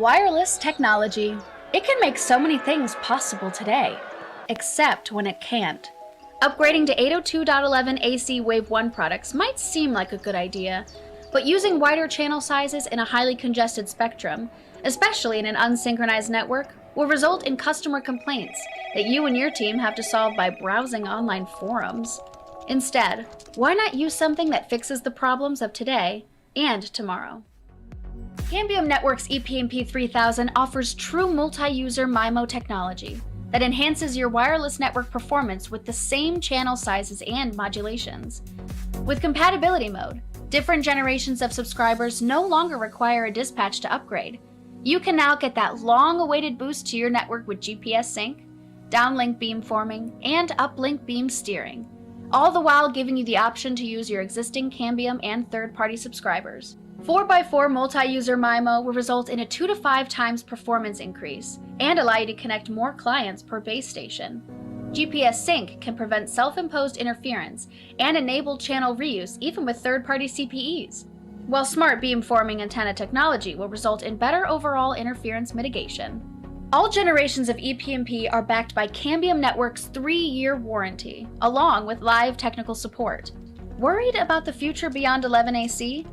Wireless technology. It can make so many things possible today, except when it can't. Upgrading to 802.11 AC Wave 1 products might seem like a good idea, but using wider channel sizes in a highly congested spectrum, especially in an unsynchronized network, will result in customer complaints that you and your team have to solve by browsing online forums. Instead, why not use something that fixes the problems of today and tomorrow? Cambium Network's ePMP 3000 offers true multi-user MIMO technology that enhances your wireless network performance with the same channel sizes and modulations. With compatibility mode, different generations of subscribers no longer require a dispatch to upgrade. You can now get that long-awaited boost to your network with GPS sync, downlink beamforming, and uplink beam steering, all the while giving you the option to use your existing Cambium and third-party subscribers. 4x4 multi-user MIMO will result in a 2 to 5 times performance increase and allow you to connect more clients per base station. GPS sync can prevent self-imposed interference and enable channel reuse even with third-party CPEs, while smart beamforming antenna technology will result in better overall interference mitigation. All generations of ePMP are backed by Cambium Network's 3-year warranty, along with live technical support. Worried about the future beyond 11AC?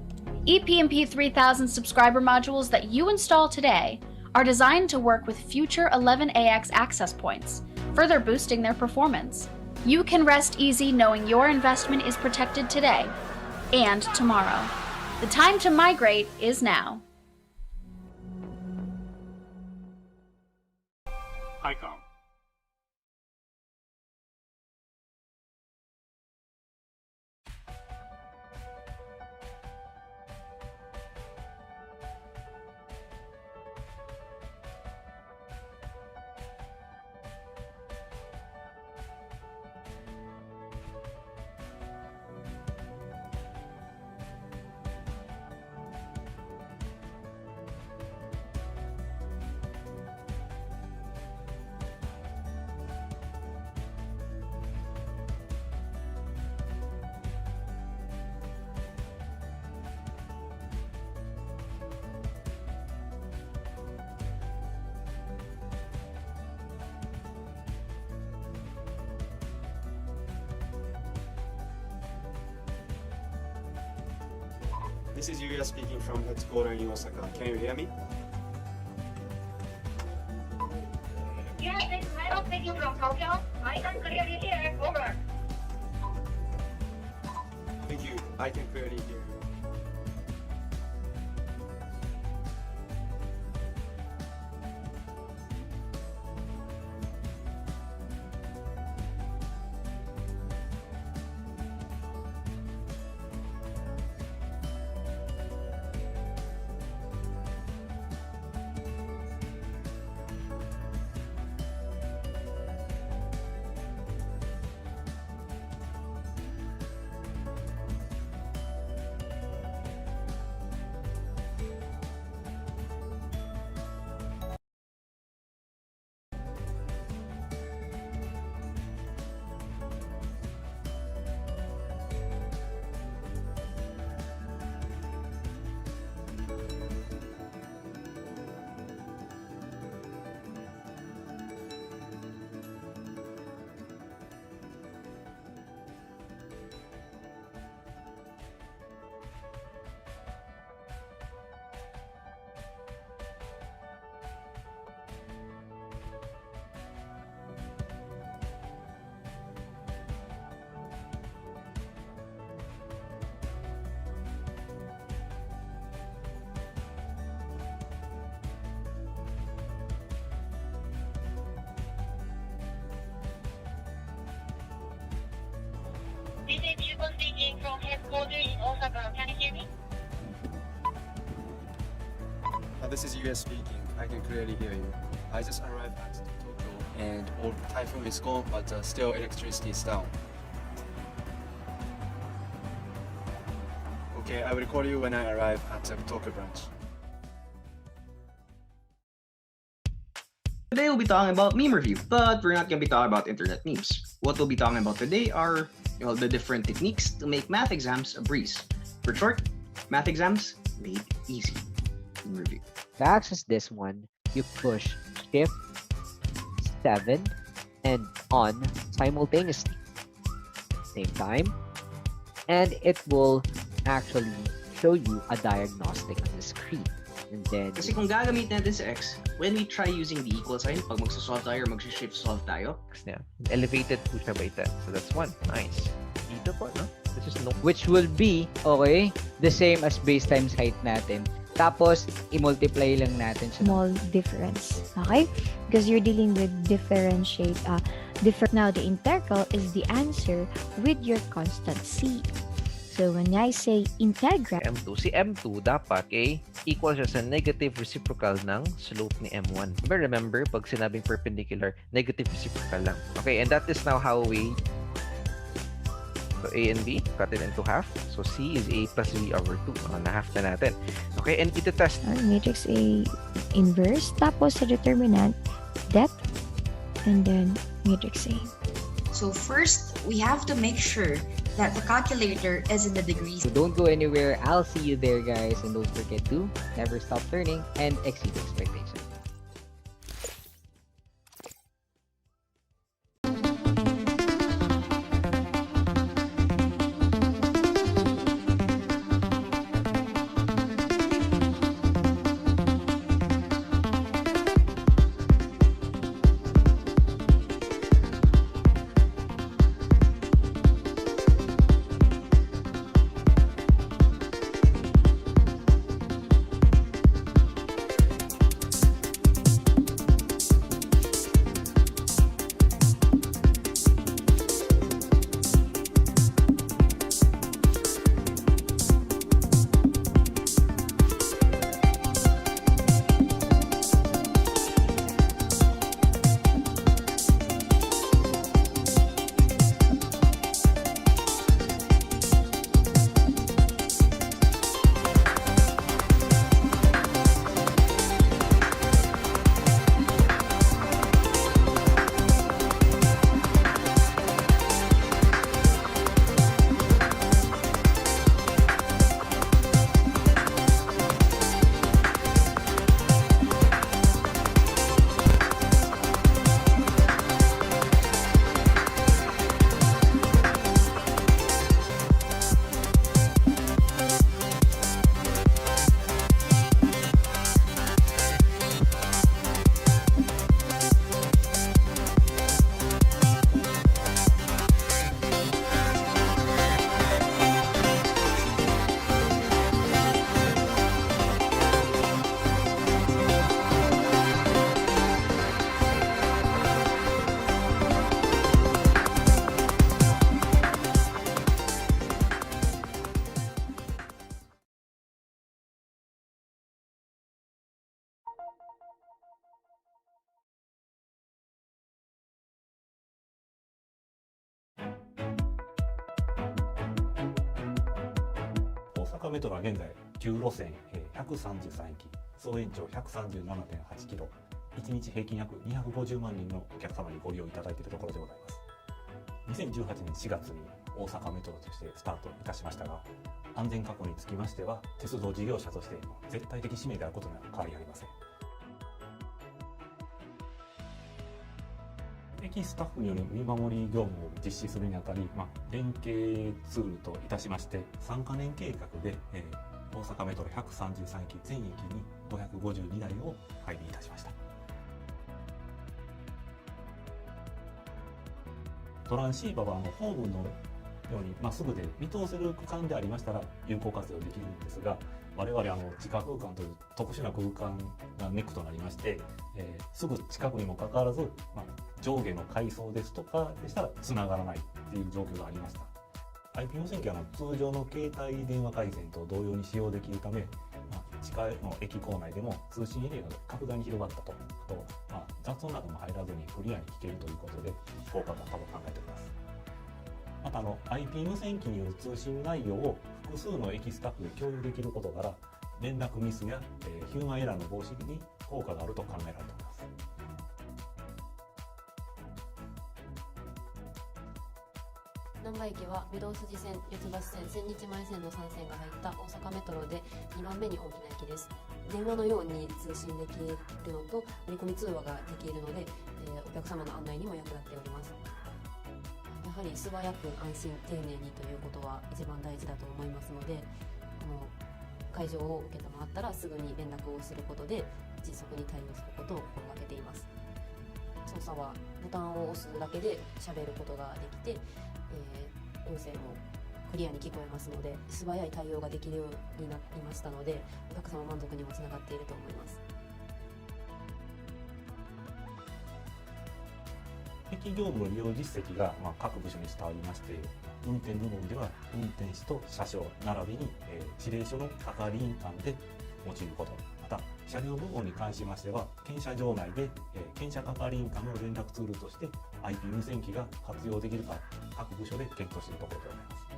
ePMP 3000 subscriber modules that you install today are designed to work with future 11AX access points, further boosting their performance. You can rest easy knowing your investment is protected today and tomorrow. The time to migrate is now. ICOM. This is Yuya speaking from headquarters in Osaka. Can you hear me? Yes, this is Metal speaking from Tokyo. I can clearly hear. Over. Thank you. I can clearly hear you. This is Yuko speaking from headquarters in Osaka. Can you hear me? This is Yuya speaking. I can clearly hear you. I just arrived at Tokyo and all typhoon is gone, but still electricity is down. Okay, I will call you when I arrive at the Tokyo branch. Today we'll be talking about meme review, but we're not going to be talking about internet memes. What we'll be talking about today are the different techniques to make math exams a breeze. For short, math exams made easy. Meme review. To access this one, you push Shift 7 and on simultaneously, same time, and it will actually show you a diagnostic on the screen. And then Kasi kung gagamit natin sa X, when we try using the equal sign, pag magsasolve tayo or mag-shift solve tayo, niya. Elevated po siya by 10. So that's one. Nice. Dito po, no? This is no. which will be, okay, the same as base times height natin. Tapos, i-multiply lang natin siya. Small difference, okay? Because you're dealing with differentiate, now the integral is the answer with your constant c. So when I say integral, M2. Si M2 dapat equal siya sa negative reciprocal ng slope ni M1. But remember, pag sinabing perpendicular, negative reciprocal lang. Okay, and that is now how we so A and B, cut it into half. So C is A plus B over 2. Na-half na natin. Okay, and ito test. matrix A inverse, tapos sa determinant, depth, and then matrix A. So first, we have to make sure that the calculator is in the degrees. So don't go anywhere. I'll see you there, guys. And don't forget to never stop learning and exceed expectations. 阪メトロは現在9路線、133駅、総延長 137.8 キロ、1日平均約250万人のお客様にご利用いただいているところでございます。2018年4月に大阪メトロとしてスタートいたしましたが、安全確保につきましては鉄道事業者として絶対的使命であることには変わりありません。駅スタッフによる見守り業務を実施するにあたり、連携ツールといたしまして3カ年計画で、大阪メトロ133駅全駅に552台を配備いたしました。トランシーバーはホームのようにまっすぐで見通せる区間でありましたら有効活用できるんですが、我々地下空間という特殊な空間がネックとなりまして、すぐ近くにもかかわらず、上下の階層ですとかでしたらつながらないっていう状況がありました。IP 無線機は通常の携帯電話回線と同様に使用できるため、地下の駅構内でも通信エリアが格段に広がったと、あと、雑音なども入らずにクリアに聞けるということで効果が多分考えております。またIP 無線機による通信内容を複数の駅スタッフで共有できることから連絡ミスや、ヒューマンエラーの防止に効果があると考えられております。難波駅は御堂筋線、四ツ橋線、千日前線の3線が入った大阪メトロで2番目に大きな駅です。電話のように通信できるのと折り込み通話ができるので、お客様の案内にも役立っております。やはり素早く安心丁寧にということは一番大事だと思いますので、会場を受けたまったらすぐに連絡をすることで迅速に対応することを心がけています。操作はボタンを押すだけで喋ることができて、音声もクリアに聞こえますので素早い対応ができるようになりましたので、お客様満足にもつながっていると思います。駅業務の利用実績が各部署に伝わりまして、運転部門では運転士と車掌並びに、指令書の係員間で用いること、また車両部門に関しましては検車場内で、検車係員間の連絡ツールとして IP 無線機が活用できるか各部署で検討しているところでございます。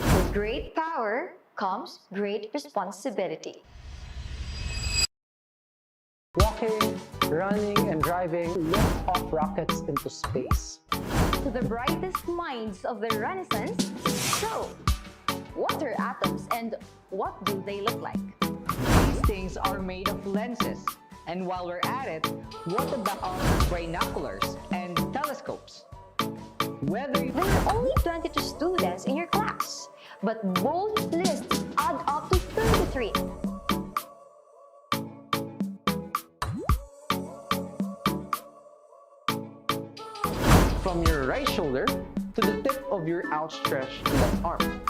With great power comes great responsibility. Walking, running, and driving lift off rockets into space. To the brightest minds of the Renaissance, so, what are atoms and what do they look like? These things are made of lenses. And while we're at it, what about our binoculars and telescopes? There were only 22 students in your class, but both lists add up to 33. From your right shoulder to the tip of your outstretched left arm.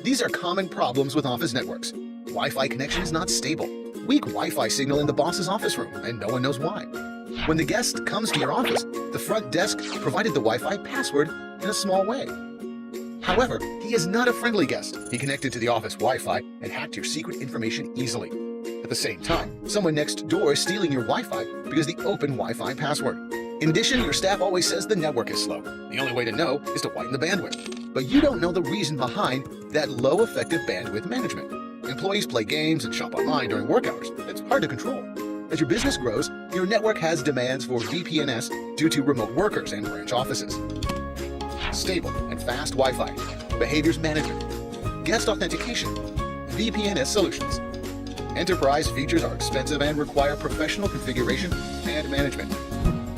These are common problems with office networks. Wi-Fi connection is not stable. Weak Wi-Fi signal in the boss's office room, and no one knows why. When the guest comes to your office, the front desk provided the Wi-Fi password in a small way. However, he is not a friendly guest. He connected to the office Wi-Fi and hacked your secret information easily. At the same time, someone next door is stealing your Wi-Fi because of the open Wi-Fi password. In addition, your staff always says the network is slow. The only way to know is to widen the bandwidth. But you don't know the reason behind that low effective bandwidth management. Employees play games and shop online during work hours. It's hard to control. As your business grows, your network has demands for VPNs due to remote workers and branch offices. Stable and fast Wi-Fi, behaviors management, guest authentication, VPNs solutions. Enterprise features are expensive and require professional configuration and management.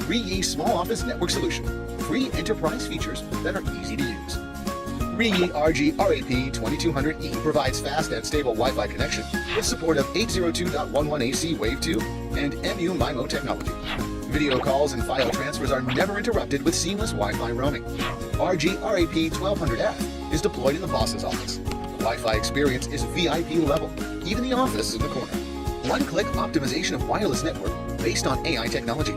REE Small Office Network Solution. Free enterprise features that are easy to use. REE RG-RAP 2200E provides fast and stable Wi-Fi connection with support of 802.11ac Wave 2 and MU MIMO technology. Video calls and file transfers are never interrupted with seamless Wi-Fi roaming. RG-RAP 1200F is deployed in the boss's office. The Wi-Fi experience is VIP level. Even the office is in the corner. One-click optimization of wireless network based on AI technology.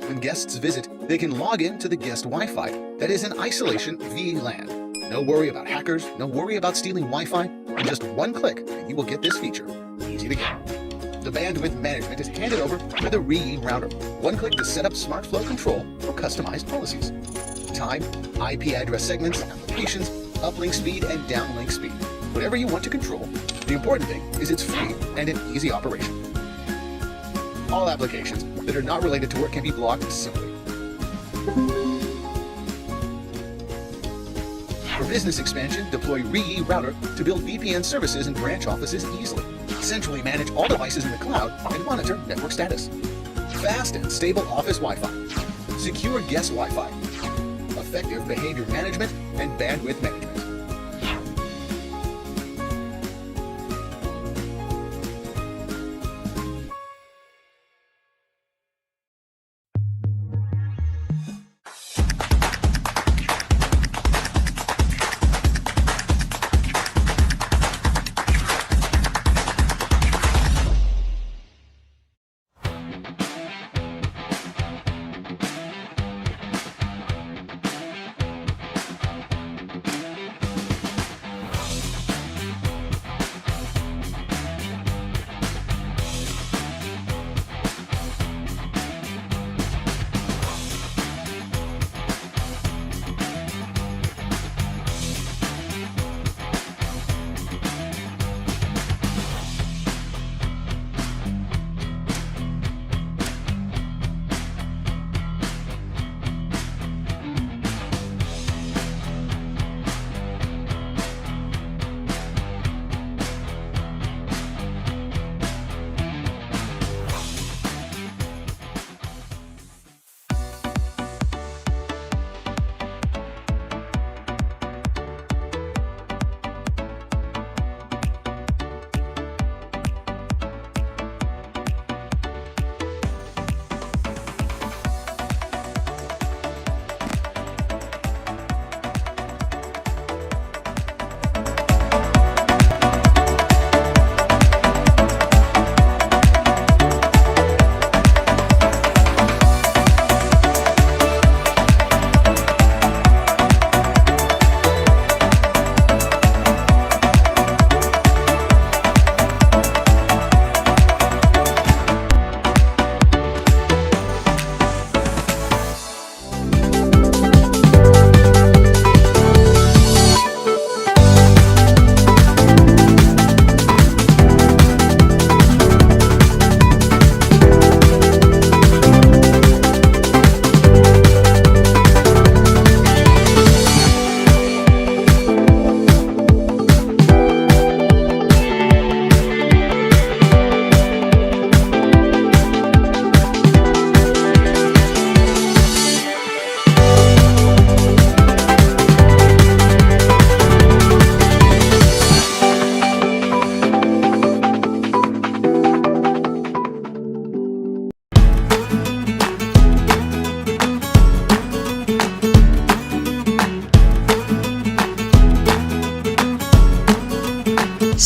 When guests visit, they can log in to the guest Wi-Fi that is in isolation VLAN. No worry about hackers, no worry about stealing Wi-Fi. In just one click, and you will get this feature. Easy to get. The bandwidth management is handed over to the REE router. One click to set up smart flow control for customized policies. Time, IP address segments, applications, uplink speed, and downlink speed. Whatever you want to control, the important thing is it's free and an easy operation. All applications that are not related to work can be blocked simply. For business expansion, deploy REE router to build VPN services in branch offices easily. Centrally manage all devices in the cloud and monitor network status. Fast and stable office Wi-Fi. Secure guest Wi-Fi. Effective behavior management and bandwidth management.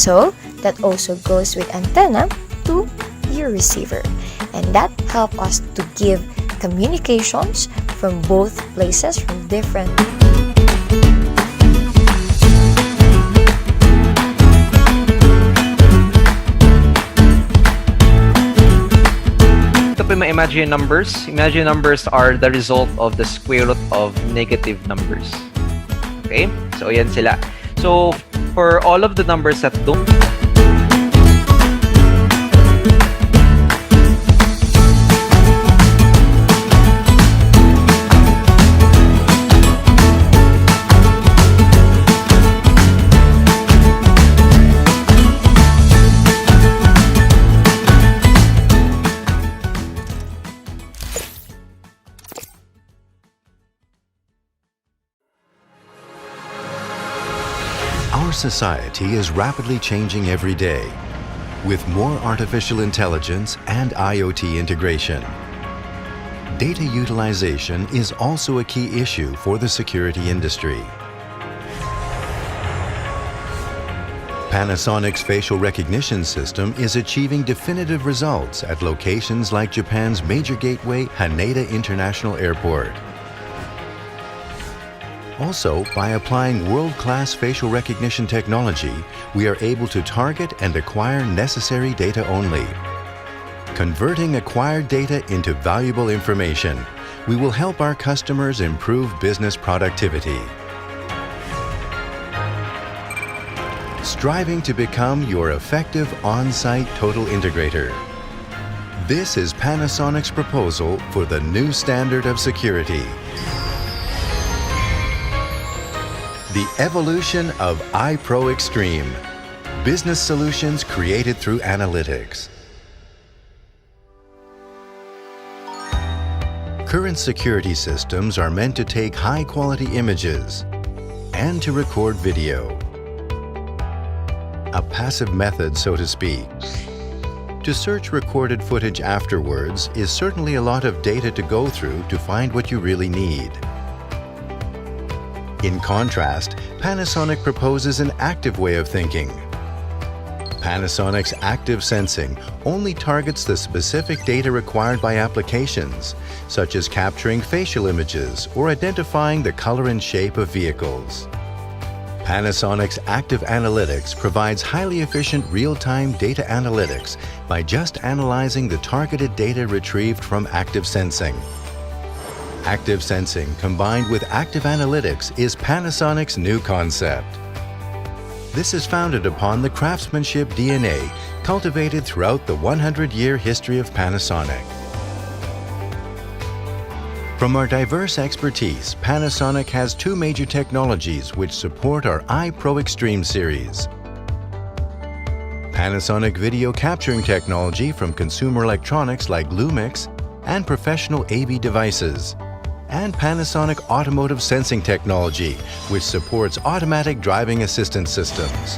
So that also goes with antenna to your receiver, and that help us to give communications from both places, from different. Ito po yung mga imaginary numbers. Imaginary numbers are the result of the square root of negative numbers. Okay? So, ayan sila. So, for all of the numbers that don't society is rapidly changing every day, with more artificial intelligence and IoT integration. Data utilization is also a key issue for the security industry. Panasonic's facial recognition system is achieving definitive results at locations like Japan's major gateway, Haneda International Airport. Also, by applying world-class facial recognition technology, we are able to target and acquire necessary data only. Converting acquired data into valuable information, we will help our customers improve business productivity. Striving to become your effective on-site total integrator. This is Panasonic's proposal for the new standard of security. The evolution of iPro Extreme. Business solutions created through analytics. Current security systems are meant to take high-quality images and to record video. A passive method, so to speak. To search recorded footage afterwards is certainly a lot of data to go through to find what you really need. In contrast, Panasonic proposes an active way of thinking. Panasonic's active sensing only targets the specific data required by applications, such as capturing facial images or identifying the color and shape of vehicles. Panasonic's Active Analytics provides highly efficient real-time data analytics by just analyzing the targeted data retrieved from active sensing. Active sensing combined with active analytics is Panasonic's new concept. This is founded upon the craftsmanship DNA cultivated throughout the 100-year history of Panasonic. From our diverse expertise, Panasonic has two major technologies which support our iPro Extreme series. Panasonic video capturing technology from consumer electronics like Lumix and professional AV devices, and Panasonic automotive sensing technology, which supports automatic driving assistance systems.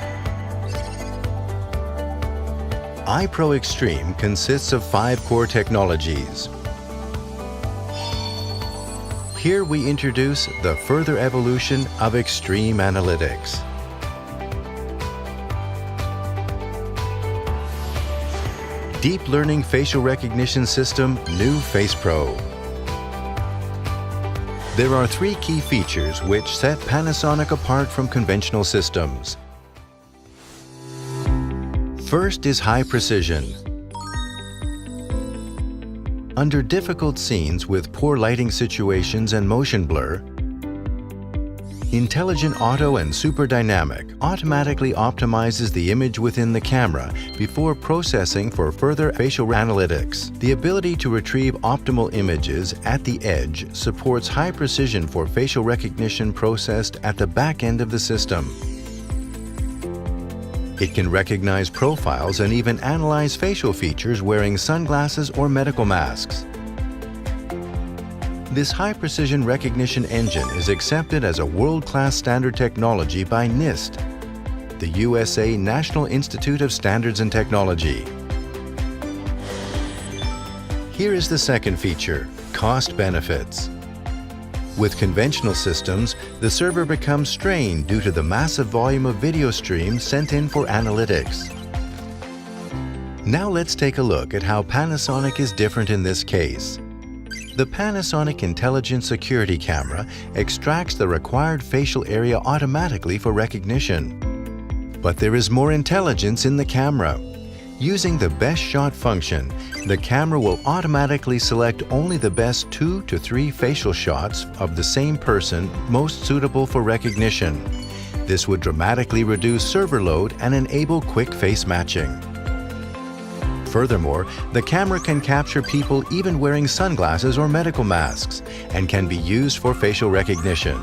iPro Extreme consists of 5 core technologies. Here we introduce the further evolution of extreme analytics. Deep Learning Facial Recognition System, New FacePro. There are 3 key features which set Panasonic apart from conventional systems. First is high precision. Under difficult scenes with poor lighting situations and motion blur, Intelligent Auto and Super Dynamic automatically optimizes the image within the camera before processing for further facial analytics. The ability to retrieve optimal images at the edge supports high precision for facial recognition processed at the back end of the system. It can recognize profiles and even analyze facial features wearing sunglasses or medical masks. This high-precision recognition engine is accepted as a world-class standard technology by NIST, the USA National Institute of Standards and Technology. Here is the second feature, cost benefits. With conventional systems, the server becomes strained due to the massive volume of video streams sent in for analytics. Now let's take a look at how Panasonic is different in this case. The Panasonic Intelligent Security Camera extracts the required facial area automatically for recognition. But there is more intelligence in the camera. Using the Best Shot function, the camera will automatically select only the best 2 to 3 facial shots of the same person most suitable for recognition. This would dramatically reduce server load and enable quick face matching. Furthermore, the camera can capture people even wearing sunglasses or medical masks and can be used for facial recognition.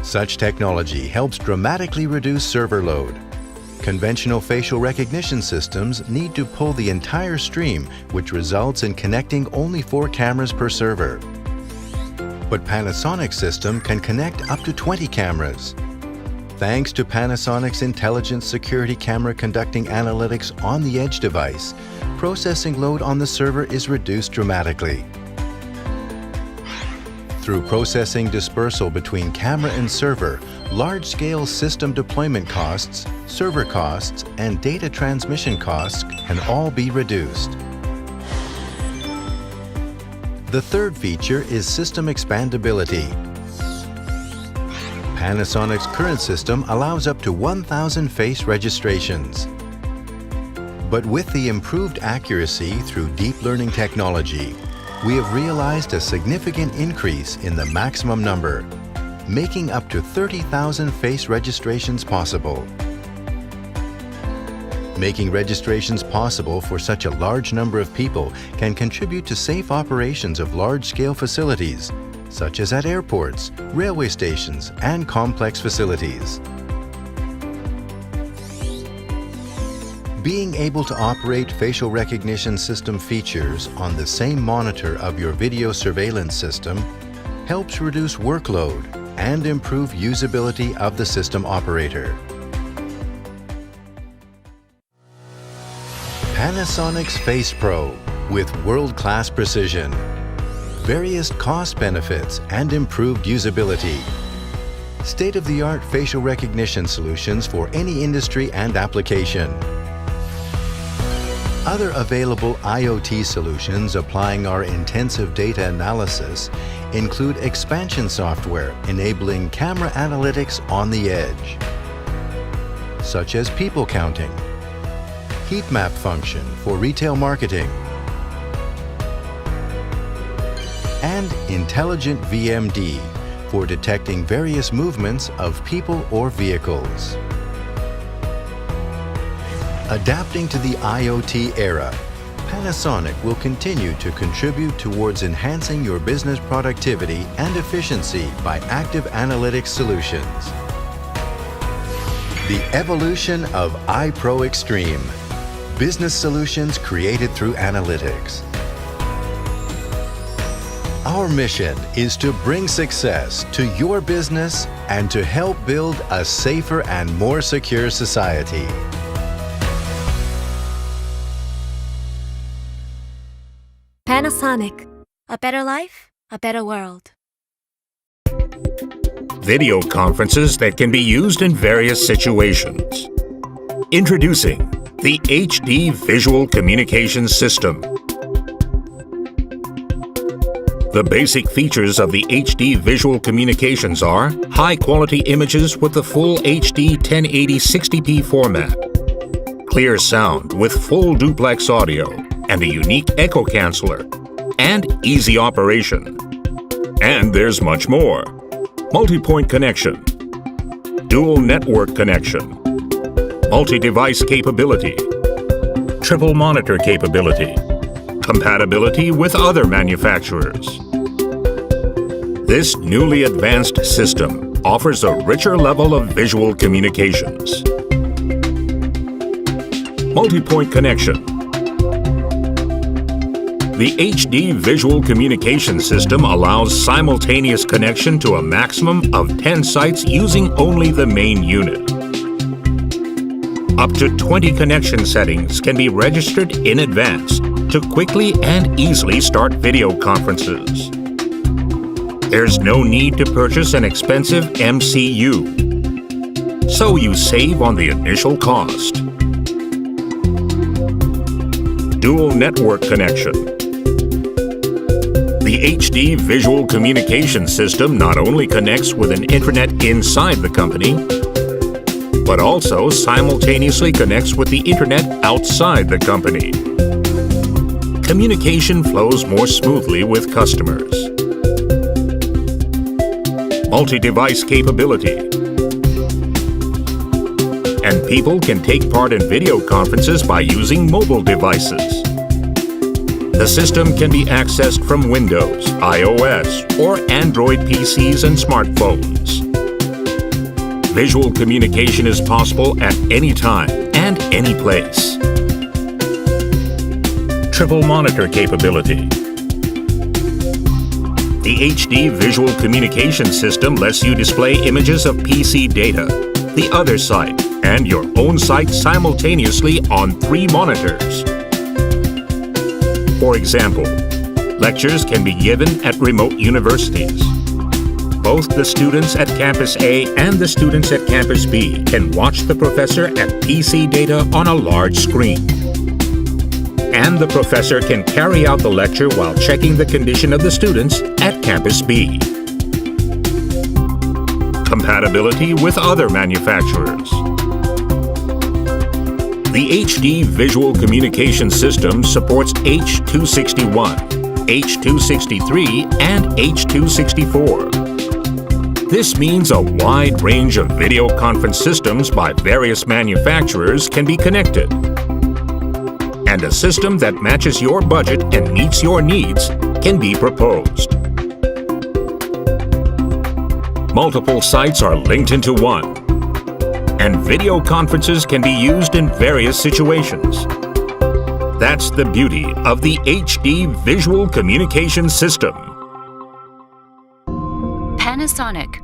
Such technology helps dramatically reduce server load. Conventional facial recognition systems need to pull the entire stream, which results in connecting only 4 cameras per server. But Panasonic's system can connect up to 20 cameras. Thanks to Panasonic's intelligent security camera conducting analytics on the edge device, processing load on the server is reduced dramatically. Through processing dispersal between camera and server, large-scale system deployment costs, server costs, and data transmission costs can all be reduced. The third feature is system expandability. Panasonic's current system allows up to 1,000 face registrations. But with the improved accuracy through deep learning technology, we have realized a significant increase in the maximum number, making up to 30,000 face registrations possible. Making registrations possible for such a large number of people can contribute to safe operations of large-scale facilities, such as at airports, railway stations, and complex facilities. Being able to operate facial recognition system features on the same monitor of your video surveillance system helps reduce workload and improve usability of the system operator. Panasonic's Face Pro with world-class precision, various cost benefits, and improved usability. State-of-the-art facial recognition solutions for any industry and application. Other available IoT solutions applying our intensive data analysis include expansion software enabling camera analytics on the edge, such as people counting, heat map function for retail marketing, and intelligent VMD for detecting various movements of people or vehicles. Adapting to the IoT era, Panasonic will continue to contribute towards enhancing your business productivity and efficiency by active analytics solutions. The evolution of iPro Extreme, business solutions created through analytics. Our mission is to bring success to your business and to help build a safer and more secure society. Panasonic. A better life, a better world. Video conferences that can be used in various situations. Introducing the HD Visual Communications System. The basic features of the HD Visual Communications are high-quality images with the full HD 1080 60p format, clear sound with full duplex audio, and a unique echo canceller, and easy operation. And there's much more. Multi-point connection, dual network connection, multi-device capability, triple monitor capability, compatibility with other manufacturers. This newly advanced system offers a richer level of visual communications. Multi-point connection. The HD Visual Communication System allows simultaneous connection to a maximum of 10 sites using only the main unit. Up to 20 connection settings can be registered in advance to quickly and easily start video conferences. There's no need to purchase an expensive MCU, so you save on the initial cost. Dual network connection. The HD Visual Communication System not only connects with an internet inside the company, but also simultaneously connects with the internet outside the company. Communication flows more smoothly with customers. Multi-device capability. And people can take part in video conferences by using mobile devices. The system can be accessed from Windows, iOS, or Android PCs and smartphones. Visual communication is possible at any time and any place. Triple monitor capability. The HD Visual Communication System lets you display images of PC data, the other site, and your own site simultaneously on 3 monitors. For example, lectures can be given at remote universities. Both the students at Campus A and the students at Campus B can watch the professor at PC data on a large screen. And the professor can carry out the lecture while checking the condition of the students at Campus B. Compatibility with other manufacturers. The HD Visual Communication System supports H.261, H.263, and H.264. This means a wide range of video conference systems by various manufacturers can be connected. And a system that matches your budget and meets your needs can be proposed. Multiple sites are linked into one, and video conferences can be used in various situations. That's the beauty of the HD Visual Communication System. Panasonic.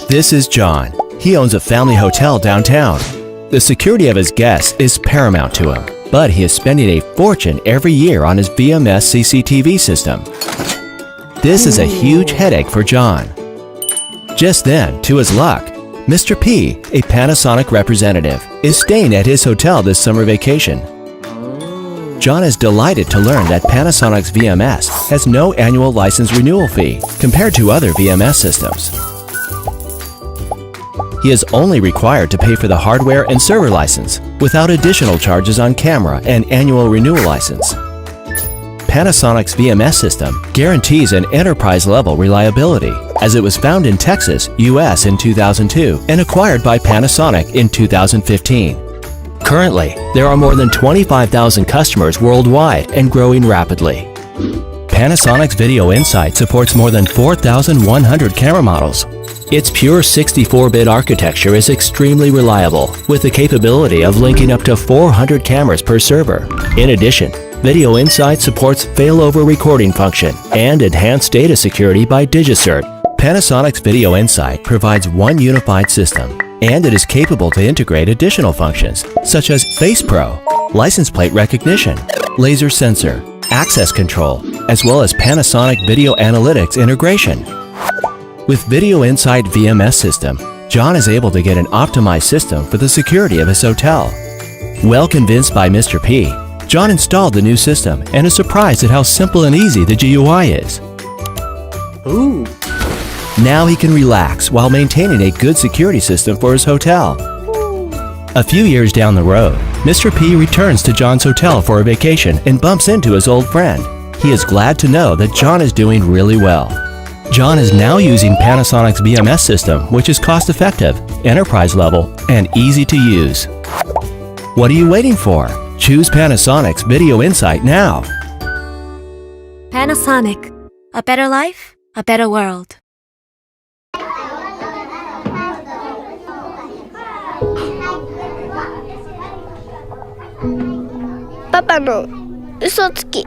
This is John. He owns a family hotel downtown. The security of his guests is paramount to him, but he is spending a fortune every year on his VMS CCTV system. This is a huge headache for John. Just then, to his luck, Mr. P, a Panasonic representative, is staying at his hotel this summer vacation. John is delighted to learn that Panasonic's VMS has no annual license renewal fee compared to other VMS systems. He is only required to pay for the hardware and server license without additional charges on camera and annual renewal license. Panasonic's VMS system guarantees an enterprise-level reliability, as it was found in Texas, US in 2002 and acquired by Panasonic in 2015. Currently, there are more than 25,000 customers worldwide and growing rapidly. Panasonic's Video Insight supports more than 4,100 camera models. Its pure 64-bit architecture is extremely reliable, with the capability of linking up to 400 cameras per server. In addition, Video Insight supports failover recording function and enhanced data security by DigiCert. Panasonic's Video Insight provides one unified system, and it is capable to integrate additional functions such as Face Pro, license plate recognition, laser sensor, access control, as well as Panasonic Video Analytics integration. With Video Insight VMS system, John is able to get an optimized system for the security of his hotel. Well convinced by Mr. P, John installed the new system and is surprised at how simple and easy the GUI is. Ooh. Now he can relax while maintaining a good security system for his hotel. A few years down the road, Mr. P returns to John's hotel for a vacation and bumps into his old friend. He is glad to know that John is doing really well. John is now using Panasonic's VMS system, which is cost-effective, enterprise-level, and easy to use. What are you waiting for? Choose Panasonic's Video Insight now. Panasonic. A better life, a better world. パパの嘘つき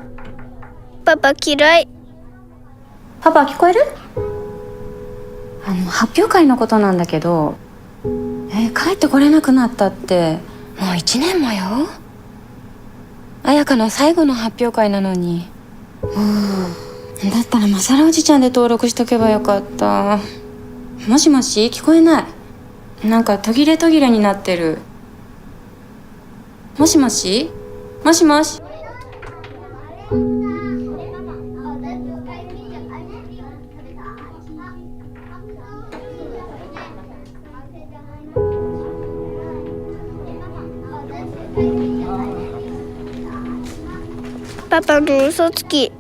パパ嫌い。パパ聞こえる？発表会のことなんだけど、帰ってこれなくなったって。もう1年もよ。彩香の最後の発表会なのに。だったらマサラおじちゃんで登録しとけばよかった。もしもし、聞こえない。なんか途切れ途切れになってる。もしもし？もしもし？パパの嘘つき。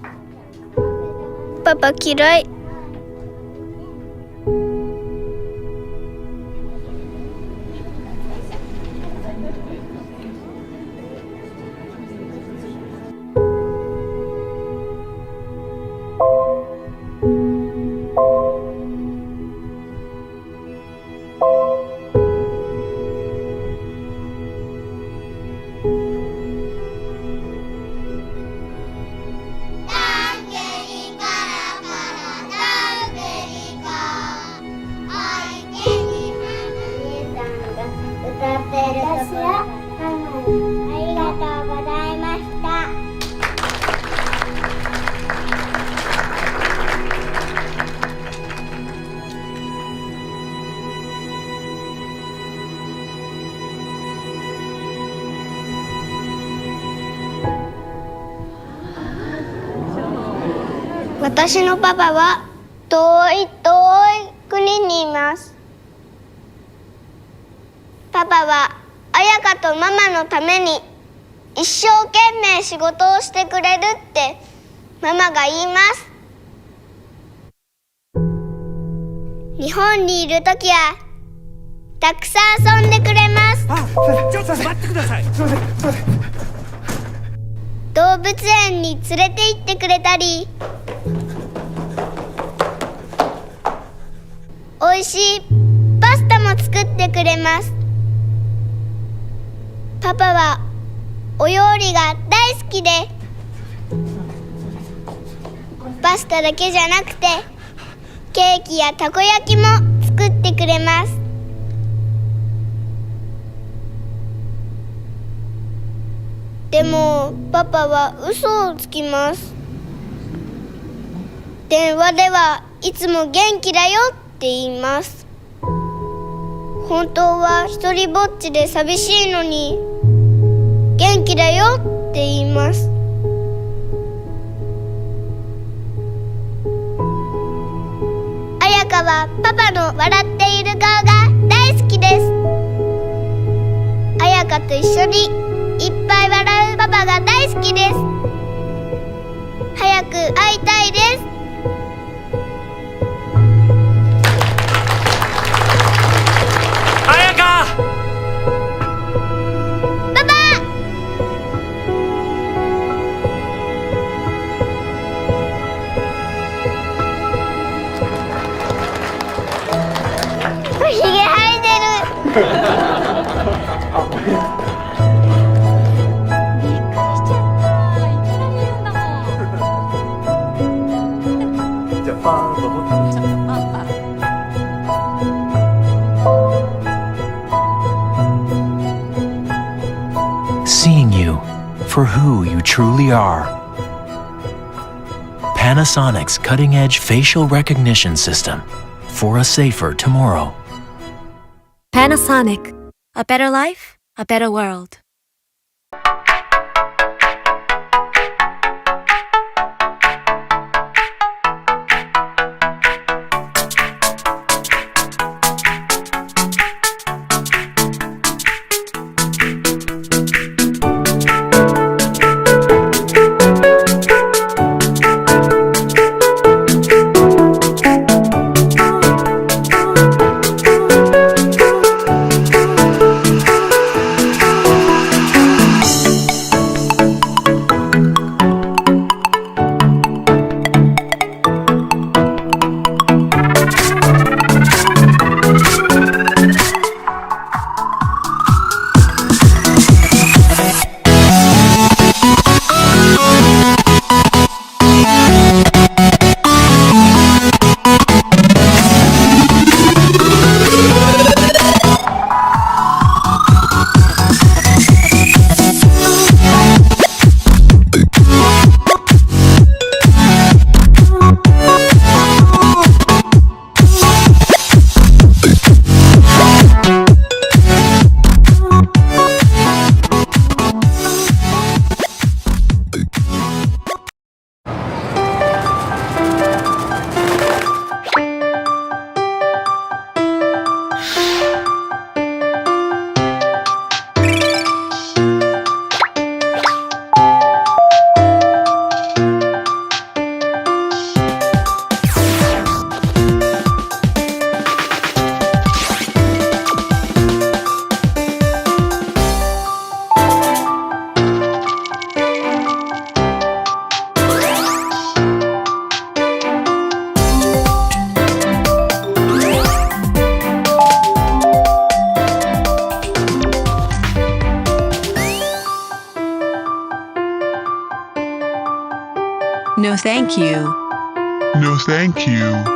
パパ嫌い。私のパパは遠い遠い国にいます。パパは彩香とママのために一生懸命仕事をしてくれるってママが言います。日本にいるときはたくさん遊んでくれます。ちょっと待ってください。動物園に連れて行ってくれたり、おいしいパスタも作ってくれます。パパはお料理が大好きで、パスタだけじゃなくてケーキやたこ焼きも作ってくれます。でもパパは嘘をつきます。電話ではいつも元気だよって言います。本当は一人ぼっちで寂しいのに元気だよって言います。彩香はパパの笑っている顔が大好きです。彩香と一緒にいっぱい笑うパパが大好きです。早く会いたいです。彩香！パパ！ひげ生えてる。Seeing you for who you truly are. Panasonic's cutting-edge facial recognition system for a safer tomorrow. Panasonic. A better life, a better world. No, thank you. No, thank you.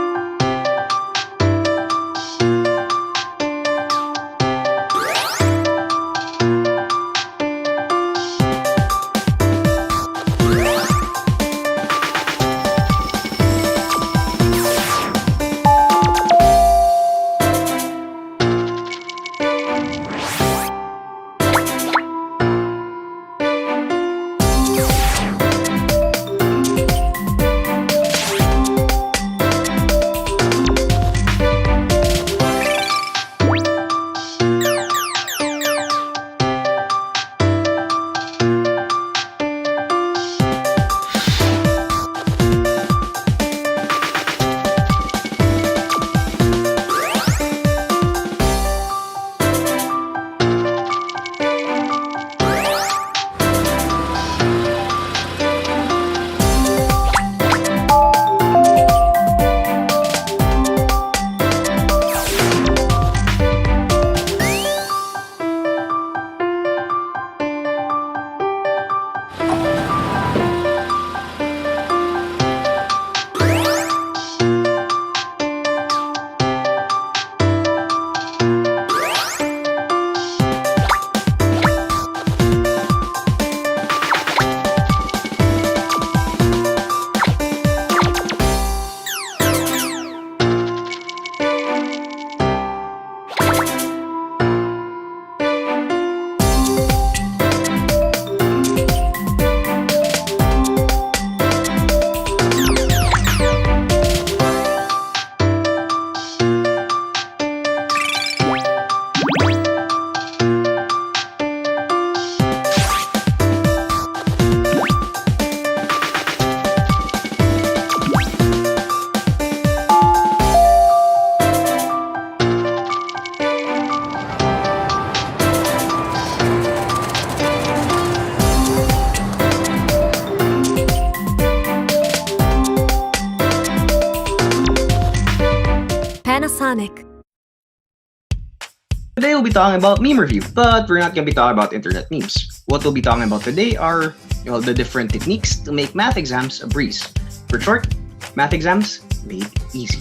Panasonic. Today we'll be talking about meme review, but we're not going to be talking about internet memes. What we'll be talking about today are the different techniques to make math exams a breeze. For short, math exams made easy.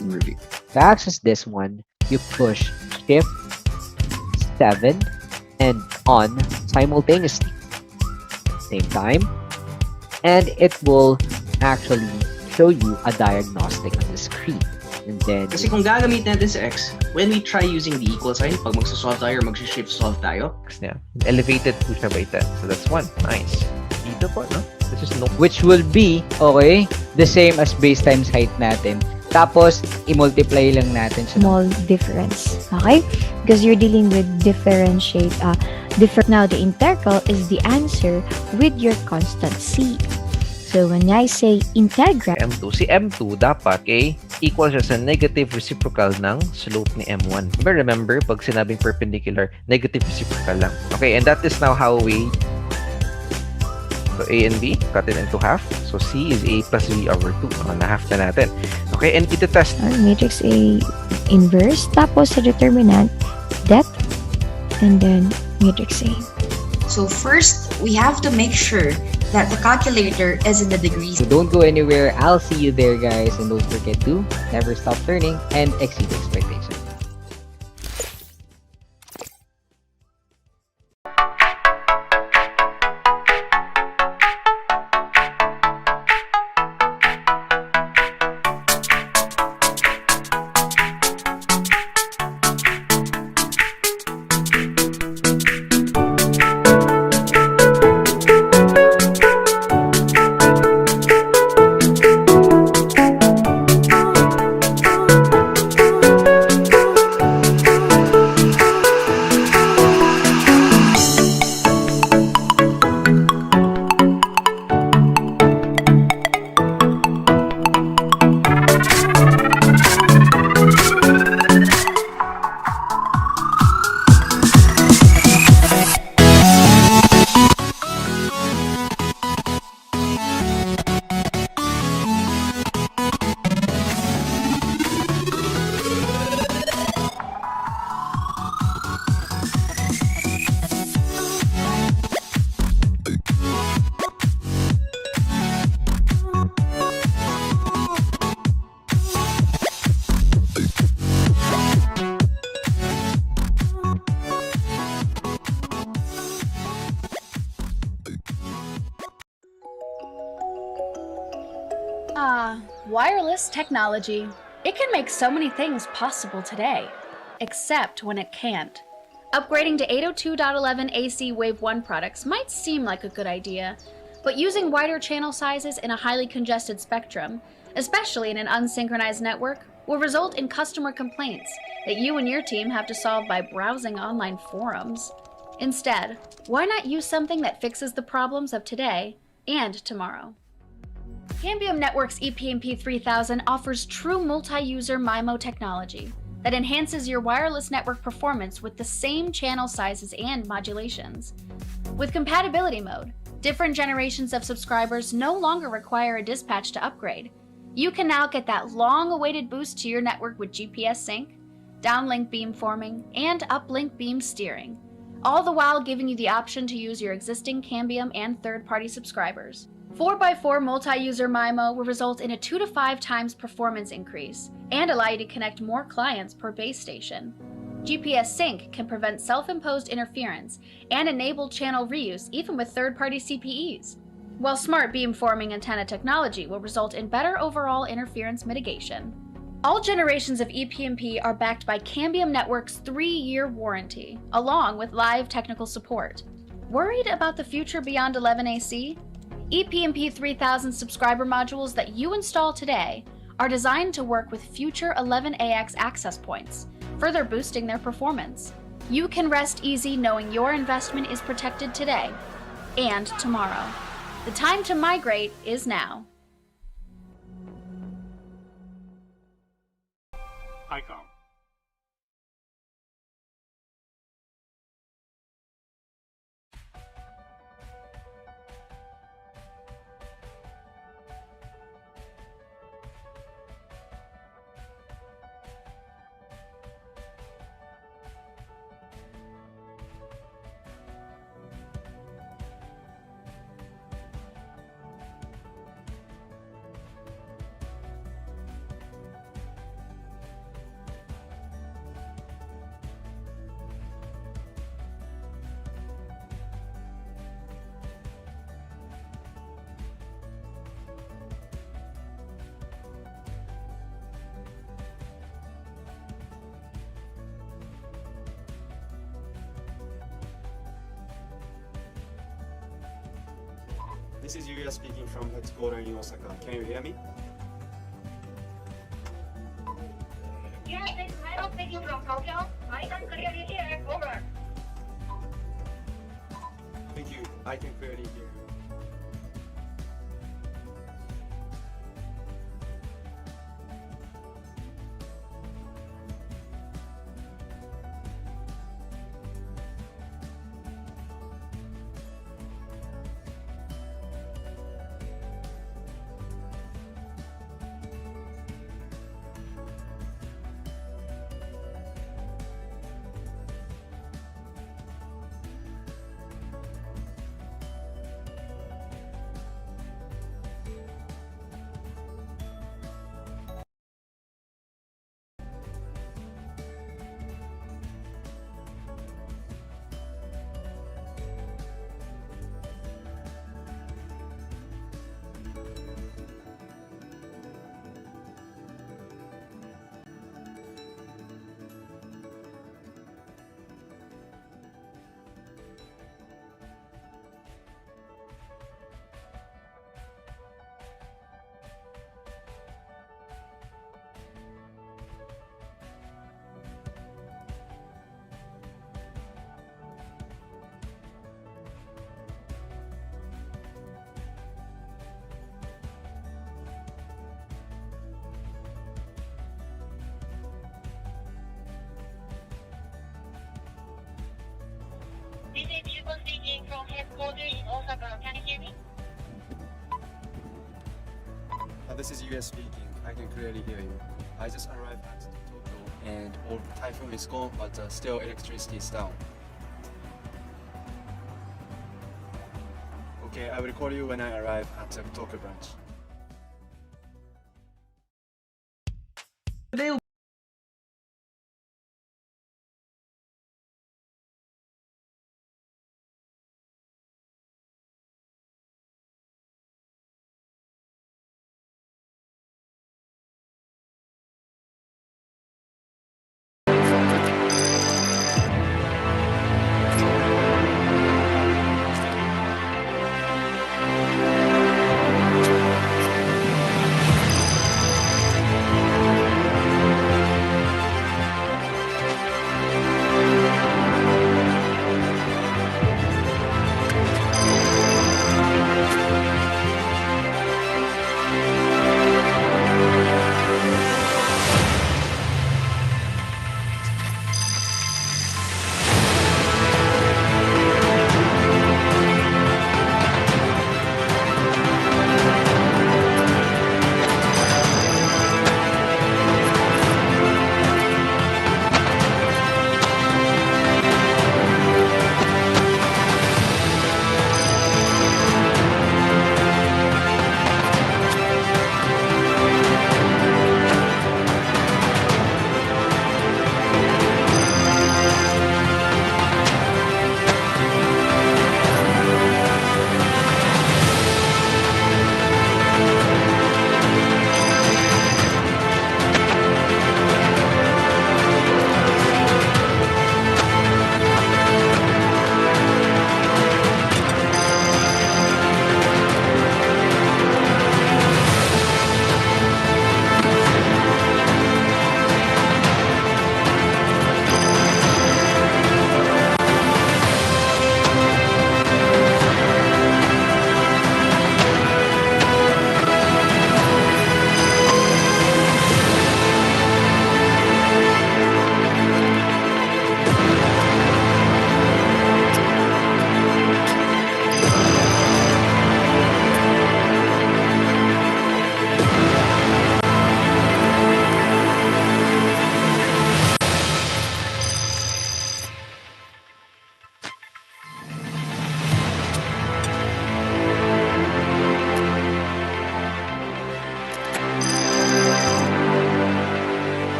Meme review. To access this one, you push Shift 7 and on simultaneously. Same time. And it will actually show you a diagnostic on the screen. And then, Kasi kung gagamit natin sa X, when we try using the equal sign, pag magsasolve tayo or mag-shift solve tayo, Yeah. Elevated po siya by 10. So that's one. Nice. Dito po, no? This is no. Which will be, okay, the same as base times height natin. Tapos, i-multiply lang natin siya. Small difference. Okay? Because you're dealing with differentiate. Now, the integral is the answer with your constant C. So, when I say integral, M2. Si M2 dapat, equal siya sa negative reciprocal ng slope ni M1. Remember, pag sinabing perpendicular, negative reciprocal lang. Okay, and that is now how we... So, A and B, cut it into half. So, C is A plus B over 2. Na-half na natin. Okay, and ito-test. matrix A inverse, tapos sa determinant, that, and then matrix A. So first, we have to make sure that the calculator is in the degrees. So don't go anywhere. I'll see you there, guys. And don't forget to never stop learning and exceed expectations. Wireless technology. It can make so many things possible today, except when it can't. Upgrading to 802.11 AC Wave 1 products might seem like a good idea, but using wider channel sizes in a highly congested spectrum, especially in an unsynchronized network, will result in customer complaints that you and your team have to solve by browsing online forums. Instead, why not use something that fixes the problems of today and tomorrow? Cambium Network's ePMP 3000 offers true multi-user MIMO technology that enhances your wireless network performance with the same channel sizes and modulations. With compatibility mode, different generations of subscribers no longer require a dispatch to upgrade. You can now get that long-awaited boost to your network with GPS sync, downlink beamforming, and uplink beam steering, all the while giving you the option to use your existing Cambium and third-party subscribers. 4x4 multi-user MIMO will result in a 2 to 5 times performance increase and allow you to connect more clients per base station. GPS sync can prevent self-imposed interference and enable channel reuse even with third-party CPEs, while smart beamforming antenna technology will result in better overall interference mitigation. All generations of ePMP are backed by Cambium Network's 3-year warranty, along with live technical support. Worried about the future beyond 11AC? ePMP 3000 subscriber modules that you install today are designed to work with future 11AX access points, further boosting their performance. You can rest easy knowing your investment is protected today and tomorrow. The time to migrate is now. ICOM. This is Yuya speaking from headquarters in Osaka. Can you hear me? Yes, it's Metal speaking from Tokyo. I can clearly hear. Over. Thank you. I can clearly hear you. This is Yuko speaking from headquarters in Osaka. Can you hear me? This is US speaking. I can clearly hear you. I just arrived at Tokyo and all typhoon is gone, but still electricity is down. Okay, I will call you when I arrive at the Tokyo branch. Today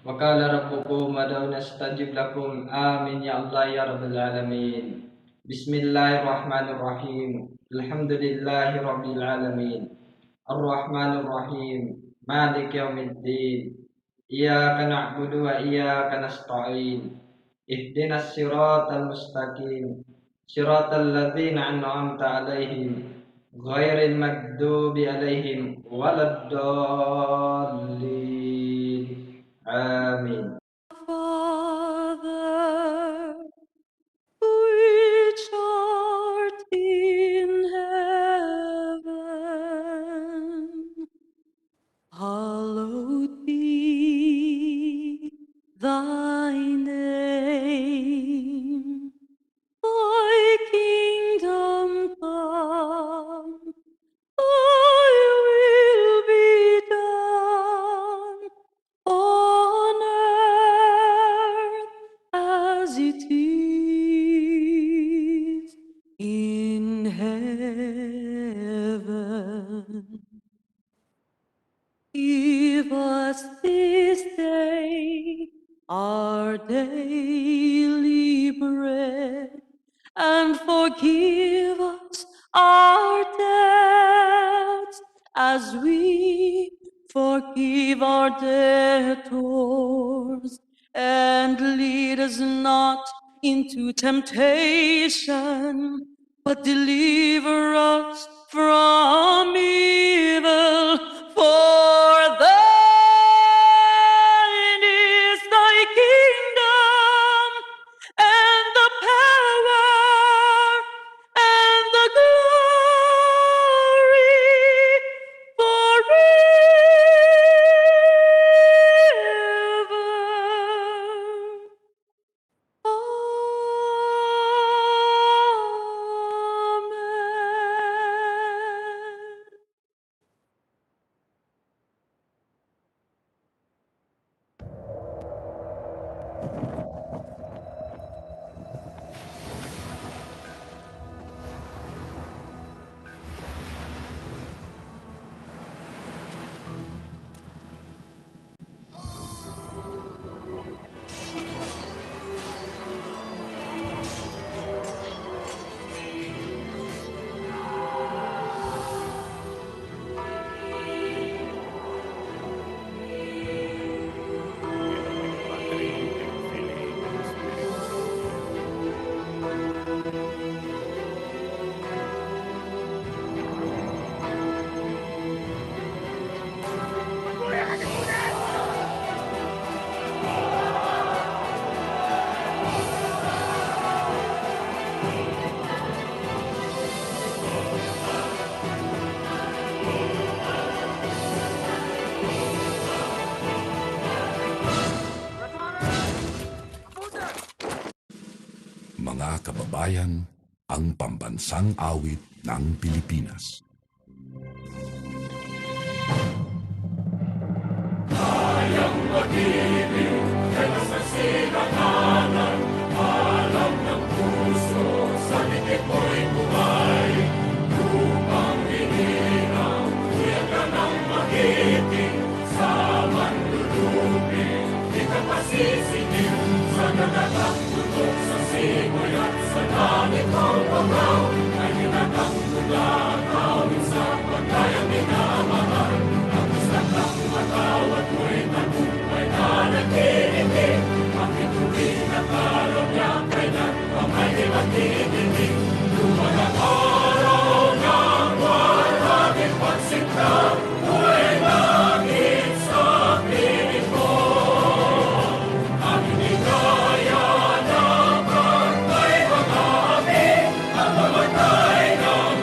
وقال ربكم ادعوني استجب لكم آمين يا الله يا رب العالمين بسم الله الرحمن الرحيم الحمد لله رب العالمين الرحمن الرحيم مالك يوم الدين إياك نعبد وإياك نستعين اهدنا الصراط المستقيم صراط الذين أنعمت عليهم غير المغضوب عليهم ولا الضالين آمين. Father, which art in heaven, hallowed be thy name. Thy kingdom come, thy will be done on earth as it is in heaven. Give us this day our daily bread, and forgive us our debts as we forgive our debtors. And lead us not into temptation, but deliver us from evil. For thine is thy kingdom, and the power, and the glory forever. Mga kababayan, ang pambansang awit ng Pilipinas. Tayang mag-ibig, kaya sa sinakanan, alam ng puso, sa likid mo'y buhay. Lupang hinirang, kuya ka ng magiting, sa manlulupin, di ka pasisingin, sa nagagang tutok sa simoy at sa langit ang pagaw, ay hinatang mula, kawin sa pagkayang minamahal. Ang matawad mo'y tagumpay na nagtitinig, ang ituwing at araw niya kailan ang may di magtitinig. Lumagang araw ng maraming pagsinta, mo'y langit sa piling ko. Ang hindi kaya ng pagkay mga amin, ang mamatay ng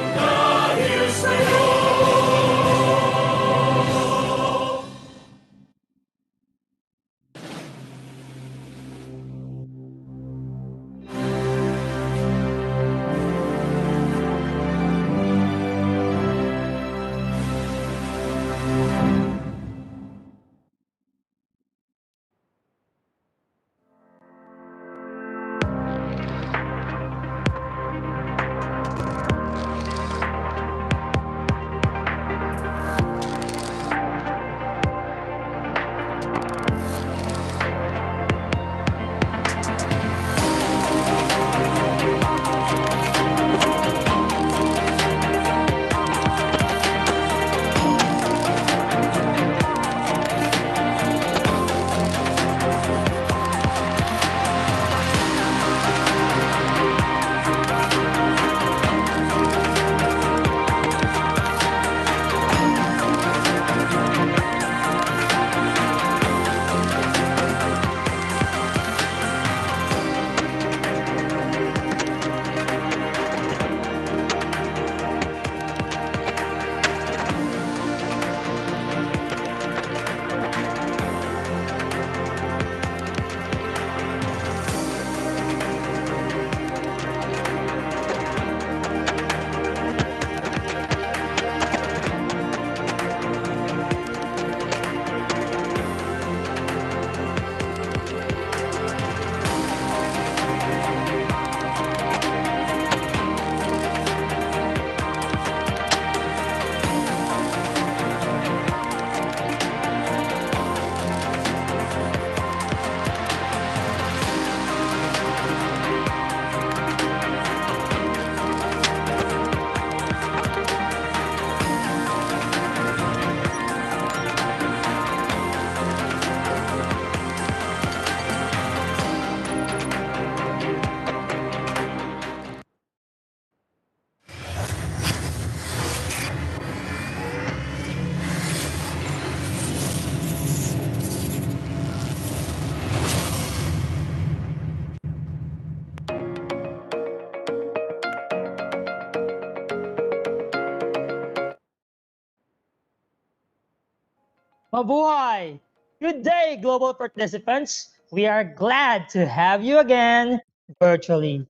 Mabuhay! Good day, global participants. We are glad to have you again virtually.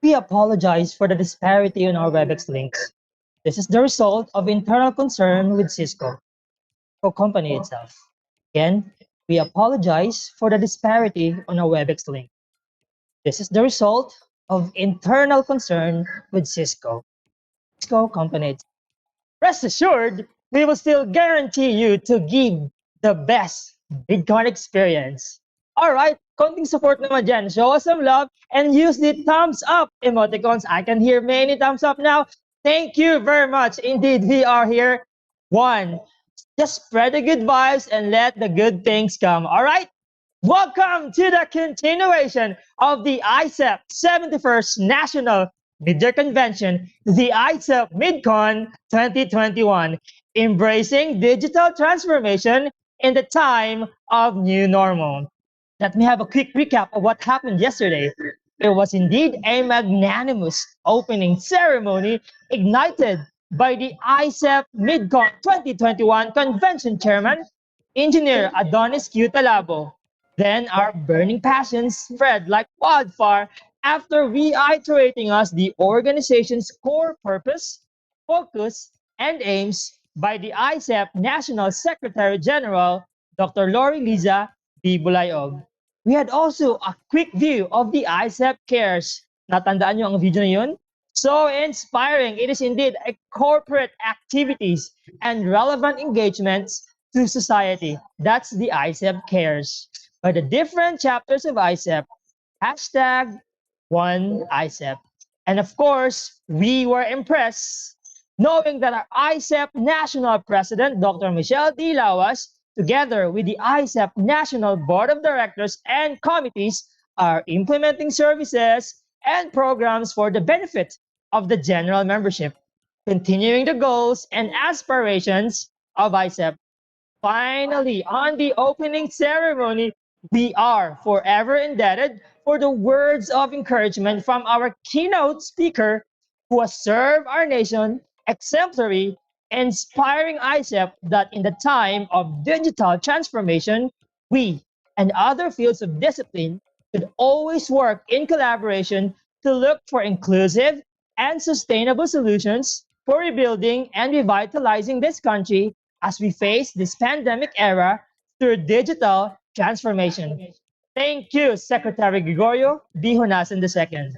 We apologize for the disparity on our WebEx link. This is the result of internal concern with Cisco, the company itself. Again, we apologize for the disparity on our WebEx link. This is the result of internal concern with Cisco company. Rest assured, we will still guarantee you to give the best MIDCON experience. Alright, konting support naman dyan. Show us some love and use the thumbs up emoticons. I can hear many thumbs up now. Thank you very much. Indeed, we are here. One, just spread the good vibes and let the good things come. Alright? Welcome to the continuation of the IECEP 71st National Mid-Year Convention, the IECEP MIDCON 2021, embracing digital transformation in the time of new normal. Let me have a quick recap of what happened yesterday. It was indeed a magnanimous opening ceremony ignited by the IECEP MIDCON 2021 Convention Chairman, Engineer Adonis Q. Talabo. Then our burning passions spread like wildfire after reiterating us the organization's core purpose, focus, and aims by the ICEP National Secretary General, Dr. Lori Liza B. Bulayog. We had also a quick view of the ICEP Cares. Natandaan nyo ang video na yun? So inspiring. It is indeed a corporate activities and relevant engagements to society. That's the ICEP Cares. By the different chapters of ICEP, hashtag one ICEP. And of course, we were impressed knowing that our ICEP National President, Dr. Michelle D. Lawas, together with the ICEP National Board of Directors and committees, are implementing services and programs for the benefit of the general membership, continuing the goals and aspirations of ICEP. Finally, on the opening ceremony, we are forever indebted for the words of encouragement from our keynote speaker who has served our nation exemplary, inspiring ICEP that in the time of digital transformation, we and other fields of discipline should always work in collaboration to look for inclusive and sustainable solutions for rebuilding and revitalizing this country as we face this pandemic era through digital transformation. Thank you, Secretary Gregorio B. Honasan II.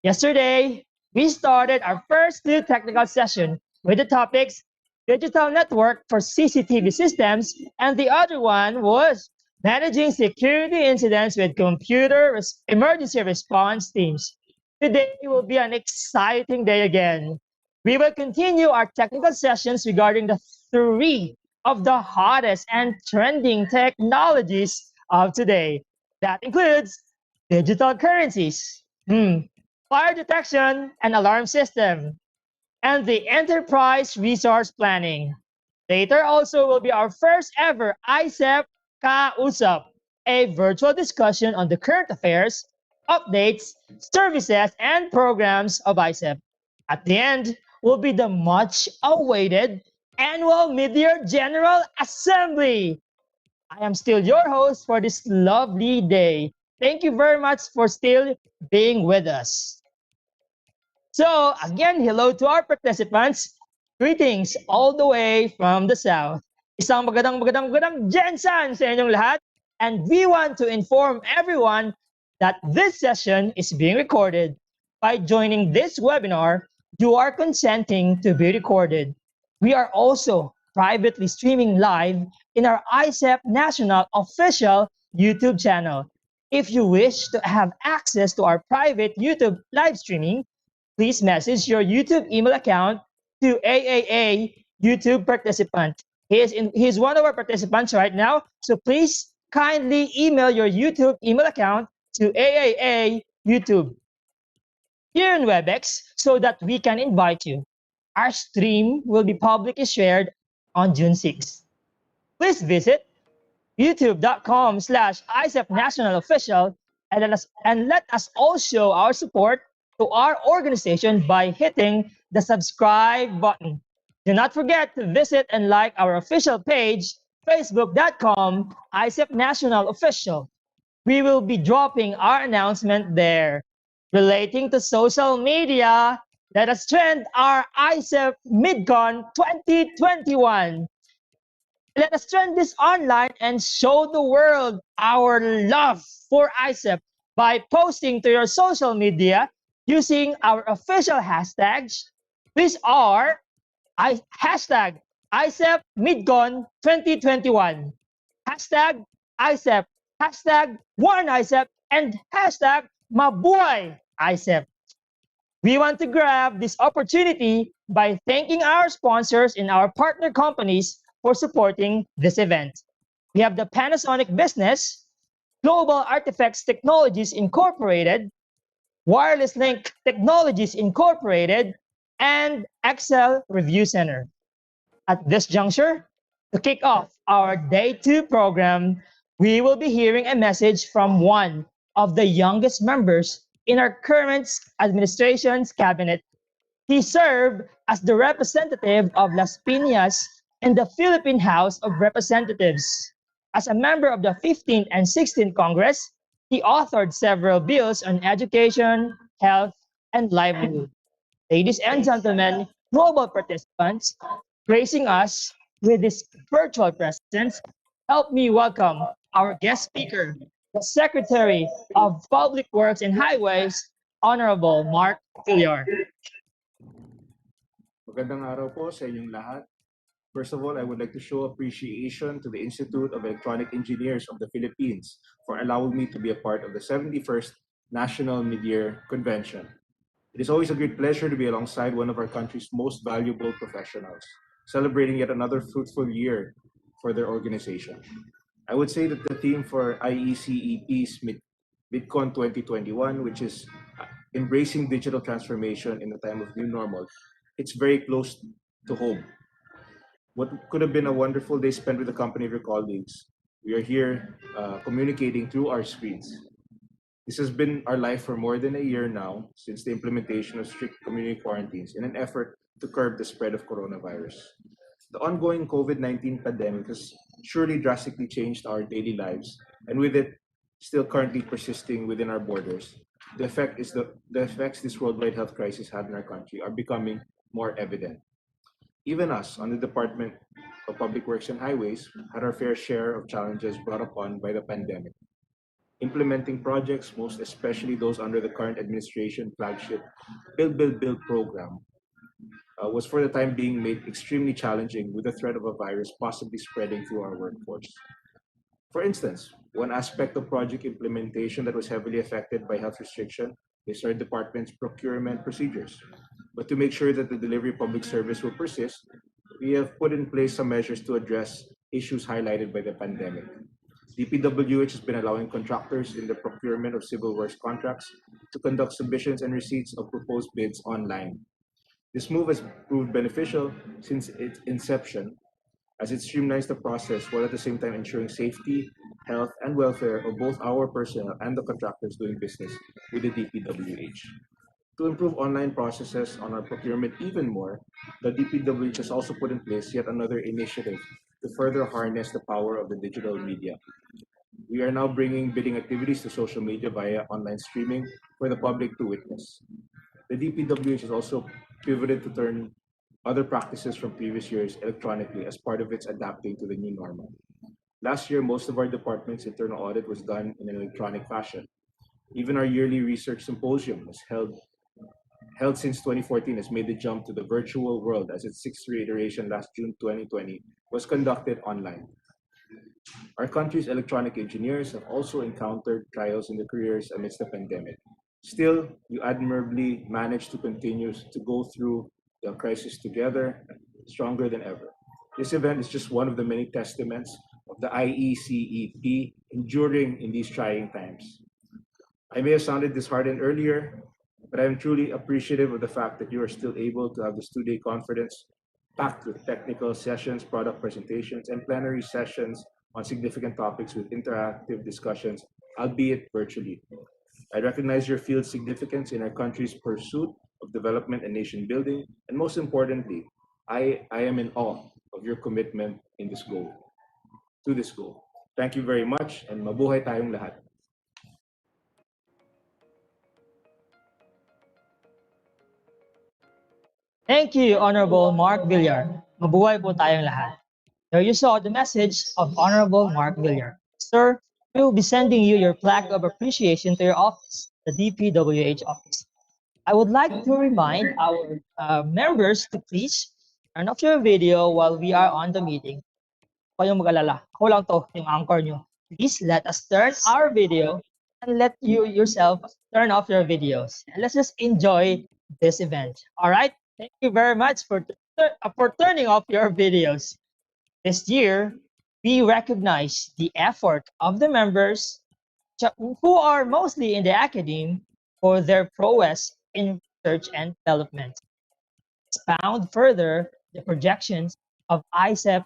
Yesterday, we started our first new technical session with the topics Digital Network for CCTV Systems, and the other one was Managing Security Incidents with Computer Emergency Response Teams. Today will be an exciting day again. We will continue our technical sessions regarding the three of the hottest and trending technologies of today. That includes digital currencies, fire detection and alarm system, and the enterprise resource planning. Later also will be our first ever ICEP Ka-Usap, a virtual discussion on the current affairs, updates, services, and programs of ICEP. At the end will be the much awaited annual mid-year General Assembly. I am still your host for this lovely day. Thank you very much for still being with us. So again, hello to our participants. Greetings all the way from the South. Isang magandang Jensen sa inyong lahat. And we want to inform everyone that this session is being recorded. By joining this webinar, you are consenting to be recorded. We are also privately streaming live in our ICEP National official YouTube channel. If you wish to have access to our private YouTube live streaming, please message your YouTube email account to AAA YouTube participant. He is one of our participants right now, so please kindly email your YouTube email account to AAA YouTube here in WebEx so that we can invite you. Our stream will be publicly shared on June 6th. Please visit youtube.com/ICEP National Official and let us all show our support to our organization by hitting the subscribe button. Do not forget to visit and like our official page, facebook.com ICEP National Official. We will be dropping our announcement there. Relating to social media, let us trend our ICEP MIDCON 2021. Let us trend this online and show the world our love for ICEP by posting to your social media using our official hashtags, which are hashtag ICEP MidCon 2021, hashtag ICEP, hashtag One ICEP, and hashtag Mabuhay ICEP. We want to grab this opportunity by thanking our sponsors and our partner companies for supporting this event. We have the Panasonic Business, Global Artifacts Technologies Incorporated, Wireless Link Technologies Incorporated, and Excel Review Center. At this juncture, to kick off our Day 2 program, we will be hearing a message from one of the youngest members in our current administration's cabinet. He served as the representative of Las Piñas in the Philippine House of Representatives. As a member of the 15th and 16th Congress, he authored several bills on education, health, and livelihood. Ladies and gentlemen, global participants, gracing us with his virtual presence, help me welcome our guest speaker, the Secretary of Public Works and Highways, Honorable Mark Villar. Magandang araw po sa inyong lahat. First of all, I would like to show appreciation to the Institute of Electronic Engineers of the Philippines for allowing me to be a part of the 71st National Mid-Year Convention. It is always a great pleasure to be alongside one of our country's most valuable professionals, celebrating yet another fruitful year for their organization. I would say that the theme for IECEP's MidCon 2021, which is embracing digital transformation in the time of new normal, it's very close to home. What could have been a wonderful day spent with the company of your colleagues, we are here communicating through our screens. This has been our life for more than a year now, since the implementation of strict community quarantines in an effort to curb the spread of coronavirus. The ongoing COVID-19 pandemic has surely drastically changed our daily lives, and with it still currently persisting within our borders, the effects this worldwide health crisis had in our country are becoming more evident. Even us, on the Department of Public Works and Highways, had our fair share of challenges brought upon by the pandemic. Implementing projects, most especially those under the current administration flagship Build program, was for the time being made extremely challenging with the threat of a virus possibly spreading through our workforce. For instance, one aspect of project implementation that was heavily affected by health restriction is our department's procurement procedures. But to make sure that the delivery of public service will persist, we have put in place some measures to address issues highlighted by the pandemic. DPWH has been allowing contractors in the procurement of civil works contracts to conduct submissions and receipts of proposed bids online. This move has proved beneficial since its inception, as it streamlines the process while at the same time ensuring safety, health, and welfare of both our personnel and the contractors doing business with the DPWH. To improve online processes on our procurement even more, the DPWH has also put in place yet another initiative to further harness the power of the digital media. We are now bringing bidding activities to social media via online streaming for the public to witness. The DPWH has also pivoted to turn other practices from previous years electronically as part of its adapting to the new normal. Last year, most of our department's internal audit was done in an electronic fashion. Even our yearly research symposium was held since 2014 has made the jump to the virtual world as its sixth reiteration last June 2020 was conducted online. Our country's electronic engineers have also encountered trials in their careers amidst the pandemic. Still, you admirably managed to continue to go through the crisis together, stronger than ever. This event is just one of the many testaments of the IECEP enduring in these trying times. I may have sounded disheartened earlier, but I am truly appreciative of the fact that you are still able to have this two-day conference packed with technical sessions, product presentations, and plenary sessions on significant topics with interactive discussions, albeit virtually. I recognize your field's significance in our country's pursuit of development and nation building, and most importantly, I am in awe of your commitment in this goal. to the school. Thank you very much and mabuhay tayong lahat. Thank you, Honorable Mark Villar. Mabuhay po tayong lahat. There you saw the message of Honorable Mark Villar. Sir, we will be sending you your plaque of appreciation to your office, the DPWH office. I would like to remind our members to please turn off your video while we are on the meeting. Huwag kayong mag-alala. Ako lang to, yung anchor nyo. Please let us turn our video and let you yourself turn off your videos. And let's just enjoy this event. All right? Thank you very much for turning off your videos. This year, we recognize the effort of the members who are mostly in the academe for their prowess in research and development. Expound further the projections of IECEP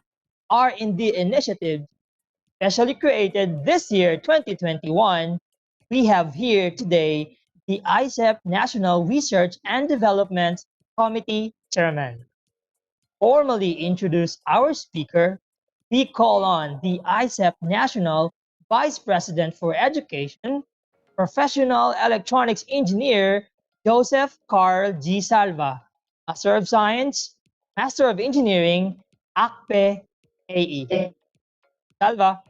are in the initiative specially created this year, 2021. We have here today the IECEP National Research and Development Committee Chairman. Formally introduce our speaker, we call on the IECEP National Vice President for Education, Professional Electronics Engineer, Joseph Carl G. Salva, Master of Science, Master of Engineering, ACPE AE. Salva.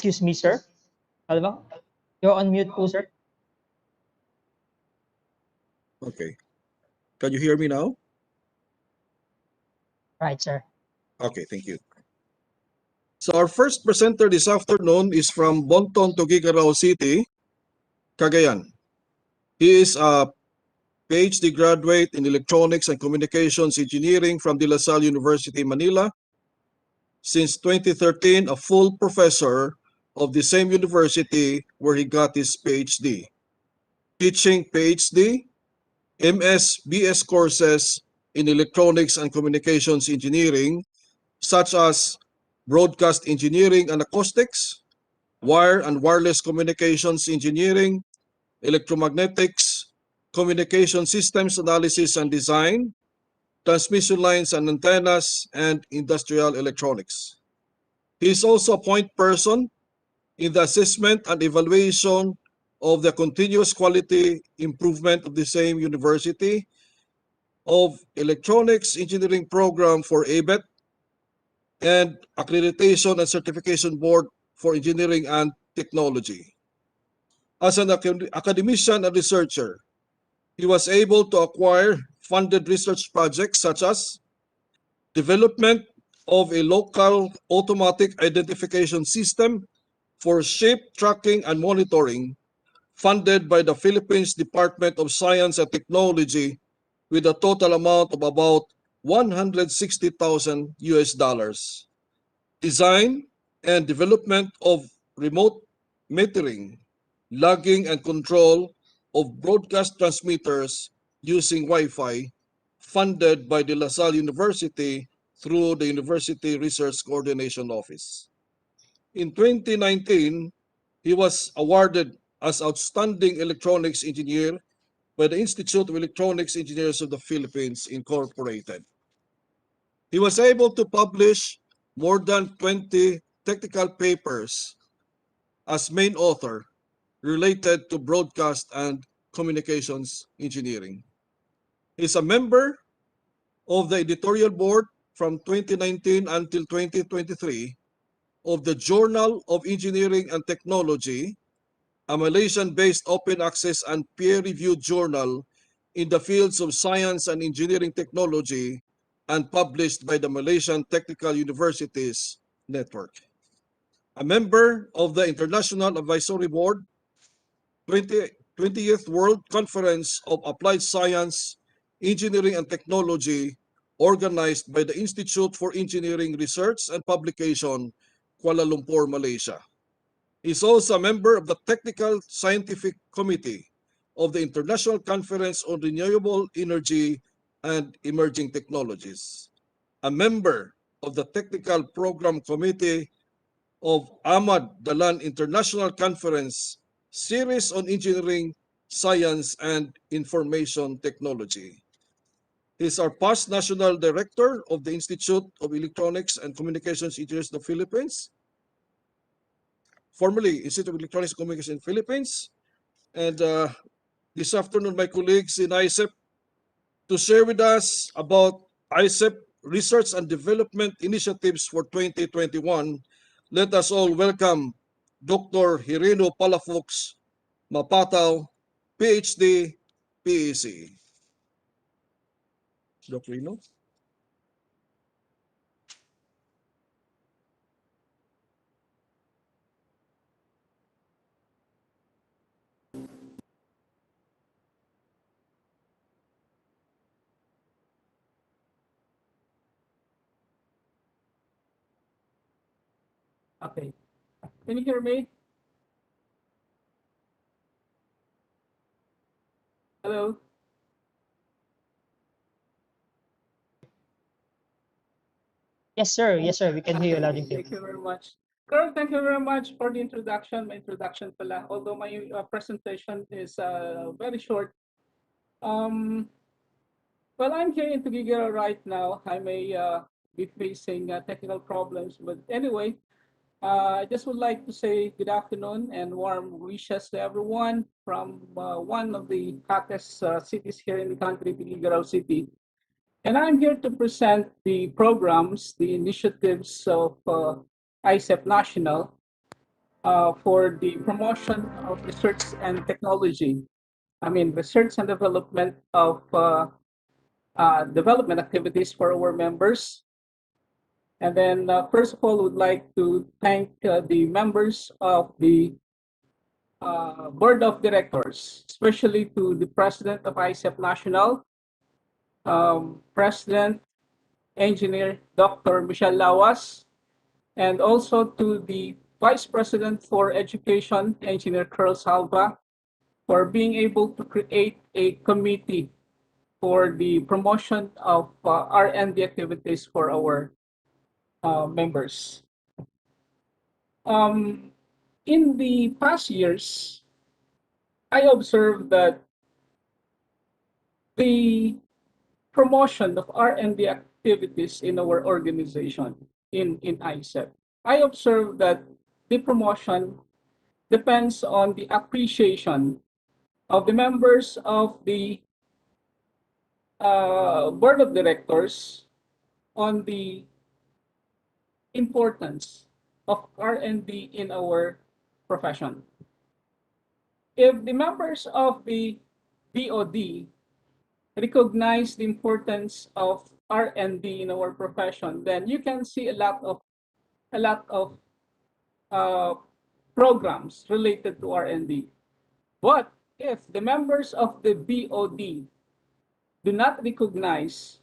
Excuse me, sir. Salva, you're on mute po, sir. Okay. Can you hear me now? Right, sir. Okay, thank you. So our first presenter this afternoon is from Bonton, Tuguegarao City, Cagayan. He is a PhD graduate in Electronics and Communications Engineering from De La Salle University, Manila. Since 2013, a full professor of the same university where he got his PhD. Teaching PhD, MS, BS courses in Electronics and Communications Engineering, such as Broadcast Engineering and Acoustics, Wire and Wireless Communications Engineering, Electromagnetics, Communication Systems Analysis and Design, Transmission Lines and Antennas, and Industrial Electronics. He is also a point person in the assessment and evaluation of the continuous quality improvement of the same university, of Electronics Engineering Program for ABET, and Accreditation and Certification Board for Engineering and Technology. As an academician and researcher, he was able to acquire funded research projects such as development of a local automatic identification system for ship tracking and monitoring, funded by the Philippines Department of Science and Technology with a total amount of about $160,000 US. Design and development of remote metering, logging and control of broadcast transmitters using Wi-Fi, funded by De La Salle University through the University Research Coordination Office. In 2019, he was awarded as Outstanding Electronics Engineer by the Institute of Electronics Engineers of the Philippines, Incorporated. He was able to publish more than 20 technical papers as main author related to broadcast and communications engineering. He's a member of the editorial board from 2019 until 2023 of the Journal of Engineering and Technology, a Malaysian-based open access and peer-reviewed journal in the fields of science and engineering technology and published by the Malaysian Technical Universities Network. A member of the International Advisory Board, 20th World Conference of Applied Science, Engineering and Technology, organized by the Institute for Engineering Research and Publication, Kuala Lumpur, Malaysia. He's also a member of the Technical Scientific Committee of the International Conference on Renewable Energy and Emerging Technologies, a member of the Technical Program Committee of Ahmad Dalan International Conference Series on Engineering, Science, and Information Technology. He's our past National Director of the Institute of Electronics and Communications Engineers of the Philippines, formerly Institute of Electronics and Communications in the Philippines. And this afternoon, my colleagues in IECEP to share with us about IECEP research and development initiatives for 2021. Let us all welcome Dr. Hireno Palafox Mapataw, PhD, PEC. Dr. Rino? Okay. Can you hear me? Hello? Yes, sir. Yes, sir. We can hear you loud and clear. Thank you very much. Carl, thank you very much for the introduction. My introduction pala, although my presentation is very short. Well, I'm here in Tuguegarao right now. I may be facing technical problems, but anyway, I just would like to say good afternoon and warm wishes to everyone from one of the hottest cities here in the country, Tuguegarao City. And I'm here to present the programs, the initiatives of ICEP National for the promotion of research and technology. I mean, research and development of development activities for our members. And then, first of all, would like to thank the members of the board of directors, especially to the president of ICEP National, President Engineer Dr. Michelle Lawas, and also to the Vice President for Education, Engineer Carl Salva, for being able to create a committee for the promotion of R&D activities for our members. In the past years, I observed that the promotion of R&D activities in our organization in ICEP, I observed that the promotion depends on the appreciation of the members of the board of directors on the importance of R&D in our profession. If the members of the BOD recognize the importance of R&D in our profession, then you can see a lot of uh, programs related to R&D. But if the members of the BOD do not recognize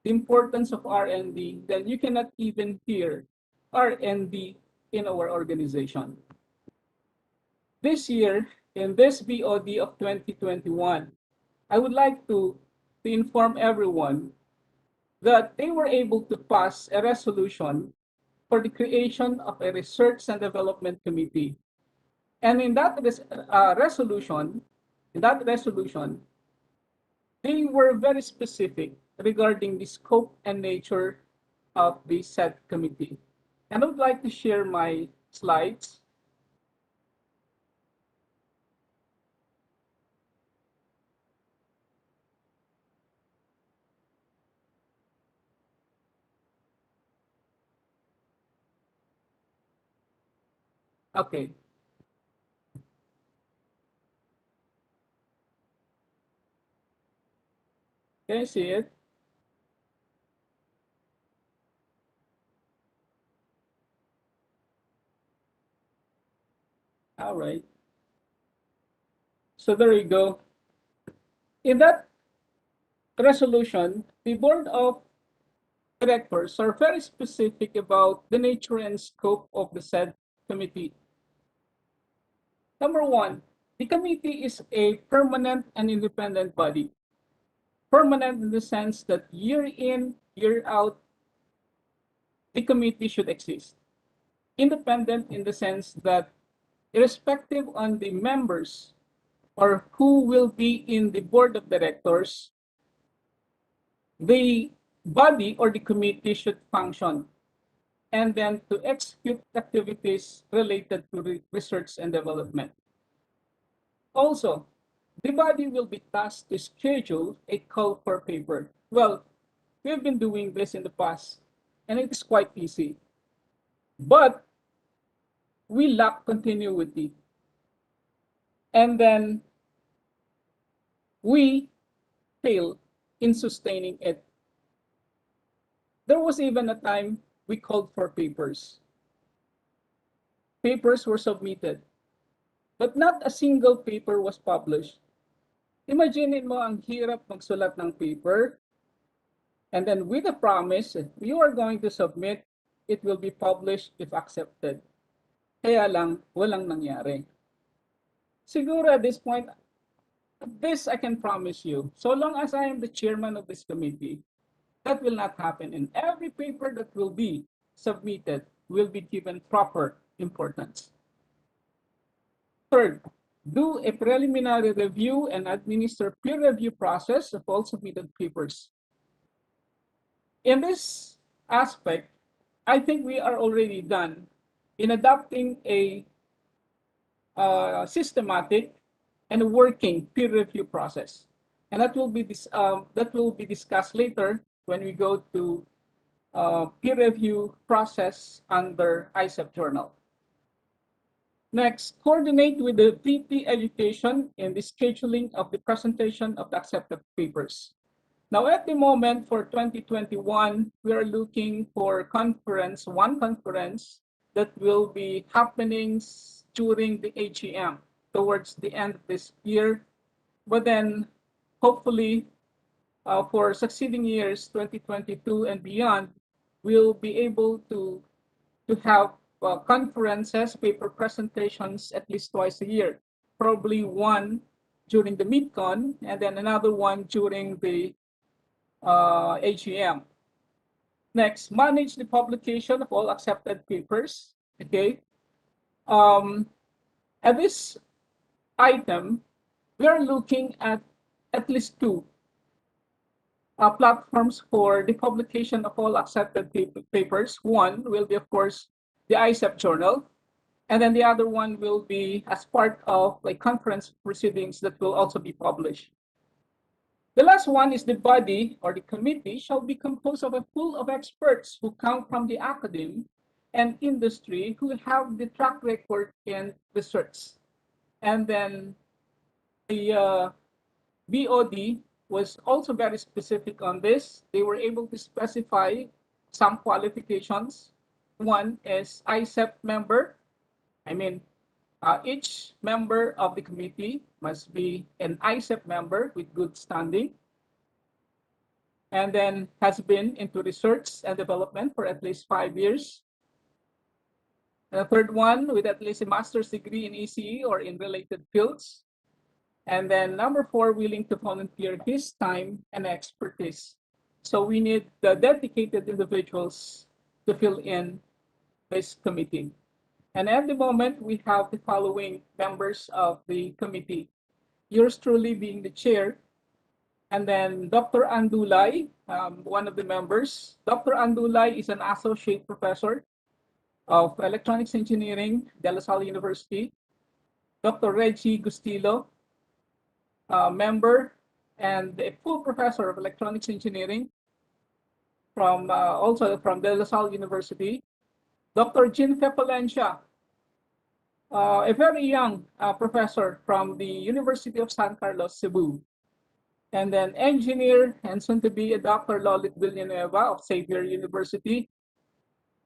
the importance of R&D, then you cannot even hear R&D in our organization. This year, in this BOD of 2021, I would like to inform everyone that they were able to pass a resolution for the creation of a research and development committee. And in that resolution, they were very specific regarding the scope and nature of the said committee. And I would like to share my slides. Okay. Can you see it? All right. So there you go. In that resolution, the board of directors are very specific about the nature and scope of the said committee. Number one, the committee is a permanent and independent body. Permanent in the sense that year in, year out, the committee should exist. Independent in the sense that irrespective on the members or who will be in the board of directors, the body or the committee should function and then to execute activities related to research and development. Also, the body will be tasked to schedule a call for paper. Well, we've been doing this in the past, and it is quite easy. But we lack continuity. And then we fail in sustaining it. There was even a time we called for papers. Papers were submitted, but not a single paper was published. Imagine mo ang hirap magsulat ng paper, and then with a promise, you are going to submit, it will be published if accepted. Kaya lang, walang nangyari. Siguro at this point, this I can promise you, so long as I am the chairman of this committee, that will not happen. And every paper that will be submitted will be given proper importance. Third, do a preliminary review and administer peer review process of all submitted papers. In this aspect, I think we are already done in adopting a systematic and working peer review process. And that will be discussed later when we go to peer review process under IECEP journal. Next, coordinate with the VP Education in the scheduling of the presentation of the accepted papers. Now, at the moment for 2021, we are looking for one conference that will be happening during the AGM towards the end of this year. But then, hopefully, for succeeding years, 2022 and beyond, we'll be able to have conferences, paper presentations at least twice a year. Probably one during the MIDCON and then another one during the AGM. Next, manage the publication of all accepted papers. Okay. At this item, we are looking at least two platforms for the publication of all accepted papers. One will be, of course, the IECEP journal, and then the other one will be as part of like conference proceedings that will also be published. The last one is the body or the committee shall be composed of a pool of experts who come from the academe and industry who have the track record in research. And then the BOD was also very specific on this. They were able to specify some qualifications. One is IECEP member. Each member of the committee must be an IECEP member with good standing and then has been into research and development for at least 5 years. And the third one with at least a master's degree in ECE or in related fields. And then number 4, willing to volunteer his time and expertise. So we need the dedicated individuals to fill in this committee. And at the moment, we have the following members of the committee. Yours truly being the chair, and then Dr. Andulay, one of the members. Dr. Andulay is an associate professor of electronics engineering, De La Salle University. Dr. Reggie Gustillo, member and a full professor of electronics engineering from also from De La Salle University. Dr. Jean Palencia, a very young professor from the University of San Carlos, Cebu. And then engineer and soon to be a Dr. Lolit Villanueva of Xavier University.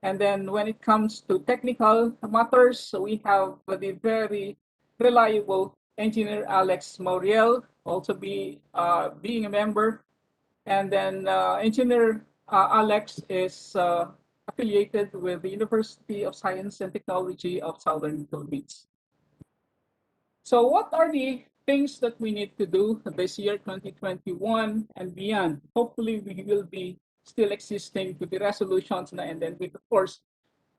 And then when it comes to technical matters, so we have the very reliable engineer Alex Mauriel, also being a member. And then engineer Alex is affiliated with the University of Science and Technology of Southern Philippines. So what are the things that we need to do this year, 2021 and beyond? Hopefully, we will be still existing to the resolutions na, and then with, of course,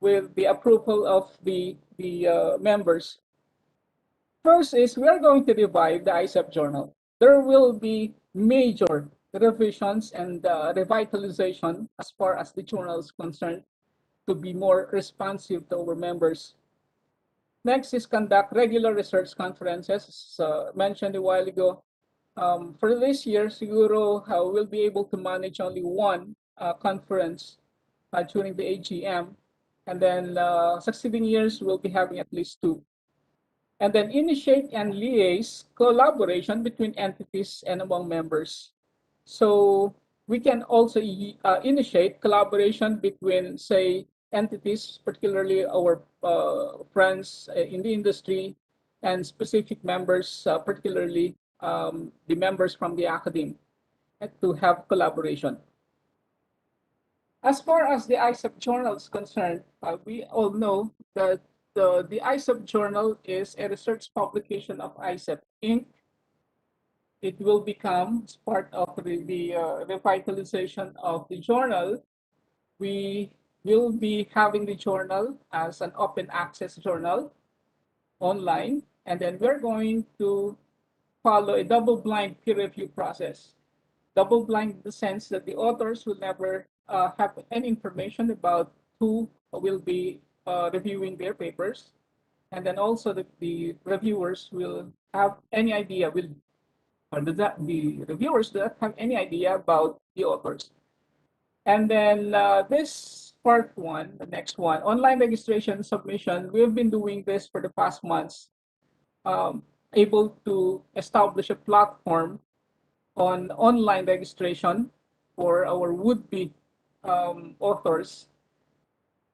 with the approval of the members. First is we are going to revive the IECEP journal. There will be major revisions and revitalization as far as the journal is concerned to be more responsive to our members. Next is conduct regular research conferences, as mentioned a while ago. For this year, siguro we'll be able to manage only one conference during the AGM. And then succeeding years, we'll be having at least two. And then initiate and liaise collaboration between entities and among members. So we can also initiate collaboration between, say, entities, particularly our friends in the industry, and specific members, particularly the members from the academy, to have collaboration. As far as the IECEP journal is concerned, we all know that the IECEP journal is a research publication of IECEP Inc. It will become part of the revitalization of the journal. We will be having the journal as an open access journal online, and then we're going to follow a double-blind peer review process. Double-blind in the sense that the authors will never have any information about who will be reviewing their papers, and then also the reviewers will have any idea, the reviewers do not have any idea about the authors. And then this part one, the next one, online registration submission, we've been doing this for the past months, able to establish a platform on online registration for our would-be authors,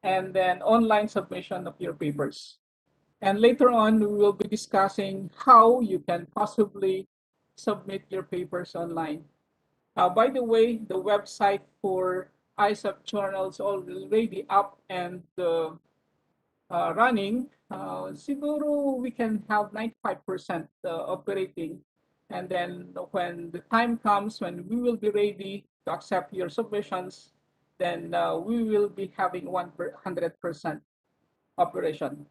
and then online submission of your papers. And later on, we will be discussing how you can possibly submit your papers online. By the way, the website for IECEP journals already up and running. Siguro we can have 95% operating. And then when the time comes when we will be ready to accept your submissions, then we will be having 100% operation.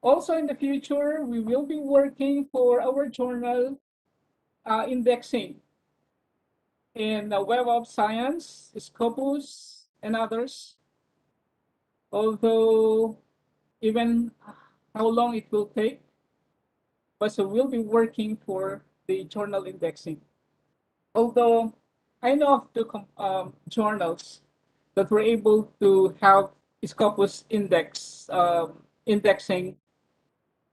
Also in the future, we will be working for our journal indexing in Web of Science, Scopus, and others. Although even how long it will take, but so we'll be working for the journal indexing. Although I know of the journals that were able to have Scopus indexing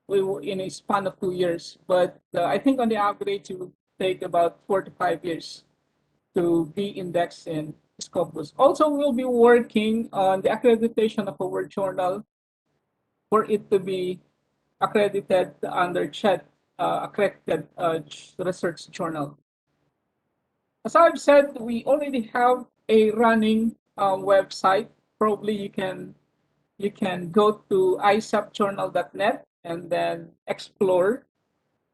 in a span of 2 years, but I think on the average it will take about 4 to 5 years to be indexed in Scopus. Also, we'll be working on the accreditation of our journal for it to be accredited under CHED, accredited research journal. As I've said, we already have a running website. Probably you can go to icepjournal.net and then explore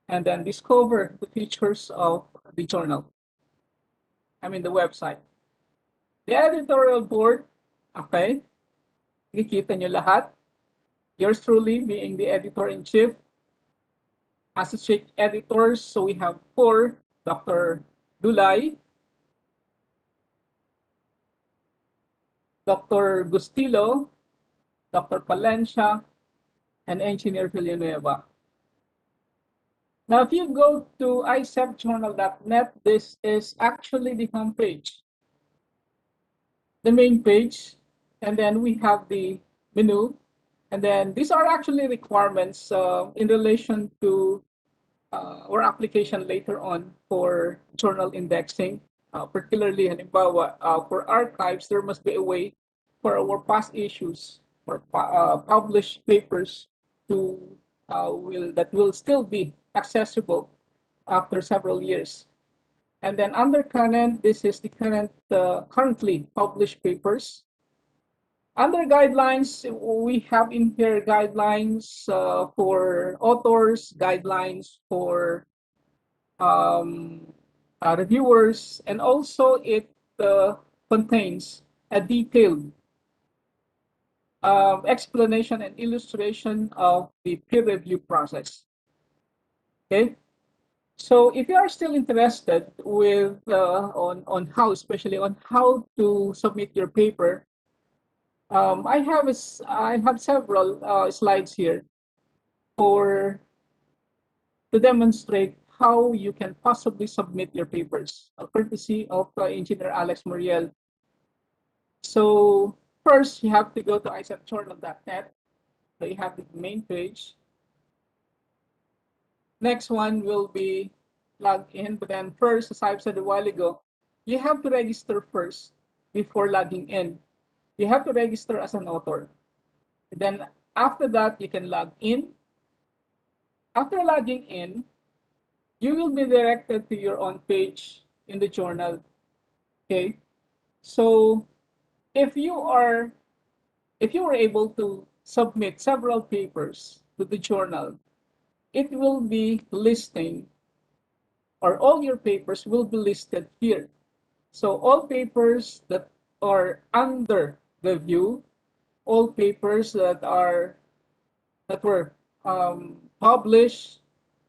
and then discover the features of the journal. I mean the website. The editorial board, okay, nakikita nyo lahat. Yours truly being the editor-in-chief. Associate editors, so we have 4, Dr. Dulay, Dr. Gustilo, Dr. Palencia, and Engineer Villanueva. Now, if you go to icepjournal.net, this is actually the homepage, the main page, and then we have the menu, and then these are actually requirements in relation to our application later on for journal indexing, particularly halimbawa, for archives, there must be a way for our past issues or published papers to that will still be accessible after several years. And then under current, this is the currently published papers. Under guidelines, we have in here guidelines for authors, guidelines for reviewers, and also it contains a detailed explanation and illustration of the peer review process. Okay, so if you are still interested with on how, especially on how to submit your paper, I have several slides here for to demonstrate how you can possibly submit your papers, courtesy of Engineer Alex Muriel. So first, you have to go to icepjournal.net. So you have the main page. Next one will be log in, but then first, as I've said a while ago, you have to register first before logging in. You have to register as an author. Then after that, you can log in. After logging in, you will be directed to your own page in the journal. Okay, so if you were able to submit several papers to the journal, it will be listing, or all your papers will be listed here. So all papers that are under review, all papers that were published,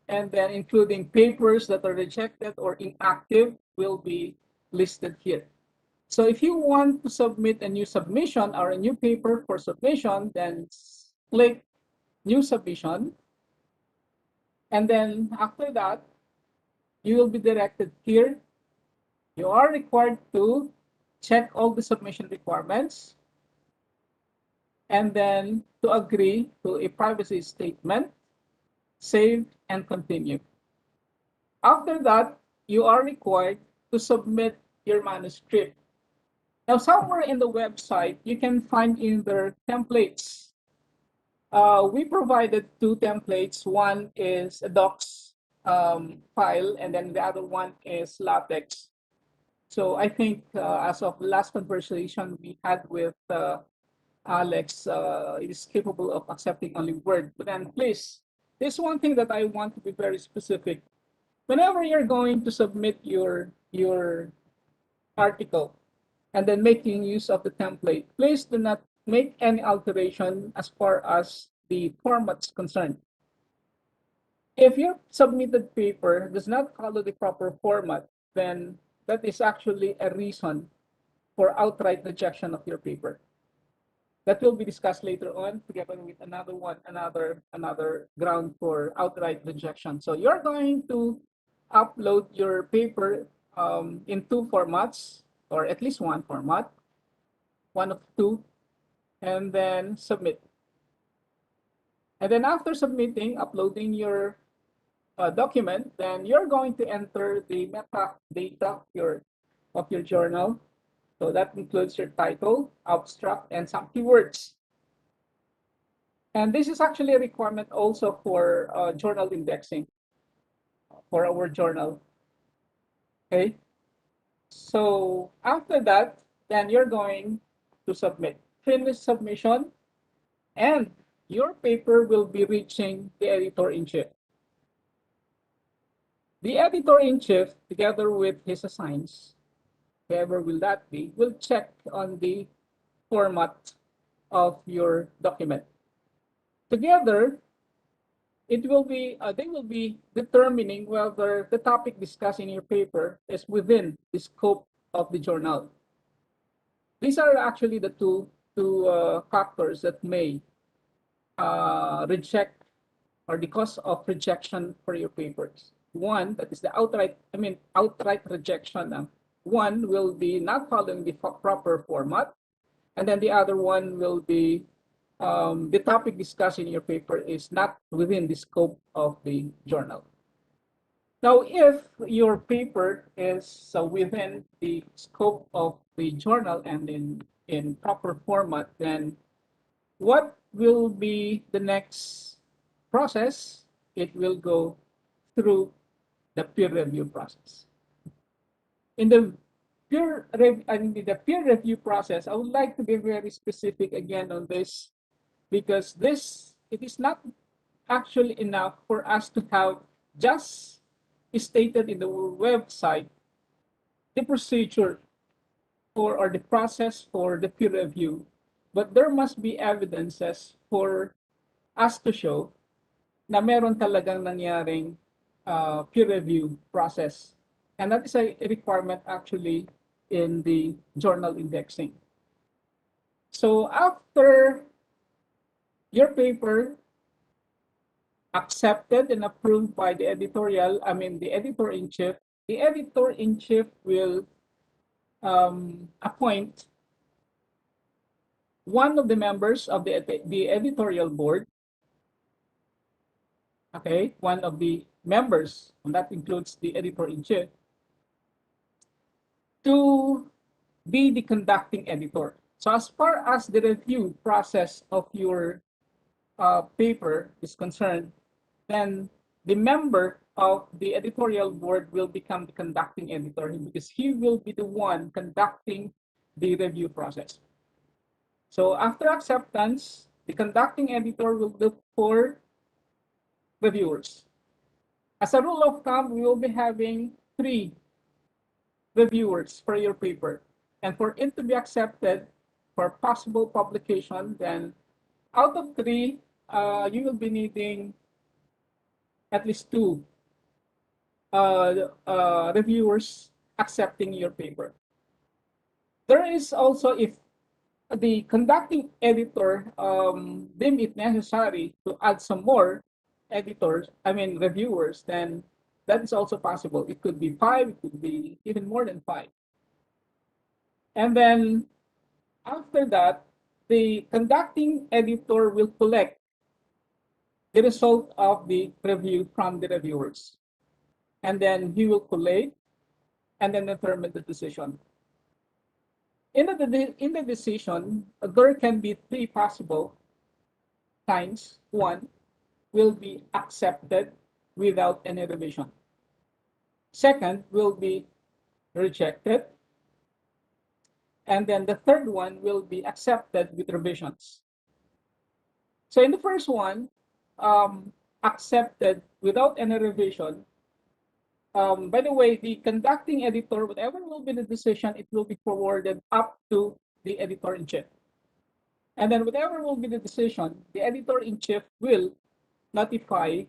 and then including papers that are rejected or inactive will be listed here. So if you want to submit a new submission or a new paper for submission, then click New Submission. And then after that, you will be directed here. You are required to check all the submission requirements and then to agree to a privacy statement, save and continue. After that, you are required to submit your manuscript. Now, somewhere in the website, you can find in their templates. We provided two templates. One is a docs file, and then the other one is LaTeX. So I think as of the last conversation we had with Alex, it is capable of accepting only Word. But then please, there's one thing that I want to be very specific. Whenever you're going to submit your article and then making use of the template, please do not make any alteration as far as the format's concerned. If your submitted paper does not follow the proper format, then that is actually a reason for outright rejection of your paper. That will be discussed later on together with another ground for outright rejection. So you're going to upload your paper in two formats, or at least one format, one of two, and then submit. And then after submitting, uploading your document, then you're going to enter the metadata of your journal. So that includes your title, abstract, and some keywords. And this is actually a requirement also for journal indexing for our journal. Okay. So after that, then you're going to submit. Finish submission, and your paper will be reaching the editor-in-chief. The editor-in-chief, together with his assigns, whoever will that be, will check on the format of your document. Together, they will be determining whether the topic discussed in your paper is within the scope of the journal. These are actually the two factors that may reject, or the cause of rejection for your papers. One, that is the outright rejection. One will be not following the proper format, and then the other one will be the topic discussed in your paper is not within the scope of the journal. Now, if your paper is within the scope of the journal and in proper format, then what will be the next process? It will go through the peer review process. In the the peer review process, I would like to be very specific again on this, because it is not actually enough for us to have just stated in the website the procedure or the process for the peer review, but there must be evidences for us to show na meron talagang nangyaring peer review process. And that is a requirement actually in the journal indexing. So after your paper accepted and approved by the editor-in-chief, the editor-in-chief will appoint one of the members of the editorial board, okay, one of the members, and that includes the editor-in-chief, to be the conducting editor. So as far as the review process of your paper is concerned, then the member of the editorial board will become the conducting editor, because he will be the one conducting the review process. So after acceptance, the conducting editor will look for reviewers. As a rule of thumb, we will be having 3 reviewers for your paper. And for it to be accepted for possible publication, then out of 3, you will be needing at least 2 reviewers accepting your paper. There is also, if the conducting editor deem it necessary to add some more reviewers, then that is also possible. It could be 5, it could be even more than 5. And then after that, the conducting editor will collect the result of the review from the reviewers. And then he will collate and then determine the decision. In the decision, there can be 3 possible kinds. 1 will be accepted without any revision. Second will be rejected. And then the third one will be accepted with revisions. So in the first one, accepted without any revision, by the way, the conducting editor, whatever will be the decision, it will be forwarded up to the editor-in-chief. And then whatever will be the decision, the editor-in-chief will notify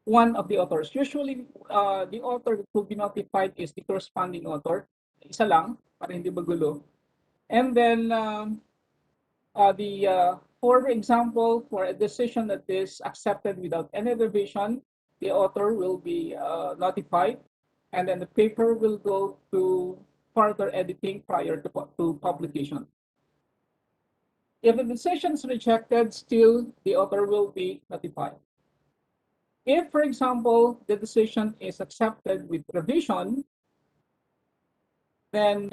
one of the authors. Usually, the author that will be notified is the corresponding author. Isa lang, para hindi magulo. And then, for example, for a decision that is accepted without any revision, the author will be notified, and then the paper will go to further editing prior to publication. If the decision is rejected, still the author will be notified. If, for example, the decision is accepted with revision, then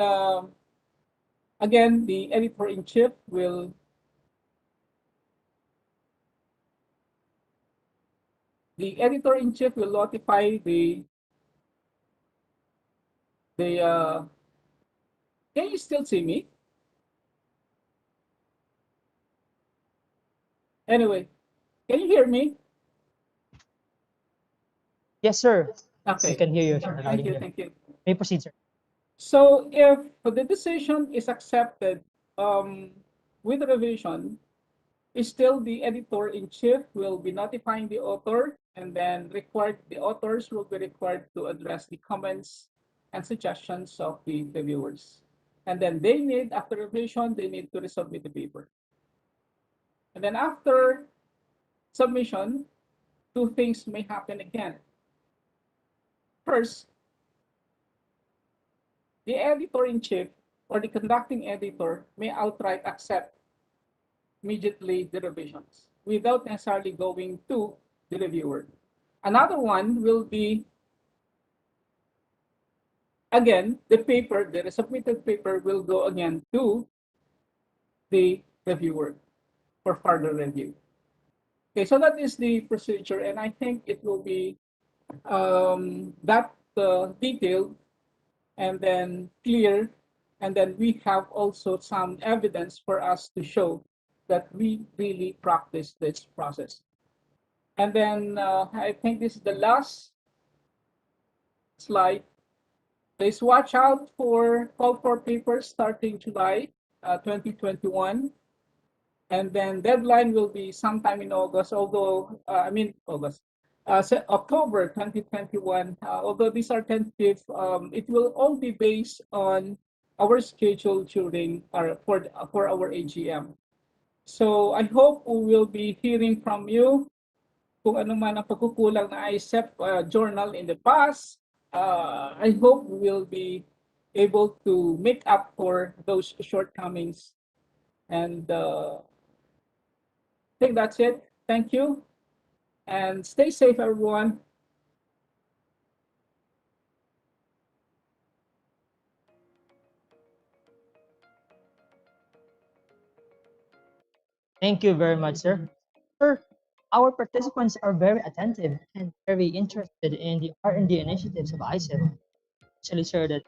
again, the editor-in-chief will notify can you still see me? Anyway, can you hear me? Yes, sir. Okay. We can hear you, sir. Thank you, thank you. May proceed, sir. So if the decision is accepted with revision, still the editor-in-chief will be notifying the author, and then the authors will be required to address the comments and suggestions of the reviewers. And then after revision, they need to resubmit the paper. And then after submission, 2 things may happen again. First, the editor-in-chief or the conducting editor may outright accept immediately the revisions without necessarily going to the reviewer. Another one will be, again, the submitted paper will go again to the reviewer for further review. Okay, so that is the procedure, and I think it will be that detailed and then clear, and then we have also some evidence for us to show that we really practice this process. And then I think this is the last slide. Please watch out for call for papers starting July 2021. And then deadline will be sometime in August, although, August, October 2021, although these are tentative, it will all be based on our schedule during for our AGM. So I hope we will be hearing from you kung ano man ang pagkukulang na IECEP journal in the past. I hope we will be able to make up for those shortcomings. And I think that's it. Thank you. And stay safe, everyone. Thank you very much, sir. Sir, our participants are very attentive and very interested in the R&D initiatives of ICEP. Actually, sir, that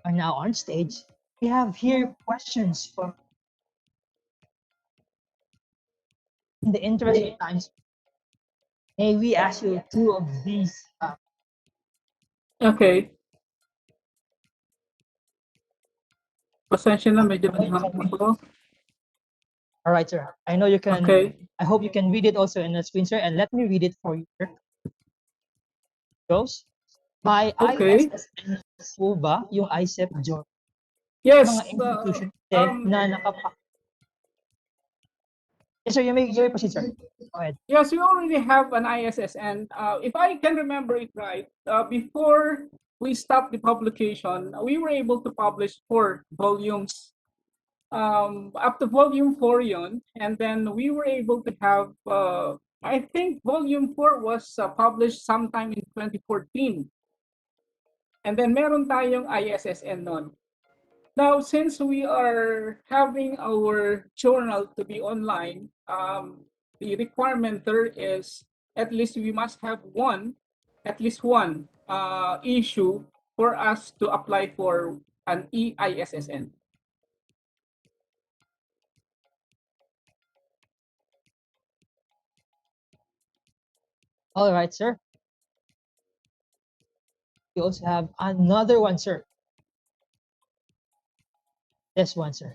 are now on stage. We have here questions from in the interest of time. May we ask you two of these? Okay. Pasensya na, medyo nahihirapan ako. All right, sir. I know you can. Okay. I hope you can read it also in the screen, sir, and let me read it for you, sir. Goes. By Okay. ISSN po ba yung ICEP journal? Yes. Mga institution na nakapa. Yes, sir. You may proceed, sir. Go ahead. Yes, we already have an ISS, and if I can remember it right, before we stopped the publication, we were able to publish 4 volumes. Up to volume 4 yun, and then we were able to have, I think volume 4 was published sometime in 2014. And then meron tayong ISSN nun. Now, since we are having our journal to be online, the requirement there is at least we must have at least one issue for us to apply for an EISSN. All right, sir. We also have another one, sir. This one, sir.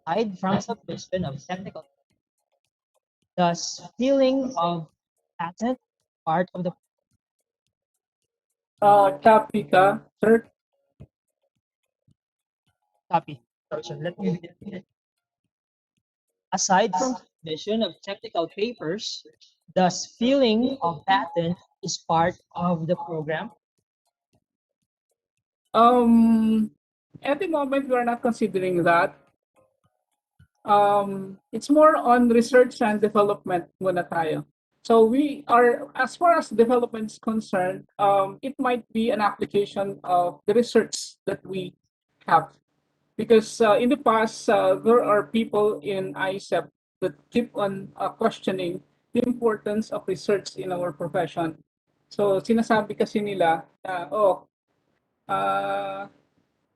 Aside from submission of technical, thus feeling of patent part of the Copy ka, sir. copy. Sorry, sir. Let me read it. Aside from submission of technical papers, thus filing of patent is part of the program. At the moment, we are not considering that. It's more on research and development muna tayo. So we are, as far as development is concerned, it might be an application of the research that we have. Because in the past, there are people in IECEP that keep on questioning the importance of research in our profession. So sinasabi kasi nila,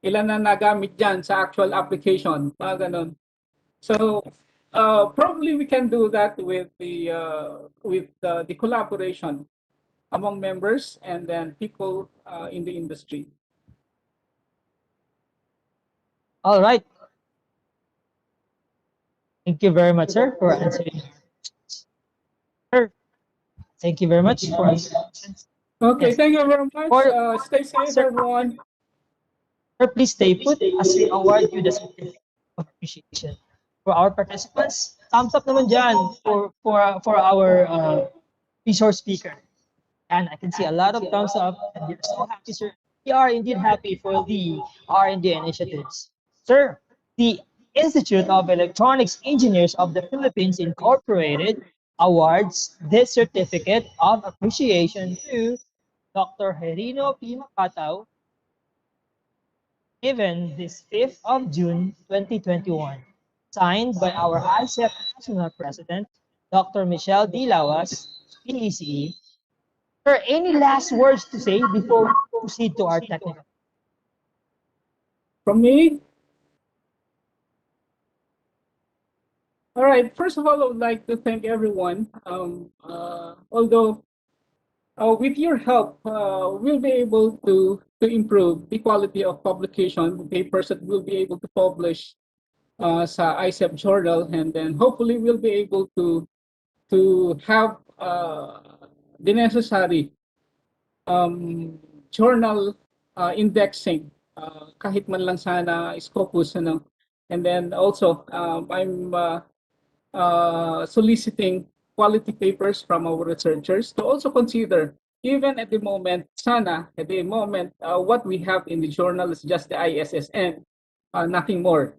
ilan na nagamit dyan sa actual application, mga ganun. So probably we can do that with the collaboration among members and then people in the industry. All right. Thank you very much, sir, for answering. Sir, thank you very much for answering. Okay, Yes. thank you very much. Stay safe, Sir, everyone. Sir, please stay put as we award you the certificate of appreciation. For our participants, thumbs up naman dyan for our resource speaker. And I can see a lot of thumbs up, and we're so happy, sir. We are indeed happy for the R&D initiatives. Sir, the Institute of Electronics Engineers of the Philippines Incorporated awards this certificate of appreciation to Dr. Herino P. Macataw, given this 5th of June 2021, signed by our ICEP National President, Dr. Michelle D. Lawas, PECE, Sir, any last words to say before we proceed to our technical? From me, all right. First of all, I would like to thank everyone. Although with your help, we'll be able to improve the quality of publication, the papers that we'll be able to publish sa ICEP journal, and then hopefully we'll be able to have the necessary journal indexing, kahit man lang sana Scopus, ano. And then also, I'm soliciting quality papers from our researchers to also consider, even at the moment, sana, at the moment, what we have in the journal is just the ISSN, nothing more.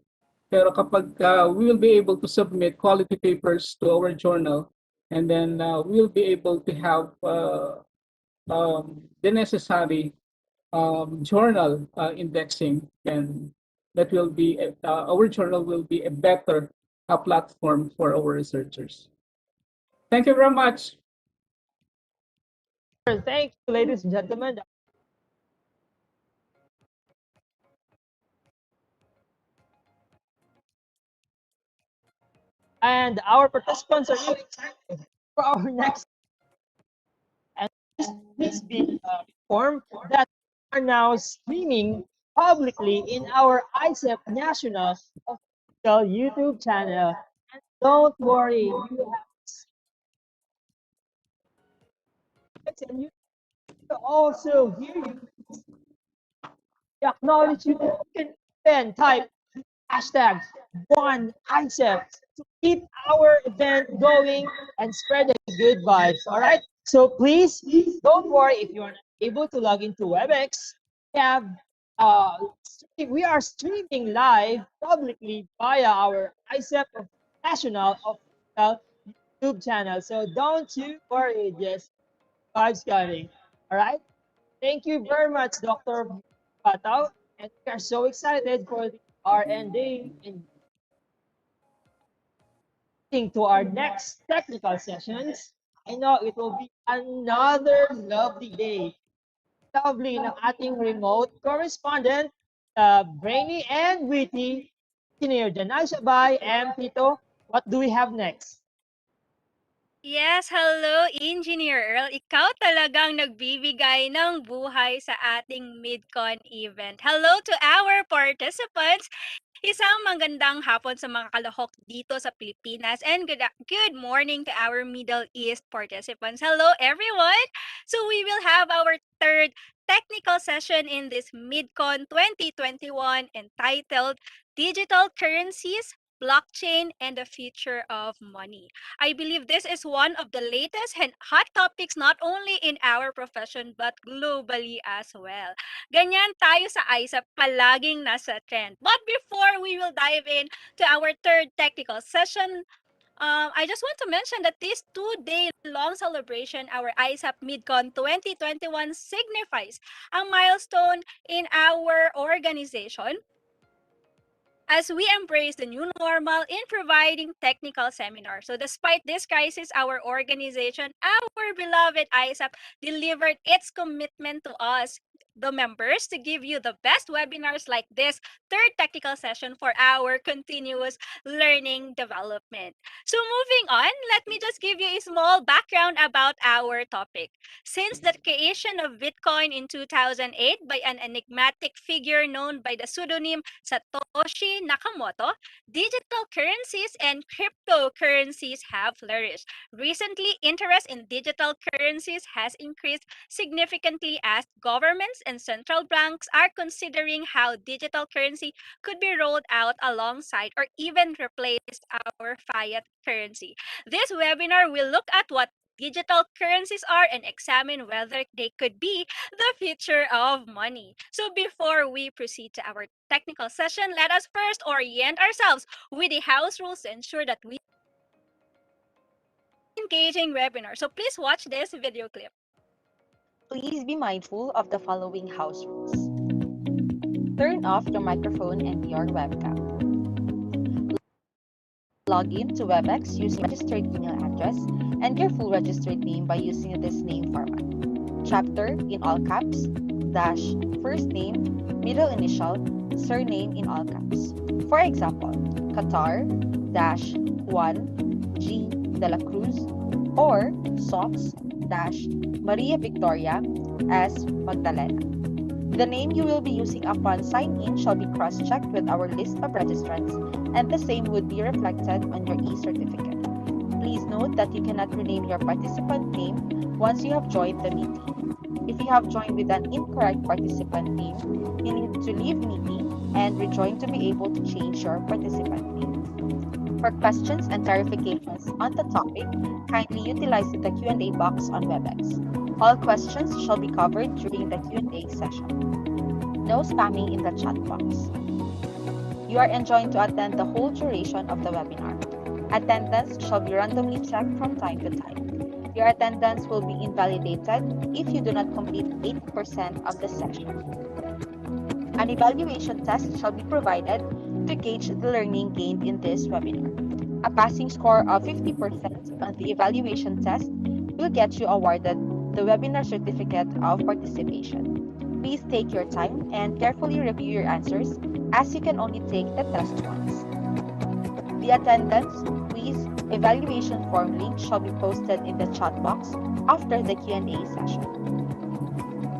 Pero kapag we will be able to submit quality papers to our journal, and then we'll be able to have the necessary journal indexing, and that will be our journal will be a better platform for our researchers. Thank you very much. Thank you, ladies and gentlemen. And our participants are really excited for our next. And please be informed that we are now streaming publicly in our ICEP National official YouTube channel. And don't worry, you have and you also hear you. We acknowledge you. You can then type hashtag one ICEP to keep our event going and spread the good vibes. All right. So please don't worry if you're not able to log into WebEx. We have we are streaming live publicly via our ICEP National official YouTube channel. So don't you worry, just vibes coming. All right. Thank you very much, Dr. Patao. And we are so excited for the R&D and to our next technical sessions. I know it will be another lovely day. Lovely ng ating remote correspondent, brainy and witty engineer Janai Sabay and Tito. What do we have next? Yes, hello Engineer Earl. Ikaw talagang nagbibigay ng buhay sa ating MIDCON event. Hello to our participants. Isang magandang hapon sa mga kalahok dito sa Pilipinas, and good morning to our Middle East participants. Hello everyone! So we will have our third technical session in this MIDCON 2021 entitled Digital Currencies, Blockchain, and the Future of Money. I believe this is one of the latest and hot topics not only in our profession but globally as well. Ganyan tayo sa ISAP, palaging nasa trend. But before we will dive in to our third technical session, I just want to mention that this 2-day-long celebration, our ISAP MidCon 2021, signifies a milestone in our organization as we embrace the new normal in providing technical seminars. So despite this crisis, our organization, our beloved ISAP, delivered its commitment to us, the members, to give you the best webinars like this third technical session for our continuous learning development. So moving on, let me just give you a small background about our topic. Since the creation of Bitcoin in 2008 by an enigmatic figure known by the pseudonym Satoshi Nakamoto, digital currencies and cryptocurrencies have flourished. Recently, interest in digital currencies has increased significantly as governments and central banks are considering how digital currency could be rolled out alongside or even replace our fiat currency. This webinar will look at what digital currencies are and examine whether they could be the future of money. So before we proceed to our technical session, let us first orient ourselves with the house rules to ensure that we engaging webinar. So please watch this video clip. Please be mindful of the following house rules. Turn off your microphone and your webcam. Log in to WebEx using registered email address and your full registered name by using this name format. chapter in all caps, dash, first name, middle initial, surname in all caps. For example, Qatar, dash, Juan, G. de la Cruz, or SOX, dash, Maria Victoria, S. Magdalena. The name you will be using upon sign-in shall be cross-checked with our list of registrants, and the same would be reflected on your e-certificate. Please note that you cannot rename your participant name once you have joined the meeting. If you have joined with an incorrect participant name, you need to leave meeting and rejoin to be able to change your participant name. For questions and clarifications on the topic, kindly utilize the Q&A box on WebEx. All questions shall be covered during the Q&A session. No spamming in the chat box. You are enjoined to attend the whole duration of the webinar. Attendance shall be randomly checked from time to time. Your attendance will be invalidated if you do not complete 80% of the session. An evaluation test shall be provided to gauge the learning gained in this webinar. A passing score of 50% on the evaluation test will get you awarded the webinar certificate of participation. Please take your time and carefully review your answers, as you can only take the test once. The attendance, quiz, evaluation form link shall be posted in the chat box after the Q&A session.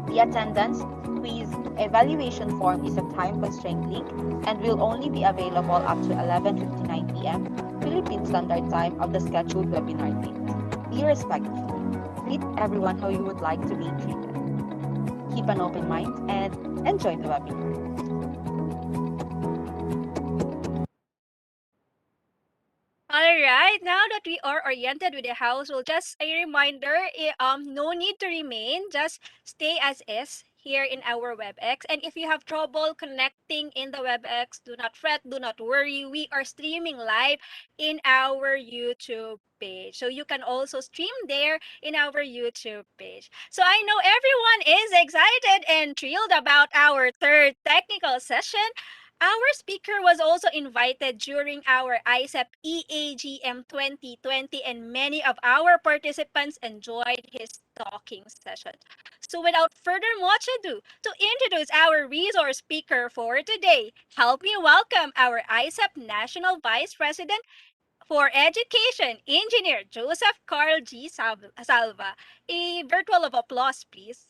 The attendance, quiz, evaluation form is a time-constrained link and will only be available up to 11:59 p.m. Philippine Standard Time of the scheduled webinar date. Be respectful. Treat everyone how you would like to be treated. Keep an open mind and enjoy the webinar. All right, now that we are oriented with the household, just a reminder, no need to remain, just stay as is here in our WebEx. And if you have trouble connecting in the WebEx, do not fret, do not worry. We are streaming live in our YouTube page. So you can also stream there in our YouTube page. So I know everyone is excited and thrilled about our third technical session. Our speaker was also invited during our IECEP EAGM 2020, and many of our participants enjoyed his talking session. So without further much ado, to introduce our resource speaker for today, help me welcome our IECEP National Vice President for Education, Engineer Joseph Carl G. Salva. A virtual of applause, please.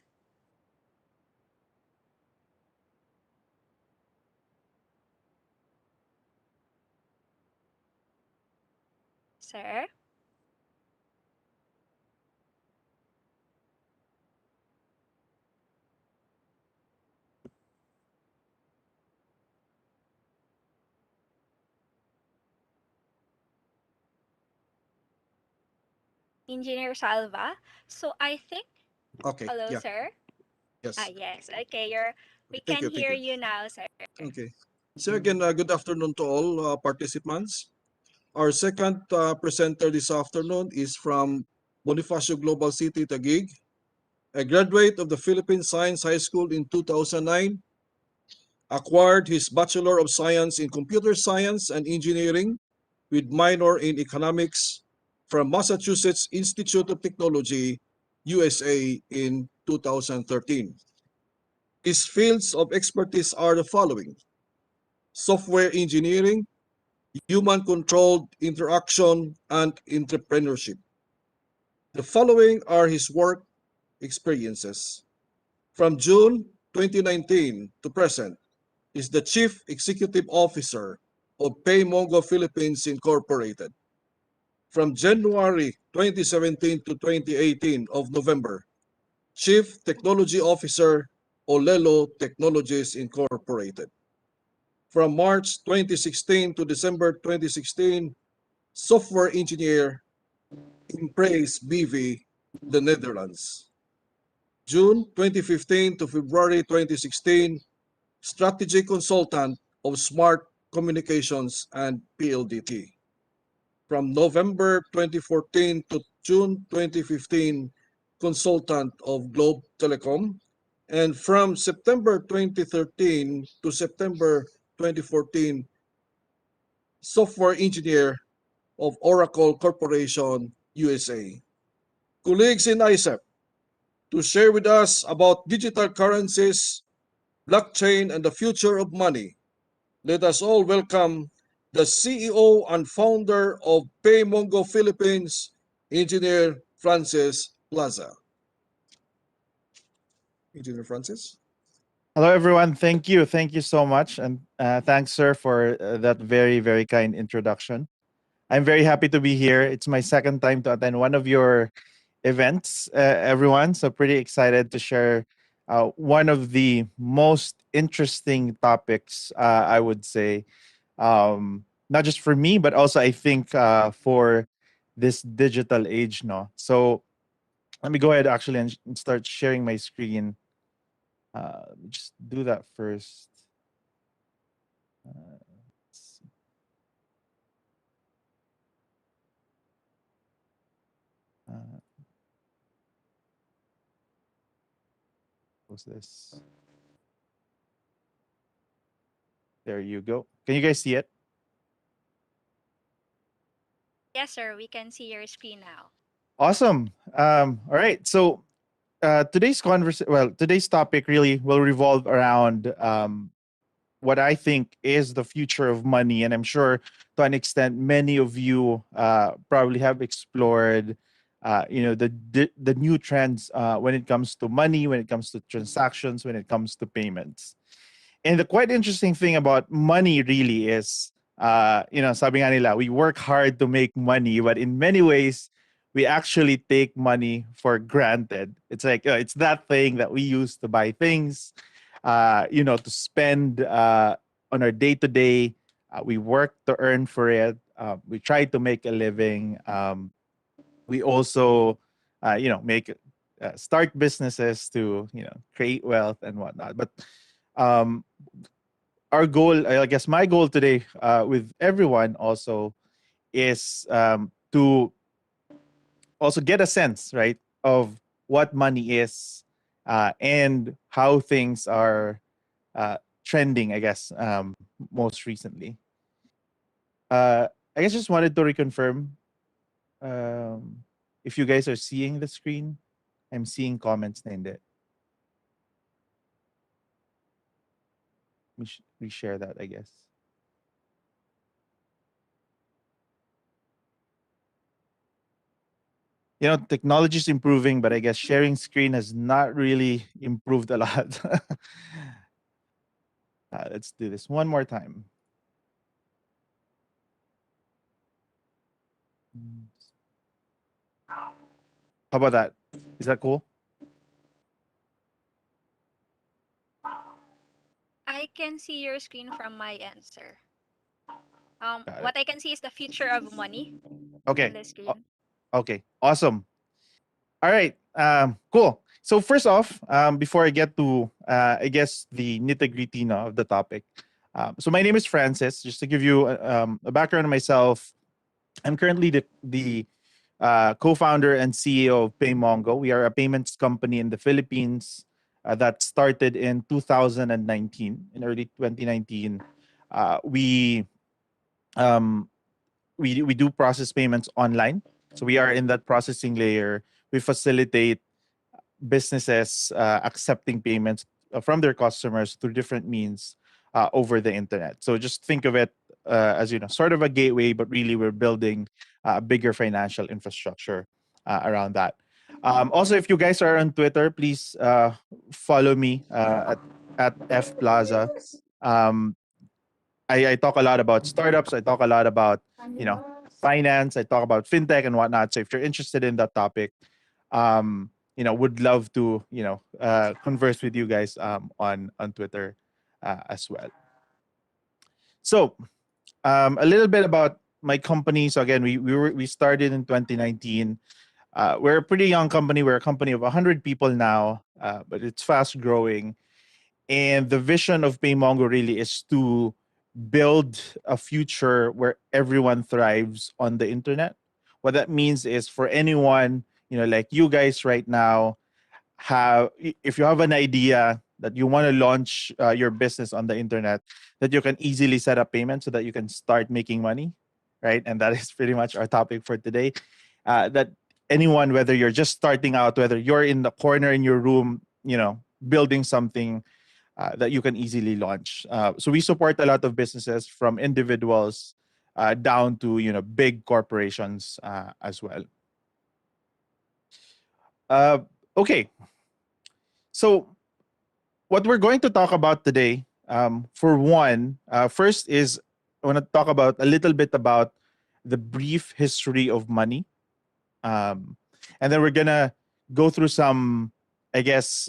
Sir? Engineer Salva. So I think, Okay, hello, yeah, sir. Ah, yes. yes. Okay, we Thank can you, thank hear you. you now, sir. Okay. So again, good afternoon to all participants. Our second presenter this afternoon is from Bonifacio Global City, Taguig, a graduate of the Philippine Science High School in 2009, acquired his Bachelor of Science in Computer Science and Engineering with minor in Economics from Massachusetts Institute of Technology, USA in 2013. His fields of expertise are the following: software engineering, human-controlled interaction, and entrepreneurship. The following are his work experiences. From June 2019 to present, is the Chief Executive Officer of PayMongo Philippines Incorporated. From January 2017 to 2018 of November, Chief Technology Officer, Olelo Technologies Incorporated. From March 2016 to December 2016, Software Engineer, Impraise BV, the Netherlands. June 2015 to February 2016, Strategy Consultant of Smart Communications and PLDT. From November 2014 to June 2015, Consultant of Globe Telecom. And from September 2013 to September 2014, Software Engineer of Oracle Corporation, USA. Colleagues in IECEP, to share with us about digital currencies, blockchain, and the future of money. Let us all welcome the CEO and founder of PayMongo Philippines, Engineer Francis Plaza. Engineer Francis? Hello, everyone. Thank you. Thank you so much. And thanks, sir, for that very, very kind introduction. I'm very happy to be here. It's my second time to attend one of your events, everyone. So, pretty excited to share one of the most interesting topics, I would say, not just for me, but also I think for this digital age. No, so let me go ahead actually and start sharing my screen. Let me just do that first. Let's see. What's this? There you go. Can you guys see it? Yes, sir. We can see your screen now. Awesome. All right. So today's topic really will revolve around what I think is the future of money, and I'm sure to an extent many of you probably have explored, the new trends when it comes to money, when it comes to transactions, when it comes to payments. And the quite interesting thing about money really is, sabi nga nila, we work hard to make money, but in many ways, we actually take money for granted. It's like, it's that thing that we use to buy things, to spend on our day to day. We work to earn for it. We try to make a living. We also, make start businesses to, create wealth and whatnot. But um, our goal, I guess my goal today with everyone also is to also get a sense, right, of what money is and how things are trending, I guess, most recently. I guess just wanted to reconfirm if you guys are seeing the screen. I'm seeing comments na hindi. Let me reshare that, I guess. Technology is improving, but I guess sharing screen has not really improved a lot. Let's do this one more time. How about that? Is that cool? I can see your screen from my end, sir. Got What it. I can see is the future of money on Okay. the screen. Okay. Awesome. All right. Cool. So first off, before I get to, I guess the nitty gritty of the topic. So my name is Francis. Just to give you a background on myself, I'm currently the co-founder and CEO of PayMongo. We are a payments company in the Philippines that started in 2019, in early 2019. Um, we do process payments online. So we are in that processing layer. We facilitate businesses accepting payments from their customers through different means over the internet. So just think of it as sort of a gateway, but really we're building a bigger financial infrastructure around that. Also, if you guys are on Twitter, please follow me at F Plaza. Um, I talk a lot about startups. I talk a lot about finance. I talk about fintech and whatnot. So if you're interested in that topic, would love to converse with you guys on Twitter as well. So a little bit about my company. So again, we started in 2019. We're a pretty young company. We're a company of 100 people now, but it's fast growing. And the vision of PayMongo really is to build a future where everyone thrives on the internet. What that means is for anyone, like you guys right now, if you have an idea that you want to launch your business on the internet, that you can easily set up payments so that you can start making money, right? And that is pretty much our topic for today. That anyone, whether you're just starting out, whether you're in the corner in your room, building something that you can easily launch. So we support a lot of businesses, from individuals down to big corporations as well. Okay, so what we're going to talk about today, for one, first is I want to talk about a little bit about the brief history of money, and then we're gonna go through some, I guess,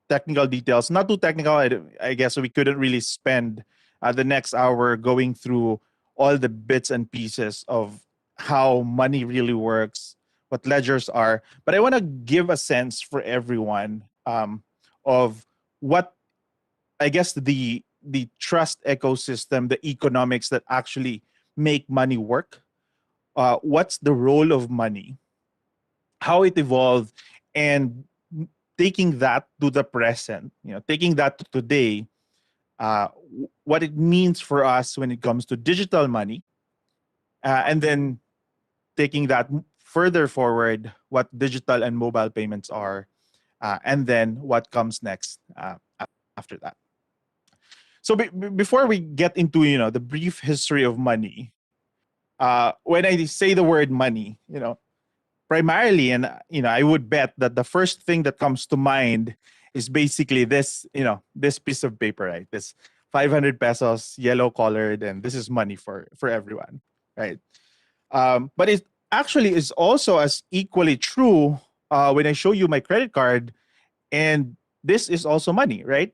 technical details. Not too technical, I guess. We couldn't really spend the next hour going through all the bits and pieces of how money really works, what ledgers are. But I want to give a sense for everyone of what, I guess, the trust ecosystem, the economics that actually make money work. What's the role of money? How it evolved, and taking that to the present, taking that to today, what it means for us when it comes to digital money, and then taking that further forward, what digital and mobile payments are, and then what comes next after that. So before we get into the brief history of money, when I say the word money, primarily, and I would bet that the first thing that comes to mind is basically this, this piece of paper, right? This 500 pesos, yellow colored, and this is money for everyone, right? But it actually is also as equally true when I show you my credit card, and this is also money, right?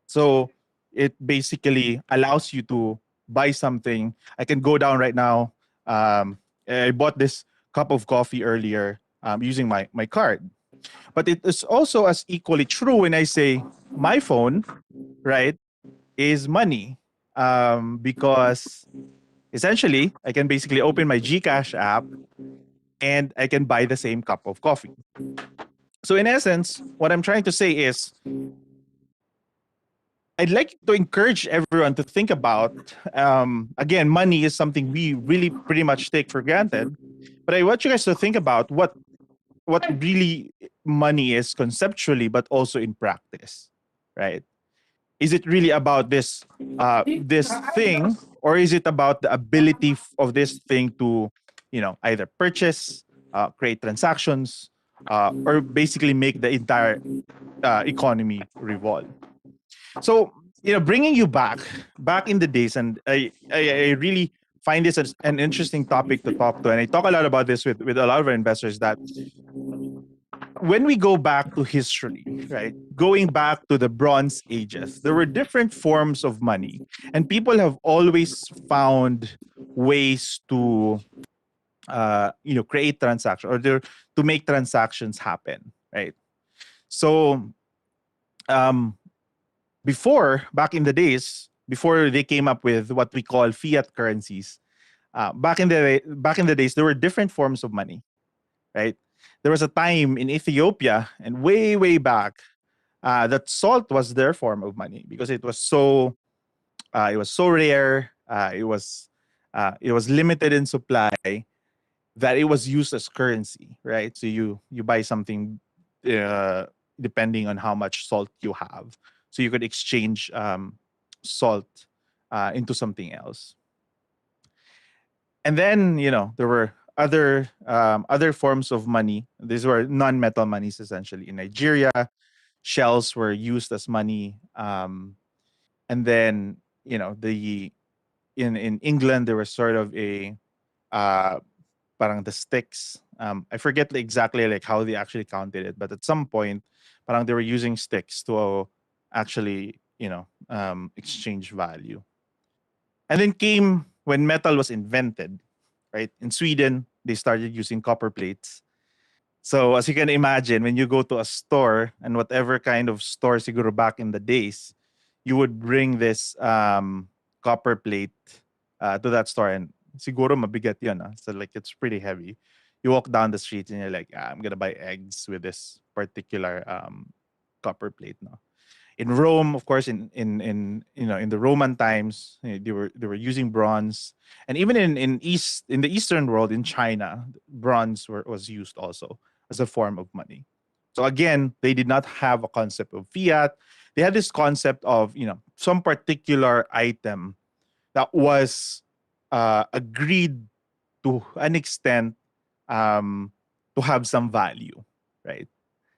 So it basically allows you to buy something. I can go down right now. I bought this cup of coffee earlier using my card. But it is also as equally true when I say my phone, right, is money. Because essentially, I can basically open my GCash app and I can buy the same cup of coffee. So in essence, what I'm trying to say is, I'd like to encourage everyone to think about, again, money is something we really pretty much take for granted. But I want you guys to think about what really money is conceptually, but also in practice, right? Is it really about this thing, or is it about the ability of this thing to, either purchase, create transactions, or basically make the entire economy revolve? So, bringing you back in the days, and I really find this as an interesting topic to talk to, and I talk a lot about this with a lot of our investors, that when we go back to history, right, going back to the Bronze Ages, there were different forms of money, and people have always found ways to, create transactions, or to make transactions happen, right? So, back in the days, before they came up with what we call fiat currencies, back in the days, there were different forms of money, right? There was a time in Ethiopia, and way back, that salt was their form of money, because it was so rare. It was limited in supply, that it was used as currency, right? So you buy something uh, depending on how much salt you have. So you could exchange salt into something else. And then there were other forms of money. These were non-metal monies, essentially. In Nigeria, shells were used as money. And then the in England, there was sort of a parang the sticks. I forget exactly like how they actually counted it, but at some point, parang they were using sticks to actually exchange value. And then came when metal was invented, right? In Sweden, they started using copper plates. So as you can imagine, when you go to a store, and whatever kind of store siguro back in the days, you would bring this copper plate to that store, and siguro mabigat yun. So like it's pretty heavy. You walk down the street and you're like, I'm gonna buy eggs with this particular copper plate. No, In Rome, of course, in in the Roman times, they were using bronze, and even in the Eastern world, in China, bronze was used also as a form of money. So again, they did not have a concept of fiat. They had this concept of some particular item that was agreed to an extent um, to have some value, right?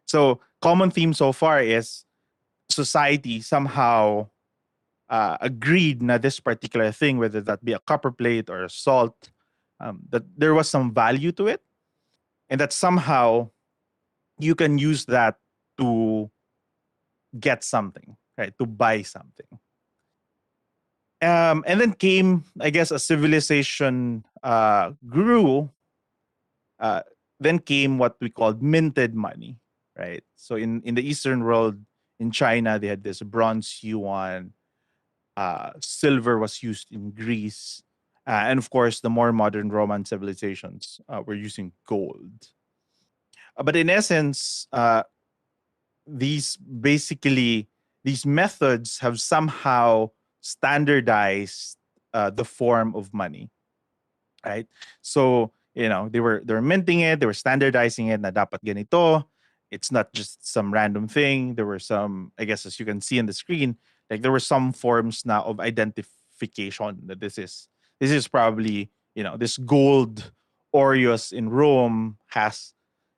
So common theme so far is society somehow agreed na this particular thing, whether that be a copper plate or a salt, that there was some value to it, and that somehow you can use that to get something, right? To buy something. And then came, I guess, a civilization grew. Uh, then came what we called minted money, right? So in the Eastern world, in China, they had this bronze yuan. Silver was used in Greece, and of course, the more modern Roman civilizations were using gold. But in essence, these basically these methods have somehow standardized the form of money, right? So they were minting it, they were standardizing it. Na dapat ganito. It's not just some random thing. There were some, I guess, as you can see on the screen, like there were some forms now of identification that this is probably this gold Oreos in Rome has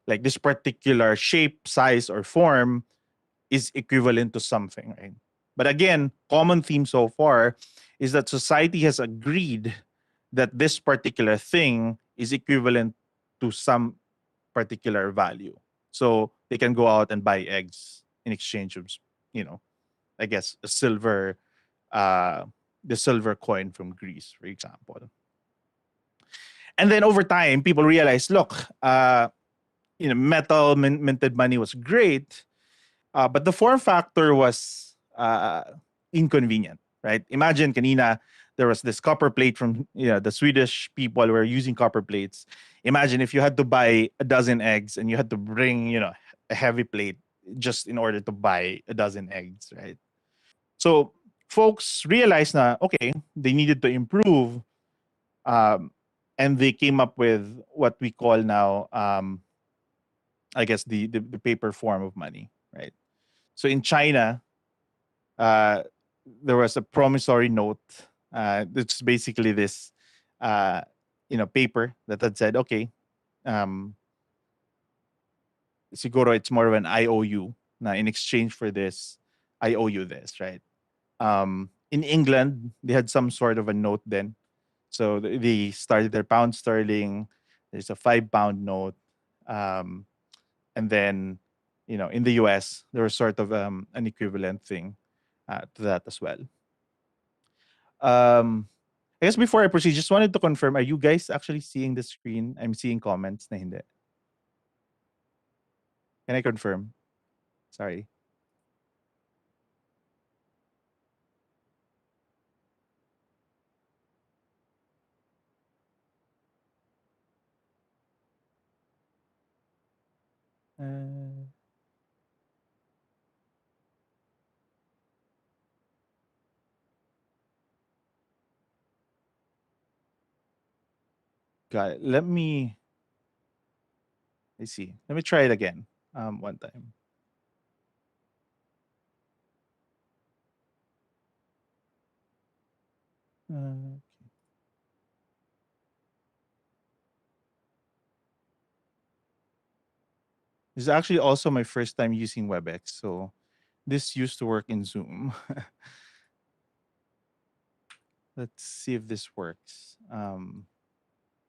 like this particular shape, size, or form is equivalent to something, right? But again, common theme so far is that society has agreed that this particular thing is equivalent to some particular value. So they can go out and buy eggs in exchange of, you know, I guess uh, the silver coin from Greece, for example. And then over time, people realized, look, metal minted money was great, but the form factor was inconvenient, right? Imagine kanina there was this copper plate from the Swedish people were using copper plates. Imagine if you had to buy a dozen eggs and you had to bring a heavy plate just in order to buy a dozen eggs, right? So folks realized na okay, they needed to improve, um, and they came up with what we call now, I guess the paper form of money, right? So in China, uh, there was a promissory note. It's basically this, paper that had said, okay, um, siguro it's more of an IOU. Na in exchange for this, I owe you this, right? In England, they had some sort of a note then. So they started their pound sterling. There's a £5 note, um, and then in the US there was sort of an equivalent thing to that as well. Um, I guess before I proceed, just wanted to confirm: are you guys actually seeing the screen? I'm seeing comments na hindi. Can I confirm? Sorry. Uh, got it. Let me see. Let me try it again. One time. Uh, this is actually also my first time using WebEx, so this used to work in Zoom. Let's see if this works. Let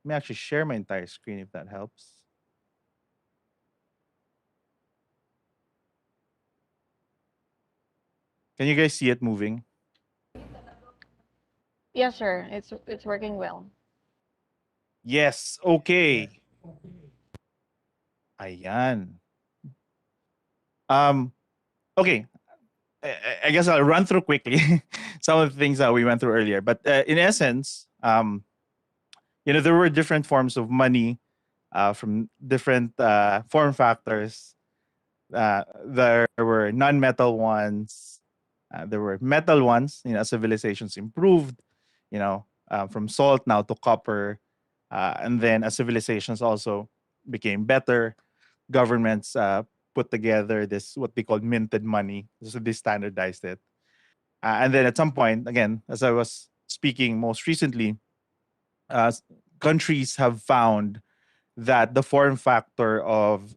me actually share my entire screen if that helps. Can you guys see it moving? Yes, sir. It's working well. Yes. Okay. Ayan. Okay. I guess I'll run through quickly some of the things that we went through earlier. But in essence, there were different forms of money from different form factors. There were non-metal ones, There were metal ones, civilizations improved, from salt now to copper. And then as civilizations also became better, governments put together this, what they call minted money. So they standardized it. And then at some point, again, as I was speaking most recently, countries have found that the form factor of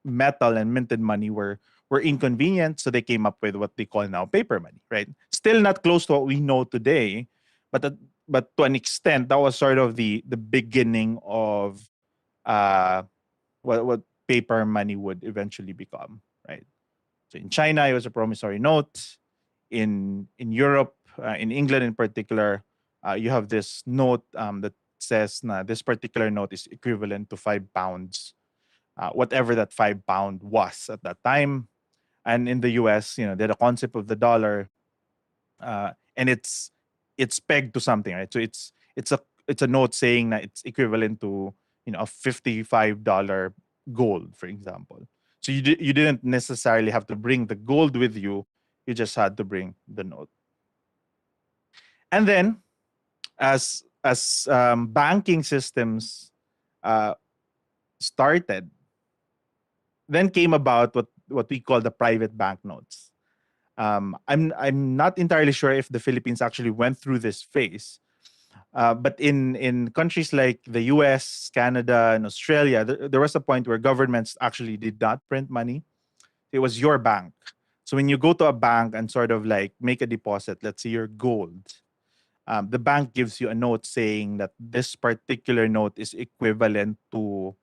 metal and minted money were inconvenient, so they came up with what they call now paper money, right? Still not close to what we know today, but but to an extent, that was sort of the beginning of uh, what paper money would eventually become, right? So in China, it was a promissory note. In Europe, in England in particular, you have this note that says na this particular note is equivalent to £5, whatever that £5 was at that time. And in the US, they're the concept of the dollar, and it's pegged to something, right? So it's a note saying that it's equivalent to a $55 gold, for example. So you didn't necessarily have to bring the gold with you; you just had to bring the note. And then, as banking systems uh, started, then came about what we call the private banknotes. I'm not entirely sure if the Philippines actually went through this phase, but in countries like the U.S., Canada, and Australia, there was a point where governments actually did not print money. It was your bank. So when you go to a bank and sort of like make a deposit, let's say your gold, the bank gives you a note saying that this particular note is equivalent to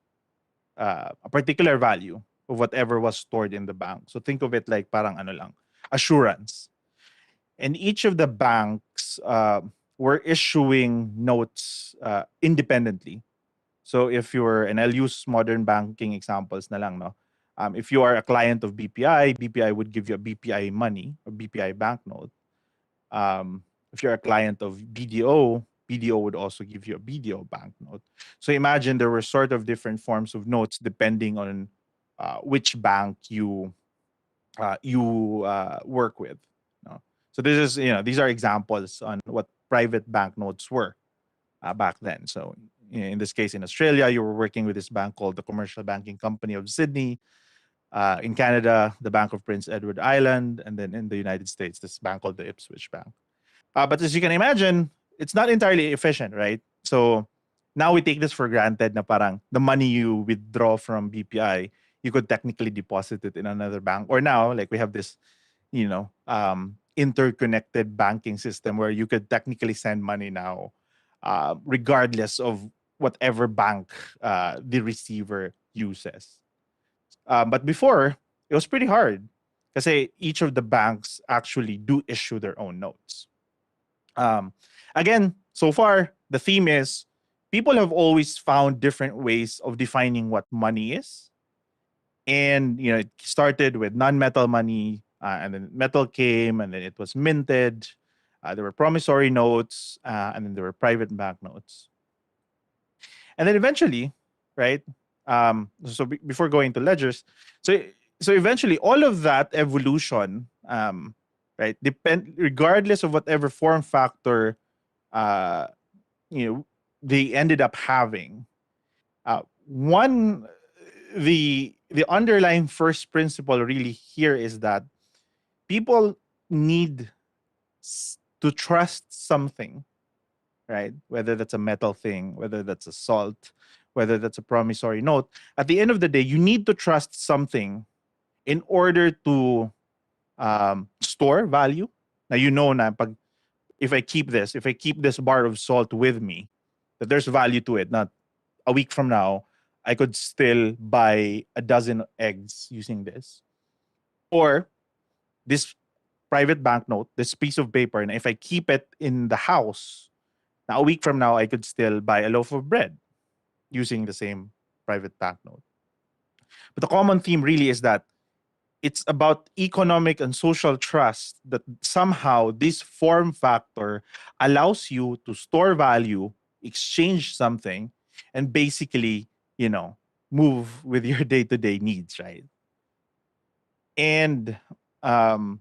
a particular value of whatever was stored in the bank. So think of it like parang ano lang, assurance. And each of the banks were issuing notes independently. So if you're, and I'll use modern banking examples na lang, no? If you are a client of BPI, BPI would give you a BPI money, a BPI banknote. If you're a client of BDO, BDO would also give you a BDO banknote. So imagine there were sort of different forms of notes depending on which bank you work with. No? So this is, these are examples on what private banknotes were back then. So in this case, in Australia, you were working with this bank called the Commercial Banking Company of Sydney. In Canada, the Bank of Prince Edward Island, and then in the United States, this bank called the Ipswich Bank. But as you can imagine, it's not entirely efficient, right? So now we take this for granted na parang the money you withdraw from BPI, you could technically deposit it in another bank. Or now, like we have this, interconnected banking system where you could technically send money now, regardless of whatever bank the receiver uses. But before, it was pretty hard because each of the banks actually do issue their own notes. Um, Again, so far, the theme is people have always found different ways of defining what money is. And, it started with non-metal money, and then metal came, and then it was minted. There were promissory notes, and then there were private banknotes. And then eventually, right? So before going to ledgers, so eventually all of that evolution, right, regardless of whatever form factor uh, they ended up having. One the underlying first principle really here is that people need to trust something, right? Whether that's a metal thing, whether that's a salt, whether that's a promissory note. At the end of the day, you need to trust something in order to store value. Now na pag if I keep this bar of salt with me, that there's value to it. Not a week from now, I could still buy a dozen eggs using this. Or this private banknote, this piece of paper, and if I keep it in the house, now a week from now, I could still buy a loaf of bread using the same private banknote. But the common theme really is that it's about economic and social trust that somehow this form factor allows you to store value, exchange something, and basically, move with your day-to-day needs, right? And um,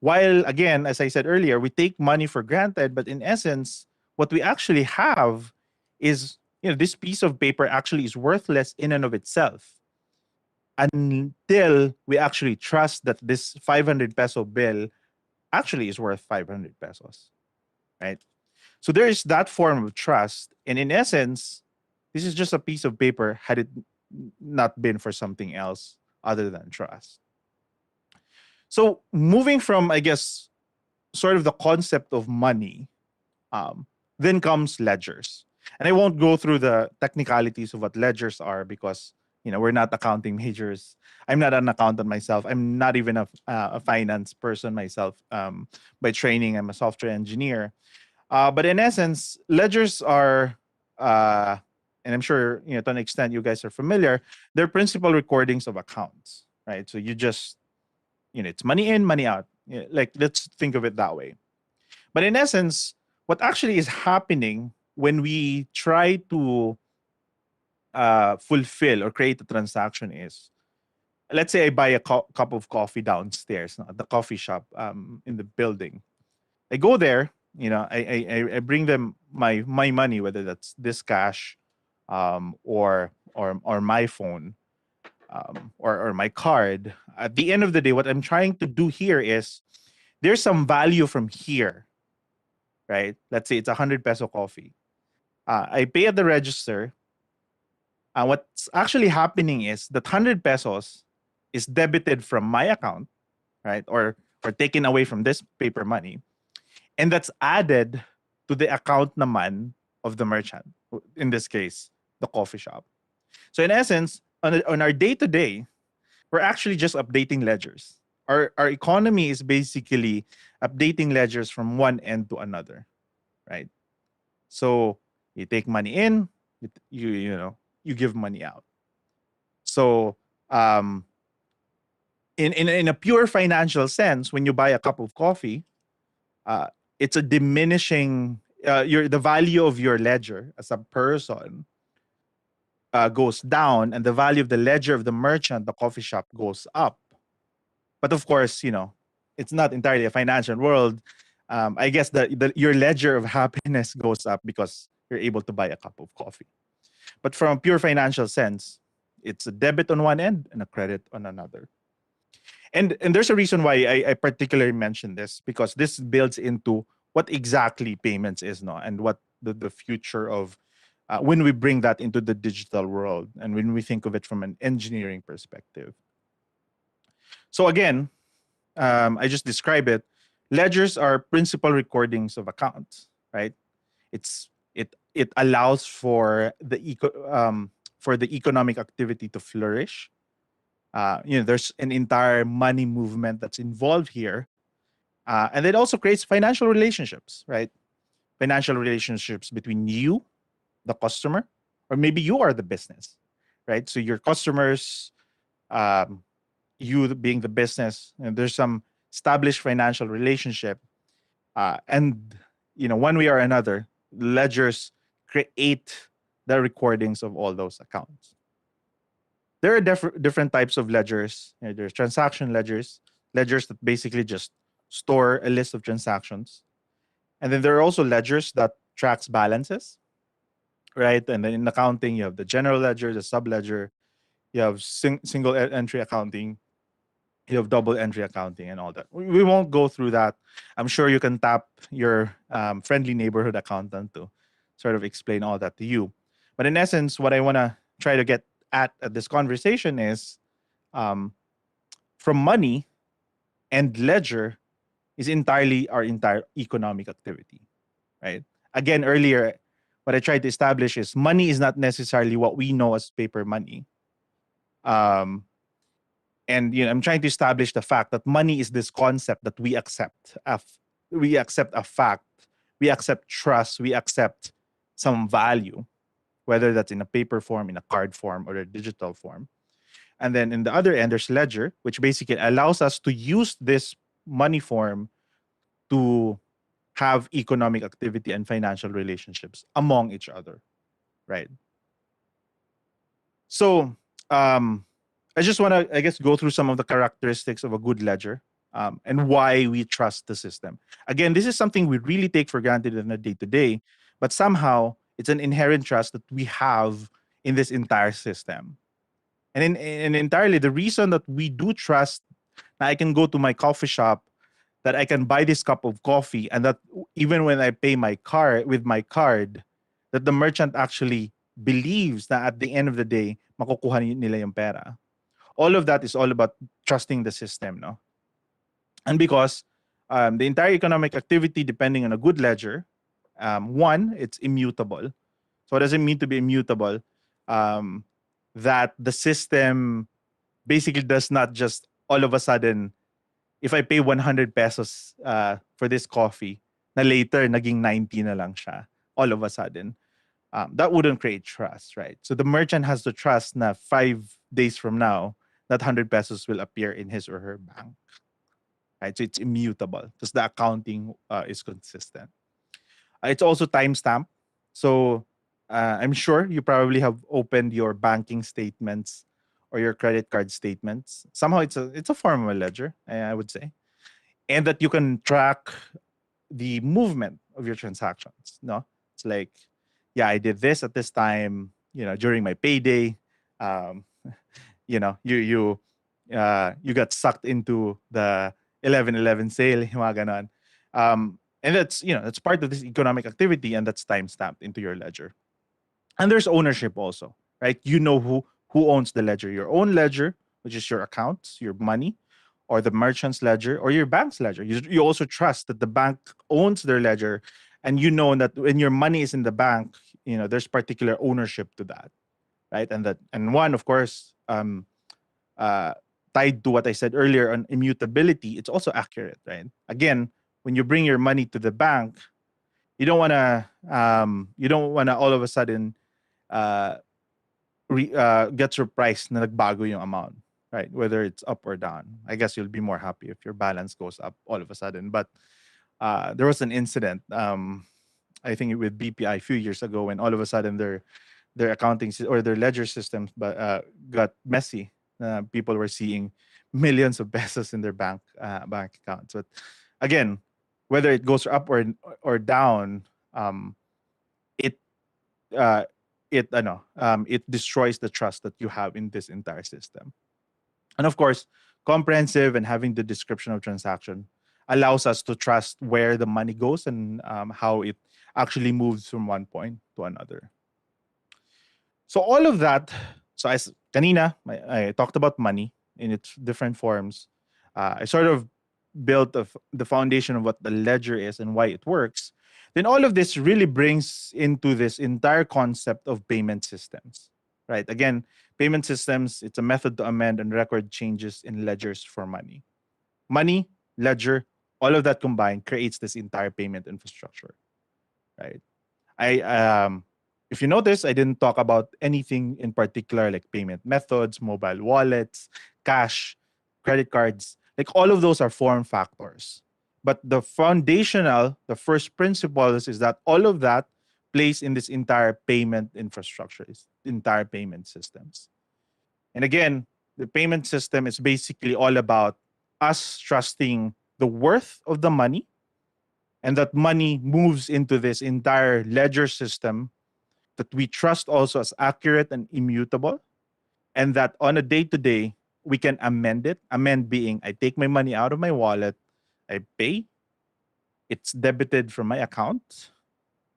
while again, as I said earlier, we take money for granted, but in essence, what we actually have is, this piece of paper actually is worthless in and of itself until we actually trust that this 500 peso bill actually is worth 500 pesos, right? So there is that form of trust. And in essence, this is just a piece of paper had it not been for something else other than trust. So moving from, I guess, sort of the concept of money, then comes ledgers. And I won't go through the technicalities of what ledgers are because we're not accounting majors. I'm not an accountant myself. I'm not even a finance person myself. By training, I'm a software engineer. But in essence, ledgers are, and I'm sure to an extent you guys are familiar. They're principal recordings of accounts, right? So you just, it's money in, money out. Like, let's think of it that way. But in essence, what actually is happening when we try to fulfill or create a transaction is, let's say I buy a cup of coffee downstairs at the coffee shop in the building. I go there, I bring them my money, whether that's this cash, or my phone, or my card. At the end of the day, what I'm trying to do here is there's some value from here, right? Let's say it's 100 peso coffee. I pay at the register. What's actually happening is that 100 pesos is debited from my account, right? Or taken away from this paper money. And that's added to the account naman of the merchant, in this case, the coffee shop. So in essence, on our day-to-day, we're actually just updating ledgers. Our economy is basically updating ledgers from one end to another, right? So you take money in, you give money out. So in a pure financial sense, when you buy a cup of coffee, it's a diminishing the value of your ledger as a person goes down, and the value of the ledger of the merchant, the coffee shop, goes up. But of course, it's not entirely a financial world. I guess your ledger of happiness goes up because you're able to buy a cup of coffee. But from a pure financial sense, it's a debit on one end and a credit on another. And there's a reason why I particularly mention this, because this builds into what exactly payments is now, and what the future of when we bring that into the digital world, and when we think of it from an engineering perspective. So again, I just describe it. Ledgers are principal recordings of accounts, right? It allows for the economic activity to flourish. There's an entire money movement that's involved here, and it also creates financial relationships, right? Financial relationships between you, the customer, or maybe you are the business, right? So your customers, you being the business, and there's some established financial relationship, and one way or another, ledgers create the recordings of all those accounts. There are different types of ledgers. There's transaction ledgers that basically just store a list of transactions, and then there are also ledgers that tracks balances, right? And then in accounting, you have the general ledger, the sub ledger, you have single entry accounting, you have double entry accounting, and all that. We won't go through that. I'm sure you can tap your friendly neighborhood accountant to sort of explain all that to you. But in essence, what I want to try to get at this conversation is, from money and ledger is entirely our entire economic activity, right? Again, earlier, what I tried to establish is money is not necessarily what we know as paper money. And I'm trying to establish the fact that money is this concept that we accept. We accept a fact, we accept trust, we accept some value, whether that's in a paper form, in a card form, or a digital form. And then in the other end, there's ledger, which basically allows us to use this money form to have economic activity and financial relationships among each other, right? So I just want to, I guess, go through some of the characteristics of a good ledger. and why we trust the system. Again, this is something we really take for granted in a day to day, but somehow it's an inherent trust that we have in this entire system. And entirely the reason that we do trust that I can go to my coffee shop, that I can buy this cup of coffee, and that even when I pay my card with my card, that the merchant actually believes that at the end of the day, makukuha nila yung pera. All of that is all about trusting the system, no? And because the entire economic activity, depending on a good ledger, one, it's immutable. So what does it mean to be immutable? That the system basically does not just all of a sudden, if I pay 100 pesos for this coffee, na later naging 90 na lang siya, all of a sudden. That wouldn't create trust, right? So the merchant has to trust na 5 days from now, that 100 pesos will appear in his or her bank. Right? So it's immutable because the accounting is consistent. It's also timestamp. So I'm sure you probably have opened your banking statements or your credit card statements. Somehow it's a form of a ledger, I would say, and that you can track the movement of your transactions. No, it's like, yeah, I did this at this time. During my payday. Um, you got sucked into the 11/11 sale, yung mga ganon. And that's part of this economic activity, and that's time stamped into your ledger. And there's ownership also, right? You know who owns the ledger, your own ledger, which is your accounts, your money, or the merchant's ledger, or your bank's ledger. You also trust that the bank owns their ledger, and you know that when your money is in the bank, there's particular ownership to that, right? And one, of course, tied to what I said earlier on immutability, it's also accurate, right? Again, when you bring your money to the bank, you don't wanna all of a sudden get surprised na nagbago yung amount, right? Whether it's up or down. I guess you'll be more happy if your balance goes up all of a sudden. But there was an incident, I think with BPI a few years ago, when all of a sudden their accounting or their ledger systems got messy. People were seeing millions of pesos in their bank accounts. But again, whether it goes up or down, it destroys the trust that you have in this entire system. And of course, comprehensive and having the description of transaction allows us to trust where the money goes and how it actually moves from one point to another. So all of that, so as kanina, I talked about money in its different forms. I sort of built the foundation of what the ledger is and why it works. Then all of this really brings into this entire concept of payment systems, right? Again, payment systems, it's a method to amend and record changes in ledgers for money. Money, ledger, all of that combined creates this entire payment infrastructure, right? If you notice, I didn't talk about anything in particular like payment methods, mobile wallets, cash, credit cards. Like all of those are form factors. But the foundational, the first principles is that all of that plays in this entire payment infrastructure, entire payment systems. And again, the payment system is basically all about us trusting the worth of the money, and that money moves into this entire ledger system that we trust also as accurate and immutable, and that on a day-to-day, we can amend it. Amend being, I take my money out of my wallet, I pay, it's debited from my account,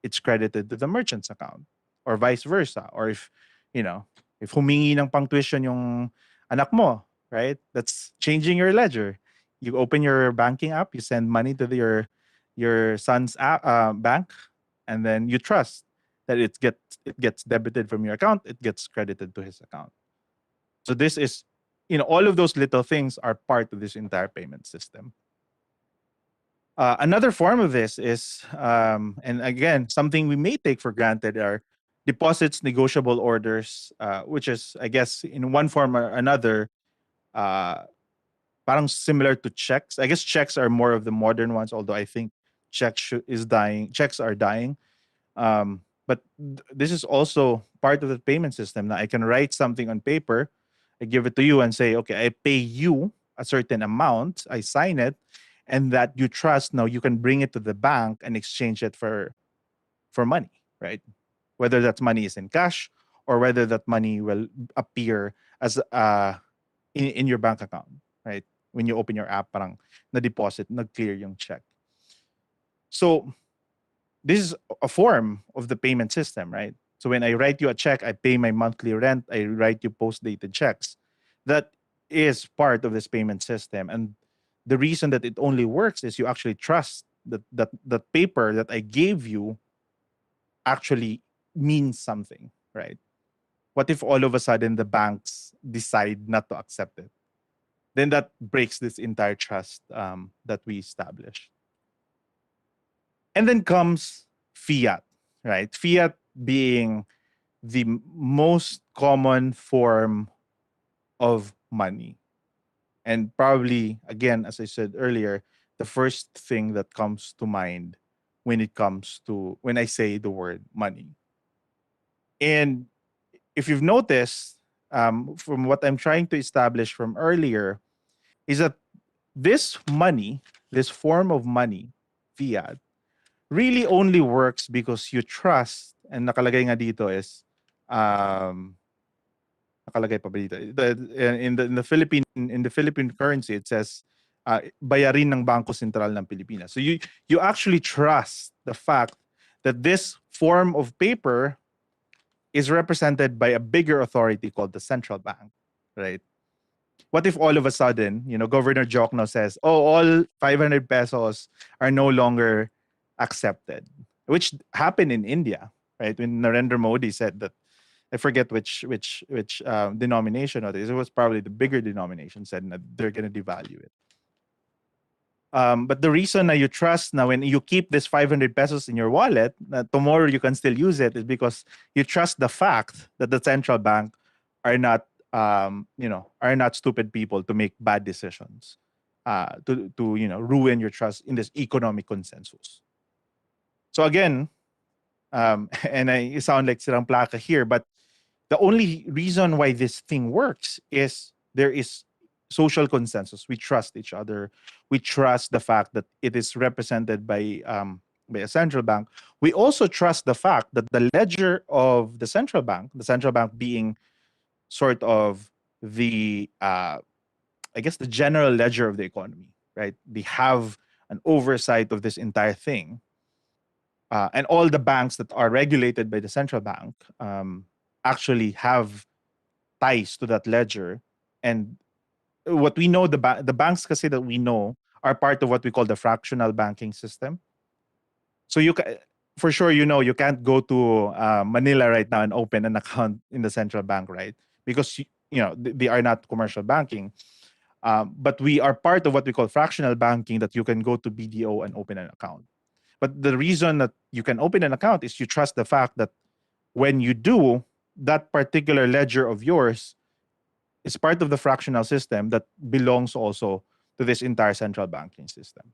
it's credited to the merchant's account, or vice versa. Or if humingi ng pang tuition yung anak mo, right? That's changing your ledger. You open your banking app, you send money to your son's bank, and then you trust that it gets debited from your account, it gets credited to his account. So this is, all of those little things are part of this entire payment system. Another form of this is, and again, something we may take for granted, are deposits, negotiable orders, which is, I guess, in one form or another, parang similar to checks. I guess checks are more of the modern ones, although I think checks are dying. But this is also part of the payment system. Now I can write something on paper, I give it to you and say, okay, I pay you a certain amount, I sign it, and that you trust now you can bring it to the bank and exchange it for money, right? Whether that money is in cash or whether that money will appear as in your bank account, right? When you open your app, parang na-deposit, nag-clear yung check. So this is a form of the payment system, right? So when I write you a check, I pay my monthly rent, I write you post-dated checks. That is part of this payment system. And the reason that it only works is you actually trust that paper that I gave you actually means something, right? What if all of a sudden the banks decide not to accept it? Then that breaks this entire trust that we established. And then comes fiat, right? Fiat being the most common form of money. And probably, again, as I said earlier, the first thing that comes to mind when I say the word money. And if you've noticed, from what I'm trying to establish from earlier, is that this money, this form of money, fiat, really only works because you trust, and nakalagay nga dito is, nakalagay pa ba dito? In the Philippine currency, it says, bayarin ng Bangko Sentral ng Pilipinas. So you actually trust the fact that this form of paper is represented by a bigger authority called the central bank, right? What if all of a sudden, Governor Jokno says, "Oh, all 500 pesos are no longer accepted," which happened in India, right? When Narendra Modi said that, I forget which denomination it is. It was probably the bigger denomination said that they're going to devalue it. But the reason that you trust now when you keep this 500 pesos in your wallet, tomorrow you can still use it, is because you trust the fact that the central bank are not, are not stupid people to make bad decisions, to ruin your trust in this economic consensus. So again, and I sound like silang plaka here, but the only reason why this thing works is there is social consensus. We trust each other. We trust the fact that it is represented by a central bank. We also trust the fact that the ledger of the central bank being sort of the, I guess, the general ledger of the economy, right? They have an oversight of this entire thing. And all the banks that are regulated by the central bank actually have ties to that ledger. And what we know, the banks kasi that we know are part of what we call the fractional banking system. So for sure, you can't go to Manila right now and open an account in the central bank, right? Because they are not commercial banking. But we are part of what we call fractional banking, that you can go to BDO and open an account. But the reason that you can open an account is you trust the fact that when you do, that particular ledger of yours is part of the fractional system that belongs also to this entire central banking system.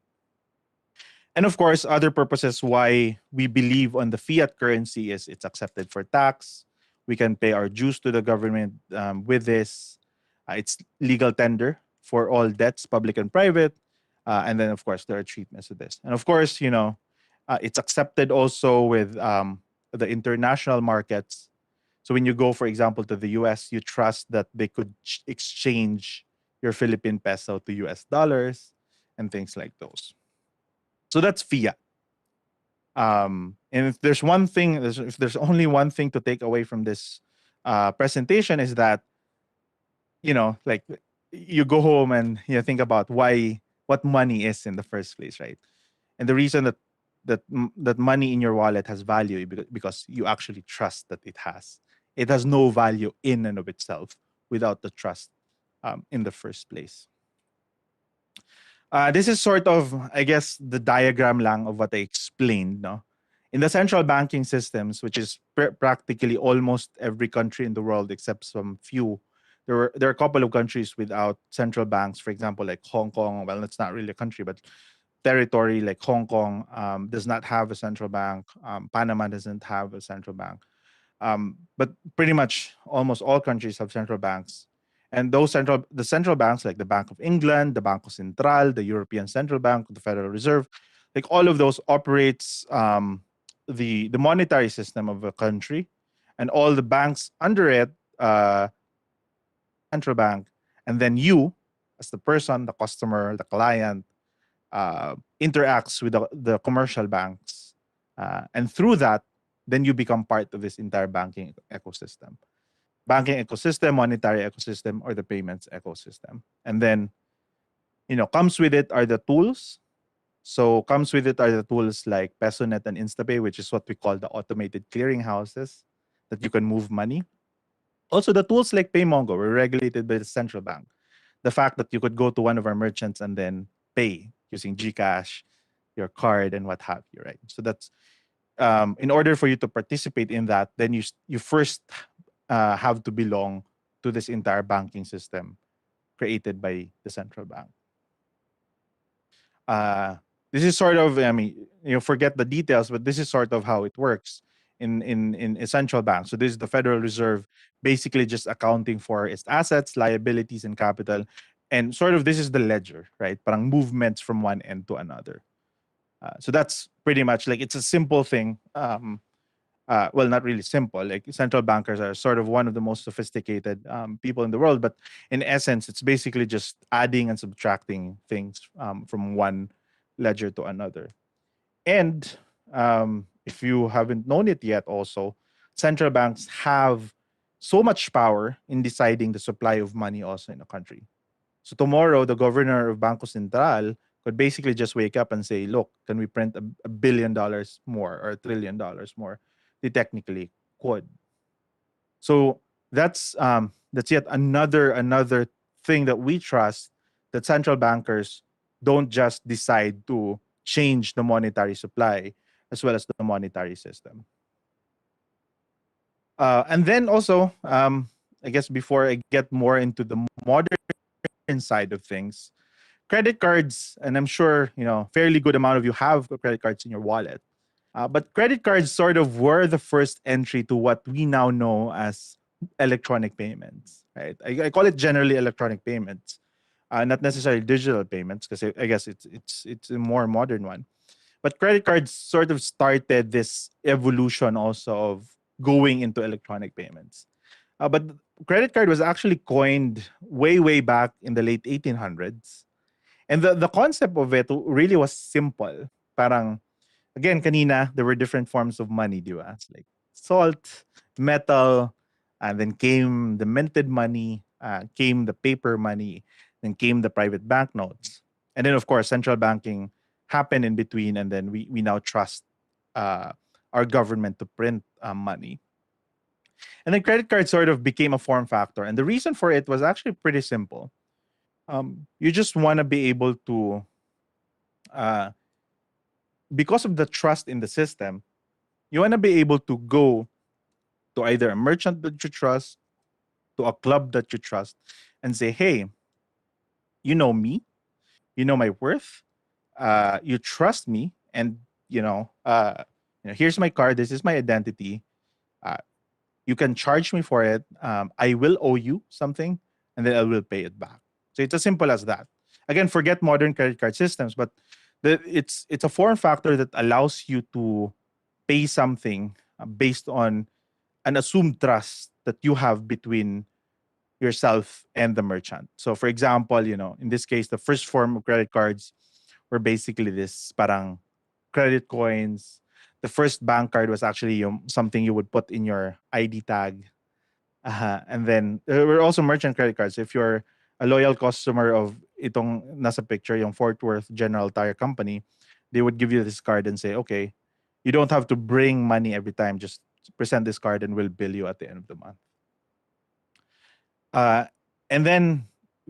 And of course, other purposes why we believe on the fiat currency is it's accepted for tax. We can pay our dues to the government with this. It's legal tender for all debts, public and private. And then, of course, there are treatments to this. And of course, it's accepted also with the international markets. So when you go, for example, to the US, you trust that they could exchange your Philippine peso to US dollars and things like those. So that's fiat. And if there's only one thing to take away from this presentation, is that, like, you go home and think about what money is in the first place, right? And the reason that money in your wallet has value because you actually trust that it has. It has no value in and of itself without the trust in the first place. This is sort of, I guess, the diagram lang of what I explained. No? In the central banking systems, which is practically almost every country in the world except some few, there are a couple of countries without central banks. For example, like Hong Kong. Well, it's not really a country, but territory like Hong Kong does not have a central bank. Panama doesn't have a central bank. But pretty much almost all countries have central banks. And the central banks like the Bank of England, the Banco Central, the European Central Bank, the Federal Reserve, like all of those operates the monetary system of a country, and all the banks under it, central bank, and then you, as the person, the customer, the client, interacts with the commercial banks, and through that, then you become part of this entire banking ecosystem, monetary ecosystem, or the payments ecosystem. And then, comes with it are the tools. So comes with it are the tools like PesoNet and InstaPay, which is what we call the automated clearing houses that you can move money. Also, the tools like PayMongo were regulated by the central bank. The fact that you could go to one of our merchants and then pay using GCash, your card, and what have you, right? So that's in order for you to participate in that, then you first have to belong to this entire banking system created by the central bank. This is sort of, I mean, forget the details, but this is sort of how it works in a central bank. So this is the Federal Reserve, basically just accounting for its assets, liabilities, and capital. And sort of this is the ledger, right? Parang movements from one end to another. So that's pretty much like it's a simple thing. Well, not really simple. Like central bankers are sort of one of the most sophisticated people in the world, but in essence, it's basically just adding and subtracting things from one ledger to another. And if you haven't known it yet, also, central banks have so much power in deciding the supply of money also in a country. So tomorrow, the governor of Banco Central could basically just wake up and say, look, can we print $1 billion more or $1 trillion more? They technically could. So that's yet another thing that we trust, that central bankers don't just decide to change the monetary supply as well as the monetary system. And then also, I guess before I get more into the modern side of things, credit cards, and I'm sure fairly good amount of you have credit cards in your wallet. But credit cards sort of were the first entry to what we now know as electronic payments, right? I call it generally electronic payments, not necessarily digital payments, because I guess it's a more modern one. But credit cards sort of started this evolution also of going into electronic payments. But credit card was actually coined way back in the late 1800s. And the concept of it really was simple. Parang, again, kanina, there were different forms of money, di ba? It's like salt, metal, and then came the minted money, came the paper money, then came the private banknotes. And then, of course, central banking happened in between, and then we now trust our government to print money. And then credit card sort of became a form factor. And the reason for it was actually pretty simple. You just want to be able to, because of the trust in the system, you want to be able to go to either a merchant that you trust, to a club that you trust, and say, hey, you know me, you know my worth, you trust me, and here's my card, this is my identity. You can charge me for it. I will owe you something, and then I will pay it back. So it's as simple as that. Again, forget modern credit card systems, but it's a form factor that allows you to pay something based on an assumed trust that you have between yourself and the merchant. So, for example, in this case, the first form of credit cards were basically this parang credit coins. The first bank card was actually something you would put in your ID tag. And then there were also merchant credit cards. If you're a loyal customer of itong nasa picture, yung Fort Worth General Tire Company, they would give you this card and say, okay, you don't have to bring money every time. Just present this card and we'll bill you at the end of the month. And then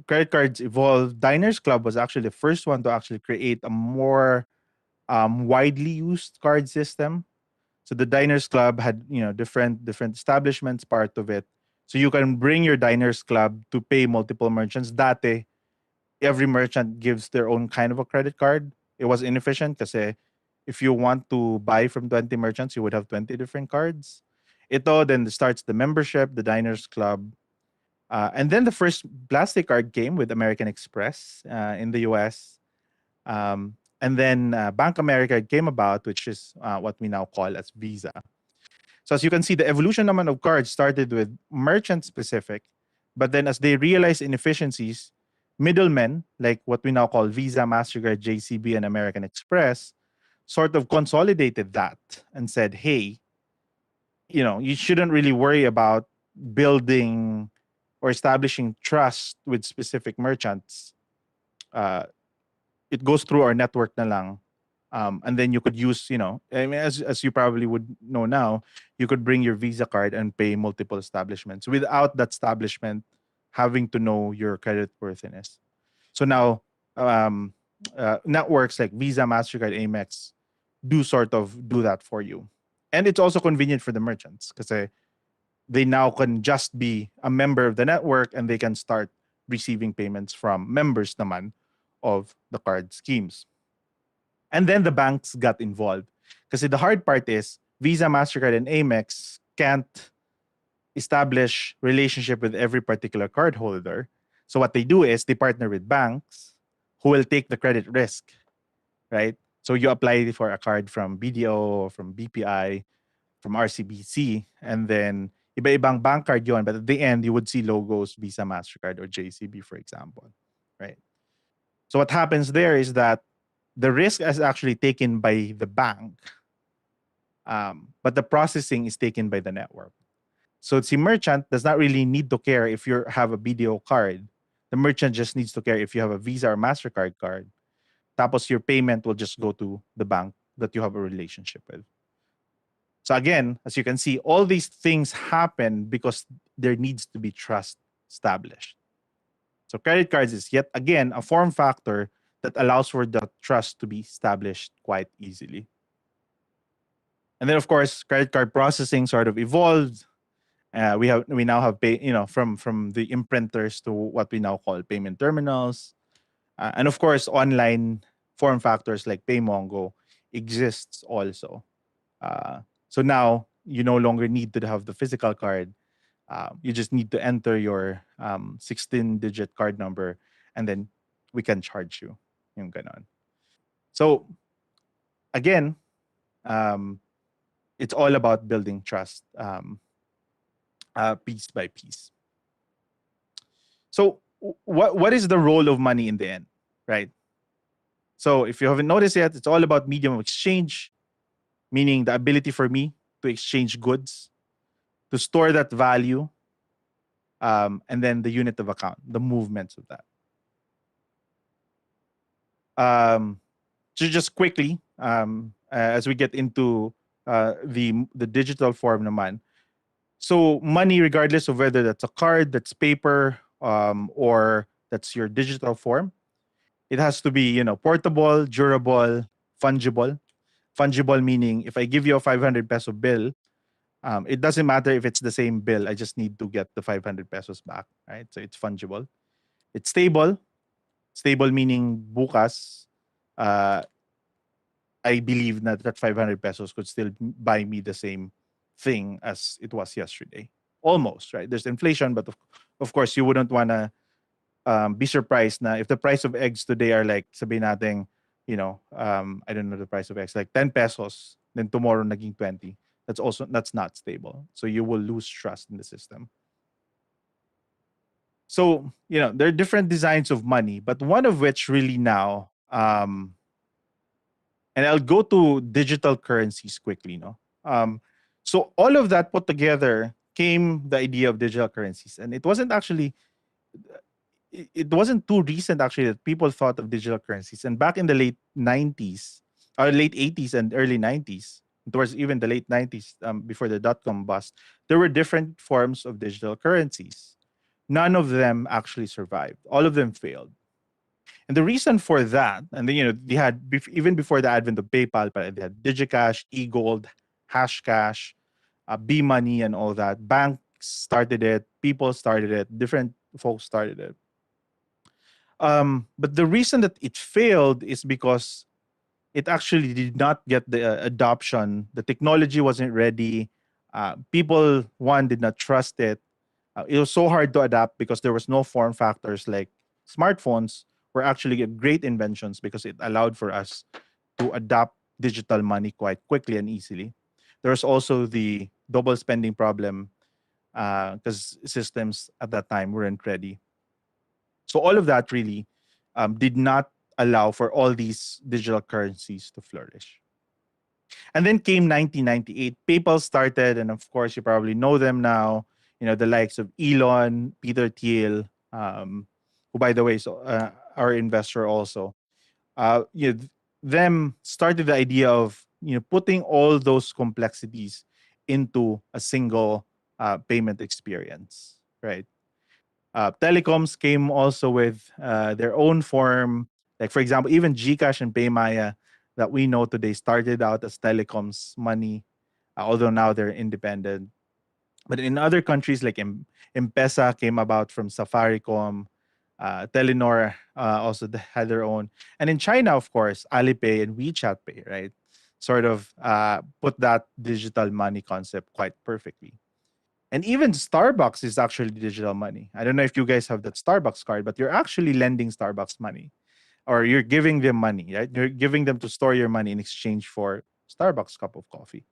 credit cards evolved. Diners Club was actually the first one to actually create a more widely used card system. So the Diners Club had different establishments part of it. So you can bring your Diners Club to pay multiple merchants. Dati, every merchant gives their own kind of a credit card. It was inefficient kasi if you want to buy from 20 merchants, you would have 20 different cards. Ito then starts the membership, the Diners Club. And then the first plastic card came with American Express in the US. And then Bank America came about, which is what we now call as Visa. So as you can see, the evolution naman of cards started with merchant specific, but then as they realized inefficiencies, middlemen, like what we now call Visa, MasterCard, JCB, and American Express, sort of consolidated that and said, hey, you shouldn't really worry about building or establishing trust with specific merchants. It goes through our network na lang. And then you could use, I mean, as you probably would know now, you could bring your Visa card and pay multiple establishments without that establishment having to know your credit worthiness. So now, networks like Visa, MasterCard, Amex do sort of do that for you. And it's also convenient for the merchants because they now can just be a member of the network and they can start receiving payments from members naman of the card schemes. And then the banks got involved. Because the hard part is Visa, MasterCard, and Amex can't establish relationship with every particular cardholder. So what they do is they partner with banks who will take the credit risk, right? So you apply for a card from BDO, from BPI, from RCBC, and then iba-ibang bank card yon, but at the end, you would see logos Visa, MasterCard, or JCB, for example, right? So what happens there is that the risk is actually taken by the bank, but the processing is taken by the network. So the merchant does not really need to care if you have a BDO card. The merchant just needs to care if you have a Visa or MasterCard card. Tapos your payment will just go to the bank that you have a relationship with. So again, as you can see, all these things happen because there needs to be trust established. So credit cards is yet again a form factor that allows for the trust to be established quite easily. And then of course, credit card processing sort of evolved. We now have from the imprinters to what we now call payment terminals, and of course, online form factors like PayMongo exists also. So now you no longer need to have the physical card. You just need to enter your 16-digit card number, and then we can charge you. Yung ganon. So again, it's all about building trust piece by piece. So what is the role of money in the end, right? So if you haven't noticed yet, it's all about medium of exchange, meaning the ability for me to exchange goods, to store that value, and then the unit of account, the movements of that. So just quickly, as we get into the digital form naman. So money, regardless of whether that's a card, that's paper, or that's your digital form, it has to be, portable, durable, fungible. Fungible meaning if I give you a 500 peso bill, it doesn't matter if it's the same bill. I just need to get the 500 pesos back, right? So it's fungible. It's stable. Stable meaning bukas, I believe that 500 pesos could still buy me the same thing as it was yesterday. Almost, right? There's inflation, but of course, you wouldn't want to be surprised na if the price of eggs today are like, sabihin natin, I don't know the price of eggs, like 10 pesos, then tomorrow naging 20. That's not stable. So you will lose trust in the system. So, there are different designs of money, but one of which really now, and I'll go to digital currencies quickly, no? So all of that put together came the idea of digital currencies. And it wasn't too recent actually that people thought of digital currencies. And back in the late 90s, or late 80s and early 90s, towards even the late 90s, before the dot-com bust, there were different forms of digital currencies. None of them actually survived. All of them failed. And the reason for that, and then, they had, even before the advent of PayPal, they had DigiCash, eGold, Hashcash, B-Money, and all that. Banks started it, people started it, different folks started it. But the reason that it failed is because it actually did not get the adoption. The technology wasn't ready. People, one, did not trust it. It was so hard to adapt because there was no form factors like smartphones were actually great inventions because it allowed for us to adopt digital money quite quickly and easily. There was also the double spending problem because systems at that time weren't ready. So all of that really did not allow for all these digital currencies to flourish. And then came 1998. PayPal started, and of course, you probably know them now. You know, the likes of Elon, Peter Thiel, who, by the way, is our investor also. Them started the idea of putting all those complexities into a single payment experience, right? Telecoms came also with their own form. Like, for example, even GCash and Paymaya that we know today started out as telecoms money, although now they're independent. But in other countries, like M-Pesa came about from Safaricom, Telenor also had their own. And in China, of course, Alipay and WeChat Pay, right? Sort of put that digital money concept quite perfectly. And even Starbucks is actually digital money. I don't know if you guys have that Starbucks card, but you're actually lending Starbucks money or you're giving them money, right? You're giving them to store your money in exchange for Starbucks cup of coffee.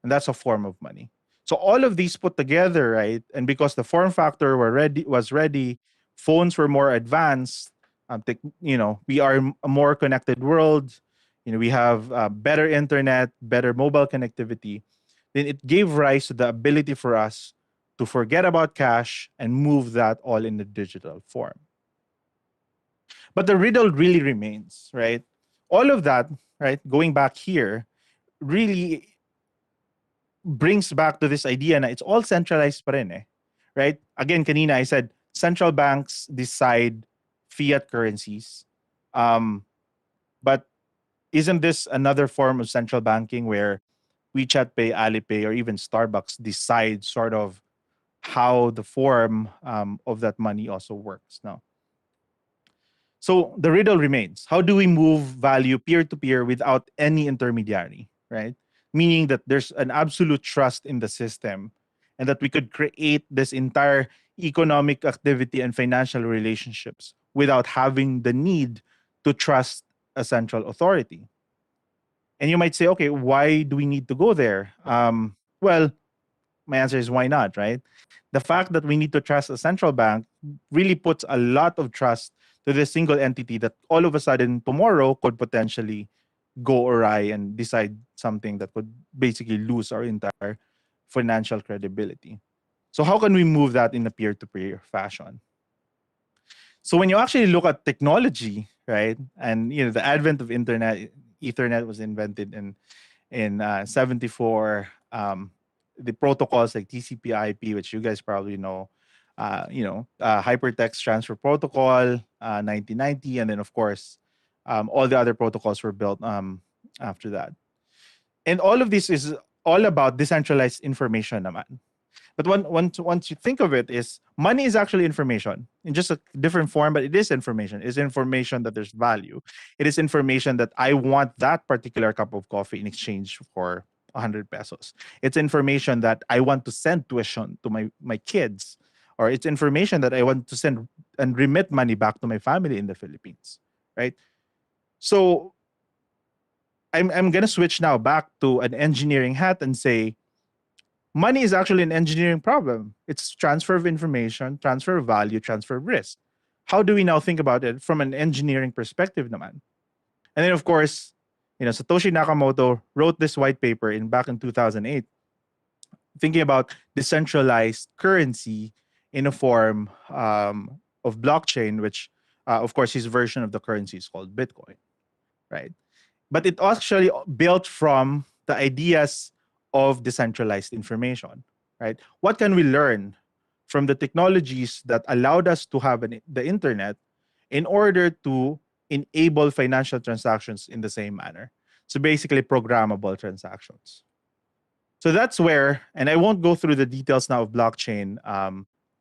And that's a form of money. So all of these put together, right? And because the form factor was ready, phones were more advanced. We are a more connected world. We have better internet, better mobile connectivity. Then it gave rise to the ability for us to forget about cash and move that all in the digital form. But the riddle really remains, right? All of that, right, going back here, really brings back to this idea na it's all centralized pa rin right? Again, kanina I said central banks decide fiat currencies. But isn't this another form of central banking where WeChat Pay, Alipay, or even Starbucks decide sort of how the form of that money also works now? So the riddle remains: how do we move value peer to peer without any intermediary, right? Meaning that there's an absolute trust in the system and that we could create this entire economic activity and financial relationships without having the need to trust a central authority. And you might say, okay, why do we need to go there? Well, my answer is why not, right? The fact that we need to trust a central bank really puts a lot of trust to this single entity that all of a sudden tomorrow could potentially go awry and decide something that could basically lose our entire financial credibility. So how can we move that in a peer-to-peer fashion? So when you actually look at technology, right, and the advent of internet, Ethernet was invented in 74. The protocols like TCP/IP, which you guys probably know, hypertext transfer protocol, 1990, and then of course, all the other protocols were built after that. And all of this is all about decentralized information, naman. But once you think of it, is money is actually information in just a different form, but it is information. It's information that there's value. It is information that I want that particular cup of coffee in exchange for 100 pesos. It's information that I want to send tuition to my kids, or it's information that I want to send and remit money back to my family in the Philippines, right? So I'm gonna switch now back to an engineering hat and say money is actually an engineering problem. It's transfer of information, transfer of value, transfer of risk. How do we now think about it from an engineering perspective naman? And then of course, Satoshi Nakamoto wrote this white paper back in 2008, thinking about decentralized currency in a form of blockchain, which of course his version of the currency is called Bitcoin, right? But it actually built from the ideas of decentralized information, right? What can we learn from the technologies that allowed us to have the internet in order to enable financial transactions in the same manner? So basically, programmable transactions. So that's where, and I won't go through the details now of blockchain.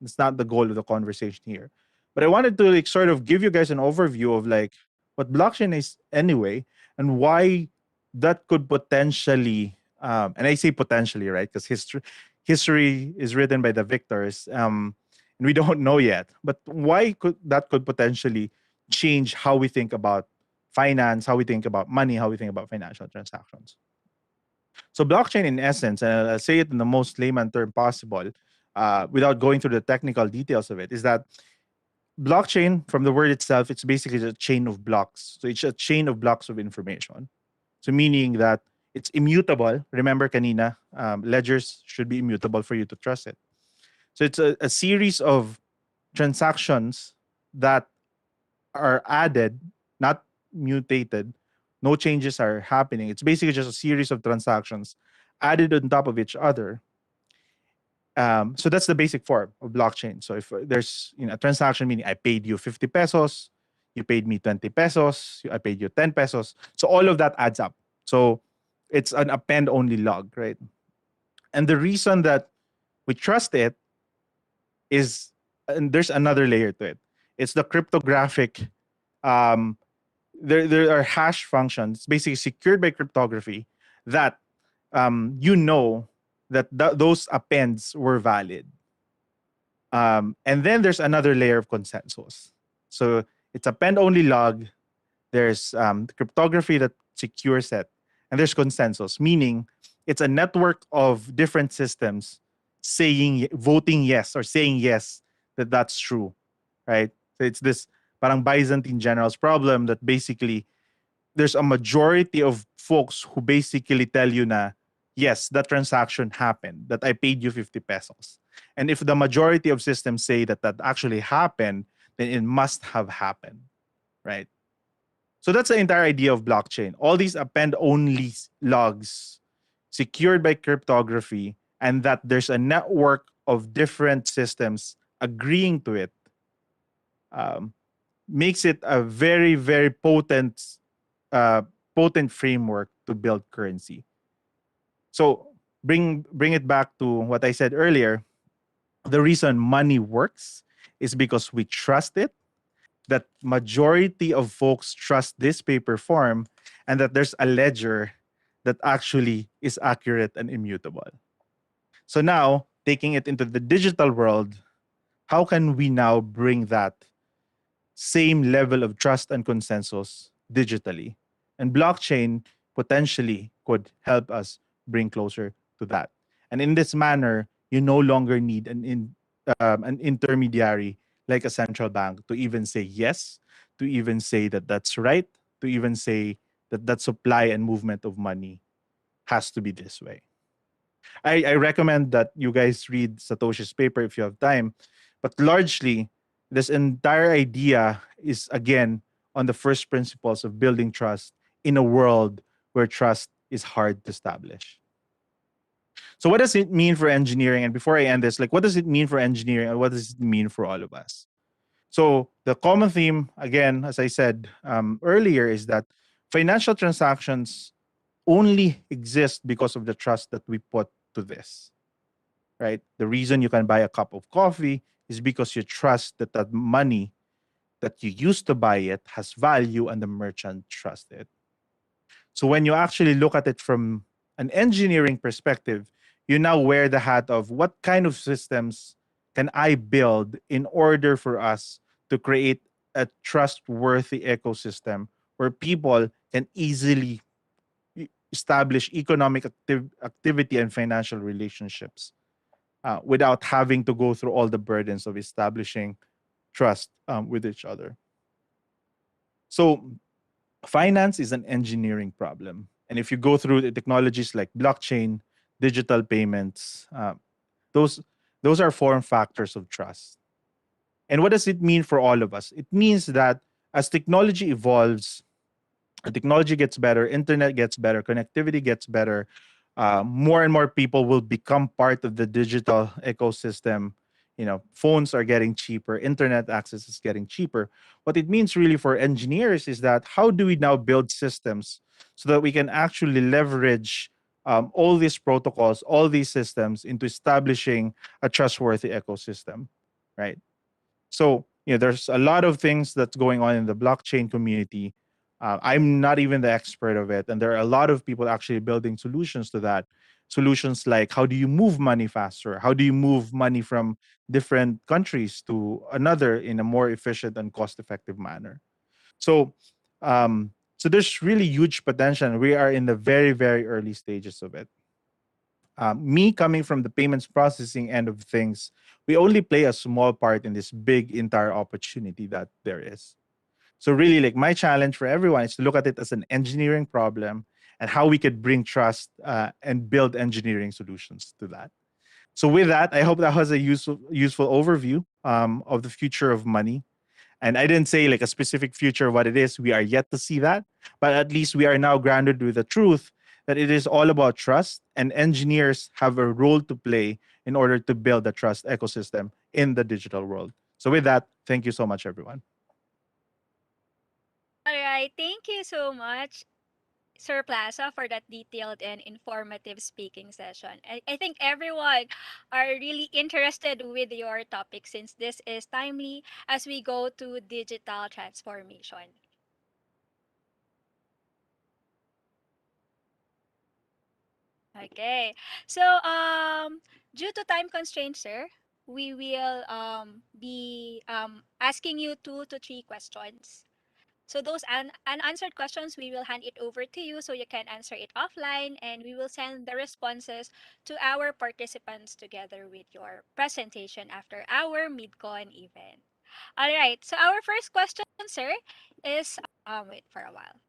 It's not the goal of the conversation here, but I wanted to sort of give you guys an overview of what blockchain is anyway, and why that could potentially, and I say potentially, right? Because history is written by the victors. and we don't know yet. But why could potentially change how we think about finance, how we think about money, how we think about financial transactions. So blockchain, in essence, and I'll say it in the most layman term possible, without going through the technical details of it, is that blockchain, from the word itself, it's basically a chain of blocks. So it's a chain of blocks of information. So meaning that it's immutable. Remember, kanina, ledgers should be immutable for you to trust it. So it's a series of transactions that are added, not mutated. No changes are happening. It's basically just a series of transactions added on top of each other. So that's the basic form of blockchain. So if there's a transaction, meaning I paid you 50 pesos, you paid me 20 pesos, I paid you 10 pesos. So all of that adds up. So it's an append only log, right? And the reason that we trust it is, and there's another layer to it. It's the cryptographic. Um, there are hash functions, basically secured by cryptography, that you know that those appends were valid. And then there's another layer of consensus. So it's append only log. There's cryptography that secures it, and there's consensus, meaning it's a network of different systems voting yes or saying yes that that's true, right? So it's this parang Byzantine generals problem that basically there's a majority of folks who basically tell you na, yes, that transaction happened, that I paid you 50 pesos. And if the majority of systems say that that actually happened, then it must have happened, right? So that's the entire idea of blockchain. All these append-only logs secured by cryptography, and that there's a network of different systems agreeing to it, makes it a very, very potent framework to build currency. So bring it back to what I said earlier. The reason money works is because we trust it, that majority of folks trust this paper form, and that there's a ledger that actually is accurate and immutable. So now, taking it into the digital world, how can we now bring that same level of trust and consensus digitally? And blockchain potentially could help us bring closer to that. And in this manner, you no longer need an intermediary like a central bank to even say yes, to even say that that's right, to even say that that supply and movement of money has to be this way. I recommend that you guys read Satoshi's paper if you have time. But largely, this entire idea is, again, on the first principles of building trust in a world where trust is hard to establish. So what does it mean for engineering? And before I end this, like, what does it mean for engineering, and what does it mean for all of us? So the common theme, again, as I said earlier, is that financial transactions only exist because of the trust that we put to this, right? The reason you can buy a cup of coffee is because you trust that that money that you used to buy it has value and the merchant trusts it. So when you actually look at it from an engineering perspective, you now wear the hat of what kind of systems can I build in order for us to create a trustworthy ecosystem where people can easily establish economic activity and financial relationships without having to go through all the burdens of establishing trust with each other. So finance is an engineering problem. And if you go through the technologies like blockchain, digital payments, those are form factors of trust. And what does it mean for all of us? It means that as technology evolves, technology gets better, internet gets better, connectivity gets better, more and more people will become part of the digital ecosystem. Phones are getting cheaper, internet access is getting cheaper. What it means really for engineers is that how do we now build systems so that we can actually leverage all these protocols, all these systems into establishing a trustworthy ecosystem, right? So, there's a lot of things that's going on in the blockchain community. I'm not even the expert of it, and there are a lot of people actually building solutions to that. solutions like how do you move money faster? How do you move money from different countries to another in a more efficient and cost-effective manner? So, so there's really huge potential. We are in the very, very early stages of it. Me coming from the payments processing end of things, we only play a small part in this big entire opportunity that there is. So really, like my challenge for everyone is to look at it as an engineering problem and how we could bring trust and build engineering solutions to that. So with that, I hope that was a useful overview of the future of money. And I didn't say like a specific future of what it is. We are yet to see that, but at least we are now grounded with the truth that it is all about trust, and engineers have a role to play in order to build the trust ecosystem in the digital world. So with that, thank you so much, everyone. All right, thank you so much, Sir Plaza, for that detailed and informative speaking session. I think everyone are really interested with your topic since this is timely as we go to digital transformation. Okay. So, due to time constraints, sir, we will be asking you 2 to 3 questions. So those unanswered questions, we will hand it over to you so you can answer it offline, and we will send the responses to our participants together with your presentation after our MidCon event. All right. So our first question, sir, is wait for a while.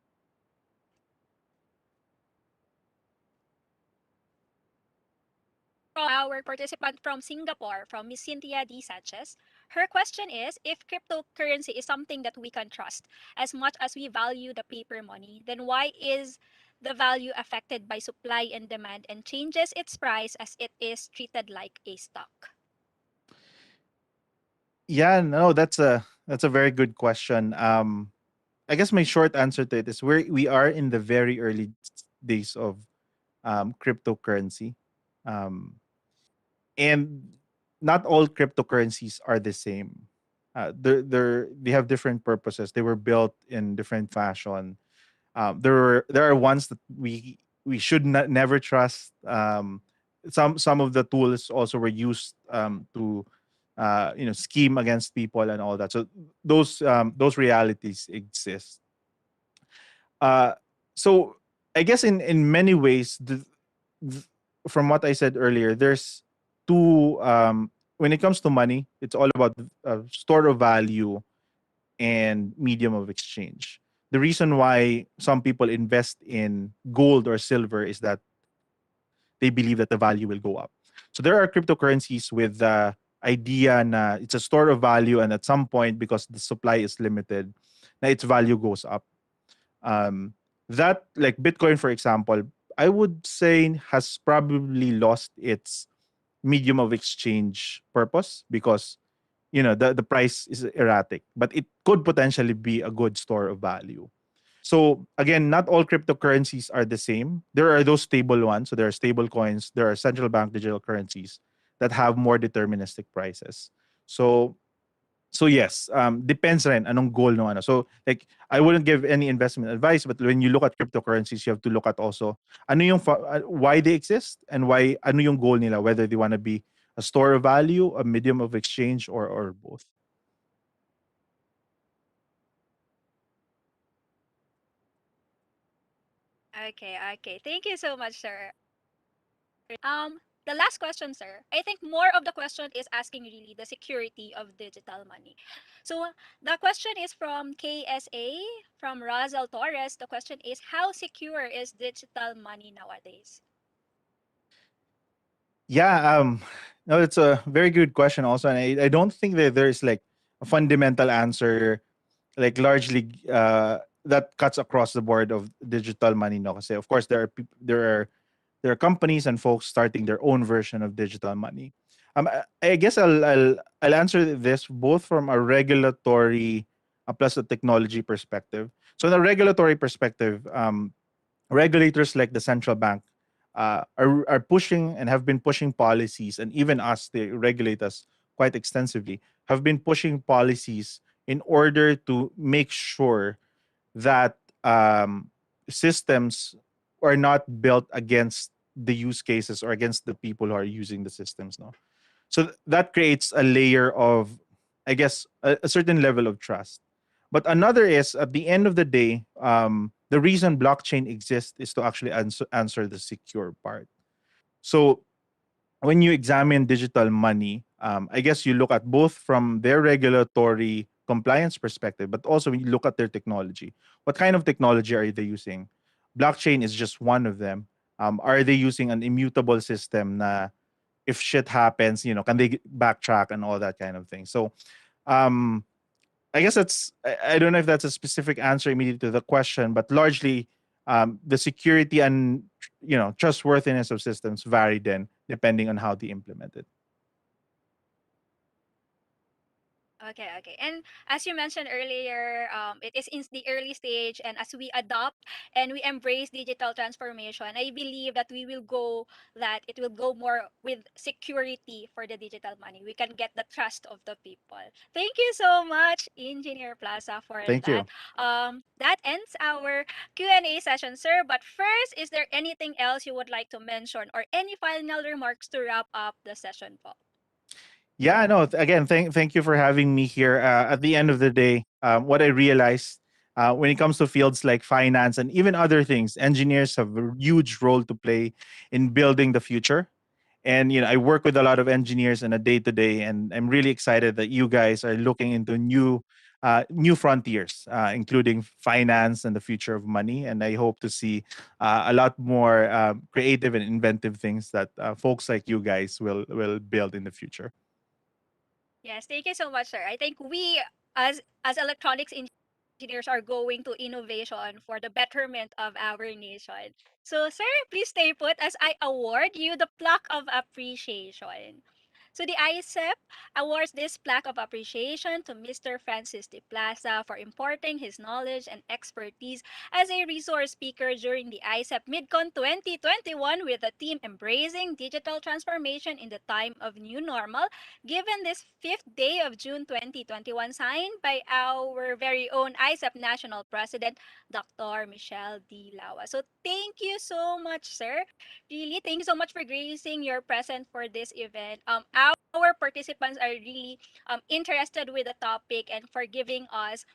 From our participant from Singapore, from Miss Cynthia D. Sanchez. Her question is, if cryptocurrency is something that we can trust as much as we value the paper money, then why is the value affected by supply and demand and changes its price as it is treated like a stock? Yeah, no, that's a very good question. I guess my short answer to it is we are in the very early days of cryptocurrency. Um, and not all cryptocurrencies are the same. They have different purposes. They were built in different fashion. There are ones that we should not never trust. Some of the tools also were used to scheme against people and all that. So those realities exist. Uh, so I guess in many ways, th- from what I said earlier, there's two. When it comes to money, it's all about store of value and medium of exchange. The reason why some people invest in gold or silver is that they believe that the value will go up. So there are cryptocurrencies with the idea na it's a store of value, and at some point, because the supply is limited, na its value goes up. um, that, like Bitcoin, for example, I would say has probably lost its medium of exchange purpose because the price is erratic, but it could potentially be a good store of value. So again, not all cryptocurrencies are the same. There are those stable ones. So there are stable coins, there are central bank digital currencies that have more deterministic prices. So yes, depends rin anong goal no ano. So like I wouldn't give any investment advice, but when you look at cryptocurrencies, you have to look at also ano yung why they exist and why ano yung goal nila, whether they want to be a store of value, a medium of exchange, or both. Okay, okay. Thank you so much, sir. The last question, sir. I think more of the question is asking really the security of digital money. So the question is from KSA, from Razel Torres. The question is, how secure is digital money nowadays? Yeah, no, it's a very good question also, and I don't think that there's like a fundamental answer, like largely that cuts across the board of digital money. No, kasi of course there are companies and folks starting their own version of digital money. I guess I'll answer this both from a regulatory plus a technology perspective. So, in a regulatory perspective, regulators like the central bank are pushing and have been pushing policies, and even us, they regulate us quite extensively, have been pushing policies in order to make sure that systems are not built against the use cases or against the people who are using the systems. No, so that creates a layer of, I guess, a certain level of trust. But another is, at the end of the day, the reason blockchain exists is to actually answer the secure part. So when you examine digital money, I guess you look at both from their regulatory compliance perspective, but also when you look at their technology. What kind of technology are they using? Blockchain is just one of them. Are they using an immutable system na if shit happens, can they backtrack and all that kind of thing? So um, I guess I don't know if that's a specific answer immediately to the question, but largely the security and trustworthiness of systems vary then depending on how they implement it. Okay, okay. And as you mentioned earlier, it is in the early stage, and as we adopt and we embrace digital transformation, I believe that it will go more with security for the digital money. We can get the trust of the people. Thank you so much, Engineer Plaza, for Thank that. you. That ends our Q&A session, sir. But first, is there anything else you would like to mention or any final remarks to wrap up the session, po? Yeah, no. Again, thank you for having me here. At the end of the day, what I realized when it comes to fields like finance and even other things, engineers have a huge role to play in building the future. And I work with a lot of engineers on a day to day, and I'm really excited that you guys are looking into new frontiers, including finance and the future of money. And I hope to see a lot more creative and inventive things that folks like you guys will build in the future. Yes, thank you so much, sir. I think we, as electronics engineers, are going to innovation for the betterment of our nation. So, sir, please stay put as I award you the plaque of appreciation. So the IECEP awards this plaque of appreciation to Mr. Francis de Plaza for imparting his knowledge and expertise as a resource speaker during the IECEP MidCon 2021 with the theme Embracing Digital Transformation in the Time of New Normal, given this 5th day of June 2021, signed by our very own IECEP National President, Dr. Michelle D. Lawa. So thank you so much, sir. Really, thank you so much for gracing your present for this event. Our participants are really interested with the topic and for giving us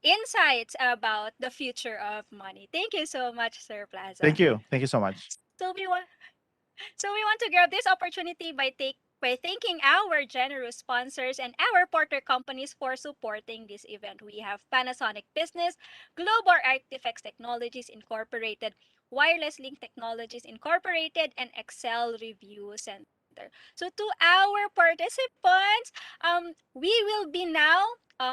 insights about the future of money. Thank you so much, Sir Plaza. Thank you so much. So we want so we want to grab this opportunity by thanking our generous sponsors and our partner companies for supporting this event. We have Panasonic Business, Global Artifacts Technologies Incorporated, Wireless Link Technologies Incorporated, and Excel Review Center. So to our participants, we will be now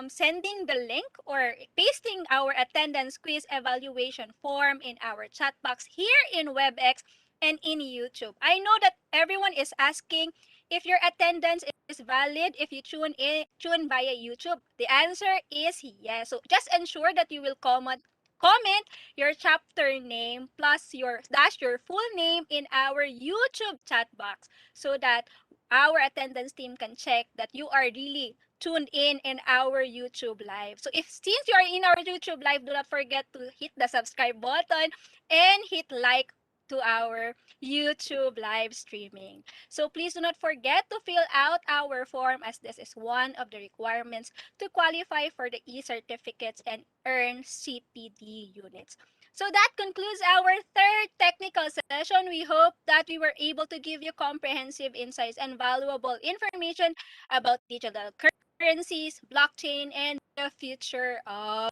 sending the link or pasting our attendance quiz evaluation form in our chat box here in WebEx and in YouTube. I know that everyone is asking if your attendance is valid if you tune via YouTube. The answer is yes. So just ensure that you will comment your chapter name plus your full name in our YouTube chat box so that our attendance team can check that you are really tuned in our YouTube live. So if since you are in our YouTube live, do not forget to hit the subscribe button and hit like to our YouTube live streaming. So please do not forget to fill out our form as this is one of the requirements to qualify for the e-certificates and earn CPD units. So that concludes our third technical session. We hope that we were able to give you comprehensive insights and valuable information about digital currencies, blockchain, and the future of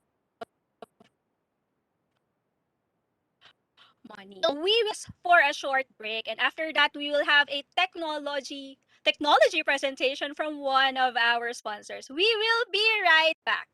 money. So we will for a short break, and after that we will have a technology presentation from one of our sponsors. We will be right back.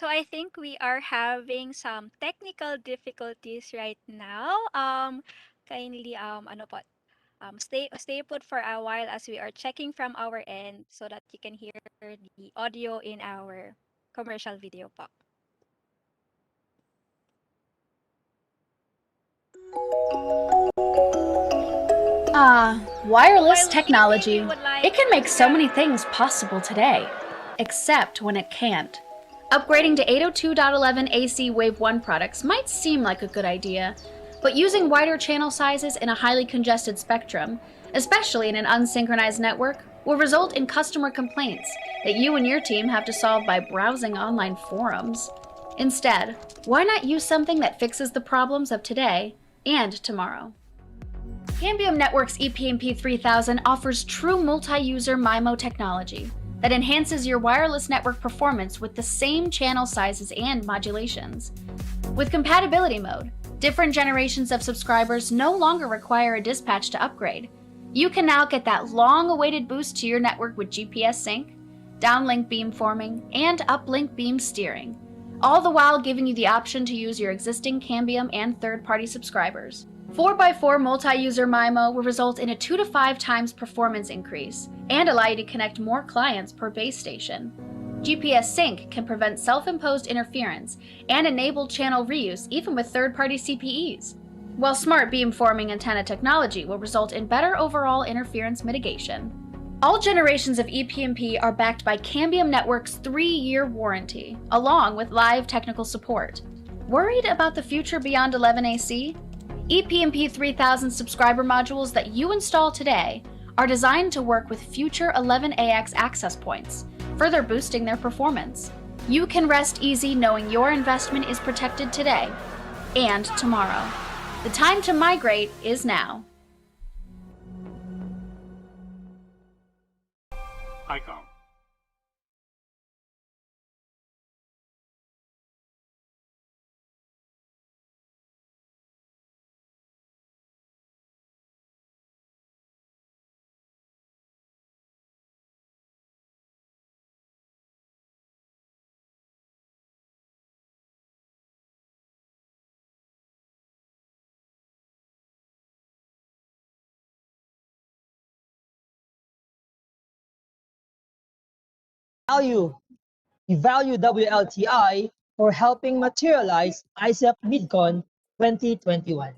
So I think we are having some technical difficulties right now. Kindly ano po, stay put for a while as we are checking from our end so that you can hear the audio in our commercial video po. Wireless technology. It can make so many things possible today, except when it can't. Upgrading to 802.11 AC Wave 1 products might seem like a good idea, but using wider channel sizes in a highly congested spectrum, especially in an unsynchronized network, will result in customer complaints that you and your team have to solve by browsing online forums. Instead, why not use something that fixes the problems of today and tomorrow? Cambium Network's ePMP 3000 offers true multi-user MIMO technology that enhances your wireless network performance with the same channel sizes and modulations. With compatibility mode, different generations of subscribers no longer require a dispatch to upgrade. You can now get that long-awaited boost to your network with GPS sync, downlink beamforming, and uplink beam steering, all the while giving you the option to use your existing Cambium and third-party subscribers. 4x4 multi-user MIMO will result in a 2 to 5 times performance increase and allow you to connect more clients per base station. GPS sync can prevent self-imposed interference and enable channel reuse even with third-party CPEs, while smart beamforming antenna technology will result in better overall interference mitigation. All generations of ePMP are backed by Cambium Network's 3-year warranty, along with live technical support. Worried about the future beyond 11AC? ePMP 3000 subscriber modules that you install today are designed to work with future 11AX access points, further boosting their performance. You can rest easy knowing your investment is protected today and tomorrow. The time to migrate is now. ICOM. We value WLTI for helping materialize IECEP MIDCON 2021.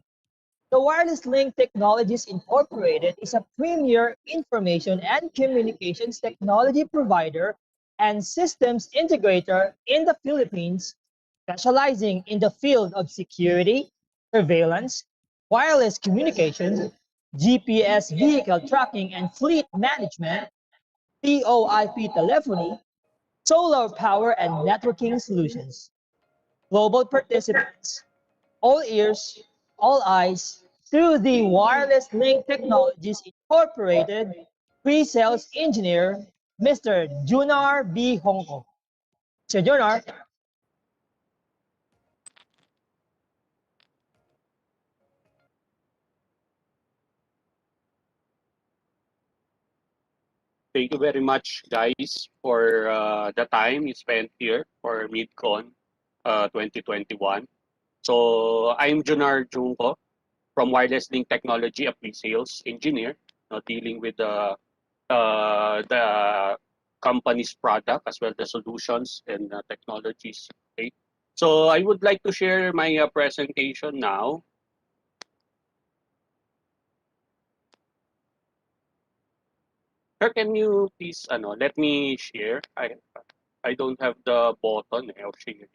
The Wireless Link Technologies Incorporated is a premier information and communications technology provider and systems integrator in the Philippines, specializing in the field of security, surveillance, wireless communications, GPS vehicle tracking and fleet management, VoIP telephony, solar power and networking solutions. Global participants, all ears, all eyes, to the Wireless Link Technologies Incorporated pre-sales engineer, Mr. Junar B. Hongkong. Mr. Junar. Thank you very much, guys, for the time you spent here for MidCon 2021. So I'm Junar Junko from Wireless Link Technology, a pre-sales engineer, dealing with the company's product as well the solutions and technologies. Okay, so I would like to share my presentation now. Sir, can you please let me share? I don't have the button of sharing.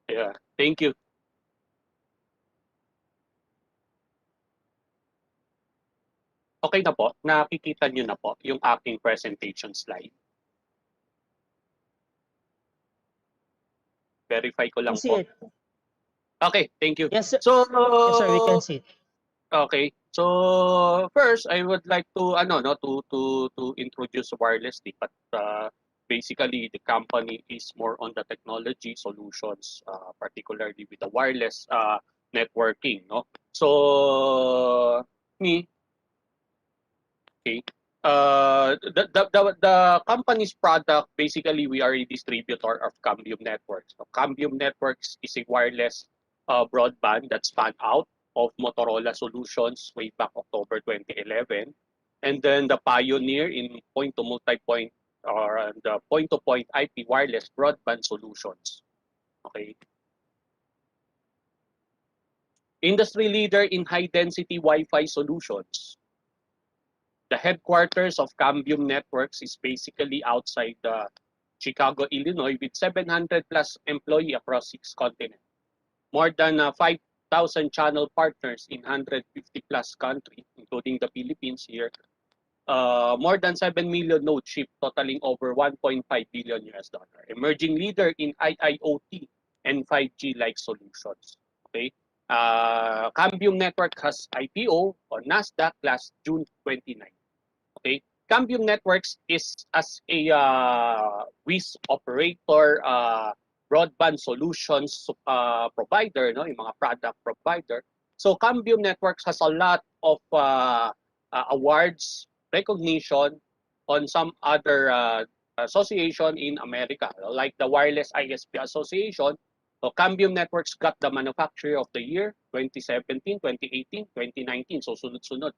Yeah, thank you. Okay na po? Nakikita niyo na po yung aking presentation slide. Verify ko lang po. Okay, thank you. Yes, sir. So, yes, sir, we can see it. Okay. So, first I would like to to introduce wirelessly, but basically the company is more on the technology solutions, particularly with the wireless networking, no? So me, okay. The company's product, basically, we are a distributor of Cambium Networks. So Cambium Networks is a wireless broadband that spun out of Motorola Solutions way back October 2011. And then the pioneer in point-to-multipoint or the point-to-point IP wireless broadband solutions. Okay. Industry leader in high-density Wi-Fi solutions. The headquarters of Cambium Networks is basically outside Chicago, Illinois, with 700 plus employees across 6 continents. More than 5,000 channel partners in 150 plus countries, including the Philippines here. More than 7 million nodes shipped, totaling over 1.5 billion US dollar. Emerging leader in IIoT and 5G-like solutions. Okay. Cambium Network has IPO on Nasdaq last June 29. Okay. Cambium Networks is as a WIS operator, broadband solutions provider, no, yung mga product provider. So Cambium Networks has a lot of awards, recognition on some other association in America, like the Wireless ISP Association. So Cambium Networks got the Manufacturer of the Year 2017, 2018, 2019. So sunod-sunod.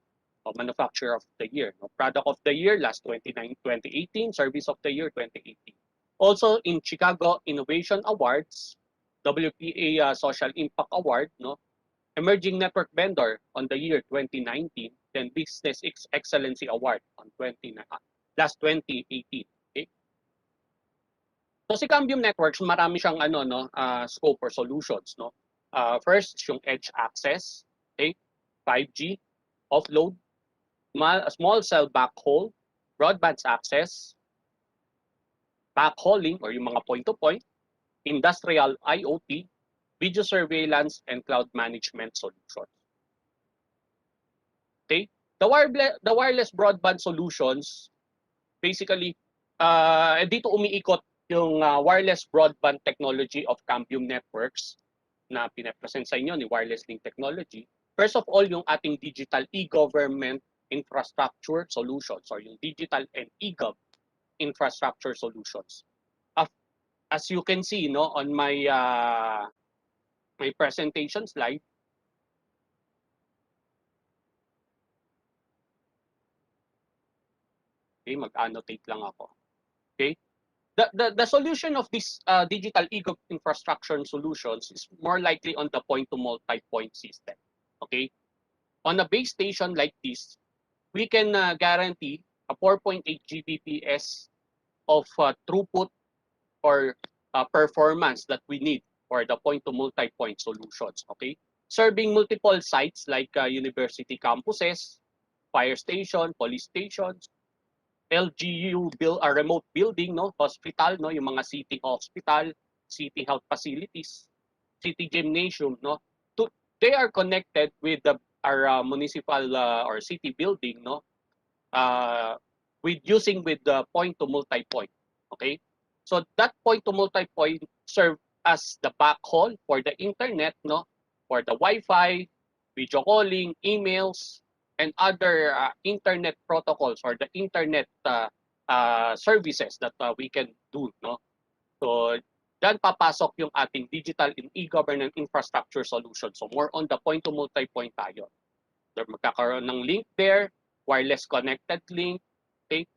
Manufacturer of the Year. No? Product of the Year last 2018, Service of the Year 2018. Also in Chicago Innovation Awards, WPA Social Impact Award, no? Emerging Network Vendor on the year 2019, then Business Excellency Award on last 2018. Okay? So si Cambium Networks, marami siyang scope or solutions, no? First, yung edge access, okay? 5G, offload, small cell backhaul, broadband access, backhauling or yung mga point-to-point, industrial IoT, video surveillance, and cloud management solutions. Okay? The wireless broadband solutions, basically, dito umiikot yung wireless broadband technology of Cambium Networks na pinapresent sa inyo ni Wireless Link Technology. First of all, yung ating digital e-government infrastructure solutions or yung digital and e-gov infrastructure solutions. As you can see, no, on my my presentation slide, okay, mag-annotate lang ako. Okay, the solution of this digital e-gov infrastructure solutions is more likely on the point-to-multipoint system. Okay, on a base station like this, we can guarantee a 4.8 Gbps of throughput or performance that we need for the point-to-multipoint solutions. Okay, serving multiple sites like university campuses, fire station, police stations, LGU remote building, no, hospital, no, yung mga city hospital, city health facilities, city gymnasium, no. They are connected with our municipal or city building, no, with the point-to-multipoint. Okay, so that point-to-multipoint serve as the backhaul for the internet, no, for the Wi-Fi, video calling, emails, and other internet protocols or the internet services that we can do, no. So dyan papasok yung ating digital and e-governance infrastructure solution. So more on the point-to-multipoint tayo. So magkakaroon ng link there, wireless connected link, okay,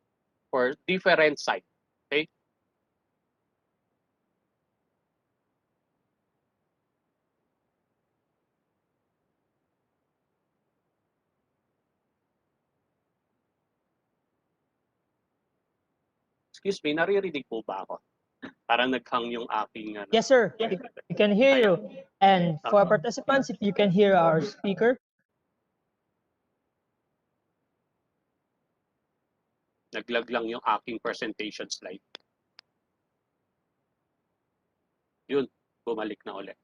for different sites. Okay. Excuse me, naririnig po ba ako? Parang naghang yung aking... Yes, sir. We can hear you. And for participants, if you can hear our speaker. Naglag lang yung aking presentation slide. Yun, bumalik na ulit.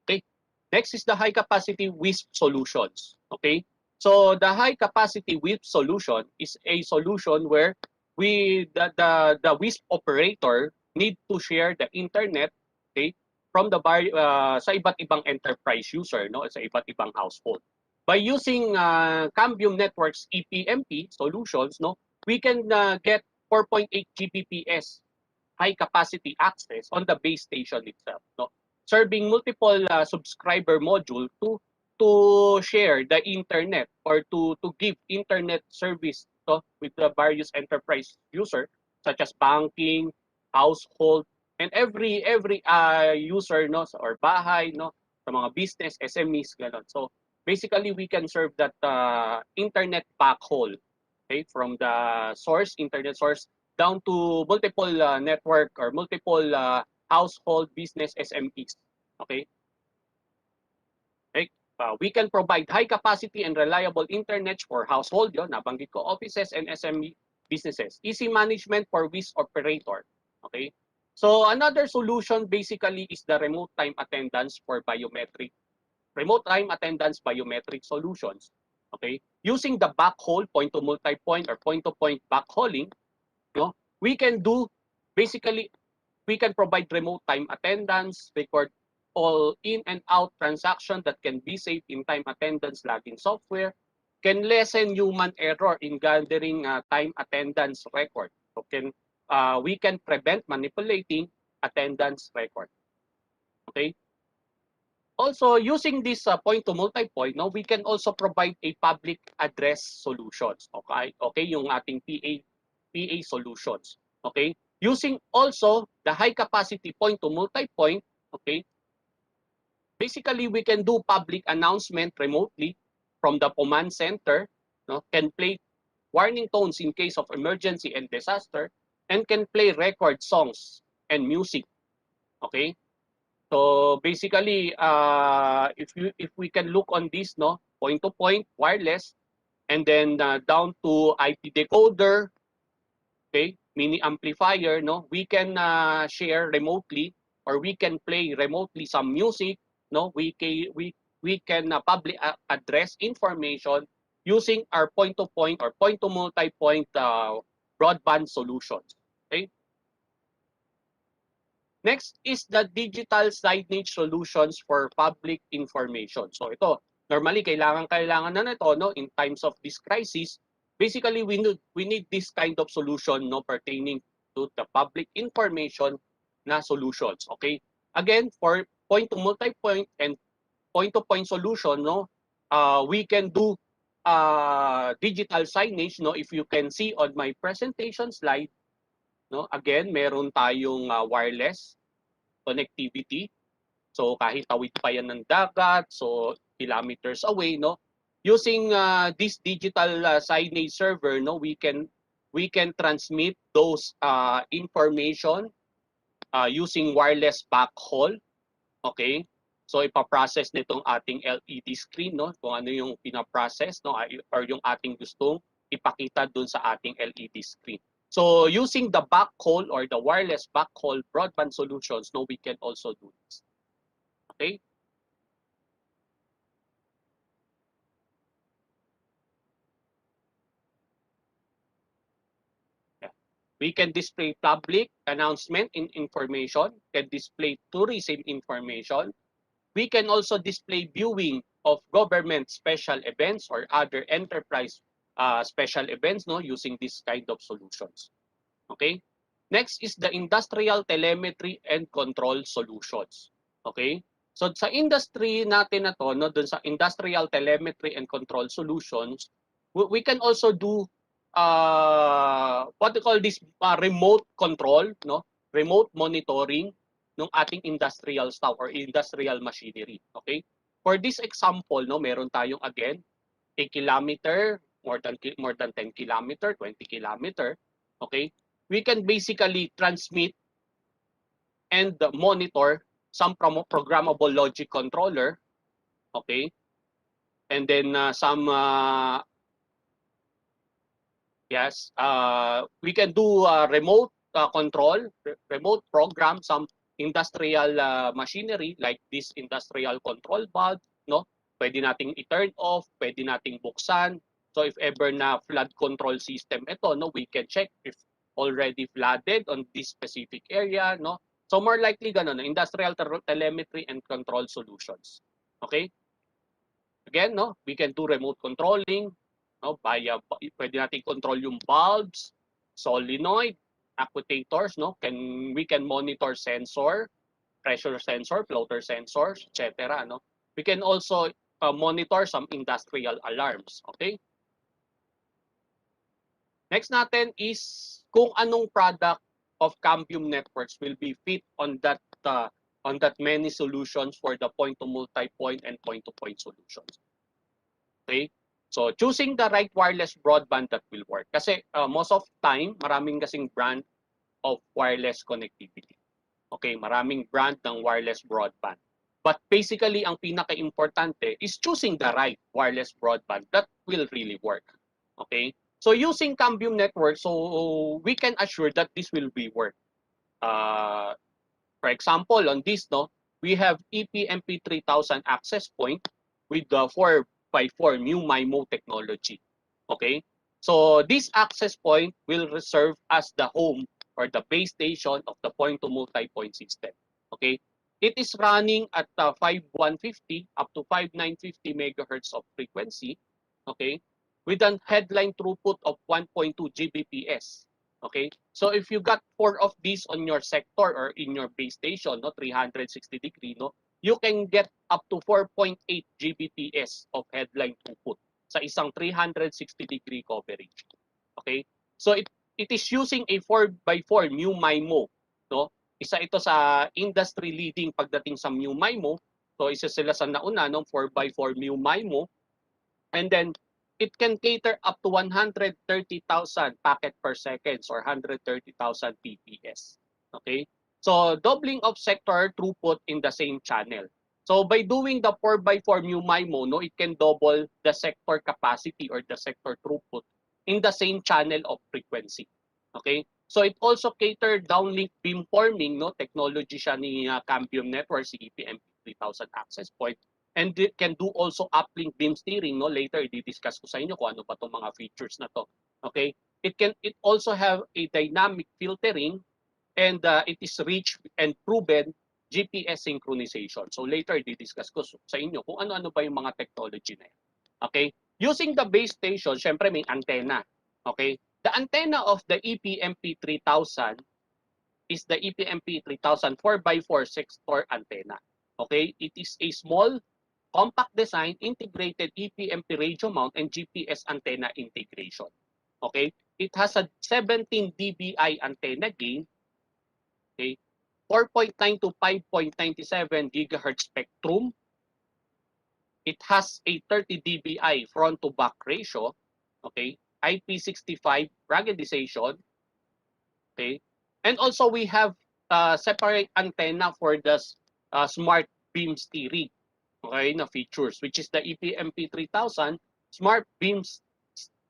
Okay, next is the high capacity WISP solutions. Okay, so the high capacity WISP solution is a solution where the WISP operator need to share the internet, okay, from the sa iba't ibang enterprise user, no, sa iba't ibang household. By using Cambium Networks EPMP solutions, no, we can get 4.8 Gbps high capacity access on the base station itself, no, serving multiple subscriber module to share the internet or to give internet service, no, with the various enterprise user such as banking, household, and every user, no, or bahay, no, sa mga business, SMEs, ganun. So basically we can serve that internet backhaul, okay, from the source, internet source, down to multiple network or multiple household business SMEs. Okay. Okay. We can provide high capacity and reliable internet for household, yun, nabanggit ko, offices and SME businesses. Easy management for WIS operator. Okay. So another solution basically is the remote time attendance for biometric. Remote time attendance biometric solutions. Okay. Using the backhaul, point to multi-point or point-to-point backhauling, no, we can do basically we can provide remote time attendance, record all in and out transaction that can be saved in time attendance logging software, can lessen human error in gathering time attendance record. So we can prevent manipulating attendance record. Okay. Also, using this point to multi-point, no, we can also provide a public address solutions. Okay, okay, yung ating PA solutions. Okay, using also the high capacity point to multi-point. Okay, basically we can do public announcement remotely from the command center. No, can play warning tones in case of emergency and disaster, and can play record songs and music. Okay. So basically, if we can look on this, no, point to point wireless, and then down to IP decoder, okay, mini amplifier, no, we can share remotely, or we can play remotely some music, no, we can public address information using our point to point or point to multi point broadband solutions. Okay. Next is the digital signage solutions for public information. So ito, normally kailangan na nito, no, in times of this crisis. Basically, we need this kind of solution, no, pertaining to the public information na solutions. Okay. Again, for point to multi-point and point to point solution, no, we can do digital signage, no. If you can see on my presentation slide, no, again, meron tayong wireless connectivity. So kahit tawid pa yan ng dagat, so kilometers away, no. Using this digital signage server, no, we can transmit those information using wireless backhaul. Okay? So ipaprocess nitong ating LED screen, no, kung ano yung pinaprocess, no, or yung ating gustong ipakita dun sa ating LED screen. So using the backhaul or the wireless backhaul broadband solutions, no, we can also do this. Okay. Yeah. We can display public announcement in information, can display tourism information. We can also display viewing of government special events or other enterprise special events, no, using this kind of solutions. Okay. Next is the industrial telemetry and control solutions. Okay. So sa industry natin na to, no, dun sa industrial telemetry and control solutions, we can also do what we call this remote control, no, remote monitoring ng ating industrial stuff or industrial machinery. Okay. For this example, no, meron tayong again a kilometer, more than 10 kilometer, 20 kilometer. Okay. We can basically transmit and monitor some programmable logic controller, okay, and then some we can do remote control, remote program some industrial machinery like this industrial control valve, no, pwede nating i-turn off, pwede nating buksan. So if ever na flood control system ito, no, we can check if already flooded on this specific area, no? So more likely ganun, industrial telemetry and control solutions. Okay? Again, no, we can do remote controlling, no, pwede natin control yung bulbs, solenoid, actuators, no, we can monitor sensor, pressure sensor, floater sensors, etc. No, we can also monitor some industrial alarms. Okay. Next natin is kung anong product of Cambium networks will be fit on that many solutions for the point to multipoint and point to point solutions. Okay? So, choosing the right wireless broadband that will work. Kasi most of time, maraming kasing brand of wireless connectivity. Okay, maraming brand ng wireless broadband. But basically, ang pinaka-importante is choosing the right wireless broadband that will really work. Okay? So, using Cambium network, so we can assure that this will be work. For example, on this, no, we have EPMP 3000 access point with the 4x4 new MIMO technology. Okay, so this access point will serve as the home or the base station of the point to multi-point system. Okay, it is running at 5150 up to 5950 megahertz of frequency. Okay, with a headline throughput of 1.2 Gbps. Okay, so if you got 4 of these on your sector or in your base station, no, 360 degree, no, you can get up to 4.8 Gbps of headline throughput sa isang 360 degree coverage. Okay, so it is using a 4x4 mu MIMO, no. Isa ito sa industry leading pagdating sa mu MIMO. So isa sila sa nauna ng 4x4 mu MIMO, and then it can cater up to 130,000 packet per second or 130,000 PPS. Okay? So, doubling of sector throughput in the same channel. So, by doing the 4x4 mu MIMO, no, it can double the sector capacity or the sector throughput in the same channel of frequency. Okay? So, it also cater downlink beamforming, no, technology siya ni Cambium Network, si EPMP 3000 access point. And it can do also uplink beam steering, no? Later i-discuss ko sa inyo kung ano ba tong mga features na to. Okay? It also have a dynamic filtering, and it is rich and proven GPS synchronization. So later i-discuss ko sa inyo kung ano-ano ba yung mga technology na yan. Okay? Using the base station, syempre may antenna. Okay? The antenna of the EPMP 3000 is the EPMP 3000 4x4 sector antenna. Okay? It is a small compact design, integrated EPMP radio mount, and GPS antenna integration. Okay? It has a 17 dBi antenna gain, okay? 4.9 to 5.97 gigahertz spectrum. It has a 30 dBi front to back ratio, okay? IP65 ruggedization, okay? And also we have separate antenna for the smart beam steering. Okay, na features, which is the EPMP 3000 smart beam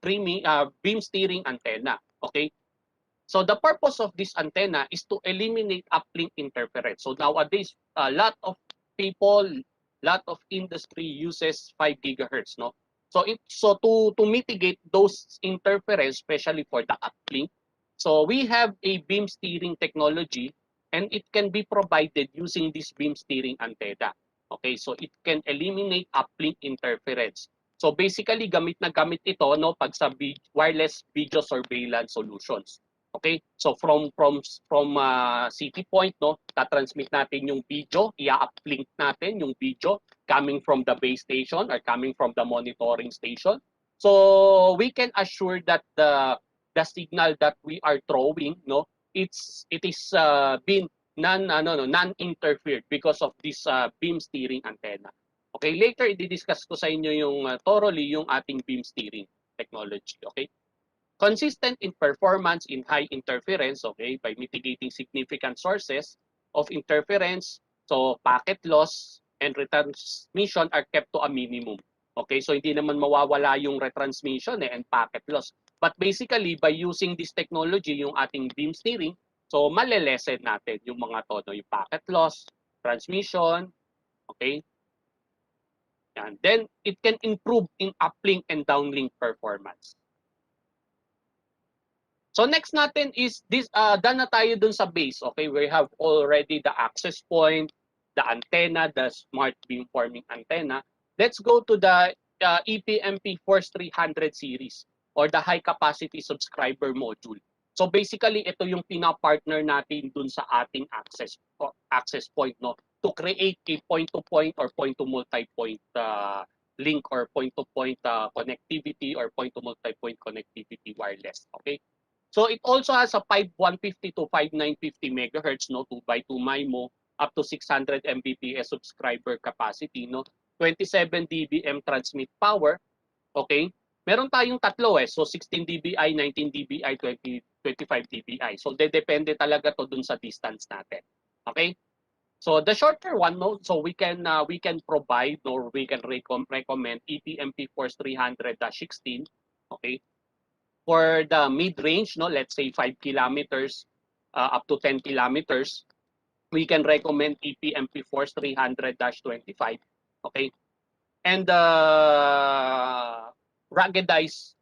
steering antenna. Okay, so the purpose of this antenna is to eliminate uplink interference. So nowadays, a lot of people, lot of industry uses 5 gigahertz, no. So to mitigate those interference, especially for the uplink, so we have a beam steering technology, and it can be provided using this beam steering antenna. Okay, so it can eliminate uplink interference. So basically, gamit na gamit ito, no, pag sa wireless video surveillance solutions. Okay, so from city point, no, tatransmit natin yung video, i-uplink natin yung video coming from the base station or coming from the monitoring station. So we can assure that the signal that we are throwing, no, it is being non-interfered because of this beam steering antenna. Okay, later i-discuss ko sa inyo yung thoroughly yung ating beam steering technology. Okay, consistent in performance in high interference, okay, by mitigating significant sources of interference. So packet loss and retransmission are kept to a minimum. Okay, so hindi naman mawawala yung retransmission and packet loss. But basically, by using this technology, yung ating beam steering, so malelesen natin yung mga to, no, yung packet loss, transmission, okay? And then it can improve in uplink and downlink performance. So next natin is this, done na tayo dun sa base. Okay, we have already the access point, the antenna, the smart beamforming antenna. Let's go to the EPMP Force 300 series or the high capacity subscriber module. So basically, ito yung pina-partner natin dun sa ating access point, no, to create a point-to-point or point-to-multipoint link or point-to-point connectivity or point-to-multipoint connectivity wireless. Okay. So it also has a 5150 to 5950 megahertz, no, 2x2 MIMO, up to 600 Mbps subscriber capacity, no, 27 dBm transmit power. Okay? Meron tayong tatlo So 16 dBi, 19 dBi, 25 dBi. So depende talaga to dun sa distance natin. Okay? So the shorter one, no, so we can provide or we can recommend EPMP Force 300-16. Okay? For the mid-range, no, let's say 5 kilometers up to 10 kilometers, we can recommend EPMP Force 300-25. Okay? And ruggedized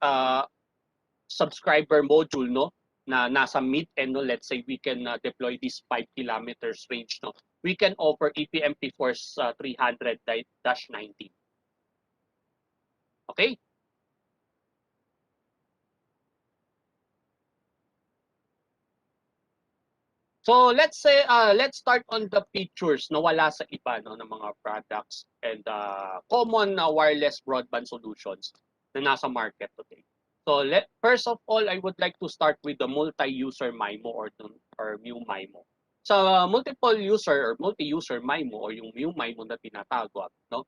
subscriber module, no, na nasa mid-end, no, let's say we can deploy this 5 kilometers range, no, we can offer EPMP Force 300-19. Okay? So let's say let's start on the features na wala sa iba, no, ng mga products and common wireless broadband solutions na nasa market today. So first of all, I would like to start with the multi-user MIMO or MU-MIMO. So multiple user or multi-user MIMO or yung MU-MIMO na tinatawag, no?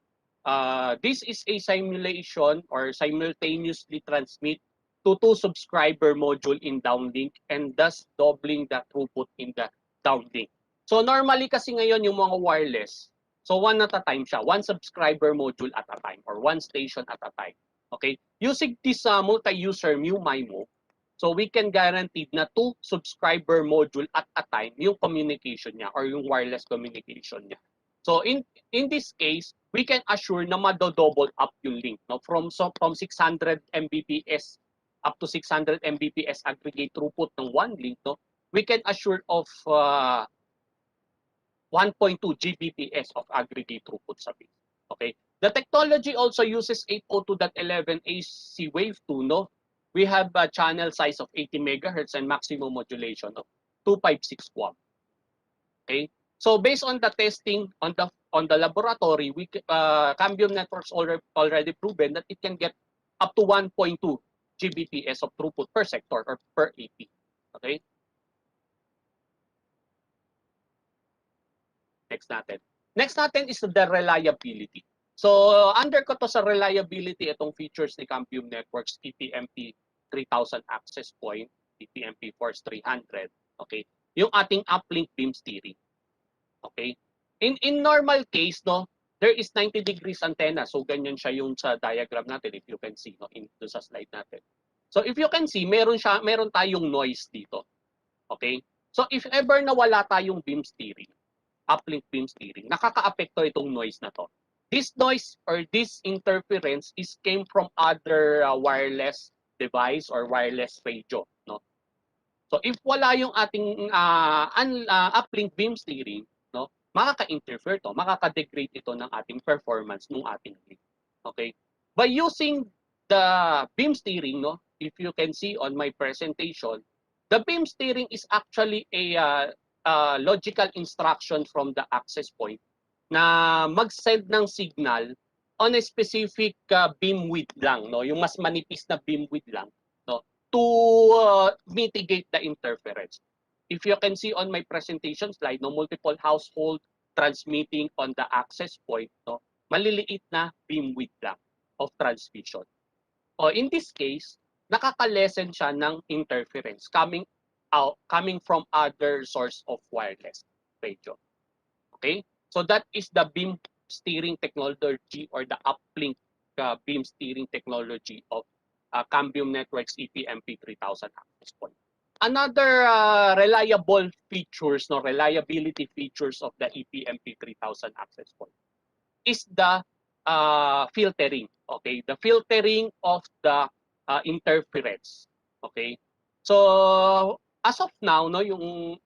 This is a simulation or simultaneously transmit to 2 subscriber module in downlink and thus doubling the throughput in the downlink. So normally kasi ngayon yung mga wireless, so one at a time siya, one subscriber module at a time or one station at a time. Okay? Using this multi-user MU-MIMO, so we can guarantee na 2 subscriber module at a time yung communication niya or yung wireless communication niya. So in this case, we can assure na mado-double up yung link, no, from 600 Mbps up to 600 Mbps aggregate throughput ng one link, no, we can assure of 1.2 Gbps of aggregate throughput sa base. Okay. The technology also uses 802.11 AC wave 2, no. We have a channel size of 80 megahertz and maximum modulation of 256 QAM. Okay. So based on the testing on the laboratory, Cambium Networks already proven that it can get up to 1.2 Gbps of throughput per sector or per AP. Okay? Next natin is the reliability. So under ko to sa reliability, itong features ni Cambium Networks, EPMP 3000 access point, EPMP Force 300. Okay? Yung ating uplink beam steering. Okay? In normal case, no, there is 90 degrees antenna. So ganyan siya yung sa diagram natin if you can see, no, sa slide natin. So if you can see, meron tayong noise dito. Okay? So if ever nawala tayong beam steering, uplink beam steering, nakakaapekto itong noise na to. This noise or this interference came from other wireless device or wireless radio, no? So if wala yung ating uplink beam steering, no, makaka-interfere to, makaka-degrade ito ng ating performance ng ating link. Okay? By using the beam steering, no, if you can see on my presentation, the beam steering is actually a logical instruction from the access point na mag-send ng signal on a specific beam width lang, no, yung mas manipis na beam width lang, no, to mitigate the interference. If you can see on my presentation slide, no, multiple household transmitting on the access point, no, maliliit na beam width lang of transmission. In this case, nakaka-lessen siya ng interference coming from other source of wireless radio. Okay? So that is the beam steering technology or the uplink beam steering technology of Cambium Networks EPMP 3000 access point. Another reliability features of the EPMP 3000 access point is the filtering. Okay, the filtering of the interference. Okay, So as of now, no, yung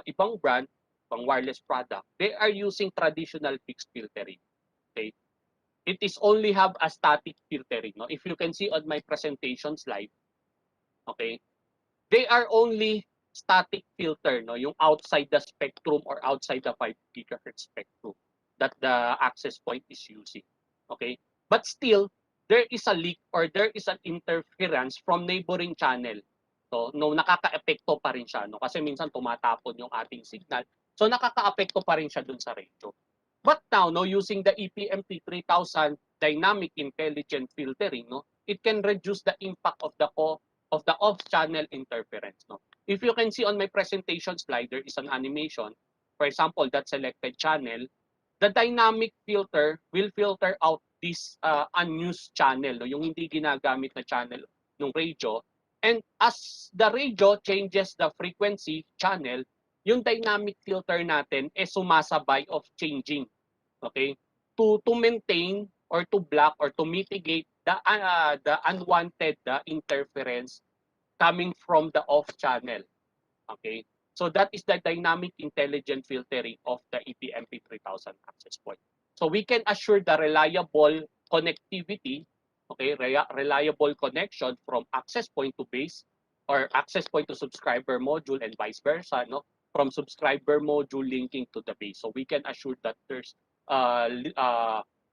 ibang brand, ibang wireless product, they are using traditional fixed filtering. Okay? It is only have a static filtering. No? If you can see on my presentation slide, okay, they are only static filter, no, yung outside the spectrum or outside the 5 gigahertz spectrum that the access point is using. Okay? But still, there is a leak or there is an interference from neighboring channel. So, no, nakaka-epekto pa rin siya, no? Kasi minsan tumatapon yung ating signal. So, nakaka-apekto pa rin siya dun sa radio. But now, no, using the EPMT 3000 dynamic intelligent filtering, no, it can reduce the impact of the off-channel interference. No? If you can see on my presentation slide, there is an animation. For example, that selected channel, the dynamic filter will filter out this unused channel, no? Yung hindi ginagamit na channel ng radio. And as the radio changes the frequency channel, yung dynamic filter natin is sumasabay of changing. Okay? To maintain or to block or to mitigate the unwanted interference coming from the off channel. Okay? So that is the dynamic intelligent filtering of the EPMP 3000 access point. So we can assure the reliable connectivity, okay, reliable connection from access point to base or access point to subscriber module and vice versa, no? From subscriber module linking to the base. So we can assure that there's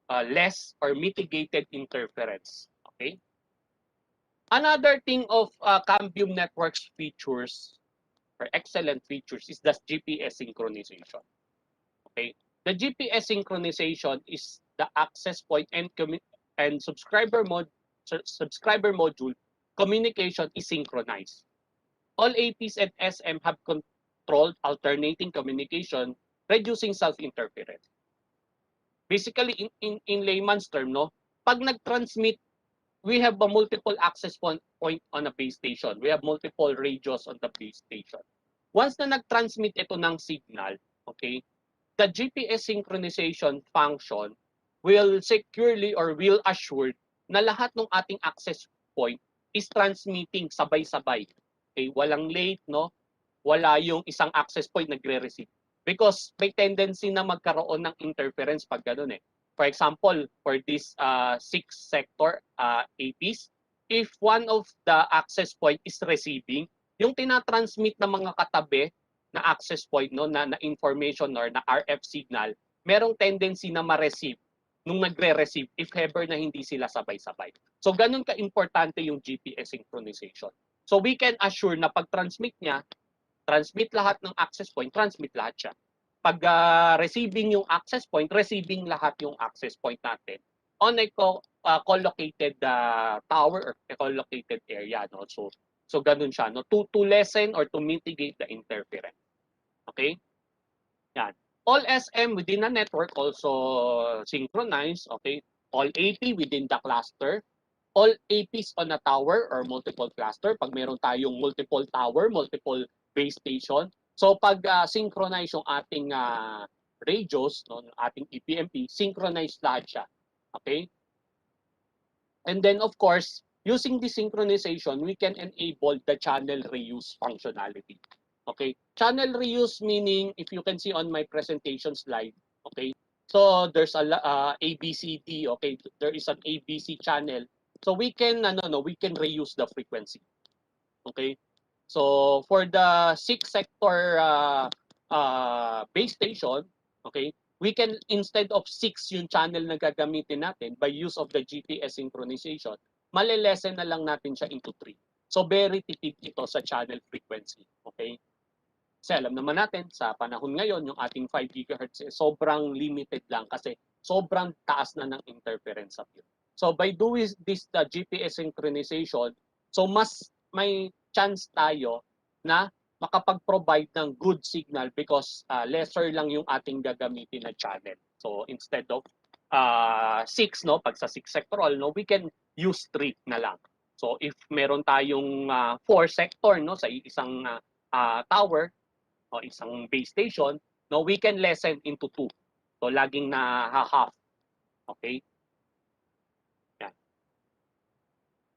less or mitigated interference. Okay. Another thing of Cambium Networks features or excellent features is the GPS synchronization. Okay, the GPS synchronization is the access point and subscriber module communication is synchronized. All APs and SM have controlled alternating communication, reducing self-interference. Basically, in layman's term, no, pag nag-transmit, we have a multiple access point on a base station. We have multiple radios on the base station. Once na nag-transmit ito ng signal, okay, the GPS synchronization function will securely or will assure na lahat ng ating access point is transmitting sabay-sabay. Okay, walang late, no? Wala yung isang access point nagre-receive. Because may tendency na magkaroon ng interference pag gano'n eh. For example, for this 6-sector APs, if one of the access point is receiving, yung tinatransmit ng mga katabi na access point, no, na information or na RF signal, merong tendency na ma-receive nung nagre-receive if ever na hindi sila sabay-sabay. So ganun ka-importante yung GPS synchronization. So we can assure na pag-transmit niya, transmit lahat ng access point, transmit lahat siya. Pag receiving yung access point, receiving lahat yung access point natin on a co-located tower or co-located area. No? So ganun siya. No? To lessen or to mitigate the interference. Okay? Yan. All SM within a network also synchronized. Okay? All AP within the cluster. All APs on a tower or multiple cluster. Pag meron tayong multiple tower, multiple base station. So pag synchronize yung ating radios, no, ating EPMP, synchronize lahat siya. Okay? And then of course, using the synchronization, we can enable the channel reuse functionality. Okay? Channel reuse meaning, if you can see on my presentation slide, okay? So there's a ABCD, okay? There is an ABC channel. So we can we can reuse the frequency. Okay? So for the 6-sector base station, okay, we can instead of 6 yung channel na gagamitin natin by use of the GPS synchronization, malilesen na lang natin siya into 3. So very tipid ito sa channel frequency. Okay? Kasi alam naman natin sa panahon ngayon yung ating 5 GHz sobrang limited lang kasi sobrang taas na ng interference sa field. So by doing this GPS synchronization, so mas may chance tayo na makapag-provide ng good signal because lesser lang yung ating gagamitin na channel. So instead of 6, no, pag sa 6 sectoral, no, we can use 3 na lang. So if meron tayong 4 sector, no, sa isang tower o isang base station, no, we can lessen into 2. So laging na half. Okay? Yan.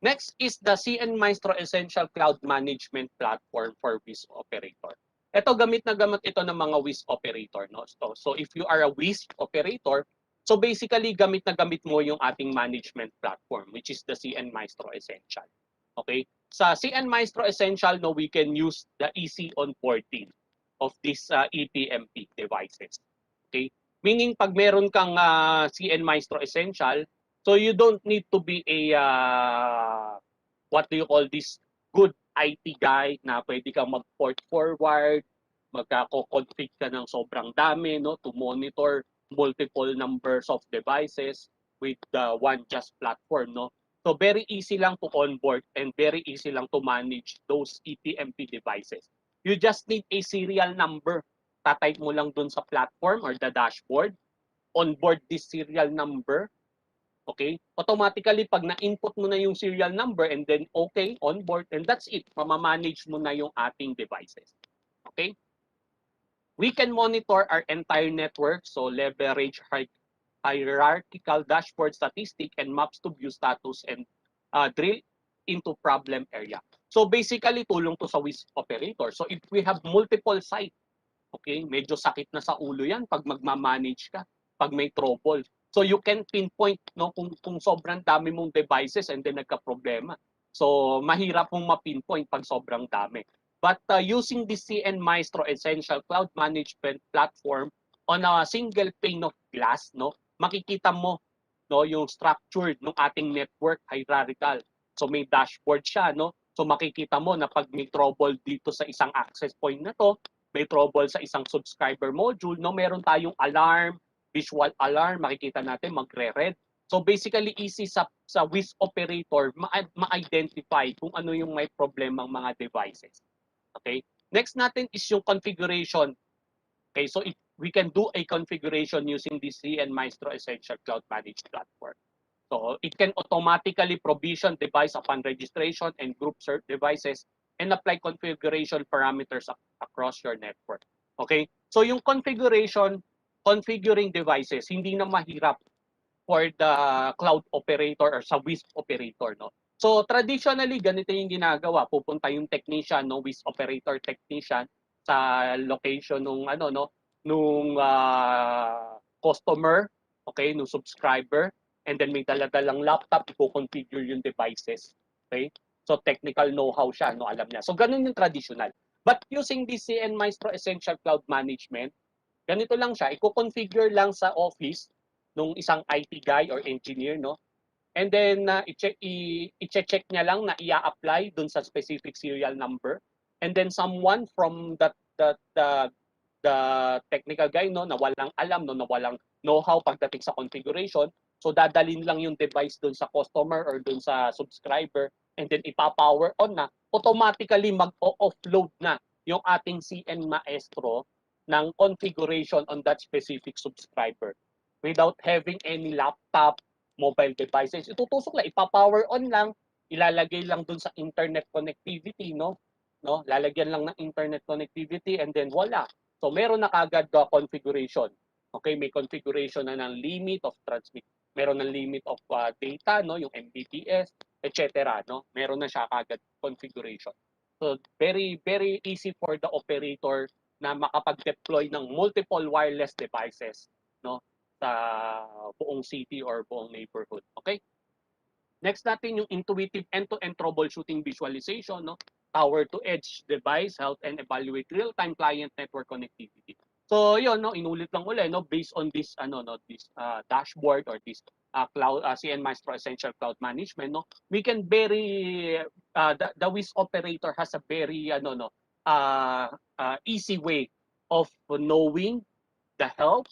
Next is the CN Maestro Essential Cloud Management Platform for WISP operator. Ito, gamit na gamit ito ng mga WISP operator. No? So if you are a WISP operator, so basically gamit na gamit mo yung ating management platform, which is the CN Maestro Essential. Okay? Sa CN Maestro Essential, no, we can use the easy onboarding of these EPMP devices. Okay? Meaning, pag meron kang CN Maestro Essential, so you don't need to be a, what do you call this, good IT guy na pwede kang mag-port forward, magka-config ka ng sobrang dami, no, to monitor multiple numbers of devices with the one just platform, no. So very easy lang to onboard and very easy lang to manage those EPMP devices. You just need a serial number. Tatype mo lang dun sa platform or the dashboard, onboard this serial number. Okay? Automatically, pag na-input mo na yung serial number and then okay, onboard, and that's it. Mamamanage mo na yung ating devices. Okay? We can monitor our entire network, so leverage hierarchical dashboard statistic and maps to view status and drill into problem area. So basically, tulong to sa WISP operator. So if we have multiple sites, okay, medyo sakit na sa ulo yan pag magmamanage ka, pag may trouble. So you can pinpoint, no, kung sobrang dami mong devices and then nagka-problema. So mahirap mong ma-pinpoint pag sobrang dami. But using the CN Maestro Essential Cloud Management Platform on a single pane of glass, no, makikita mo, no, yung structure ng ating network hierarchical. So may dashboard siya, no. So makikita mo na pag may trouble dito sa isang access point na to, may trouble sa isang subscriber module, no, meron tayong alarm, visual alarm, makikita natin magre-red. So basically easy sa WISP operator ma-identify kung ano yung may problemang mga devices. Okay? Next natin is yung configuration. Okay, so we can do a configuration using the CN Maestro Essential Cloud Managed Platform. So it can automatically provision device upon registration and group cert devices and apply configuration parameters across your network. Okay? So yung configuring devices, hindi na mahirap for the cloud operator or sa WISP operator, no? So traditionally, ganito yung ginagawa. Pupunta yung technician, no, WISP operator technician sa location nung ano, no, nung customer, okay, nung subscriber, and then may dala-dalang laptop, i-configure yung devices. Okay? So technical know-how siya, no, alam niya. So ganun yung traditional. But using the CN Maestro Essential Cloud Management, ganito lang siya, i-configure lang sa office nung isang IT guy or engineer, no? And then i-check niya lang na i-apply dun sa specific serial number. And then someone from the technical guy, no, na walang alam, no, na walang know-how pagdating sa configuration, so dadalhin lang yung device dun sa customer or dun sa subscriber and then ipa-power on na, automatically mag-offload na yung ating CN Maestro ng configuration on that specific subscriber without having any laptop, mobile devices. Itutusok lang, ipa-power on lang, ilalagay lang dun sa internet connectivity, no? Lalagyan lang ng internet connectivity and then voila. So meron na kagad configuration. Okay, may configuration na ng limit of transmit. Meron ng limit of data, no, yung Mbps, etc., no? Meron na siya kagad configuration. So very very easy for the operator na makapag-deploy ng multiple wireless devices, no, sa buong city or buong neighborhood. Okay? Next natin yung intuitive end-to-end troubleshooting visualization, no? Tower to edge device, help and evaluate real-time client network connectivity. So, yun, no, inulit lang ulit, no, based on this this dashboard or this cloud CN Maestro Essential Cloud Management, no, we can very the WISP operator has a very easy way of knowing the health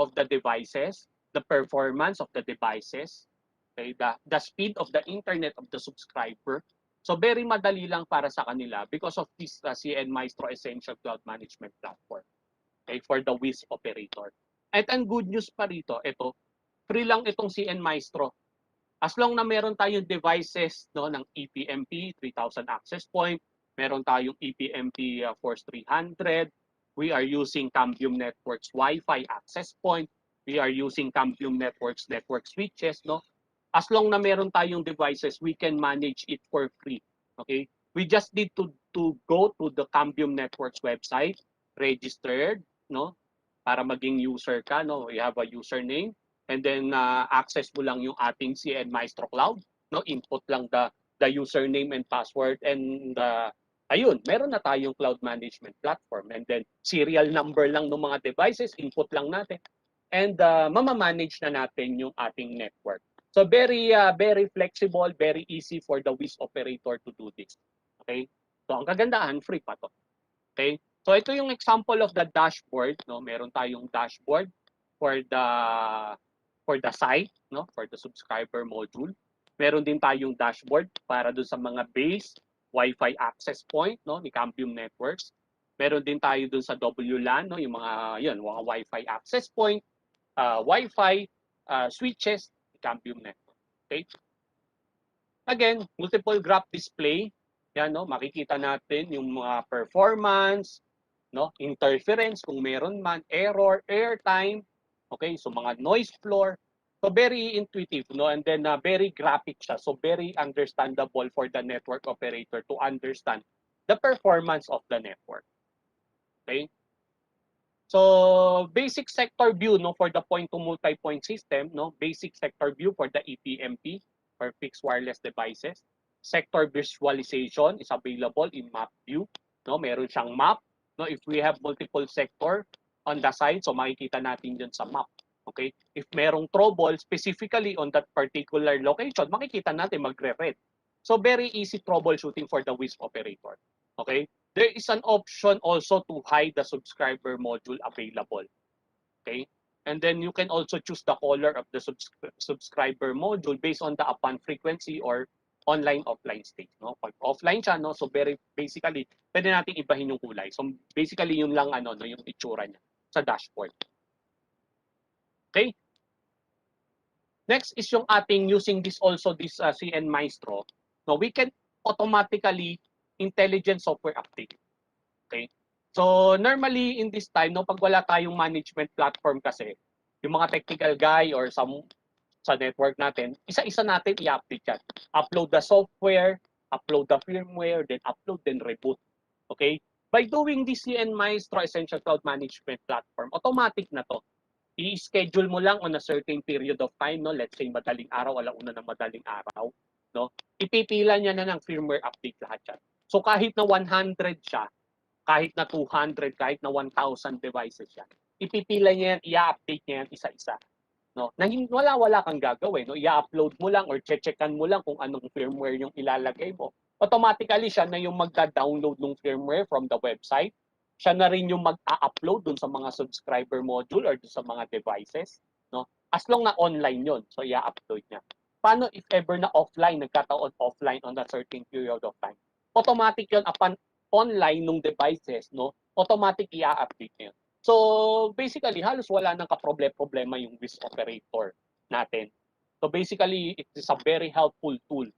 of the devices, the performance of the devices, okay, the speed of the internet of the subscriber. So very madali lang para sa kanila because of this CN Maestro Essential Cloud Management Platform, okay, for the WISP operator. At ang good news pa rito, ito, free lang itong CN Maestro. As long na meron tayong devices, no, ng EPMP 3000 access point, meron tayong EPMP Force 300, we are using Cambium Networks Wi-Fi access point, we are using Cambium Networks network switches, no. As long na meron tayong devices, we can manage it for free. Okay? We just need to go to the Cambium Networks website, registered, no? Para maging user ka, no? You have a username, and then access mo lang yung ating CN Maestro Cloud, no? Input lang the username and password, and ayun, meron na tayong cloud management platform, and then serial number lang ng mga devices, input lang natin, and mamamanage na natin yung ating network. So very flexible, very easy for the WIS operator to do this. Okay? So ang kagandahan, free pa to. Okay? So ito yung example of the dashboard, no? Meron tayong dashboard for the site, no? For the subscriber module. Meron din tayong dashboard para dun sa mga base Wi-Fi access point, no, ni Cambium Networks. Meron din tayo dun sa WLAN, no, yung mga Wi-Fi access point, Wi-Fi switches, Cambium Network. Okay? Again, multiple graph display. Yan, no, makikita natin yung mga performance, no, interference kung meron man, error, airtime, okay, so mga noise floor. So very intuitive, no, and then very graphic siya. So very understandable for the network operator to understand the performance of the network. Okay? So basic sector view, no, for the point to multi-point system, no, basic sector view for the EPMP or fixed wireless devices. Sector visualization is available in map view, no, meron siyang map, no, if we have multiple sector on the side, so makikita natin dyan sa map. Okay? If merong trouble specifically on that particular location, makikita natin magre-red. So very easy troubleshooting for the WISP operator. Okay? There is an option also to hide the subscriber module available. Okay? And then you can also choose the color of the subscriber module based on the upon frequency or online offline state, no? Pag offline siya, no, so very basically pwede nating ibahin yung kulay. So basically yun lang no, yung itsura niya sa dashboard. Okay? Next is yung ating using this CN Maestro. No, we can automatically intelligent software update. Okay? So normally in this time, no, pag wala tayong management platform kasi, yung mga technical guy or sa network natin, isa-isa natin i-update yan. Upload the software, upload the firmware, then upload, then reboot. Okay? By doing this CN Maestro Essential Cloud Management Platform, automatic na to. I-schedule mo lang on a certain period of time, no? Let's say madaling araw, alauna ng madaling araw, no? Ipipila niya na ng firmware update lahat yan. So kahit na 100 siya, kahit na 200, kahit na 1,000 devices siya, ipipila niya yan, i-update niya yan isa-isa. No? Wala kang gagawin, no? I-upload mo lang or checkan mo lang kung anong firmware yung ilalagay mo. Automatically siya na yung magda-download ng firmware from the website. Siya na rin yung mag-a-upload dun sa mga subscriber module or dun sa mga devices, no? As long na online yon, so i-upload niya. Paano if ever na offline, nagkataon offline on a certain period of time? Automatic yon upon online ng devices, no? Automatic i-update niya. So basically, halos wala nang kaproblema yung WIS operator natin. So basically, it is a very helpful tool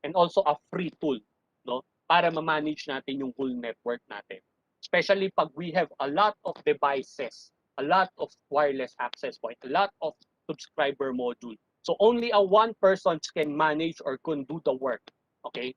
and also a free tool, no, para ma-manage natin yung whole network natin. Especially pag we have a lot of devices, a lot of wireless access point, a lot of subscriber module. So only a one person can manage or can do the work. Okay?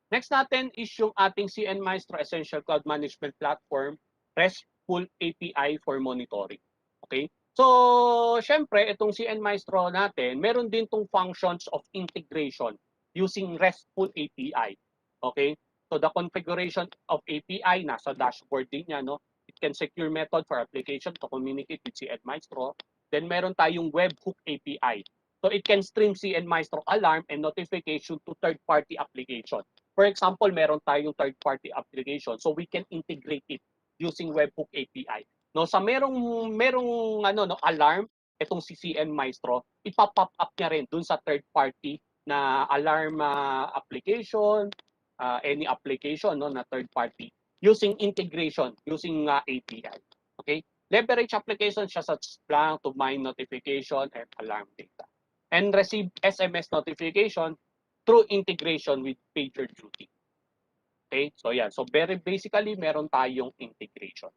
Next natin is yung ating CN Maestro Essential Cloud Management Platform, RESTful API for monitoring. Okay? So, syempre, itong CN Maestro natin, meron din tong functions of integration using RESTful API. Okay? So, the configuration of API, nasa dashboard din niya, no? It can secure method for application to communicate with CN Maestro. Then, meron tayong webhook API. So, it can stream CN Maestro alarm and notification to third-party application. For example, meron tayong third-party application, so we can integrate it using webhook API. No, sa merong alarm, itong CN Maestro, ipa-pop up niya rin dun sa third-party na alarm application, any application, no, na third-party using integration, using API. Okay? Leverage application siya sa Splunk to mine notification and alarm data. And receive SMS notification through integration with PagerDuty. Okay? So yeah, so very basically meron tayong integration.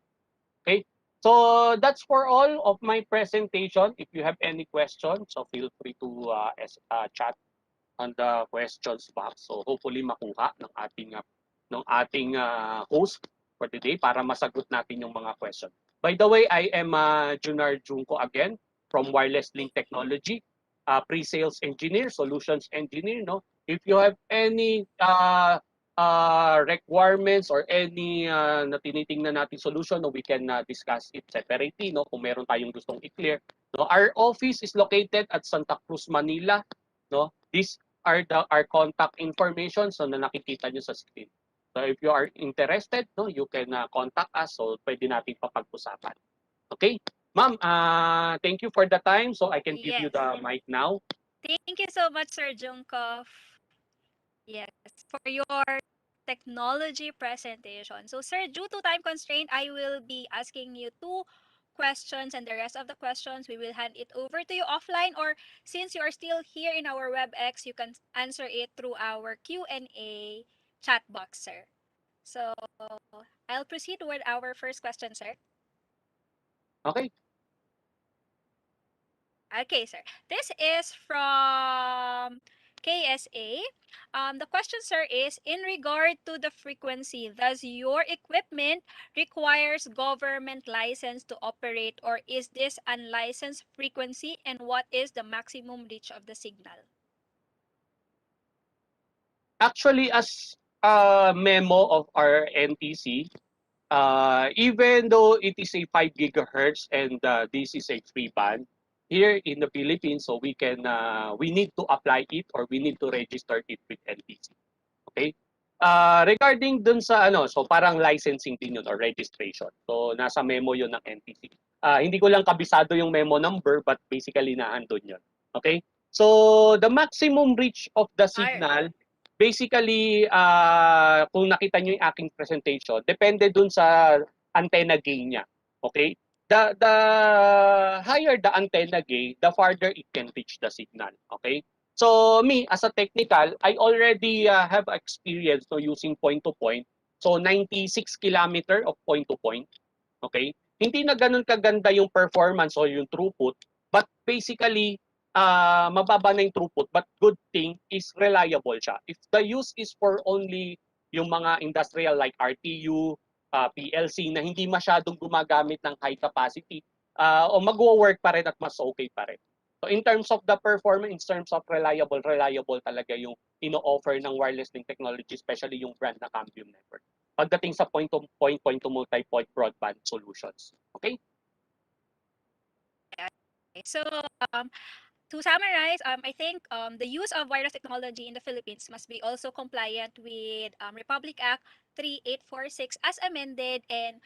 Okay? So that's for all of my presentation. If you have any questions, so feel free to chat on the questions box. So hopefully makuha ng ating host for the day para masagot natin yung mga question. By the way, I am Junar Junko again from Wireless Link Technology, pre-sales engineer, solutions engineer. No, if you have any requirements or any na tinitingnan natin solution, no, we can discuss it separately. No, kung meron tayong gustong i-clear. No, our office is located at Santa Cruz, Manila. No, these are our contact information so na nakikita nyo sa screen. So if you are interested, no, you can contact us so pwede natin papag-usapan. Okay? Ma'am, thank you for the time so I can give you Yes. the mic now. Thank you so much, Sir Jungkoff. Yes, for your technology presentation. So, sir, due to time constraint, I will be asking you two questions, and the rest of the questions we will hand it over to you offline. Or since you are still here in our WebEx, you can answer it through our Q&A chat box, sir. So, I'll proceed with our first question, sir. Okay. Okay, sir. This is from KSA. The question, sir, is in regard to the frequency, does your equipment requires government license to operate, or is this unlicensed frequency, and what is the maximum reach of the signal? Actually, as a memo of our NTC, even though it is a 5 gigahertz and this is a free band, here in the Philippines, so we need to apply it or we need to register it with NTC. Okay? Regarding dun sa so parang licensing din yun or registration. So nasa memo yun ng NTC. Hindi ko lang kabisado yung memo number but basically naandun yun. Okay? So the maximum reach of the signal, basically kung nakita nyo yung aking presentation, depende dun sa antenna gain niya. Okay? The higher the antenna gain, the farther it can reach the signal. Okay? So me as a technical, I already have experience no using point to point. So 96 kilometer of point to point. Okay? Hindi na ganun kaganda yung performance o yung throughput, but basically mababa na yung throughput, but good thing is reliable siya. If the use is for only yung mga industrial like RTU, PLC na hindi masyadong gumagamit ng high capacity, o magwo-work pa rin at mas okay pa rin. So in terms of the performance, in terms of reliable talaga yung ino-offer ng wireless link technology, especially yung brand na Cambium Network. Pagdating sa point-to-point, point-to-multipoint broadband solutions. Okay? Okay. So, to summarize, I think the use of wireless technology in the Philippines must be also compliant with Republic Act 3846 as amended, and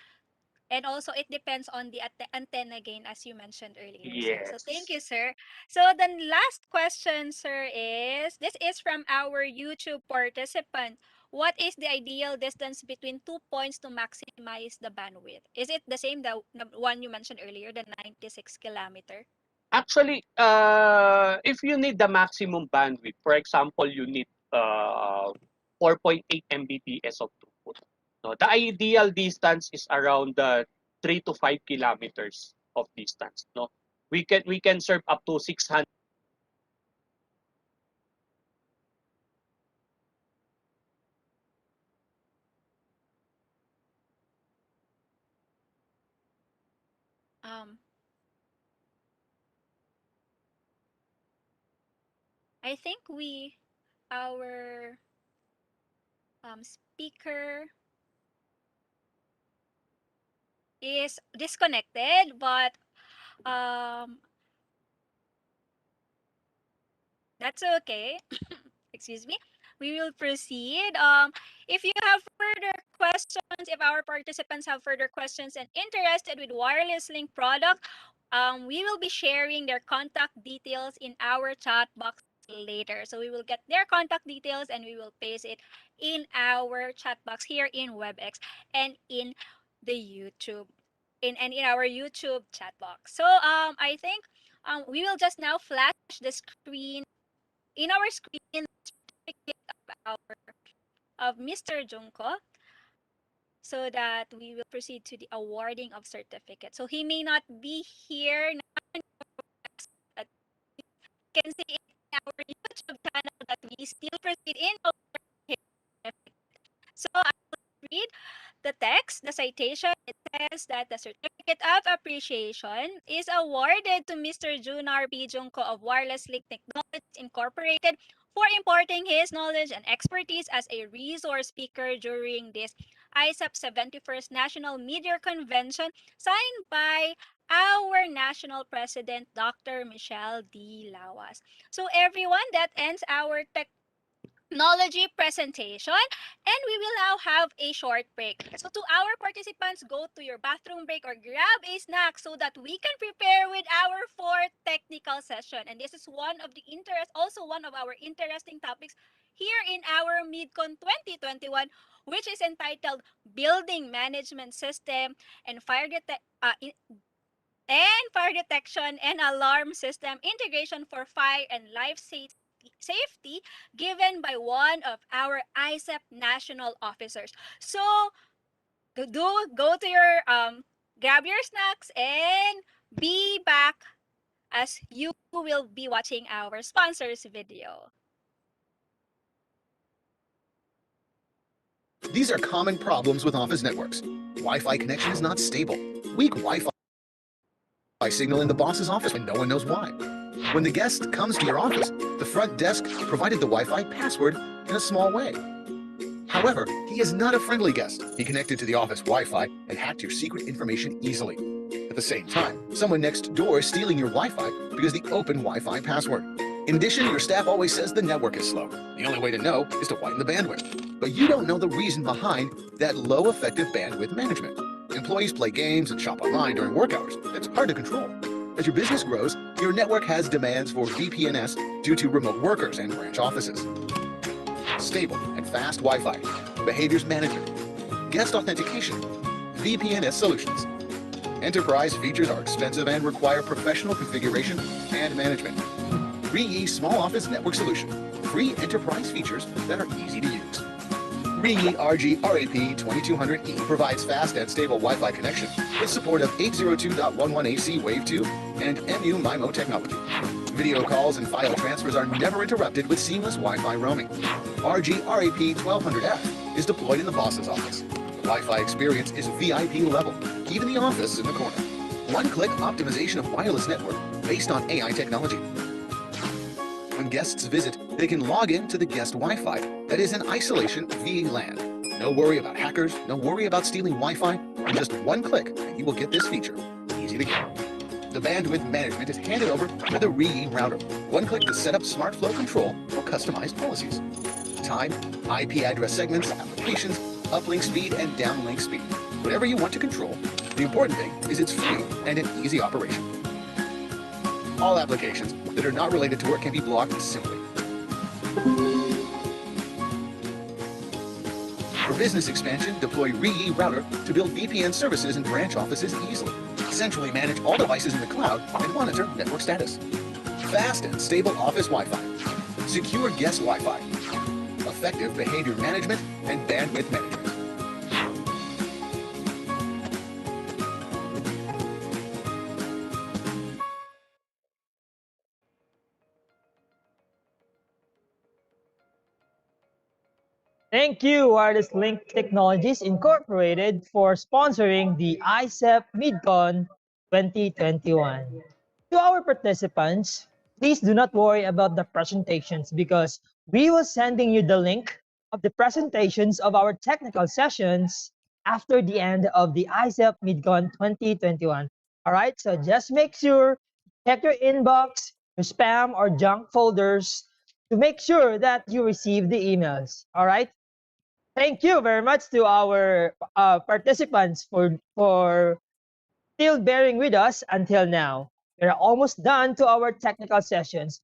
also it depends on the antenna gain as you mentioned earlier, sir. So thank you, Yes. sir. So then last question, sir, is this is from our YouTube participant. What is the ideal distance between 2 points to maximize the bandwidth? Is it the same the one you mentioned earlier, the 96 kilometer? Actually, if you need the maximum bandwidth, for example, you need 4.8 Mbps of throughput. No, the ideal distance is around 3 to 5 kilometers of distance. No, we can serve up to 600. Um, I think our speaker is disconnected, but um, that's okay. Excuse me. We will proceed. If you have further questions, if our participants have further questions and interested with wireless link product, we will be sharing their contact details in our chat box later. So we will get their contact details and we will paste it in our chat box here in WebEx and in the YouTube in our YouTube chat box. So I think we will just now flash the screen in our screen our of Mr. Junko so that we will proceed to the awarding of certificate. So he may not be here now. You can see in our YouTube channel that we still proceed in awarding him. So I will read the text, the citation. It says that the certificate of appreciation is awarded to Mr. Junar P. Junko of Wireless Link Technologies Incorporated for importing his knowledge and expertise as a resource speaker during this ISEP 71st National Media Convention signed by our national president, Dr. Michelle D. Lawas. So everyone, that ends our technology presentation, and we will now have a short break. So to our participants, go to your bathroom break or grab a snack so that we can prepare with our fourth technical session. And this is also one of our interesting topics here in our MIDCON 2021, which is entitled Building Management System and Fire Detection and Alarm System Integration for Fire and Life Safety, given by one of our ISEP national officers. So go to your grab your snacks and be back as you will be watching our sponsors video. These are common problems with office networks. Wi-Fi connection is not stable. Weak Wi-Fi signal in the boss's office when no one knows why. When the guest comes to your office, the front desk provided the Wi-Fi password in a small way. However, he is not a friendly guest. He connected to the office Wi-Fi and hacked your secret information easily. At the same time, someone next door is stealing your Wi-Fi because of the open Wi-Fi password. In addition, your staff always says the network is slow. The only way to know is to widen the bandwidth. But you don't know the reason behind that low effective bandwidth management. Employees play games and shop online during work hours. It's hard to control. As your business grows, your network has demands for VPNs due to remote workers and branch offices. Stable and fast Wi-Fi, behaviors management, guest authentication, VPNs solutions. Enterprise features are expensive and require professional configuration and management. REE Small Office Network Solution, free enterprise features that are easy to use. REE RG-RAP 2200E provides fast and stable Wi-Fi connection with support of 802.11ac Wave 2 and MU MIMO technology. Video calls and file transfers are never interrupted with seamless Wi-Fi roaming. RG-RAP 1200F is deployed in the boss's office. The Wi-Fi experience is VIP level, even the office in the corner. One-click optimization of wireless network based on AI technology. When guests visit, they can log in to the guest Wi-Fi that is in isolation VLAN. No worry about hackers, no worry about stealing Wi-Fi. In just one click, and you will get this feature. Easy to get. The bandwidth management is handed over to the REE router. One click to set up smart flow control for customized policies. Time, IP address segments, applications, uplink speed, and downlink speed. Whatever you want to control, the important thing is it's free and an easy operation. All applications that are not related to work can be blocked simply. For business expansion, deploy REE router to build VPN services in branch offices easily. Centrally manage all devices in the cloud and monitor network status. Fast and stable office Wi-Fi. Secure guest Wi-Fi. Effective behavior management and bandwidth management. Thank you, Wireless Link Technologies Incorporated, for sponsoring the ICEP MidCon 2021. To our participants, please do not worry about the presentations because we will sending you the link of the presentations of our technical sessions after the end of the ICEP MidCon 2021. All right, so just make sure check your inbox, your spam or junk folders to make sure that you receive the emails. All right. Thank you very much to our participants for still bearing with us until now. We're almost done to our technical sessions.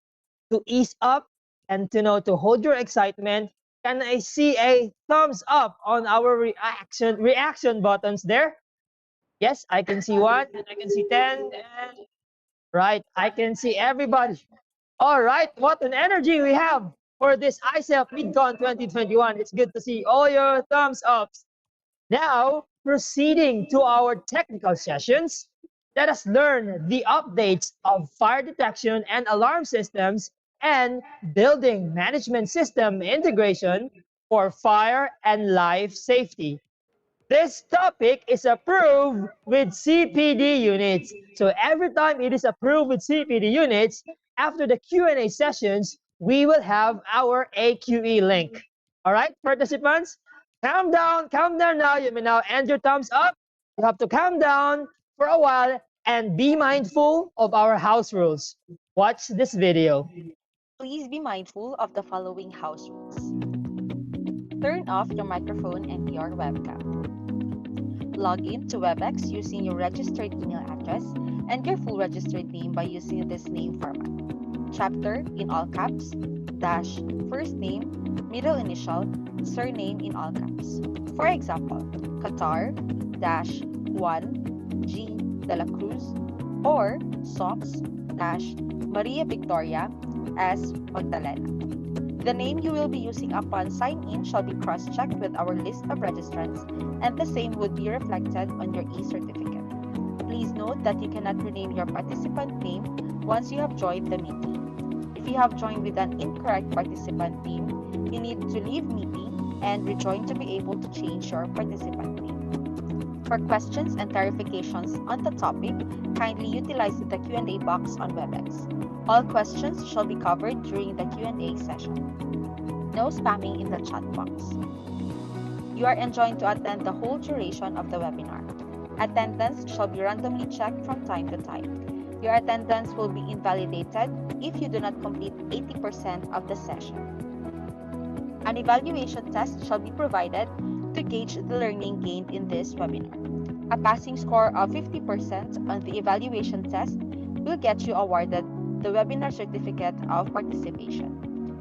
To ease up and to hold your excitement, can I see a thumbs up on our reaction buttons there? Yes, I can see one, and I can see 10, and right, I can see everybody. All right, what an energy we have. for this IECEP MidCon 2021. It's good to see all your thumbs ups. Now, proceeding to our technical sessions, let us learn the updates of fire detection and alarm systems and building management system integration for fire and life safety. This topic is approved with CPD units. So every time it is approved with CPD units, after the Q&A sessions, we will have our AQE link. All right, participants, calm down now. You may now end your thumbs up. You have to calm down for a while and be mindful of our house rules. Watch this video. Please be mindful of the following house rules. Turn off your microphone and your webcam. Log in to WebEx using your registered email address and your full registered name by using this name format. Chapter in all caps, dash, first name, middle initial, surname in all caps. For example, Qatar, dash, 1, G, De La Cruz, or SOX, dash, Maria Victoria, S, Magdalena. The name you will be using upon sign-in shall be cross-checked with our list of registrants, and the same would be reflected on your e-certificate. Please note that you cannot rename your participant name once you have joined the meeting. If you have joined with an incorrect participant name, you need to leave meeting and rejoin to be able to change your participant name. For questions and clarifications on the topic, kindly utilize the Q&A box on WebEx. All questions shall be covered during the Q&A session. No spamming in the chat box. You are enjoined to attend the whole duration of the webinar. Attendance shall be randomly checked from time to time. Your attendance will be invalidated if you do not complete 80% of the session. An evaluation test shall be provided to gauge the learning gained in this webinar. A passing score of 50% on the evaluation test will get you awarded the webinar certificate of participation.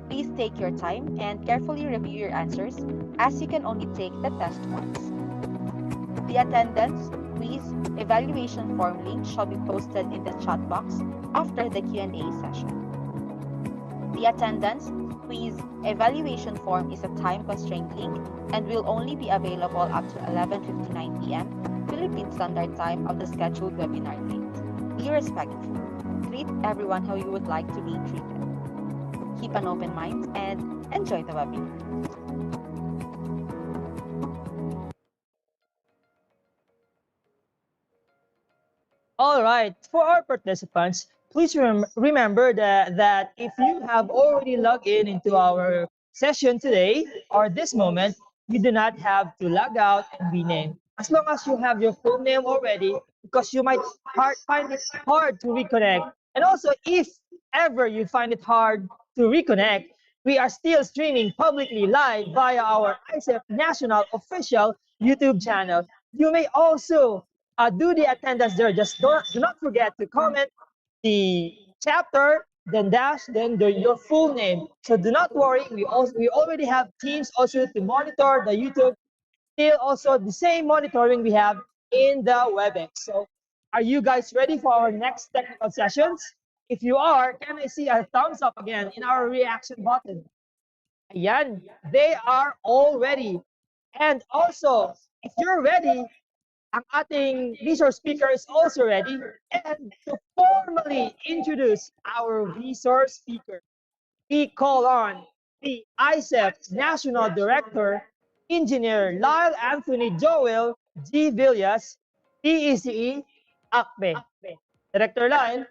Please take your time and carefully review your answers, as you can only take the test once. The attendance, quiz, evaluation form link shall be posted in the chat box after the Q&A session. The attendance, quiz, evaluation form is a time-constrained link and will only be available up to 11:59 p.m. Philippine Standard Time of the scheduled webinar date. Be respectful. Treat everyone how you would like to be treated. Keep an open mind and enjoy the webinar. All right, for our participants, please remember that if you have already logged in into our session today or this moment, you do not have to log out and rename. As long as you have your full name already, because you might find it hard to reconnect. And also, if ever you find it hard to reconnect, we are still streaming publicly live via our ICEP National official YouTube channel. You may also do the attendance there. Just do not forget to comment the chapter, then dash, then your full name. So do not worry. We already have teams also to monitor the YouTube. Still also the same monitoring we have in the WebEx. So are you guys ready for our next technical sessions? If you are, can I see a thumbs up again in our reaction button? Ayan, they are all ready. And also, if you're ready, ang ating resource speaker is also ready. And to formally introduce our resource speaker, we call on the ICEP National Director, Engineer Lyle Anthony Joel G. Villas, PECE, ACME. Director Lyle.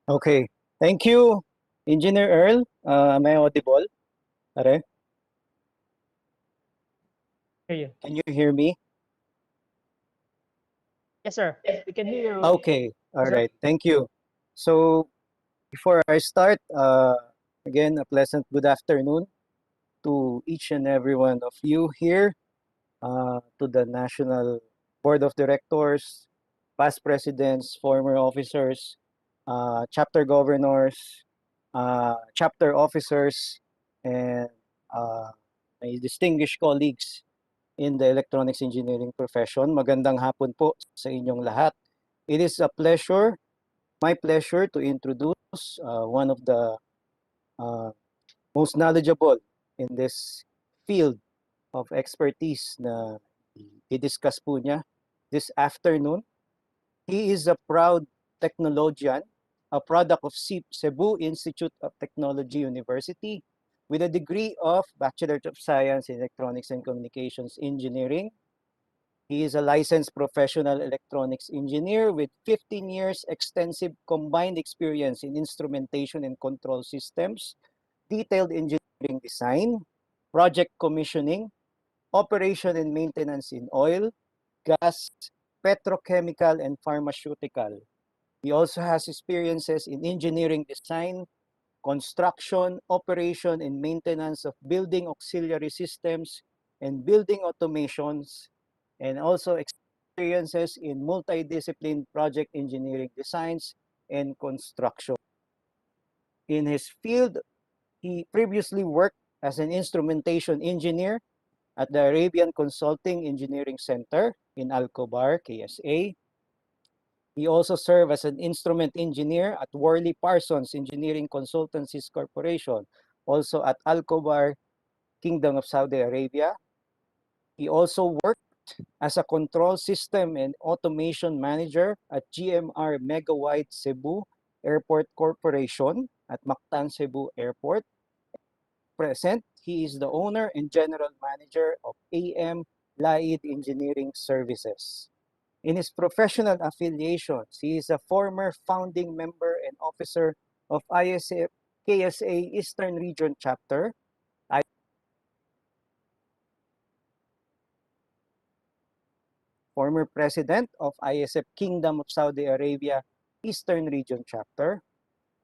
Okay. Thank you, Engineer Earl. Am I audible? Are? Hear you. Can you hear me? Yes, sir. We can hear you. Okay. All Yes, sir. right. Thank you. So before I start, again, a pleasant good afternoon to each and every one of you here, to the National Board of Directors, past presidents, former officers, chapter governors, chapter officers, and my distinguished colleagues in the electronics engineering profession. Magandang hapon po sa inyong lahat. It is a pleasure, my pleasure to introduce one of the most knowledgeable in this field of expertise na i-discuss po niya this afternoon. He is a proud technologian, a product of Cebu Institute of Technology University with a degree of Bachelor of Science in Electronics and Communications Engineering. He is a licensed professional electronics engineer with 15 years extensive combined experience in instrumentation and control systems, detailed engineering design, project commissioning, operation and maintenance in oil, gas, petrochemical, and pharmaceutical. He also has experiences in engineering design, construction, operation, and maintenance of building auxiliary systems and building automations, and also experiences in multidiscipline project engineering designs and construction. In his field, he previously worked as an instrumentation engineer at the Arabian Consulting Engineering Center in Alcobar, KSA. He also served as an instrument engineer at Worley Parsons Engineering Consultancies Corporation, also at Alcobar, Kingdom of Saudi Arabia. He also worked as a control system and automation manager at GMR Megawide Cebu Airport Corporation at Mactan Cebu Airport. Present, he is the owner and general manager of AM Laid Engineering Services. In his professional affiliations, he is a former founding member and officer of IECEP KSA Eastern Region Chapter, former president of IECEP Kingdom of Saudi Arabia Eastern Region Chapter.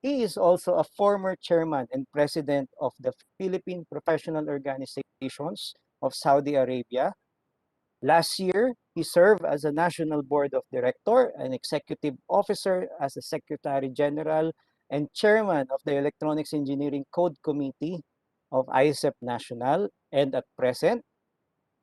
He is also a former chairman and president of the Philippine Professional Organizations of Saudi Arabia. Last year, he served as a National Board of Director and Executive Officer as a Secretary General and Chairman of the Electronics Engineering Code Committee of IECEP National. And at present,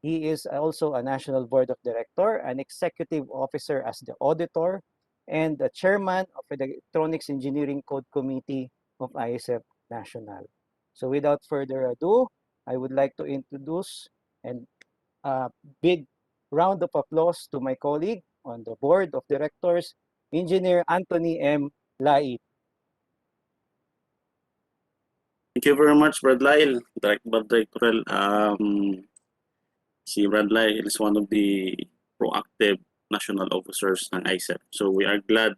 he is also a National Board of Director and Executive Officer as the Auditor and the Chairman of the Electronics Engineering Code Committee of IECEP National. So without further ado, I would like to introduce and big round of applause to my colleague on the board of directors, Engineer Anthony M. Laid. Thank you very much, Brad Lyle, Directorial. Si Brad Lyle is one of the proactive national officers ng IECEP. So we are glad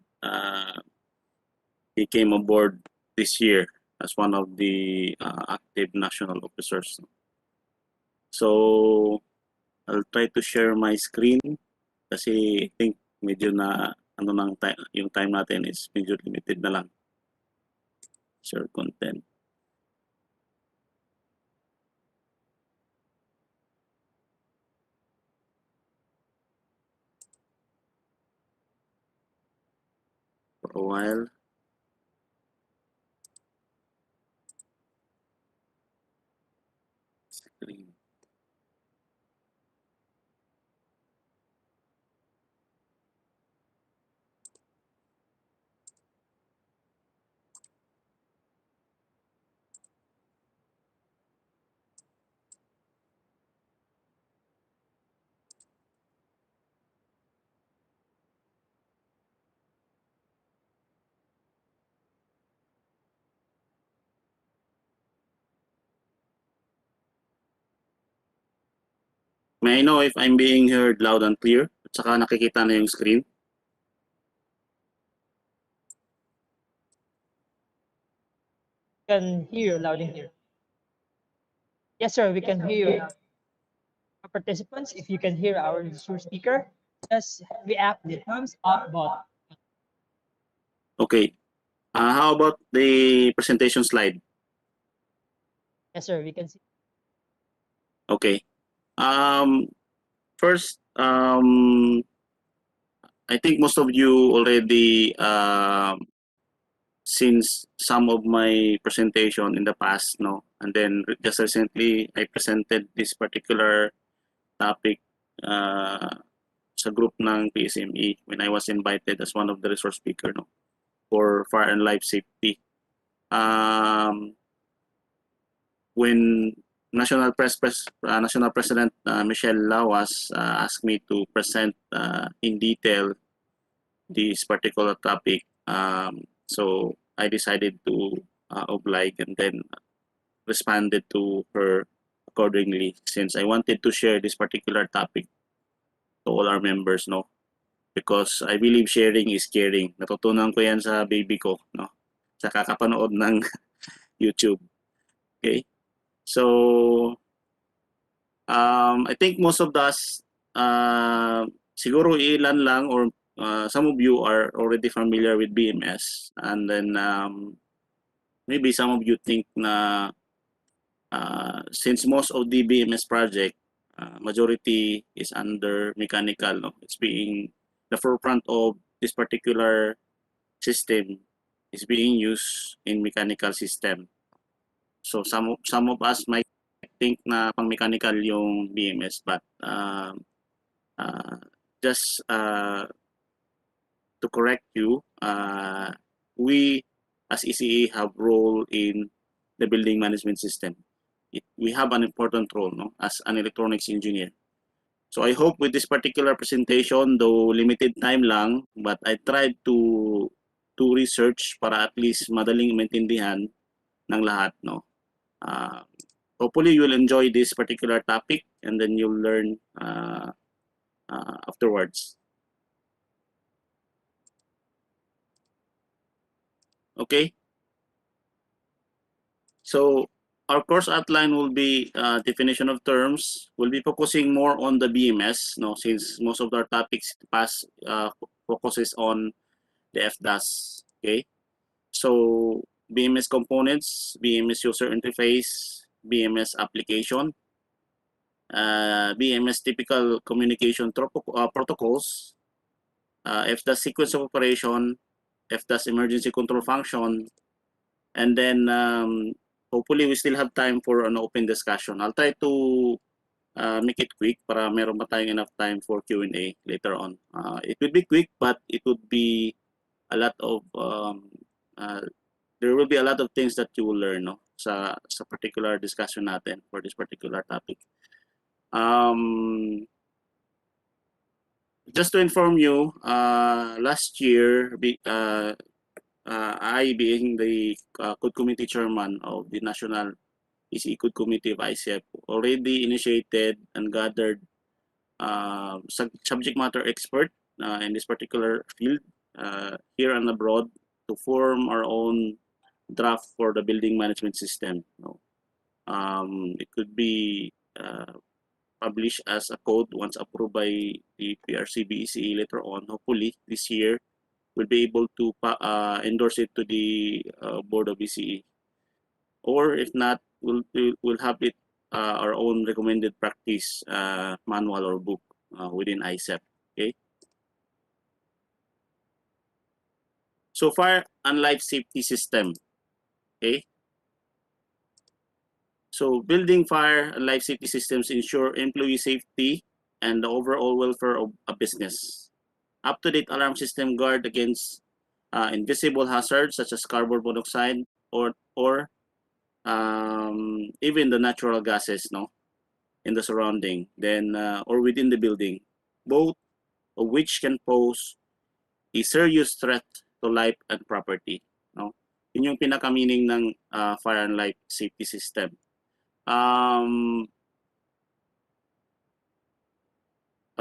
he came aboard this year as one of the active national officers. So I'll try to share my screen kasi I think medyo na yung time natin is medyo limited na lang. Share content. For a while. Screen. May I know if I'm being heard loud and clear? At saka nakikita na yung screen? Can hear you loud and clear. Yes, sir, we can hear you. Participants, if you can hear our speaker, just react the thumbs up button. Okay. How about the presentation slide? Yes, sir, we can see. Okay. First, I think most of you already since some of my presentation in the past, no, and then just recently I presented this particular topic sa group ng PSME when I was invited as one of the resource speaker, no, for fire and life safety. When National President Michelle Lawas asked me to present in detail this particular topic, so I decided to oblige and then responded to her accordingly, since I wanted to share this particular topic to all our members, no, because I believe sharing is caring. Natutunan ko yan sa baby ko, no, sa kakapanood ng YouTube. Okay, so I think most of us, siguro ilan lang, or some of you are already familiar with BMS, and then maybe some of you think na since most of the BMS project, majority is under mechanical, no, it's being the forefront of this particular system is being used in mechanical system. So some of us might think na pang mechanical yung BMS, but just to correct you, we as ECE have role in the building management system. We have an important role, no, as an electronics engineer. So I hope with this particular presentation, though limited time lang, but I tried to research para at least madaling maintindihan ng lahat, no. Hopefully you'll enjoy this particular topic and then you'll learn afterwards. Okay. So our course outline will be definition of terms. We'll be focusing more on the BMS, no, since most of our topics past focuses on the FDAS. Okay. So BMS components, BMS user interface, BMS application, BMS typical communication protocols, FDAS sequence of operation, FDAS emergency control function, and then hopefully we still have time for an open discussion. I'll try to make it quick para meron pa tayong enough time for Q&A later on. It will be quick, but it would be a lot of there will be a lot of things that you will learn, no, sa particular discussion natin for this particular topic. Just to inform you, last year, I being the Code Committee Chairman of the National ECE Code Committee of IECEP, already initiated and gathered subject matter expert in this particular field here and abroad to form our own draft for the building management system. No? It could be published as a code once approved by the PRCB ECE later on. Hopefully this year we'll be able to endorse it to the Board of ECE. Or if not, we'll have it our own recommended practice manual or book within IECEP. Okay. So fire and life safety system. Okay. So building fire and life safety systems ensure employee safety and the overall welfare of a business. Up-to-date alarm system guard against invisible hazards such as carbon monoxide or even the natural gases, no, in the surrounding, then or within the building, both of which can pose a serious threat to life and property. No, yun yung pinaka-meaning ng fire and life safety system. I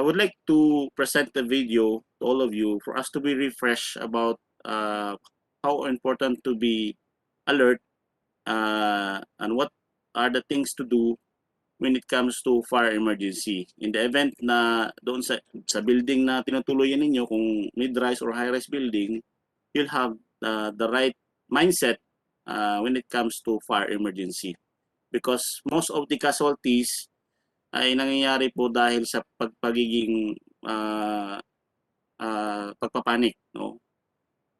would like to present the video to all of you for us to be refreshed about how important to be alert and what are the things to do when it comes to fire emergency. In the event na doon sa building na tinutuloyan ninyo, kung mid-rise or high-rise building, you'll have the right mindset when it comes to fire emergency. Because most of the casualties ay nangyayari po dahil sa pagpapanik, no?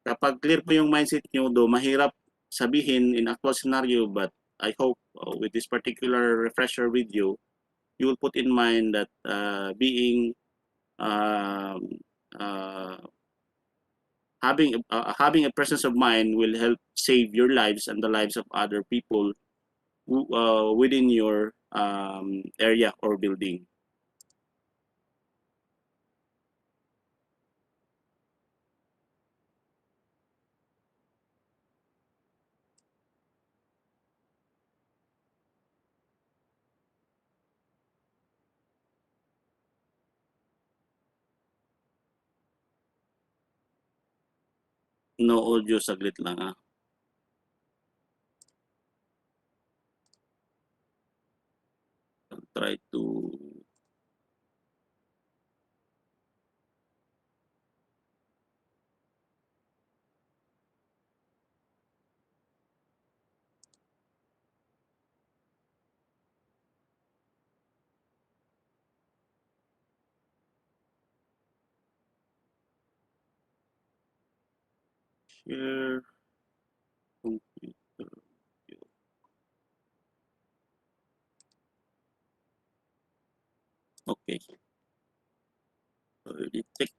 Kapag clear po yung mindset nyo, do mahirap sabihin in actual scenario, but I hope with this particular refresher video, you will put in mind that being having a presence of mind will help save your lives and the lives of other people who, within your area or building. No audio, saglit lang ah. I'll try to share computer. Okay. Already check.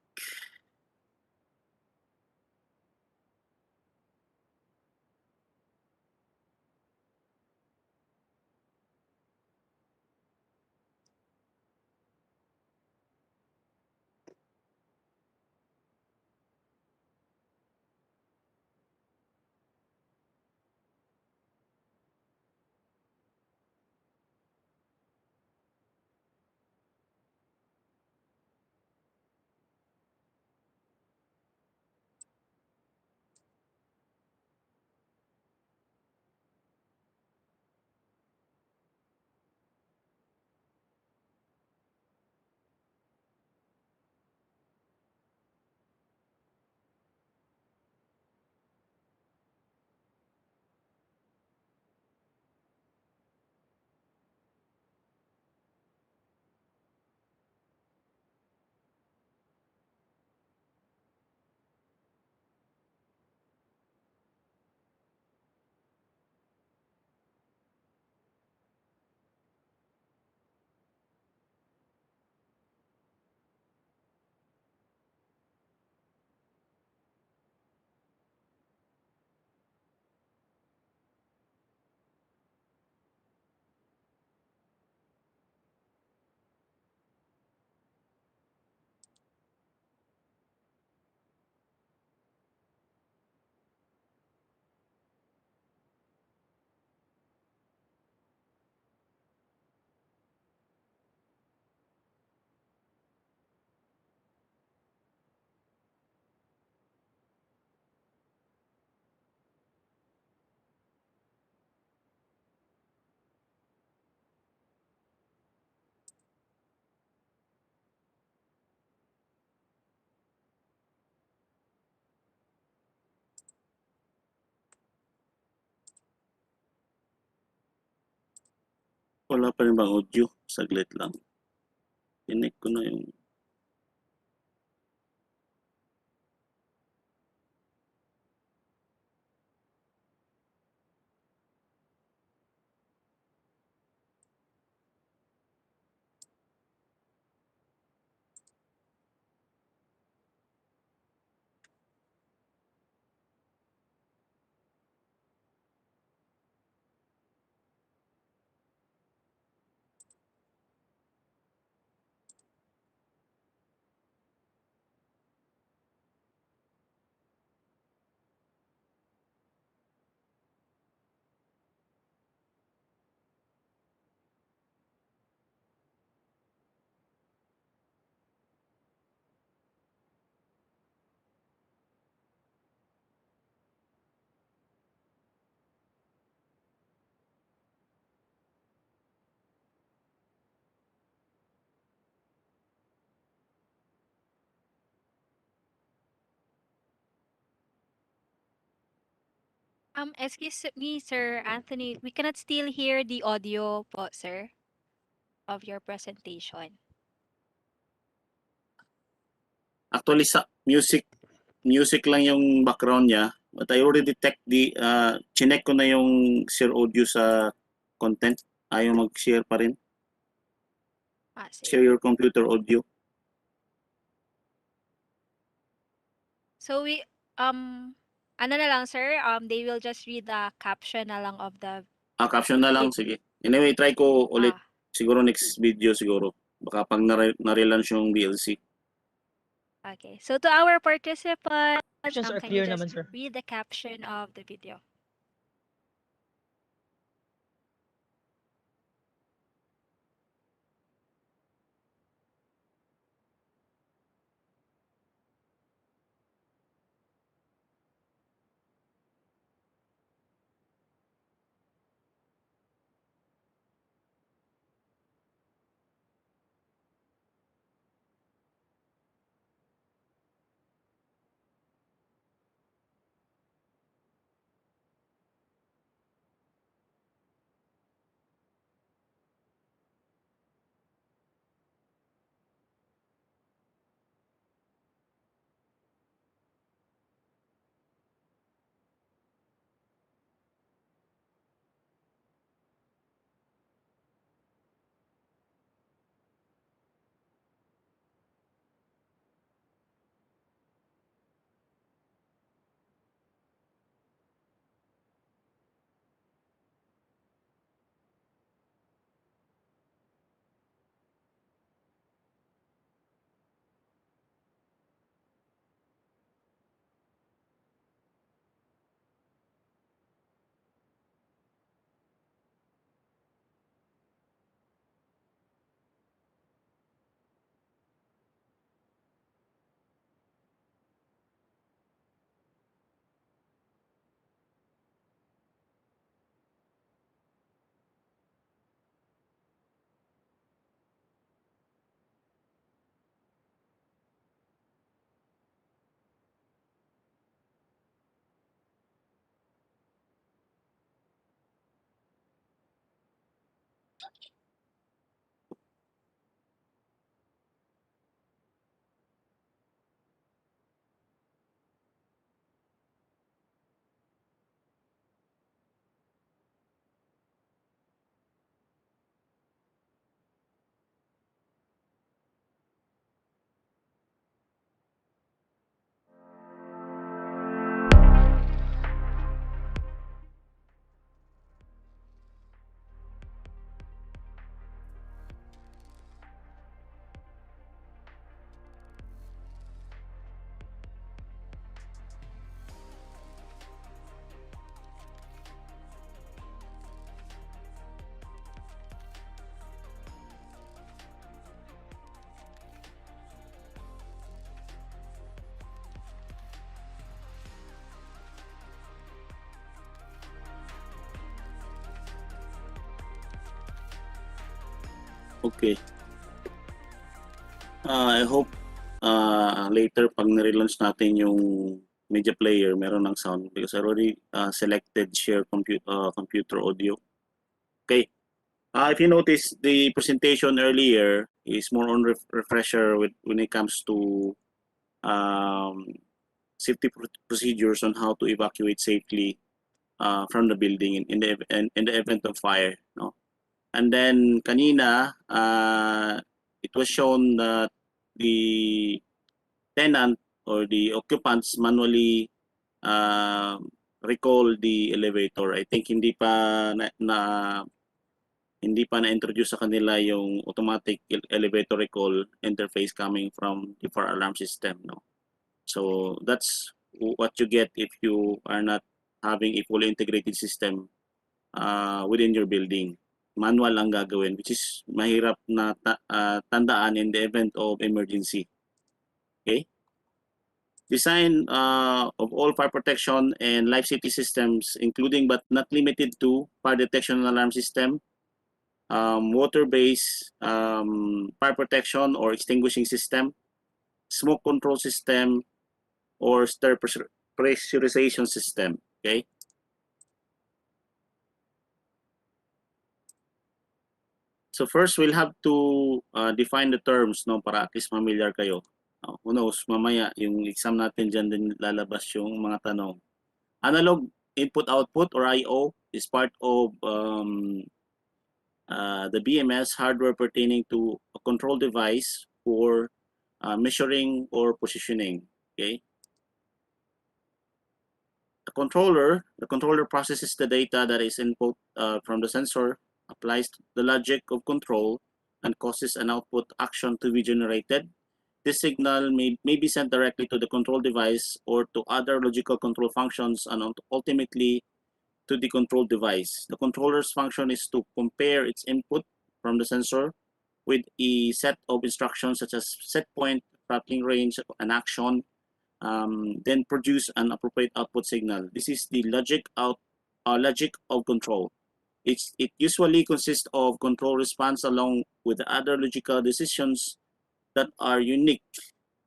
Wala pa rin bang audio? Saglit lang. Connect ko na yung Excuse me, Sir Anthony. We cannot still hear the audio po, sir, of your presentation. actually sa music music lang yung background niya. But I already chinek ko na yung share audio sa content. Ayaw mag-share pa rin. Share your computer audio. So ano na lang sir, they will just read the caption na lang of the Caption na lang, sige. Anyway, try ko ulit. Siguro next video siguro. Baka pag na-relaunch yung DLC. Okay. So to our participants, Questions are can clear you just naman, sir. read the caption of the video? Okay. I hope later pag na-relaunch natin yung media player, meron ng sound because I already selected share computer audio. Okay. If you notice, the presentation earlier is more on refresher when it comes to safety procedures on how to evacuate safely from the building in the event of fire. No? And then kanina, it was shown that the tenant or the occupants manually recall the elevator. I think hindi pa na-introduce sa kanila yung automatic elevator recall interface coming from the fire alarm system. No? So that's what you get if you are not having a fully integrated system within your building. Manual ang gagawin, which is mahirap na tandaan in the event of emergency. Okay? Design of all fire protection and life safety systems, including but not limited to fire detection and alarm system, water-based fire protection or extinguishing system, smoke control system, or stir pressurization system. Okay? So first, we'll have to define the terms, no, para at least familiar kayo. Who knows, mamaya yung exam natin dyan din lalabas yung mga tanong. Analog input-output or I/O is part of the BMS hardware pertaining to a control device for measuring or positioning. Okay. The controller processes the data that is input from the sensor, applies the logic of control, and causes an output action to be generated. This signal may be sent directly to the control device or to other logical control functions and ultimately to the control device. The controller's function is to compare its input from the sensor with a set of instructions such as set point, tracking range, and action, then produce an appropriate output signal. This is the logic of control. It usually consists of control response along with other logical decisions that are unique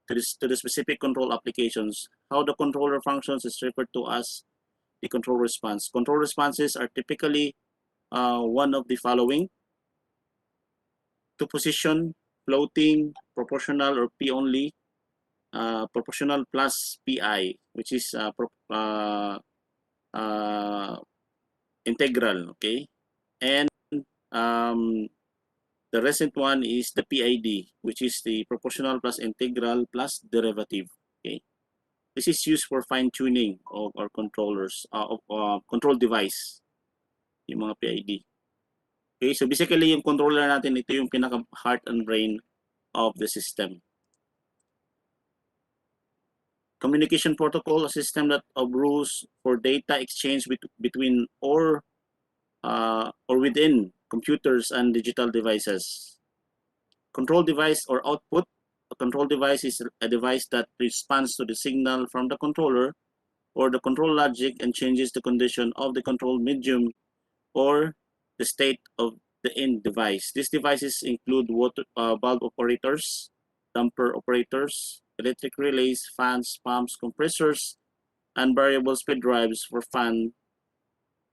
to the specific control applications. How the controller functions is referred to as the control response. Control responses are typically one of the following: to position, floating, proportional or P only, proportional plus PI, which is integral, okay? And the recent one is the PID, which is the proportional plus integral plus derivative, okay? This is used for fine-tuning of our controllers, of control device, yung mga PID. Okay, so basically yung controller natin, ito yung pinaka heart and brain of the system. Communication protocol, a system that of rules for data exchange between or within computers and digital devices. Control device or output. A control device is a device that responds to the signal from the controller or the control logic and changes the condition of the control medium or the state of the end device. These devices include valve operators, damper operators, electric relays, fans, pumps, compressors, and variable speed drives for fan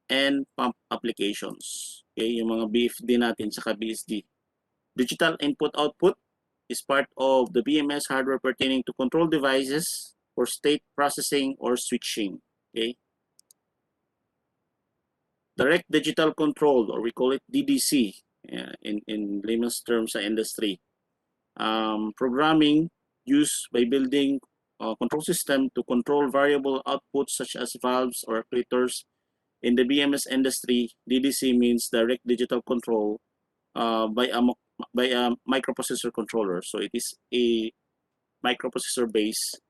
and pump applications. Okay, yung mga BFD natin sa BSD. Digital input-output is part of the BMS hardware pertaining to control devices for state processing or switching. Okay. Direct digital control, or we call it DDC in layman's terms sa industry. Programming used by building a control system to control variable outputs such as valves or actuators. In the BMS industry, DDC means direct digital control by a microprocessor controller. So it is a microprocessor-based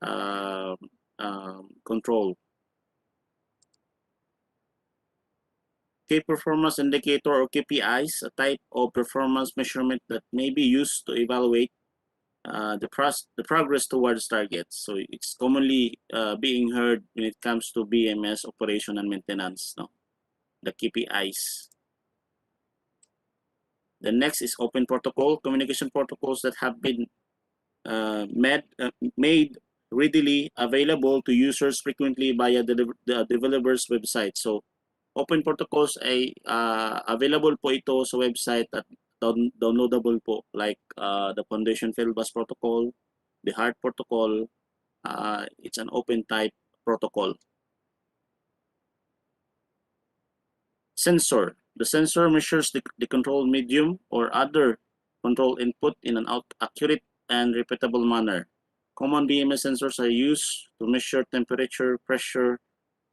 control. Key performance indicator or KPIs, a type of performance measurement that may be used to evaluate the progress towards targets. So it's commonly being heard when it comes to BMS operation and maintenance, no? The KPIs. The next is open protocol, communication protocols that have been made readily available to users frequently via the developer's website. So open protocols ay available po ito sa website at downloadable po, like the Foundation Field Bus Protocol, the HART Protocol. It's an open type protocol. Sensor. The sensor measures the control medium or other control input in an accurate and repeatable manner. Common BMS sensors are used to measure temperature, pressure,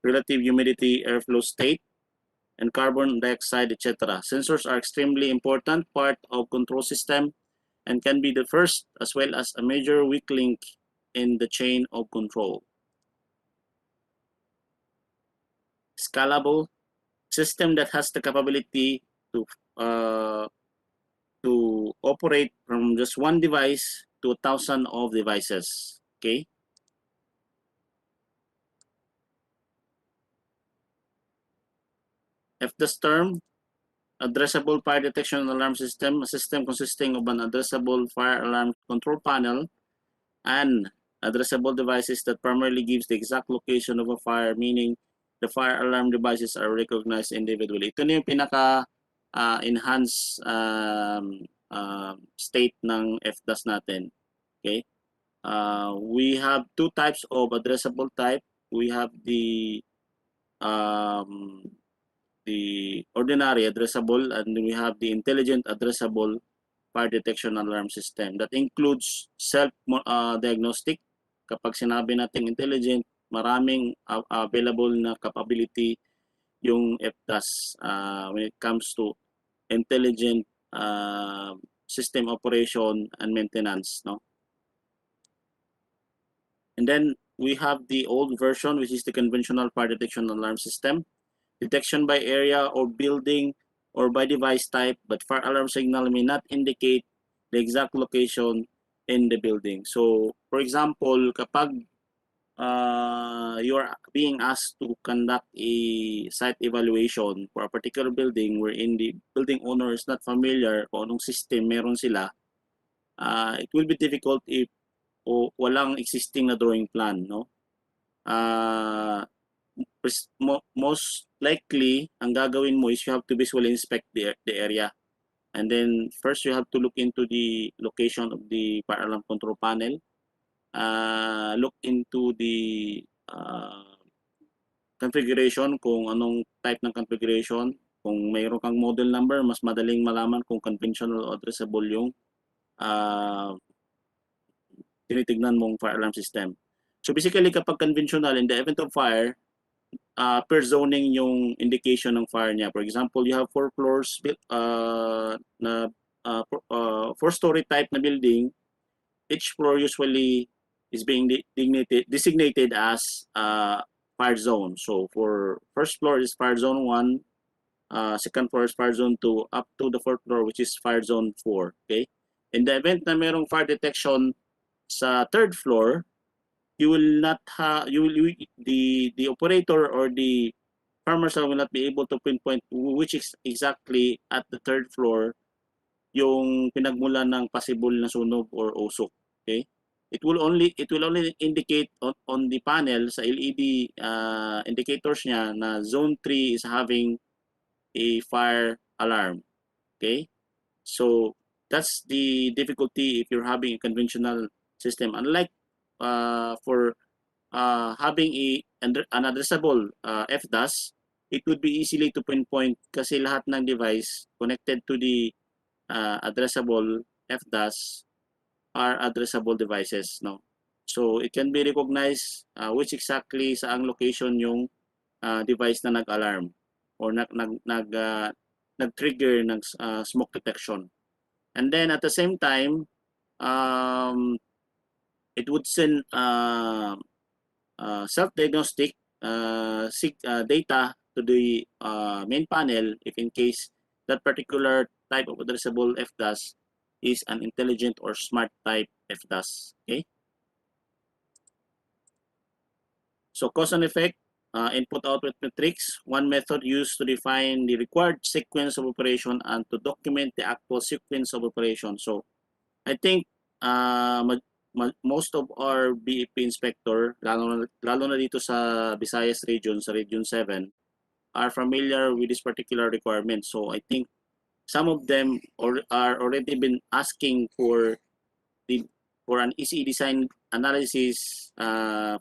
relative humidity, airflow state, and carbon dioxide, etc. Sensors are extremely important part of control system and can be the first as well as a major weak link in the chain of control. Scalable system that has the capability to operate from just one device to 1,000 of devices. Okay. FDAS term, addressable fire detection and alarm system, a system consisting of an addressable fire alarm control panel and addressable devices that primarily gives the exact location of a fire, meaning the fire alarm devices are recognized individually. Ito na yung pinaka enhanced state ng FDAS natin. Okay? We have two types of addressable type. We have the ordinary addressable, and we have the intelligent addressable fire detection alarm system. That includes self-diagnostic. Kapag sinabi natin intelligent, maraming available na capability yung FDAS when it comes to intelligent system operation and maintenance, no? And then we have the old version, which is the conventional fire detection alarm system. Detection by area or building or by device type, but fire alarm signal may not indicate the exact location in the building. So, for example, kapag you are being asked to conduct a site evaluation for a particular building wherein the building owner is not familiar kung anong system meron sila, it will be difficult if walang existing na drawing plan, no? Most likely, ang gagawin mo is you have to visually inspect the area. And then first you have to look into the location of the fire alarm control panel. Look into the configuration, kung anong type ng configuration. Kung mayroon kang model number, mas madaling malaman kung conventional o addressable yung tinitignan mong fire alarm system. So basically, kapag conventional, in the event of fire, per zoning yung indication ng fire niya. For example, you have 4 floors, 4-story type na building. Each floor usually is being designated as fire zone. So for first floor is fire zone 1, second floor is fire zone 2, up to the 4th floor, which is fire zone 4. Okay? In the event na merong fire detection sa 3rd floor, you will not have the operator or the fire marshal will not be able to pinpoint which is exactly at the 3rd floor yung pinagmulan ng possible na sunog or usok. Okay? It will only indicate on the panel sa LED indicators niya na zone 3 is having a fire alarm. Okay? So that's the difficulty if you're having a conventional system. Unlike for having an addressable FDAS, it would be easily to pinpoint kasi lahat ng device connected to the addressable FDAS are addressable devices, no? So it can be recognized which exactly saang location yung device na nag-alarm or nag-trigger ng smoke detection. And then at the same time, it would send self-diagnostic data to the main panel if in case that particular type of addressable FDAS is an intelligent or smart type FDAS. Okay. So cause and effect, input-output matrix, one method used to define the required sequence of operation and to document the actual sequence of operation. So I think most of our BEP inspector, lalo na dito sa Visayas region, sa Region 7, are familiar with this particular requirement. So I think some of them are already been asking for an ECE design analysis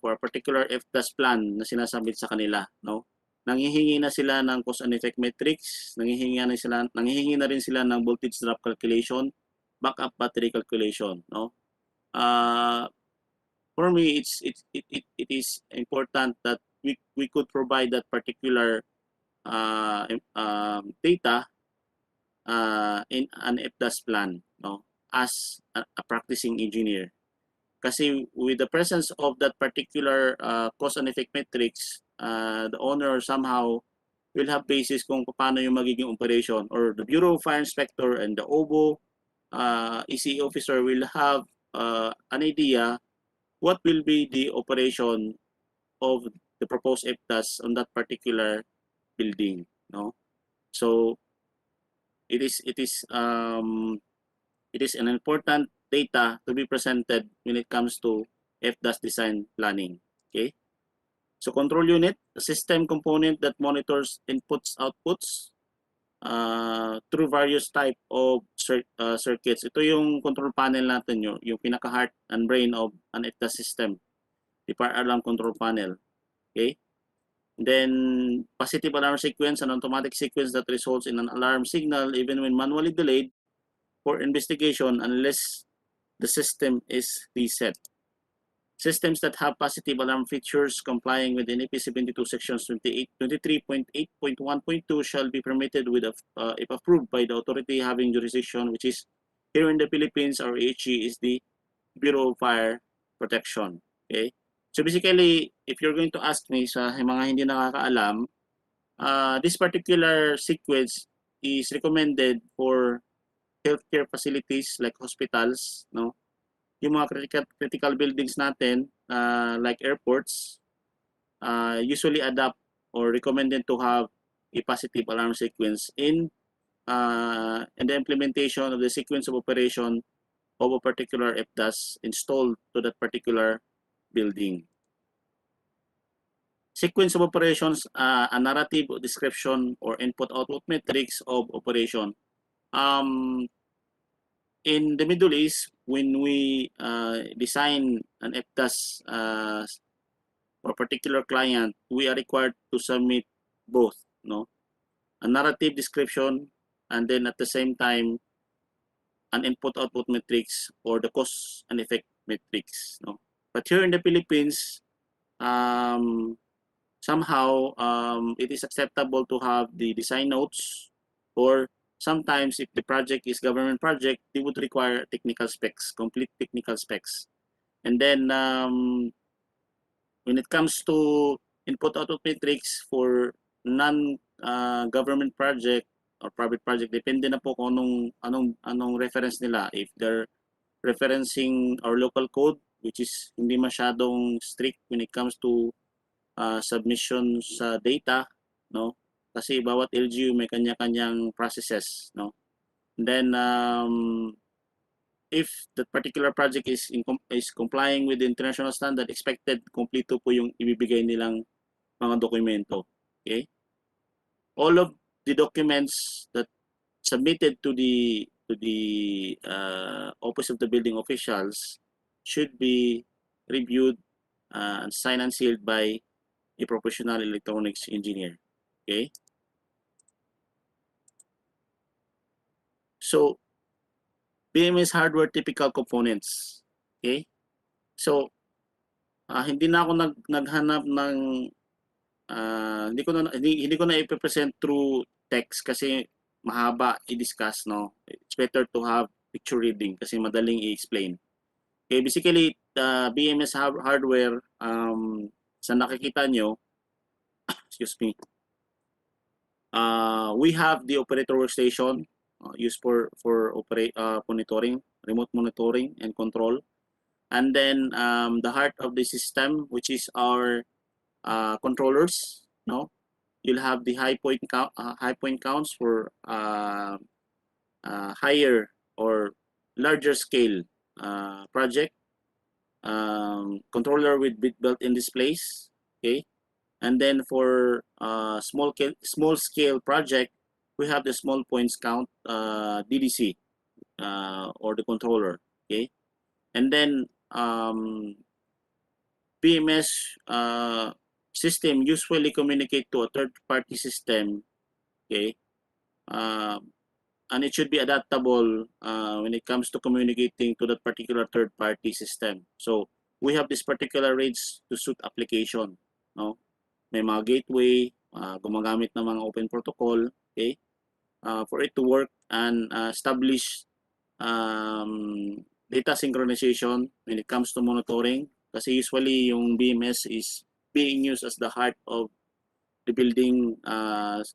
for a particular FDAS plan na sinasabit sa kanila, no? Nanghihingi na sila ng cause and effect matrix, nanghihingi na rin sila ng voltage drop calculation, backup battery calculation, no? For me, it is important that we could provide that particular data in an FDAS plan, no, as a practicing engineer. Kasi with the presence of that particular cause and effect matrix, the owner somehow will have basis kung paano yung magiging operation, or the Bureau of Fire Inspector and the OBO ECE officer will have an idea what will be the operation of the proposed FDAS on that particular building, no? So it is an important data to be presented when it comes to FDAS design planning. Okay. So control unit, a system component that monitors inputs, outputs. through various type of circuits. Ito yung control panel natin, yung pinaka-heart and brain of an FDAS system, the fire alarm control panel. Okay? Then, positive alarm sequence, an automatic sequence that results in an alarm signal even when manually delayed for investigation unless the system is reset. Systems that have positive alarm features complying with NEP 72 sections 23.8.1.2 shall be permitted with if approved by the authority having jurisdiction, which is here in the Philippines, our AHG is the Bureau of Fire Protection. Okay? So basically, if you're going to ask me sa mga hindi nakakaalam, this particular sequence is recommended for healthcare facilities like hospitals, no? Yung mga critical buildings natin, like airports, usually adapt or recommended to have a positive alarm sequence in the implementation of the sequence of operation of a particular FDAS installed to that particular building. Sequence of operations, a narrative description or input-output metrics of operation. In the Middle East, when we design an FDAS for a particular client, we are required to submit both, no? A narrative description and then at the same time an input-output metrics or the cause and effect metrics, no? But here in the Philippines, somehow it is acceptable to have the design notes, or sometimes if the project is government project, they would require technical specs, complete technical specs. And then when it comes to input-output metrics for non-government project or private project, depende na po kung anong reference nila. If they're referencing our local code, which is hindi masyadong strict when it comes to submission sa data, no? Kasi bawat LGU may kanya-kanyang processes, no? And then if that particular project is complying with the international standard, expected kompleto po yung ibibigay nilang mga dokumento. Okay? All of the documents that submitted to the Office of the Building Officials should be reviewed and signed and sealed by a professional electronics engineer. Okay? So, BMS hardware typical components. Okay? So, hindi na ako naghanap ng hindi ko na i-present through text kasi mahaba i-discuss, no? It's better to have picture reading kasi madaling i-explain. Okay, basically the BMS hardware sa nakikita nyo, excuse me. We have the operator workstation used for monitoring, remote monitoring and control. And then the heart of the system, which is our controllers, no? You'll have the high point counts for higher or larger scale project, controller with built-in displays, okay? And then for small scale project, we have the small points count DDC or the controller, okay? And then BMS system usually communicate to a third-party system, okay? And it should be adaptable when it comes to communicating to that particular third-party system. So we have this particular range to suit application, no? May mga gateway, gumagamit ng mga open protocol, okay? For it to work and establish data synchronization when it comes to monitoring. Kasi usually yung BMS is being used as the heart of the building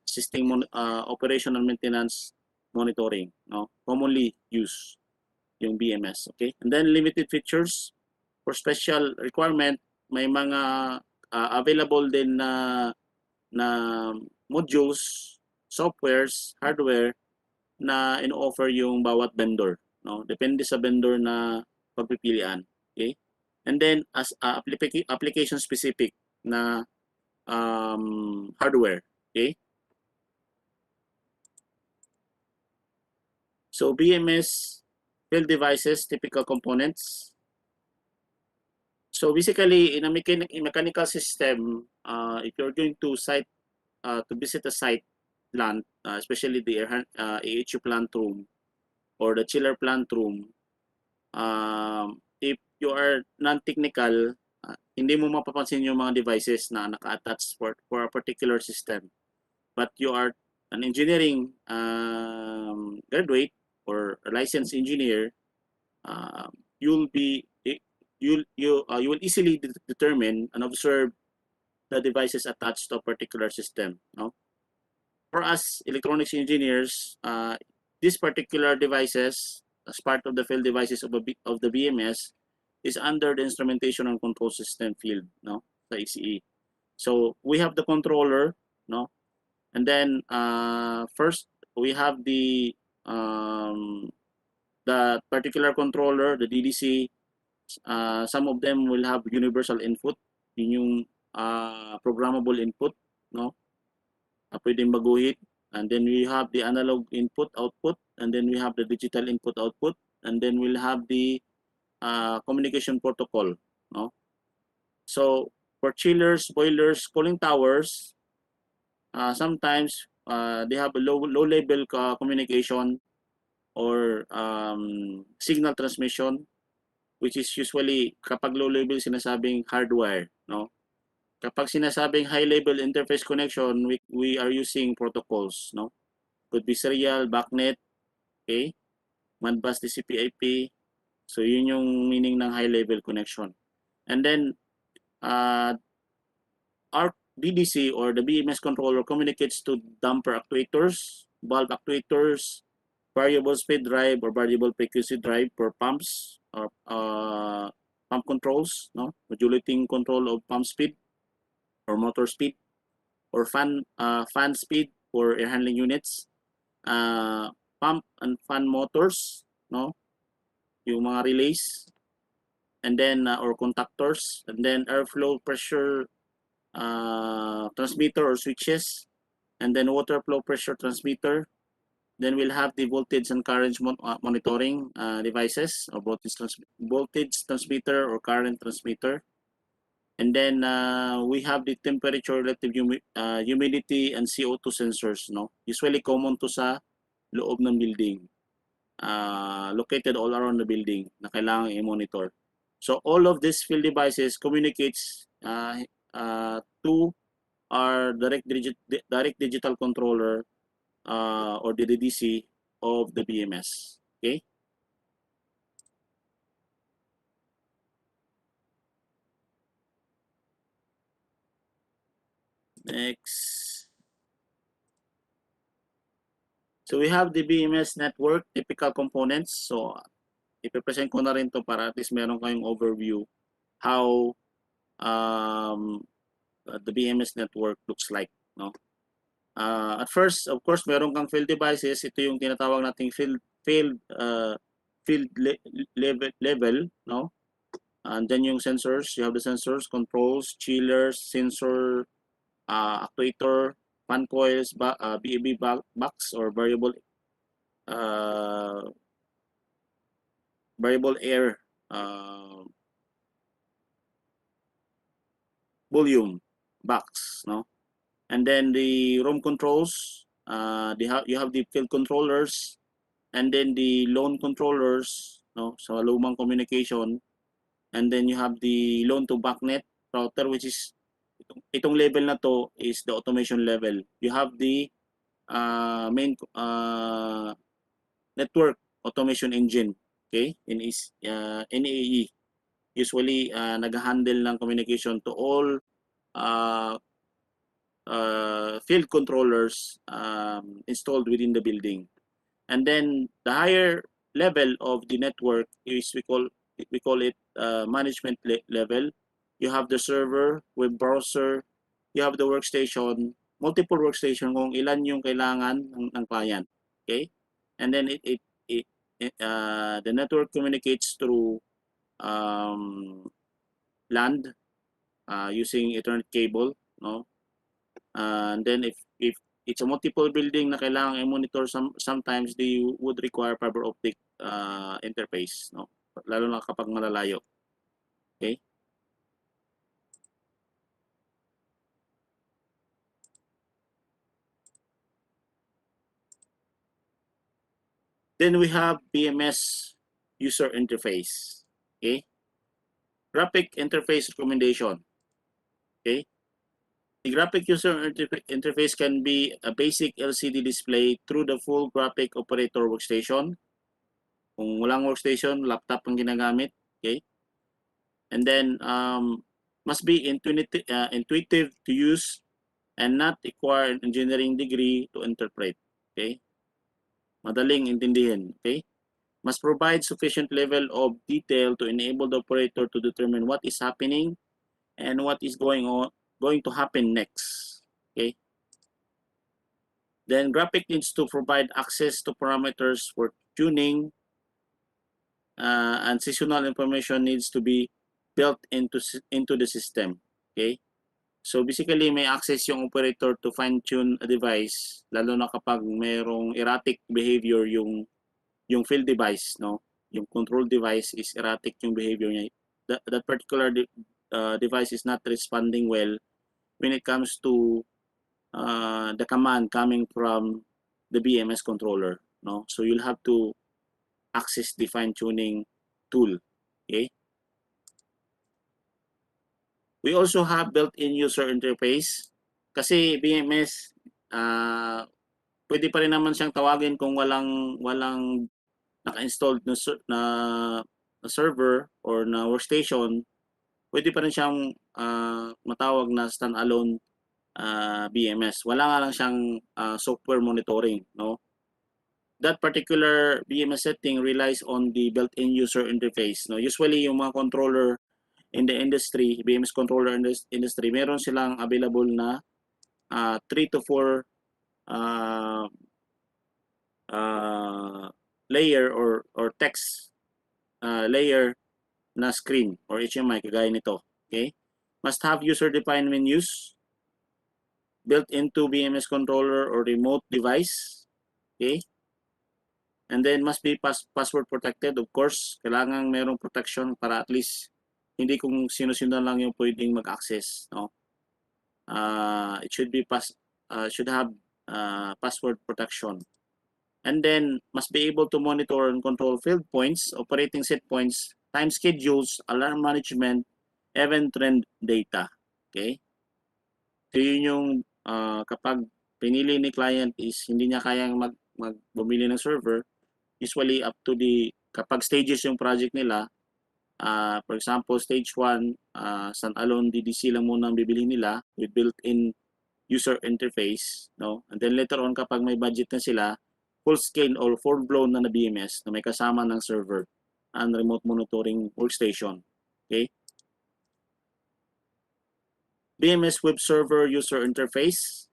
system operation and maintenance monitoring, no? Commonly used yung BMS, okay? And then limited features for special requirement, may mga available din na modules, softwares, hardware na in-offer yung bawat vendor, no? Depende sa vendor na pagpipilian, okay? And then as application specific na hardware, okay? So BMS field devices, typical components. So basically, in a mechanical system, if you're going to visit a site plant, especially the AHU plant room or the chiller plant room, if you are non-technical, hindi mo mapapansin yung mga devices na naka-attach for a particular system. But you are an engineering graduate or a licensed engineer, you will easily determine and observe the devices attached to a particular system. No? For us electronics engineers, these particular devices, as part of the field devices of the BMS, is under the instrumentation and control system field, no, the ICE. So we have the controller, no, and then first we have the particular controller, the DDC. Some of them will have universal input, yun yung programmable input, no, pwedeng baguhin. And then we have the analog input output, and then we have the digital input output, and then we'll have the communication protocol, no. So for chillers, boilers, cooling towers, sometimes they have a low level communication or signal transmission, which is usually kapag low level sinasabing hardwire, no. Kapag sinasabing high level interface connection, we are using protocols, no. Could be serial, backnet, okay, Modbus, TCP/IP. So yun yung meaning ng high level connection. And then our DDC or the BMS controller communicates to damper actuators, valve actuators, variable speed drive or variable frequency drive for pumps or pump controls, no, modulating control of pump speed or motor speed, or fan speed for air handling units, pump and fan motors, no, yung mga relays, and then or contactors, and then airflow pressure transmitter or switches, and then water flow pressure transmitter. Then we'll have the voltage and current monitoring devices, or voltage transmitter or current transmitter. And then we have the temperature, relative humidity, and CO2 sensors, no? Usually common to sa loob ng building. Located all around the building na kailangan i-monitor. So all of these field devices communicates to our direct digital controller or the DDC of the BMS. Okay. Next. So we have the BMS network, typical components. So ipipresent ko na rin to para at least meron kayong overview how the BMS network looks like, no? At first, of course, meron kang field devices. Ito yung tinatawag nating field level, no? And then yung sensors, you have the sensors, controls, chillers, sensor, actuator, fan coils, BAB box or variable air volume box, no. And then the room controls, you have the field controllers, and then the loan controllers, no, so lumang communication, and then you have the loan to backnet router, which is itong level na to is the automation level. You have the main network automation engine, okay, in NAE. Usually nag-handle ng communication to all field controllers installed within the building. And then the higher level of the network is we call it management level. You have the server, web browser, you have the workstation, multiple workstation kung ilan yung kailangan ng client, okay? And then the network communicates through LAN using Ethernet cable, no? And then if it's a multiple building na kailangan i-monitor, sometimes they would require fiber optic interface, no? Lalo na kapag malalayo. Okay? Then we have BMS user interface. Okay? Graphic interface recommendation. Okay? The graphic user interface can be a basic LCD display through the full graphic operator workstation. Kung walang workstation, laptop ang ginagamit. Okay? And then must be intuitive to use and not require an engineering degree to interpret. Okay? Madaling intindihin. Okay? Must provide sufficient level of detail to enable the operator to determine what is happening and what is going to happen next. Okay? Then graphic needs to provide access to parameters for tuning, and seasonal information needs to be built into the system. Okay? So basically may access yung operator to fine-tune a device, lalo na kapag mayroong erratic behavior yung field device, no? Yung control device is erratic yung behavior niya. That particular device is not responding well when it comes to the command coming from the BMS controller, no? So you'll have to access the fine-tuning tool. Okay? We also have built-in user interface. Kasi BMS, pwede pa rin naman siyang tawagin kung walang naka-installed na server or na workstation, pwede pa rin siyang matawag na standalone BMS. Wala nga lang siyang software monitoring, no? That particular BMS setting relies on the built-in user interface, no? Usually yung mga controller in the industry, BMS controller in the industry, meron silang available na 3 to 4 layer or text layer na screen or HMI kagaya nito. Okay? Must have user-defined menus built into BMS controller or remote device. Okay? And then must be password protected. Of course, kailangan merong protection para at least hindi kung sino-sino lang yung pwedeng mag-access, no? It should be should have password protection. And then must be able to monitor and control field points, operating set points, time schedules, alarm management, event trend data. Okay? So yun yung kapag pinili ni client is hindi niya kayang bumili ng server, usually up to kapag stages yung project nila, for example, stage 1, standalone DDC lang muna ang bibili nila with built-in user interface, no? And then later on, kapag may budget na sila, full scale or full-blown na BMS na may kasama ng server and remote monitoring workstation. Okay? BMS web server user interface.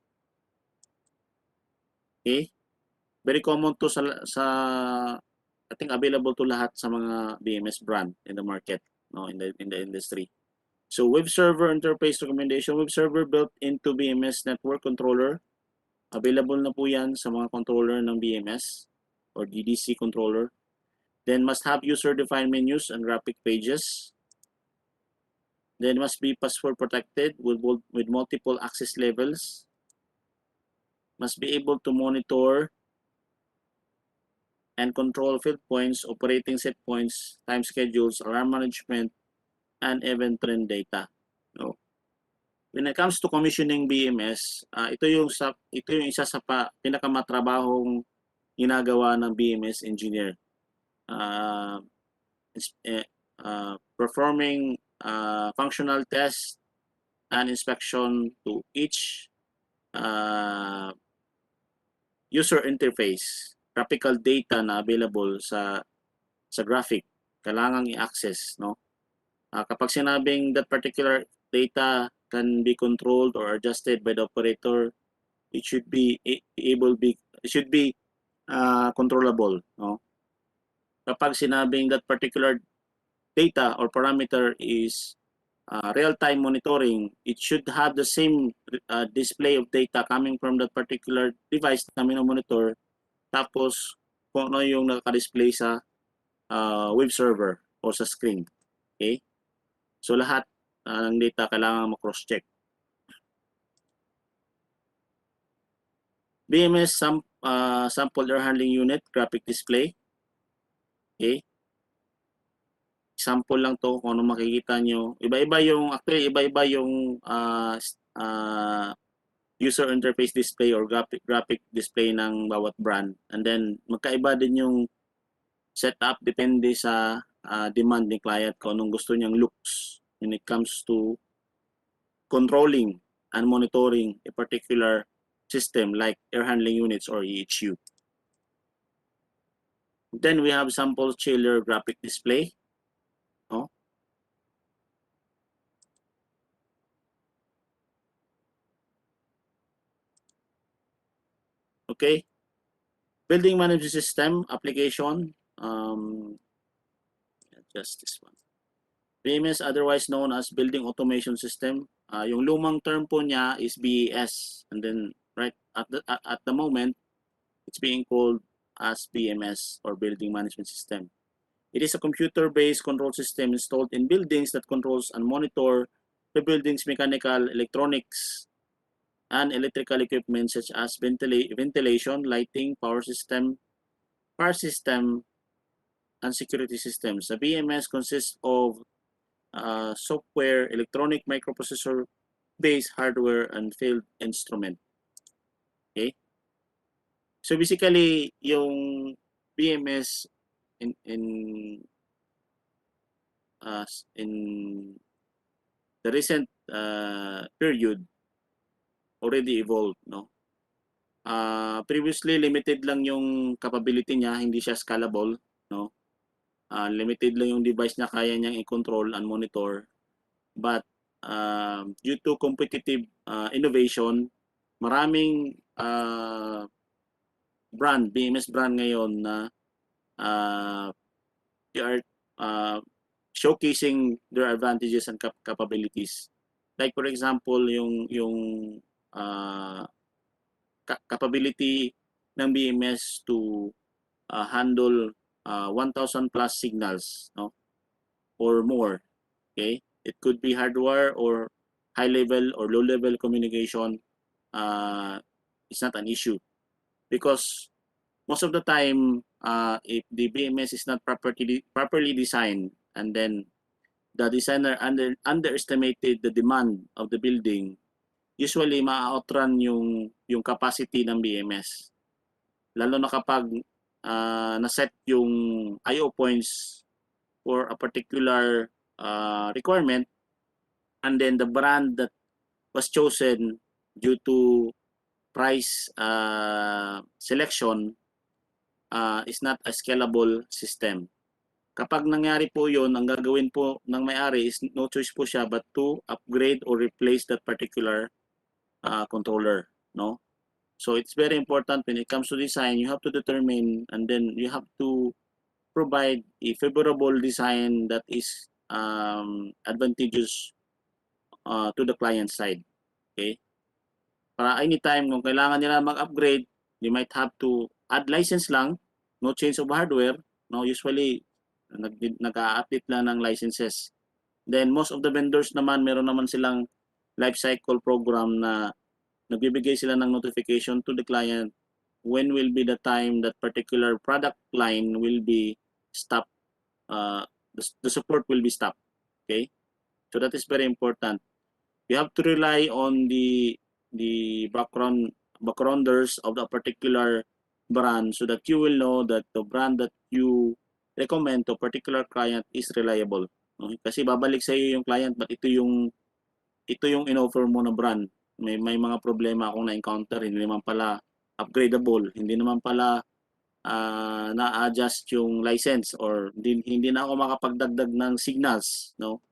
Okay? Very common to sa I think available to lahat sa mga BMS brand in the market, no, in the industry. So web server interface recommendation, web server built into BMS network controller. Available na po yan sa mga controller ng BMS or DDC controller. Then must have user-defined menus and graphic pages. Then must be password protected with multiple access levels. Must be able to monitor and control field points, operating set points, time schedules, alarm management, and event trend data. No. When it comes to commissioning BMS, ito yung isa sa pinakamatrabahong ginagawa ng BMS engineer. Performing functional test and inspection to each user interface, graphical data na available sa graphic, kailangang i-access, no? Kapag sinabing that particular data can be controlled or adjusted by the operator, it should be controllable, no? Kapag sinabing that particular data or parameter is real-time monitoring, it should have the same display of data coming from that particular device na minomonitor, tapos kung ano yung naka-display sa web server o sa screen. Okay? So lahat ng data kailangan ma-cross-check. BMS sample air handling unit graphic display. Okay? Sample lang to kung ano makikita nyo. Iba-iba yung user interface display or graphic display ng bawat brand. And then magkaiba din yung setup depende sa demand ni client kung anong gusto niyang looks when it comes to controlling and monitoring a particular system like air handling units or EHU. Then we have sample chiller graphic display. Oh. Okay. Building management system application. Just this one. BMS, otherwise known as Building Automation System. Yung lumang term po niya is BAS, and then right at the moment it's being called as BMS or Building Management System. It is a computer-based control system installed in buildings that controls and monitor the building's mechanical, electronics, and electrical equipment such as ventilation, lighting, power system, and security systems. The BMS consists of software, electronic microprocessor-based hardware, and field instrument. Okay? So basically, yung BMS in the recent period already evolved, no? Previously limited lang yung capability niya, hindi siya scalable, no? Limited lang yung device na kaya niyang i-control and monitor. But due to competitive innovation, maraming BMS brand ngayon na they are showcasing their advantages and capabilities. Like for example, yung capability ng BMS to handle 1,000 plus signals, no, or more. Okay, it could be hardware or high level or low level communication. It's not an issue because most of the time, if the BMS is not properly designed, and then the designer underestimated the demand of the building, usually ma-outrun yung capacity ng BMS. Lalo na kapag na-set yung I/O points for a particular requirement, and then the brand that was chosen due to price selection is not a scalable system. Kapag nangyari po yun, ang gagawin po ng may-ari is no choice po siya but to upgrade or replace that particular controller, no? So it's very important when it comes to design, you have to determine and then you have to provide a favorable design that is advantageous to the client side. Okay? Para anytime kung kailangan nila mag-upgrade, you might have to add license lang, no change of hardware. No, usually nag-a-update lang ng licenses. Then most of the vendors naman, meron naman silang life cycle program na nagbibigay sila ng notification to the client when will be the time that particular product line will be stopped, the support will be stopped. Okay, so that is very important. You have to rely on the backgrounders of the particular brand so that you will know that the brand that you recommend to particular client is reliable. Okay? Kasi babalik sa iyo yung client, but ito yung in-offer mo na brand. May mga problema akong na-encounter, hindi naman pala upgradable, hindi naman pala na-adjust yung license, or hindi na ako makapagdagdag ng signals, no?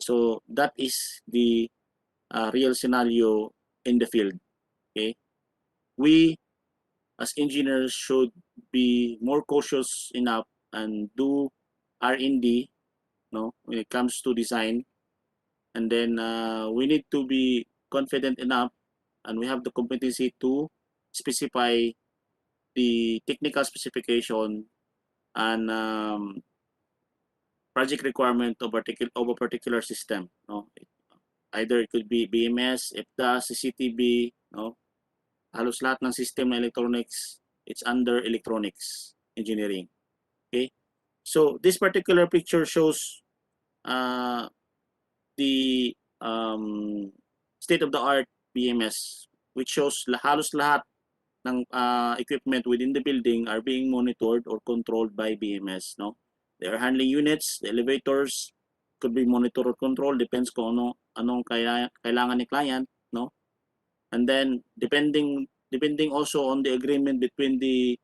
So that is the real scenario in the field. Okay, we as engineers should be more cautious enough and do R&D, no, when it comes to design, And then we need to be confident enough, and we have the competency to specify the technical specification and project requirement of a particular system. No, either it could be BMS, FDAS, CCTV. No, halos lahat ng system na electronics, it's under electronics engineering. Okay, so this particular picture shows the state of the art BMS, which shows halos lahat ng equipment within the building are being monitored or controlled by BMS. No, the air handling units, the elevators could be monitored or controlled, depends kung anong kailangan ni client. No, and then depending also on the agreement between the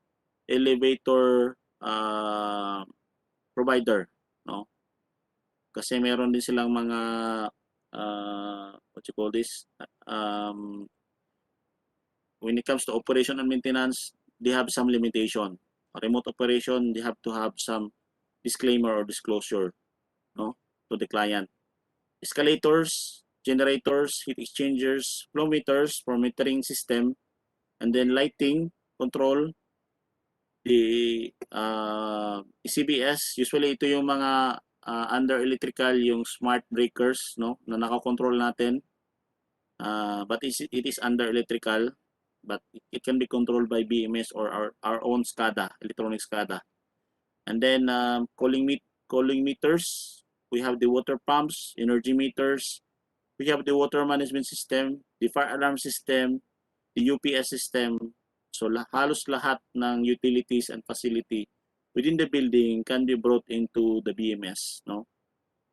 elevator provider. No, kasi meron din silang mga what you call this, when it comes to operation and maintenance, they have some limitation. Remote operation, they have to have some disclaimer or disclosure, no, to the client. Escalators, generators, heat exchangers, flow meters for metering system, and then lighting control, the ECBS, usually ito yung mga under electrical, yung smart breakers, no, na nakakontrol natin. But it is under electrical, but it can be controlled by BMS or our own SCADA, electronic SCADA. And then cooling meters, we have the water pumps, energy meters, we have the water management system, the fire alarm system, the UPS system. So halos lahat ng utilities and facility within the building can be brought into the BMS, no,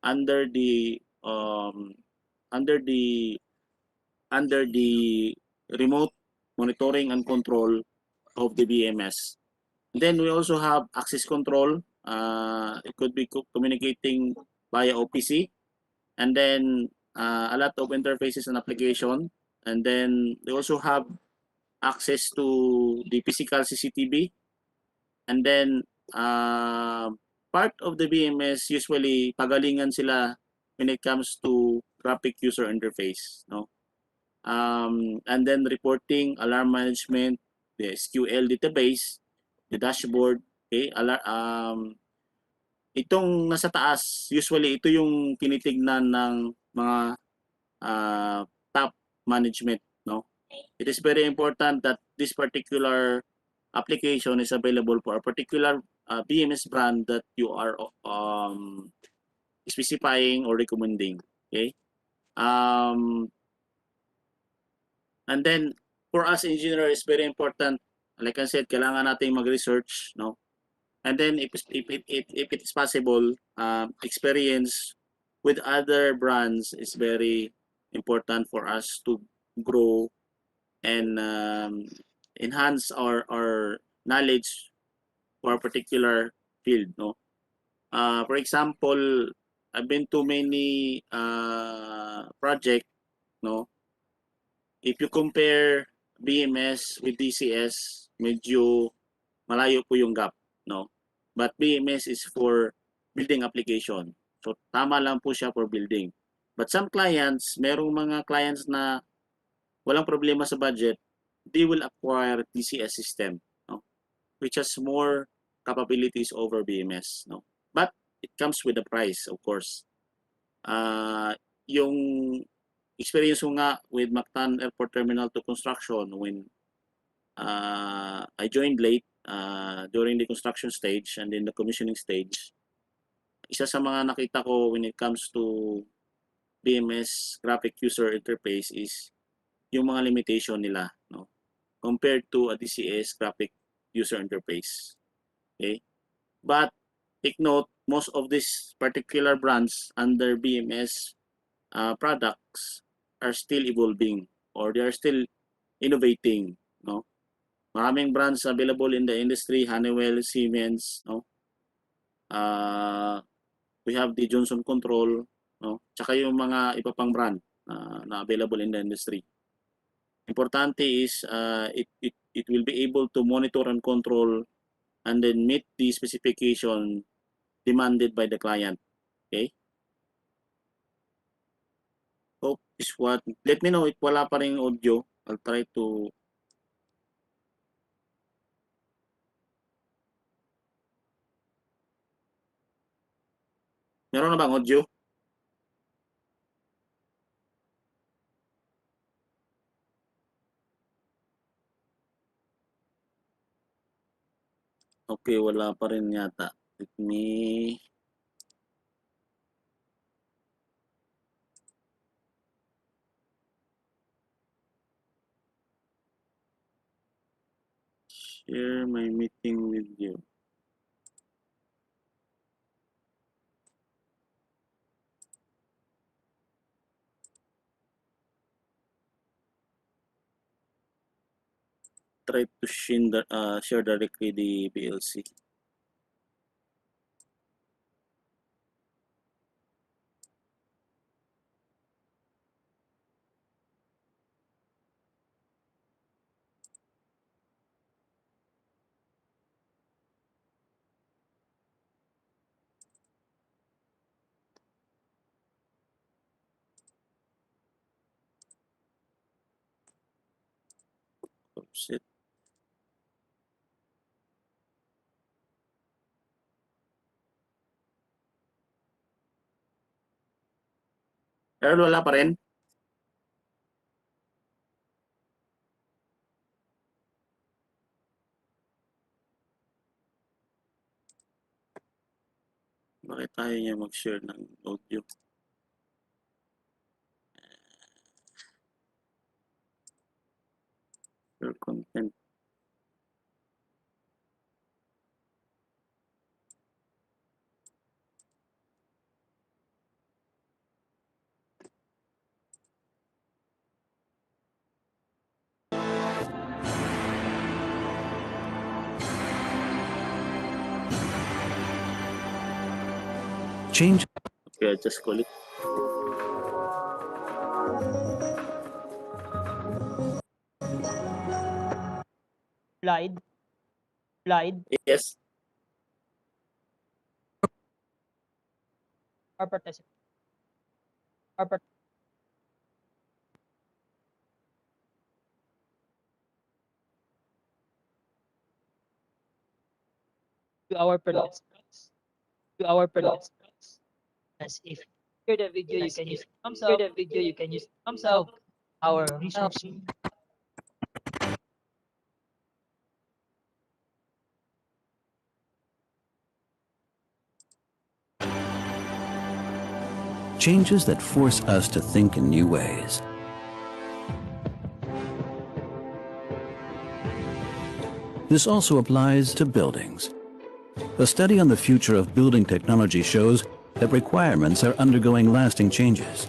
under the remote monitoring and control of the BMS. Then we also have access control. It could be communicating via OPC, and then a lot of interfaces and application. And then they also have access to the physical CCTV. And then part of the BMS, usually pagalingan sila when it comes to graphic user interface, no. And then reporting, alarm management, the SQL database, the dashboard. Okay, itong nasa taas, usually ito yung tinitignan ng mga top management, no. It is very important that this particular application is available for a particular BMS brand that you are specifying or recommending. Okay, and then for us engineer, is very important, like I said, kailangan nating mag-research, no, and then if it is possible, experience with other brands is very important for us to grow and enhance our knowledge for a particular field, no. For example, I've been to many project, no. If you compare BMS with DCS, medyo malayo po yung gap, no. But BMS is for building application. So tama lang po siya for building. But some clients, merong mga clients na walang problema sa budget, they will acquire DCS system, no, which has more capabilities over BMS, no. But it comes with a price, of course. Yung experience ko nga with Mactan Airport Terminal 2 construction, when I joined late during the construction stage and in the commissioning stage, isa sa mga nakita ko when it comes to BMS graphic user interface is yung mga limitation nila, no, compared to a DCS graphic user interface. Okay, but take note, most of these particular brands under BMS products are still evolving or they are still innovating, no. Maraming brands available in the industry, Honeywell, Siemens, no. We have the Johnson Control, no, tsaka yung mga iba pang brand na available in the industry. Importante is it will be able to monitor and control and then meet the specification demanded by the client. Okay. Hope is what. Let me know if wala pa rin audio. I'll try to. Meron na bang audio? Okay, wala pa rin yata. Let me. Share my meeting with you. Try to share directly the PLC. Oops, it. Pero wala pa rin. Bakit tayo niya mag-share ng audio? Share content. Change. Okay, I just call it. Slide. Yes. Our participant. To our participants. As if hear the video, you can use thumbs up. Thumbs up. Our resource. Changes that force us to think in new ways. This also applies to buildings. A study on the future of building technology shows that requirements are undergoing lasting changes.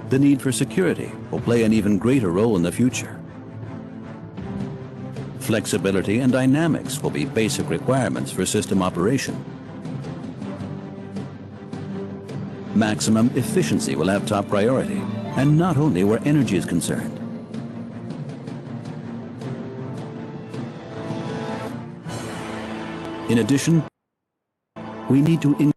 The need for security will play an even greater role in the future. Flexibility and dynamics will be basic requirements for system operation. Maximum efficiency will have top priority, and not only where energy is concerned. In addition, we need to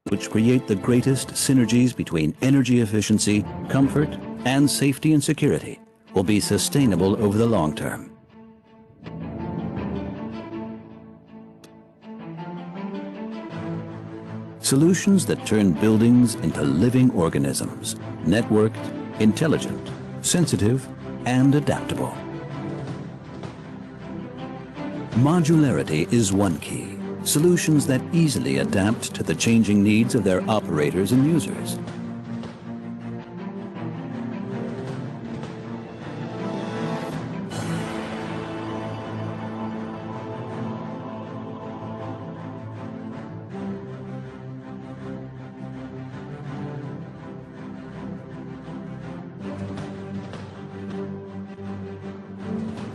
which create the greatest synergies between energy efficiency, comfort, and safety and security will be sustainable over the long term. Solutions that turn buildings into living organisms, networked, intelligent, sensitive, and adaptable. Modularity is one key. Solutions that easily adapt to the changing needs of their operators and users.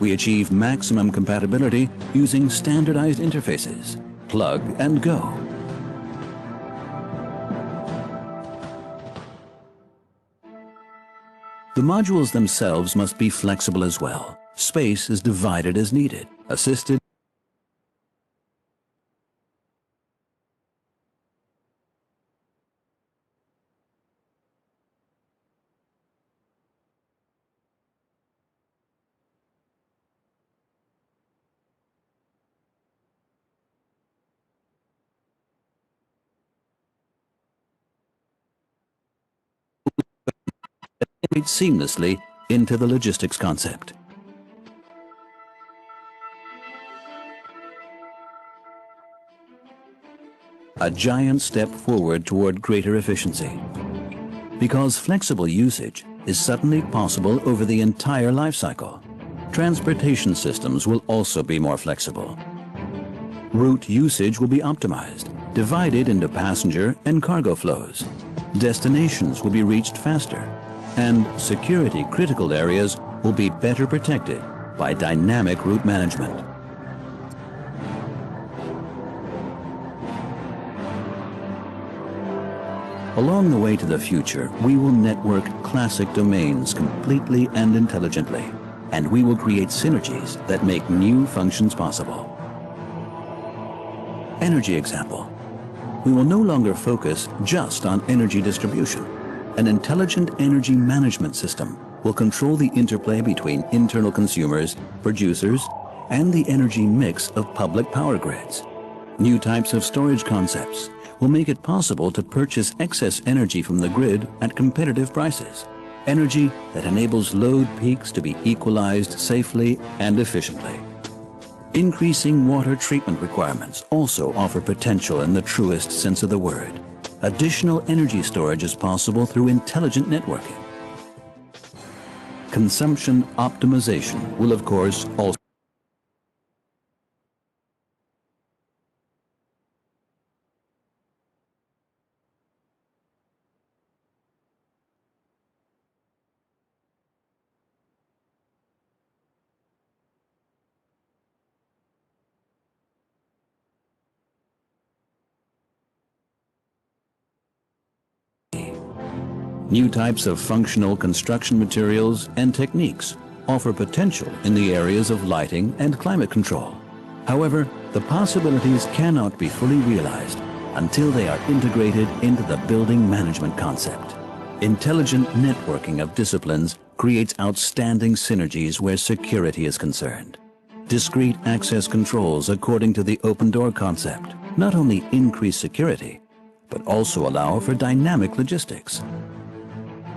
We achieve maximum compatibility using standardized interfaces. Plug and go. The modules themselves must be flexible as well. Space is divided as needed, assisted seamlessly into the logistics concept. A giant step forward toward greater efficiency. Because flexible usage is suddenly possible over the entire life cycle. Transportation systems will also be more flexible. Route usage will be optimized, divided into passenger and cargo flows. Destinations will be reached faster, and security-critical areas will be better protected by dynamic route management. Along the way to the future, we will network classic domains completely and intelligently, and we will create synergies that make new functions possible. Energy example. We will no longer focus just on energy distribution. An intelligent energy management system will control the interplay between internal consumers, producers, and the energy mix of public power grids. New types of storage concepts will make it possible to purchase excess energy from the grid at competitive prices. Energy that enables load peaks to be equalized safely and efficiently. Increasing water treatment requirements also offer potential in the truest sense of the word. Additional energy storage is possible through intelligent networking. Consumption optimization will, of course, also New types of functional construction materials and techniques offer potential in the areas of lighting and climate control. However, the possibilities cannot be fully realized until they are integrated into the building management concept. Intelligent networking of disciplines creates outstanding synergies where security is concerned. Discrete access controls according to the open door concept not only increase security, but also allow for dynamic logistics.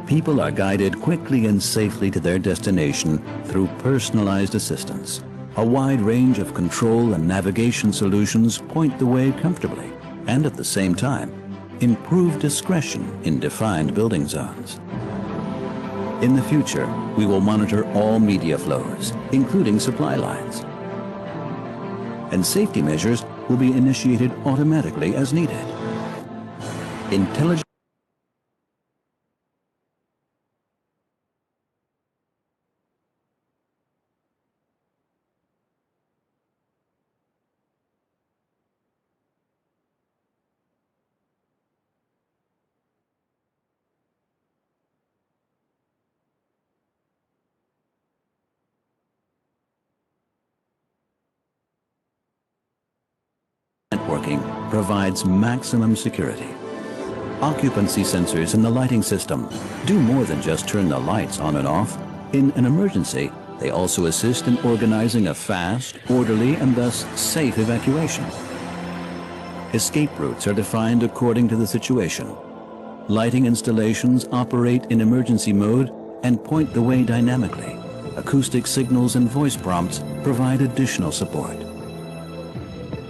People are guided quickly and safely to their destination through personalized assistance. A wide range of control and navigation solutions point the way comfortably, and at the same time, improve discretion in defined building zones. In the future, we will monitor all media flows, including supply lines. And safety measures will be initiated automatically as needed. Intelligent networking provides maximum security. Occupancy sensors in the lighting system do more than just turn the lights on and off. In an emergency, they also assist in organizing a fast, orderly, and thus safe evacuation. Escape routes are defined according to the situation. Lighting installations operate in emergency mode and point the way dynamically. Acoustic signals and voice prompts provide additional support.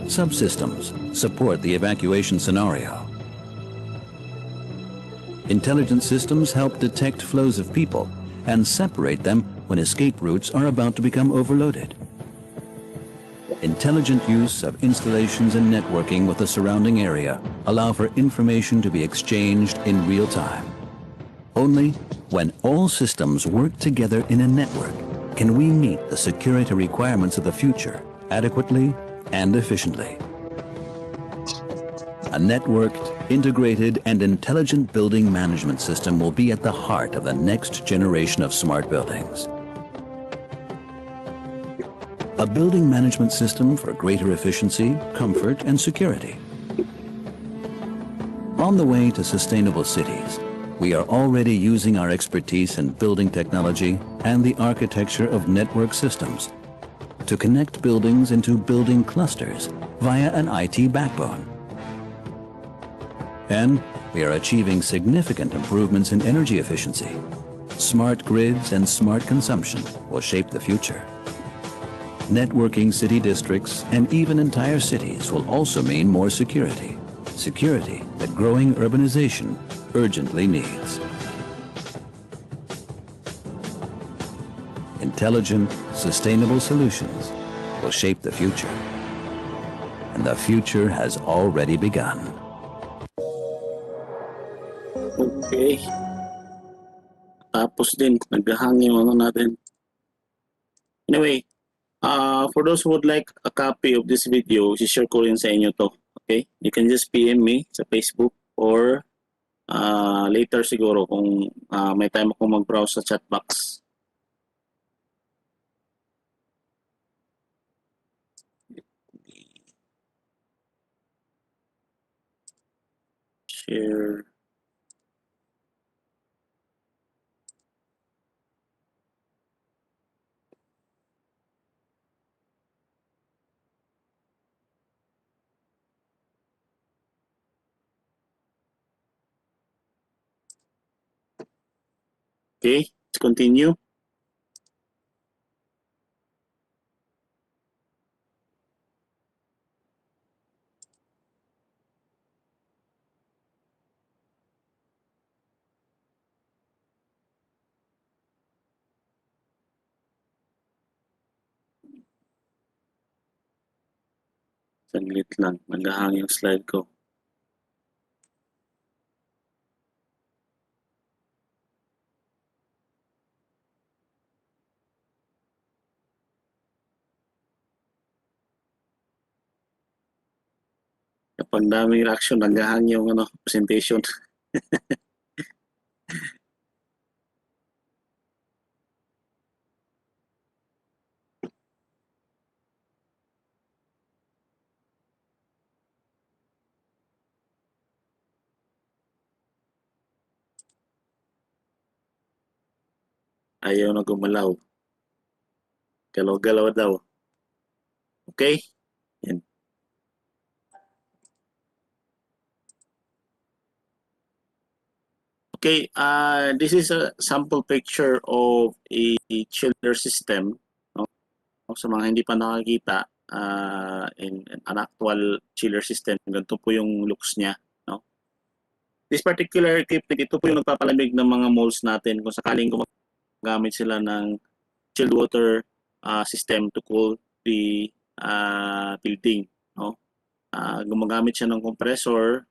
Subsystems support the evacuation scenario. Intelligent systems help detect flows of people and separate them when escape routes are about to become overloaded. Intelligent use of installations and networking with the surrounding area allow for information to be exchanged in real time. Only when all systems work together in a network can we meet the security requirements of the future adequately and efficiently? A networked, integrated, and intelligent building management system will be at the heart of the next generation of smart buildings. A building management system for greater efficiency, comfort, and security. On the way to sustainable cities, we are already using our expertise in building technology and the architecture of network systems to connect buildings into building clusters via an IT backbone. And we are achieving significant improvements in energy efficiency. Smart grids and smart consumption will shape the future. Networking city districts and even entire cities will also mean more security. Security that growing urbanization urgently needs. Intelligent, sustainable solutions will shape the future. And the future has already begun. Okay. Tapos din, naghahang yung ano natin. Anyway, for those who would like a copy of this video, share ko rin sa inyo to. Okay? You can just PM me sa Facebook or later siguro kung may time ako mag-browse sa chat box. Share. Okay, let's continue. Saglit lang, naghahang yung slide ko. Kapag daming reaction, naghahang yung presentation. Ayaw na gumalaw. Galaw-galaw daw. Okay? Yan. Okay, this is a sample picture of a chiller system. No? Sa mga hindi pa nakakita, in an actual chiller system, ganito po yung looks niya. No? This particular equipment, ito po yung nagpapalamig ng mga malls natin kung sakaling gumagamit sila ng chilled water system to cool the building. No? Gumagamit siya ng compressor,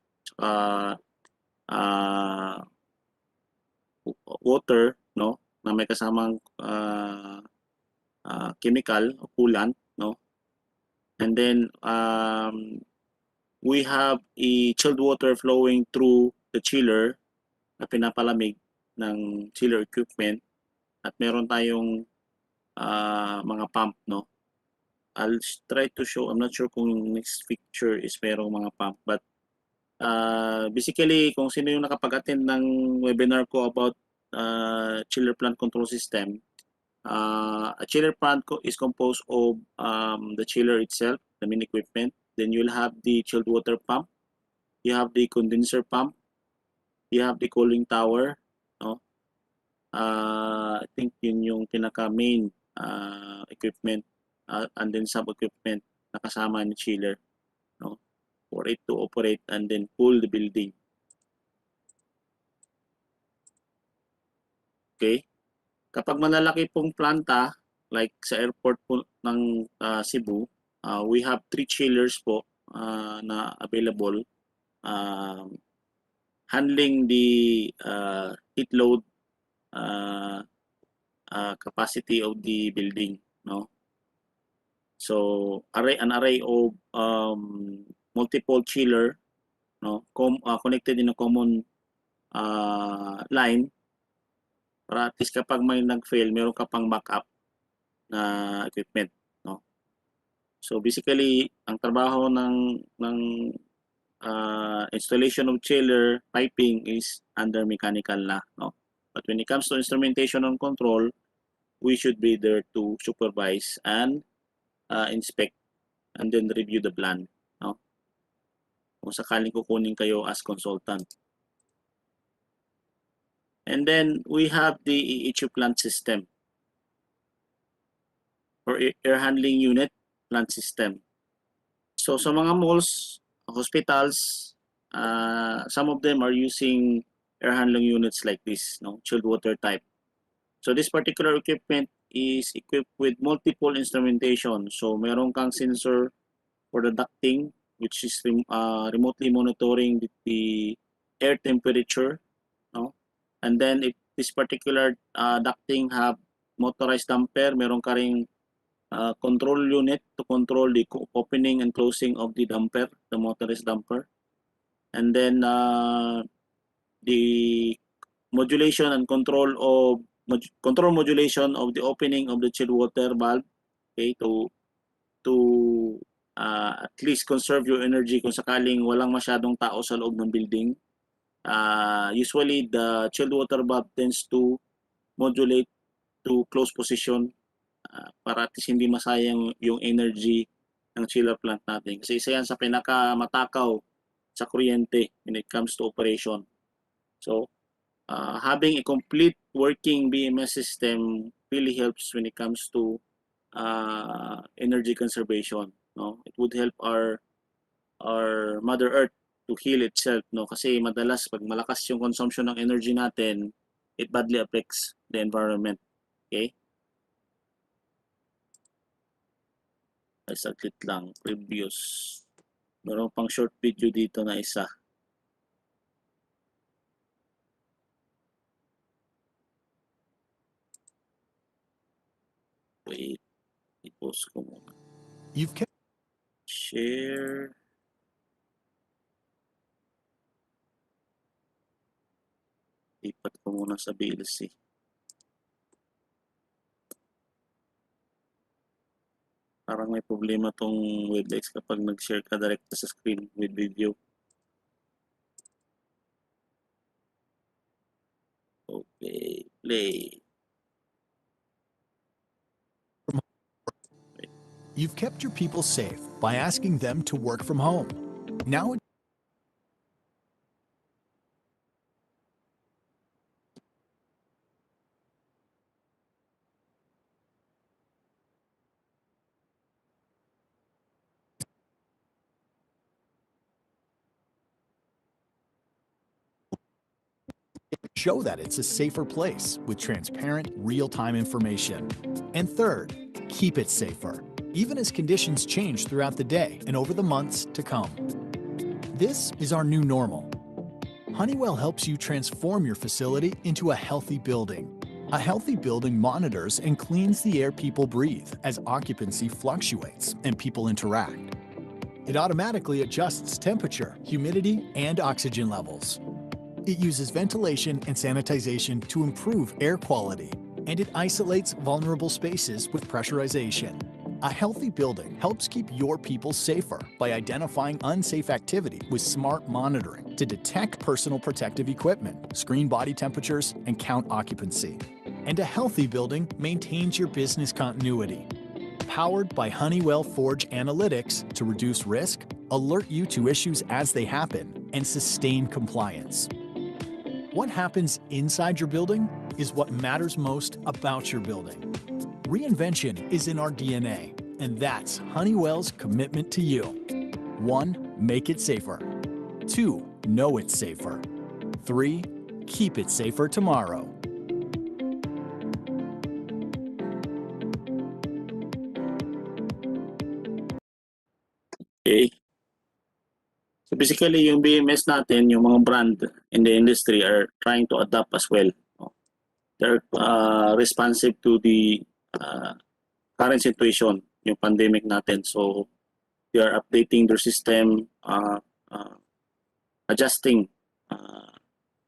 water, no, na may kasamang chemical o coolant, no, and then we have a chilled water flowing through the chiller na pinapalamig ng chiller equipment at meron tayong mga pump, no. I'll try to show, I'm not sure kung next picture is merong mga pump, but basically, kung sino yung nakapag-attend ng webinar ko about chiller plant control system, a chiller plant is composed of the chiller itself, the main equipment. Then you'll have the chilled water pump, you have the condenser pump, you have the cooling tower. No? I think yun yung pinaka-main equipment and then sub-equipment na kasama ni chiller. No? For it to operate and then cool the building. Okay? Kapag malalaki pong planta, like sa airport po ng Cebu, we have 3 chillers po na available handling the heat load capacity of the building, no? So an array of multiple chiller, no, connected in a common line para at least kapag may nag-fail, meron ka pang backup na equipment, no? So basically, ang trabaho ng installation of chiller piping is under mechanical na, no? But when it comes to instrumentation and control, we should be there to supervise and inspect and then review the plan, no? Kung sakaling kukunin kayo as consultant. And then we have the EHU plant system or air handling unit plant system. So sa mga malls, hospitals, some of them are using air handling units like this, no, chilled water type. So this particular equipment is equipped with multiple instrumentation. So meron kang sensor for the ducting, which is remotely monitoring the air temperature, no? And then if this particular ducting have motorized damper, meron ka ring control unit to control the opening and closing of the damper, the motorized damper. And then the modulation and control modulation of the opening of the chilled water valve, okay, to at least conserve your energy kung sakaling walang masyadong tao sa loob ng building. Usually the chilled water valve tends to modulate to close position para at least hindi masayang yung energy ng chiller plant natin. Kasi isa yan sa pinakamatakaw sa kuryente when it comes to operation. So, having a complete working BMS system really helps when it comes to energy conservation, no? It would help our Mother Earth to heal itself, no? Kasi madalas pag malakas yung consumption ng energy natin, it badly affects the environment. Okay? Ay, saglit lang. Previous. Meron pang short video dito na isa. Wait. I-post ko muna. You've kept Share. Lipat ko muna sa BLC. Parang may problema tong WebEx kapag nag-share ka direct sa screen with video. Okay, play. You've kept your people safe by asking them to work from home. Now show that it's a safer place with transparent, real-time information. And third, keep it safer, even as conditions change throughout the day and over the months to come. This is our new normal. Honeywell helps you transform your facility into a healthy building. A healthy building monitors and cleans the air people breathe as occupancy fluctuates and people interact. It automatically adjusts temperature, humidity, and oxygen levels. It uses ventilation and sanitization to improve air quality, and it isolates vulnerable spaces with pressurization. A healthy building helps keep your people safer by identifying unsafe activity with smart monitoring to detect personal protective equipment, screen body temperatures, and count occupancy. And a healthy building maintains your business continuity. Powered by Honeywell Forge Analytics to reduce risk, alert you to issues as they happen, and sustain compliance. What happens inside your building is what matters most about your building. Reinvention is in our DNA, and that's Honeywell's commitment to you. 1. Make it safer. 2. Know it's safer. 3. Keep it safer tomorrow. Okay. So basically, yung BMS natin, yung mga brand in the industry are trying to adapt as well. they're responsive to the current situation, yung pandemic natin. So they are updating their system, adjusting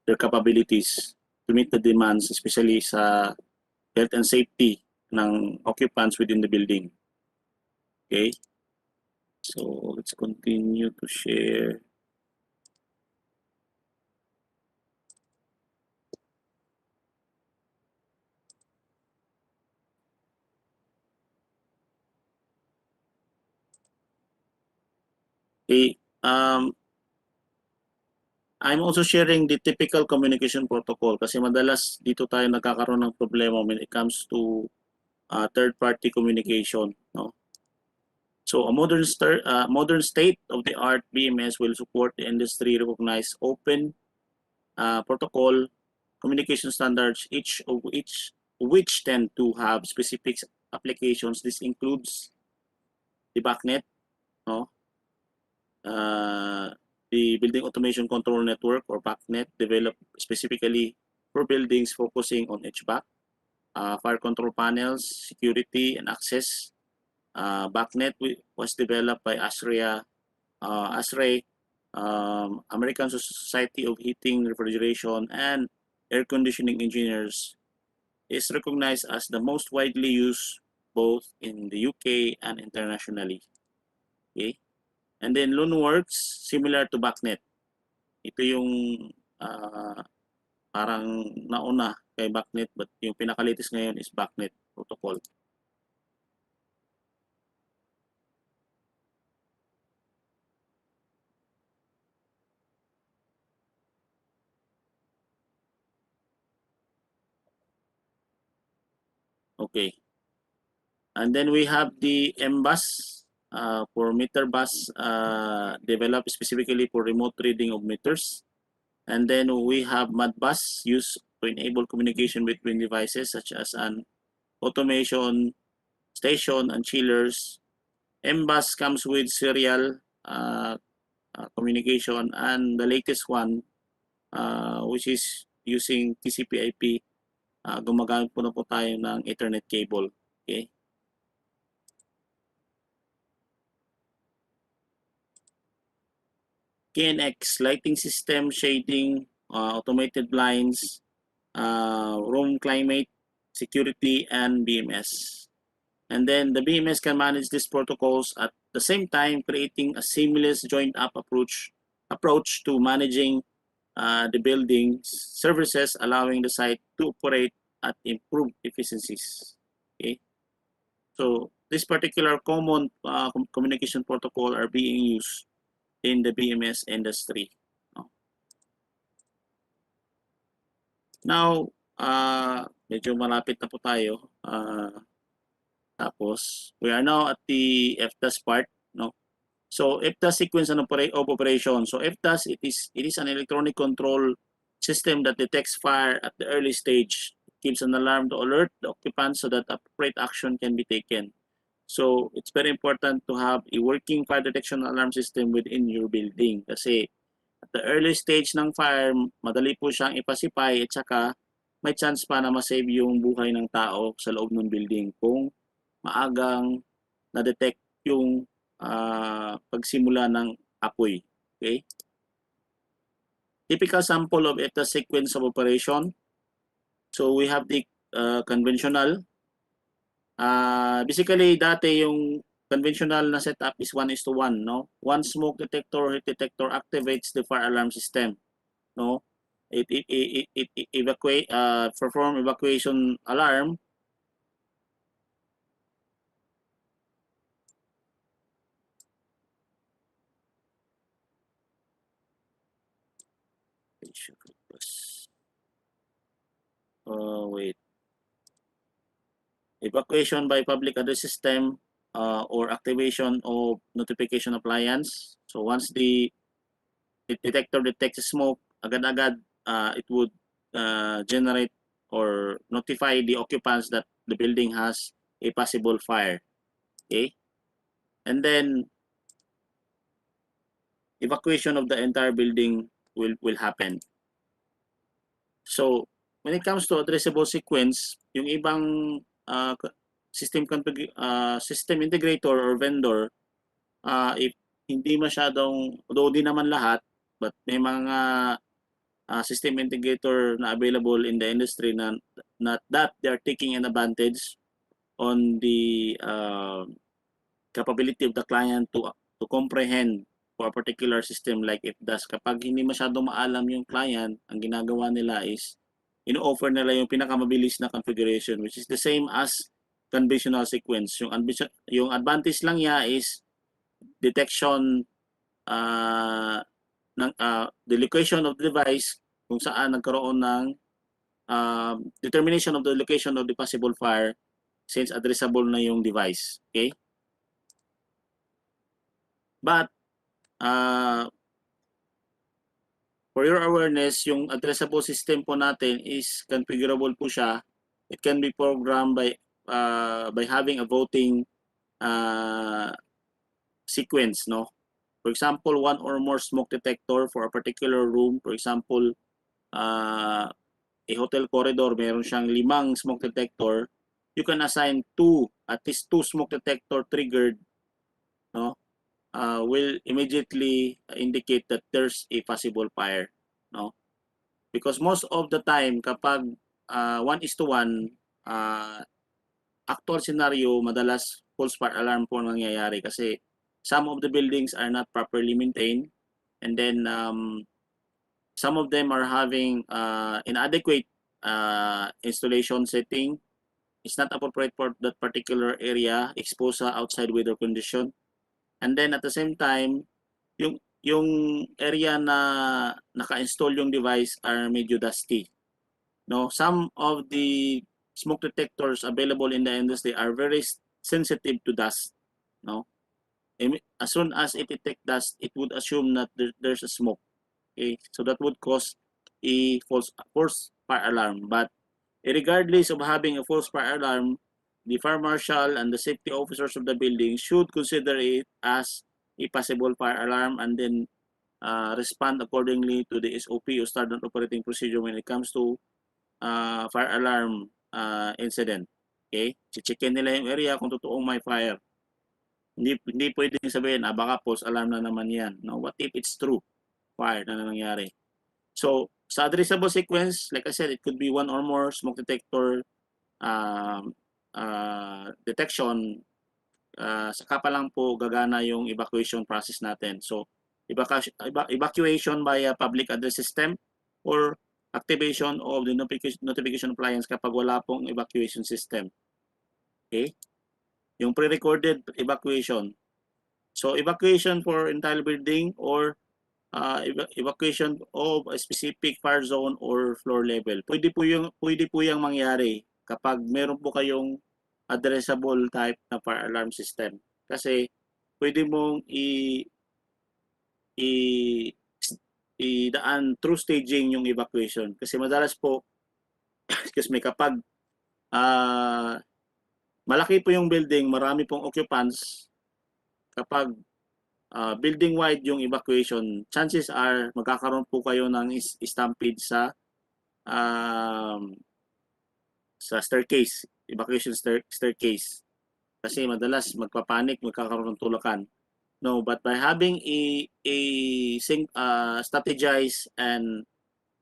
their capabilities to meet the demands, especially sa health and safety ng occupants within the building. Okay, so let's continue to share. Okay, I'm also sharing the typical communication protocol kasi madalas dito tayo nagkakaroon ng problema when it comes to third-party communication. No? So a modern state-of-the-art BMS will support the industry-recognized open protocol communication standards, each of which tend to have specific applications. This includes the BACnet, no? The Building Automation Control Network or BACnet, developed specifically for buildings focusing on HVAC, fire control panels, security, and access. BACnet was developed by ASRE, American Society of Heating, Refrigeration, and Air Conditioning Engineers. Is recognized as the most widely used both in the UK and internationally. Okay? And then LoanWorks, similar to BACnet. Ito yung parang nauna kay BACnet, but yung pinakalitis ngayon is BACnet protocol. Okay. And then we have the MBus for meter bus developed specifically for remote reading of meters. And then we have MADBus used to enable communication between devices such as an automation station and chillers. MBus comes with serial communication, and the latest one which is using TCP/IP, gumagamit po na po tayo ng Ethernet cable. Okay. KNX, lighting system, shading, automated blinds, room climate, security, and BMS. And then the BMS can manage these protocols at the same time, creating a seamless joined-up approach to managing the building's services, allowing the site to operate at improved efficiencies. Okay, so this particular common communication protocol are being used in the BMS industry. Now, medyo malapit na po tayo. Tapos, we are now at the FDAS part, no? So, FDAS sequence of operation. So, FDAS, it is an electronic control system that detects fire at the early stage. It gives an alarm to alert the occupants so that appropriate action can be taken. So, it's very important to have a working fire detection alarm system within your building kasi at the early stage ng fire, madali po siyang ipasipay at saka may chance pa na masave yung buhay ng tao sa loob ng building kung maagang na-detect yung pagsimula ng apoy. Okay? Typical sample of the sequence of operation. So we have the conventional. Basically, dati yung conventional na setup is 1:1, no? One smoke detector or heat detector activates the fire alarm system, no? It perform evacuation alarm. Wait. Evacuation by public address system or activation of notification appliance. So once the detector detects smoke, agad-agad it would generate or notify the occupants that the building has a possible fire. Okay? And then evacuation of the entire building will happen. So when it comes to addressable sequence, yung ibang system integrator or vendor, if hindi masyadong, although di naman lahat, but may mga system integrator na available in the industry na not that they are taking an advantage on the capability of the client to comprehend for a particular system like FDAS. Kapag hindi masyadong maalam yung client, ang ginagawa nila is ino-offer nila yung pinakamabilis na configuration, which is the same as conventional sequence. Yung advantage lang niya is detection ng the location of the device, kung saan nagkaroon ng determination of the location of the possible fire since addressable na yung device. Okay? But for your awareness, yung addressable system po natin is configurable po siya. It can be programmed by having a voting sequence, no? For example, one or more smoke detector for a particular room. For example, a hotel corridor, meron siyang 5 smoke detector. You can assign at least two smoke detector triggered, no? Will immediately indicate that there's a possible fire, no? Because most of the time, kapag 1:1, actual scenario, madalas false fire alarm po nangyayari kasi some of the buildings are not properly maintained, and then some of them are having inadequate installation setting. It's not appropriate for that particular area, exposed sa outside weather condition. And then at the same time, yung area na naka-install yung device are medyo dusty. No, some of the smoke detectors available in the industry are very sensitive to dust. No, as soon as it detects dust, it would assume that there's a smoke. Okay, so that would cause a false fire alarm. But regardless of having a false fire alarm, the fire marshal and the safety officers of the building should consider it as a possible fire alarm and then respond accordingly to the SOP or standard operating procedure when it comes to fire alarm incident. Okay? Checkin nila yung area kung totoong may fire. Hindi pwedeng sabihin, baka false alarm na naman yan. No, what if it's true? Fire na nangyari. So, sa addressable sequence, like I said, it could be one or more smoke detector detection. Saka pa lang po gagana yung evacuation process natin. So, evacuation via public address system or activation of the notification appliance kapag wala pong evacuation system. Okay? Yung pre-recorded evacuation. So, evacuation for entire building or evacuation of a specific fire zone or floor level. Pwede po yung mangyari kapag meron po kayong addressable type na fire alarm system. Kasi pwede mong idaan through staging yung evacuation. Kasi madalas po, excuse me, kapag malaki po yung building, marami pong occupants, kapag building-wide yung evacuation, chances are magkakaroon po kayo ng stampede sa staircase, evacuation staircase. Kasi madalas magpapanik, magkakaroon ng tulakan. No, but by having a strategized and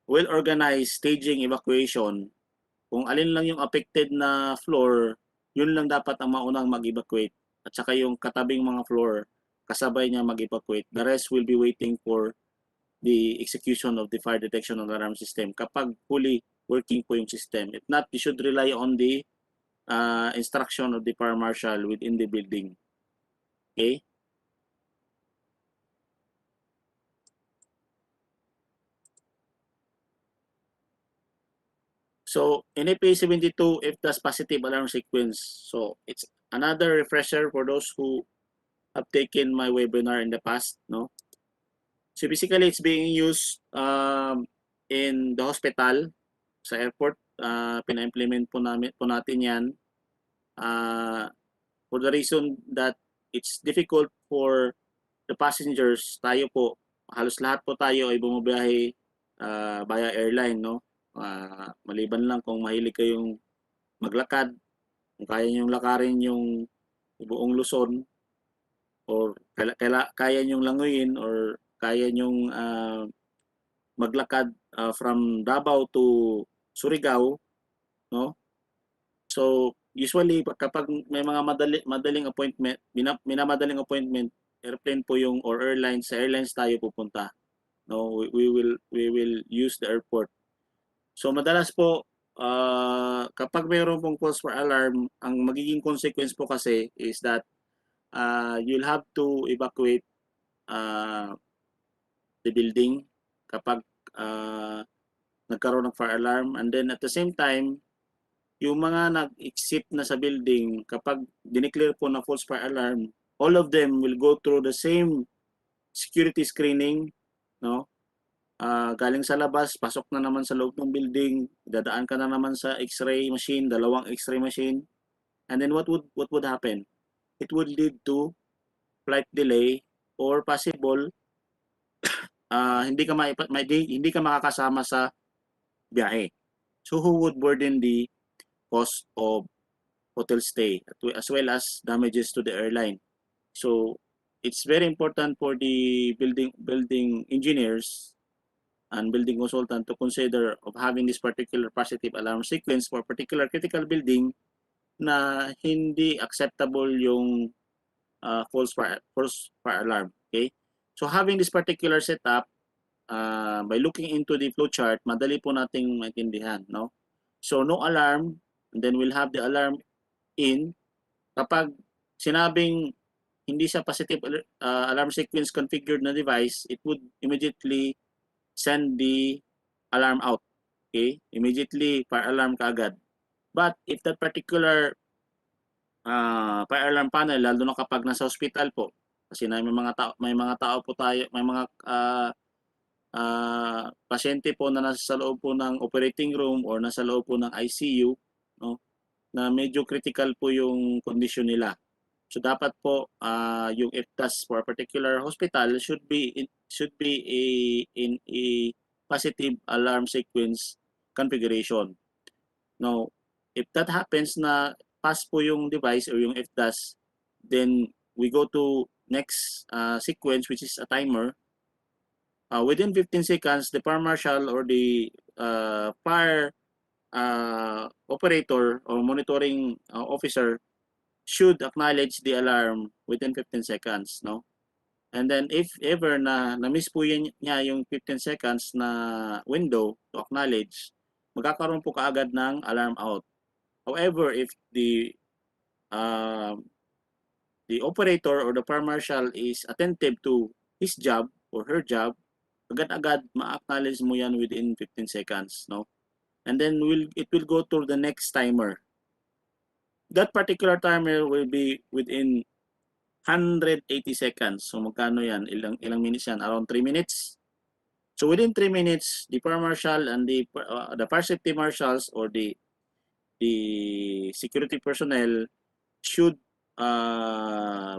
well-organized staging evacuation, kung alin lang yung affected na floor, yun lang dapat ang maunang mag-evacuate. At saka yung katabing mga floor, kasabay niya mag-evacuate. The rest will be waiting for the execution of the fire detection and alarm system kapag fully working po yung system. If not, you should rely on the instruction of the fire marshal within the building. Okay? So, NFA 72 FDAS positive alarm sequence. So, it's another refresher for those who have taken my webinar in the past, no? So, basically, it's being used in the hospital, sa airport. Pina-implement po natin yan for the reason that it's difficult for the passengers. Tayo po, halos lahat po tayo ay bumabiyahe via airline, no? Maliban lang kung mahilig kayong maglakad, kung kaya niyong lakarin yung buong Luzon, or kaya niyong languyin, or kaya niyong maglakad from Davao to Surigao, no? So, usually kapag may mga madaling appointment, minamadaling appointment, airplane po yung, or airlines, sa airlines tayo pupunta. No, we will use the airport. So madalas po kapag mayroon pong calls for alarm, ang magiging consequence po kasi is that you'll have to evacuate the building kapag nagkaroon ng fire alarm, and then at the same time yung mga nag-exit na sa building, kapag dineclare po na false fire alarm, all of them will go through the same security screening, no? Galing sa labas, pasok na naman sa loob ng building, dadaan ka na naman sa x-ray machine, dalawang x-ray machine. And then what would happen? It would lead to flight delay, or possible hindi ka makakasama sa biyahe. So who would burden the cost of hotel stay as well as damages to the airline? So it's very important for the building engineers and building consultant to consider of having this particular positive alarm sequence for particular critical building na hindi acceptable yung false fire alarm. Okay? So having this particular setup, by looking into the flowchart, madali po nating maintindihan, no? So no alarm, and then we'll have the alarm in. Kapag sinabing hindi sa positive alarm sequence configured na device, it would immediately send the alarm out. Okay? Immediately, fire alarm kaagad. But if that particular fire alarm panel, lalo na kapag nasa hospital po, kasi may mga tao po tayo, may mga pasyente po na nasa loob po ng operating room or nasa loob po ng ICU, no, na medyo critical po yung condition nila. So dapat po yung FDAS for a particular hospital should be in a positive alarm sequence configuration. Now, if that happens na pass po yung device or yung FDAS, then we go to next sequence, which is a timer. Within 15 seconds, the fire marshal or the fire operator or monitoring officer should acknowledge the alarm within 15 seconds, no? And then if ever na na-miss po niya yung 15 seconds na window to acknowledge, magkakaroon po kaagad ng alarm out. However, if the operator or the fire marshal is attentive to his job or her job, agad-agad ma-acknowledge mo yan within 15 seconds, no? And then it will go to the next timer. That particular timer will be within 180 seconds. So magkano yan? Ilang minutes yan? Around 3 minutes. So within 3 minutes, the fire marshal and the fire safety marshals or the security personnel should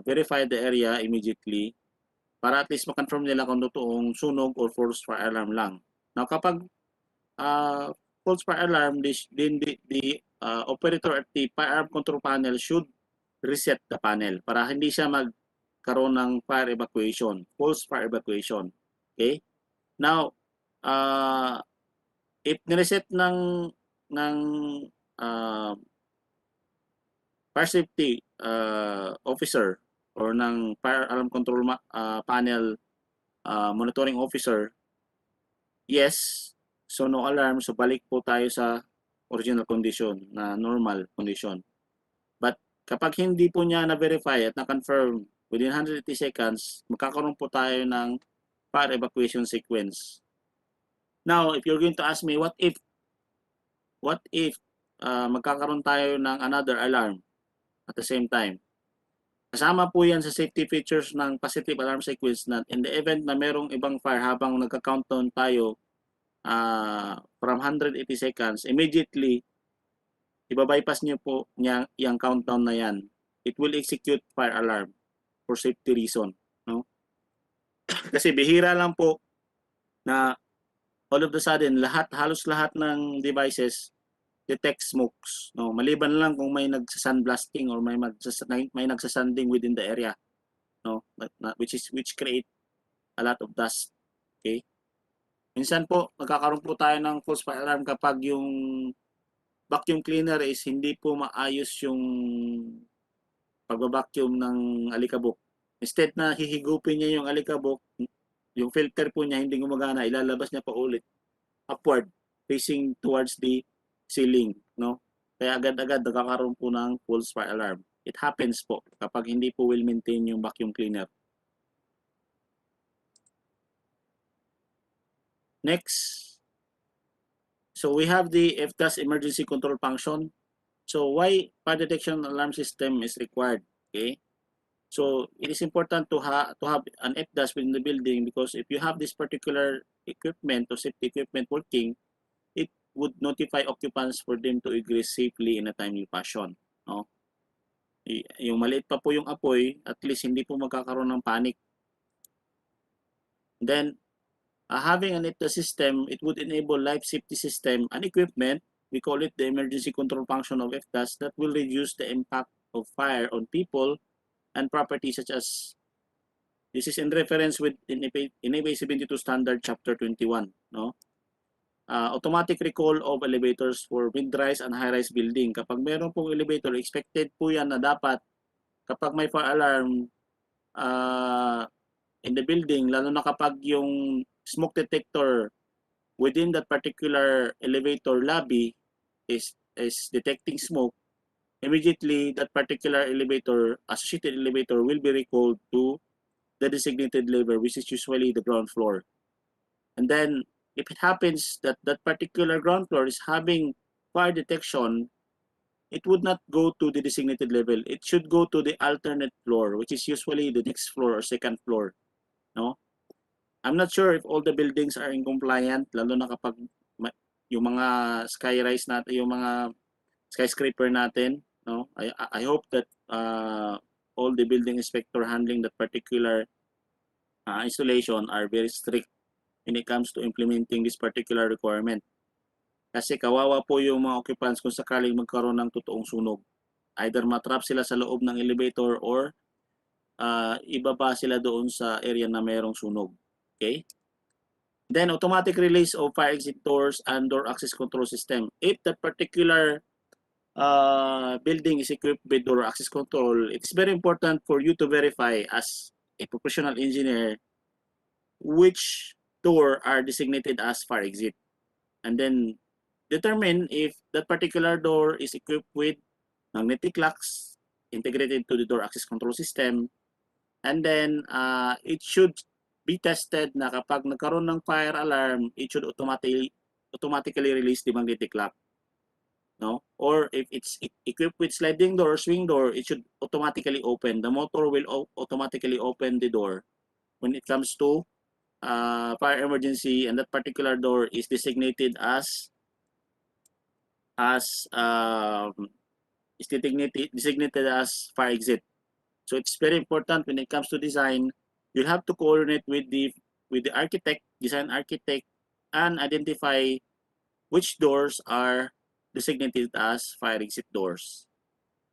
verify the area immediately para at least ma-confirm nila kung totoong sunog or false fire alarm lang. Now kapag false fire alarm, then the operator at the firearm control panel should reset the panel para hindi siya magkaroon ng fire evacuation, false fire evacuation. Okay? Now, if nireset ng fire safety officer or ng fire alarm control panel monitoring officer, yes, so no alarm, so balik po tayo sa original condition na normal condition. But kapag hindi po niya na-verify at na-confirm within 180 seconds, magkakaroon po tayo ng fire evacuation sequence. Now, if you're going to ask me, what if magkakaroon tayo ng another alarm at the same time? Kasama po yan sa safety features ng positive alarm sequence na in the event na merong ibang fire habang nagka-countdown tayo from 180 seconds, immediately, ibabypass niyo po yung countdown na yan. It will execute fire alarm for safety reason. No? Kasi bihira lang po na all of the sudden, halos lahat ng devices detect smokes. No, maliban lang kung may nagsa-sandblasting or may nagsasanding within the area. No, which create a lot of dust. Okay? Minsan po, magkakaroon po tayo ng false fire alarm kapag yung vacuum cleaner is hindi po maayos yung pagbabacuum ng alikabok. Instead na hihigupin niya yung alikabok, yung filter po niya hindi gumagana, ilalabas niya pa ulit upward, facing towards the ceiling. No? Kaya agad-agad nagkakaroon po ng false fire alarm. It happens po kapag hindi po well maintain yung vacuum cleaner. Next, so we have the FDAS emergency control function. So why fire detection alarm system is required? Okay, so it is important to have an FDAS within the building, because if you have this particular equipment or safety equipment working, it would notify occupants for them to egress safely in a timely fashion. No? Yung maliit pa po yung apoy, at least hindi po magkakaroon ng panic. Then, having an FDAS system, it would enable life safety system and equipment. We call it the emergency control function of FDAS, that will reduce the impact of fire on people and property, such as, this is in reference with in NFA 72 standard chapter 21. No? Automatic recall of elevators for mid-rise and high-rise building. Kapag meron pong elevator, expected po yan na dapat kapag may fire alarm in the building, lalo na kapag yung smoke detector within that particular elevator lobby is detecting smoke, immediately that particular elevator, associated elevator, will be recalled to the designated level, which is usually the ground floor. And then, if it happens that that particular ground floor is having fire detection, it would not go to the designated level. It should go to the alternate floor, which is usually the next floor or second floor. No? I'm not sure if all the buildings are in compliant, lalo na kapag yung mga skyrise natin, yung mga skyscraper natin. No? I hope that all the building inspector handling that particular installation are very strict when it comes to implementing this particular requirement. Kasi kawawa po yung mga occupants kung sakaling magkaroon ng totoong sunog. Either matrap sila sa loob ng elevator or ibaba sila doon sa area na mayroong sunog. Okay? Then, automatic release of fire exit doors and door access control system. If that particular building is equipped with door access control, it's very important for you to verify as a professional engineer which door are designated as fire exit, and then determine if that particular door is equipped with magnetic locks integrated to the door access control system, and then it should be tested na kapag nagkaroon ng fire alarm, it should automatically release the magnetic lock. No? Or if it's equipped with sliding door, swing door, it should automatically open. The motor will automatically open the door when it comes to fire emergency, and that particular door is designated as designated as fire exit. So it's very important when it comes to design. You'll have to coordinate with the architect, design architect, and identify which doors are designated as fire exit doors.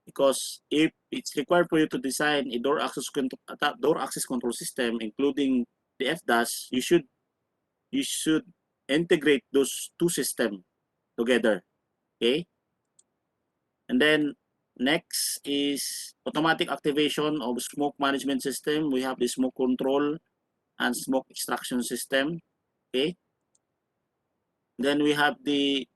Because if it's required for you to design a door access control system, including the FDAS, you should integrate those two systems together. Okay? And then next is automatic activation of smoke management system. We have the smoke control and smoke extraction system. Okay? Then we have the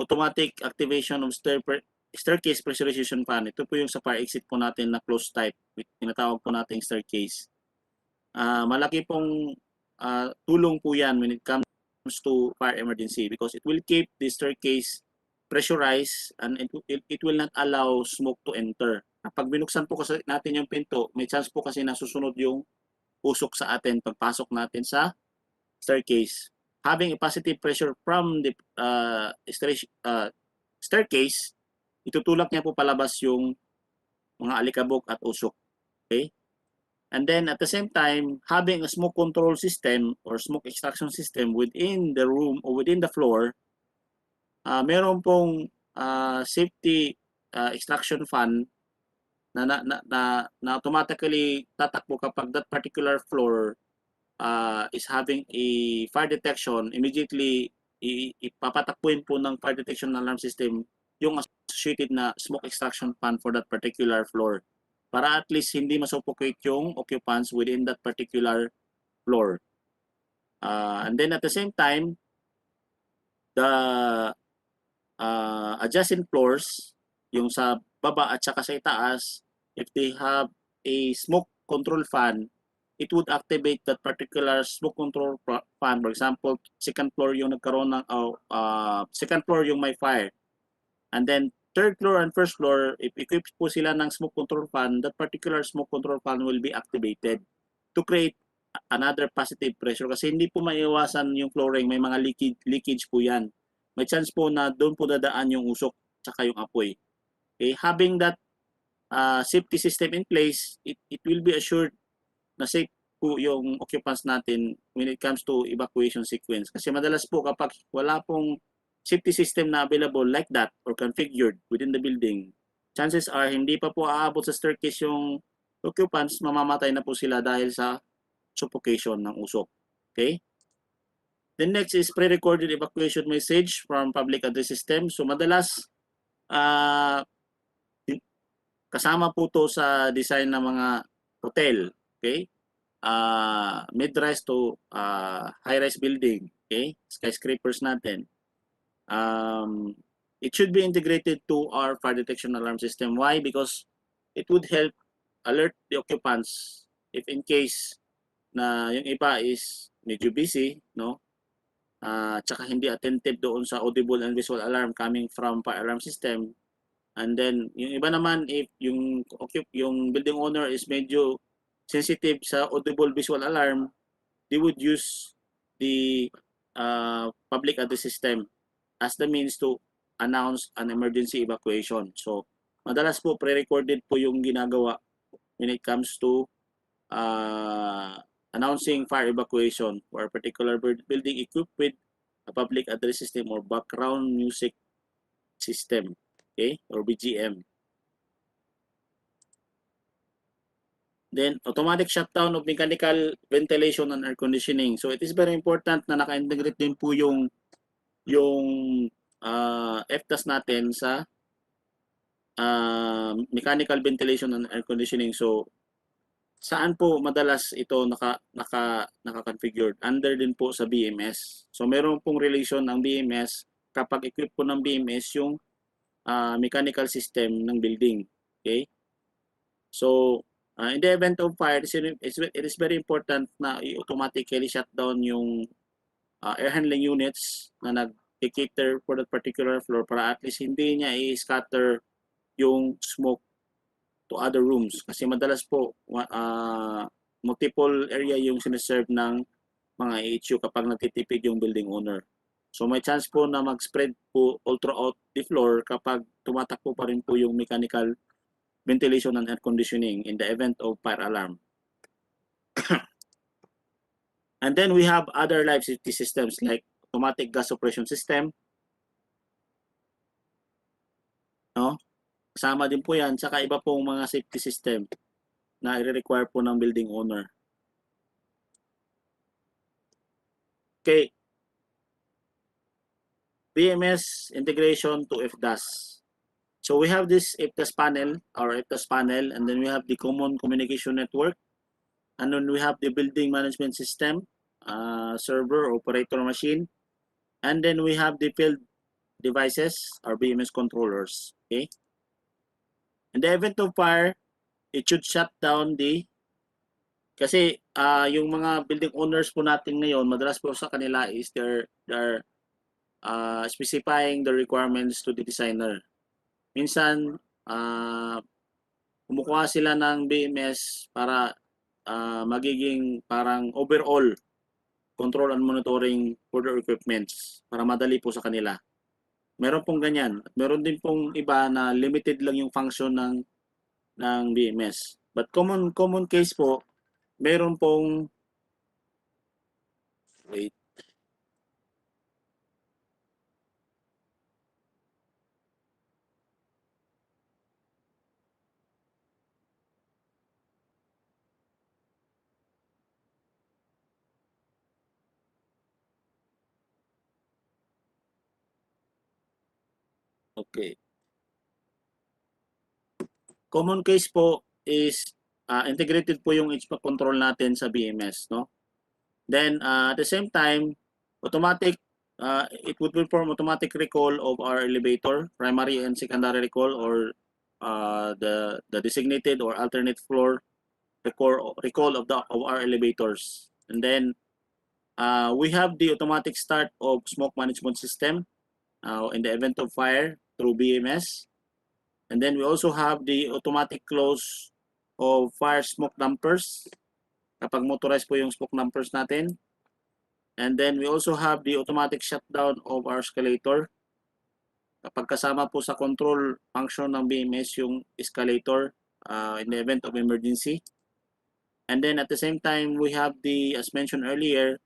automatic activation of staircase pressurization fan. Ito po yung sa fire exit po natin na closed type. Tinatawag po natin staircase. Malaki pong tulong po yan when it comes to fire emergency, because it will keep the staircase pressurized and it will not allow smoke to enter. Kapag binuksan po kasi natin yung pinto, may chance po kasi nasusunod yung usok sa atin pagpasok natin sa staircase. Having a positive pressure from the staircase, itutulak niya po palabas yung mga alikabok at usok. Okay? And then at the same time, having a smoke control system or smoke extraction system within the room or within the floor, meron pong safety extraction fan na automatically tatakbo kapag that particular floor is having a fire detection. Immediately ipapatakbuhin po ng fire detection alarm system yung associated na smoke extraction fan for that particular floor, para at least hindi masuffocate yung occupants within that particular floor. And then at the same time, the adjacent floors, yung sa baba at saka sa itaas, if they have a smoke control fan, it would activate that particular smoke control fan. For example, second floor yung nagkaroon ng second floor yung may fire. And then third floor and first floor, if equipped po sila ng smoke control fan, that particular smoke control fan will be activated to create another positive pressure, kasi hindi po maiiwasan yung flooring, may mga leakage po yan. May chance po na doon po dadaan yung usok tsaka yung apoy. Okay, having that safety system in place, it will be assured na safe po yung occupants natin when it comes to evacuation sequence. Kasi madalas po kapag wala pong safety system na available like that or configured within the building, chances are hindi pa po aabot sa staircase yung occupants, mamamatay na po sila dahil sa suffocation ng usok. Okay? The next is pre-recorded evacuation message from public address system. So madalas kasama po to sa design ng mga hotel. Okay? Mid-rise to high-rise building. Okay? Skyscrapers natin. It should be integrated to our fire detection alarm system. Why? Because it would help alert the occupants if in case na yung iba is medyo busy, no? Tsaka hindi attentive doon sa audible and visual alarm coming from fire alarm system. And then yung iba naman, if yung building owner is medyo sensitive sa audible visual alarm, they would use the public address system as the means to announce an emergency evacuation. So madalas po pre-recorded po yung ginagawa when it comes to announcing fire evacuation for a particular building equipped with a public address system or background music system, okay, or BGM. Then automatic shutdown of mechanical ventilation and air conditioning. So it is very important na naka-integrate din po yung FDAS natin sa mechanical ventilation and air conditioning. So saan po madalas ito naka-configured? Under din po sa BMS. So meron pong relation ng BMS kapag equip po ng BMS yung mechanical system ng building. Okay? So in the event of fire, it is very important na i-automatically shut down yung air handling units na nag-cater for that particular floor para at least hindi niya i-scatter yung smoke to other rooms. Kasi madalas po multiple area yung sinaserve ng mga AHU kapag nagtitipid yung building owner. So may chance po na mag-spread po all throughout the floor kapag tumatakbo pa rin po yung mechanical ventilation and air conditioning in the event of fire alarm. And then we have other life safety systems like automatic gas suppression system. No? Kasama din po yan, saka iba pong mga safety system na i-require po ng building owner. Okay. BMS integration to FDAS. So we have this FDAS panel, and then we have the common communication network, and then we have the building management system, server, operator machine, and then we have the field devices, or BMS controllers. Okay. In the event of fire, it should shut down kasi yung mga building owners po natin ngayon, madalas po sa kanila is they're specifying the requirements to the designer. Minsan, kumukuha sila ng BMS para magiging parang overall control and monitoring for their equipments para madali po sa kanila. Meron pong ganyan. Meron din pong iba na limited lang yung function ng BMS. But common case po meron pong, wait, okay. Common case po is integrated po yung HVAC control natin sa BMS, no? Then at the same time, automatic it would perform automatic recall of our elevator, primary and secondary recall, or the designated or alternate floor recall of our elevators. And then we have the automatic start of smoke management system in the event of fire through BMS. And then we also have the automatic close of fire smoke dampers kapag motorized po yung smoke dampers natin. And then we also have the automatic shutdown of our escalator. Kapag kasama po sa control function ng BMS yung escalator in the event of emergency. And then at the same time, we have the, as mentioned earlier,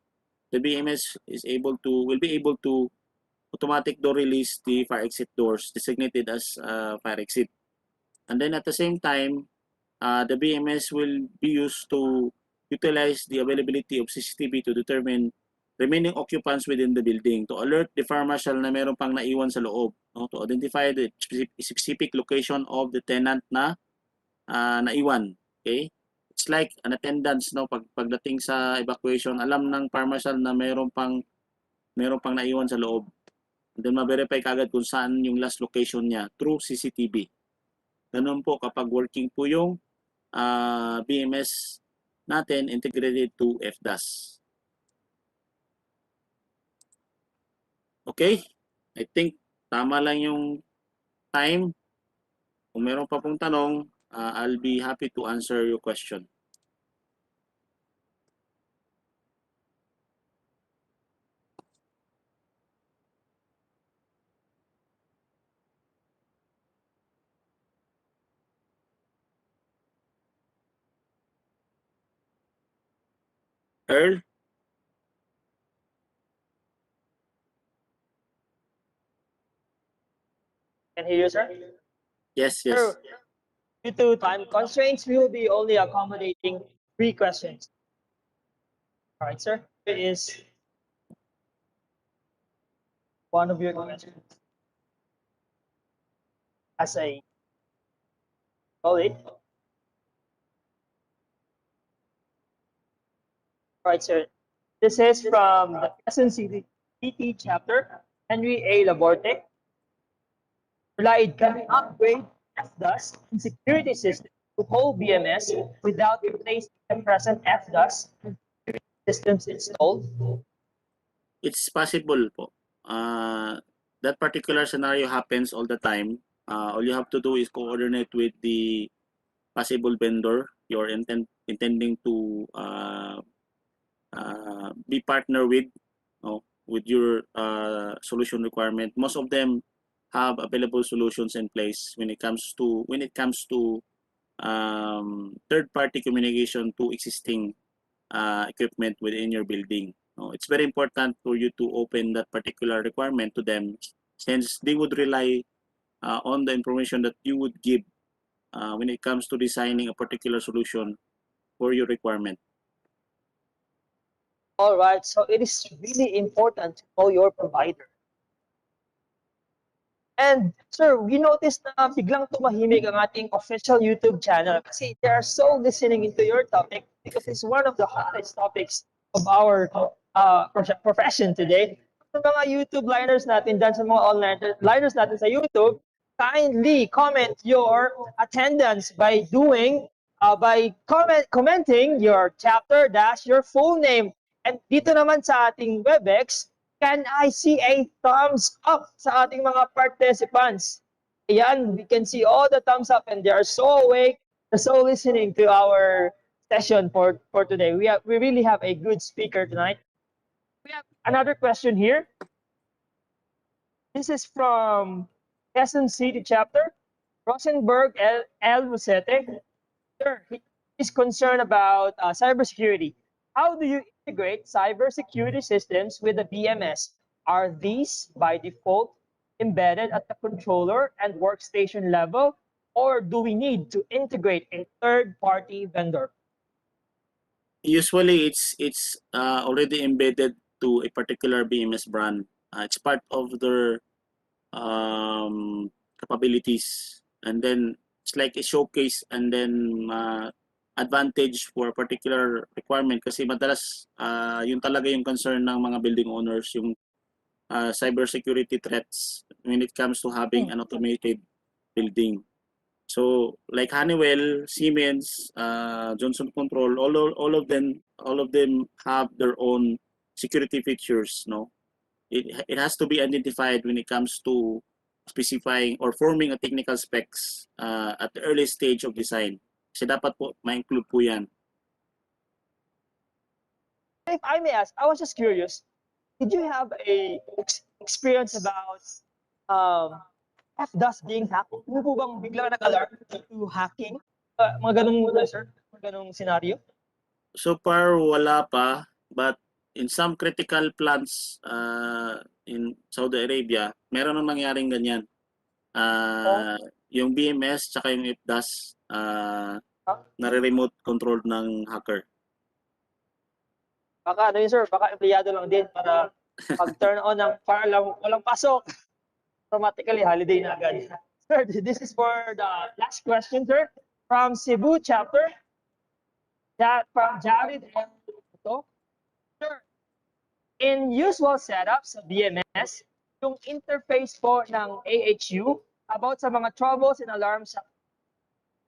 the BMS will be able to automatic door release the fire exit doors designated as fire exit. And then at the same time, the BMS will be used to utilize the availability of CCTV to determine remaining occupants within the building, to alert the fire marshal na meron pang naiwan sa loob, no? To identify the specific location of the tenant na naiwan. Okay? It's like an attendance, no? Pagdating sa evacuation, alam ng fire marshal na meron pang naiwan sa loob. And then ma-verify kagad kung saan yung last location niya through CCTV. Ganun po kapag working po yung BMS natin integrated to FDAS. Okay? I think tama lang yung time. Kung meron pa pong tanong, I'll be happy to answer your question. Earl? Can hear you, sir? Yes, yes. Sir, due to time constraints, we will be only accommodating 3 questions. All right, sir. Here is one of your questions. As a colleague. All right, sir. This is from the SNCT chapter, Henry A. Laborte. Relied can upgrade FDAS and security system to whole BMS without replacing the present FDAS systems installed? It's possible po. That particular scenario happens all the time. All you have to do is coordinate with the possible vendor you're intending to be partner with your solution requirement. Most of them have available solutions in place when it comes to third-party communication to existing equipment within your building. It's very important for you to open that particular requirement to them, since they would rely on the information that you would give when it comes to designing a particular solution for your requirement. All right, so it is really important to know your provider. And sir, we noticed na biglang tumahimik ang ating official YouTube channel kasi they are so listening into your topic because it's one of the hottest topics of our profession today. Sa mga YouTube liners natin dyan, sa mga online liners natin sa YouTube, kindly comment your attendance by commenting your chapter dash your full name. And dito naman sa ating WebEx, can I see a thumbs up sa ating mga participants? Ayan, we can see all the thumbs up and they are so awake, they're so listening to our session for today. We really have a good speaker tonight. We have another question here. This is from SNCT chapter, Rosenberg L. Rosete. Sir, is concerned about cybersecurity. How do you integrate cybersecurity systems with the BMS? Are these by default embedded at the controller and workstation level, or do we need to integrate a third-party vendor? Usually, it's already embedded to a particular BMS brand. It's part of their capabilities, and then it's like a showcase, and then advantage for a particular requirement, kasi madalas yun talaga yung concern ng mga building owners, yung cybersecurity threats when it comes to having an automated building. So like Honeywell, Siemens, Johnson Control, all of them have their own security features. No, it has to be identified when it comes to specifying or forming a technical specs at the early stage of design. Kasi dapat po ma-include po yan. If I may ask, I was just curious, did you have a experience about FDAS being hacked? Hindi po bang bigla nag-alarm to hacking? Mga ganung, sir? Mga ganung scenario? So far, wala pa. But in some critical plants in Saudi Arabia, meron nang nangyaring ganyan. Yung BMS tsaka yung FDAS nare-remote controlled ng hacker. Baka ano yun, sir, baka empleyado lang din para pag-turn on ng para lang walang pasok. Automatically, holiday na agad. Sir, this is for the last question, sir. From Cebu chapter, from Jared. Sir, in usual setups sa BMS, yung interface po ng AHU about sa mga troubles and alarms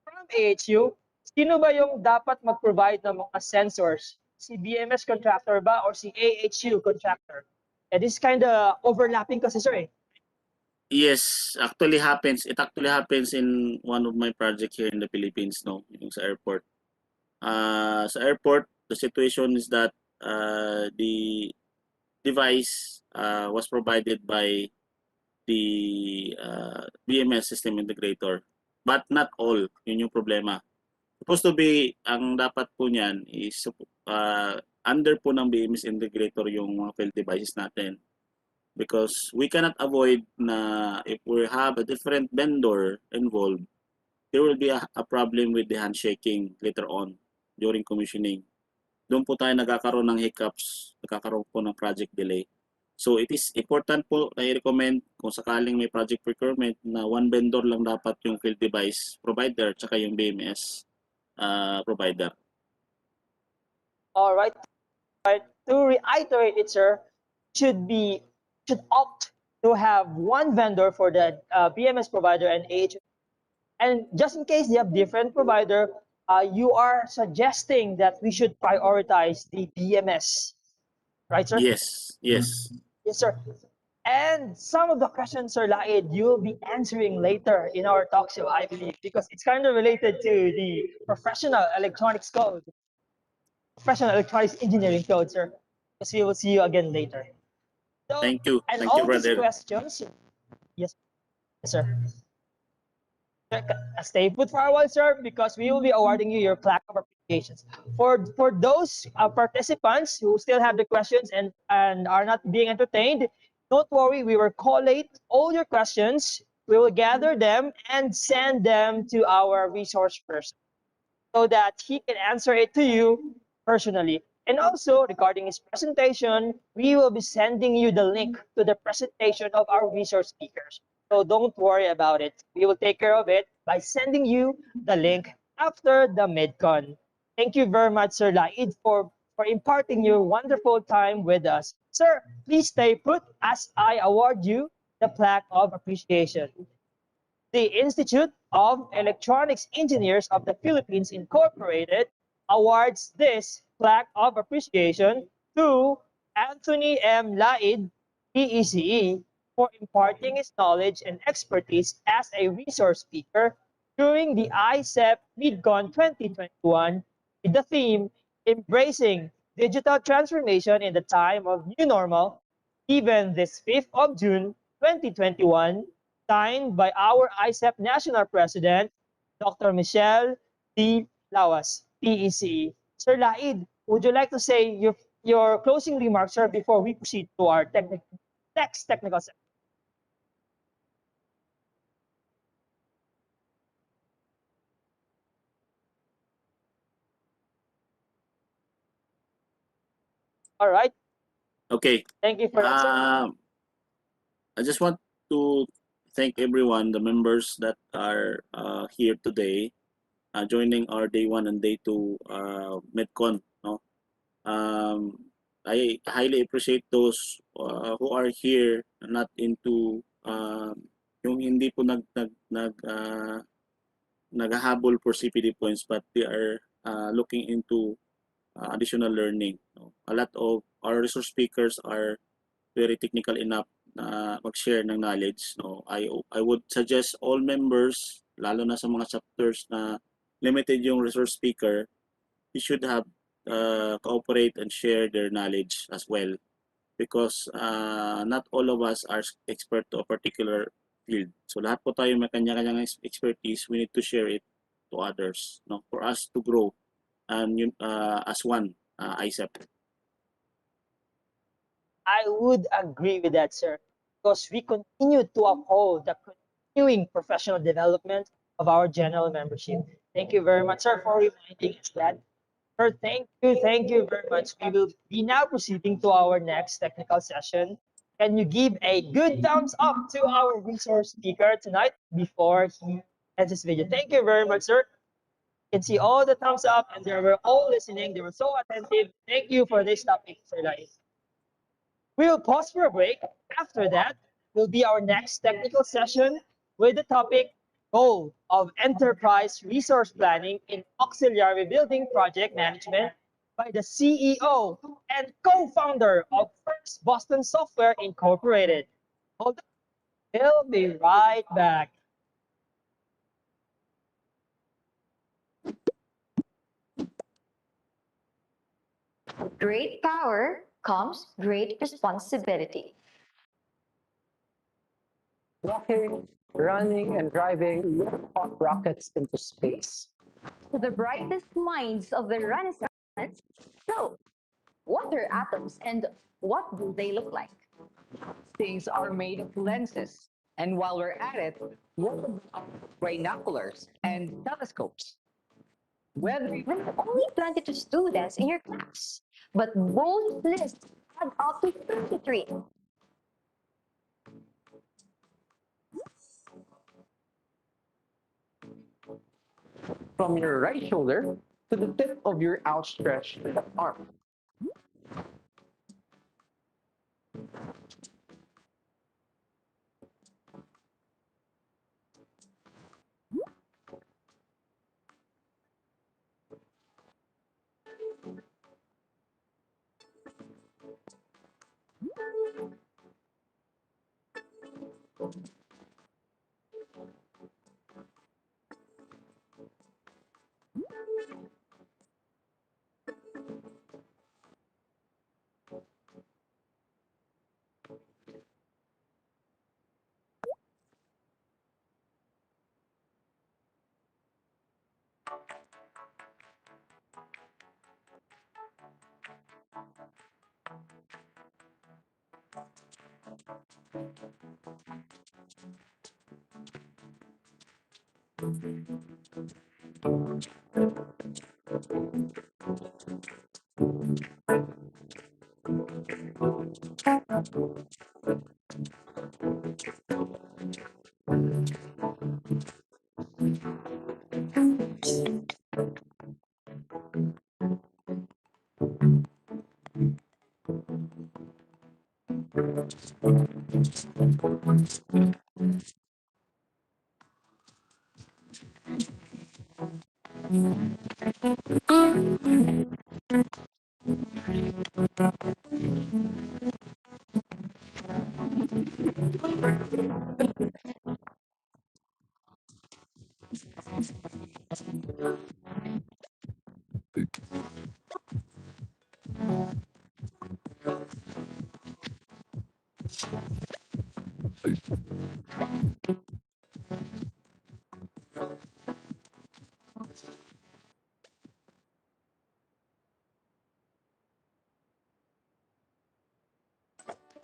from AHU, sino ba yung dapat mag-provide ng mga sensors? Si BMS contractor ba or si AHU contractor? This is kind of overlapping kasi, sir. Yes, actually happens. It actually happens in one of my projects here in the Philippines, no, yung sa airport. Sa airport, the situation is that the device was provided by the BMS system integrator, but not all. Yun yung problema. Supposed to be, ang dapat po niyan is under po ng BMS integrator yung mga field devices natin. Because we cannot avoid na if we have a different vendor involved, there will be a problem with the handshaking later on during commissioning. Doon po tayo nagkakaroon ng hiccups, nagkakaroon po ng project delay. So it is important po, I recommend kung sakaling may project procurement na one vendor lang dapat yung field device provider tsaka yung BMS provider. All right. To reiterate it, sir, should opt to have one vendor for the BMS provider and AHU. And just in case they have different provider, you are suggesting that we should prioritize the BMS, right, sir? Yes, yes. Yes, sir. And some of the questions, Sir Laid, you'll be answering later in our talk show, I believe, because it's kind of related to the professional electronics code, professional electronics engineering code, sir. Because we will see you again later. So, Thank you. And Thank all you, brother. these questions, yes, sir. Stay put for a while, sir, because we will be awarding you your plaque of appreciations. For those participants who still have the questions and are not being entertained, don't worry, we will collate all your questions. We will gather them and send them to our resource person so that he can answer it to you personally. And also, regarding his presentation, we will be sending you the link to the presentation of our resource speakers. So don't worry about it. We will take care of it by sending you the link after the MIDCON. Thank you very much, Sir Laid, for imparting your wonderful time with us. Sir, please stay put as I award you the plaque of appreciation. The Institute of Electronics Engineers of the Philippines Incorporated awards this plaque of appreciation to Anthony M. Laid, PECE, for imparting his knowledge and expertise as a resource speaker during the IECEP MIDCON 2021 with the theme Embracing Digital Transformation in the Time of New Normal, given this 5th of June 2021, signed by our IECEP National President, Dr. Michelle D. Lawas. PEC. Sir Laid, would you like to say your closing remarks, sir, before we proceed to our next technical session? All right. Okay. Thank you for that, sir. I just want to thank everyone, the members that are here today, joining our day 1 and day 2 MIDCON. No? I highly appreciate those who are here, not into yung hindi po naghahabol for CPD points, but they are looking into additional learning. No? A lot of our resource speakers are very technical enough na mag-share ng knowledge. No? I would suggest all members, lalo na sa mga chapters na limited yung resource speaker, you should have cooperate and share their knowledge as well, because not all of us are expert to a particular field. So lahat po tayo may kanya-kanyang expertise. We need to share it to others, no, for us to grow and as one IECEP. I would agree with that, sir, because we continue to uphold the continuing professional development of our general membership. Thank you very much, sir, for reminding us that. Sir, thank you very much. We will be now proceeding to our next technical session. Can you give a good thumbs up to our resource speaker tonight before he ends this video? Thank you very much, sir. You can see all the thumbs up, and they were all listening. They were so attentive. Thank you for this topic, Sir Lai. We will pause for a break. After that will be our next technical session with the topic Goal of Enterprise Resource Planning in Auxiliary Building Project Management by the CEO and co-founder of First Boston Software Incorporated. Hold on. We'll be right back. Great power comes great responsibility. Walking, running, and driving hot rockets into space. To the brightest minds of the Renaissance. So, what are atoms and what do they look like? Things are made of lenses. And while we're at it, what about binoculars and telescopes? Whether you have only 22 students in your class, but both lists add up to 33. From your right shoulder to the tip of your outstretched arm.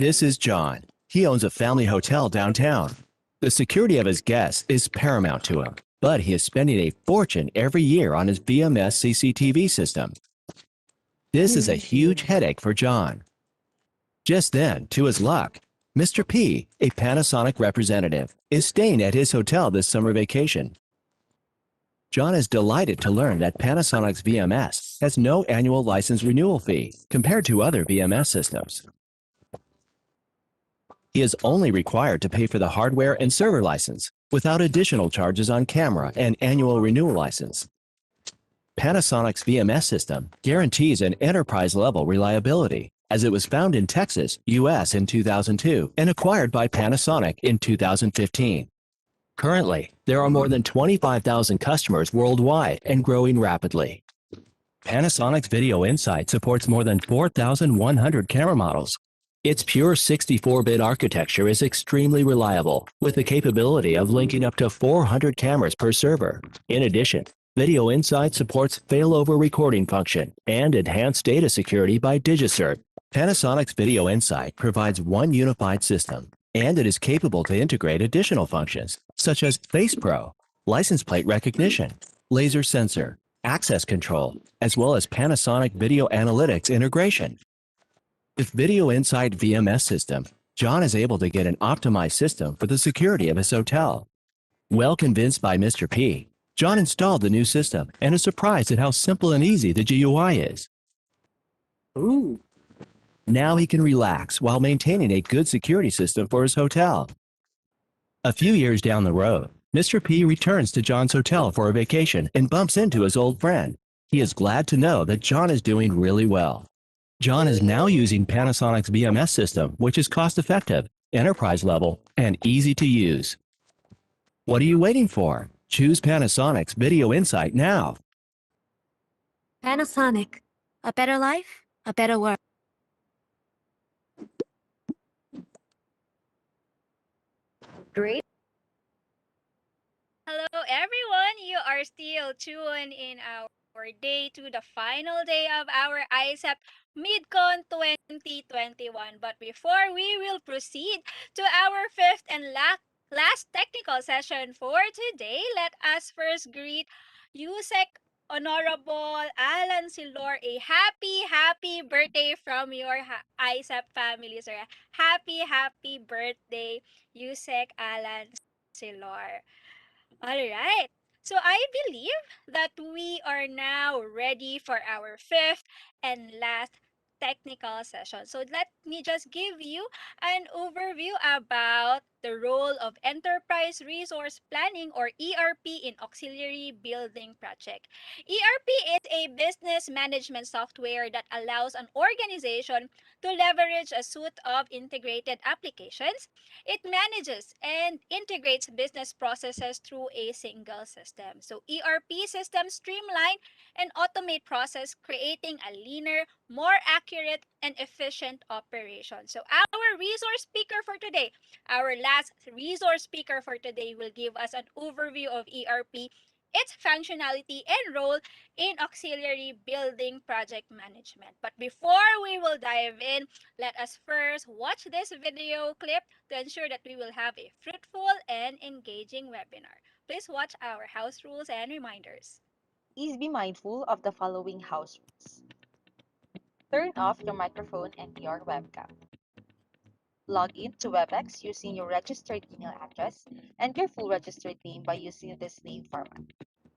This is John. He owns a family hotel downtown. The security of his guests is paramount to him, but he is spending a fortune every year on his VMS CCTV system. This is a huge headache for John. Just then, to his luck, Mr. P, a Panasonic representative, is staying at his hotel this summer vacation. John is delighted to learn that Panasonic's VMS has no annual license renewal fee compared to other VMS systems. He is only required to pay for the hardware and server license without additional charges on camera and annual renewal license. Panasonic's VMS system guarantees an enterprise-level reliability, as it was found in Texas, US in 2002 and acquired by Panasonic in 2015. Currently, there are more than 25,000 customers worldwide and growing rapidly. Panasonic's Video Insight supports more than 4,100 camera models. Its pure 64-bit architecture is extremely reliable, with the capability of linking up to 400 cameras per server. In addition, Video Insight supports failover recording function and enhanced data security by DigiCert. Panasonic's Video Insight provides one unified system, and it is capable to integrate additional functions, such as Face Pro, license plate recognition, laser sensor, access control, as well as Panasonic Video Analytics integration. With Video Insight VMS system, John is able to get an optimized system for the security of his hotel. Well convinced by Mr. P, John installed the new system and is surprised at how simple and easy the GUI is. Ooh. Now he can relax while maintaining a good security system for his hotel. A few years down the road, Mr. P returns to John's hotel for a vacation and bumps into his old friend. He is glad to know that John is doing really well. John is now using Panasonic's VMS system, which is cost-effective, enterprise-level, and easy to use. What are you waiting for? Choose Panasonic's Video Insight now. Panasonic. A better life, a better world. Great. Hello, everyone. You are still tuned in our day to the final day of our IECEP MIDCON 2021. But before we will proceed to our fifth and last technical session for today, let us first greet USEC Honorable Alan Silor a happy birthday from your ISAP family, sir. Happy birthday, USEC Alan Silor. All right. So I believe that we are now ready for our fifth and last technical session. So let me just give you an overview about the role of Enterprise Resource Planning or ERP in Auxiliary Building Project. ERP is a business management software that allows an organization to leverage a suite of integrated applications. It manages and integrates business processes through a single system. So ERP systems streamline and automate process, creating a leaner, more accurate, and efficient operation. So our resource speaker for today, our last resource speaker for today will give us an overview of ERP, its functionality and role in auxiliary building project management. But before we will dive in, let us first watch this video clip to ensure that we will have a fruitful and engaging webinar. Please watch our house rules and reminders. Please be mindful of the following house rules. Turn off your microphone and your webcam. Log in to WebEx using your registered email address and your full registered name by using this name format.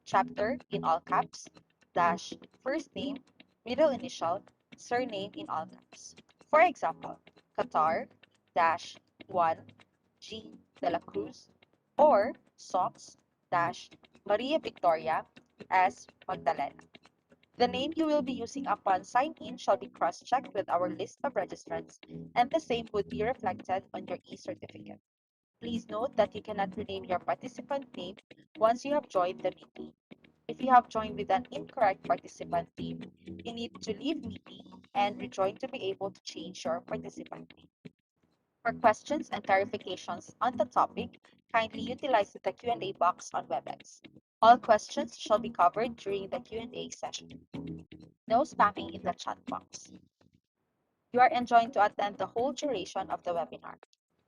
Chapter in all caps, dash, first name, middle initial, surname in all caps. For example, Qatar, dash, 1, G. de la Cruz, or SOX, dash, Maria Victoria, S. Magdalena. The name you will be using upon sign-in shall be cross-checked with our list of registrants, and the same would be reflected on your e-certificate. Please note that you cannot rename your participant name once you have joined the meeting. If you have joined with an incorrect participant name, you need to leave meeting and rejoin to be able to change your participant name. For questions and clarifications on the topic, kindly utilize the Q&A box on WebEx. All questions shall be covered during the Q&A session. No spamming in the chat box. You are enjoined to attend the whole duration of the webinar.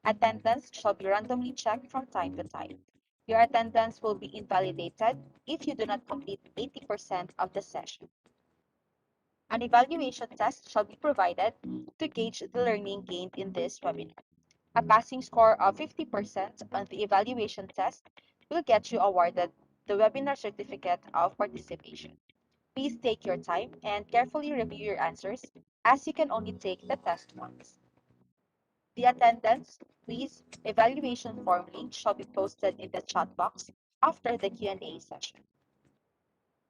Attendance shall be randomly checked from time to time. Your attendance will be invalidated if you do not complete 80% of the session. An evaluation test shall be provided to gauge the learning gained in this webinar. A passing score of 50% on the evaluation test will get you awarded the webinar certificate of participation. Please take your time and carefully review your answers, as you can only take the test once. The attendance, quiz, evaluation form link shall be posted in the chat box after the Q&A session.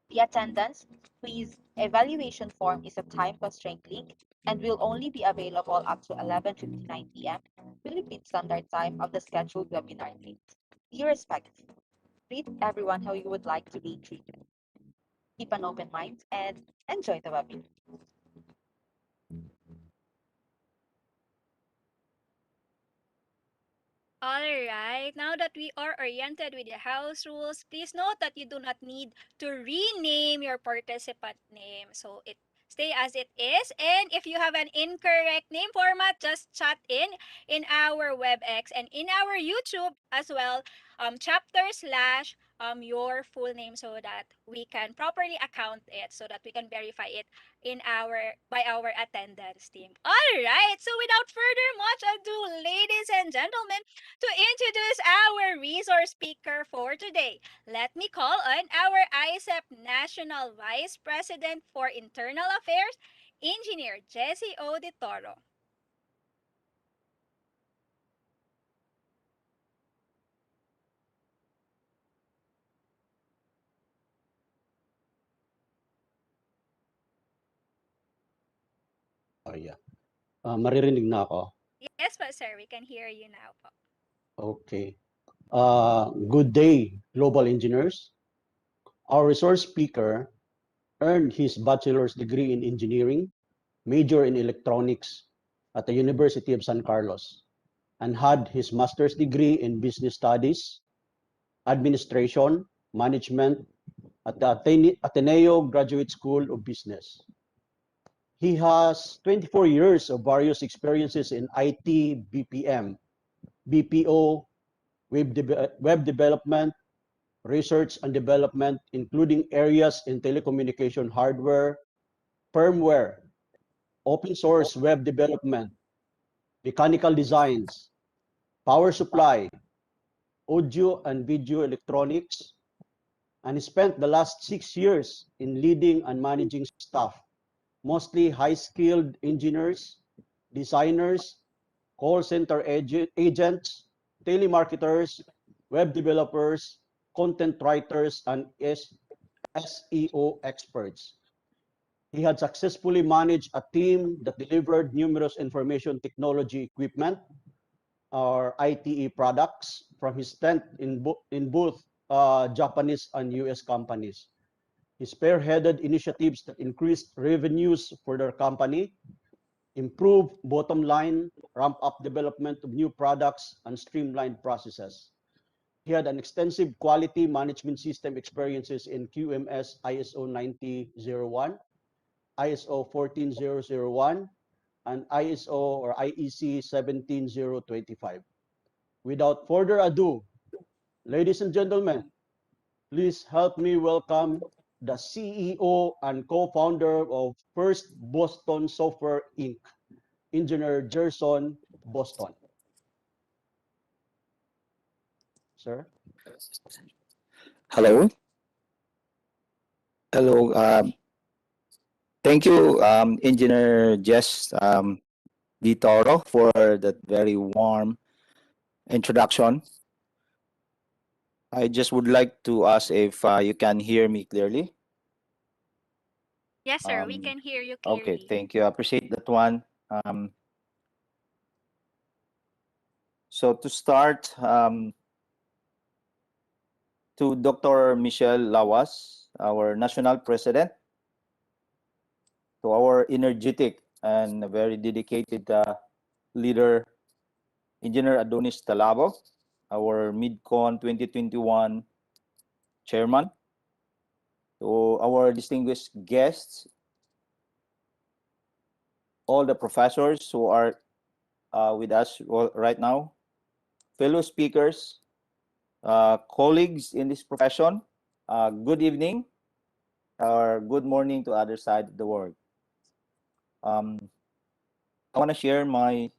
The attendance, quiz, evaluation form is a time-constrained link and will only be available up to 11:59 p.m. Philippine Standard Time of the scheduled webinar date. Be respectful. Treat everyone how you would like to be treated. Keep an open mind and enjoy the webinar. Alright, now that we are oriented with the house rules, please note that you do not need to rename your participant name. So it stay as it is. And if you have an incorrect name format, just chat in our WebEx and in our YouTube as well, chapter slash your full name so that we can properly account it, so that we can verify it by our attendance team. Alright, so without further much ado, ladies and gentlemen, to introduce our resource speaker for today, let me call on our IECEP National Vice President for Internal Affairs, Engineer Jessie O. De Toro. Oh, yeah. Maririnig na ako? Yes po, sir. We can hear you now po. Okay. Good day, global engineers. Our resource speaker earned his bachelor's degree in engineering, major in electronics at the University of San Carlos, and had his master's degree in business studies, administration, management at the Ateneo Graduate School of Business. He has 24 years of various experiences in IT, BPM, BPO, web development, research and development, including areas in telecommunication hardware, firmware, open source web development, mechanical designs, power supply, audio and video electronics, and he spent the last 6 years in leading and managing staff, mostly high-skilled engineers, designers, call center agents, telemarketers, web developers, content writers, and SEO experts. He had successfully managed a team that delivered numerous information technology equipment, or ITE products, from his stint in both Japanese and US companies. He spearheaded initiatives that increased revenues for their company, improve bottom line, ramp up development of new products, and streamlined processes. He had an extensive quality management system experiences in QMS ISO 9001, ISO 14001, and ISO or IEC 17025. Without further ado, ladies and gentlemen, please help me welcome the CEO and co-founder of First Boston Software Inc., Engineer Gerson Boston. Sir? Hello. Hello. Thank you, Engineer Jess D. Toro, for that very warm introduction. I just would like to ask if you can hear me clearly. Yes, sir. We can hear you clearly. Okay, thank you. I appreciate that one. So to start, to Dr. Michelle Lawas, our National President, to our energetic and very dedicated leader, Engineer Adonis Talabo, our MIDCON 2021 Chairman, to our distinguished guests, all the professors who are with us right now, fellow speakers, colleagues in this profession, good evening or good morning to other side of the world. I want to share my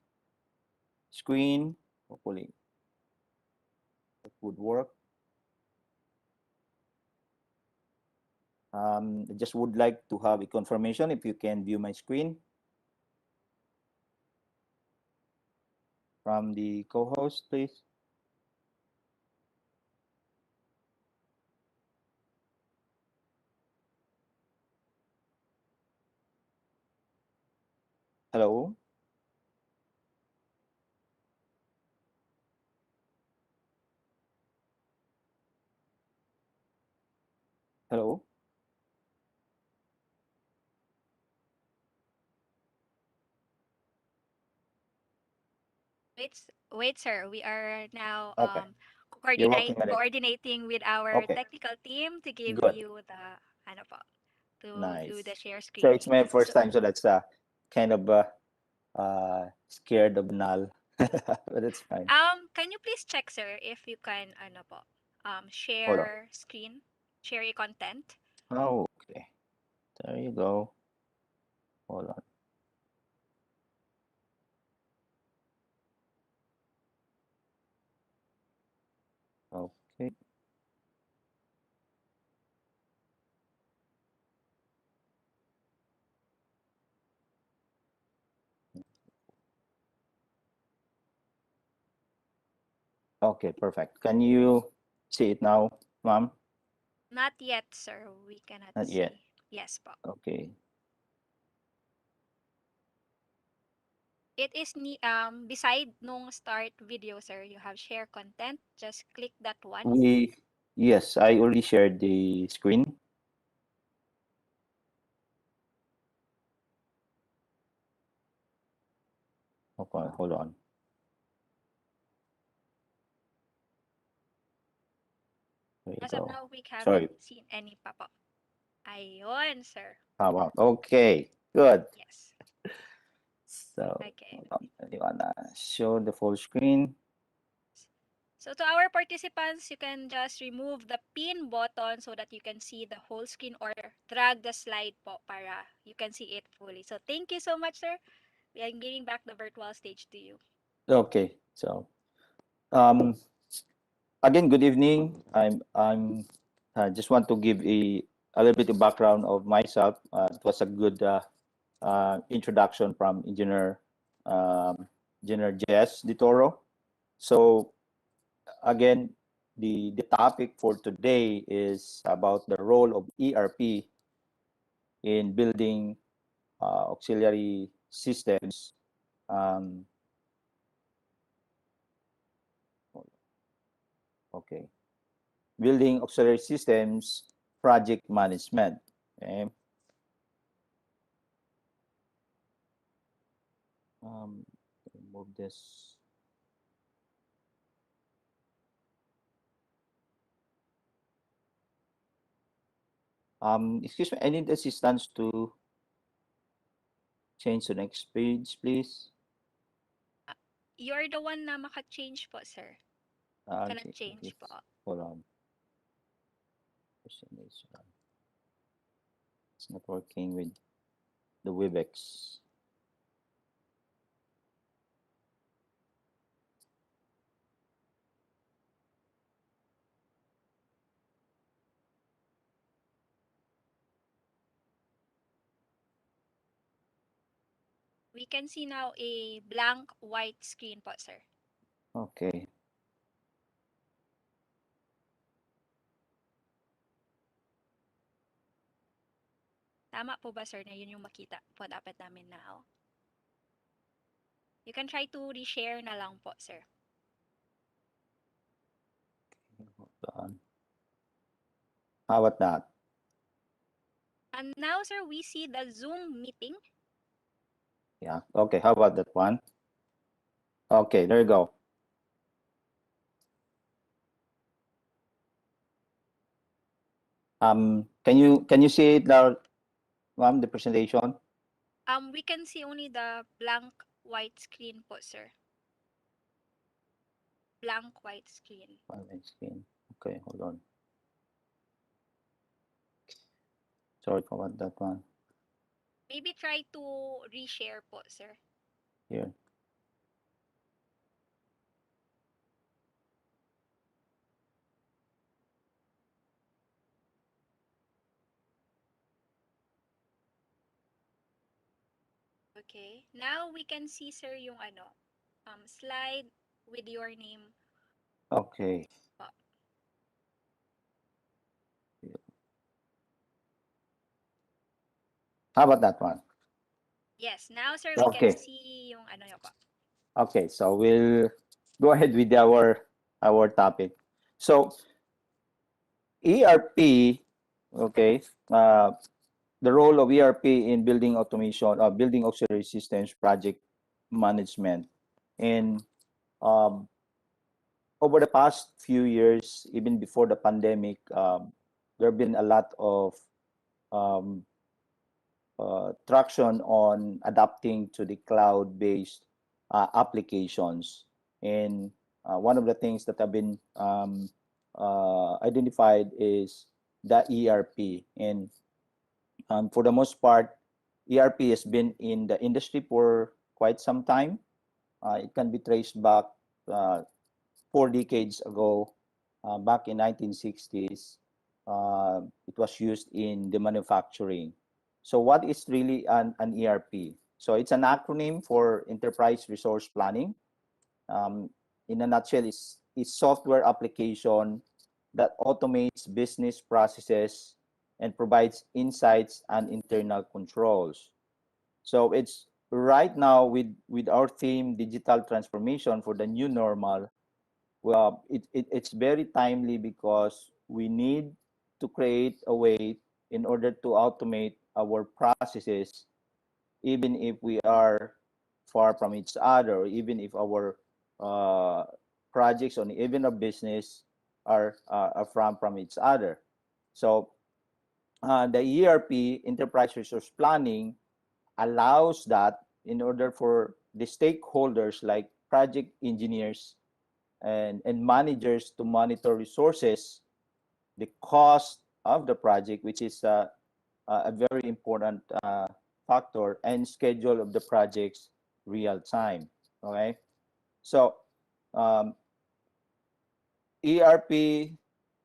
screen. Hopefully it would work. I just would like to have a confirmation if you can view my screen from the co-host, please. Hello. Hello. Wait, sir. We are now Okay. You're working on it. coordinating with our Okay. technical team to give Good. you the ano po, to do Nice. the share So screen. it's my first So, time, so that's kind of scared of null, but it's fine. can you please check, sir, if you can ano po, Hold on. share screen, share your content? Oh, okay. There you go. Hold on. Okay. Okay, perfect. Can you see it now, ma'am? Not yet, sir. We cannot Not yet. see. Yes po. Okay. It is beside nung start video, sir, you have share content. Just click that one. Yes, I already shared the screen. Okay, hold on. There you As of go. now, we Sorry. haven't seen any pop-up. Ayun, sir. How about? Okay, good. Yes. So, Okay. hold on. You wanna show the full screen? So to our participants, you can just remove the pin button so that you can see the whole screen or drag the slide po para you can see it fully. So thank you so much, sir. We are giving back the virtual stage to you. Okay. So, um, again, good evening. I just want to give a little bit of background of myself. It was a good introduction from Engineer Jess De Toro. So again, the topic for today is about the role of ERP in building auxiliary systems. Okay, building auxiliary systems project management. Okay. Remove this. Excuse me, I need assistance to change the next page, please. You're the one na maka-change po, sir. Cannot change po. Hold on. It's not working with the Webex. We can see now a blank white screen po, sir. Okay. Tama po ba, sir, na yun yung makita po dapat namin now? You can try to reshare na lang po, sir. Hold on. How about that? And now, sir, we see the Zoom meeting. Yeah. Okay. How about that one? Okay. There you go. Can you see it now, ma'am, the presentation? We can see only the blank white screen po, sir. Blank white screen. Online screen. Okay, hold on. Sorry about that one. Maybe try to reshare po, sir. Here. Okay. Now we can see, sir, yung ano, slide with your name. Okay. Po. How about that one? Yes. Now, sir, we can Okay. see yung ano nyo po. Okay, so we'll go ahead with our topic. So ERP, okay, the role of ERP in building automation, building auxiliary systems, project management, and um, over the past few years, even before the pandemic, there have been a lot of um, traction on adapting to the cloud-based applications. And one of the things that have been identified is the ERP. And for the most part, ERP has been in the industry for quite some time. It can be traced back 4 decades ago, back in 1960s. It was used in the manufacturing. So what is really an ERP? So it's an acronym for Enterprise Resource Planning. In a nutshell, it's software application that automates business processes and provides insights and internal controls. So it's right now with our theme, digital transformation for the new normal. Well, it's very timely because we need to create a way in order to automate our processes, even if we are far from each other, or even if our uh, projects or even a business are from each other. So the ERP, Enterprise Resource Planning, allows that in order for the stakeholders like project engineers and managers to monitor resources, the cost of the project, which is a very important factor, and schedule of the projects real time. Okay, so um, ERP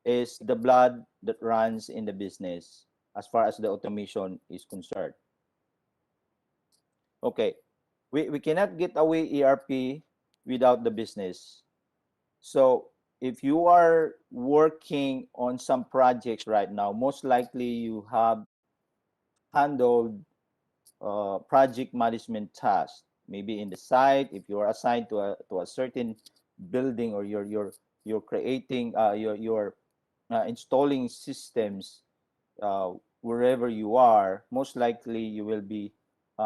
is the blood that runs in the business as far as the automation is concerned. Okay, we cannot get away ERP without the business. So if you are working on some projects right now, most likely you have handled project management tasks, maybe in the site, if you are assigned to a certain building, or you're creating you're installing systems wherever you are. Most likely you will be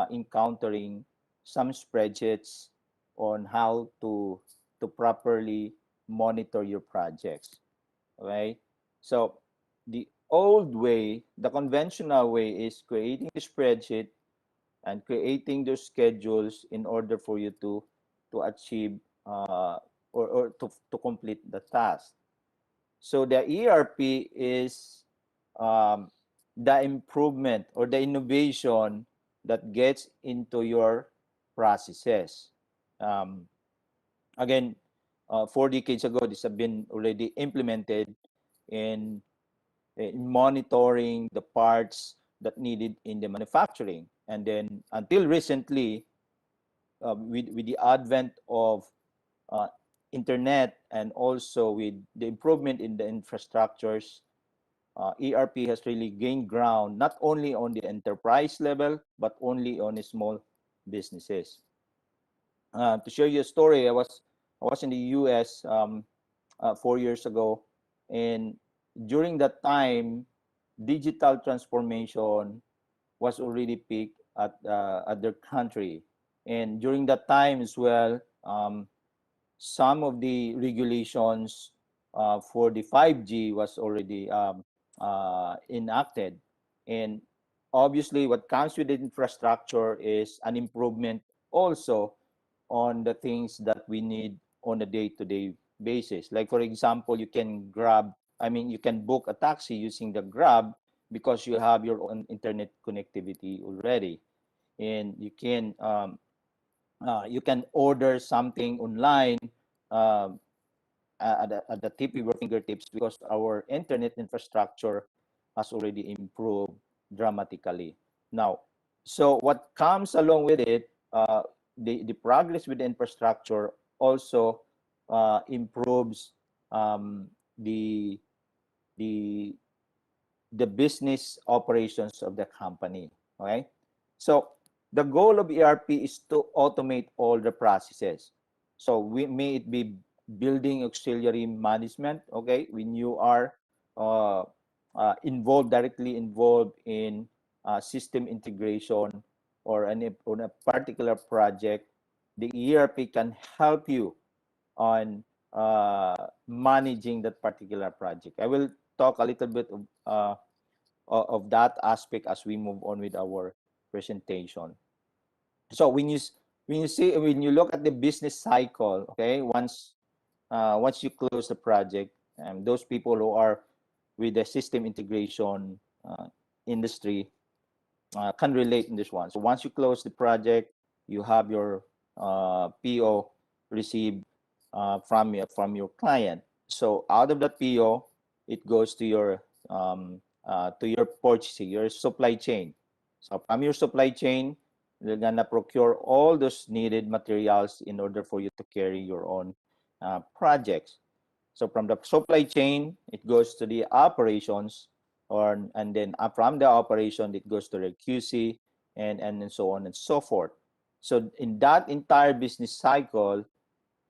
encountering some spreadsheets on how to properly monitor your projects. Okay, so the old way, the conventional way, is creating a spreadsheet and creating those schedules in order for you to achieve or to complete the task. So the ERP is the improvement or the innovation that gets into your processes. Um, Again, 4 decades ago, this have been already implemented in, in monitoring the parts that needed in the manufacturing. And then until recently, with the advent of uh, internet, and also with the improvement in the infrastructures, ERP has really gained ground, not only on the enterprise level, but only on the small businesses. To share you a story, I was in the U.S. 4 years ago, and during that time, digital transformation was already peaked at their country, and during that time as well, some of the regulations for the 5G was already enacted, and obviously, what comes with the infrastructure is an improvement also on the things that we need on a day-to-day basis. Like, for example, you can you can book a taxi using the Grab because you have your own internet connectivity already. And you can order something online um, at the tip of your fingertips because our internet infrastructure has already improved dramatically. Now, so what comes along with it, the progress with the infrastructure also improves the the the business operations of the company. Okay, so the goal of ERP is to automate all the processes. So may it be building auxiliary management. Okay, when you are uh, directly involved in system integration or on a particular project, the ERP can help you on managing that particular project. I will talk a little bit of that aspect as we move on with our presentation. So when you look at the business cycle, okay, once you close the project, those people who are with the system integration industry can relate in this one. So once you close the project, you have your PO received from your client. So out of that PO, it goes to your purchasing, your supply chain. So from your supply chain, they're gonna procure all those needed materials in order for you to carry your own projects. So from the supply chain, it goes to the operations, and then from the operation, it goes to the QC and so on and so forth. So in that entire business cycle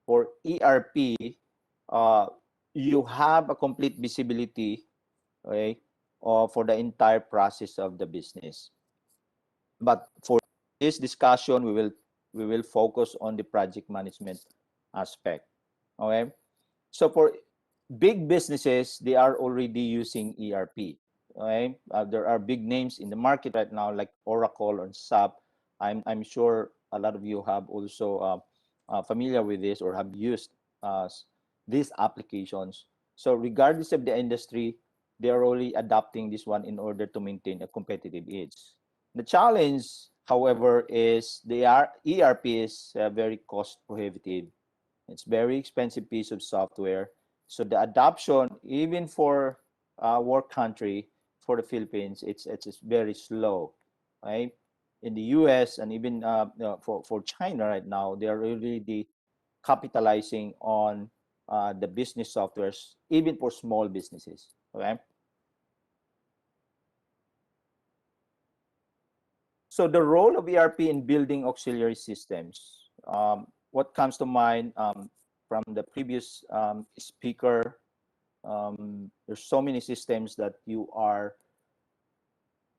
for ERP, uh, you have a complete visibility, okay, for the entire process of the business. But for this discussion, we will focus on the project management aspect. Okay, so for big businesses, they are already using ERP. Okay, there are big names in the market right now like Oracle or SAP. I'm sure a lot of you have also familiar with this or have used these applications. So regardless of the industry, they are already adopting this one in order to maintain a competitive edge. The challenge, however, is the ERP is very cost prohibitive. It's very expensive piece of software. So the adoption, even for our country, for the Philippines, it's very slow, right? In the U.S. and even for China right now, they are really capitalizing on the business softwares, even for small businesses. Okay. So the role of ERP in building auxiliary systems. What comes to mind from the previous speaker? There's so many systems that you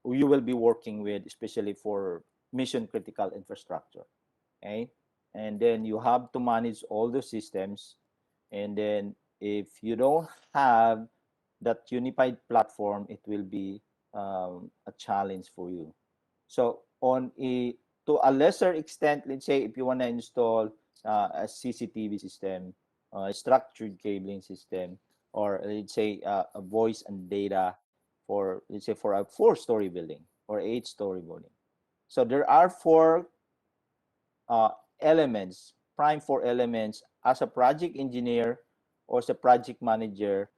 will be working with, especially for mission critical infrastructure. Okay, and then you have to manage all the systems, and then if you don't have that unified platform, it will be a challenge for you. So to a lesser extent, let's say if you want to install a CCTV system, a structured cabling system, or let's say a voice and data for, let's say, for a 4-story building or 8-story building. So there are four elements, prime 4 elements as a project engineer or as a project manager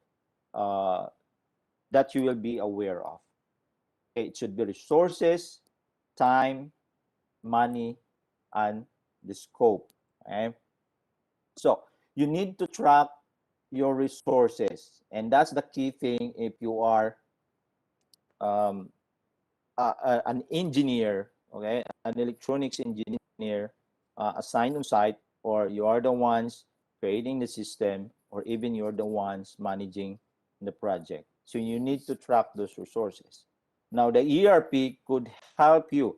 that you will be aware of. Okay, it should be resources, time, money, and the scope. Okay? So you need to track your resources, and that's the key thing if you are um, an engineer, okay, an electronics engineer assigned on site, or you are the ones creating the system, or even you're the ones managing the project. So you need to track those resources. Now the ERP could help you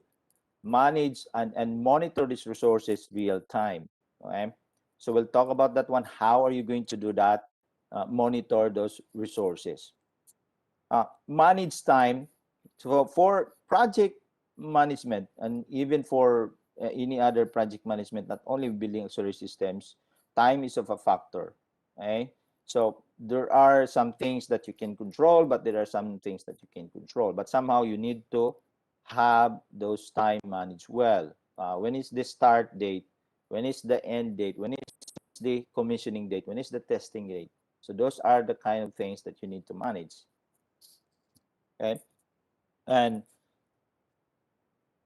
manage and monitor these resources real time. Okay, so we'll talk about that one. How are you going to do that? Monitor those resources. Manage time. So for project management and even for any other project management, not only building auxiliary systems, time is of a factor. Okay? So there are some things that you can control, but there are some things that you can control. But somehow you need to have those time managed well. When is the start date? When is the end date? When is the commissioning date? When is the testing date? So those are the kind of things that you need to manage. Okay? And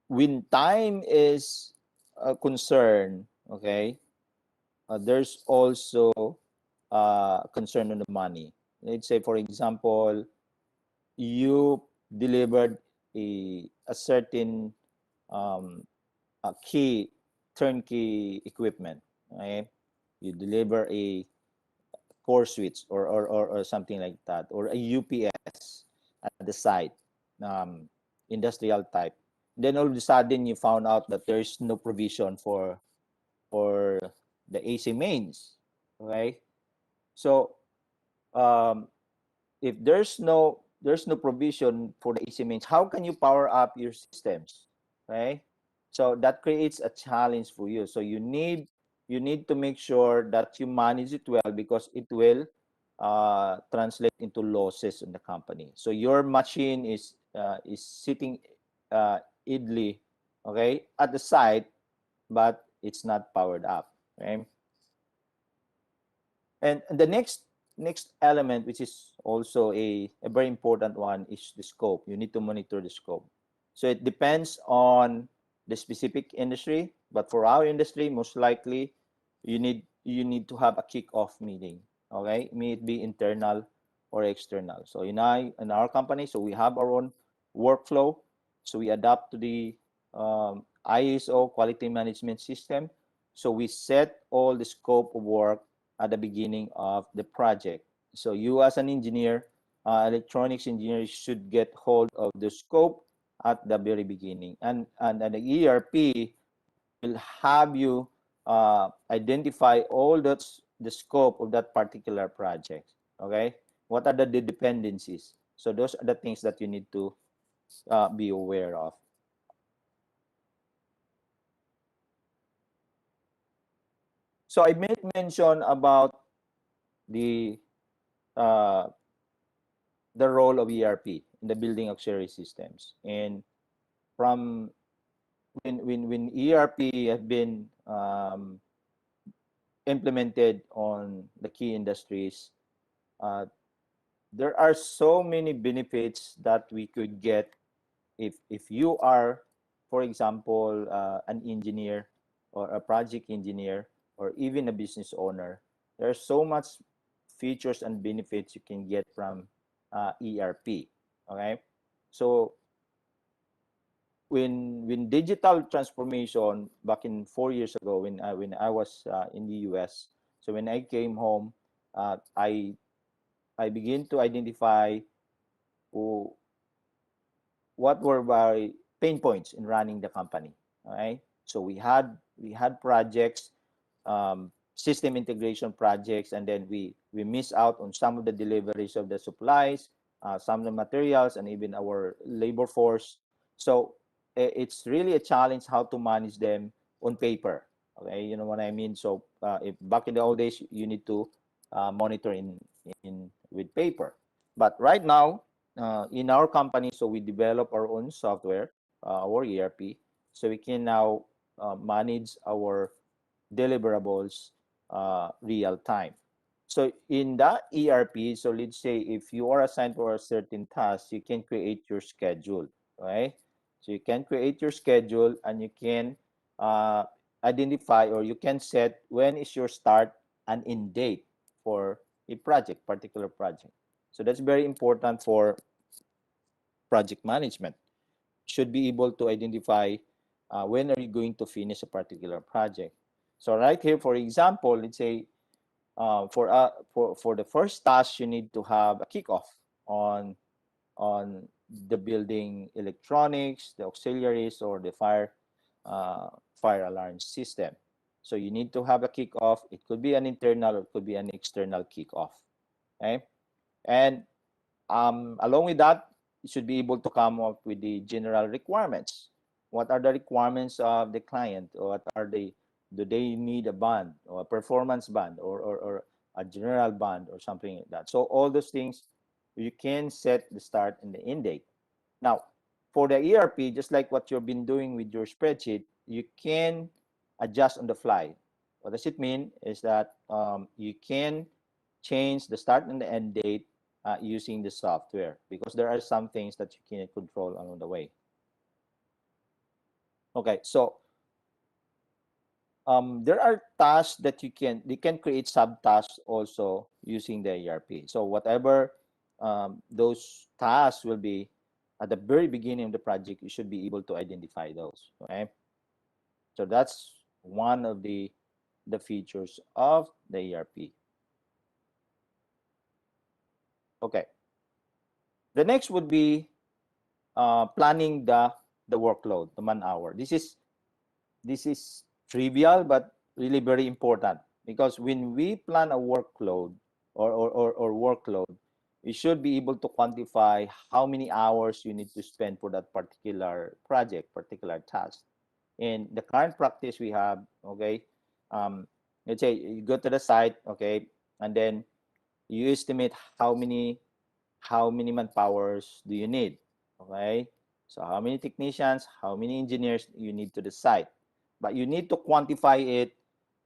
when time is a concern, okay, there's also concern on the money. Let's say, for example, you delivered a certain a key turnkey equipment, okay? You deliver a core switch or something like that, or a UPS at the site, industrial type. Then all of a sudden you found out that there's no provision for the AC mains, okay? So if there's no provision for the AC mains, how can you power up your systems, okay? So that creates a challenge for you. So you need to make sure that you manage it well, because it will translate into losses in the company. So your machine is sitting idly, okay, at the site, but it's not powered up, okay? And the next element, which is also a very important one, is the scope. You need to monitor the scope. So it depends on the specific industry, but for our industry, most likely you need to have a kick-off meeting, okay? May it be internal or external. So in our company, so we have our own workflow. So we adapt to the ISO quality management system. So we set all the scope of work at the beginning of the project. So you as an engineer, electronics engineer, should get hold of the scope at the very beginning. And the ERP will have you identify all the scope of that particular project, okay? What are the dependencies? So those are the things that you need to be aware of. So I made mention about the role of ERP in the building auxiliary systems. And from when ERP have been implemented on the key industries, there are so many benefits that we could get if you are, for example, an engineer or a project engineer or even a business owner. There's so much features and benefits you can get from ERP. Okay, so when digital transformation back in 4 years ago, when I was in the US, so when I came home, I began to identify what were my pain points in running the company. Okay, so we had projects, system integration projects, and then we miss out on some of the deliveries of the supplies, some of the materials, and even our labor force. So it's really a challenge how to manage them on paper. Okay, you know what I mean. So if back in the old days, you need to monitor in with paper, but right now in our company, so we develop our own software, our ERP, so we can now manage our deliverables real time. So in that ERP, so let's say if you are assigned for a certain task, you can create your schedule, right? So you can create your schedule, and you can identify, or you can set when is your start and end date for a particular project. So that's very important for project management. Should be able to identify when are you going to finish a particular project. So right here, for example, let's say for the first task, you need to have a kickoff on the building electronics, the auxiliaries, or the fire alarm system. So you need to have a kickoff. It could be an internal, or it could be an external kickoff. Okay, and along with that, you should be able to come up with the general requirements. What are the requirements of the client? What are the, do they need a band or a performance band or a general band or something like that? So all those things, you can set the start and the end date. Now, for the ERP, just like what you've been doing with your spreadsheet, you can adjust on the fly. What does it mean is that you can change the start and the end date using the software, because there are some things that you can control along the way. Okay, so there are tasks that they can create subtasks also using the ERP. So whatever those tasks will be at the very beginning of the project, you should be able to identify those. Okay, so that's one of the features of the ERP. Okay, the next would be planning the workload, the man hour. This is trivial but really very important, because when we plan a workload or workload, you should be able to quantify how many hours you need to spend for that particular project, particular task. In the current practice we have, okay, let's say you go to the site, okay, and then you estimate how many manpowers do you need, okay? So how many technicians, how many engineers you need to the site, but you need to quantify it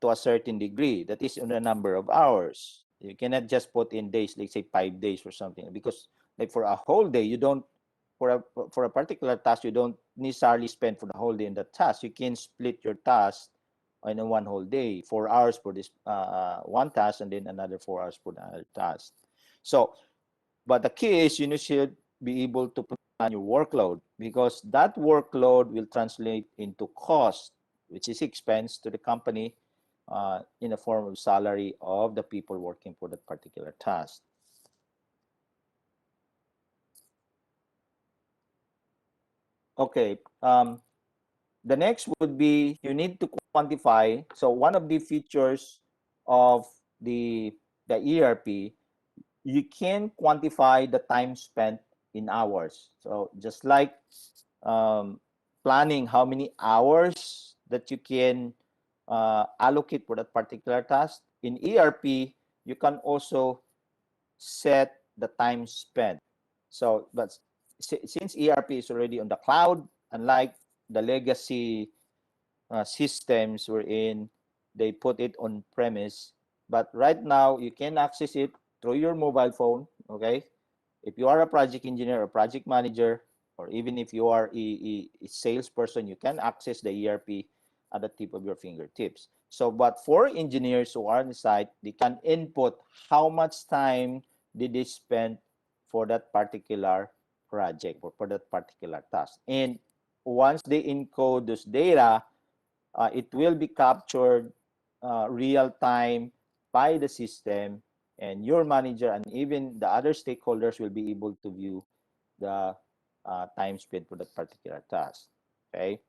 to a certain degree. That is in the number of hours. You cannot just put in days, like say 5 days or something, because like for a whole day, you don't, for a particular task, you don't necessarily spend for the whole day in that task. You can split your task in a one whole day, 4 hours for this one task, and then another 4 hours for the other task. So, but the key is you should be able to plan your workload, because that workload will translate into cost, which is expense to the company in the form of salary of the people working for that particular task. Okay, the next would be you need to quantify. So one of the features of the ERP, you can quantify the time spent in hours. So just like planning how many hours that you can allocate for that particular task, in ERP, you can also set the time spent. So, but since ERP is already on the cloud, unlike the legacy systems wherein they put it on premise, but right now you can access it through your mobile phone. Okay, if you are a project engineer or project manager, or even if you are a salesperson, you can access the ERP at the tip of your fingertips. So, but for engineers who are on the site, they can input how much time did they spend for that particular project or for that particular task. And once they encode this data, it will be captured real time by the system, and your manager and even the other stakeholders will be able to view the time spent for that particular task. Okay.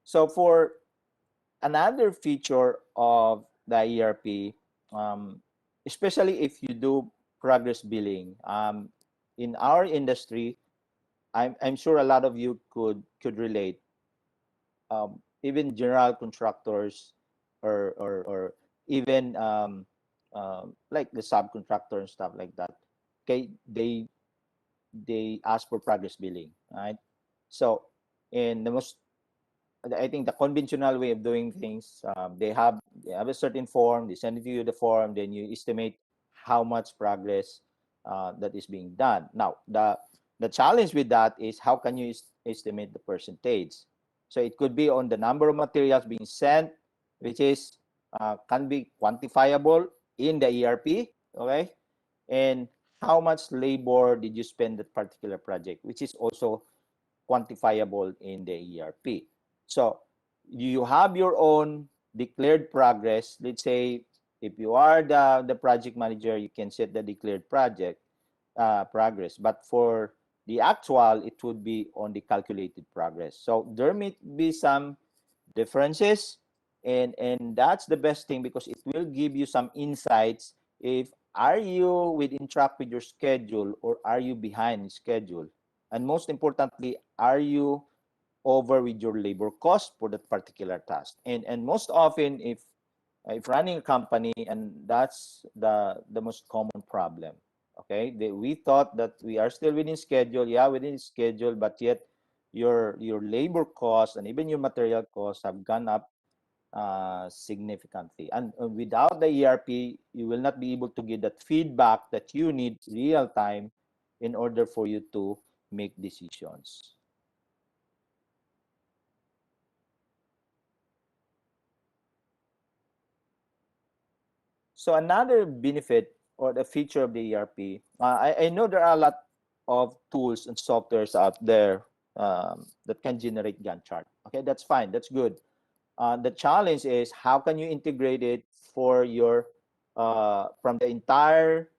So for another feature of the ERP, especially if you do progress billing, in our industry, I'm sure a lot of you could relate. Even general contractors or even like the subcontractor and stuff like that, okay, they ask for progress billing, right? So in the most, I think the conventional way of doing things, they have a certain form, they send it to you the form, then you estimate how much progress that is being done. Now the challenge with that is how can you estimate the percentage? So it could be on the number of materials being sent, which is can be quantifiable in the ERP, okay? And how much labor did you spend that particular project, which is also quantifiable in the ERP. So you have your own declared progress. Let's say if you are the project manager, you can set the declared project progress. But for the actual, it would be on the calculated progress. So there may be some differences and that's the best thing because it will give you some insights if are you within track with your schedule or are you behind schedule, and most importantly, are you over with your labor cost for that particular task. And most often, if running a company, and that's the most common problem. Okay, we thought that we are still within schedule, yeah, within schedule, but yet your labor costs and even your material costs have gone up significantly. And without the ERP, you will not be able to get that feedback that you need real time in order for you to make decisions. So another benefit or the feature of the ERP, I know there are a lot of tools and softwares out there that can generate Gantt chart. Okay, that's fine, that's good. The challenge is how can you integrate it for your from the entire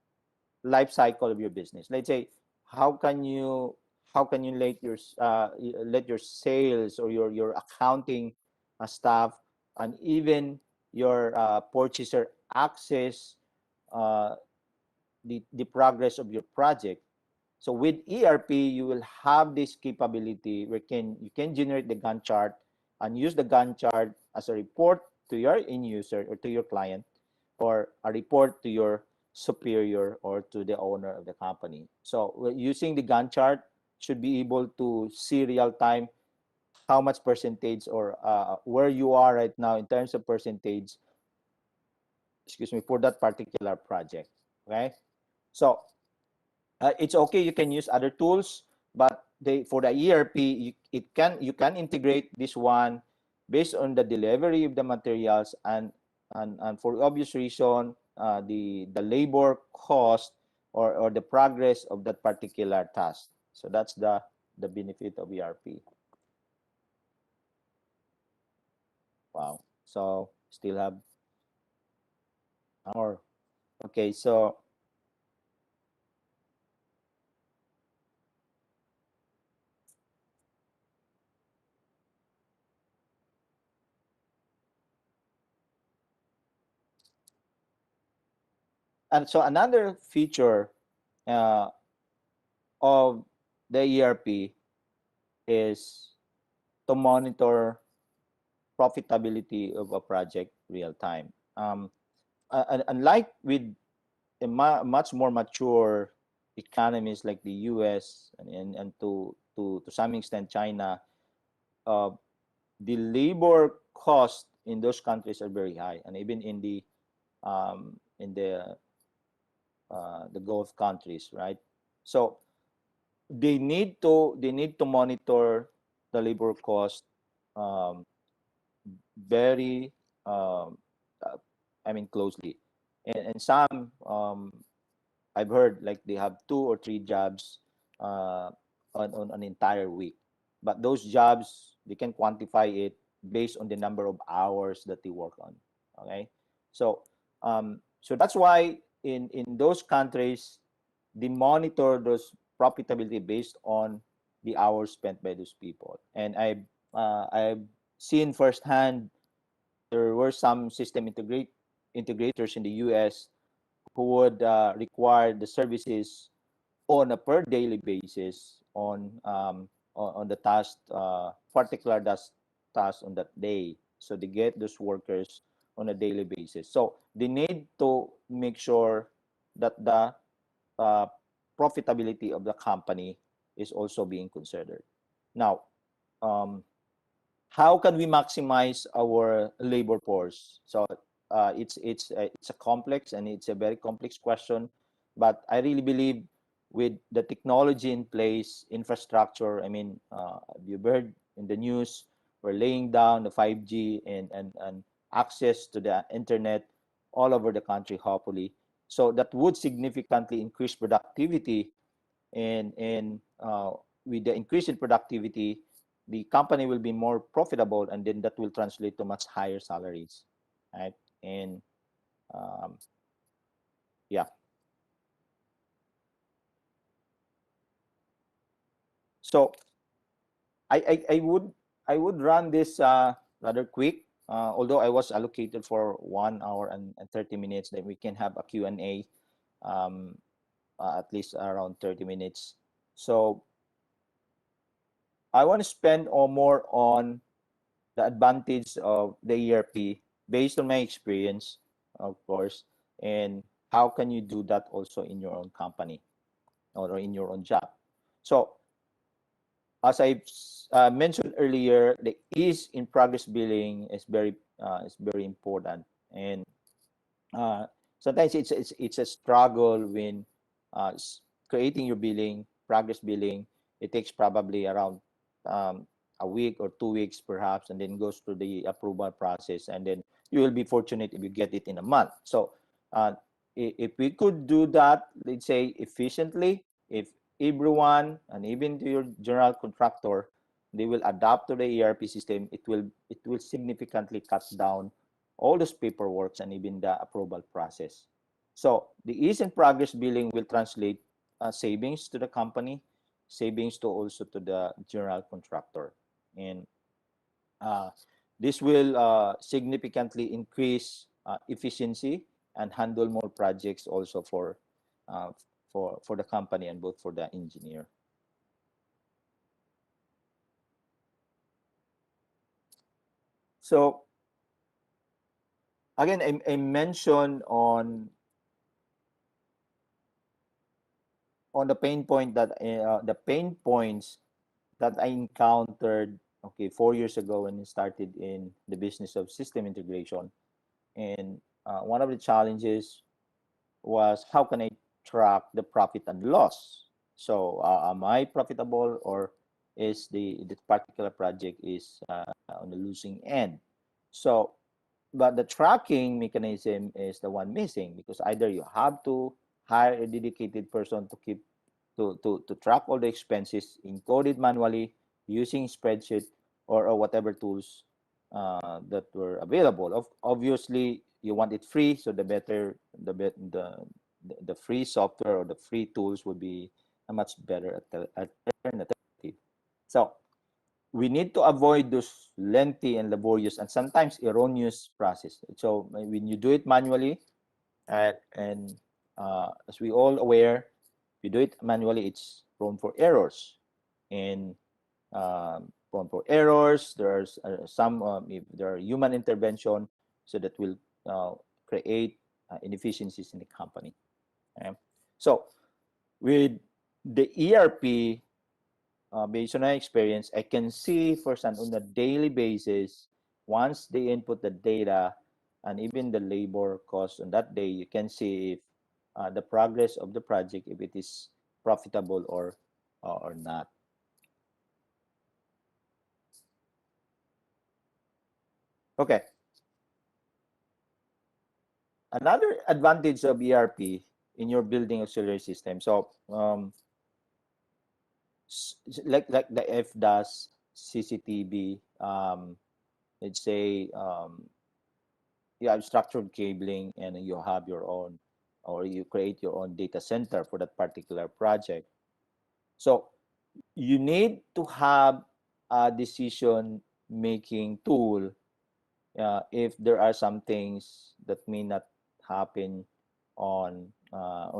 life cycle of your business. Let's say, how can you let your sales or your accounting staff and even your purchaser access uh, the progress of your project. So with ERP, you will have this capability where you can generate the Gantt chart and use the Gantt chart as a report to your end user or to your client, or a report to your superior or to the owner of the company. So using the Gantt chart, should be able to see real time how much percentage or where you are right now in terms of percentage, excuse me, for that particular project. Okay, so it's okay, you can use other tools, but for the ERP, you can integrate this one based on the delivery of the materials, and for obvious reason, the labor cost or the progress of that particular task. So that's the benefit of ERP. Wow. So still have hour. Okay, so another feature uh, of the ERP is to monitor profitability of a project real time. Unlike with much more mature economies like the US and to some extent China, uh, the labor cost in those countries are very high, and even in the Gulf countries, right? So they need to monitor the labor cost um, very uh, I mean closely, and some I've heard like they have 2 or 3 jobs on an entire week, but those jobs they can quantify it based on the number of hours that they work on. Okay, so so that's why in those countries they monitor those profitability based on the hours spent by those people. And I've seen firsthand there were some system integrators in the US who would require the services on a per daily basis on the task particular task on that day. So they get those workers on a daily basis. So they need to make sure that the uh, profitability of the company is also being considered. Now, how can we maximize our labor force? So it's a complex, and it's a very complex question, but I really believe with the technology in place, infrastructure. I mean, you've heard in the news, we're laying down the 5G and access to the internet all over the country, hopefully. So that would significantly increase productivity, and with the increase in productivity, the company will be more profitable, and then that will translate to much higher salaries, right? And um, yeah. So I would run this rather quick. although I was allocated for 1 hour and 30 minutes, then we can have a Q&A at least around 30 minutes. So I want to spend more on the advantage of the ERP based on my experience, of course, and how can you do that also in your own company or in your own job. So as I mentioned earlier, the ease in progress billing is very important, and sometimes it's a struggle when creating your billing, progress billing. It takes probably around um, a week or 2 weeks perhaps, and then goes through the approval process, and then you will be fortunate if you get it in a month. So if we could do that, let's say efficiently, if everyone and even to your general contractor, they will adapt to the ERP system, it will significantly cut down all those paperwork and even the approval process. So the ease and progress billing will translate savings to the company, savings to also to the general contractor, and this will significantly increase efficiency and handle more projects also uh, for the company and both for the engineer. So again, I mentioned on the pain point that the pain points that I encountered 4 years ago when I started in the business of system integration. And one of the challenges was how can I track the profit and loss? So am I profitable, or is the particular project is on the losing end? So, but the tracking mechanism is the one missing, because either you have to hire a dedicated person to keep to track all the expenses, encoded manually using spreadsheet or whatever tools that were available. Obviously, you want it free, so the better the free software or the free tools would be a much better alternative. So we need to avoid those lengthy and laborious and sometimes erroneous process. So when you do it manually, and as we all aware, if you do it manually, it's prone for errors. And prone for errors, there's some if there are human intervention, so that will create inefficiencies in the company. Okay? So with the ERP, based on my experience, I can see firsthand on a daily basis, once they input the data and even the labor cost on that day, you can see if the progress of the project, if it is profitable or not. Okay. Another advantage of ERP in your building auxiliary system. So like the FDAS, CCTV, let's say you have structured cabling and you have your own, or you create your own data center for that particular project. So you need to have a decision making tool if there are some things that may not happen on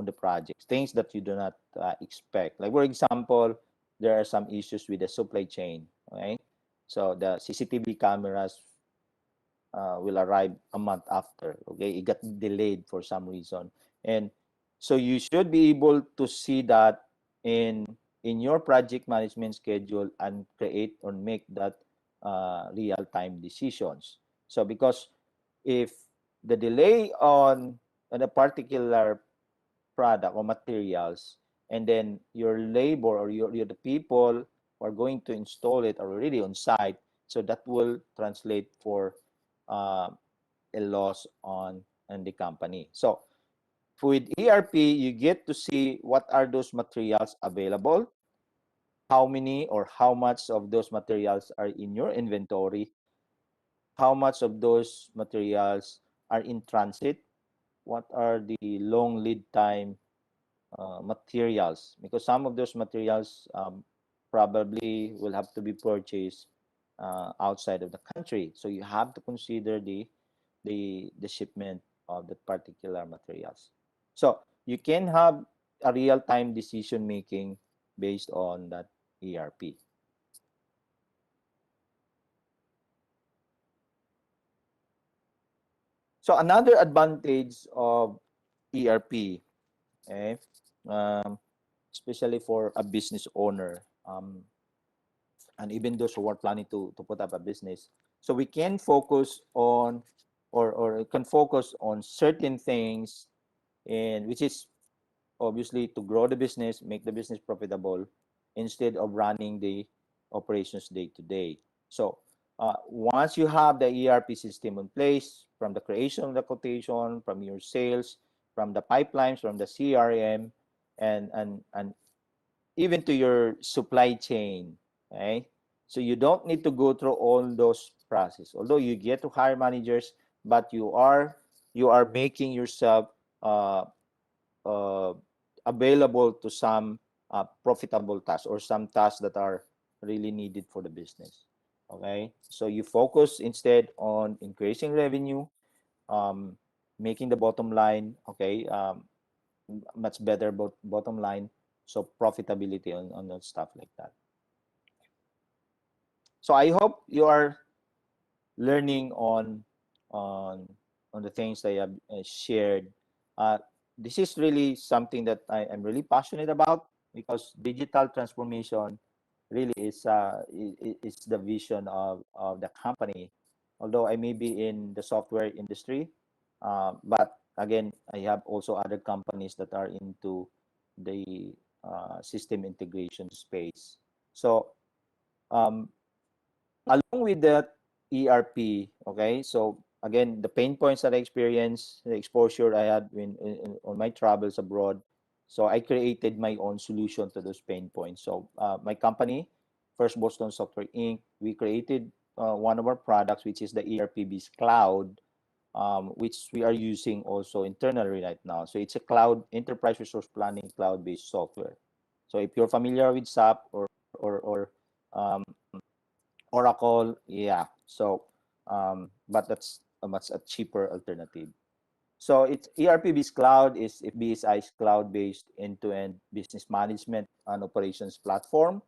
the projects, things that you do not expect. Like for example, there are some issues with the supply chain. Okay, so the CCTV cameras will arrive a month after. Okay, it got delayed for some reason, and so you should be able to see that in your project management schedule and create or make that real-time decisions. So because if the delay on a particular product or materials, and then your labor or your the people who are going to install it are already on site, so that will translate for a loss on the company. So with ERP, you get to see what are those materials available, how many or how much of those materials are in your inventory, how much of those materials are in transit, what are the long lead time materials, because some of those materials probably will have to be purchased outside of the country. So you have to consider the shipment of that particular materials. So you can have a real-time decision making based on that ERP. So another advantage of ERP, okay, especially for a business owner, and even those who are planning to put up a business, so we can focus on or can focus on certain things, and which is obviously to grow the business, make the business profitable, instead of running the operations day to day. So once you have the ERP system in place, from the creation of the quotation, from your sales, from the pipelines, from the CRM, and even to your supply chain, okay? So you don't need to go through all those processes. Although you get to hire managers, but you are making yourself uh, uh, available to some profitable tasks or some tasks that are really needed for the business. Okay, so you focus instead on increasing revenue, making the bottom line, okay, much better bottom line, so profitability on stuff like that. So I hope you are learning on on the things that I have shared. This is really something that I am really passionate about, because digital transformation really is the vision of the company. Although I may be in the software industry, but again, I have also other companies that are into the system integration space. So along with that ERP, okay, so again, the pain points that I experienced, the exposure I had on my travels abroad, so I created my own solution to those pain points. So my company, First Boston Software Inc., we created one of our products, which is the ERP-based cloud, which we are using also internally right now. So it's a cloud enterprise resource planning cloud-based software. So if you're familiar with SAP or Oracle, yeah. So, but that's a much cheaper alternative. So it's ERP-based cloud is BSI's cloud-based end-to-end business management and operations platform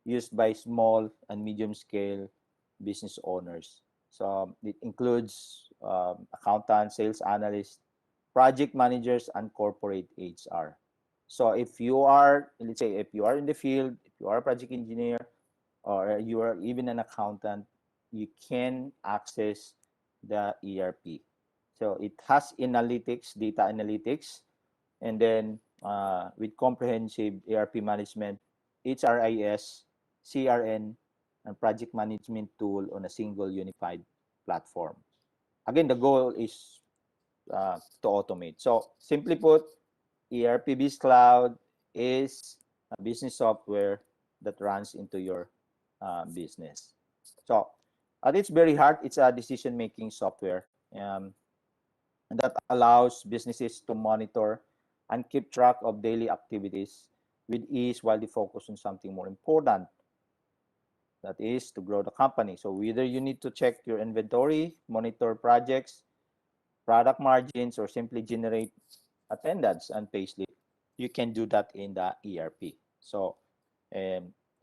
used by small and medium-scale business owners. So it includes accountants, sales analysts, project managers, and corporate HR. So if you are, let's say, if you are in the field, if you are a project engineer, or you are even an accountant, you can access the ERP. So it has analytics, data analytics, and then with comprehensive ERP management, HRIS, CRN, and project management tool on a single unified platform. Again, the goal is to automate. So simply put, ERP-based cloud is a business software that runs into your business. So at its very heart, it's a decision-making software that allows businesses to monitor and keep track of daily activities with ease while they focus on something more important, that is to grow the company. So whether you need to check your inventory, monitor projects, product margins, or simply generate attendance and payslip, you can do that in the ERP. So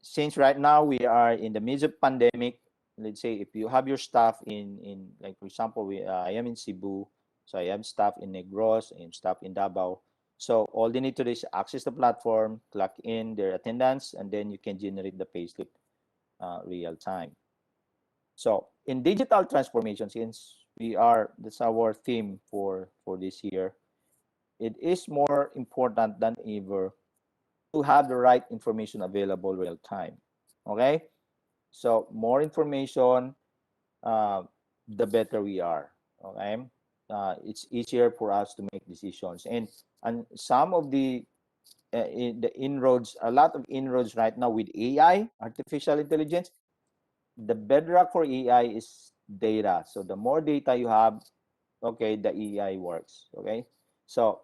since right now we are in the midst of pandemic, let's say if you have your staff in like, for example, I am in Cebu, so I have staff in Negros and staff in Davao. So all they need to do is access the platform, clock in their attendance, and then you can generate the payslip real time. So in digital transformation, since that's our theme for this year, it is more important than ever to have the right information available real time. Okay, so more information, the better we are. Okay, it's easier for us to make decisions, and some of the inroads, a lot of inroads right now with AI, artificial intelligence. The bedrock for AI is data. So the more data you have, okay, the AI works. Okay, so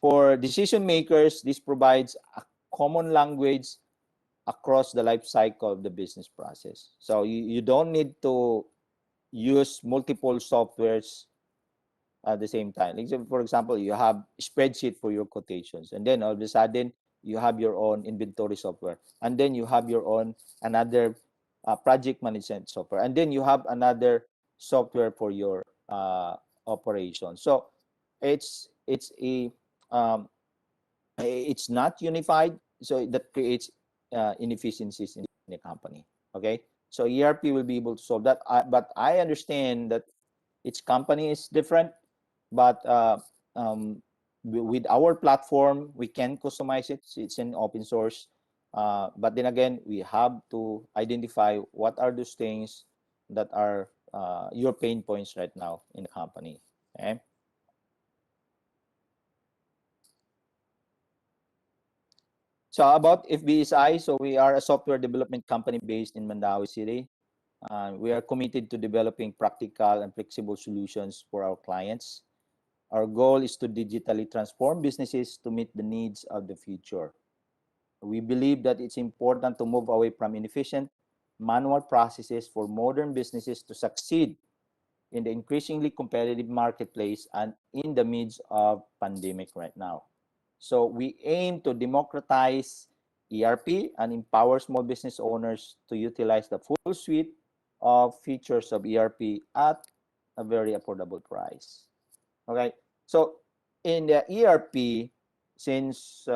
for decision makers, this provides a common language across the life cycle of the business process. So you don't need to use multiple softwares at the same time. Like, for example, you have spreadsheet for your quotations, and then all of a sudden you have your own inventory software, and then you have your own another project management software, and then you have another software for your operation. So it's it's not unified, so that creates inefficiencies in the company. Okay, so ERP will be able to solve that. But I understand that each company is different, but with our platform, we can customize it. It's an open source. But then again, we have to identify what are those things that are your pain points right now in the company. Okay. So about FBSI, so we are a software development company based in Mandaue City. We are committed to developing practical and flexible solutions for our clients. Our goal is to digitally transform businesses to meet the needs of the future. We believe that it's important to move away from inefficient manual processes for modern businesses to succeed in the increasingly competitive marketplace and in the midst of pandemic right now. So we aim to democratize ERP and empower small business owners to utilize the full suite of features of ERP at a very affordable price. Okay, so in the ERP, since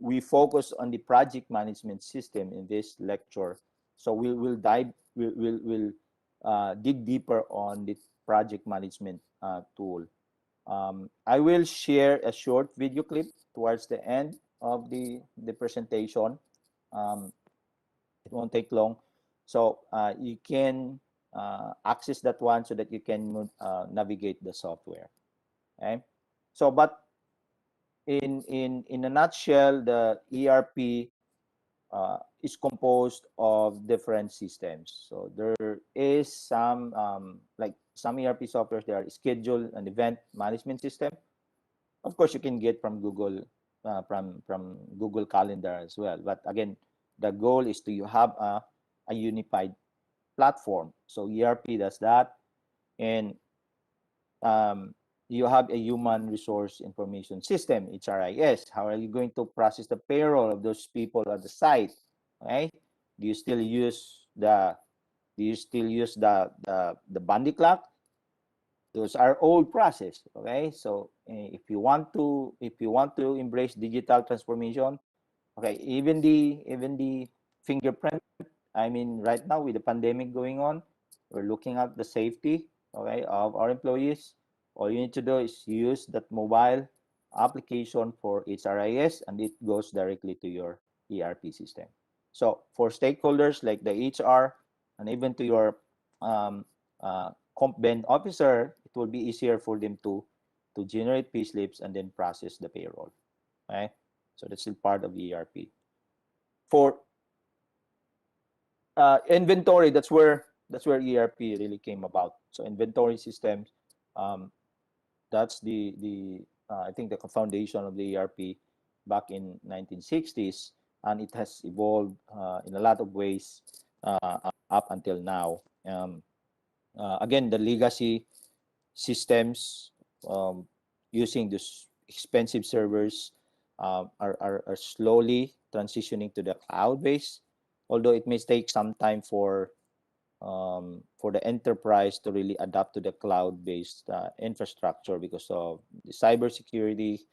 we focus on the project management system in this lecture, so we'll dig deeper on the project management tool. I will share a short video clip towards the end of the presentation. It won't take long. So you can access that one so that you can navigate the software. Okay. So, but in a nutshell, the ERP is composed of different systems. So there is some like some ERP software. There are schedule and event management system. Of course, you can get from Google from Google Calendar as well. But again, the goal is to have a unified platform. So ERP does that, and you have a human resource information system, HRIS. How are you going to process the payroll of those people at the site? Okay, do you still use the bandy clock? Those are old process. Okay, so if you want to embrace digital transformation, okay, even the fingerprint. I mean, right now with the pandemic going on, we're looking at the safety, okay, of our employees. All you need to do is use that mobile application for HRIS, and it goes directly to your ERP system. So for stakeholders like the HR and even to your comp ben officer, it will be easier for them to generate pay slips and then process the payroll. Okay, so that's still part of the ERP. For inventory, that's where ERP really came about. So inventory systems, that's the I think the foundation of the ERP back in 1960s, and it has evolved in a lot of ways up until now. Again, the legacy systems using these expensive servers are slowly transitioning to the cloud base, although it may take some time for the enterprise to really adapt to the cloud-based infrastructure because of the cybersecurity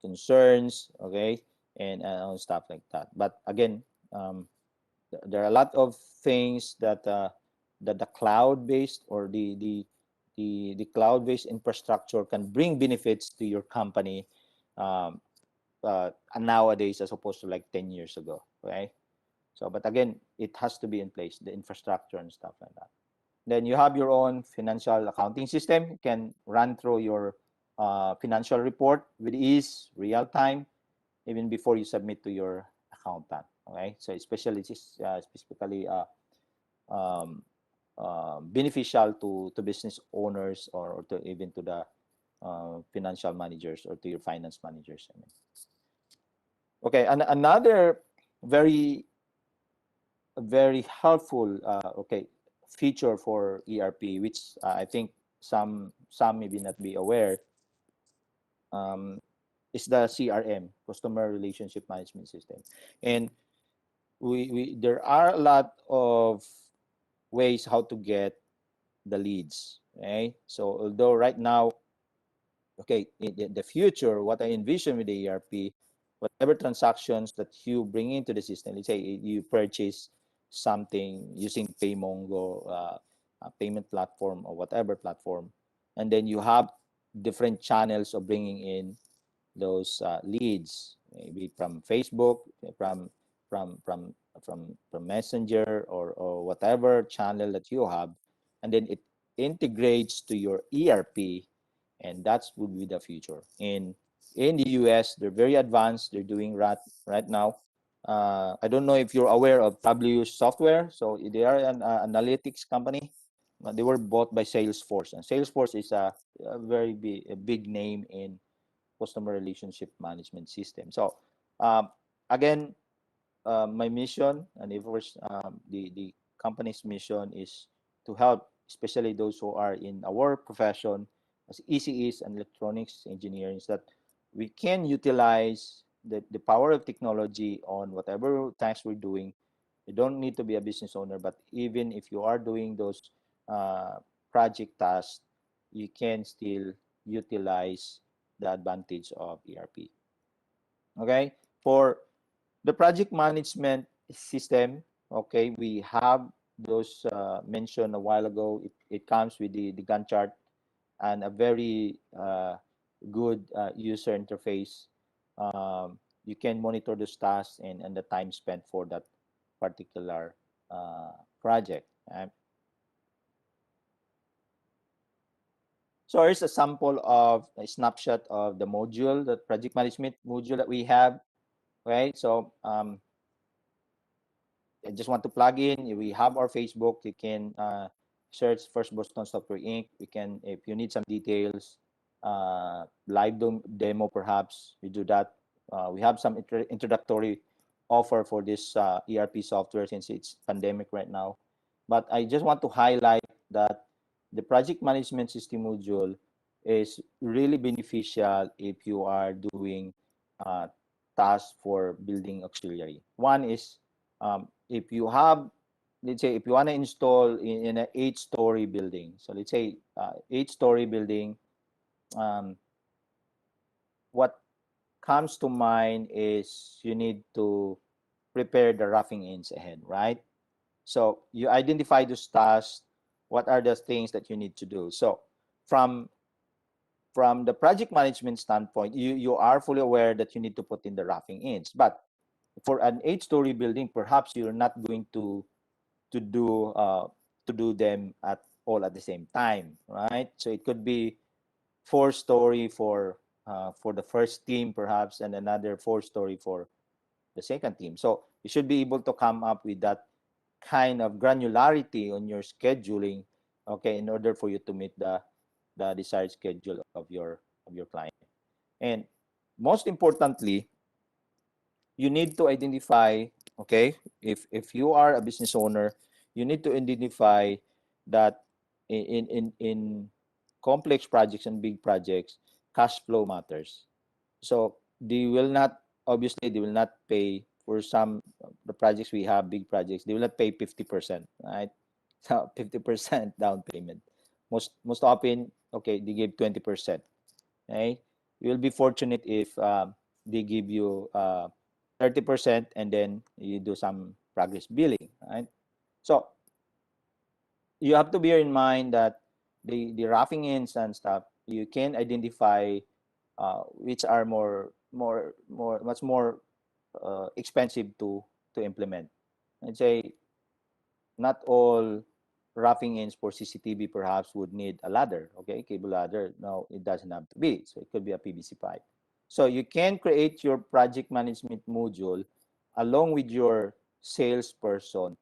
concerns, okay, and stuff like that. But again, there are a lot of things that the cloud-based or the cloud-based infrastructure can bring benefits to your company nowadays as opposed to like 10 years ago, right? So, but again, it has to be in place, the infrastructure and stuff like that. Then you have your own financial accounting system. You can run through your financial report with ease, real time, even before you submit to your accountant. Okay, so especially specifically beneficial to business owners or to even to the financial managers or to your finance managers. I mean. Okay, and another very a very helpful feature for ERP, which I think some maybe not be aware, is the CRM, Customer Relationship Management System. And we there are a lot of ways how to get the leads, right? So although right now, in the future, what I envision with the ERP, whatever transactions that you bring into the system, let's say you purchase something using PayMongo, a payment platform or whatever platform, and then you have different channels of bringing in those leads, maybe from Facebook, from from from Messenger, or whatever channel that you have, and then it integrates to your ERP, and that's would be the future. In the US, they're very advanced. They're doing right now. I don't know if you're aware of WS Software. So they are an analytics company. They were bought by Salesforce, and Salesforce is a big name in customer relationship management system. So again, my mission, and of course the company's mission, is to help especially those who are in our profession as ECEs and electronics engineers, that we can utilize the power of technology on whatever tasks we're doing. You don't need to be a business owner, but even if you are doing those project tasks, you can still utilize the advantage of ERP. Okay, for the project management system, okay, we have those mentioned a while ago. It comes with the Gantt chart and a very good user interface. You can monitor the tasks and the time spent for that particular project. So here's a sample of a snapshot of the module, the project management module that we have. Right, so I just want to plug in. We have our Facebook. You can search First Boston Software Inc. We can, if you need some details, live demo perhaps, we do that. We have some introductory offer for this ERP software since it's pandemic right now. But I just want to highlight that the project management system module is really beneficial if you are doing tasks for building auxiliary. One is if you have, let's say, if you want to install in an 8-story building. So let's say 8-story building, what comes to mind is you need to prepare the roughing ends ahead, right? So you identify those tasks. What are the things that you need to do? So from the project management standpoint, you are fully aware that you need to put in the roughing ends. But for an 8-story building, perhaps you're not going to do them at all at the same time, right? So it could be 4-story for the first team, perhaps, and another 4-story for the second team. So you should be able to come up with that kind of granularity on your scheduling, okay, in order for you to meet the desired schedule of your client. And most importantly, you need to identify, okay, if you are a business owner, you need to identify that in complex projects and big projects, cash flow matters. So they will not, obviously they will not pay for some of the projects we have, big projects, they will not pay 50%, right? So 50% down payment. Most often, okay, they give 20%. Okay, you'll be fortunate if they give you 30% and then you do some progress billing, right? So you have to bear in mind that the roughing ends and stuff, you can identify which are much more expensive to implement. I'd say not all roughing ends for CCTV perhaps would need a ladder, okay, cable ladder. No, it doesn't have to be. So it could be a PVC pipe. So you can create your project management module along with your salesperson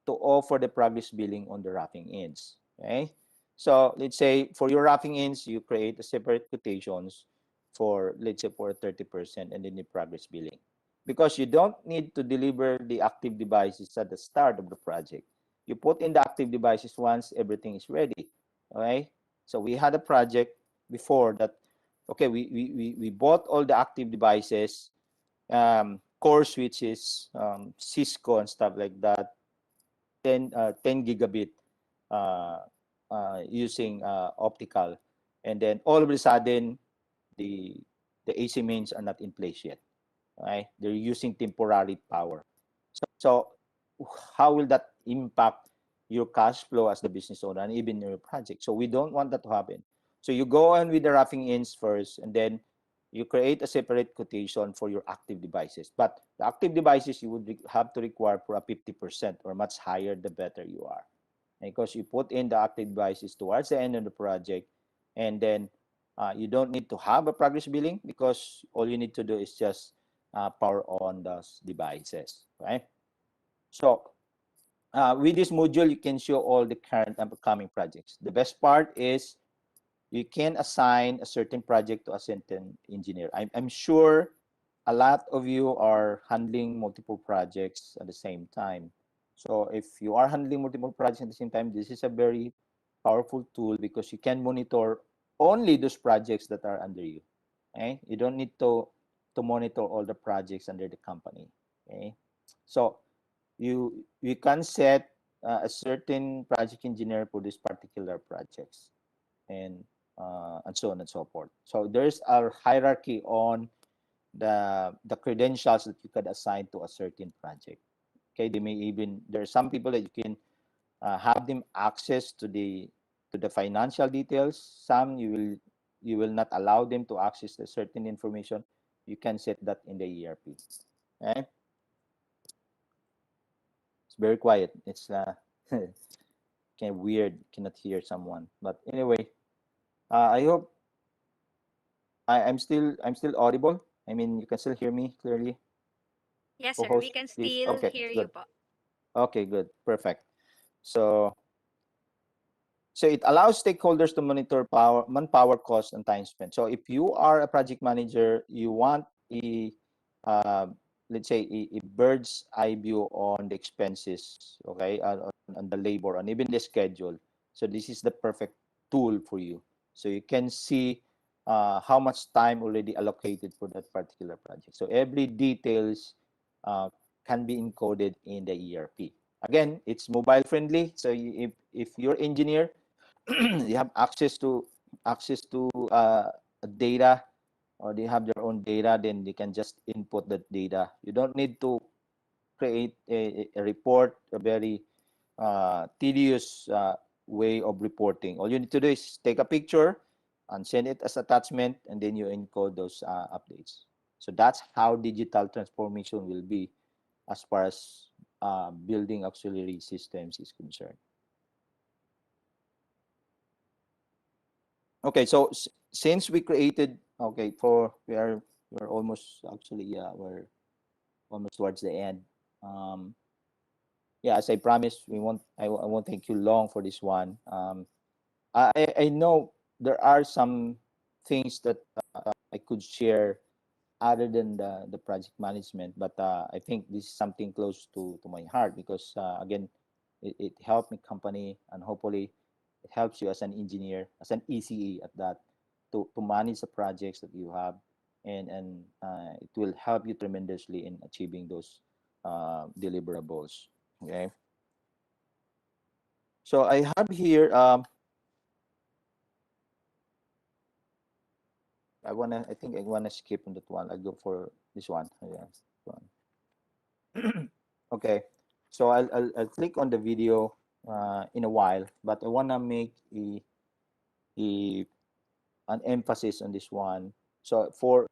to offer the progress billing on the roughing ends, okay? So let's say for your roughing ends, you create a separate quotations for, let's say, for 30% and then the progress billing. because you don't need to deliver the active devices at the start of the project. You put in the active devices once everything is ready. Okay, so we had a project before that. Okay, we bought all the active devices, core switches, Cisco and stuff like that, 10 gigabit using optical, and then all of a sudden the AC mains are not in place yet. Right? They're using temporary power. So how will that impact your cash flow as the business owner and even your project? So we don't want that to happen. So you go on with the roughing ends first, and then you create a separate quotation for your active devices. But the active devices you would have to require for a 50% or much higher, the better you are. Because you put in the active devices towards the end of the project, and then you don't need to have a progress billing, because all you need to do is just power on those devices, right? So with this module, you can show all the current and upcoming projects. The best part is you can assign a certain project to a certain engineer. I'm sure a lot of you are handling multiple projects at the same time. So if you are handling multiple projects at the same time, this is a very powerful tool, because you can monitor only those projects that are under you. Okay? You don't need to monitor all the projects under the company. Okay? So you can set a certain project engineer for these particular projects, and so on and so forth. So there's a hierarchy on the credentials that you could assign to a certain project. Okay, they may even, there are some people that you can have them access to the financial details. Some you will not allow them to access the certain information. You can set that in the ERP. Okay, it's very quiet. It's kind of weird. Cannot hear someone, but anyway, I hope I'm still audible. I mean, you can still hear me clearly. Yes, sir. We Co-host, can please. still Okay, hear you good. po. Okay, good. Perfect. So it allows stakeholders to monitor manpower cost and time spent. So if you are a project manager, you want uh, let's say a bird's eye view on the expenses, okay, on the labor and even the schedule. So this is the perfect tool for you. So you can see how much time already allocated for that particular project. So every details can be encoded in the ERP. Again, it's mobile friendly. So if you're engineer, you have access to data, or they have their own data, then they can just input that data. You don't need to create a report, a very tedious way of reporting. All you need to do is take a picture and send it as attachment, and then you encode those updates. So that's how digital transformation will be as far as building auxiliary systems is concerned. Okay, so since we created, okay, we're almost, actually, yeah, we're almost towards the end. Yeah, as I promised, I won't take you long for this one. I know there are some things that I could share other than the project management, but I think this is something close to my heart, because again, it helped my company, and hopefully it helps you as an engineer, as an ECE at that, to manage the projects that you have, and it will help you tremendously in achieving those deliverables. Okay. So I have here, I think I wanna skip on that one. I'll go for this one. Yeah, this one. Okay. So I'll click on the video in a while, but I wanna make an emphasis on this one. So for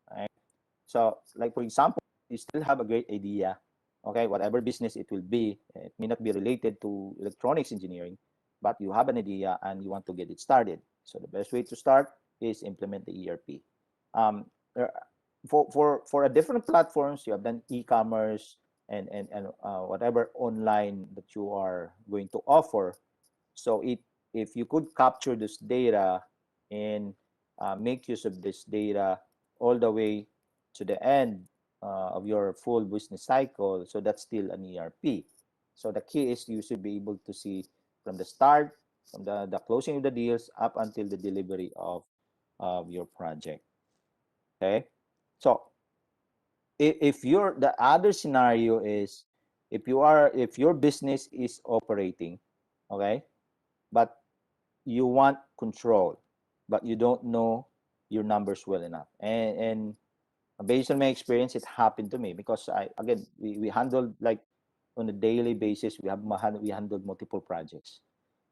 right? So like, for example, you still have a great idea, okay, whatever business it will be, it may not be related to electronics engineering, but you have an idea and you want to get it started. So the best way to start is implement the ERP. Um, there- for a different platforms, you have done e-commerce, whatever online that you are going to offer. So if you could capture this data and make use of this data all the way to the end of your full business cycle, so that's still an ERP. So the key is you should be able to see from the start, from the closing of the deals up until the delivery of your project. Okay. So if you're the other scenario is if your business is operating, okay, but you want control, but you don't know your numbers well enough. And based on my experience, it happened to me because we handled like on a daily basis. We handled multiple projects,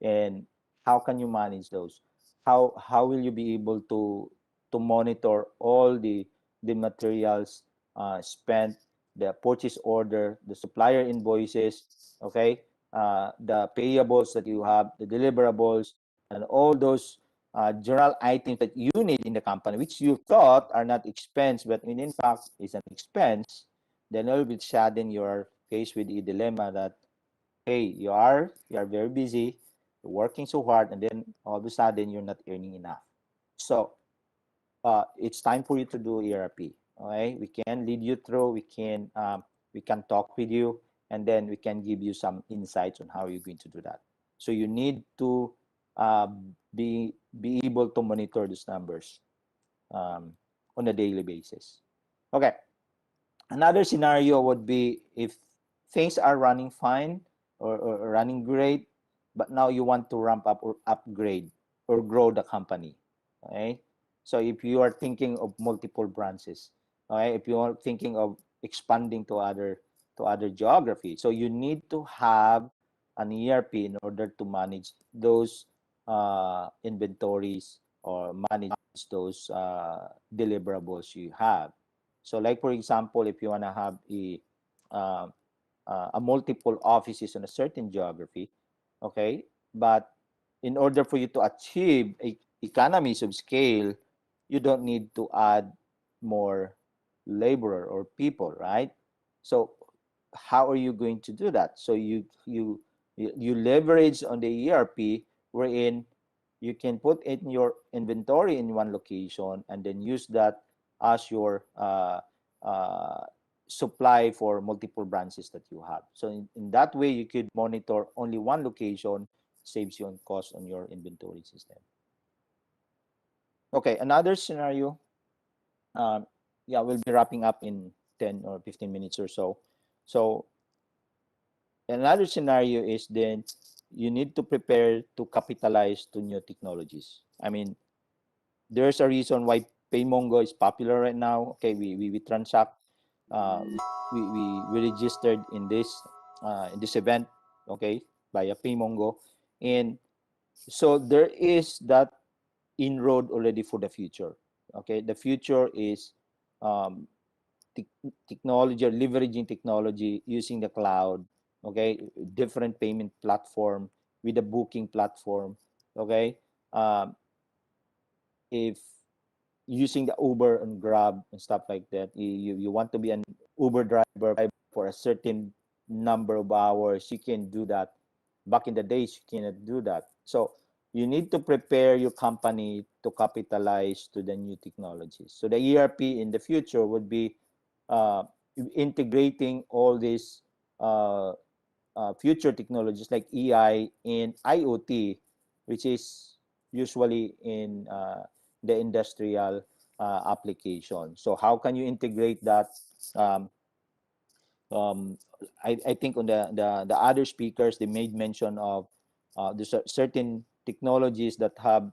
and how can you manage those? How will you be able to monitor all the materials spent, the purchase order, the supplier invoices, okay, the payables that you have, the deliverables, and all those general items that you need in the company, which you thought are not expense, but in fact is an expense. Then all of a sudden you're faced with a dilemma that, hey, you are very busy, you're working so hard, and then all of a sudden you're not earning enough. So it's time for you to do ERP. Okay, we can lead you through. We can talk with you, and then we can give you some insights on how you're going to do that. So you need to uh, be able to monitor these numbers on a daily basis. Okay. Another scenario would be if things are running fine or running great, but now you want to ramp up or upgrade or grow the company. Okay. So if you are thinking of multiple branches, okay, if you are thinking of expanding to other geography, so you need to have an ERP in order to manage those inventories or manage those deliverables you have. So, like for example, if you want to have uh, a multiple offices in a certain geography, okay, but in order for you to achieve economies of scale, you don't need to add more laborer or people, right? So, how are you going to do that? So you leverage on the ERP wherein you can put in your inventory in one location and then use that as your uh, supply for multiple branches that you have. So in that way, you could monitor only one location, saves you on cost on your inventory system. Okay, another scenario. Um, yeah, we'll be wrapping up in 10 or 15 minutes or so. So another scenario is then you need to prepare to capitalize to new technologies. I mean, there's a reason why PayMongo is popular right now. Okay, we transact, uh, we registered in this event, okay, via PayMongo, and so there is that inroad already for the future. Okay, the future is um, technology or leveraging technology using the cloud. Okay, different payment platform with a booking platform. Okay, um, if using the Uber and Grab and stuff like that. You want to be an Uber driver for a certain number of hours, you can do that. Back in the days, you cannot do that. So you need to prepare your company to capitalize to the new technologies. So the ERP in the future would be uh, integrating all these uh, future technologies like EI and IoT, which is usually in the industrial application. So how can you integrate that? Um, um, I think on the other speakers, they made mention of there's certain technologies that have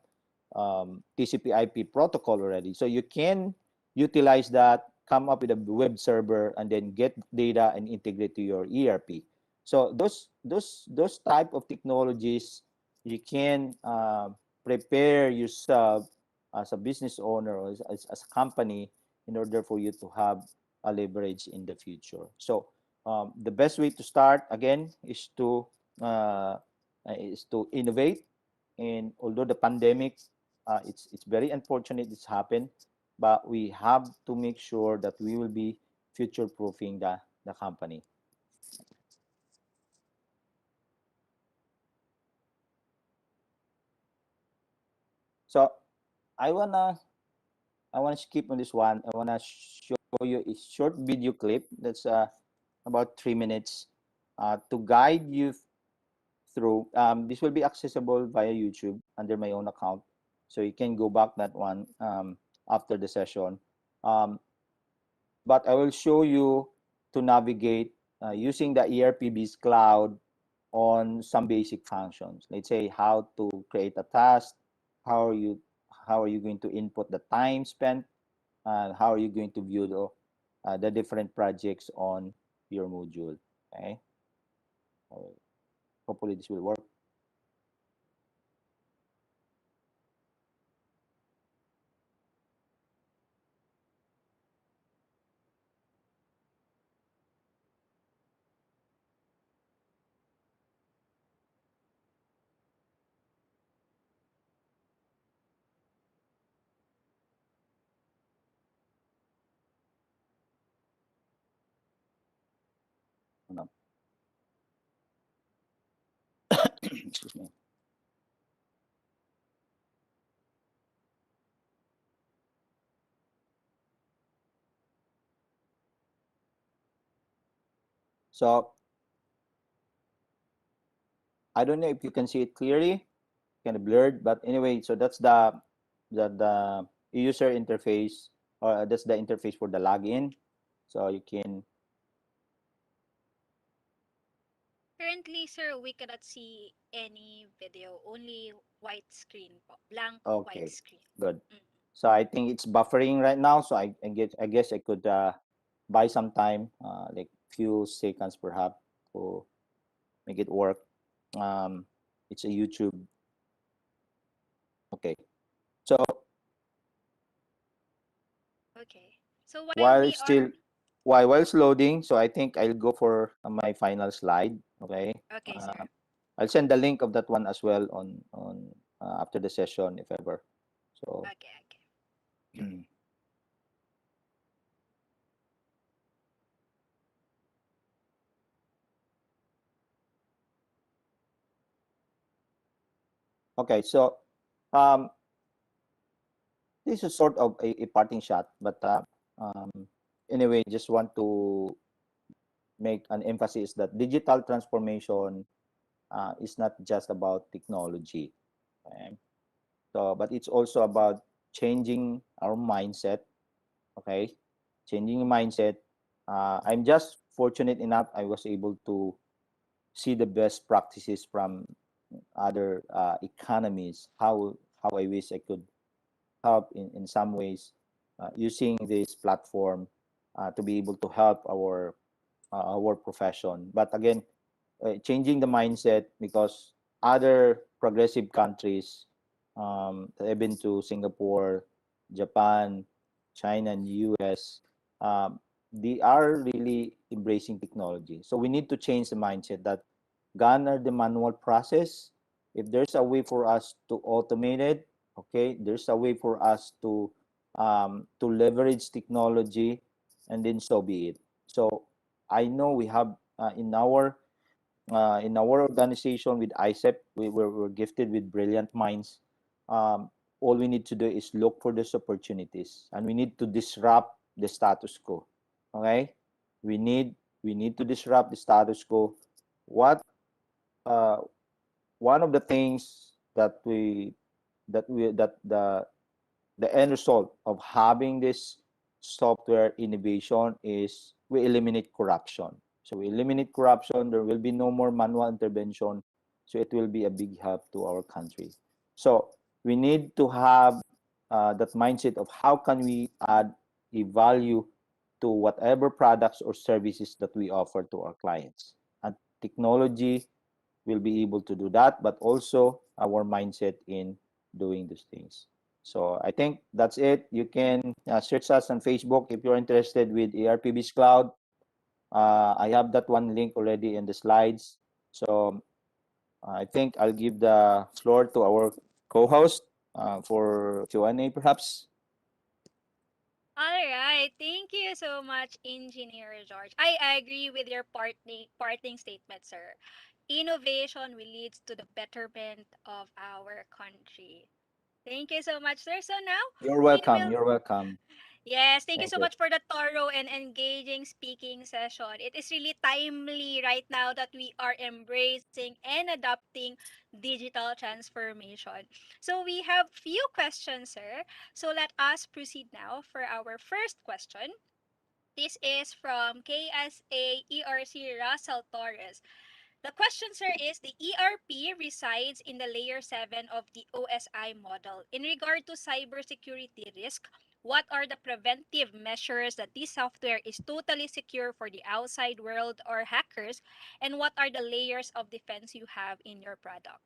TCP/IP protocol already. So you can utilize that, come up with a web server, and then get data and integrate to your ERP. So those type of technologies, you can prepare yourself as a business owner or as a company in order for you to have a leverage in the future. So the best way to start again is to innovate. And although the pandemic, it's very unfortunate it's happened, but we have to make sure that we will be future proofing the company. So I wanna skip on this one. I wanna show you a short video clip that's about 3 minutes to guide you through. This will be accessible via YouTube under my own account, so you can go back that one after the session. Um, but I will show you to navigate using the ERPB's cloud on some basic functions. Let's say how to create a task, how are you how are you going to input the time spent, and how are you going to view the different projects on your module. Okay, hopefully this will work. No. Excuse me. So I don't know if you can see it clearly, kind of blurred, but anyway, so that's the user interface, or that's the interface for the login. So you can Currently, sir, we cannot see any video, only white screen po. Blank white okay, screen. good. So I think it's buffering right now. So I guess I could buy some time, like few seconds perhaps, to make it work. It's a YouTube. Okay. So Okay. So while while we it's are still while it's loading, so I think I'll go for my final slide. Okay. okay, sir. I'll send the link of that one as well on after the session if ever. So Okay, okay. okay, so um, this is sort of a parting shot, but um, anyway, just want to make an emphasis that digital transformation is not just about technology, okay? So, but it's also about changing our mindset, okay? Changing mindset. I'm just fortunate enough I was able to see the best practices from other economies. How I wish I could help in some ways using this platform to be able to help our profession. But again, changing the mindset, because other progressive countries, I've been to Singapore, Japan, China, and US. They are really embracing technology. So we need to change the mindset that gone are the manual process. If there's a way for us to automate it, okay, there's a way for us to leverage technology, and then so be it. So I know we have in our organization with IECEP, we're gifted with brilliant minds. All we need to do is look for those opportunities, and we need to disrupt the status quo. Okay, we need to disrupt the status quo. What uh, One of the things that the end result of having this software innovation is we eliminate corruption. So we eliminate corruption, there will be no more manual intervention. So it will be a big help to our country. So we need to have that mindset of how can we add a value to whatever products or services that we offer to our clients. And technology will be able to do that, but also our mindset in doing these things. So I think that's it. You can search us on Facebook if you're interested with ARPB's Cloud. I have that one link already in the slides. So I think I'll give the floor to our co-host for Q&A perhaps. All right. Thank you so much, Engineer George. I agree with your parting statement, sir. Innovation will lead to the betterment of our country. Thank you so much, sir. So now You're we welcome. will. You're welcome. Yes, thank you Thank so you. much for the thorough and engaging speaking session. It is really timely right now that we are embracing and adopting digital transformation. So we have few questions, sir. So let us proceed now for our first question. This is from KSA ERC Russell Torres. The question, sir, is the ERP resides in the layer 7 of the OSI model. In regard to cybersecurity risk, what are the preventive measures that this software is totally secure for the outside world or hackers? And what are the layers of defense you have in your product?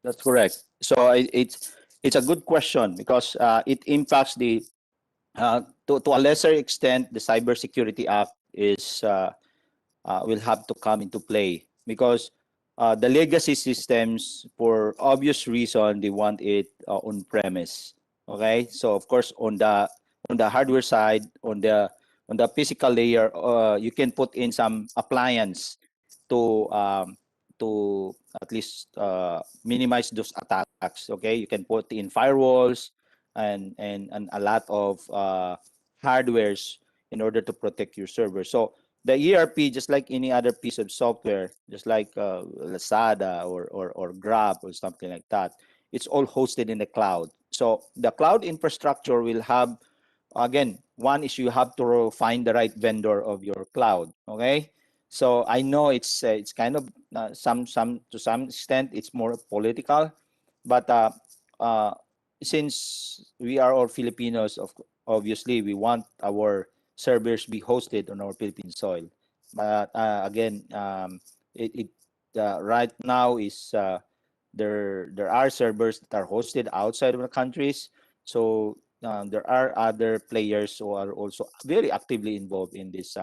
That's correct. So it's a good question because it impacts the to a lesser extent the Cybersecurity Act is will have to come into play because the legacy systems, for obvious reason, they want it on premise. Okay, so of course on the hardware side, on the physical layer, you can put in some appliance to at least minimize those attacks. Okay, you can put in firewalls and a lot of hardwares in order to protect your server. So the ERP, just like any other piece of software, just like Lazada or Grab or something like that, it's all hosted in the cloud. So the cloud infrastructure will have, again, one is you have to find the right vendor of your cloud. Okay, so I know it's kind of some to some extent it's more political, but since we are all Filipinos, obviously we want our servers be hosted on our Philippine soil. But again, it right now is there are servers that are hosted outside of the countries. So there are other players who are also very actively involved in this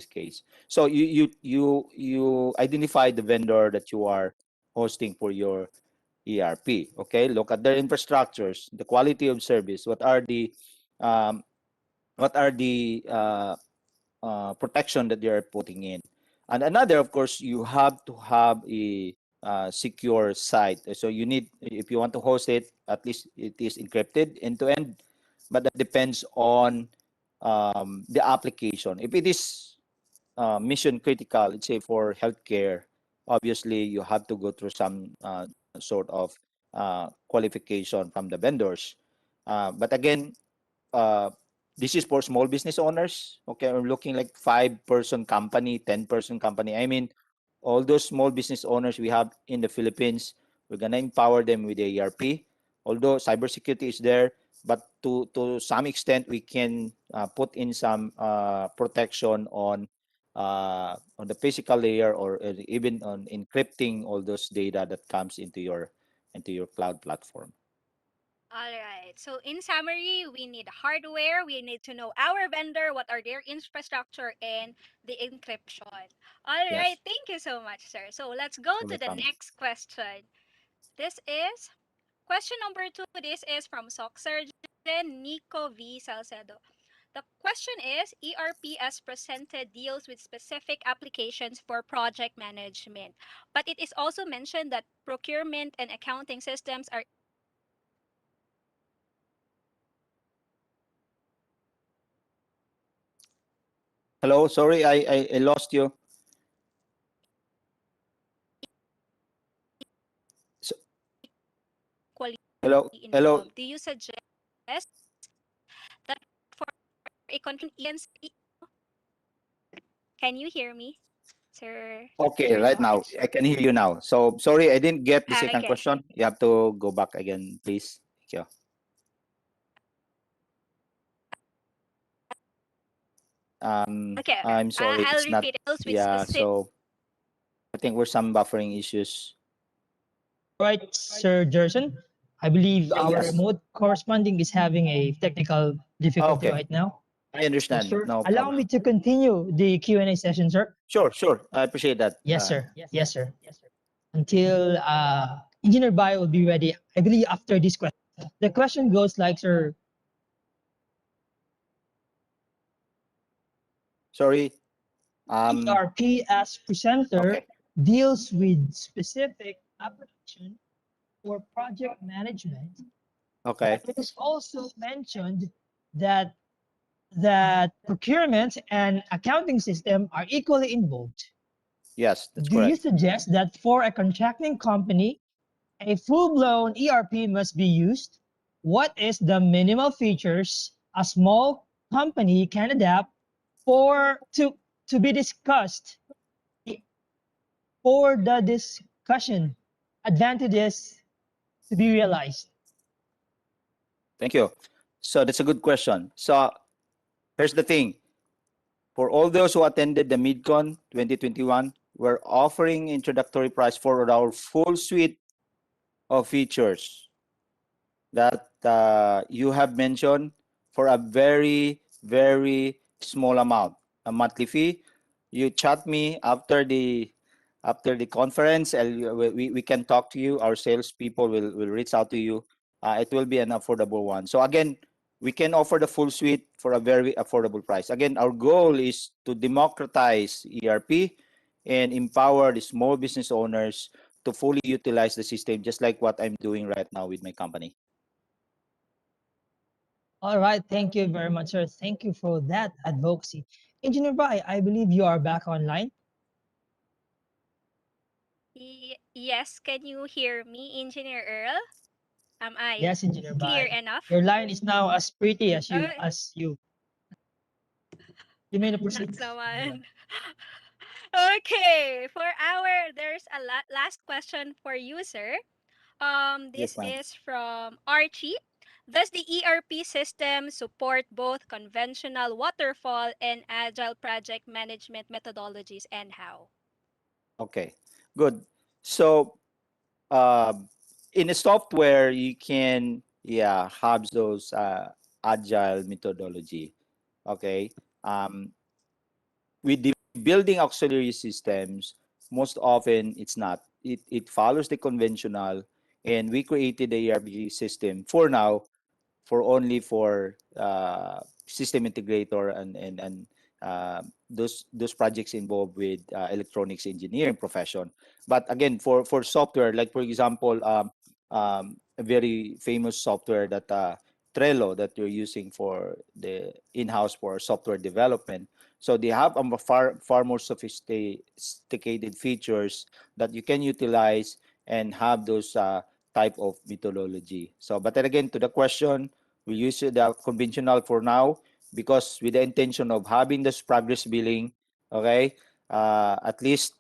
case. So you identify the vendor that you are hosting for your ERP. Okay, look at their infrastructures, the quality of service. Um, what are the protection that they are putting in? And another, of course, you have to have a secure site. So you need, if you want to host it, at least it is encrypted end to end. But that depends on the application. If it is mission critical, let's say for healthcare, obviously you have to go through some sort of qualification from the vendors. But again, uh, this is for small business owners. Okay, I'm looking like 5-person company, 10-person company. I mean, all those small business owners we have in the Philippines, we're gonna empower them with the ERP. Although cybersecurity is there, but to some extent we can put in some protection on the physical layer or even on encrypting all those data that comes into your cloud platform. All right. So in summary, we need hardware, we need to know our vendor, what are their infrastructure, and the encryption. All right. Yes, Thank you so much, sir. So let's go you're to the welcome. next question. This is question number 2. This is from SOC Surgeon Nico V. Salcedo. The question is ERP as presented deals with specific applications for project management, but it is also mentioned that procurement and accounting systems are Hello, sorry, I lost you. So, equally hello, hello. involved. Do you suggest that for a convenience, can you hear me, Sir Okay, Sir right now Josh? I can hear you now. So sorry, I didn't get the second Okay. question. You have to go back again, please. Thank you. Okay. I'm sorry, I'll it's not. repeat those with Yeah, specific. so I think we're some buffering issues. Right, Sir Jerson. I believe our Yes. remote corresponding is having a technical difficulty Okay, right now. I So, understand. sir, No allow problem. me to continue the Q&A session, sir. Sure, sure. I appreciate that. Yes, sir. Yes, sir. Until Engineer Bio will be ready, I believe after this question. The question goes like, sir, Sorry. ERP as presenter Okay. deals with specific application for project management, Okay. It is also mentioned that procurement and accounting system are equally involved. Yes, that's Do you correct. suggest that for a contracting company, a full-blown ERP must be used? What is the minimal features a small company can adapt for to be discussed for the discussion advantages to be realized? Thank you. So that's a good question. So here's the thing. For all those who attended the MIDCON 2021, we're offering introductory price for our full suite of features that you have mentioned for a very, very small amount, a monthly fee. You chat me after the conference, and we can talk to you. Our salespeople will reach out to you. It will be an affordable one. So again, we can offer the full suite for a very affordable price. Again, our goal is to democratize ERP and empower the small business owners to fully utilize the system, just like what I'm doing right now with my company. All right, thank you very much, sir. Thank you for that advocacy. Engineer Bai, I believe you are back online. Yes, can you hear me, Engineer Earl? Am I Yes, Engineer clear Bai. enough? Your line is now as pretty Uh, as you. You may proceed. Next naman. Okay, there's a last question for you, sir. Yes, This ma'am. is from Archie. Does the ERP system support both conventional waterfall and agile project management methodologies, and how? Okay, good. So, in the software, you can, yeah, have those agile methodology. Okay. With the building auxiliary systems, most often it's not. It follows the conventional, and we created the ERP system for now for only for system integrator and those projects involved with electronics engineering profession. But again, for software, like for example, a very famous software that Trello that you're using for the in-house for software development. So they have a far more sophisticated features that you can utilize and have those type of methodology. So, but then again, to the question, we use the conventional for now because with the intention of having this progress billing, okay, at least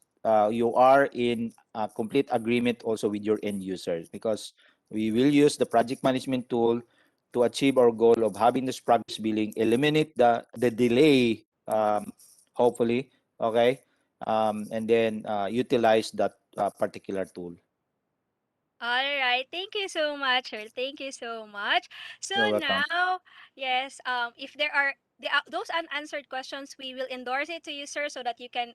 you are in complete agreement also with your end users because we will use the project management tool to achieve our goal of having this progress billing, eliminate the delay, hopefully, okay, and then utilize that particular tool. All right. Thank you so much, sir. Thank you so much. So You're welcome. now, yes, if there are those unanswered questions, we will endorse it to you, sir, so that you can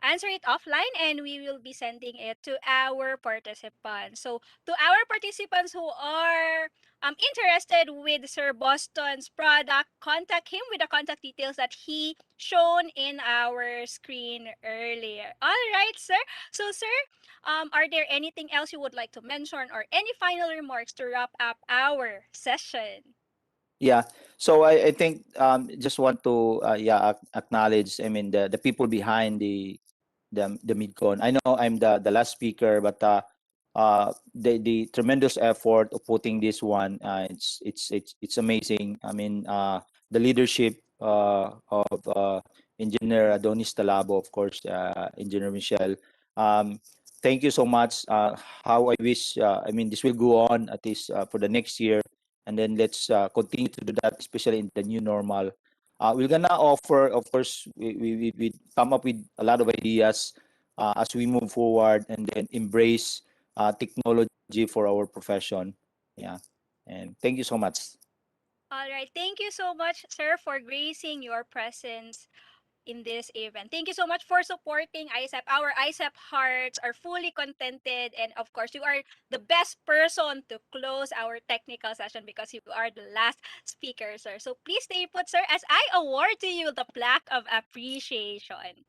answer it offline, and we will be sending it to our participants. So to our participants who are interested with Sir Boston's product, contact him with the contact details that he shown in our screen earlier. All right, sir. So sir, are there anything else you would like to mention or any final remarks to wrap up our session? Yeah. So I think just want to acknowledge, I mean, the people behind the MidCon. I know I'm the last speaker, but the tremendous effort of putting this one, it's amazing. I mean, the leadership of Engineer Adonis Talabo, of course, Engineer Michelle. Um, Thank you so much. How I wish, I mean, this will go on at least for the next year, and then let's continue to do that, especially in the new normal. We're gonna offer, of course, we come up with a lot of ideas as we move forward, and then embrace technology for our profession. Yeah, and thank you so much. All right. Thank you so much, sir, for gracing your presence in this event. Thank you so much for supporting ISEP. Our ISEP hearts are fully contented, and of course, you are the best person to close our technical session because you are the last speaker, sir. So please stay put, sir, as I award to you the plaque of appreciation.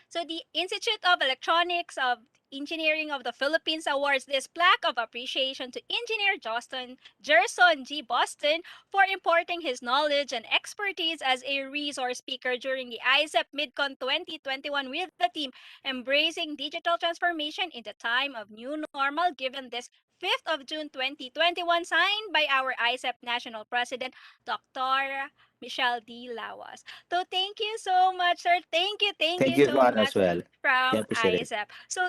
So the Institute of Electronics of Engineering of the Philippines awards this plaque of appreciation to Engineer Gerson G. Boston for importing his knowledge and expertise as a resource speaker during the IECEP MIDCON 2021 with the team Embracing Digital Transformation in the Time of New Normal, given this 5th of June 2021, signed by our IECEP National President, Dr. Michelle D. Lawas. So thank you so much, sir. Thank Thank you you, so Juan, as much well. I from appreciate it. IECEP. So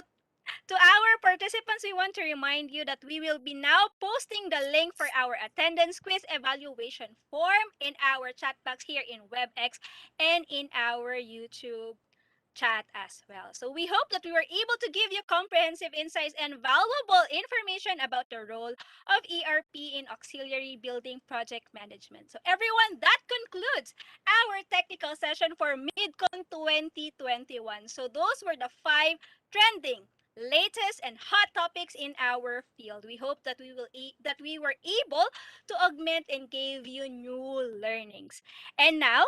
to our participants, we want to remind you that we will be now posting the link for our attendance quiz evaluation form in our chat box here in WebEx and in our YouTube chat as well. So we hope that we were able to give you comprehensive insights and valuable information about the role of ERP in auxiliary building project management. So everyone, that concludes our technical session for MidCon 2021. So those were the 5 trending, latest and hot topics in our field. We hope that we were able to augment and give you new learnings. And now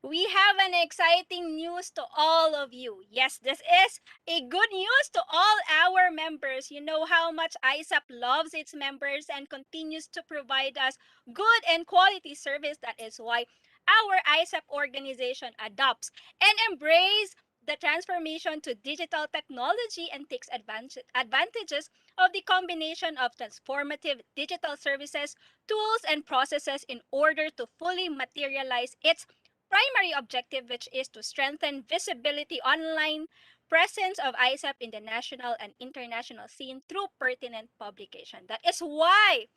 we have an exciting news to all of you. Yes, this is a good news to all our members. You know how much ISAP loves its members and continues to provide us good and quality service. That is why our ISAP organization adopts and embraces the transformation to digital technology and takes advantages of the combination of transformative digital services, tools, and processes in order to fully materialize its primary objective, which is to strengthen visibility online presence of ISAP in the national and international scene through pertinent publication. That is why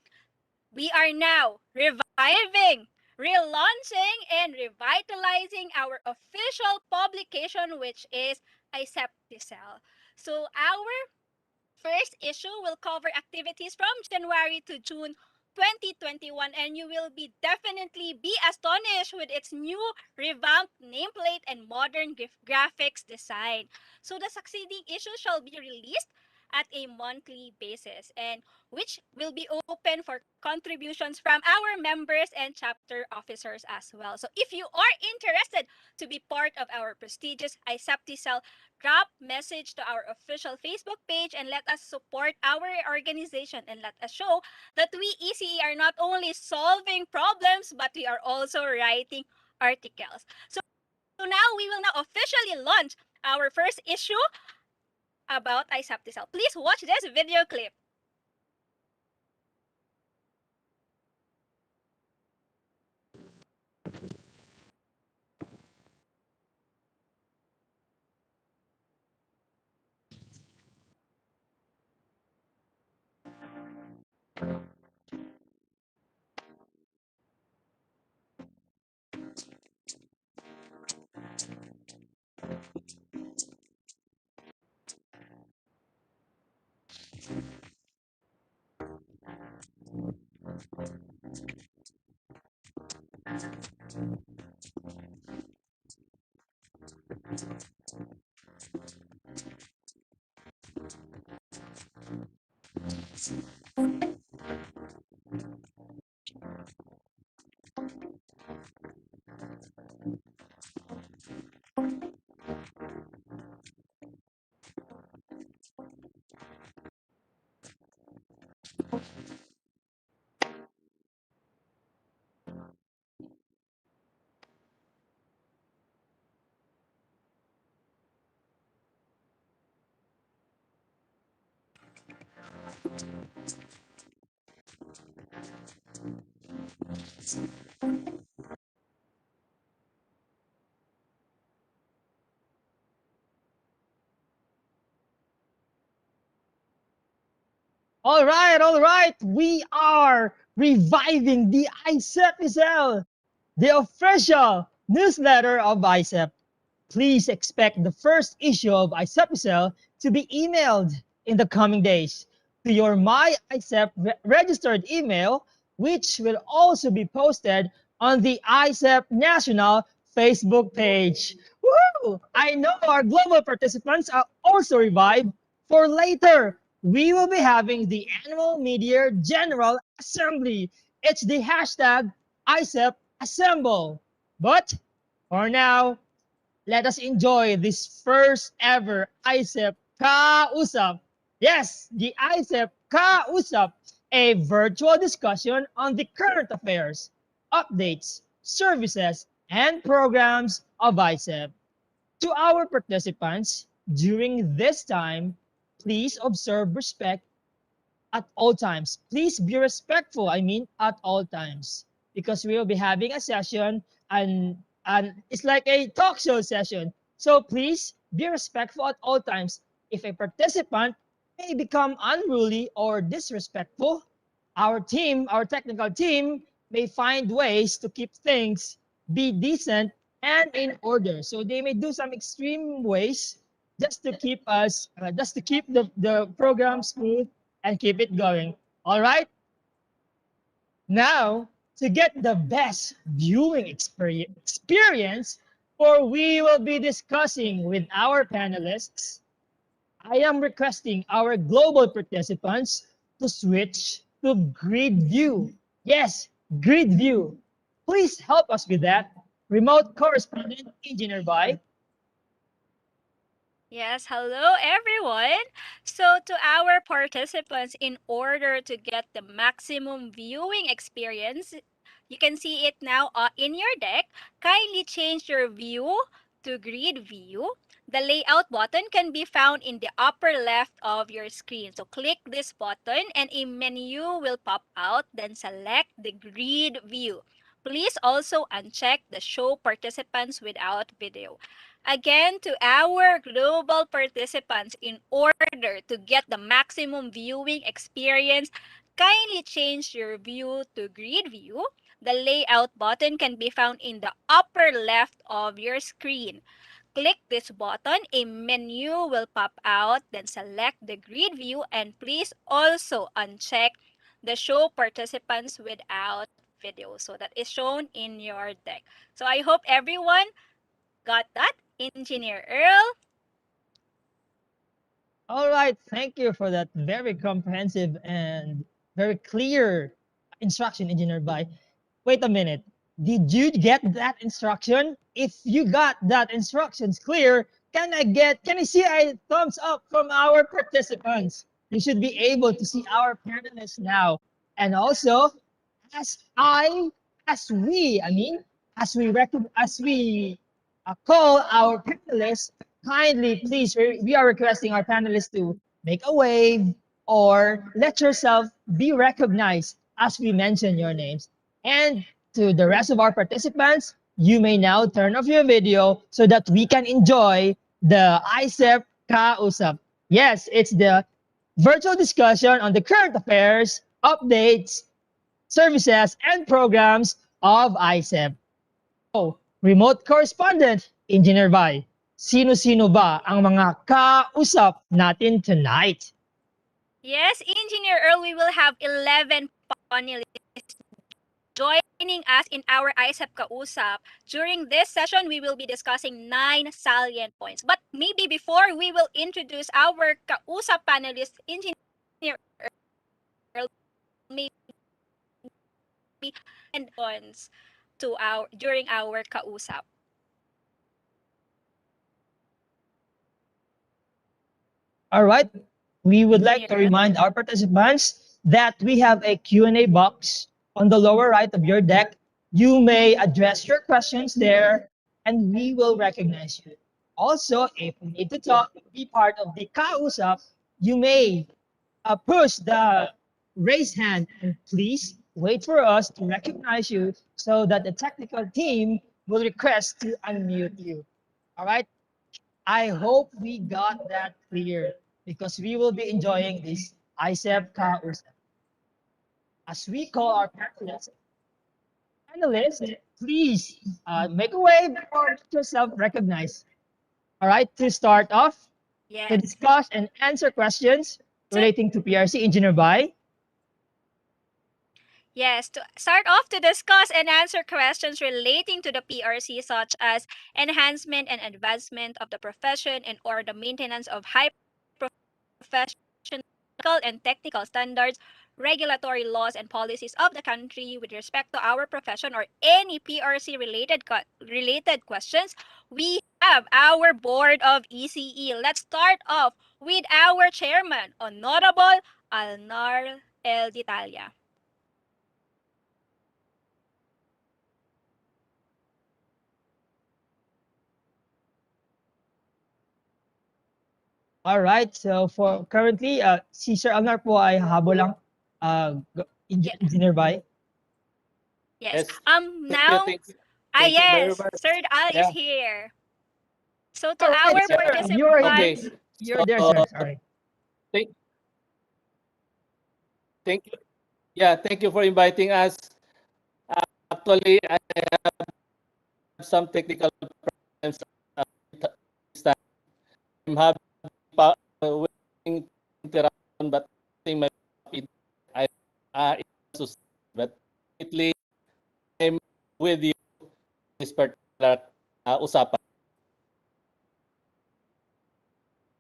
we are now reviving, relaunching, and revitalizing our official publication, which is ISAP Tisel. So our first issue will cover activities from January to June 2021, and you will be definitely be astonished with its new revamped nameplate and modern graphics design. So the succeeding issue shall be released at a monthly basis, and which will be open for contributions from our members and chapter officers as well. So if you are interested to be part of our prestigious ISAPTICEL, drop message to our official Facebook page and let us support our organization and let us show that we ECE are not only solving problems but we are also writing articles. So now we will now officially launch our first issue about ISAPTICEL. Please watch this video clip. All right, all right. We are reviving the ICEP, the official newsletter of ICEP. Please expect the first issue of ICEP to be emailed in the coming days to your My ICEP registered email, which will also be posted on the ICEP National Facebook page. Woo! I know our global participants are also revived for later. We will be having the annual Media General Assembly. It's the hashtag ICEP Assemble. But for now, let us enjoy this first ever ICEP Kausap. Yes, the IECEP Kausap, a virtual discussion on the current affairs, updates, services, and programs of IECEP. To our participants, during this time, please observe respect at all times. Please be respectful, I mean, at all times. Because we will be having a session and it's like a talk show session. So please be respectful at all times. If a participant may become unruly or disrespectful, our team, our technical team, may find ways to keep things be decent and in order. So they may do some extreme ways just to keep us, just to keep the program smooth and keep it going. All right? Now, to get the best viewing experience, for we will be discussing with our panelists, I am requesting our global participants to switch to grid view. Yes, grid view. Please help us with that. Remote correspondent, Engineer Bai. Yes, hello everyone. So, to our participants, in order to get the maximum viewing experience, you can see it now in your deck. Kindly change your view to grid view. The layout button can be found in the upper left of your screen. So, click this button and a menu will pop out. Then, select the grid view. Please also uncheck the show participants without video. Again, to our global participants, in order to get the maximum viewing experience, kindly change your view to grid view. The layout button can be found in the upper left of your screen. Click this button, a menu will pop out, then select the grid view, and please also uncheck the show participants without video. So that is shown in your deck. So I hope everyone got that, Engineer Earl? All right, thank you for that very comprehensive and very clear instruction, Engineer Bai. Wait a minute. Did you get that instruction? If you got that instructions clear, can I see a thumbs up from our participants? You should be able to see our panelists now. And also, as I, as we, I mean, as we call our panelists, kindly, please, we are requesting our panelists to make a wave or let yourself be recognized as we mention your names. And to the rest of our participants, you may now turn off your video so that we can enjoy the ICEP Kausap. Yes, it's the virtual discussion on the current affairs, updates, services, and programs of ICEP. Oh, remote correspondent, Engineer Bai. Sino-sino ba ang mga kausap natin tonight? Yes, Engineer Earl, we will have 11 panelists joining us in our ISEP Kausap. During this session, we will be discussing 9 salient points. But maybe before we will introduce our Kausap panelists, Engineer Earl, maybe and points to our during our Kausap. All right. We would like to remind our participants that we have a Q&A box on the lower right of your deck. You may address your questions there and we will recognize you. Also, if you need to talk, be part of the Kausap, you may push the raise hand and please wait for us to recognize you so that the technical team will request to unmute you. All right. I hope we got that clear because we will be enjoying this ICEP Kausap. As we call our panelists, please make a wave or get yourself recognized. All right, to start off, to Yes. discuss and answer questions relating to PRC, Engineer Bai. Yes, to start off to discuss and answer questions relating to the PRC, such as enhancement and advancement of the profession and or the maintenance of high professional and technical standards, regulatory laws and policies of the country with respect to our profession or any PRC related questions, we have our Board of ECE. Let's start off with our chairman, Honorable Alnar El Ditalia. All right, so for currently, si Sir Alnar po ay habol lang, Engineer Bai. Yes. Thank Now, you, thank you very yes, much. Sir Al is Yeah. here. So to All right, our sir, you are Okay. participants, you're there, sir. Sorry. Thank, thank you. Yeah, thank you for inviting us. Actually, I have some technical problems. This time. I'm having interaction, but I think my I but lately I'm with you in this particular usapan.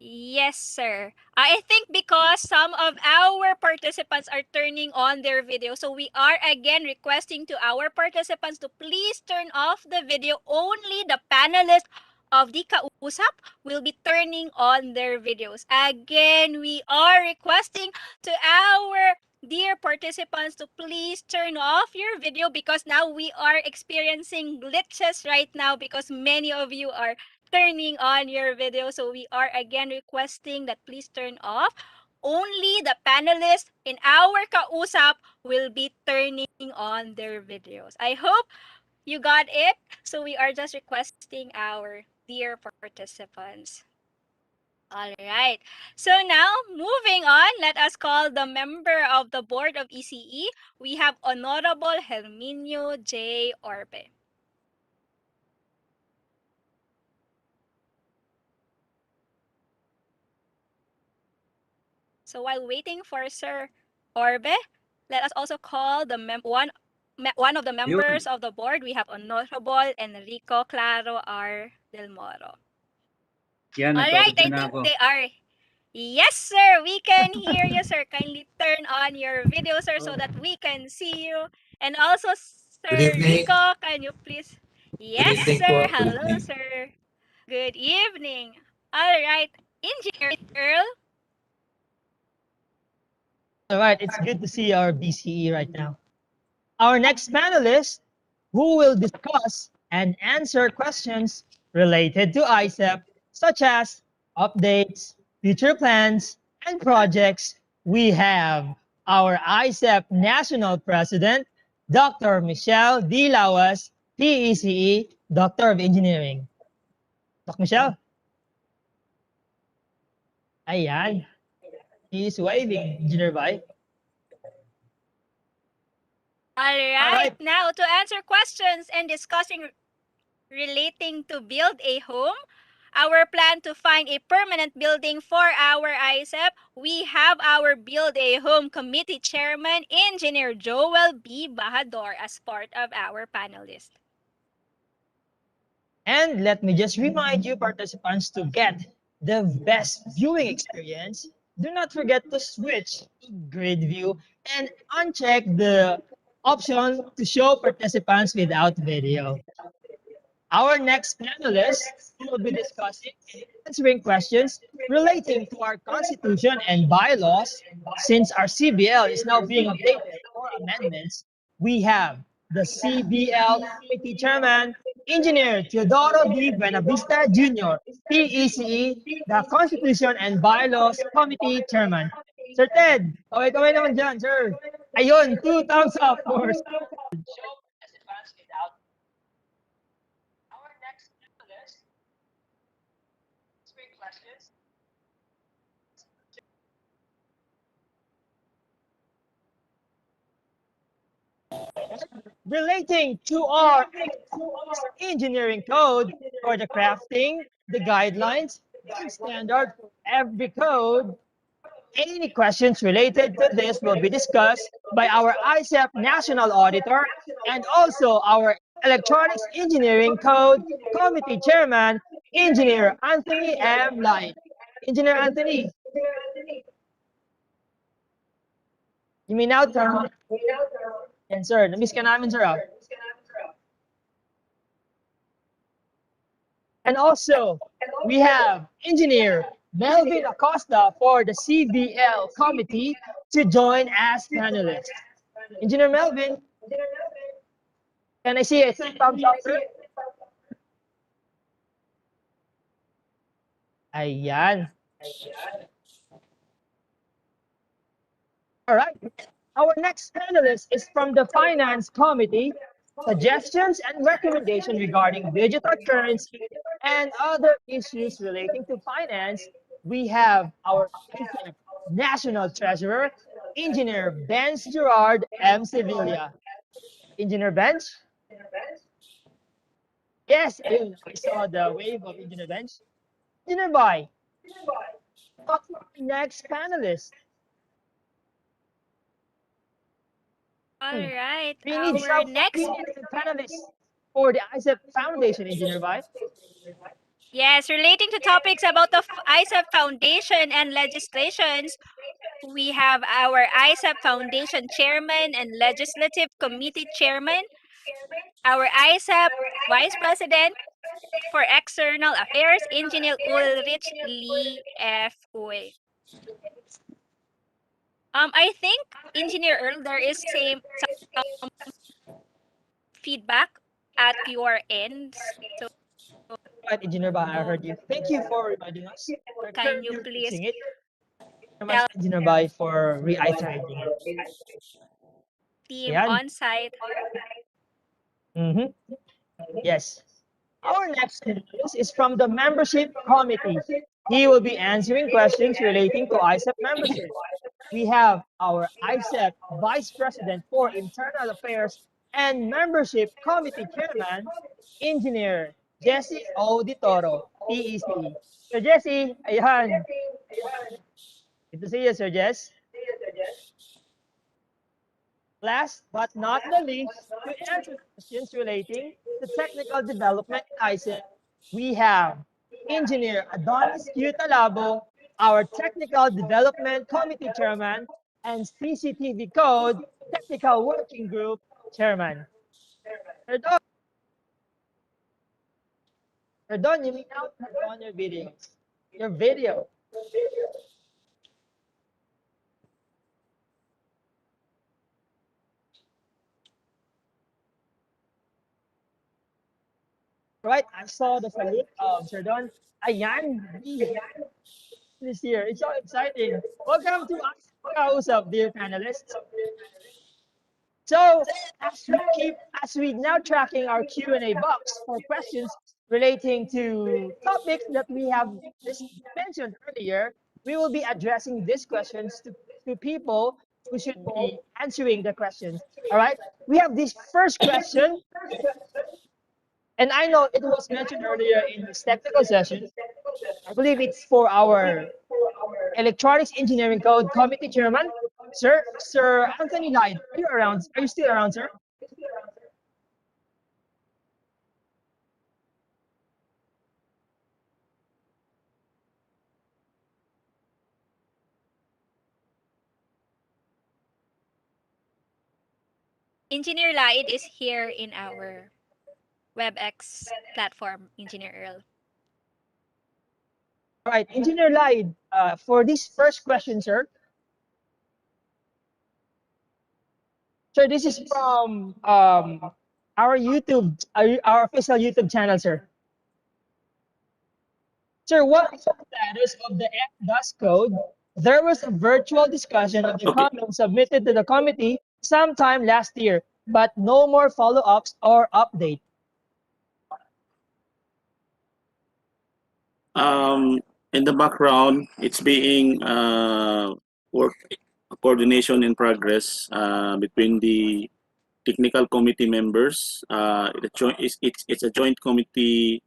yes, sir. I think because some of our participants are turning on their video, so we are again requesting to our participants to please turn off the video. Only the panelists of the Kausap will be turning on their videos. Again, we are requesting to our dear participants to please turn off your video because now we are experiencing glitches right now because many of you are turning on your video. So we are again requesting that please turn off. Only the panelists in our Kausap will be turning on their videos. I hope you got it. So we are just requesting our dear participants. All right. So now, moving on, let us call the member of the Board of ECE. We have Honorable Herminio J. Orbe. So while waiting for Sir Orbe, let us also call the one of the members of the board. We have Honorable Enrico Claro R. Del Moro. Yan, All right, I nag-order na think ako. they are. Yes, sir. We can hear you, sir. Kindly turn on your video, sir, so that we can see you. And also, Good Sir evening. Rico, can you please? Yes, Good evening sir. po. Good Hello, evening. sir. Good evening. All right. Engineer Earl. All right, it's good to see our BCE right now. Our next panelist, who will discuss and answer questions related to ICEP, such as updates, future plans, and projects, we have our ICEP National President, Dr. Michelle D. Lawas, PECE, Doctor of Engineering. Dr. Michelle? Ayan. He is waving, Engineer Bai. All right. Now, to answer questions and discussing relating to build a home, our plan to find a permanent building for our ICEP, we have our Build a Home Committee Chairman, Engineer Joel B. Bahador, as part of our panelist. And let me just remind you participants to get the best viewing experience. Do not forget to switch to grid view and uncheck the option to show participants without video. Our next panelist will be discussing and answering questions relating to our constitution and bylaws. Since our CBL is now being updated for amendments, we have the CBL Committee Chairman, Engineer Teodoro D. Buenavista Jr., PECE, the Constitution and Bylaws Committee Chairman. Sir Ted, kaway-kaway naman dyan, sir. Ayun, 2 thumbs up for relating to our engineering code for the crafting, the guidelines, and standard, every code. Any questions related to this will be discussed by our ICEP National Auditor and also our Electronics Engineering Code Committee Chairman, Engineer Anthony M. Light. Engineer Anthony. You may now turn. Yan, sir. Na-miss ka namin, sir. And also, we have Engineer Melvin Acosta for the CBL committee to join as panelist. Engineer Melvin, can I see a thumbs up, sir? Ayan. All right. Our next panelist is from the Finance Committee. Suggestions and recommendations regarding digital currency and other issues relating to finance. We have our IECEP National Treasurer, Engineer Benz Gerard M. Sevilla. Engineer Benz? Yes, I saw the wave of Engineer Benz. Engineer Boy, talk to our next panelist. All right. We need Our some next. panelists for the ISEP Foundation, Engineer Boy. Yes, relating to topics about the ISEP Foundation and legislations, we have our ISEP Foundation Chairman and Legislative Committee Chairman, our ISEP Vice President for External Affairs, Engineer Ulrich Lee F. Uy. I think, Engineer Earl, there is some feedback at your end. So Right, Engineer Boy, I heard you. Thank you for reminding us. can you please Fixing it. Thank you, Engineer Boy, for reiterating it. team Ayan. on site? Yes. Our next panelist is from the membership committee. He will be answering questions relating to ISEP membership. We have our ISEP Vice President for Internal Affairs and Membership Committee Chairman, Engineer Jesse O. Di Toro, PEC. Sir Jesse, ayan. Good to see you, Sir Jess. Last but not the least, to answer questions relating to technical development in ISEP, we have Engineer Adonis Q. Talabo, our Technical Development Committee Chairman, and CCTV Code Technical Working Group Chairman. Perdon, you may now turn on your video. Your video. Right, I saw the salute of Sir Don. Ayan, this year. It's so exciting. Welcome to IECEP, dear panelists. So, as we now tracking our Q&A box for questions relating to topics that we have just mentioned earlier, we will be addressing these questions to people who should be answering the questions. All right, we have this first question. And I know it was mentioned earlier in this technical session. I believe it's for our Electronics Engineering Code Committee Chairman, Sir Anthony Lyde. Are you around? Are you still around, sir? Engineer Laid is here in our WebEx platform, Engineer Earl. All right, Engineer Lyde, for this first question, sir. Sir, this is from our YouTube, our official YouTube channel, sir. Sir, what is the status of the FDAS code? There was a virtual discussion of the comments submitted to the committee sometime last year, but no more follow-ups or update. In the background, it's being work coordination in progress between the technical committee members. It's a joint committee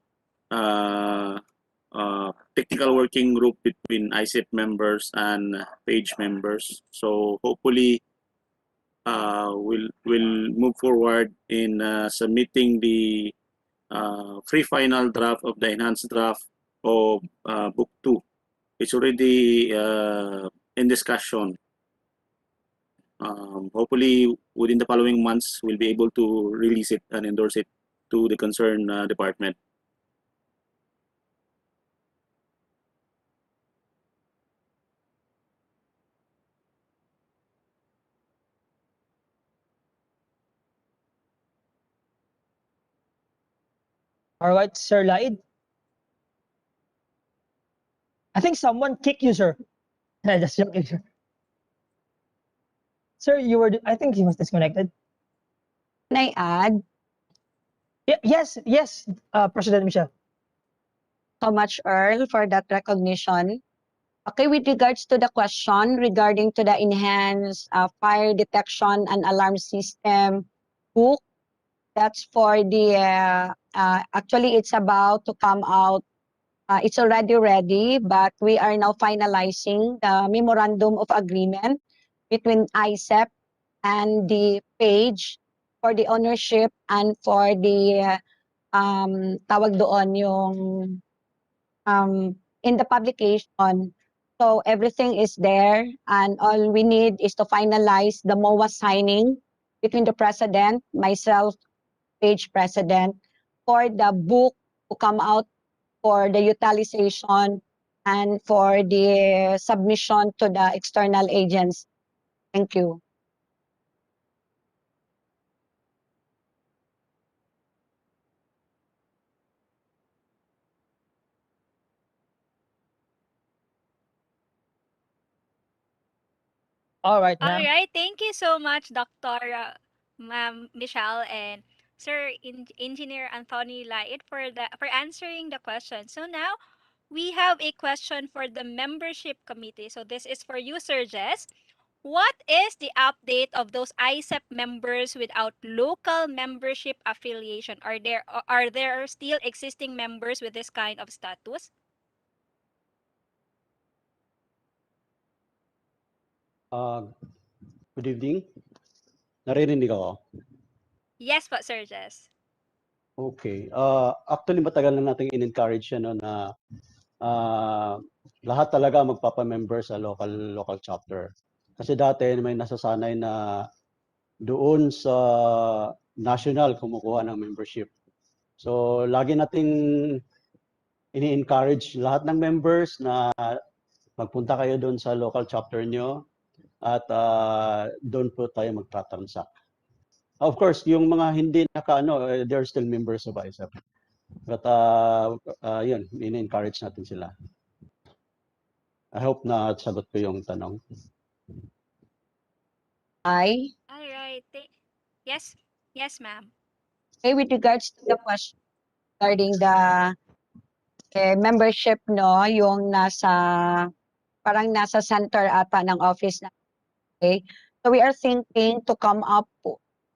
technical working group between ICEP members and page members. So hopefully we'll move forward in submitting the free final draft of the enhanced draft of book 2. It's already in discussion. Hopefully, within the following months, we'll be able to release it and endorse it to the concerned department. All right, Sir Laid. I think someone kicked you, sir. Just joking, sir. Sir, I think he was disconnected. Can I add? Yes, President Michelle. So much, Earl, for that recognition. Okay, with regards to the question regarding to the enhanced fire detection and alarm system book, that's for the, actually it's about to come out. It's already ready, but we are now finalizing the memorandum of agreement between IECEP and the page for the ownership and for the tawag doon yung in the publication. So everything is there, and all we need is to finalize the MOA signing between the president, myself, page president, for the book to come out for the utilization and for the submission to the external agents. Thank you. All right, All ma'am. right, thank you so much, Dr. Ma'am Michelle and Sir Engineer Anthony Lait for answering the question. So now we have a question for the membership committee. So this is for you, Sir Jess. What is the update of those ICEP members without local membership affiliation? Are there still existing members with this kind of status? Good evening. Naririnig ako? Yes, but Sir Jess. Okay. Actually, matagal na nating in-encourage yan, no, na lahat talaga magpapa-member sa local chapter. Kasi dati may nasasanay na doon sa national kumukuha ng membership. So, lagi nating ini-encourage lahat ng members na magpunta kayo doon sa local chapter nyo at doon po tayo magtra-transact. Of course, yung mga hindi naka-ano, they're still members of IECEP. But yun, ini-encourage natin sila. I hope na sagot ko yung tanong. All right. Yes, ma'am. Okay, with regards to the question regarding the membership, no, yung parang nasa center ata ng office na. Okay, so we are thinking to come up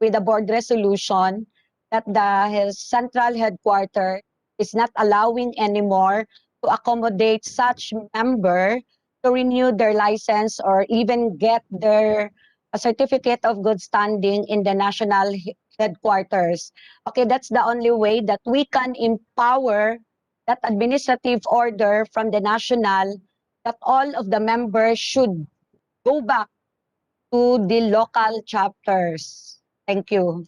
with a board resolution that the central headquarters is not allowing anymore to accommodate such member to renew their license or even get their certificate of good standing in the national headquarters. Okay, that's the only way that we can empower that administrative order from the national that all of the members should go back to the local chapters. Thank you.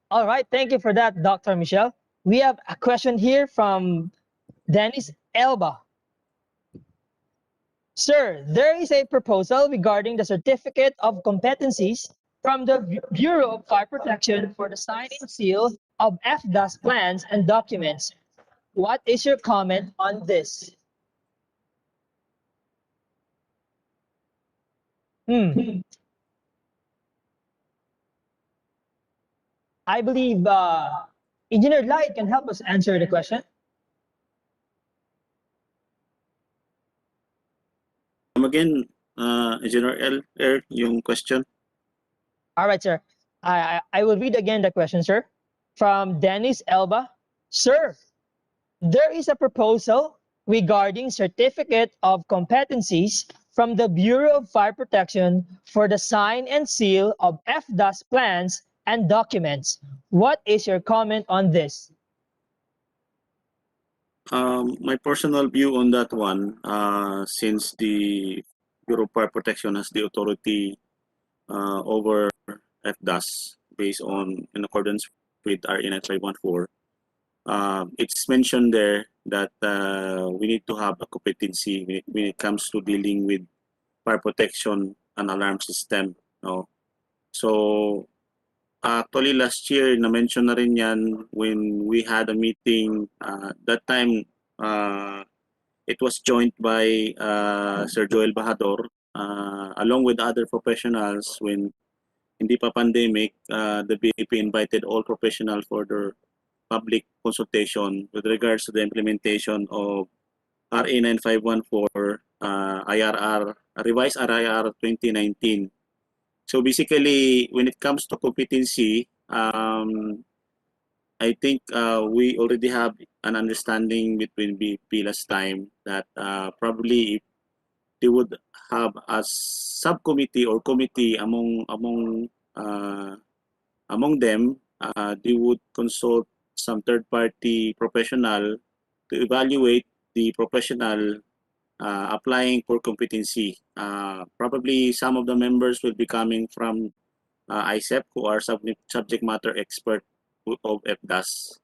All right, thank you for that, Dr. Michelle. We have a question here from Dennis Elba. Sir, there is a proposal regarding the certificate of competencies from the Bureau of Fire Protection for the sign and seal of FDAS plans and documents. What is your comment on this? I believe Engineer Light can help us answer the question. Again, Engineer L, yung question. All right, sir. I will read again the question, sir. From Dennis Elba. Sir, there is a proposal regarding certificate of competencies from the Bureau of Fire Protection for the sign and seal of FDAS plans and documents. What is your comment on this? My personal view on that one, since the Bureau of Fire Protection has the authority over FDAS based on in accordance with RA 9514. It's mentioned there that we need to have a competency when it comes to dealing with fire protection and alarm system. No? So actually last year na-mention na rin yan when we had a meeting. That time it was joined by Sir Joel Bahador along with other professionals. When hindi pa pandemic, the BAP invited all professionals for their public consultation with regards to the implementation of RA 9514, IRR, revised RIR 2019. So basically, when it comes to competency, I think we already have an understanding between BP last time that probably if they would have a subcommittee or committee among them, they would consult some third-party professional to evaluate the professional applying for competency. Probably some of the members will be coming from IECEP, who are subject matter expert of FDAS.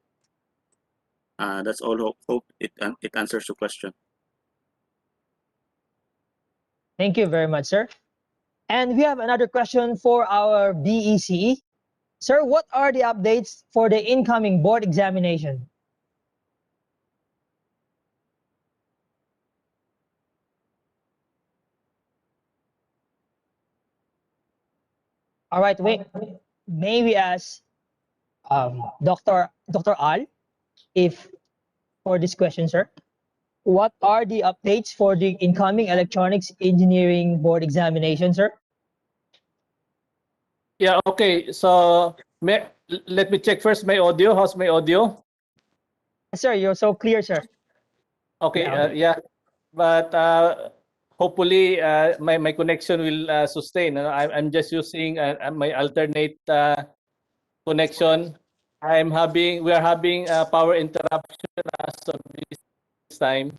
That's all. Hope it answers your question. Thank you very much, sir. And we have another question for our BECE. Sir, what are the updates for the incoming board examination? All right, wait. May we ask Dr. Al if for this question, sir, what are the updates for the incoming electronics engineering board examination, sir? Yeah, okay. So let me check first my audio. How's my audio? Sir, you're so clear, sir. Okay, Yeah. yeah. But hopefully my connection will sustain. I'm just using my alternate connection. We are having a power interruption as of this time.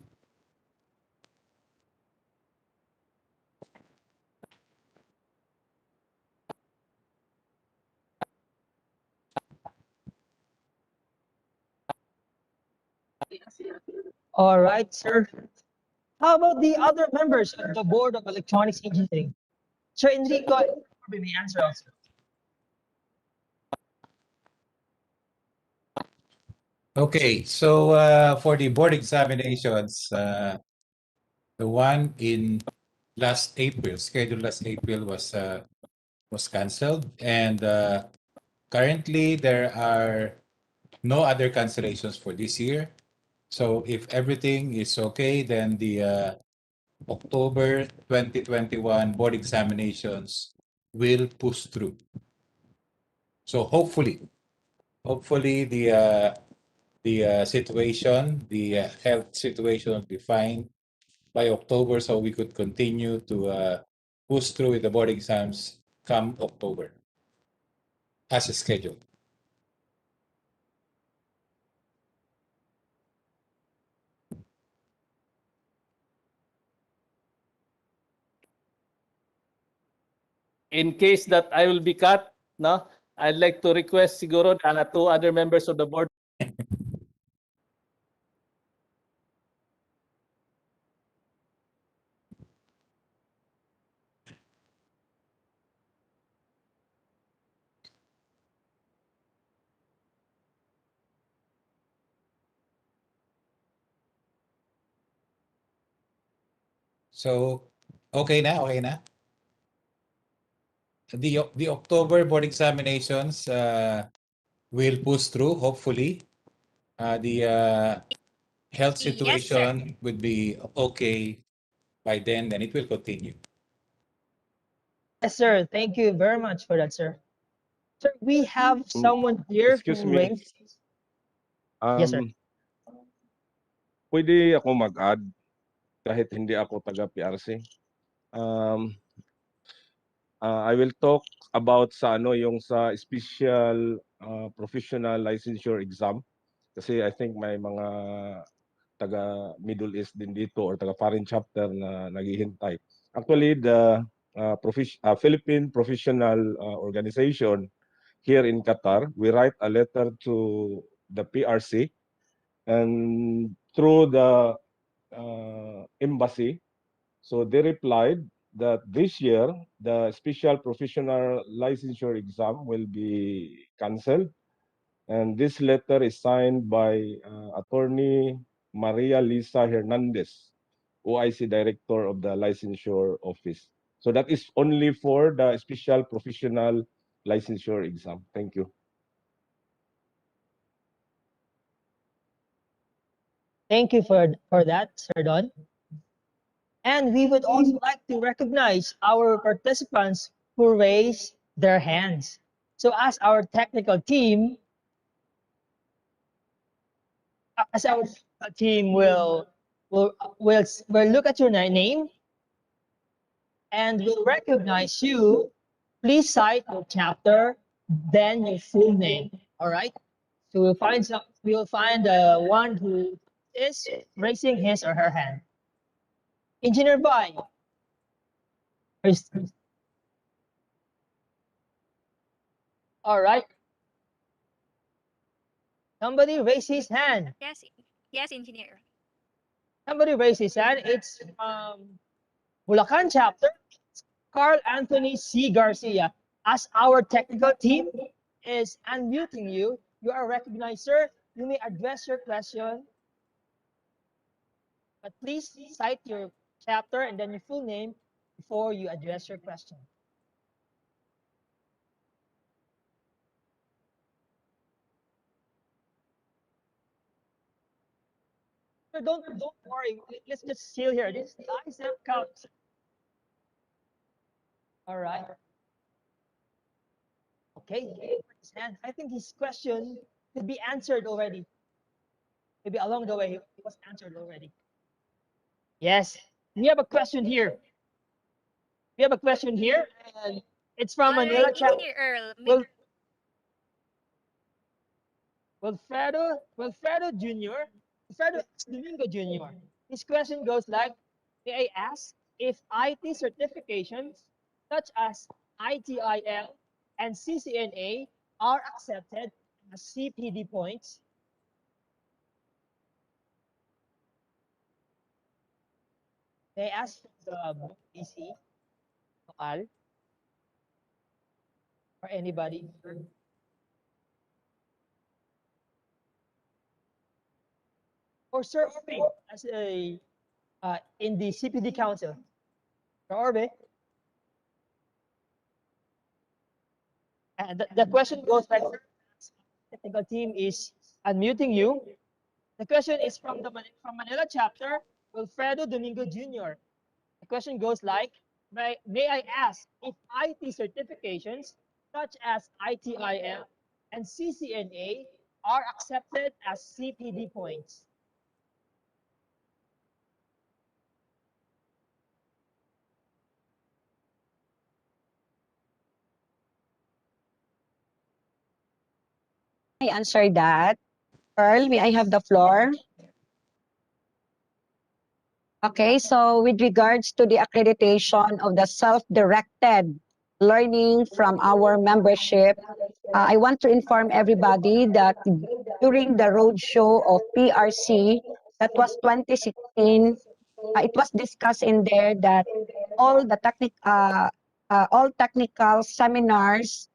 All right, sir. How about the other members of the Board of Electronics Engineering? Sir Enrico, probably may answer also. Okay, so for the board examinations, the one in scheduled last April was canceled, and currently there are no other cancellations for this year. So if everything is okay, then the October 2021 board examinations will push through. So hopefully the situation, the health situation will be fine by October, so we could continue to push through with the board exams come October as scheduled. In case that I will be cut, no, I'd like to request siguro two other members of the board. So okay na. The October board examinations will push through, hopefully. The health situation would be okay by then it will continue. Yes, sir. Thank you very much for that, sir. Sir, we have someone here Excuse who me. raised. Yes, sir. Pwede ako mag-add kahit hindi ako taga PRC. I will talk about sa yung sa special professional licensure exam kasi I think may mga taga Middle East din dito or taga foreign chapter na naghihintay. Actually, the Philippine Professional Organization here in Qatar, we write a letter to the PRC, and through the embassy, so they replied that this year the special professional licensure exam will be cancelled, and this letter is signed by Attorney Maria Lisa Hernandez, OIC Director of the Licensure Office. So that is only for the special professional licensure exam. Thank you. Thank you for that, Sir Don. And we would also like to recognize our participants who raised their hands. So as our technical team, will look at your name and will recognize you. Please cite your chapter, then your full name. All right. So we'll find one who is raising his or her hand. Engineer Boy. All right. Somebody raise his hand. Yes, yes, engineer. Somebody raise his hand. It's Bulacan chapter, Carl Anthony C. Garcia. As our technical team is unmuting you, you are recognized, sir. You may address your question, but please cite your chapter and then your full name before you address your question. Sir, don't worry. Let's just chill here. This is the IECEP counts. All right. Okay. And I think his question could be answered already. Maybe along the way, it was answered already. Yes. We have a question here. We have a question here, and it's from Manila Alright, chat. Engineer Earl. Wilfredo Jr. Wilfredo Domingo Jr. His question goes like, may I ask if IT certifications such as ITIL and CCNA are accepted as CPD points? May I ask the BC, Al, or anybody? Or Sir Orbe, as a in the CPD Council. Sir Orbe. And the question goes like, technical team is unmuting you. The question is from Manila chapter, Wilfredo Domingo Jr. The question goes like, may I ask if IT certifications such as ITIL and CCNA are accepted as CPD points? I answer that. Earl, may I have the floor? Okay, so with regards to the accreditation of the self-directed learning from our membership, I want to inform everybody that during the roadshow of PRC, that was 2016, it was discussed in there that all technical seminars,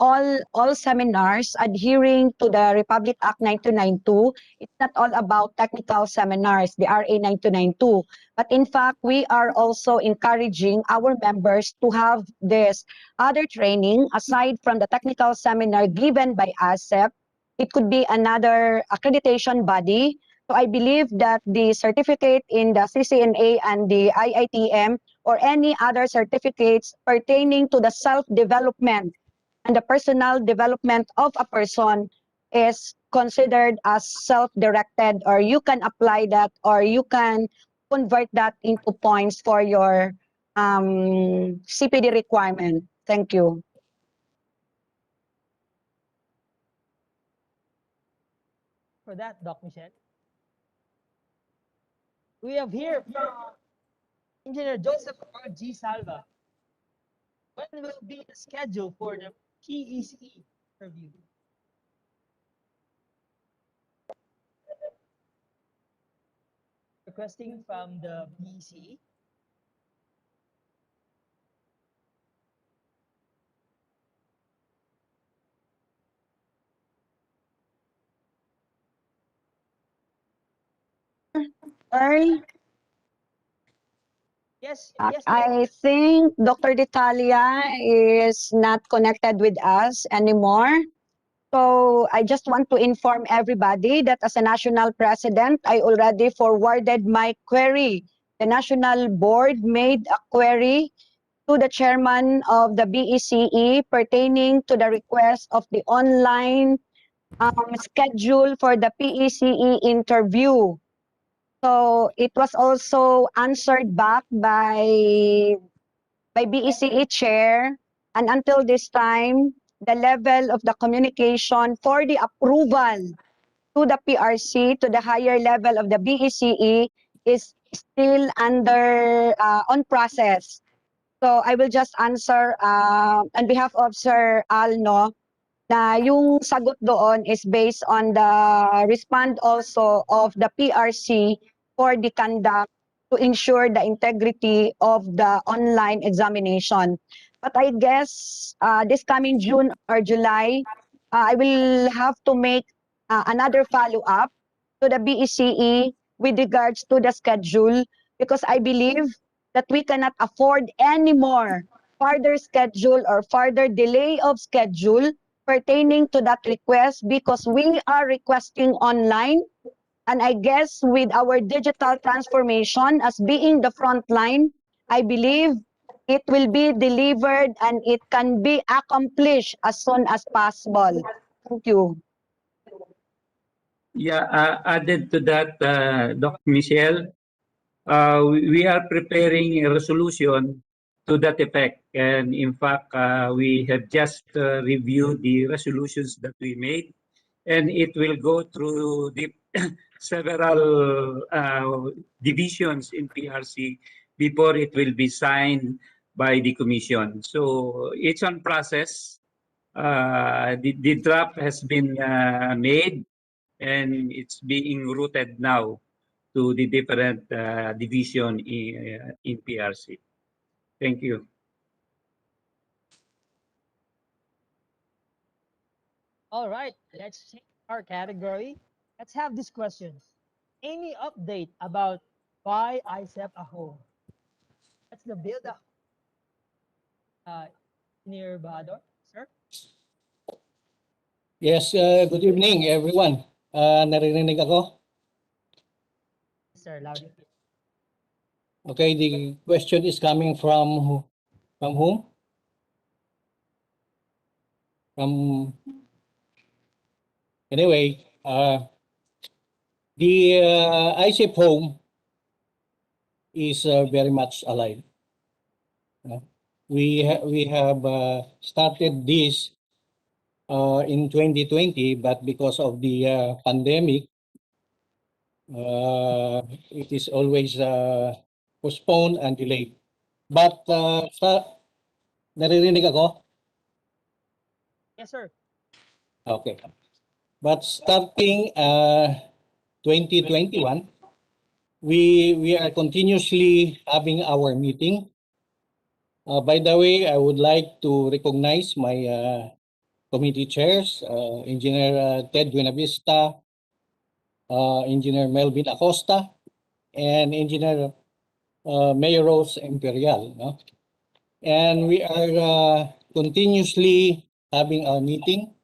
all seminars adhering to the Republic Act 9292. It's not all about technical seminars, the RA 9292. But in fact, we are also encouraging our members to have this other training aside from the technical seminar given by IECEP. It could be another accreditation body. So I believe that the certificate in the CCNA and the IITM or any other certificates pertaining to the self-development and the personal development of a person is considered as self-directed, or you can apply that, or you can convert that into points for your CPD requirement. Thank you. For that, Doc Michelle. We have here from Engineer Joseph R.G. Salva, when will be the schedule for the PECE review? Requesting from the PECE. Sorry. Yes, I think Dr. Ditalia is not connected with us anymore. So I just want to inform everybody that as a national president, I already forwarded my query. The national board made a query to the chairman of the BECE pertaining to the request of the online schedule for the PECE interview. So it was also answered back by BECE chair, and until this time, the level of the communication for the approval to the PRC, to the higher level of the BECE, is still under on process. So I will just answer on behalf of Sir Al, no, na yung sagot doon is based on the respond also of the PRC for the conduct to ensure the integrity of the online examination. But I guess this coming June or July, I will have to make another follow-up to the BECE with regards to the schedule, because I believe that we cannot afford any more further schedule or further delay of schedule pertaining to that request, because we are requesting online. And I guess with our digital transformation as being the front line, I believe it will be delivered and it can be accomplished as soon as possible. Thank you. Yeah, added to that, Dr. Michelle, we are preparing a resolution to that effect. And in fact, we have just reviewed the resolutions that we made, and it will go through the several divisions in PRC before it will be signed by the commission. So it's on process. The draft has been made, and it's being routed now to the different division in PRC. Thank you. All right, let's change our category. Let's have this question. Any update about why IECEP a home? That's the build up. Near Bador, sir. Yes, good evening everyone. Naririnig ako? Sir, loud and clear. Okay, the question is coming from whom? From anyway, the IECEP home is very much alive. We have started this in 2020, but because of the pandemic, it is always postponed and delayed. But naririnig ako? Yes, sir. Okay. But starting 2021, we are continuously having our meeting. By the way, I would like to recognize my committee chairs, Engineer Ted Buenavista, Engineer Melvin Acosta, and Engineer Mayor Rose Imperial. No? And we are continuously having our meeting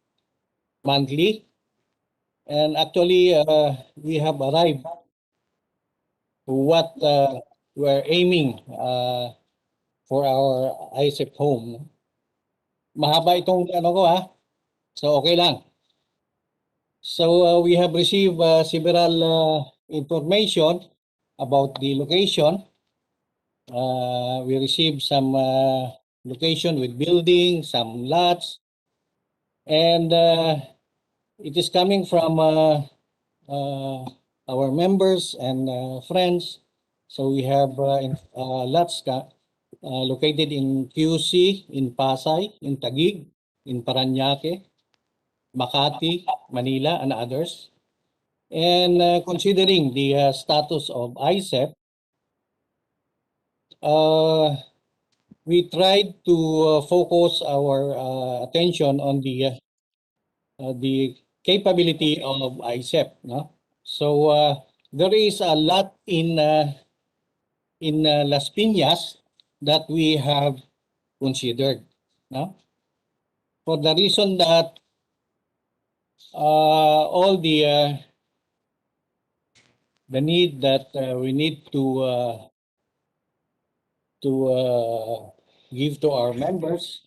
monthly. And actually, we have arrived to what we're aiming for our IECEP home. Mahaba itong ano ko ha. So okay lang. So we have received several information about the location. We received some location with buildings, some lots, and it is coming from our members and friends. So we have lots located in QC, in Pasay, in Taguig, in Parañaque, Makati, Manila, and others. And considering the status of IECEP, we tried to focus our attention on the capability of IECEP. No? So there is a lot in Las Piñas that we have considered. No? For the reason that all the need that we need to give to our members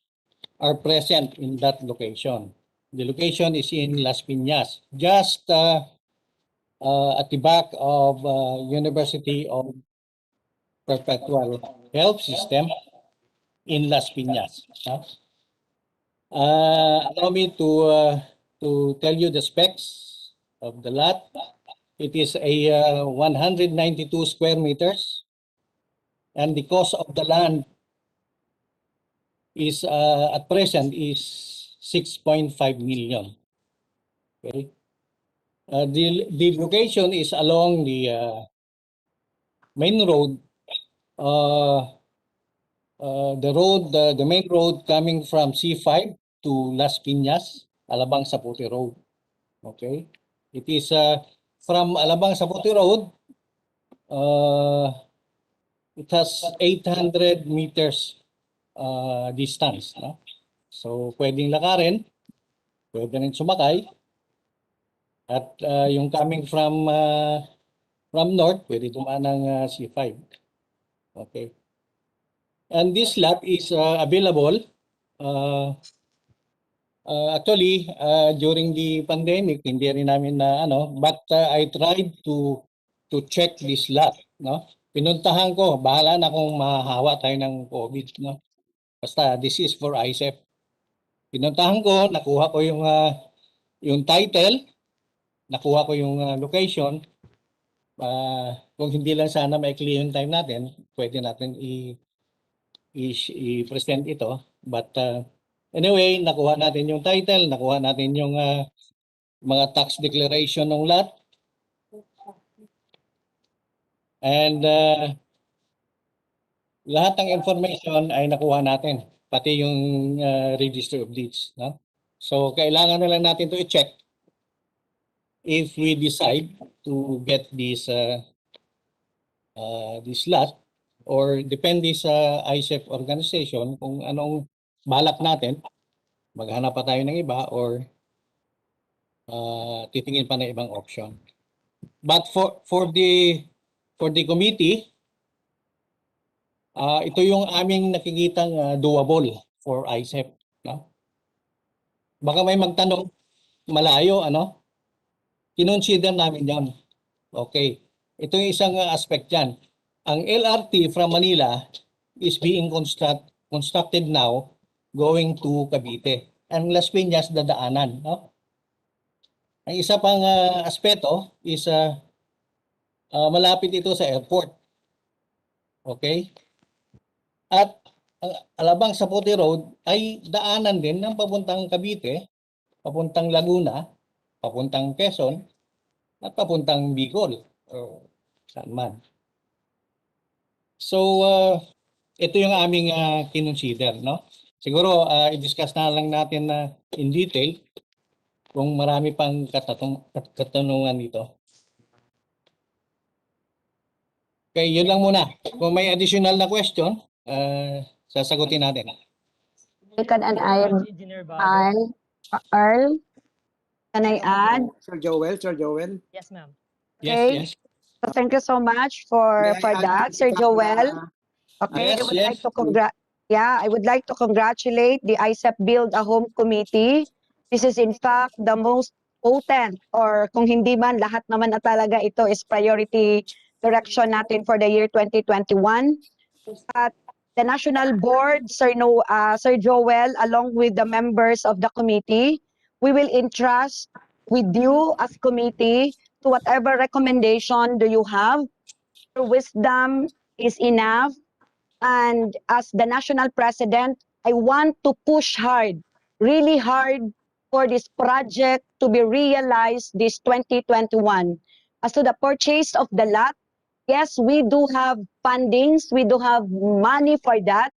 are present in that location. The location is in Las Piñas, just at the back of University of Perpetual Health System in Las Piñas. Allow me to tell you the specs of the lot. It is a 192 square meters, and the cost of the land is at present is 6.5 million. Okay. The location is along the main road. The main road coming from C5 to Las Piñas, Alabang Sapote Road. Okay. It is from Alabang Sapote Road. It has 800 meters distance. No? So pwedeng lakarin, pwede rin sumakay. At yung coming from north, pwede dumaan ng C5. Okay. And this lot is available. Actually, during the pandemic, hindi rin namin na but I tried to check this lot. No? Pinuntahan ko, bahala na kung mahahawa tayo ng COVID. No? Basta this is for IECEP. Pinuntahan ko, nakuha ko yung title, nakuha ko yung location. Kung hindi lang sana maikli yung time natin, pwede natin i-present ito. But anyway, nakuha natin yung title, nakuha natin yung mga tax declaration ng lot. And lahat ng information ay nakuha natin, pati yung register of deeds. No? So kailangan na lang natin to i-check if we decide to get this lot, or depende sa IECEP organization kung anong balak natin, maghanap pa tayo ng iba or titingin pa ng ibang option. But for the committee, ito yung aming nakikitang doable for IECEP. No? Baka may magtanong, malayo, kinonsider namin yan. Okay. Ito yung isang aspect yan. Ang LRT from Manila is being constructed now going to Cavite. Ang Las Piñas dadaanan. No? Ang isa pang aspeto is malapit ito sa airport. Okay? At Alabang Sapote Road ay daanan din ng papuntang Cavite, papuntang Laguna, papuntang Quezon, at papuntang Bicol. O saan man. So, ito yung aming kinonsider. No? Siguro, i-discuss na lang natin in detail kung marami pang katanungan dito. Okay, yun lang muna. Kung may additional na question, sasagutin natin. Can Earl, can I add? Sir Joel. Yes, ma'am. Okay. Yes. So thank you so much for that, Sir Joel. Okay, Yes, I would like to congratulate the IECEP Build a Home Committee. This is in fact the most potent, or kung hindi man, lahat naman na talaga ito is priority direction natin for the year 2021. At the National Board, Sir Joel, along with the members of the committee, we will entrust with you as committee to whatever recommendation do you have Your wisdom is enough. And as the national president, I want to push hard, really hard, for this project to be realized this 2021. As to the purchase of the lot, yes, we do have fundings, we do have money for that.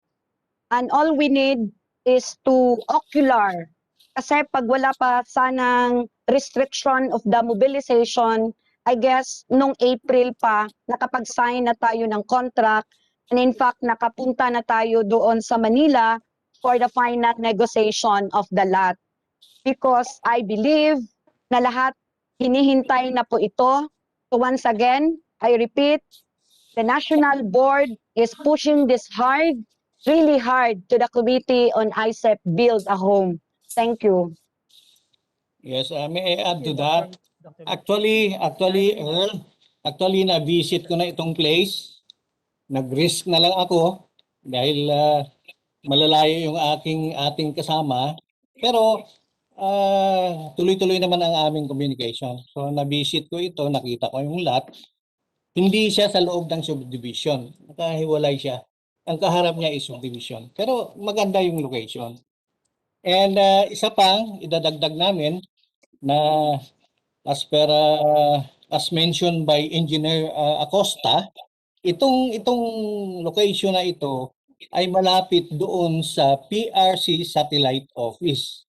And all we need is to ocular. Kasi pag wala pa sanang restriction of the mobilization, I guess nung April pa, nakapag-sign na tayo ng contract. And in fact, nakapunta na tayo doon sa Manila for the final negotiation of the lot. Because I believe na lahat hinihintay na po ito. So once again, I repeat, the National Board is pushing this hard, really hard, to the Committee on IECEP Build a Home. Thank you. Yes, may I add to that? Actually, Earl, na-visit ko na itong place. Nag-risk na lang ako dahil malalayo yung ating kasama. Pero tuloy-tuloy naman ang aming communication. So na-visit ko ito, nakita ko yung lot. Hindi siya sa loob ng subdivision. Nakahiwalay siya. Ang kaharap niya is subdivision. Pero maganda yung location. And isa pang idadagdag namin na as mentioned by Engineer Acosta, itong location na ito ay malapit doon sa PRC Satellite Office.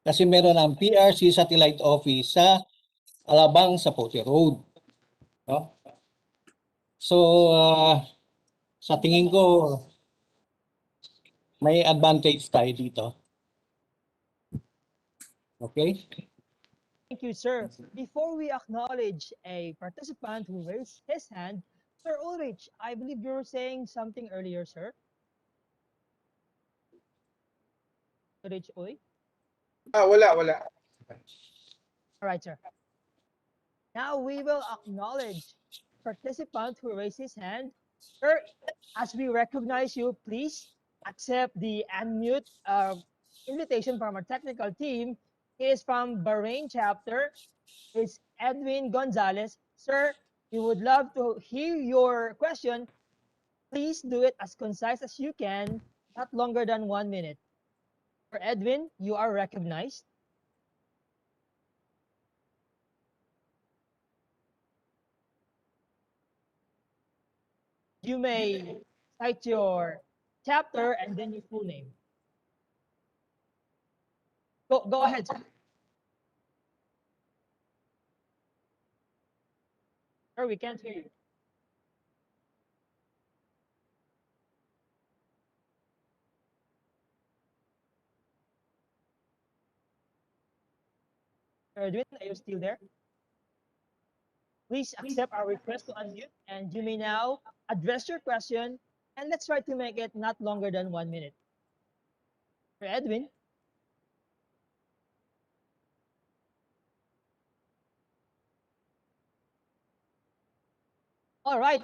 Kasi meron ang PRC Satellite Office sa Alabang Sapote Road. No? So, sa tingin ko, may advantage tayo dito. Okay? Thank you, sir. Before we acknowledge a participant who raised his hand, Sir Ulrich, I believe you were saying something earlier, sir. Ulrich, Uy? Wala. All right, sir. Now we will acknowledge participant who raised his hand. Sir, as we recognize you, please accept the unmute invitation from our technical team. He is from Bahrain chapter. It's Edwin Gonzalez. Sir, we would love to hear your question. Please do it as concise as you can, not longer than 1 minute. For Edwin, you are recognized. You may cite your chapter and then your full name. Go ahead, sir. Sir, we can't hear you. Sir Edwin, are you still there? Please accept our request to unmute, and you may now address your question, and let's try to make it not longer than 1 minute. Sir Edwin? All right,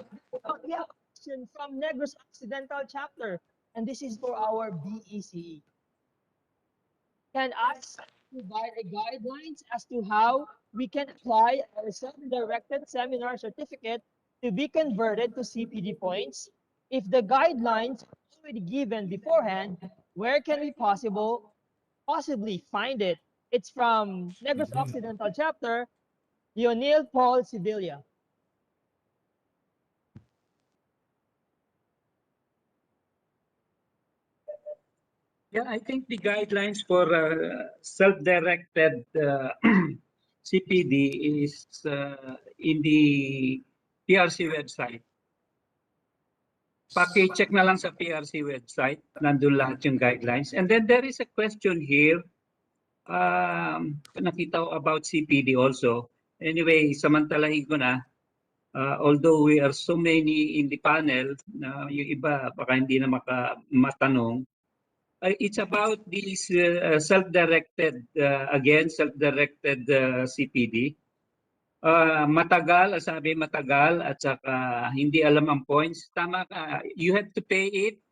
we have a question from Negros Occidental chapter, and this is for our BECE. Can us provide a guidelines as to how we can apply our self-directed seminar certificate to be converted to CPD points? If the guidelines are already given beforehand, where can we possibly find it? It's from Negros Occidental chapter, Leonil Paul Sibilia. Yeah, I think the guidelines for self-directed CPD is in the PRC website. Paki-check na lang sa PRC website. Nandun lahat yung guidelines. And then there is a question here. Nakita ko about CPD also. Anyway, samantalahin ko na. Although we are so many in the panel, yung iba baka hindi na matanong. It's about this self-directed, self-directed CPD. Matagal, sabi matagal, at saka hindi alam ang points. Tama ka, you have to pay it.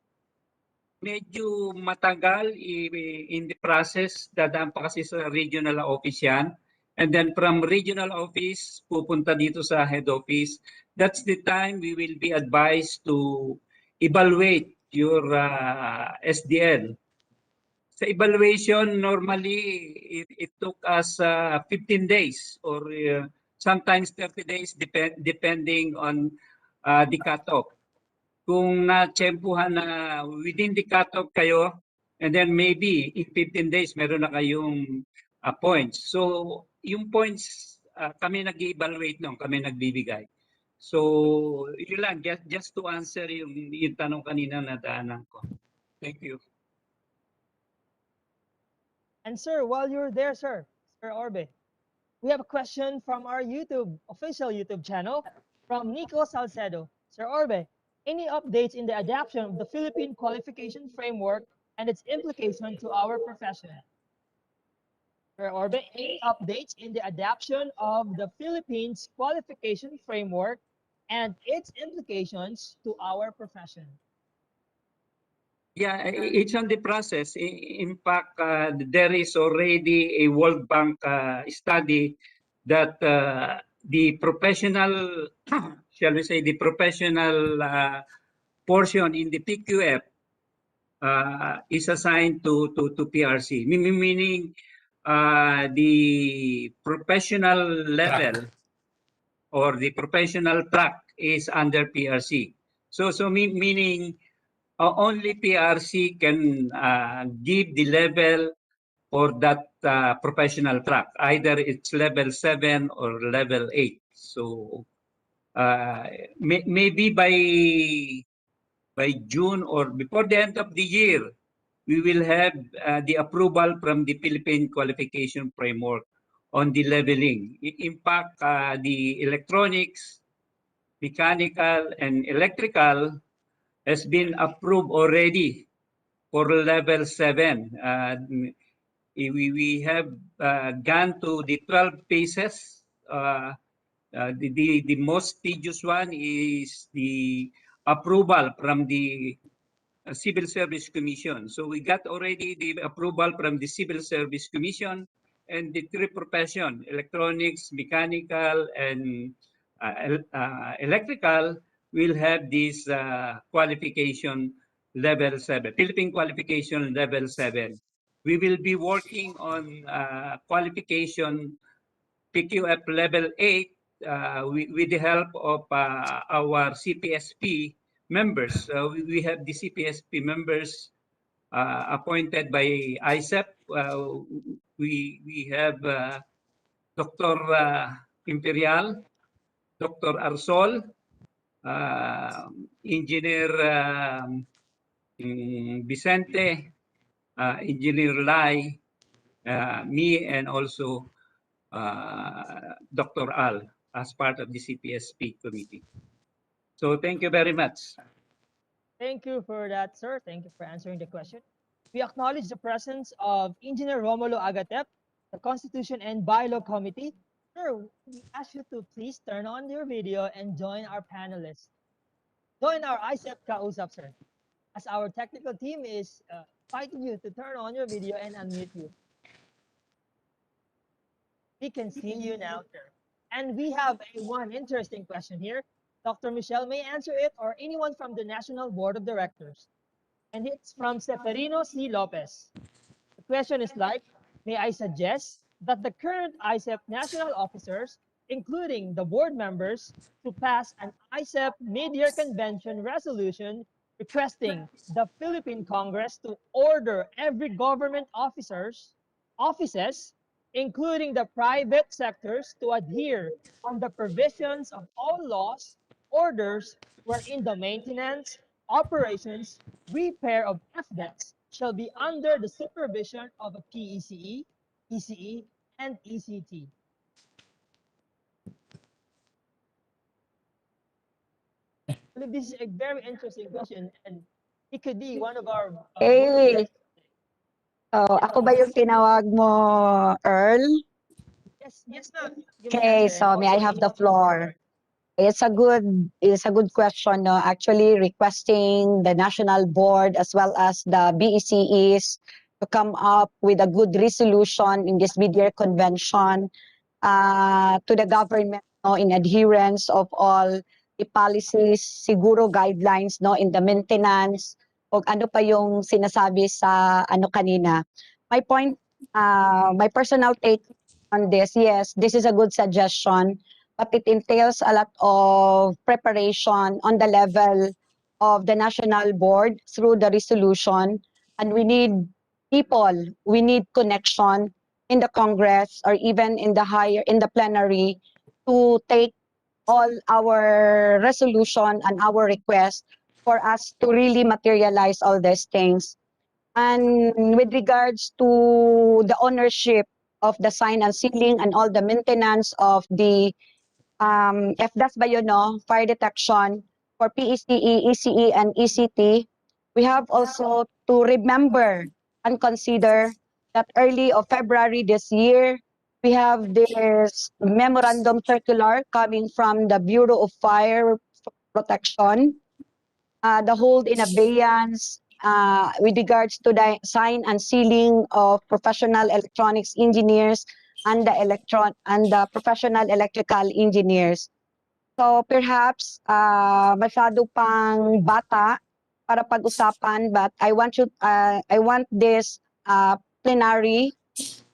Medyo matagal in the process, dadaan pa kasi sa regional office yan. And then from regional office, pupunta dito sa head office. That's the time we will be advised to evaluate your SDL. Sa evaluation, normally, it took us 15 days or sometimes 30 days depending on the cutoff. Kung na-tsempuhan na within the cutoff kayo, and then maybe in 15 days, meron na kayong points. So, yung points, kami nag-evaluate nung, kami nagbibigay. So, yun lang, just to answer yung tanong kanina na daanan ko. Thank you. And sir, while you're there, Sir Orbe, we have a question from our official YouTube channel from Nico Salcedo. Sir Orbe, any updates in the adoption of the Philippine qualification framework and its implication to our profession? Sir Orbe, any updates in the adoption of the Philippines qualification framework and its implications to our profession? Yeah, it's on the process. In fact, there is already a World Bank study that the professional, shall we say, the professional portion in the PQF is assigned to PRC, meaning the professional level or the professional track is under PRC. So meaning only PRC can give the level for that professional track. Either it's level 7 or level 8. So maybe by June or before the end of the year, we will have the approval from the Philippine Qualification Framework on the leveling. In fact, the electronics, mechanical, and electrical has been approved already for level 7. We have gone to the 12 phases. The most tedious one is the approval from the Civil Service Commission. So we got already the approval from the Civil Service Commission and the three profession, electronics, mechanical, and electrical, will have this qualification level 7, Philippine qualification level 7. We will be working on qualification PQF level 8 with the help of our CPSP members. We have the CPSP members appointed by IECEP. We have Dr. Imperial, Dr. Arsol, Engineer Vicente, Engineer Lai, me, and also Dr. Al as part of the CPSP committee. So thank you very much. Thank you for that, sir. Thank you for answering the question. We acknowledge the presence of Engineer Romulo Agatep, the Constitution and Bylaw Committee. Sir, we ask you to please turn on your video and join our panelists. Join our IECEP Kausap, sir, as our technical team is fighting you to turn on your video and unmute you. We can see you now, sir. And we have one interesting question here. Dr. Michelle may answer it, or anyone from the National Board of Directors. And it's from Seferino C. Lopez. The question is like, may I suggest that the current IECEP national officers, including the board members, to pass an IECEP mid-year convention resolution requesting the Philippine Congress to order every government offices, including the private sectors, to adhere on the provisions of all laws, orders, wherein the maintenance, operations, repair of FDAS shall be under the supervision of a PECE, ECE, and ECT. This is a very interesting question, and it could be one of our... Hey! Oh, ako ba yung tinawag mo, Earl? Yes, ma'am. Okay, so may I have the floor? It's a good question. No? Actually, requesting the national board as well as the BECEs to come up with a good resolution in this mid-year convention to the government, no, in adherence of all the policies, siguro guidelines, no, in the maintenance, o ano pa yung sinasabi sa ano kanina. My point, my personal take on this, yes, this is a good suggestion, but it entails a lot of preparation on the level of the national board through the resolution, and we need people, we need connection in the Congress or even in the plenary to take all our resolution and our request for us to really materialize all these things. And with regards to the ownership of the sign and sealing and all the maintenance of the FDAS ba yun, no? Fire detection for PECE, ECE, and ECT, we have also to remember and consider that early of February this year, we have this memorandum circular coming from the Bureau of Fire Protection, the hold in abeyance with regards to the sign and sealing of professional electronics engineers and the professional electrical engineers. So perhaps masyado pang bata para pag-usapan, but I want this plenary,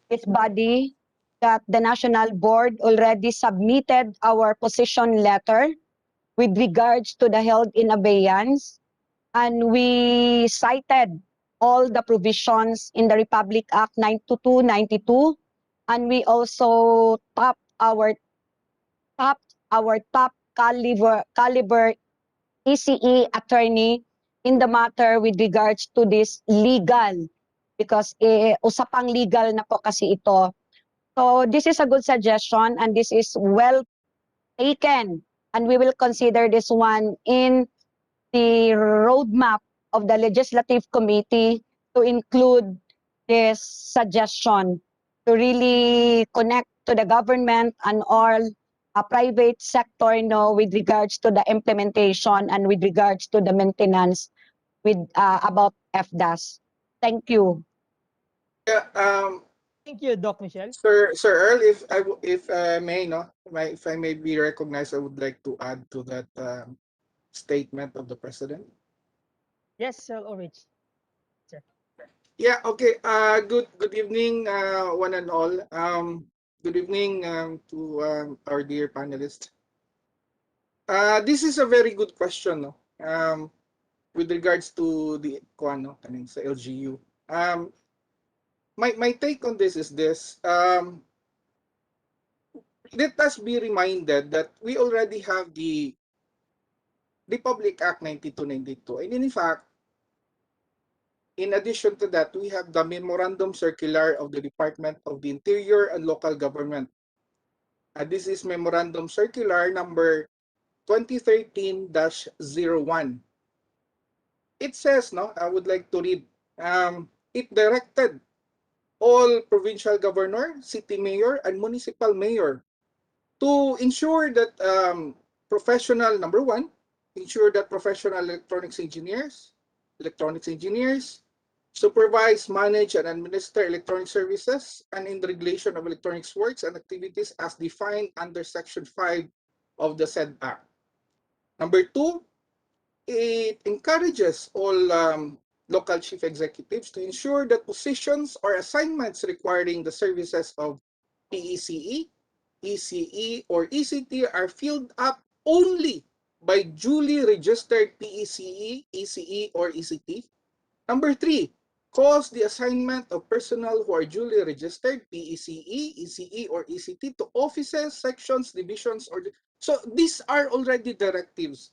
this body, that the national board already submitted our position letter with regards to the held in abeyance, and we cited all the provisions in the Republic Act 92292, and we also topped our top caliber ECE attorney in the matter with regards to this legal, because usapang legal na po kasi ito. So this is a good suggestion and this is well taken, and we will consider this one in the roadmap of the Legislative Committee to include this suggestion to really connect to the government and all private sector, with regards to the implementation and with regards to the maintenance with about FDAS. Thank you. Yeah, Thank you, Doc Michelle. Sir Earl, if I may, if I may be recognized, I would like to add to that statement of the president. Yes, Sir Ulrich. Sir. Yeah. Okay. Good evening, one and all. Good evening to our dear panelists. This is a very good question, no? With regards to the sa LGU. My take on this is this. Let us be reminded that we already have the Republic Act 9292, and in fact, in addition to that, we have the Memorandum Circular of the Department of the Interior and Local Government. This is Memorandum Circular number 2013-01. It says, I would like to read, it directed all provincial governor, city mayor, and municipal mayor to ensure that number one, ensure that professional electronics engineers supervise, manage, and administer electronic services and in the regulation of electronics works and activities as defined under Section 5 of the said Act. Number two, it encourages all local chief executives to ensure that positions or assignments requiring the services of PECE, ECE, or ECT are filled up only by duly registered PECE, ECE, or ECT. Number three, cause the assignment of personnel who are duly registered PECE, ECE, or ECT to offices, sections, divisions, so these are already directives.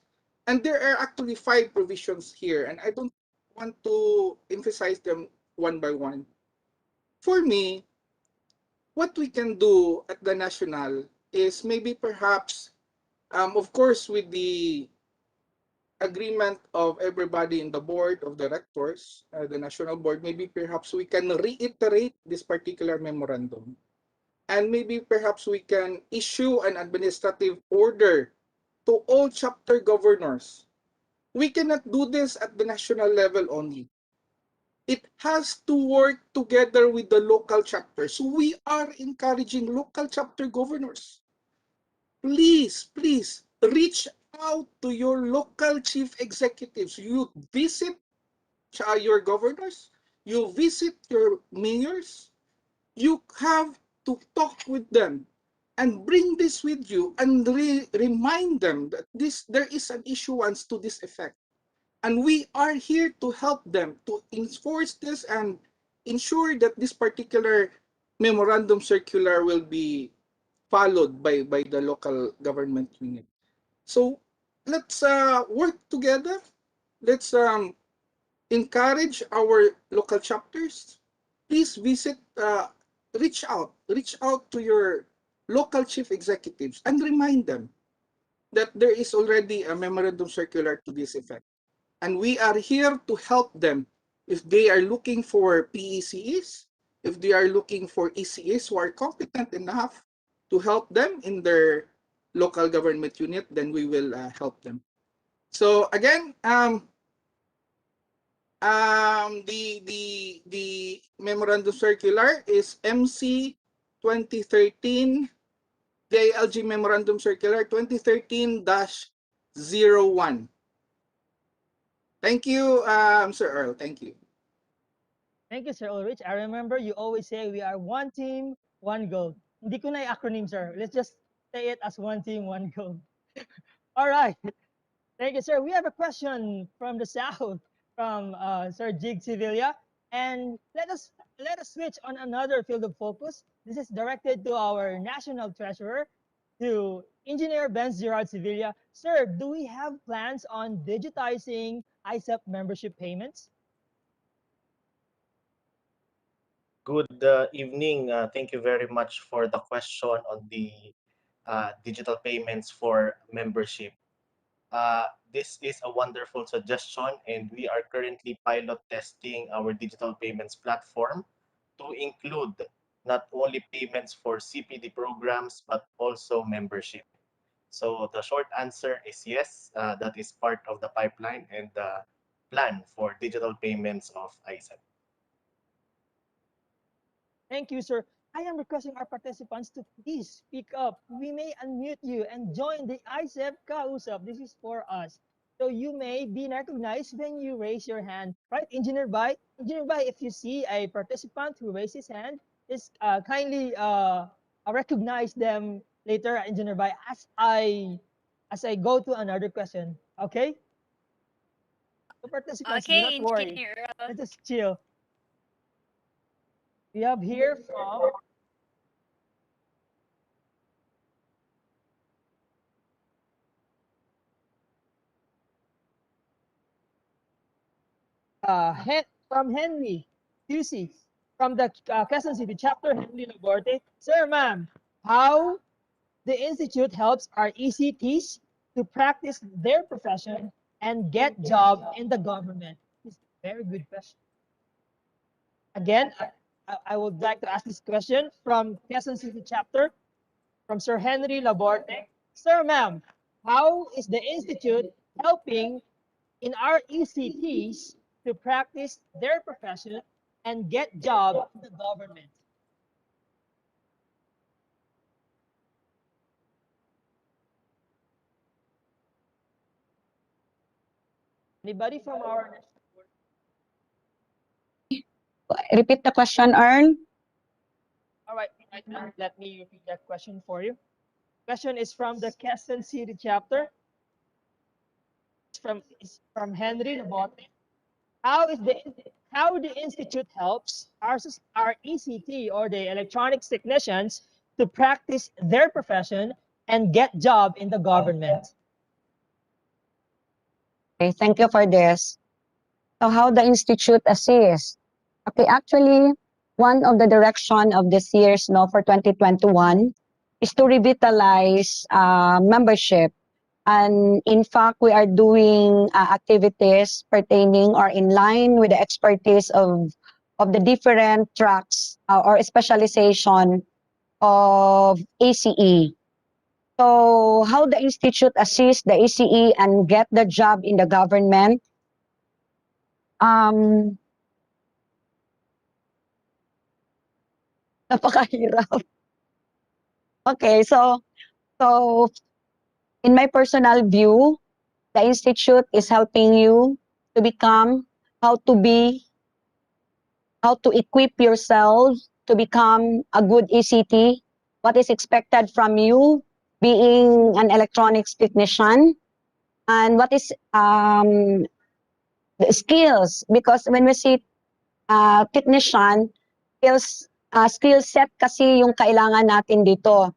And there are actually 5 provisions here, and I don't want to emphasize them one by one. For me, what we can do at the national is maybe perhaps, of course, with the agreement of everybody in the board of directors, the national board, maybe perhaps we can reiterate this particular memorandum. And maybe perhaps we can issue an administrative order to all chapter governors. We cannot do this at the national level only. it has to work together with the local chapter. So we are encouraging local chapter governors. Please, please reach out to your local chief executives. You visit your governors, you visit your mayors, you have to talk with them and bring this with you and remind them that there is an issuance to this effect. And we are here to help them to enforce this and ensure that this particular memorandum circular will be followed by the local government unit. So let's work together. Let's encourage our local chapters. Please visit, reach out to your local chief executives and remind them that there is already a memorandum circular to this effect. And we are here to help them if they are looking for PECs, if they are looking for ECs who are competent enough to help them in their local government unit, then we will help them. So again, the memorandum circular is MC 2013, the ALG memorandum circular 2013-01. Thank you, Sir Earl. Thank you. Thank you, Sir Ulrich. I remember you always say we are one team, one goal. Hindi ko na acronym, sir. Let's just say it as one team, one goal. All right. Thank you, sir. We have a question from the South, from Sir Jig Sevilla. And let us switch on another field of focus. This is directed to our National Treasurer, to Engineer Benz Gerard Sevilla. Sir, do we have plans on digitizing IECEP membership payments? Good evening. Thank you very much for the question on the digital payments for membership. This is a wonderful suggestion, and we are currently pilot testing our digital payments platform to include not only payments for CPD programs, but also membership. So the short answer is yes, that is part of the pipeline and the plan for digital payments of IECEP. Thank you, sir. I am requesting our participants to please speak up. We may unmute you and join the IECEP Kausap. This is for us. So you may be recognized when you raise your hand. Right, Engineer Bai? Engineer Bai, if you see a participant who raised his hand, just kindly recognize them later, Engineer Bai, as I go to another question. Okay? So participants, do Okay, not worry. Engineer Earl. Let us chill. We have here from from Henry QC, from the Quezon City chapter, Henry Laborte. Sir, ma'am, how the Institute helps our ECTs to practice their profession and get job in the government? It's a very good question. Again, I would like to ask this question from Quezon City chapter, from Sir Henry Laborte. Sir, ma'am, how is the Institute helping in our ECTs to practice their profession and get job in the government? Anybody from our... Repeat the question, Earl. All right, let me repeat that question for you. Question is from the Quezon City chapter. It's from Henry Labote. How the Institute helps our ECT, or the electronics technicians, to practice their profession and get job in the government? Okay, thank you for this. So how the Institute assists? Okay, actually, one of the direction of this year's for 2021 is to revitalize membership. And in fact, we are doing activities pertaining or in line with the expertise of the different tracks or specialization of ACE. So how the Institute assists the ACE and get the job in the government? Napakahirap. Okay, so in my personal view, the institute is helping you to become how to equip yourself to become a good ECT, what is expected from you being an electronics technician, and what is the skills, because when we see technician, skill set kasi yung kailangan natin dito.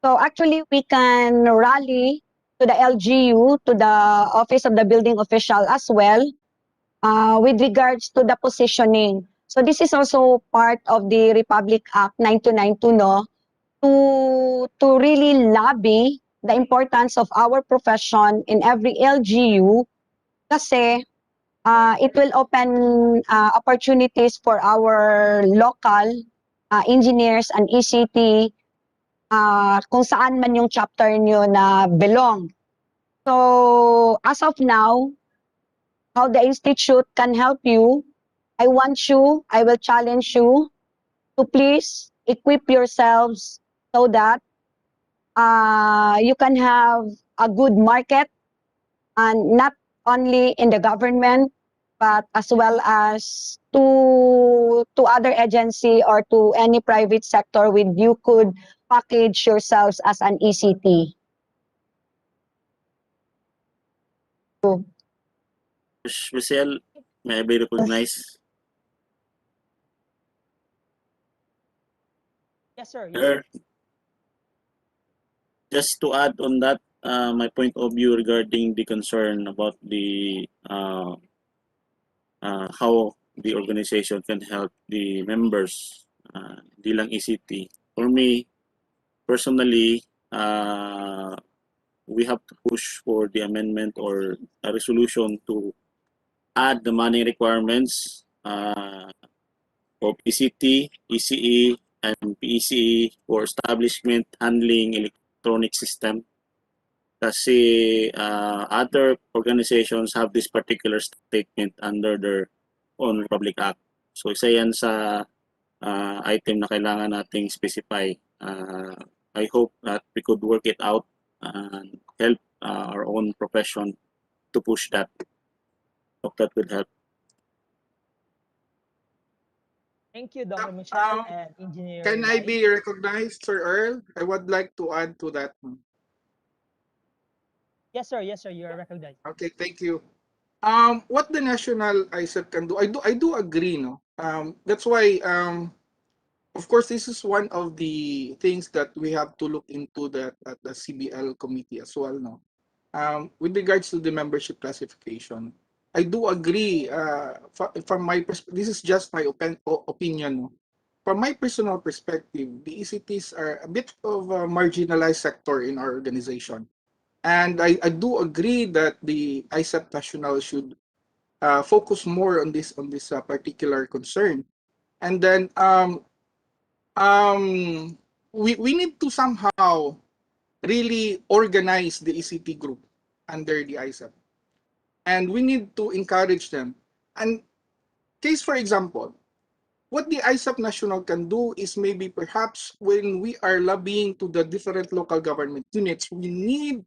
So actually, we can rally to the LGU, to the Office of the Building Official as well, with regards to the positioning. So this is also part of the Republic Act 9292, no, to really lobby the importance of our profession in every LGU, kasi it will open opportunities for our local engineers and ECT kung saan man yung chapter nyo na belong. So as of now, how the institute can help you, I will challenge you to please equip yourselves so that you can have a good market, and not only in the government, but as well as to other agency or to any private sector with you could package yourselves as an ECT. Michelle, may I be recognized? Yes, sir. Yes, Sir, just to add on that, my point of view regarding the concern about the how the organization can help the members, di lang ECT. For me, personally, we have to push for the amendment or a resolution to add the money requirements of ECT, ECE, and PECE for establishment handling electronic system. Kasi other organizations have this particular statement under their own Republic Act. So isa yan sa item na kailangan nating specify. I hope that we could work it out and help our own profession to push that. Hope that would help. Thank you, Dr. Michelle and Engineer. Can I Lai. be recognized, Sir Earl? I would like to add to that. Yes, sir. Yes, sir. You are recognized. Okay, thank you. What the national ISEP can do, I do agree, no. That's why of course this is one of the things that we have to look into that at the CBL committee as well, no. With regards to the membership classification, I do agree. From my perspective, this is just my opinion, no. From my personal perspective, the ECTs are a bit of a marginalized sector in our organization. And I do agree that the ISEP National should focus more on this particular concern. And then we need to somehow really organize the ECT group under the ISEP. And we need to encourage them. And case for example, what the ISEP National can do is maybe perhaps when we are lobbying to the different local government units, we need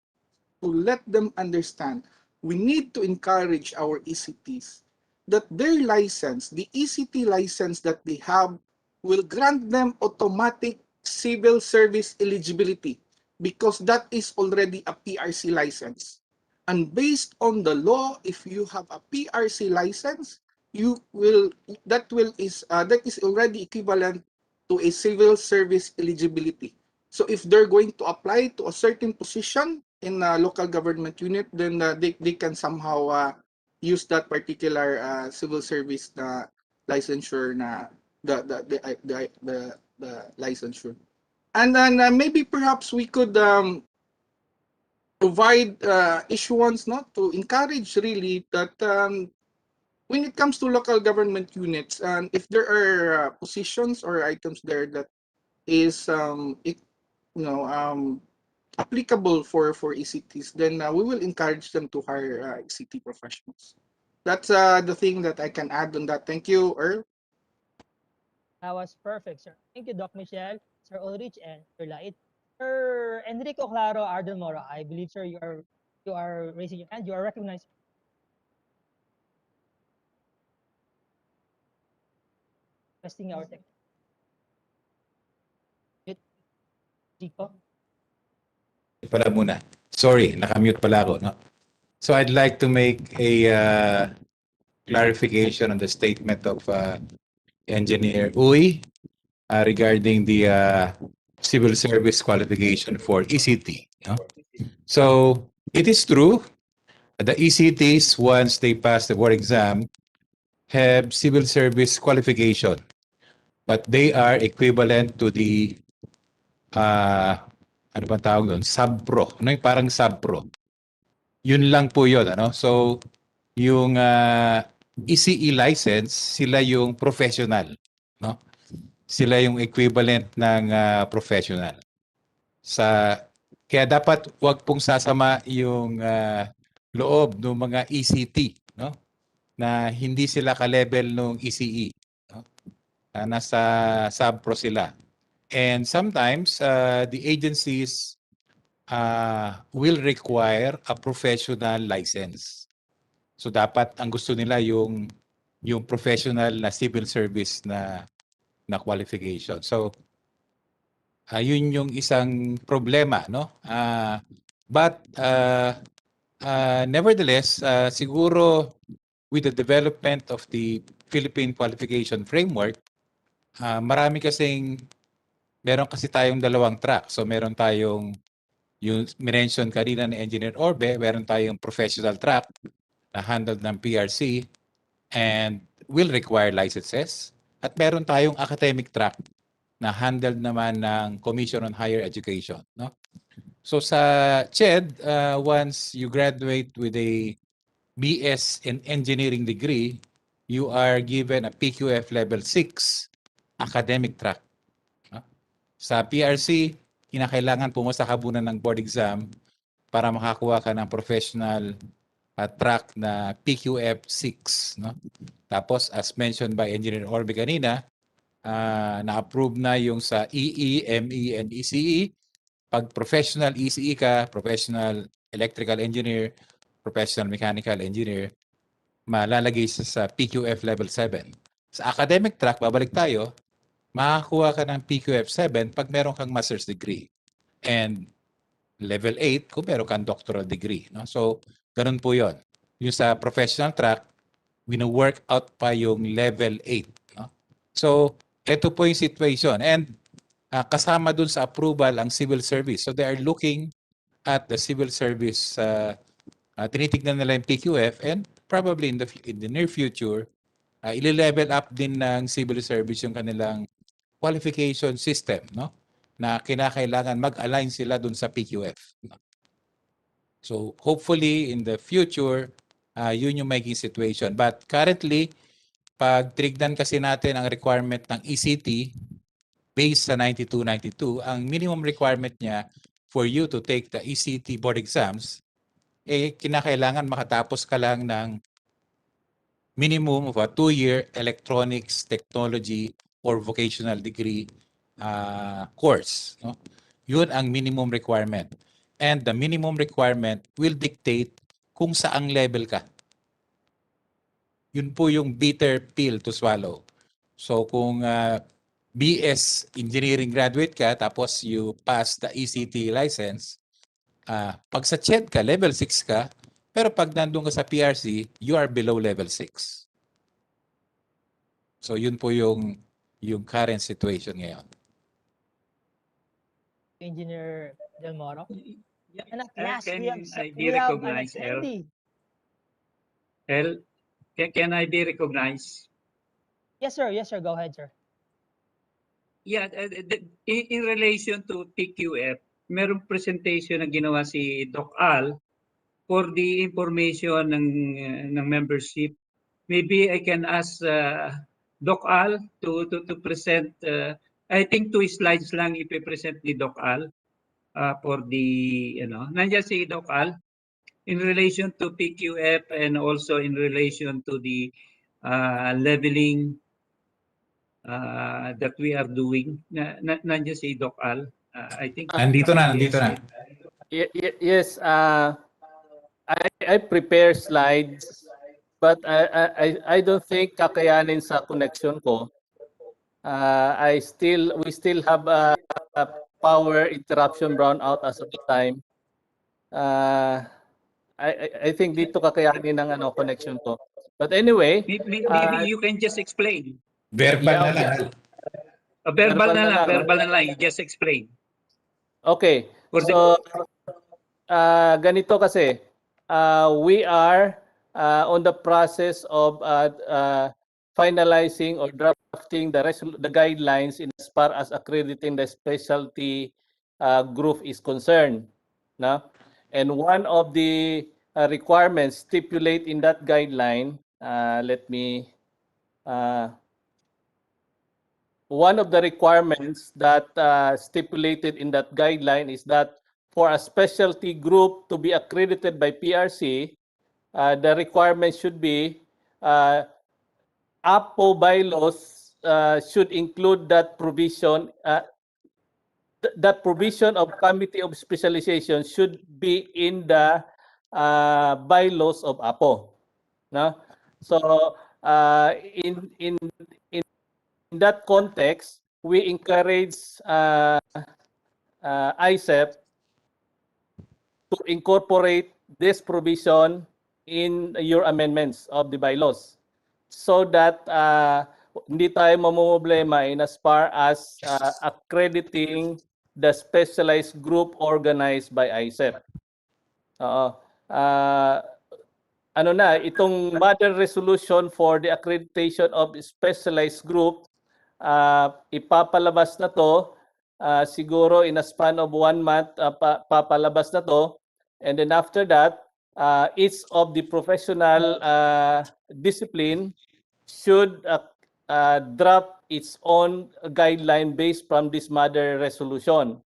to let them understand, we need to encourage our ECTs that their license, the ECT license that they have, will grant them automatic civil service eligibility because that is already a PRC license. And based on the law, if you have a PRC license, that is already equivalent to a civil service eligibility. So if they're going to apply to a certain position in a local government unit, then they can somehow use that particular civil service licensure na the licensure. And then maybe perhaps we could provide issuance, not to encourage really that when it comes to local government units, and if there are positions or items there that is applicable for ECTs, then we will encourage them to hire ECT professionals. That's the thing that I can add on that. Thank you, Earl. That was perfect, sir. Thank you, Doc Michelle, Sir Ulrich, and Sir Lait. Sir Enrico Claro Ardel Mora, I believe, sir, you are raising your hand. You are recognized. Testing our tech. Chico. Pala muna. Sorry, nakamute pala ako. No? So I'd like to make a clarification on the statement of Engineer Uy regarding the civil service qualification for ECT. No? So it is true, the ECTs, once they pass the board exam, have civil service qualification, but they are equivalent to the ano ba tawag doon? Sub-pro. Ano yung parang sub-pro? Yun lang po yun. Ano? So, yung ECE license, sila yung professional. No? Sila yung equivalent ng professional. Kaya dapat wag pong sasama yung loob ng mga ECT. No? Na hindi sila ka-level ng ECE. No? Nasa sub-pro sila. And sometimes the agencies will require a professional license. So dapat ang gusto nila yung professional na civil service na qualification. So yun yung isang problema, no? But nevertheless, siguro with the development of the Philippine Qualification Framework, meron kasi tayong dalawang track. So meron tayong yung mention kanina ni Engineer Orbe, meron tayong professional track na handled ng PRC and will require licenses. At meron tayong academic track na handled naman ng Commission on Higher Education. No? So sa CHED, once you graduate with a BS in engineering degree, you are given a PQF level 6 academic track. Sa PRC, kinakailangan pumasa ka muna ng board exam para makakuha ka ng professional track na PQF 6. No? Tapos, as mentioned by Engineer Orbe kanina, na-approve na yung sa EE, ME, and ECE. Pag professional ECE ka, professional electrical engineer, professional mechanical engineer, malalagay sa PQF level 7. Sa academic track, babalik tayo, makakuha ka ng PQF 7 pag meron kang master's degree. And level 8 kung meron kang doctoral degree. No? So, ganun po yon. Yung sa professional track, wino-work out pa yung level 8. No? So, ito po yung situation. And kasama dun sa approval ang civil service. So, they are looking at the civil service. Tinitignan nila yung PQF and probably in the near future, ile-level up din ng civil service yung kanilang qualification system, no? Na kinakailangan mag-align sila dun sa PQF. So hopefully in the future, yun yung magiging situation. But currently, pag trignan kasi natin ang requirement ng ECT based sa 9292, ang minimum requirement niya for you to take the ECT board exams, kinakailangan makatapos ka lang ng minimum of a 2-year electronics technology or vocational degree course. No? Yun ang minimum requirement. And the minimum requirement will dictate kung saang level ka. Yun po yung bitter pill to swallow. So kung BS engineering graduate ka tapos you pass the ECT license, pag sa CHED ka, level 6 ka, pero pag nandun ka sa PRC, you are below level 6. So yun po yung current situation ngayon. Engineer Del Moro. And at El, last, can we have I be an recognized, El? attendee. El, can I be recognized? Yes, sir. Yes, sir. Go ahead, sir. Yeah, in relation to PQF, merong presentation na ginawa si Doc Al for the information ng membership. Maybe I can ask Doc Al to present, I think 2 slides lang ipipresent ni Doc Al for the, nandiyan si Doc Al in relation to PQF and also in relation to the leveling that we are doing. Nandiyan si Doc Al. I think Nandito na, nandito na. Yes, I prepare slides, but I don't think kakayanin sa connection ko. We still have a power interruption brownout as of the time. I think dito kakayanin ng connection ko. But anyway, maybe you can just explain. Verbal na lang. Verbal na lang. You just explain. Okay. So, ganito kasi, we are on the process of finalizing or drafting the guidelines in as far as accrediting the specialty group is concerned. No? And one of the requirements stipulate in that guideline, one of the requirements that stipulated in that guideline is that for a specialty group to be accredited by PRC, the requirement should be APO bylaws should include that provision. That provision of committee of specialization should be in the bylaws of APO. No? So in that context, we encourage IECEP to incorporate this provision in your amendments of the bylaws so that hindi tayo mamumblema in as far as accrediting the specialized group organized by IECEP. Itong model resolution for the accreditation of specialized group, ipapalabas na to siguro in a span of 1 month, papalabas na to. And then after that, each of the professional discipline should draft its own guideline based from this model resolution.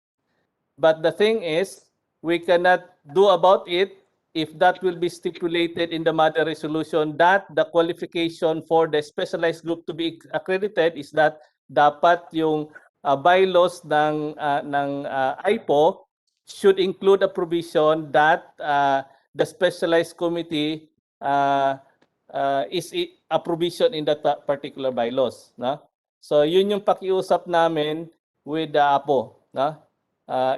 But the thing is, we cannot do about it if that will be stipulated in the model resolution that the qualification for the specialized group to be accredited is that dapat yung bylaws ng IPO should include a provision that the specialized committee is a provision in that particular bylaws. No? So yun yung pakiusap namin with the APO. No?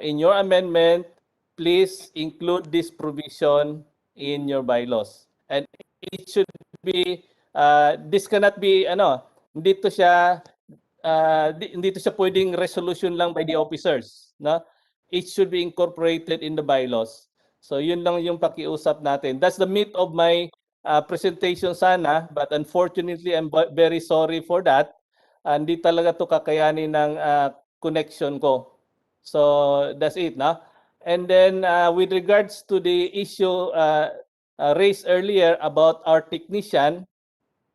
In your amendment, please include this provision in your bylaws. And it should be, this cannot be, hindi to siya pwedeng resolution lang by the officers. No? It should be incorporated in the bylaws. So yun lang yung pakiusap natin. That's the meat of my presentation sana, but unfortunately, I'm very sorry for that. Hindi talaga to kakayanin ng connection ko. So that's it. No? And then with regards to the issue raised earlier about our technician,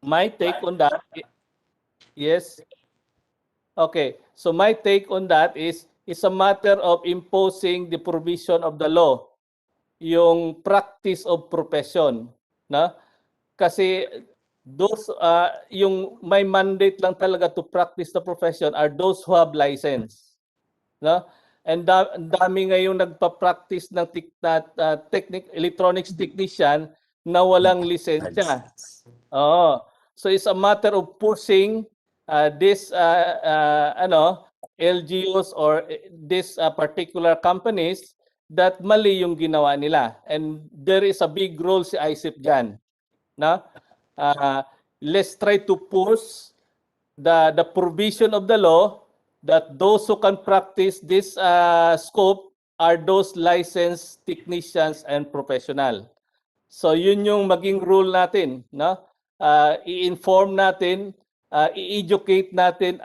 my take on that, yes. Okay, so my take on that is it's a matter of imposing the provision of the law, yung practice of profession, no? Kasi those yung may mandate lang talaga to practice the profession are those who have license, no? And dami ngayong nagpa-practice ng electronics technician na walang lisensya. So it's a matter of pushing this LGUs or this particular companies that mali yung ginawa nila. And there is a big role si IECEP dyan. No? Let's try to push the provision of the law that those who can practice this scope are those licensed technicians and professional. So yun yung maging rule natin, no? I-inform natin, i-educate natin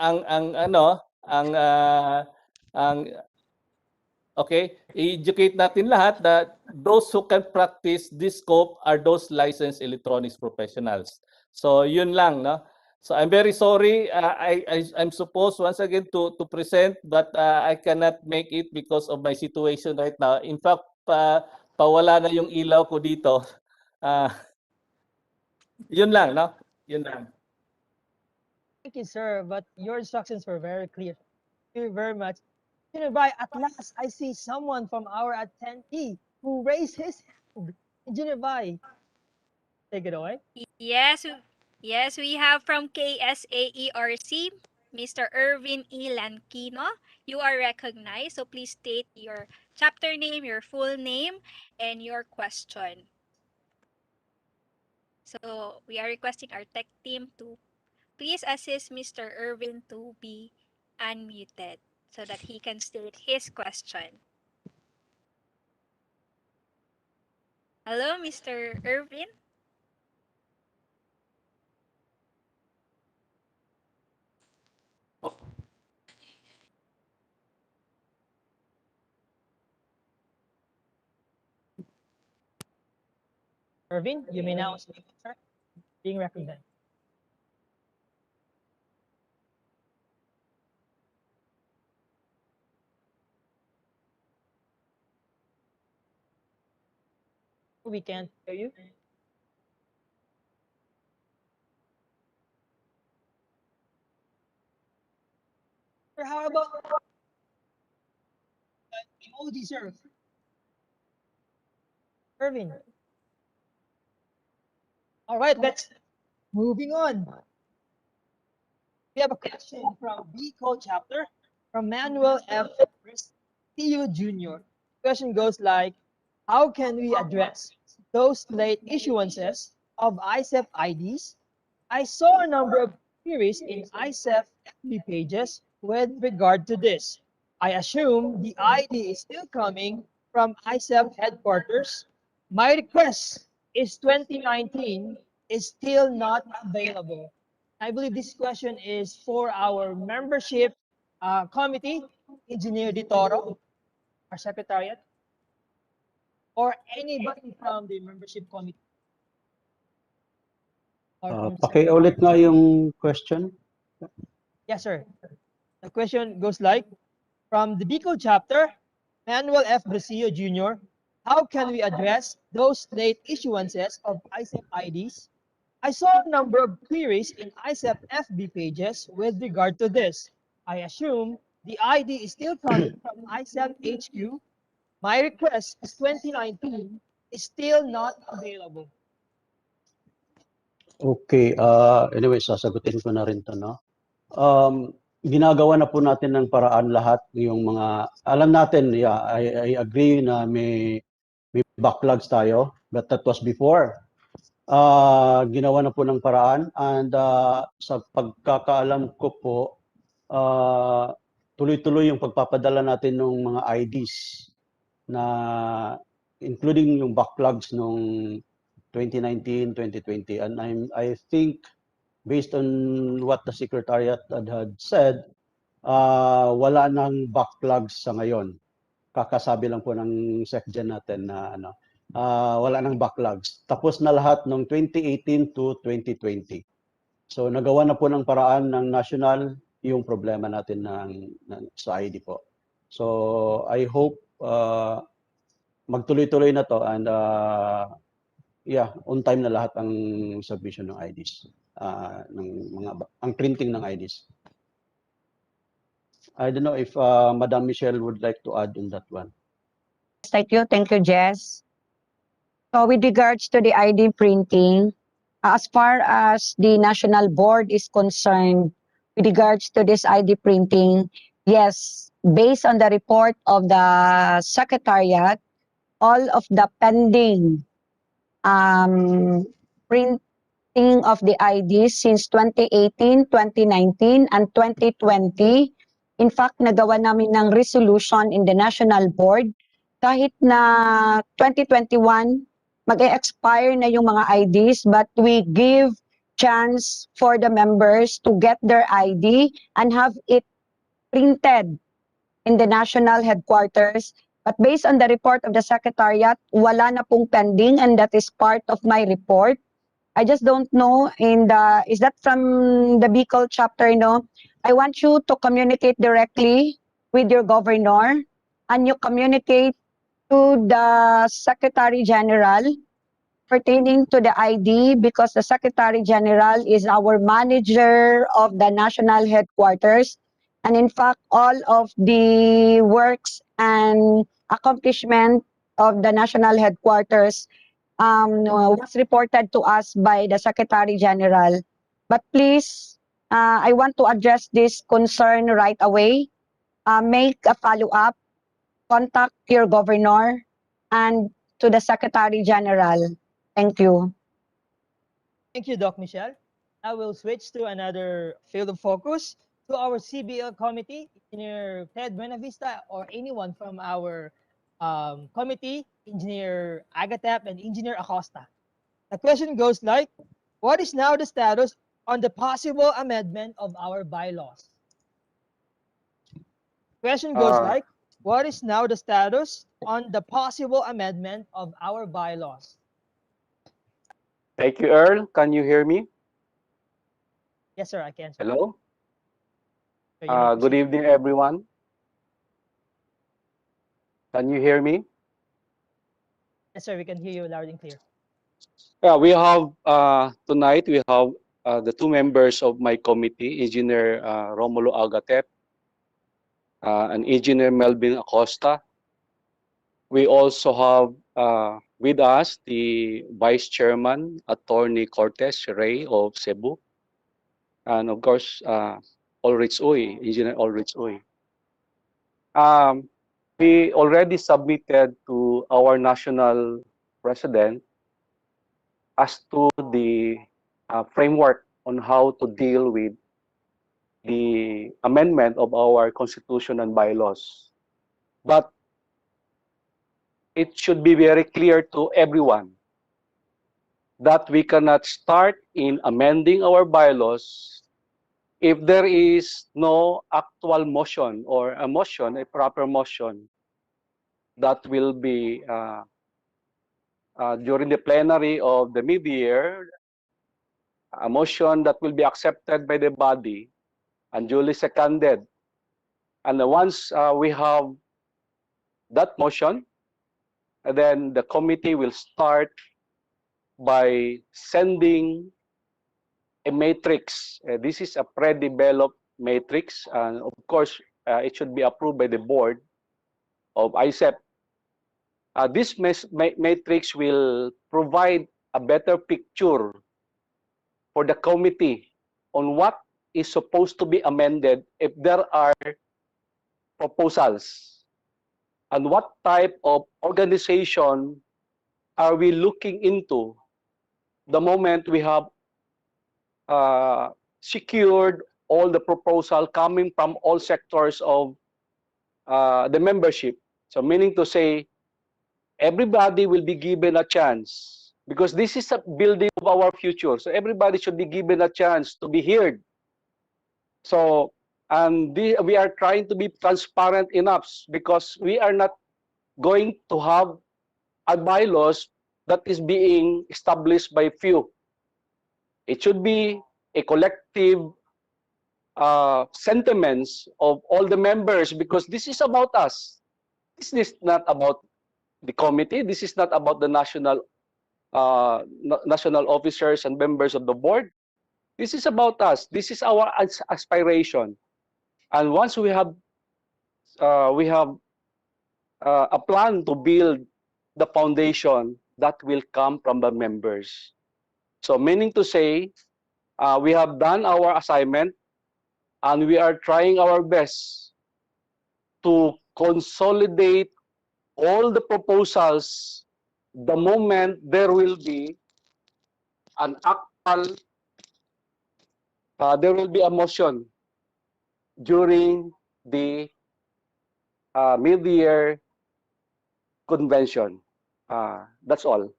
i-educate natin lahat that those who can practice this scope are those licensed electronics professionals. So yun lang, no? So I'm very sorry. I'm supposed once again to present, but I cannot make it because of my situation right now. In fact, pawala na yung ilaw ko dito. Yun lang, no? Yun lang. Thank you, sir, but your instructions were very clear. Thank you very much. Engineer Vi, at last, I see someone from our attendee who raised his hand. Engineer Vi, take it away. Yes, yes, we have from KSAERC, Mr. Irvin E. Lankino. You are recognized, so please state your chapter name, your full name, and your question. So we are requesting our tech team to please assist Mr. Irvin to be unmuted so that he can state his question. Hello, Mr. Irvin. Irvin, you may now speak, sir. Being recognized. We can't hear you. Sir, how about emoji, sir? Irvin. All right, let's moving on. We have a question from BCO chapter from Manuel F. CU Jr. Question goes like, how can we address those late issuances of ICEP IDs? I saw a number of queries in ICEP FB pages with regard to this. I assume the ID is still coming from ICEP headquarters. My request is 2019 is still not available. I believe this question is for our membership committee, Engineer Di Toro, our secretariat, or anybody from the membership committee. Pakiulit nga yung question. Yes, sir. The question goes like, from the BICO chapter, Manuel F. Brisillo Jr., how can we address those late issuances of ICEP IDs? I saw a number of queries in ICEP FB pages with regard to this. I assume the ID is still coming from ICEP HQ. My request is 2019 is still not available. Okay, anyway, sasagutin ko na rin to, no? Ginagawa na po natin ng paraan lahat yung mga, alam natin, yeah, I agree na may backlogs tayo, but that was before. Ginawa na po ng paraan, and sa pagkakaalam ko po, tuloy-tuloy yung pagpapadala natin ng mga IDs na including yung backlogs nung 2019, 2020, and I think based on what the Secretariat had said, wala nang backlogs sa ngayon. Kakasabi lang po ng SecGen natin na wala nang backlogs. Tapos na lahat ng 2018 to 2020. So nagawa na po ng paraan ng national yung problema natin sa ID po. So I hope magtuloy-tuloy na to, and yeah, on time na lahat ang submission ng IDs, ang printing ng IDs. I don't know if Madam Michelle would like to add on that one. Thank you, Jess. So with regards to the ID printing, as far as the national board is concerned, with regards to this ID printing, yes, based on the report of the Secretariat, all of the pending printing of the IDs since 2018, 2019, and 2020. In fact, nagawa namin ng resolution in the national board. Kahit na 2021, mag-expire na yung mga IDs, but we give chance for the members to get their ID and have it printed in the national headquarters. But based on the report of the Secretariat, wala na pong pending, and that is part of my report. I just don't know, is that from the Bicol chapter, no? I want you to communicate directly with your governor, and you communicate to the Secretary General pertaining to the ID because the Secretary General is our manager of the national headquarters. And in fact, all of the works and accomplishment of the national headquarters was reported to us by the Secretary General. But please, I want to address this concern right away. Make a follow-up, contact your governor and to the Secretary General. Thank you. Thank you, Doc Michelle. I will switch to another field of focus to our CBL committee, Engineer Ted Buenavista, or anyone from our committee, Engineer Agatep and Engineer Acosta. The question goes like, what is now the status on the possible amendment of our bylaws? Question goes like, what is now the status on the possible amendment of our bylaws? Thank you, Earl. Can you hear me? Yes, sir, I can. Sir. Hello. So you may Good proceed. evening, everyone. Can you hear me? Yes, sir, we can hear you loud and clear. Yeah, we have tonight. We have the two members of my committee, Engineer Romulo Agatep and Engineer Melvin Acosta. We also have with us the Vice Chairman, Attorney Cortez Ray of Cebu, and of course, Ulrich Uy, Engineer Ulrich Uy. We already submitted to our national president as to the framework on how to deal with the amendment of our constitution and bylaws. But it should be very clear to everyone that we cannot start in amending our bylaws if there is no actual motion or a motion, a proper motion that will be during the plenary of the mid-year, a motion that will be accepted by the body and duly seconded. And once we have that motion, then the committee will start by sending a matrix. This is a pre-developed matrix, and of course, it should be approved by the board of IECEP. This matrix will provide a better picture for the committee on what is supposed to be amended if there are proposals, and what type of organization are we looking into the moment we have secured all the proposal coming from all sectors of the membership. So meaning to say, everybody will be given a chance because this is a building of our future. So everybody should be given a chance to be heard. So, and we are trying to be transparent enough because we are not going to have a bylaws that is being established by few. It should be a collective sentiments of all the members because this is about us. This is not about the committee. This is not about the national officers and members of the board. This is about us. This is our aspiration. And once we have a plan to build the foundation that will come from the members. So meaning to say, we have done our assignment and we are trying our best to consolidate all the proposals the moment there will be an actual, there will be a motion during the mid-year convention. That's all.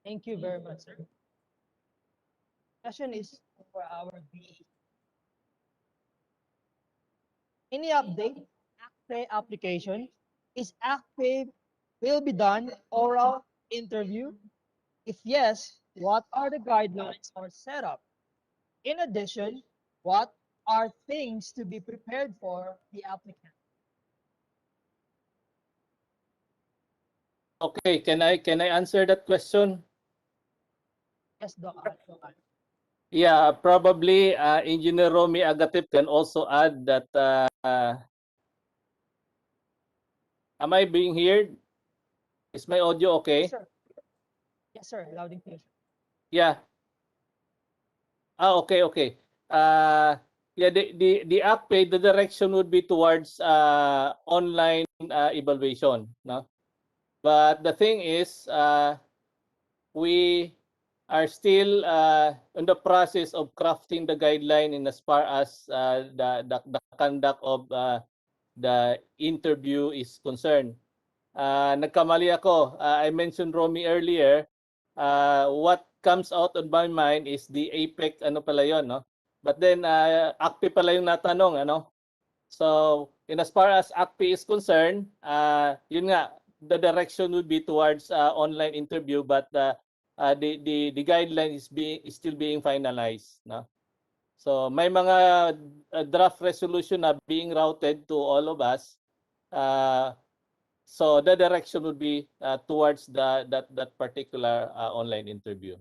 Thank you very much, sir. Question is for our BE. Any update? ACPE application. Is ACPE will be done oral interview? If yes, what are the guidelines or setup? In addition, what are things to be prepared for the applicant? Okay, can I answer that question? Yes, Doc. Yeah, probably Engineer Romy Agatip can also add that. Am I being heard? Is my audio okay? Yes, sir. Yes, sir. Loud and clear. Yeah. Okay, okay. Yeah, the ACPE, the direction would be towards online evaluation, no? But the thing is, we are still in the process of crafting the guideline in as far as the conduct of the interview is concerned. Nagkamali ako. I mentioned Romy earlier. What comes out on my mind is the APEC, ano pala yun, no? But then, ACPE pala yung natanong, ano? So, in as far as ACPE is concerned, yun nga, the direction would be towards online interview, but the guideline is still being finalized, no? So, may mga draft resolution na being routed to all of us. So the direction would be towards that particular online interview.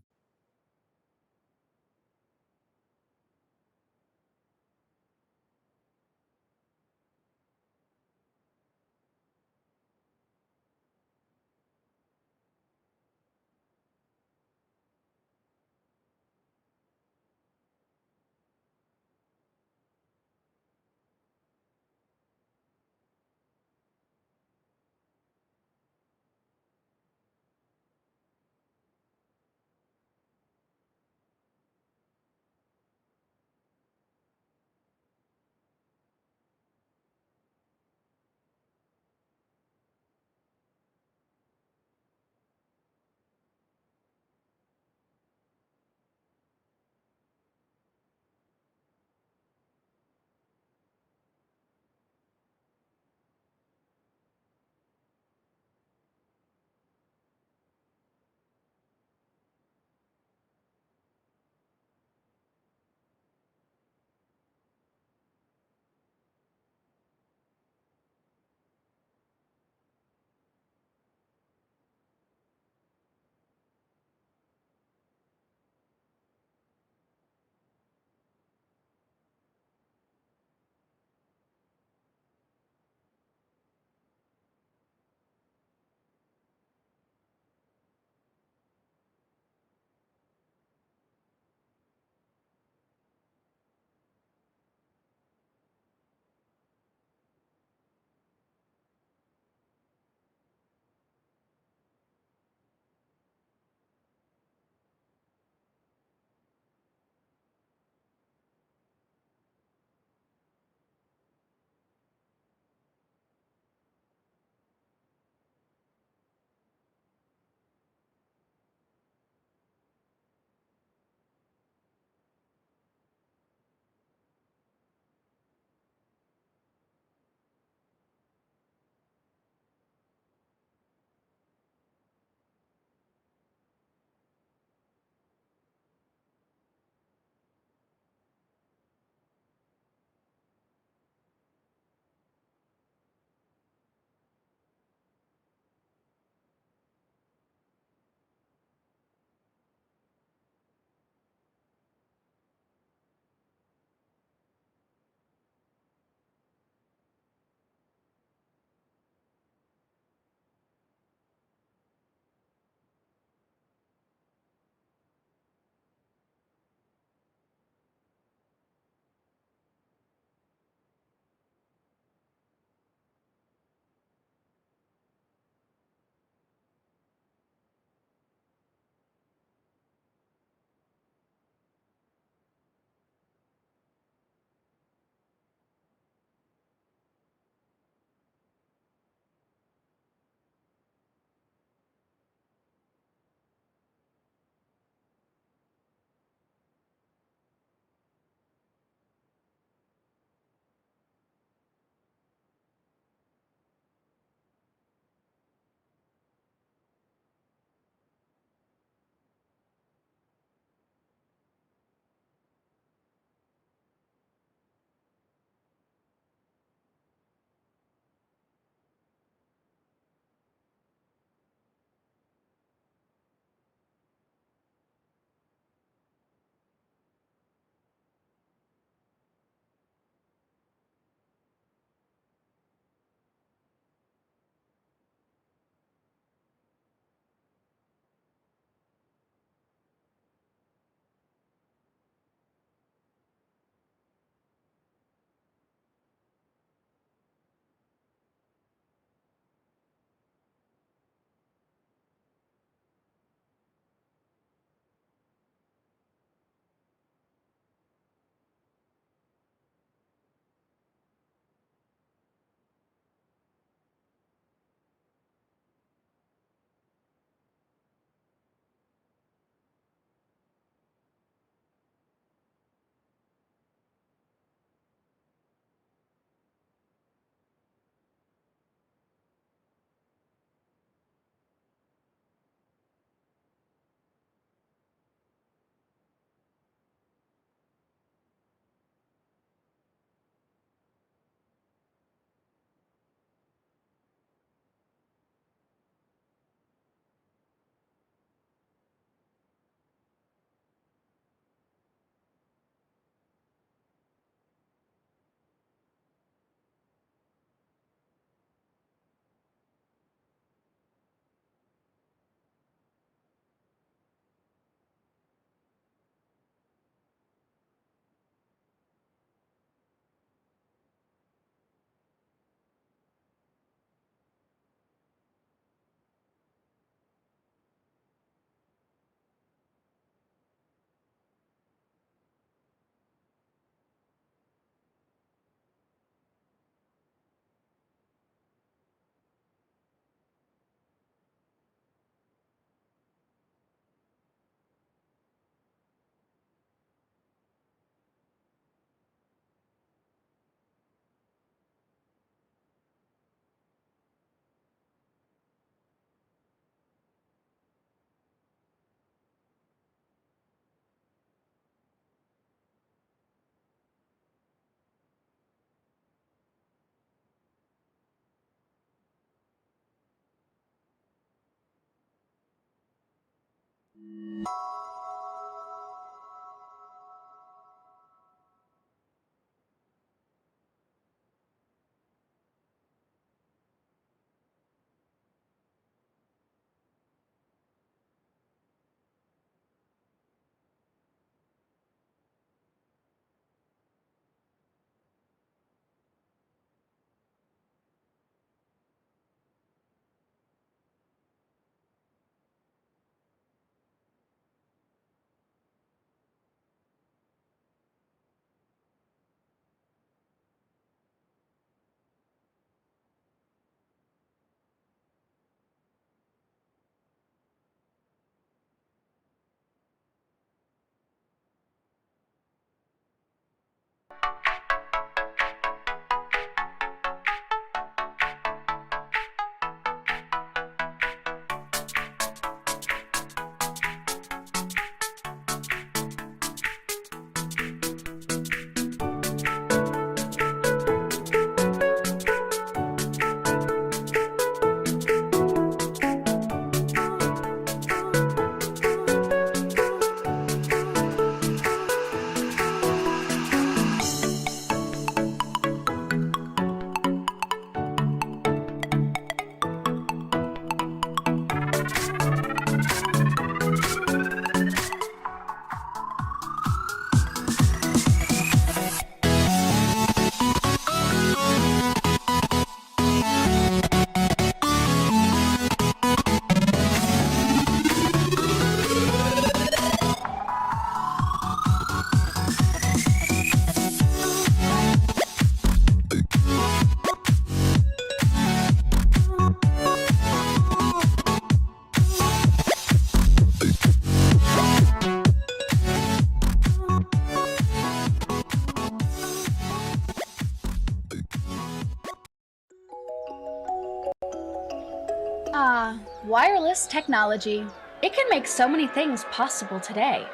Wireless technology. It can make so many things possible today,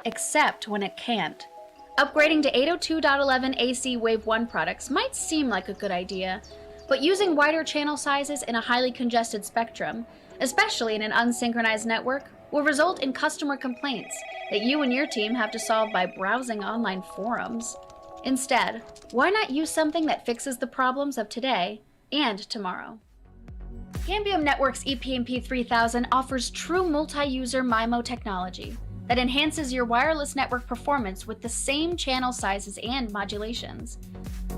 except when it can't. Upgrading to 802.11 AC Wave 1 products might seem like a good idea, but using wider channel sizes in a highly congested spectrum, especially in an unsynchronized network, will result in customer complaints that you and your team have to solve by browsing online forums. Instead, why not use something that fixes the problems of today and tomorrow? Cambium Network's ePMP 3000 offers true multi-user MIMO technology that enhances your wireless network performance with the same channel sizes and modulations.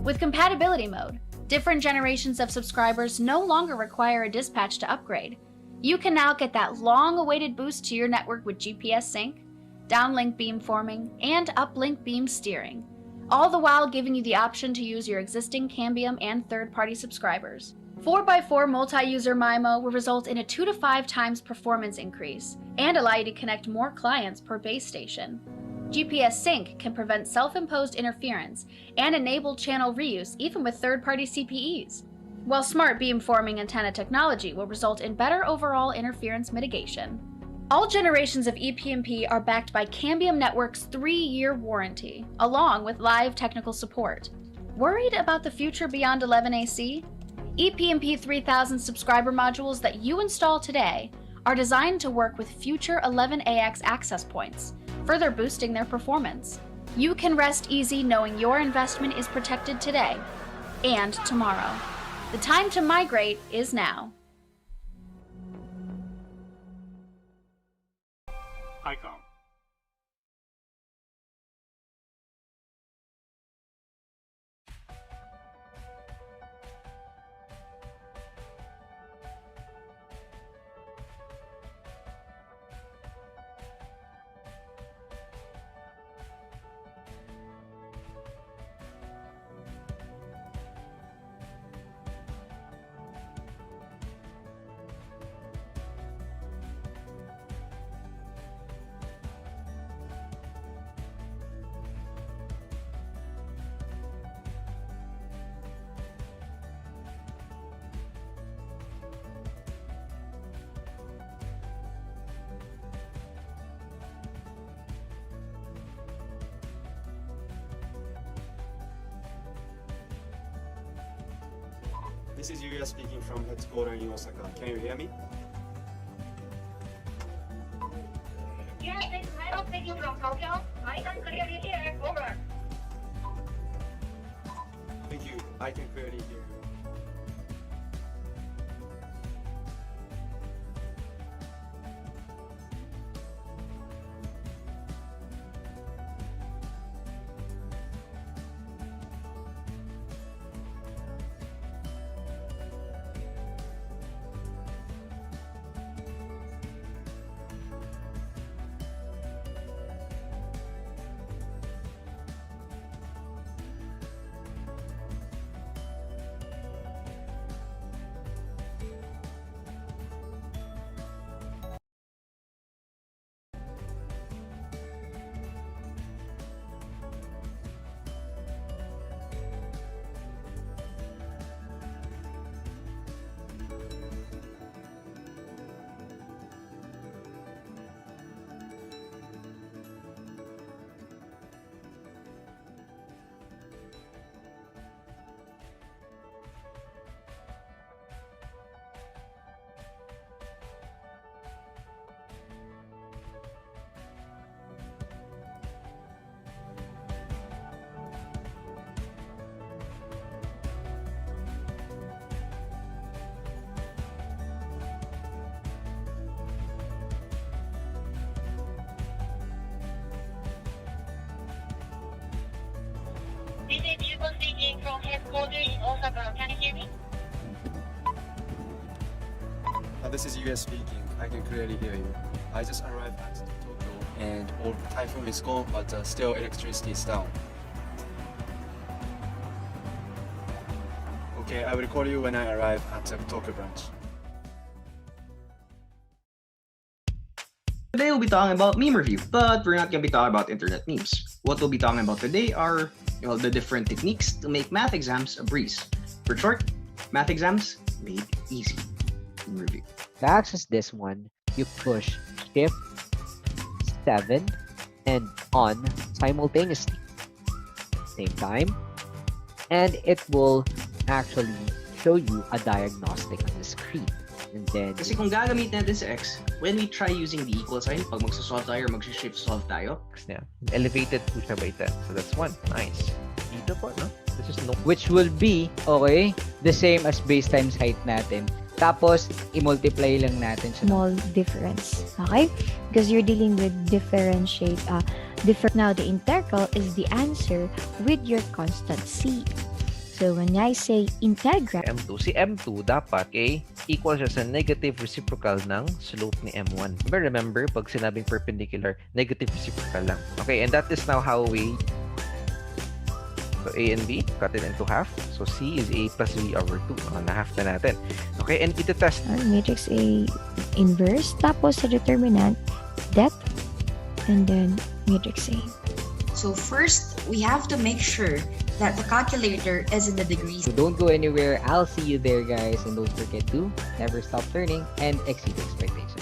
With compatibility mode, different generations of subscribers no longer require a dispatch to upgrade. You can now get that long-awaited boost to your network with GPS sync, downlink beamforming, and uplink beam steering, all the while giving you the option to use your existing Cambium and third-party subscribers. 4x4 multi-user MIMO will result in a 2 to 5 times performance increase and allow you to connect more clients per base station. GPS sync can prevent self-imposed interference and enable channel reuse even with third-party CPEs, while smart beamforming antenna technology will result in better overall interference mitigation. All generations of ePMP are backed by Cambium Network's 3-year warranty, along with live technical support. Worried about the future beyond 11AC? ePMP 3000 subscriber modules that you install today are designed to work with future 11AX access points, further boosting their performance. You can rest easy knowing your investment is protected today and tomorrow. The time to migrate is now. ICOM. This is Yuya speaking from headquarters in Osaka. Can you hear me? Yes, this is Metal speaking from Tokyo. I can clearly hear. Over. Thank you. I can clearly hear you. This is Yuko speaking from headquarters in Osaka. Can you hear me? This is US speaking. I can clearly hear you. I just arrived at Tokyo and all typhoon is gone, but still electricity is down. Okay, I will call you when I arrive at the Tokyo branch. Today we'll be talking about meme review, but we're not going to be talking about internet memes. What we'll be talking about today are the different techniques to make math exams a breeze. For short, math exams made easy. Meme review. To access this one, you push Shift 7 and on simultaneously. Same time, and it will actually show you a diagnostic on the screen. And then, Kasi kung gagamit natin sa X, when we try using the equal sign, pag magsasolve tayo or mag-shift solve tayo, elevated po siya by 10. So that's one. Nice. Dito po, no? This is no. Which will be, okay, the same as base times height natin. Tapos, i-multiply lang natin siya. Small difference, okay? Because you're dealing with differentiate, now the integral is the answer with your constant C. So when I say integral, M2, si M2 dapat equal siya sa negative reciprocal ng slope ni M1. Remember, pag sinabing perpendicular, negative reciprocal lang. Okay, and that is now how we, so A and B, cut it into half. So C is A plus B over 2. Na-half na natin. Okay, and ito-test. matrix A inverse, tapos sa determinant, depth, and then matrix A. So first, we have to make sure that the calculator is in the degrees. So don't go anywhere. I'll see you there, guys. And don't forget to never stop learning and exceed expectations.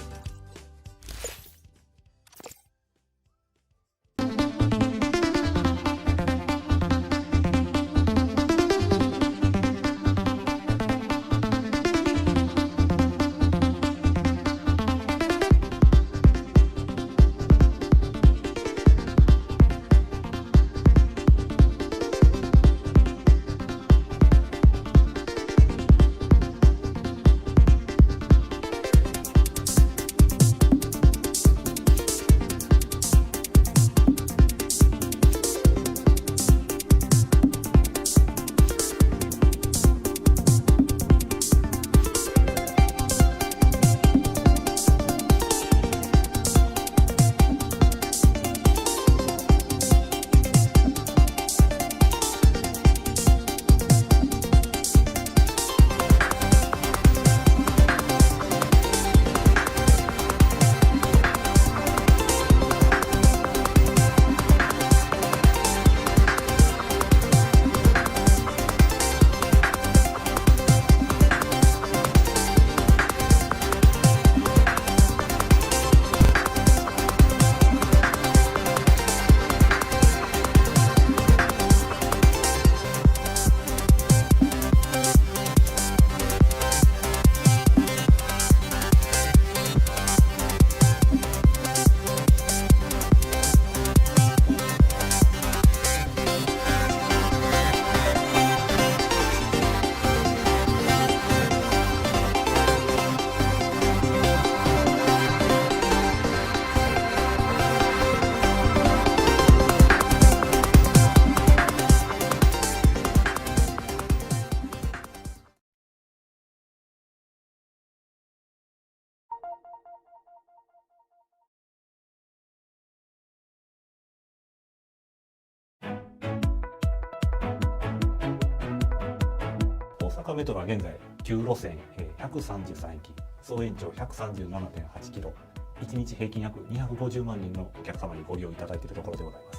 阪メトロは現在9路線133駅、総延長 137.8 キロ、1日平均約250万人のお客様にご利用いただいているところでございま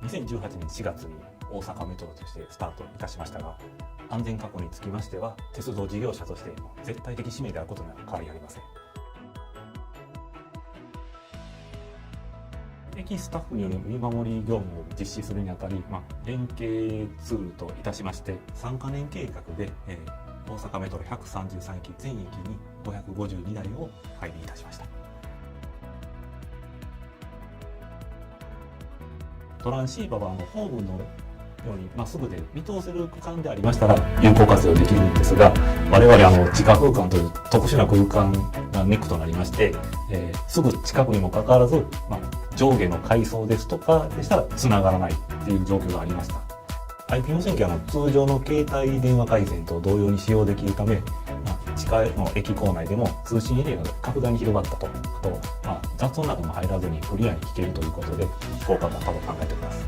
す。2018年4月に大阪メトロとしてスタートいたしましたが、安全確保につきましては鉄道事業者として絶対的使命であることには変わりありません。駅スタッフによる見守り業務を実施するにあたり、連携ツールといたしまして3カ年計画で、大阪メトロ133駅全駅に552台を配備いたしました。トランシーバーはホームのようにまっすぐで見通せる区間でありましたら有効活用できるんですが、我々地下空間という特殊な空間がネックとなりまして、すぐ近くにもかかわらず、上下の階層ですとかでしたら繋がらないっていう状況がありました。IP 無線機は通常の携帯電話回線と同様に使用できるため、地下の駅構内でも通信エリアが格段に広がったと、あと、雑音なども入らずにクリアに聞けるということで効果が高く考えております。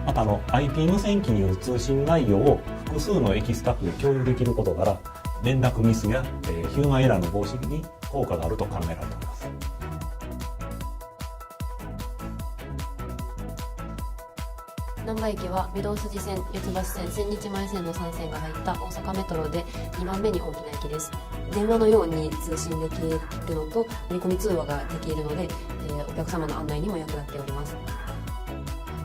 またIP 無線機による通信内容を複数の駅スタッフで共有できることから、連絡ミスや、ヒューマンエラーの防止に効果があると考えられております。難波駅は御堂筋線、四ツ橋線、千日前線の3線が入った大阪メトロで2番目に大きな駅です。電話のように通信できるのと振り込み通話ができるので、お客様の案内にも役立っております。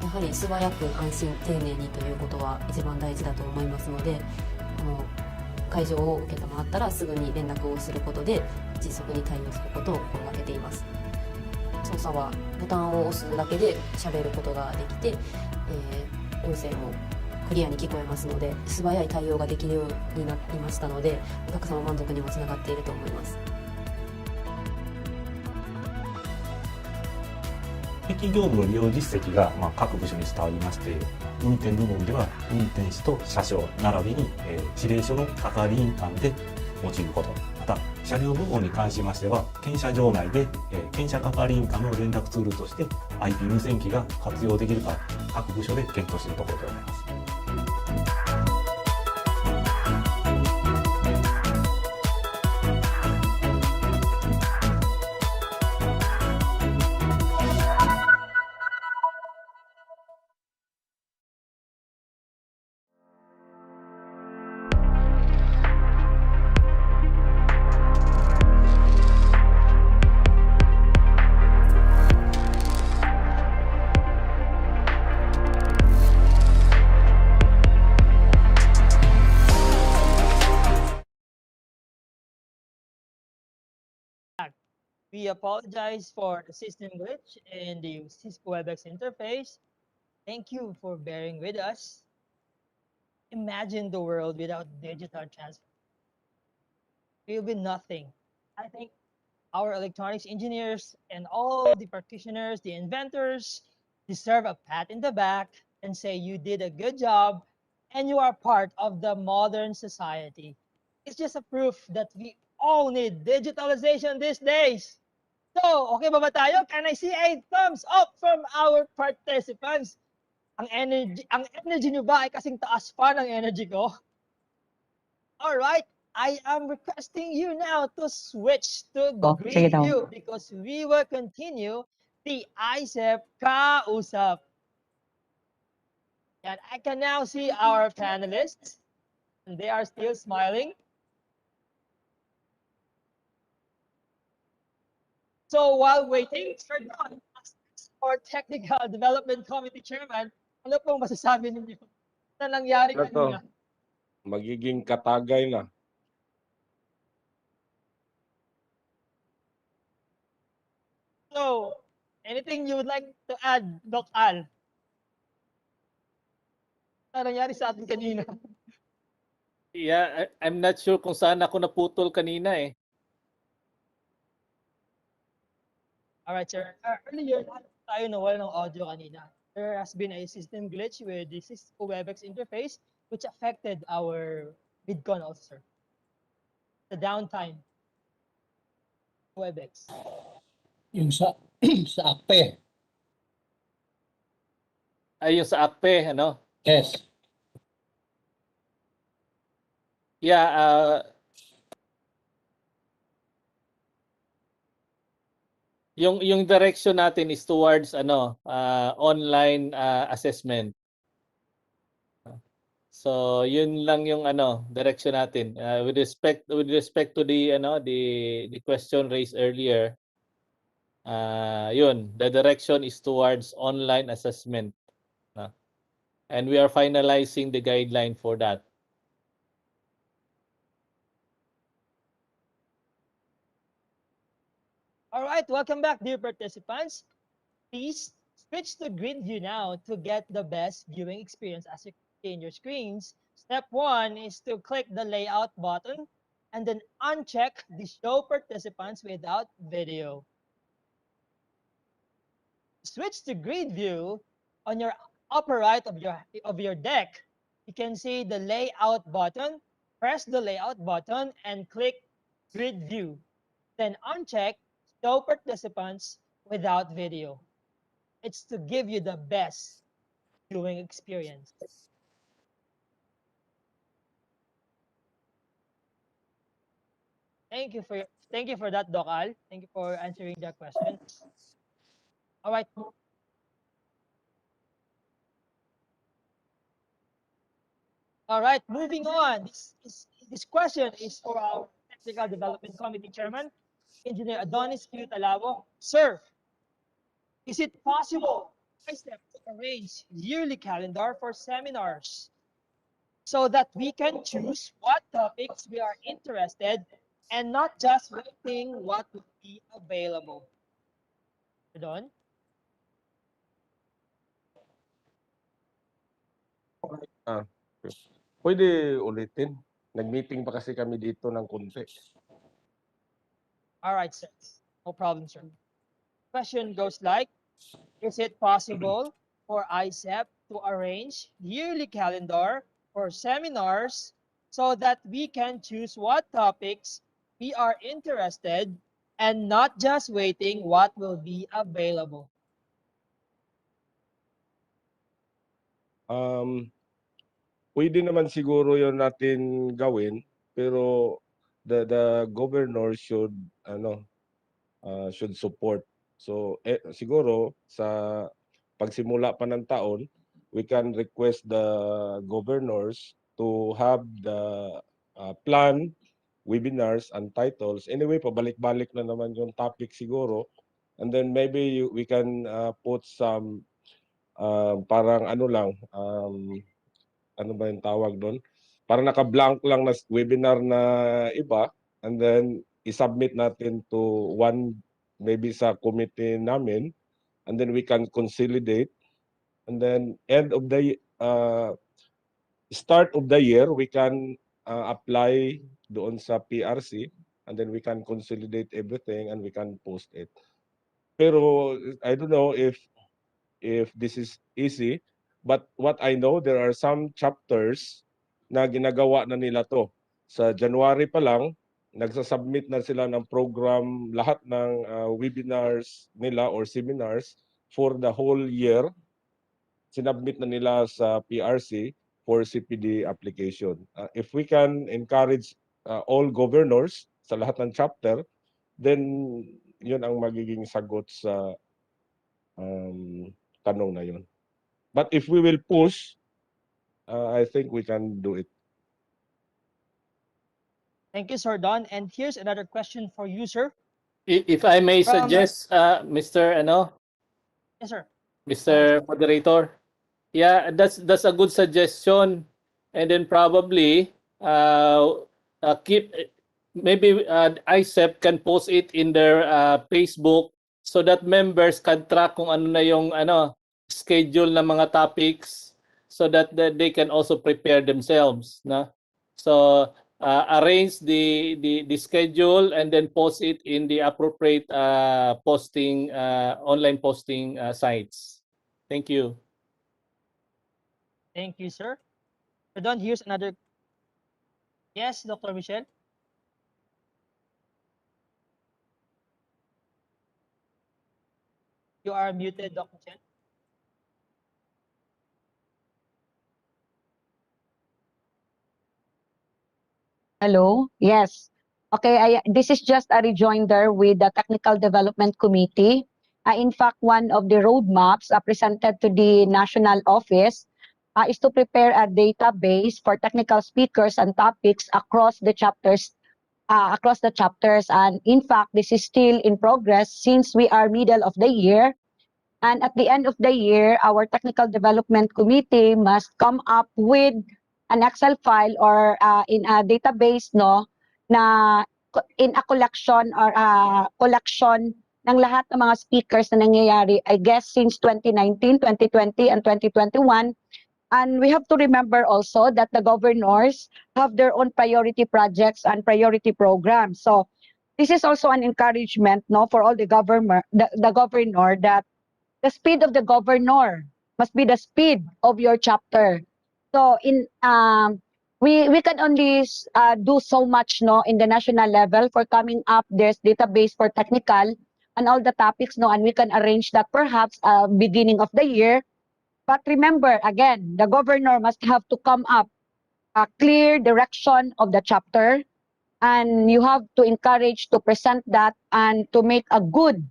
やはり素早く安心丁寧にということは一番大事だと思いますので、会場を受けたまったらすぐに連絡をすることで迅速に対応することを心がけています。操作はボタンを押すだけで喋ることができて、音声もクリアに聞こえますので、素早い対応ができるようになりましたので、お客様満足にもつながっていると思います。駅業務の利用実績が各部署に伝わりまして、運転部門では運転士と車掌並びに指令所の係員間で用いること、また車両部門に関しましては検車場内で検車係員間の連絡ツールとして IP 無線機が活用できるか各部署で検討しているところでございます。We apologize for the system glitch in the Cisco WebEx interface. Thank you for bearing with us. Imagine the world without digital transfer. It will be nothing. I think our electronics engineers and all the practitioners, the inventors, deserve a pat in the back and say you did a good job and you are part of the modern society. It's just a proof that we all need digitalization these days. So, okay ba tayo? Can I see a thumbs up from our participants? Ang energy nyo ba ay kasing taas pa ng energy ko? All right, I am requesting you now to switch to greet you because we will continue the IECEP Kausap. And I can now see our panelists, and they are still smiling. So while waiting, Sir Don, our Technical Development Committee Chairman, ano pong masasabi ninyo na nangyari kanina? Magiging katagay na. So, anything you would like to add, Doc Al? Ano nangyari sa atin kanina? Yeah, I'm not sure kung saan ako naputol kanina eh. Alright, sir. Earlier, tayo nawala ng audio kanina. There has been a system glitch with the Cisco WebEx interface which affected our MIDCON also, sir. The downtime. WebEx. Yung sa ACPE. Ay, yung sa ACPE, ano? Yes. Yeah, yung direction natin is towards online assessment. So yun lang yung direction natin. With respect to the question raised earlier, yun, the direction is towards online assessment. And we are finalizing the guideline for that. All right, welcome back, dear participants. Please switch to grid view now to get the best viewing experience as you change your screens. Step 1 is to click the layout button and then uncheck the show participants without video. Switch to grid view. On your upper right of your deck, you can see the layout button. Press the layout button and click grid view. Then uncheck show participants without video. It's to give you the best viewing experience. Thank you for that, Doc Al. Thank you for answering that question. All right. All right, moving on. This question is for our Technical Development Committee Chairman, Engineer Adonis Q. Talabo. Sir, is it possible IECEP to arrange yearly calendar for seminars so that we can choose what topics we are interested and not just waiting what will be available? Don? Pwede ulitin. Nag-meeting pa kasi kami dito ng konti. All right, sir. No problem, sir. Question goes like, is it possible for IECEP to arrange yearly calendar for seminars so that we can choose what topics we are interested and not just waiting what will be available? Pwede naman siguro yon natin gawin, pero the governor should should support. So siguro sa pagsimula pa ng taon, we can request the governors to have the plan, webinars and titles. Anyway, pabalik-balik na naman yung topic siguro. And then maybe we can put some parang ano lang, ano ba yung tawag doon? Parang naka-blank lang na webinar na iba, and then i-submit natin to one, maybe sa committee namin, and then we can consolidate, and then end of the start of the year we can apply doon sa PRC, and then we can consolidate everything and we can post it. Pero I don't know if this is easy, but what I know, there are some chapters na ginagawa na nila to. Sa January pa lang, nagsasubmit na sila ng program, lahat ng webinars nila or seminars for the whole year. Sinubmit na nila sa PRC for CPD application. If we can encourage all governors sa lahat ng chapter, then yun ang magiging sagot sa tanong na yun. But if we will push, I think we can do it. Thank you, Sir Don. And here's another question for you, sir. If I may suggest, Mr. Yes, sir. Mr. Moderator. Yeah, that's a good suggestion. And then probably keep maybe IECEP can post it in their Facebook so that members can track kung ano na yung schedule ng mga topics so that they can also prepare themselves, na. So arrange the schedule and then post it in the appropriate posting online posting sites. Thank you. Thank you, sir. Sir Don, here's another. Yes, Dr. Michelle. You are muted, Dr. Michelle. Hello? Yes. Okay, this is just a rejoinder with the Technical Development Committee. In fact, one of the roadmaps presented to the national office is to prepare a database for technical speakers and topics across the chapters. And in fact, this is still in progress since we are middle of the year. And at the end of the year, our Technical Development Committee must come up with an Excel file or in a database na in a collection or collection ng lahat ng mga speakers na nangyayari, I guess, since 2019, 2020, and 2021. And we have to remember also that the governors have their own priority projects and priority programs. So this is also an encouragement for all the governor that the speed of the governor must be the speed of your chapter. So we can only do so much in the national level for coming up. There's database for technical and all the topics and we can arrange that perhaps beginning of the year. But remember, again, the governor must have to come up a clear direction of the chapter, and you have to encourage to present that and to make a good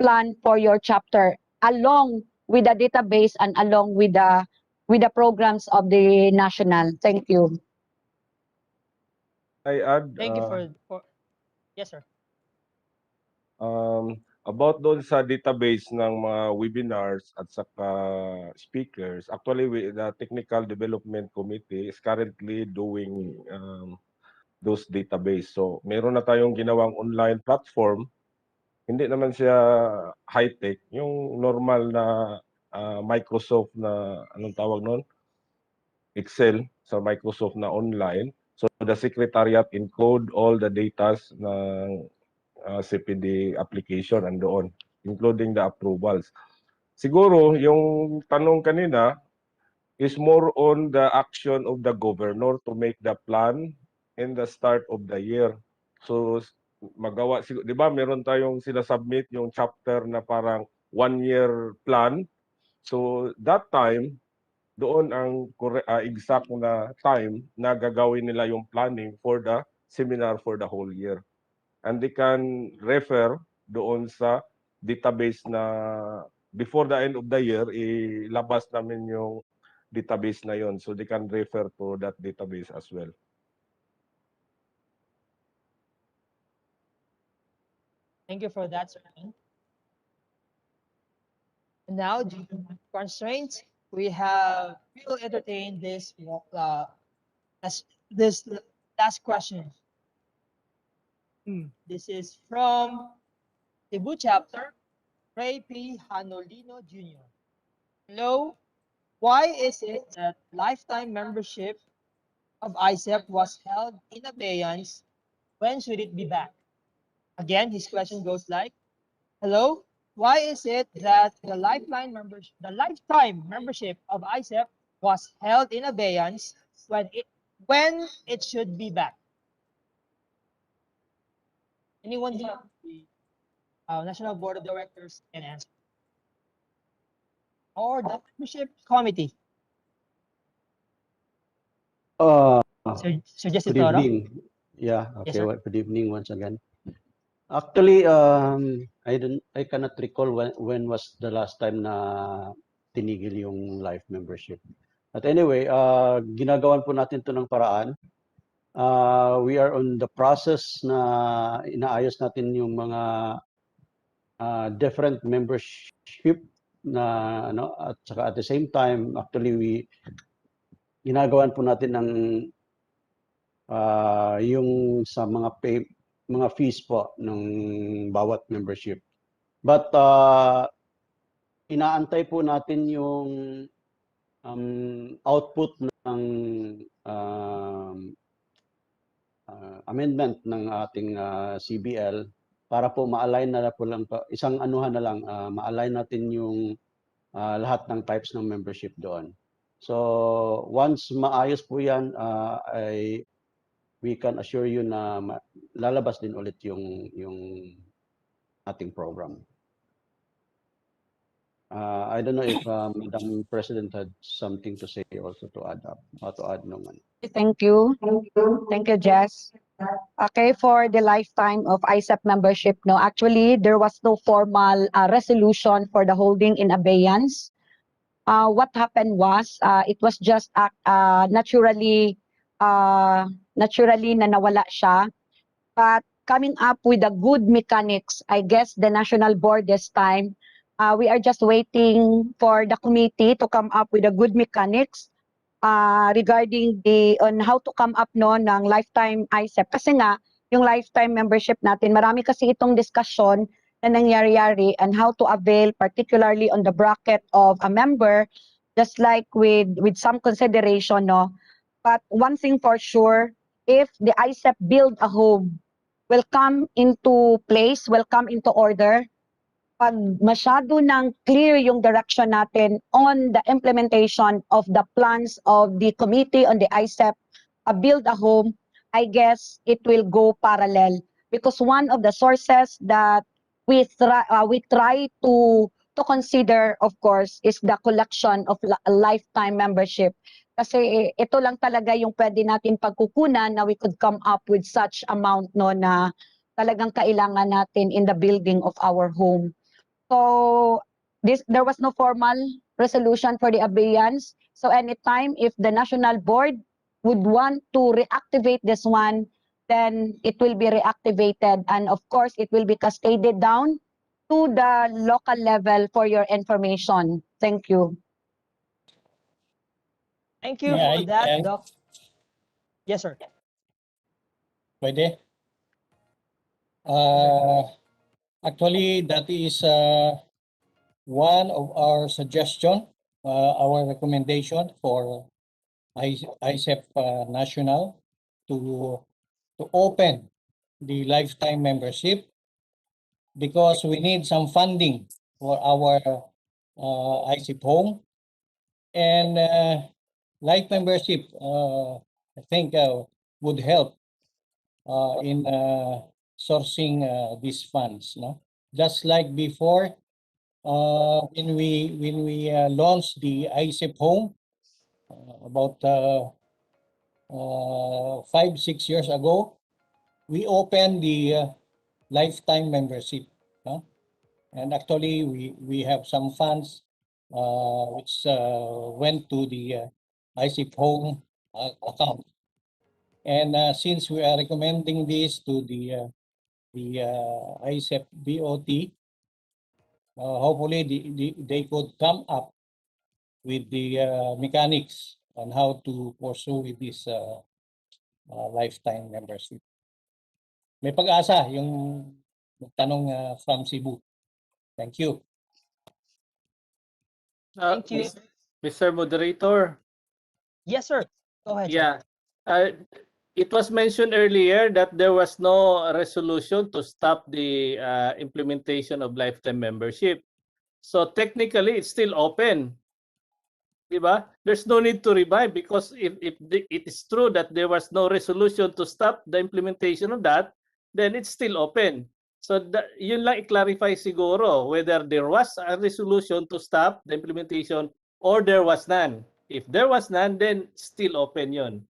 plan for your chapter along with the database and along with the programs of the national. Thank you. I add, Thank you for yes, sir. about doon sa database ng mga webinars at saka speakers, actually the Technical Development Committee is currently doing those database. So meron na tayong ginawang online platform. Hindi naman siya high-tech, yung normal na Microsoft na anong tawag noon? Excel sa Microsoft na online. So the secretariat encode all the data ng CPD application andoon, including the approvals. Siguro yung tanong kanina is more on the action of the governor to make the plan in the start of the year. So magawa, di ba meron tayong sinasubmit yung chapter na parang 1-year plan. So that time, doon ang exact na time na gagawin nila yung planning for the seminar for the whole year. And they can refer doon sa database na before the end of the year, ilabas namin yung database na yon. So they can refer to that database as well. Thank you for that, sir. And now, due to constraints, we will entertain this last question. This is from Cebu chapter, Ray P. Hanolino Jr. Hello, why is it that lifetime membership of IECEP was held in abeyance? When should it be back? Again, his question goes like, hello, why is it that the lifetime membership of IECEP was held in abeyance when it should be back? Anyone here? The National Board of Directors can answer. Or the membership committee. Good evening. Yeah, okay. Yes, good evening once again. Actually, I cannot recall when was the last time na tinigil yung life membership. But anyway, ginagawan po natin to ng paraan. We are on the process na inaayos natin yung mga different membership na at saka at the same time actually ginagawan po natin ng yung sa mga fees po ng bawat membership. But inaantay po natin yung output ng amendment ng ating CBL para po ma-align na po lang isang anuhan na lang ma-align natin yung lahat ng types ng membership doon. So once maayos po yan, we can assure you na lalabas din ulit yung ating program. I don't know if Madam President had something to say also to add up, to add naman. Thank you. Thank you, Jess. Okay, for the lifetime of IECEP membership, no, actually, there was no formal resolution for the holding in abeyance. What happened was, it was just naturally na nawala siya. But coming up with a good mechanics, I guess the national board this time, we are just waiting for the committee to come up with a good mechanics regarding on how to come up no ng lifetime IECEP. Kasi nga, yung lifetime membership natin, marami kasi itong discussion na nangyari and how to avail, particularly on the bracket of a member, just like with some consideration, no. But one thing for sure, if the IECEP build a home, will come into place, will come into order, pag masyado nang clear yung direction natin on the implementation of the plans of the committee on the IECEP, build a home, I guess it will go parallel. Because one of the sources that we try to consider, of course, is the collection of lifetime membership. Kasi ito lang talaga yung pwede natin pagkukunan na we could come up with such amount no na talagang kailangan natin in the building of our home. So there was no formal resolution for the abeyance. So anytime if the national board would want to reactivate this one, then it will be reactivated, and of course it will be cascaded down to the local level for your information. Thank you. Thank you Yeah, for that, Doc. Yes, sir. Pwede? Actually, that is one of our suggestion, our recommendation for IECEP National to open the lifetime membership because we need some funding for our IECEP home, and life membership I think would help in sourcing these funds, no? Just like before, when we launched the IECEP home about 5-6 years ago, we opened the lifetime membership, no? And actually we have some funds which went to the IECEP home account. And since we are recommending this to the IECEP BOT, hopefully they could come up with the mechanics on how to pursue with this lifetime membership. May pag-asa yung tanong from Cebu. Thank you. Thank you. Mr. Moderator. Yes, sir. Go ahead, sir. Yeah. It was mentioned earlier that there was no resolution to stop the implementation of lifetime membership. So technically, it's still open. Diba? There's no need to revive because if it is true that there was no resolution to stop the implementation of that, then it's still open. So yun lang i-clarify siguro whether there was a resolution to stop the implementation or there was none. If there was none, then still open yun.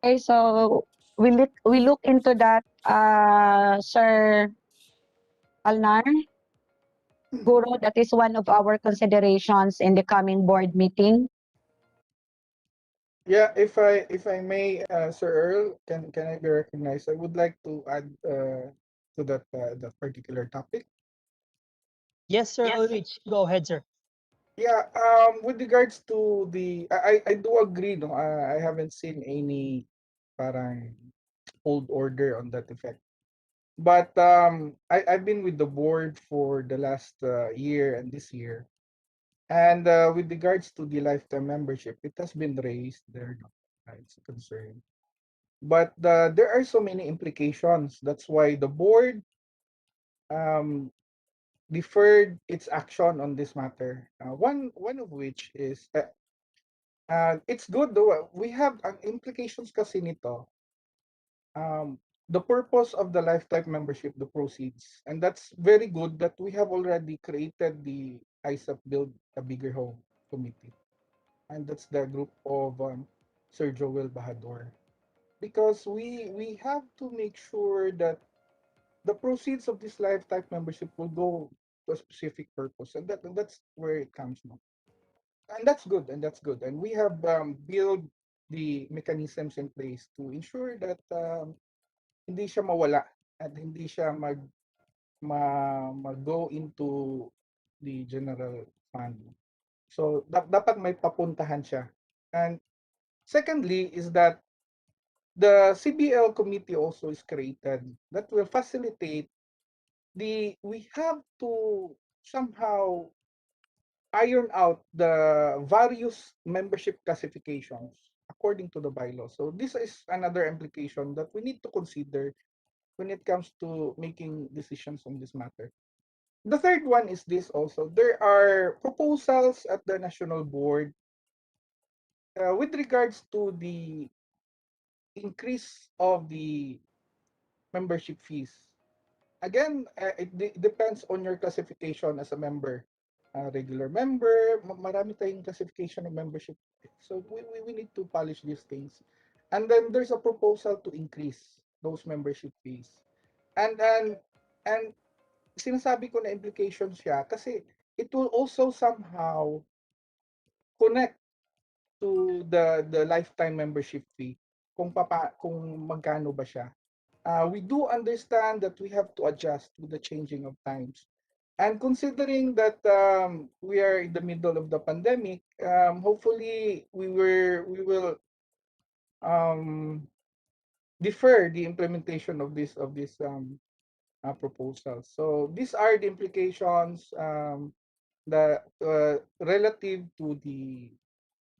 Okay, so we look into that, Sir Alnar. Guru, that is one of our considerations in the coming board meeting. Yeah, if I may, Sir Earl, can I be recognized? I would like to add to that particular topic. Yes, sir. Ulrich, go ahead, sir. Yeah, with regards to I do agree, no. I haven't seen any parang hold order on that effect. But I've been with the board for the last year and this year. And with regards to the lifetime membership, it has been raised there, no. It's a concern. But there are so many implications. That's why the board deferred its action on this matter. One of which is it's good though. We have implications kasi nito. the purpose of the lifetime membership, the proceeds, and that's very good that we have already created the ISEP Build a Bigger Home committee, and that's the group of Sir Joel Bahador, because we have to make sure that the proceeds of this lifetime membership will go to a specific purpose, and that's where it comes from. And that's good, and that's good. And we have built the mechanisms in place to ensure that hindi siya mawala at hindi siya mag-go into the general fund. So dapat may papuntahan siya. And secondly is that the CBL committee also is created that will facilitate we have to somehow iron out the various membership classifications according to the bylaw. So this is another implication that we need to consider when it comes to making decisions on this matter. The third one is this also. There are proposals at the national board with regards to the increase of the membership fees. Again, it depends on your classification as a member. Regular member, marami tayong classification of membership. So we need to polish these things. And then there's a proposal to increase those membership fees. And sinasabi ko na implication siya kasi it will also somehow connect to the lifetime membership fee kung magkano ba siya. We do understand that we have to adjust with the changing of times. And considering that we are in the middle of the pandemic, hopefully we will defer the implementation of this proposal. So these are the implications that relative to the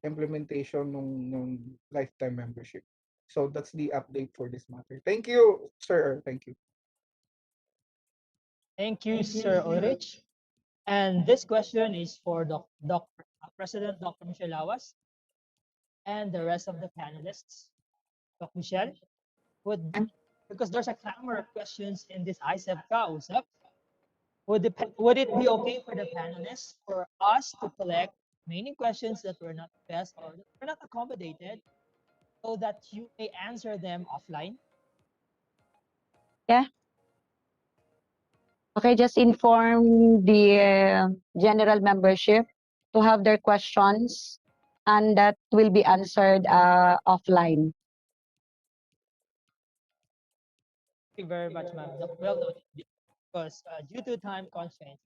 implementation ng lifetime membership. So that's the update for this matter. Thank you, sir. Thank you. Thank you, Sir Ulrich. And this question is for President Dr. Michelle Lawas and the rest of the panelists. Dr. Michelle, because there's a clamor of questions in this ISEP kausap, would it be okay for the panelists for us to collect many questions that were not addressed or that were not accommodated so that you may answer them offline? Yeah. Okay, just inform the general membership to have their questions and that will be answered offline. Thank you very much, ma'am. Well noted, because due to time constraints.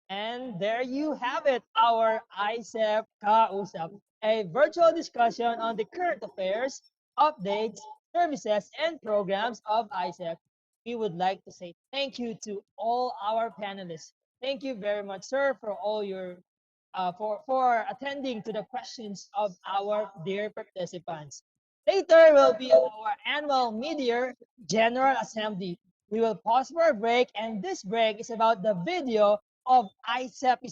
And there you have it, our ISEP Kausap, a virtual discussion on the current affairs, updates, services, and programs of ISEP. We would like to say thank you to all our panelists. Thank you very much, sir, for all your for attending to the questions of our dear participants. Later will be our annual mid-year General Assembly. We will pause for a break, and this break is about the video of ICEP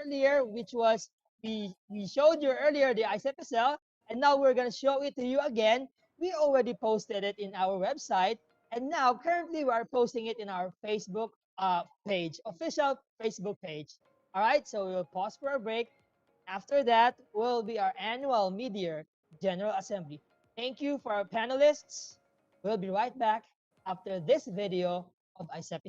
earlier, which was we showed you earlier the ICEP, and now we're going to show it to you again. We already posted it in our website, and now currently we are posting it in our Facebook page, official Facebook page. All right, so we'll pause for a break. After that will be our annual mid-year General Assembly. Thank you for our panelists. We'll be right back after this video of ICEP.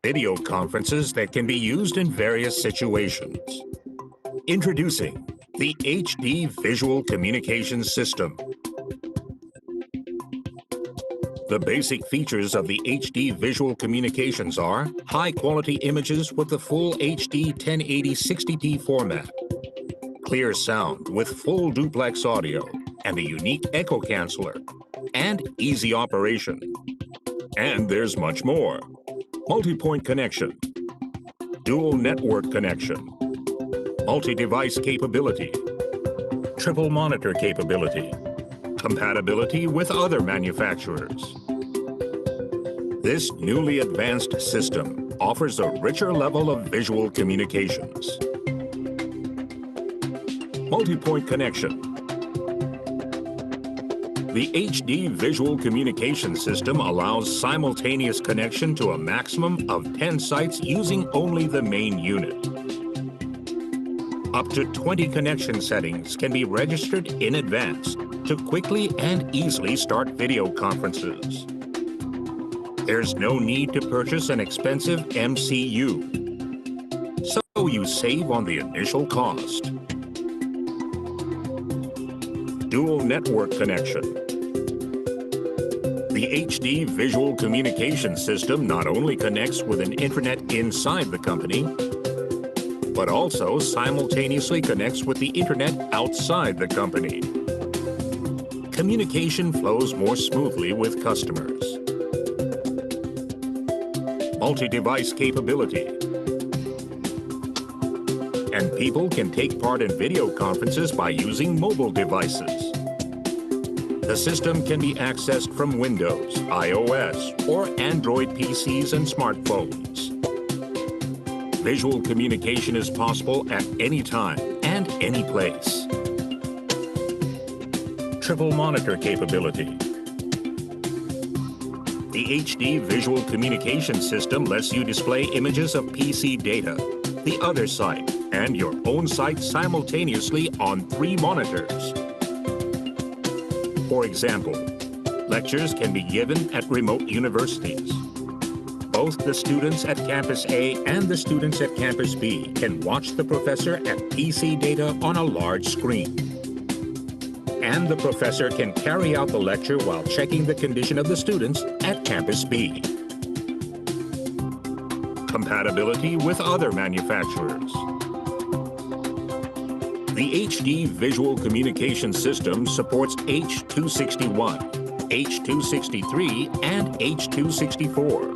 Video conferences that can be used in various situations. Introducing the HD Visual Communication System. The basic features of the HD Visual Communications are high-quality images with the full HD 1080 60p format, clear sound with full duplex audio and a unique echo canceller, and easy operation. And there's much more. Multi-point connection, dual network connection, multi-device capability, triple monitor capability, compatibility with other manufacturers. This newly advanced system offers a richer level of visual communications. Multi-point connection. The HD Visual Communication System allows simultaneous connection to a maximum of 10 sites using only the main unit. Up to 20 connection settings can be registered in advance to quickly and easily start video conferences. There's no need to purchase an expensive MCU, so you save on the initial cost. Dual network connection. The HD Visual Communication System not only connects with an internet inside the company, but also simultaneously connects with the internet outside the company. Communication flows more smoothly with customers. Multi-device capability. And people can take part in video conferences by using mobile devices. The system can be accessed from Windows, iOS, or Android PCs and smartphones. Visual communication is possible at any time and any place. Triple monitor capability. The HD Visual Communication System lets you display images of PC data, the other site, and your own site simultaneously on 3 monitors. For example, lectures can be given at remote universities. Both the students at Campus A and the students at Campus B can watch the professor at PC data on a large screen. And the professor can carry out the lecture while checking the condition of the students at Campus B. Compatibility with other manufacturers. The HD Visual Communication System supports H.261, H.263, and H.264.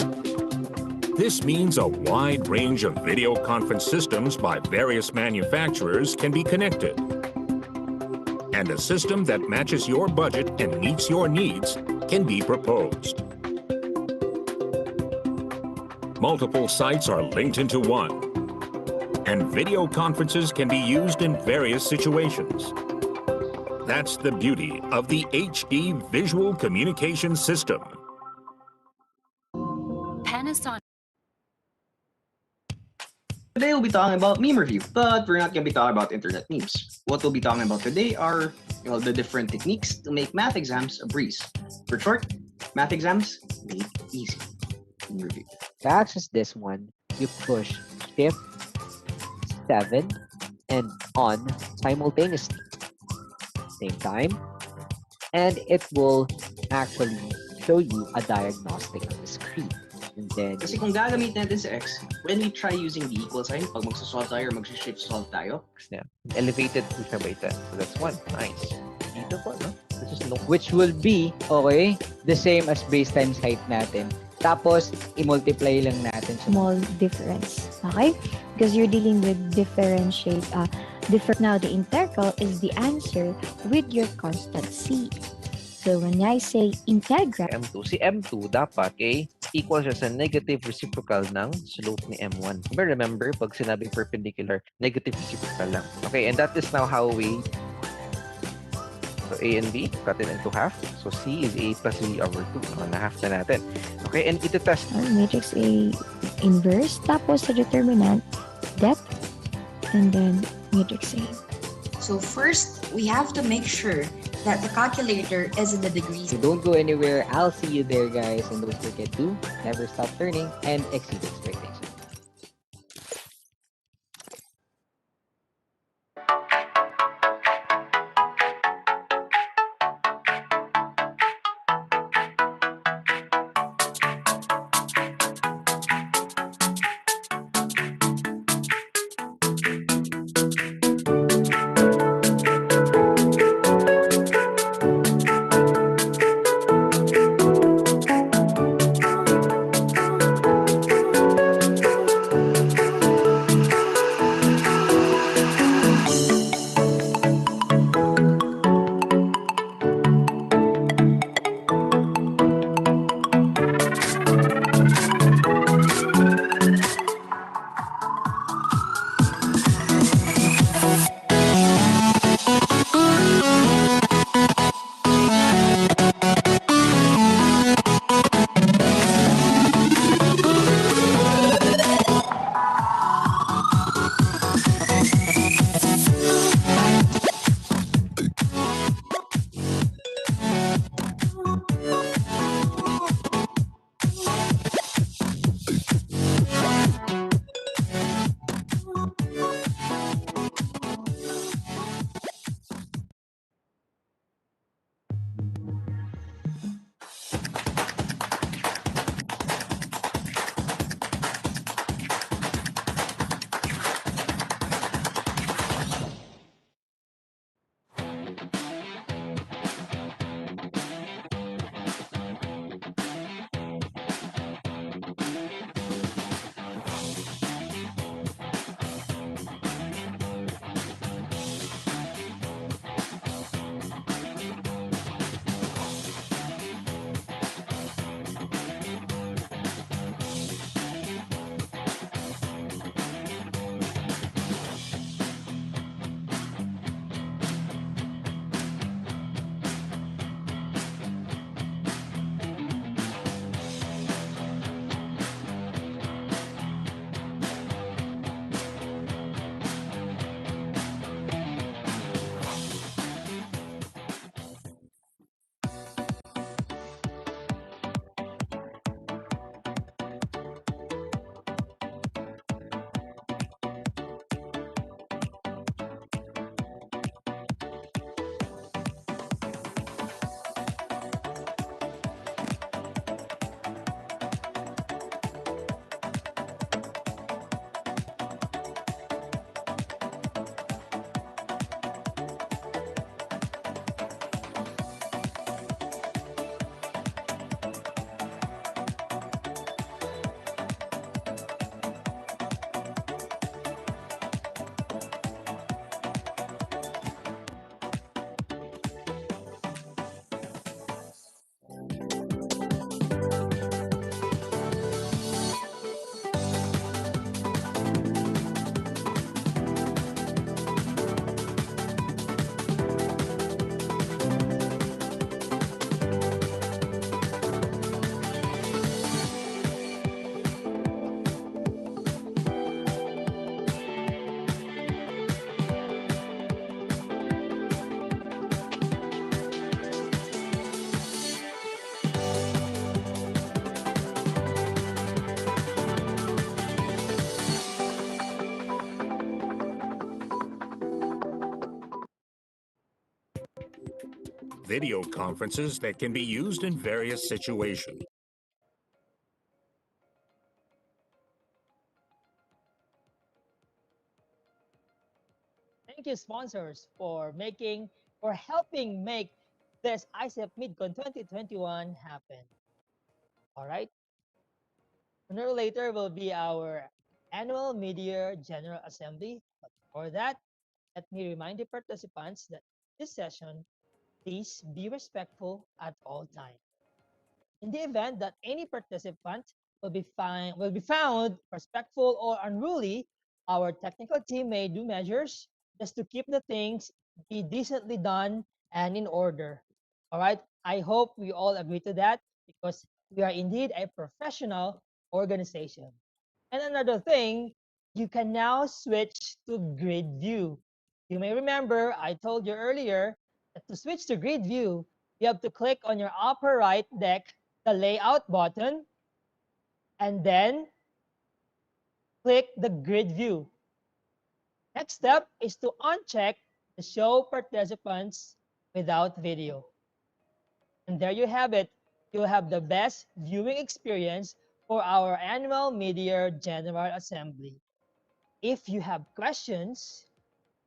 This means a wide range of video conference systems by various manufacturers can be connected. And a system that matches your budget and meets your needs can be proposed. Multiple sites are linked into one, and video conferences can be used in various situations. That's the beauty of the HD Visual Communication System. Panasonic. Today we'll be talking about meme review, but we're not going to be talking about internet memes. What we'll be talking about today are the different techniques to make math exams a breeze. For short, math exams made easy. Meme review. To access this one, you push Shift 7 and on simultaneously. Same time, and it will actually show you a diagnostic on the screen. And then, Kasi kung gagamit natin sa X, when we try using the equal sign, pag magsasolve tayo or mag-shift solve tayo, yeah, elevated po siya by 10. So that's one. Nice. Dito po, no? This is no. Which will be, okay, the same as base times height natin. Tapos, i-multiply lang natin siya. Small difference. Okay? Because you're dealing with differentiate. Now, the integral is the answer with your constant C. So, when I say integral, M2. Si M2 dapat equal siya sa negative reciprocal ng slope ni M1. Remember, pag sinabing perpendicular, negative reciprocal lang. Okay, and that is now how we so A and B, cut it into half. So C is A plus B over 2. Na-half na natin. Okay, and ito test. matrix A inverse, tapos sa determinant, depth, and then matrix A. So first, we have to make sure that the calculator is in the degrees. So don't go anywhere. I'll see you there, guys. And don't forget to never stop learning and exceed expectations. Video conferences that can be used in various situations. Thank you, sponsors, for helping make this ICEP MIDCON 2021 happen. All right. Sooner or later will be our annual mid-year General Assembly. But before that, let me remind the participants that this session, please be respectful at all times. In the event that any participant will be found respectful or unruly, our technical team may do measures just to keep the things be decently done and in order. All right. I hope we all agree to that because we are indeed a professional organization. And another thing, you can now switch to grid view. You may remember I told you earlier To switch to grid view, you have to click on your upper right deck, the layout button, and then click the grid view. Next step is to uncheck the show participants without video. And there you have it. You'll have the best viewing experience for our annual mid-year General Assembly. If you have questions,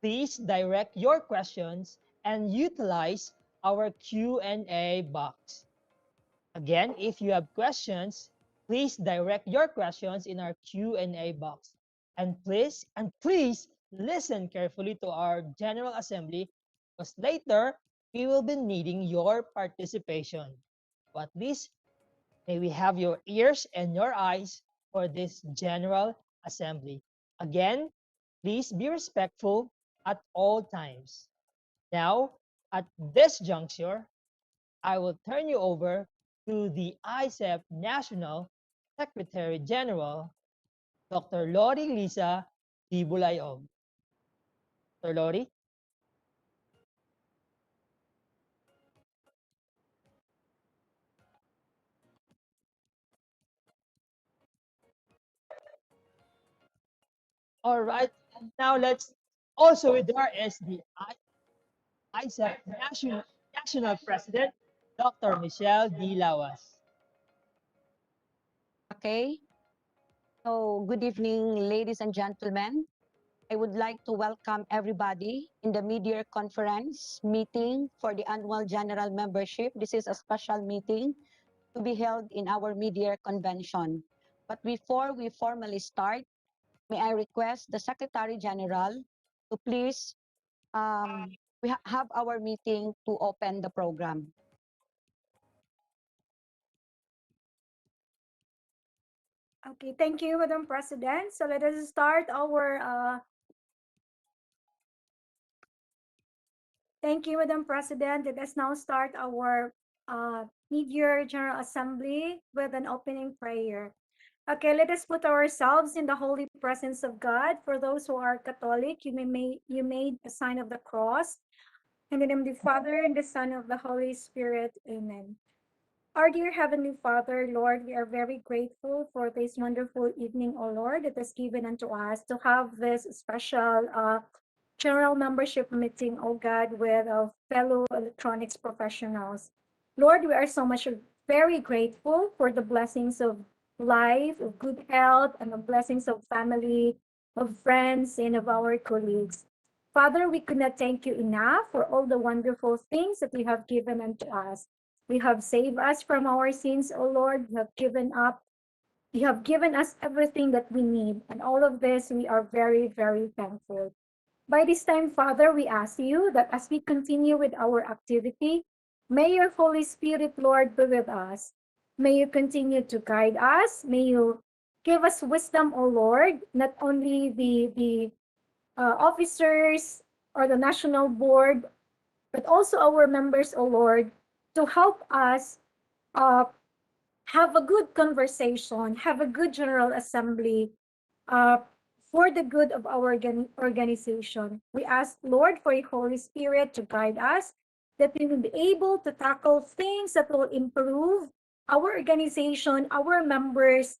please direct your questions and utilize our Q&A box. Again, if you have questions, please direct your questions in our Q&A box. And please listen carefully to our General Assembly, because later we will be needing your participation. But at least may we have your ears and your eyes for this General Assembly. Again, please be respectful at all times. Now, at this juncture, I will turn you over to the IECEP National Secretary General, Dr. Lori Lisa Dibulayog. Dr. Lori? All right, and now let's also with her is the IECEP National President, Dr. Michelle D. Lawas. Okay. So, good evening, ladies and gentlemen. I would like to welcome everybody in the mid-year conference meeting for the annual general membership. This is a special meeting to be held in our mid-year convention. But before we formally start, may I request the Secretary General to please have our meeting to open the program. Okay, thank you, Madam President. So let us start our thank you, Madam President. Let us now start our mid-year General Assembly with an opening prayer. Okay, let us put ourselves in the holy presence of God. For those who are Catholic, you made a sign of the cross. In the name of the Father, and the Son, of the Holy Spirit. Amen. Our dear Heavenly Father, Lord, we are very grateful for this wonderful evening, O Lord, that is given unto us to have this special general membership meeting, O God, with our fellow electronics professionals. Lord, we are so much very grateful for the blessings of life, of good health, and the blessings of family, of friends, and of our colleagues. Father, we could not thank you enough for all the wonderful things that you have given unto us. You have saved us from our sins, O Lord. You have given us everything that we need. And all of this, we are very, very thankful. By this time, Father, we ask you that as we continue with our activity, may your Holy Spirit, Lord, be with us. May you continue to guide us. May you give us wisdom, O Lord, not only the officers or the national board, but also our members, O Lord, to help us have a good conversation, have a good general assembly uh, for the good of our organization. We ask, Lord, for your Holy Spirit to guide us, that we will be able to tackle things that will improve our organization, our members,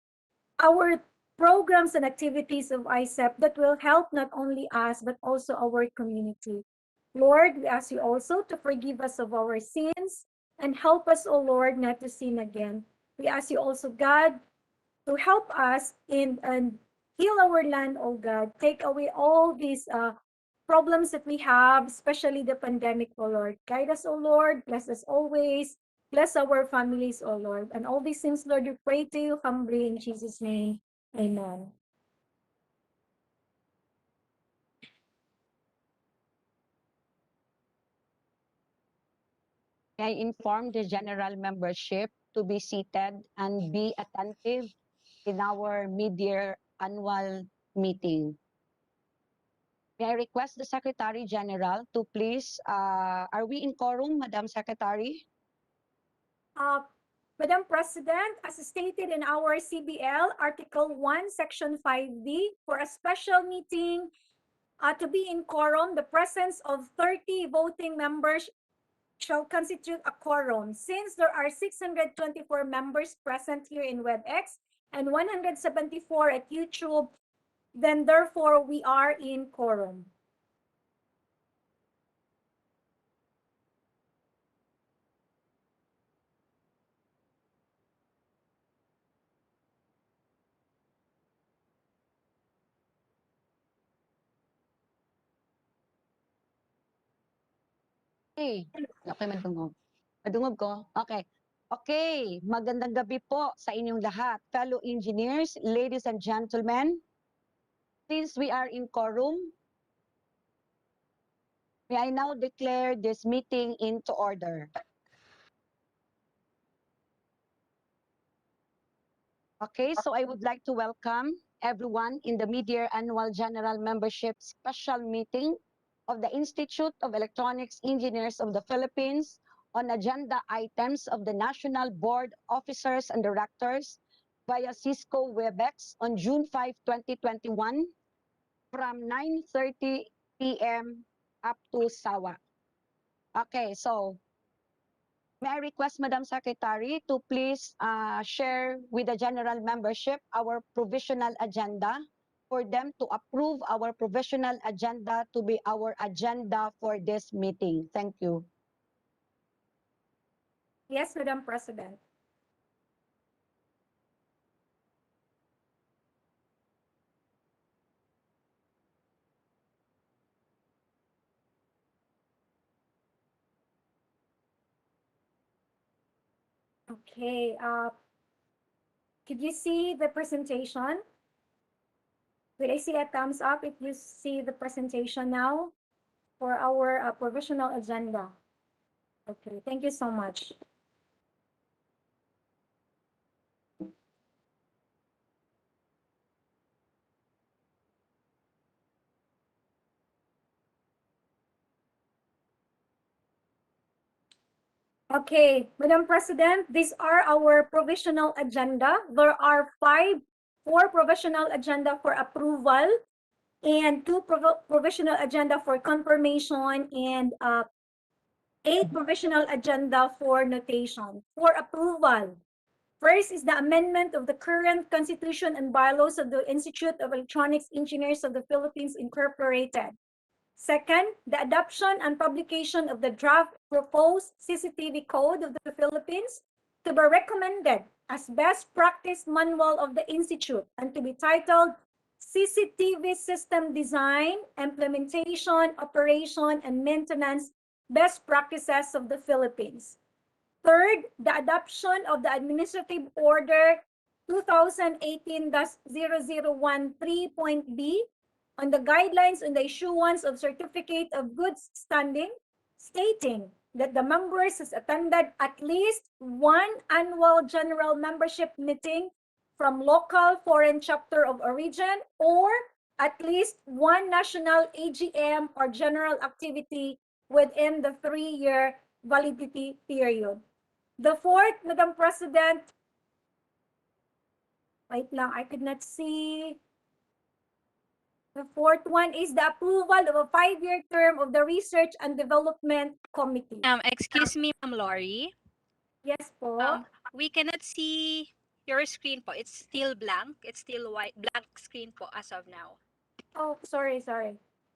our programs and activities of IECEP that will help not only us, but also our community. Lord, we ask you also to forgive us of our sins and help us, O Lord, not to sin again. We ask you also, God, to help us and heal our land, oh God. Take away all these problems that we have, especially the pandemic, oh Lord. Guide us, oh Lord. Bless us always. Bless our families, oh Lord. And all these things, Lord, we pray to you humbly in Jesus' name. Amen. I inform the general membership to be seated and be attentive in our mid-year annual meeting. May I request the Secretary General to please, are we in quorum, Madam Secretary? Madam President, as stated in our CBL Article 1, Section 5D, for a special meeting to be in quorum, the presence of 30 voting members shall constitute a quorum. Since there are 624 members present here in WebEx and 174 at YouTube, then therefore we are in quorum. Okay. Okay, madungog. Madungog ko? Okay. Okay, magandang gabi po sa inyong lahat, fellow engineers, ladies and gentlemen. Since we are in quorum, may I now declare this meeting into order. Okay, so I would like to welcome everyone in the Mid-Year Annual General Membership Special Meeting of the Institute of Electronics Engineers of the Philippines on agenda items of the National Board Officers and Directors via Cisco WebEx on June 5, 2021 from 9:30 p.m. up to SAWA. Okay, so may I request Madam Secretary to please share with the general membership our provisional agenda for them to approve our provisional agenda to be our agenda for this meeting. Thank you. Yes, Madam President. Okay, could you see the presentation? Will I see a thumbs up if you see the presentation now for our provisional agenda? Okay, thank you so much. Okay, Madam President, these are our provisional agenda. There are four provisional agenda for approval and two provisional agenda for confirmation and 8 provisional agenda for notation. For approval, first is the amendment of the current constitution and bylaws of the Institute of Electronics Engineers of the Philippines Incorporated. Second, the adoption and publication of the draft proposed CCTV Code of the Philippines to be recommended as best practice manual of the Institute and to be titled CCTV System Design, Implementation, Operation, and Maintenance Best Practices of the Philippines. Third, the adoption of the Administrative Order 2018-0013.B on the guidelines on the issuance of certificate of good standing, stating that the members has attended at least one annual general membership meeting from local foreign chapter of origin or at least one national AGM or general activity within the 3-year validity period. The fourth, Madam President, wait lang, I could not see. The fourth one is the approval of a 5-year term of the Research and Development Committee. Excuse me, Ma'am Lori. Yes po. We cannot see your screen po. It's still blank. It's still white, blank screen po as of now. Oh, sorry.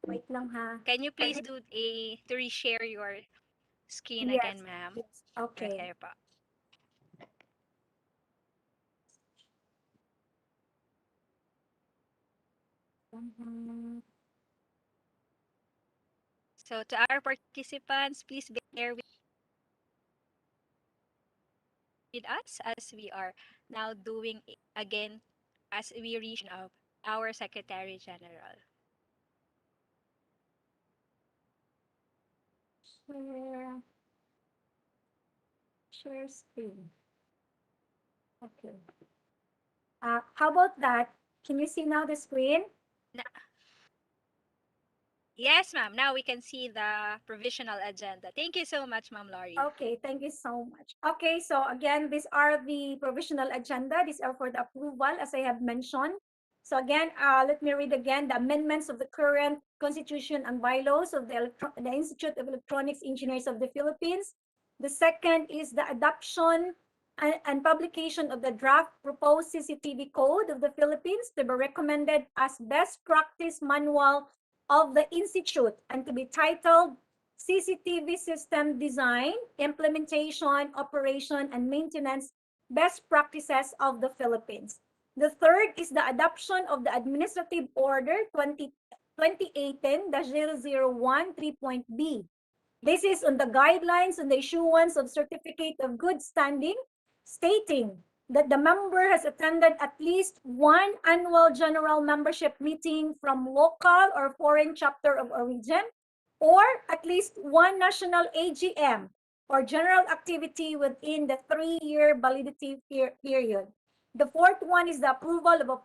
Wait lang ha. Can you please do to reshare your screen Yes, again, ma'am? yes. Okay. Okay po. So to our participants, please bear with us as we are now doing it again as we reach of our Secretary General. Share screen. Okay. How about that? Can you see now the screen? Yes, ma'am. Now we can see the provisional agenda. Thank you so much, Ma'am Lori. Okay, thank you so much. Okay, so again, these are the provisional agenda. These are for the approval, as I have mentioned. So again, let me read again the amendments of the current constitution and bylaws of the Institute of Electronics Engineers of the Philippines. The second is the adoption and publication of the draft proposed CCTV code of the Philippines to be recommended as best practice manual of the Institute and to be titled CCTV System Design, Implementation, Operation, and Maintenance Best Practices of the Philippines. The third is the adoption of the Administrative Order 2018-001 3.B. This is on the guidelines on the issuance of certificate of good standing, stating that the member has attended at least one annual general membership meeting from local or foreign chapter of a region, or at least one national AGM or general activity within the 3-year validity period. The fourth one is the approval of a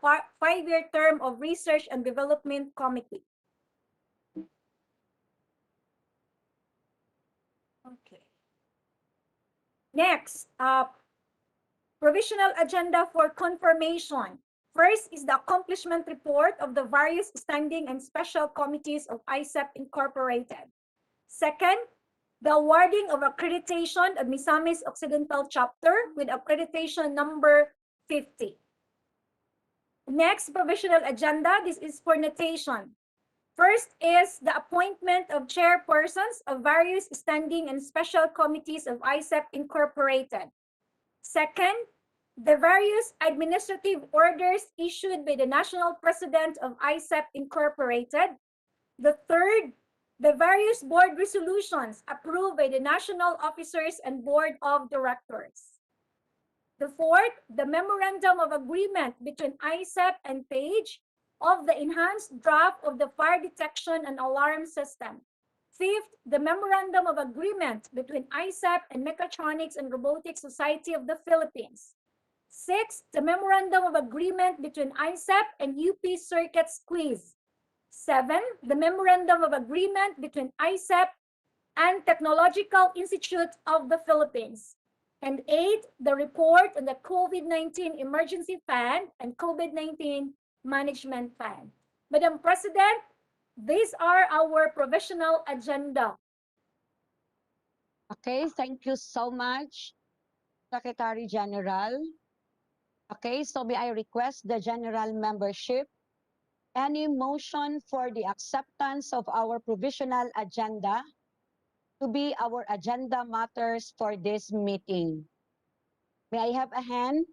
5-year term of research and development committee. Okay. Next, provisional agenda for confirmation. First is the accomplishment report of the various standing and special committees of IECEP Incorporated. Second, the awarding of accreditation of Misamis Occidental Chapter with accreditation number 50. Next provisional agenda, this is for notation. First is the appointment of chairpersons of various standing and special committees of IECEP Incorporated. Second, the various administrative orders issued by the National President of IECEP Incorporated. The third, the various board resolutions approved by the national officers and board of directors. The fourth, the memorandum of agreement between IECEP and PAGE of the enhanced draft of the fire detection and alarm system. Fifth, the memorandum of agreement between IECEP and Mechatronics and Robotics Society of the Philippines. Sixth, the memorandum of agreement between IECEP and UP Circuit Squeeze. Seven, the memorandum of agreement between IECEP and Technological Institute of the Philippines. And eight, the report on the COVID-19 Emergency Fund and COVID-19 Management Fund. Madam President, these are our provisional agenda. Okay, thank you so much, Secretary General. Okay, so may I request the general membership, any motion for the acceptance of our provisional agenda to be our agenda matters for this meeting? May I have a hand?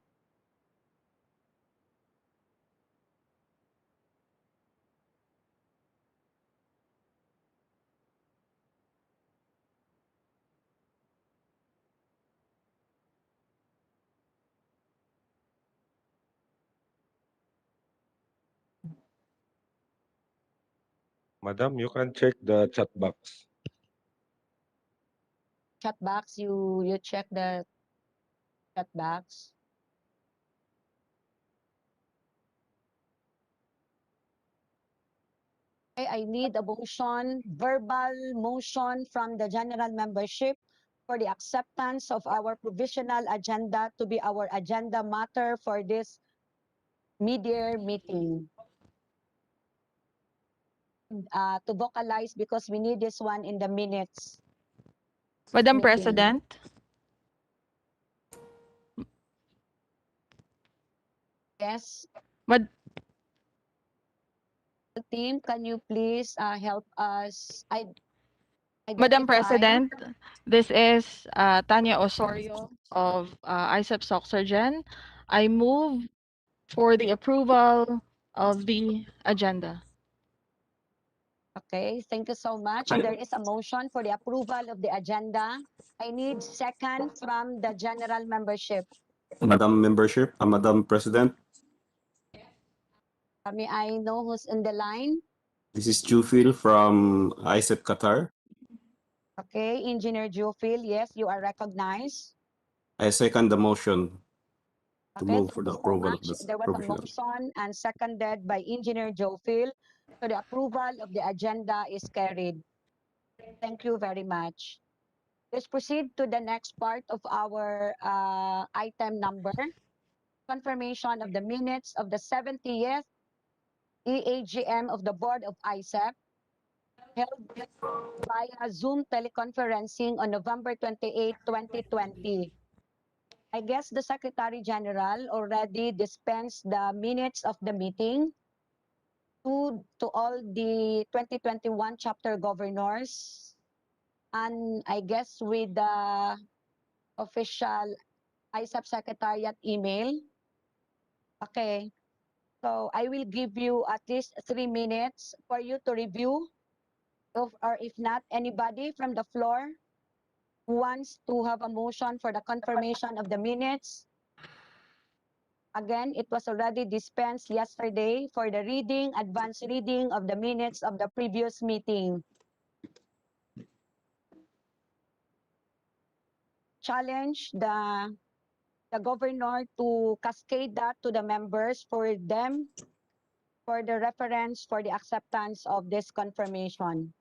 Madam, you can check the chat box. Chat box, you check the chat box. Okay, I need a motion, verbal motion from the general membership for the acceptance of our provisional agenda to be our agenda matter for this mid-year meeting. To vocalize because we need this one in the minutes. Madam Meeting. President, Yes. The team, can you please help us Madam identify? President, this is Tanya Osorio of ISEP Soxergen. I move for the approval of the agenda. Okay, thank you so much. There is a motion for the approval of the agenda. I need second from the general membership. Madam President, May I know who's in the line? this is Jufil from ISEP Qatar. Okay, Engineer Jufil, yes, you are recognized. I second the motion to Okay, move for the thank you so approval of much. this There was a provisional. motion and seconded by Engineer Jofil. So the approval of the agenda is carried. Thank you very much. Let's proceed to the next part of our item number. Confirmation of the minutes of the 70th EAGM of the Board of IECEP held via Zoom teleconferencing on November 28, 2020. I guess the Secretary General already dispensed the minutes of the meeting to all the 2021 chapter governors, and I guess with the official ISAP Secretariat email. Okay, so I will give you at least 3 minutes for you to review, or if not, anybody from the floor who wants to have a motion for the confirmation of the minutes. Again, it was already dispensed yesterday for the reading, advanced reading of the minutes of the previous meeting. Challenge the governor to cascade that to the members for them, for the reference, for the acceptance of this confirmation.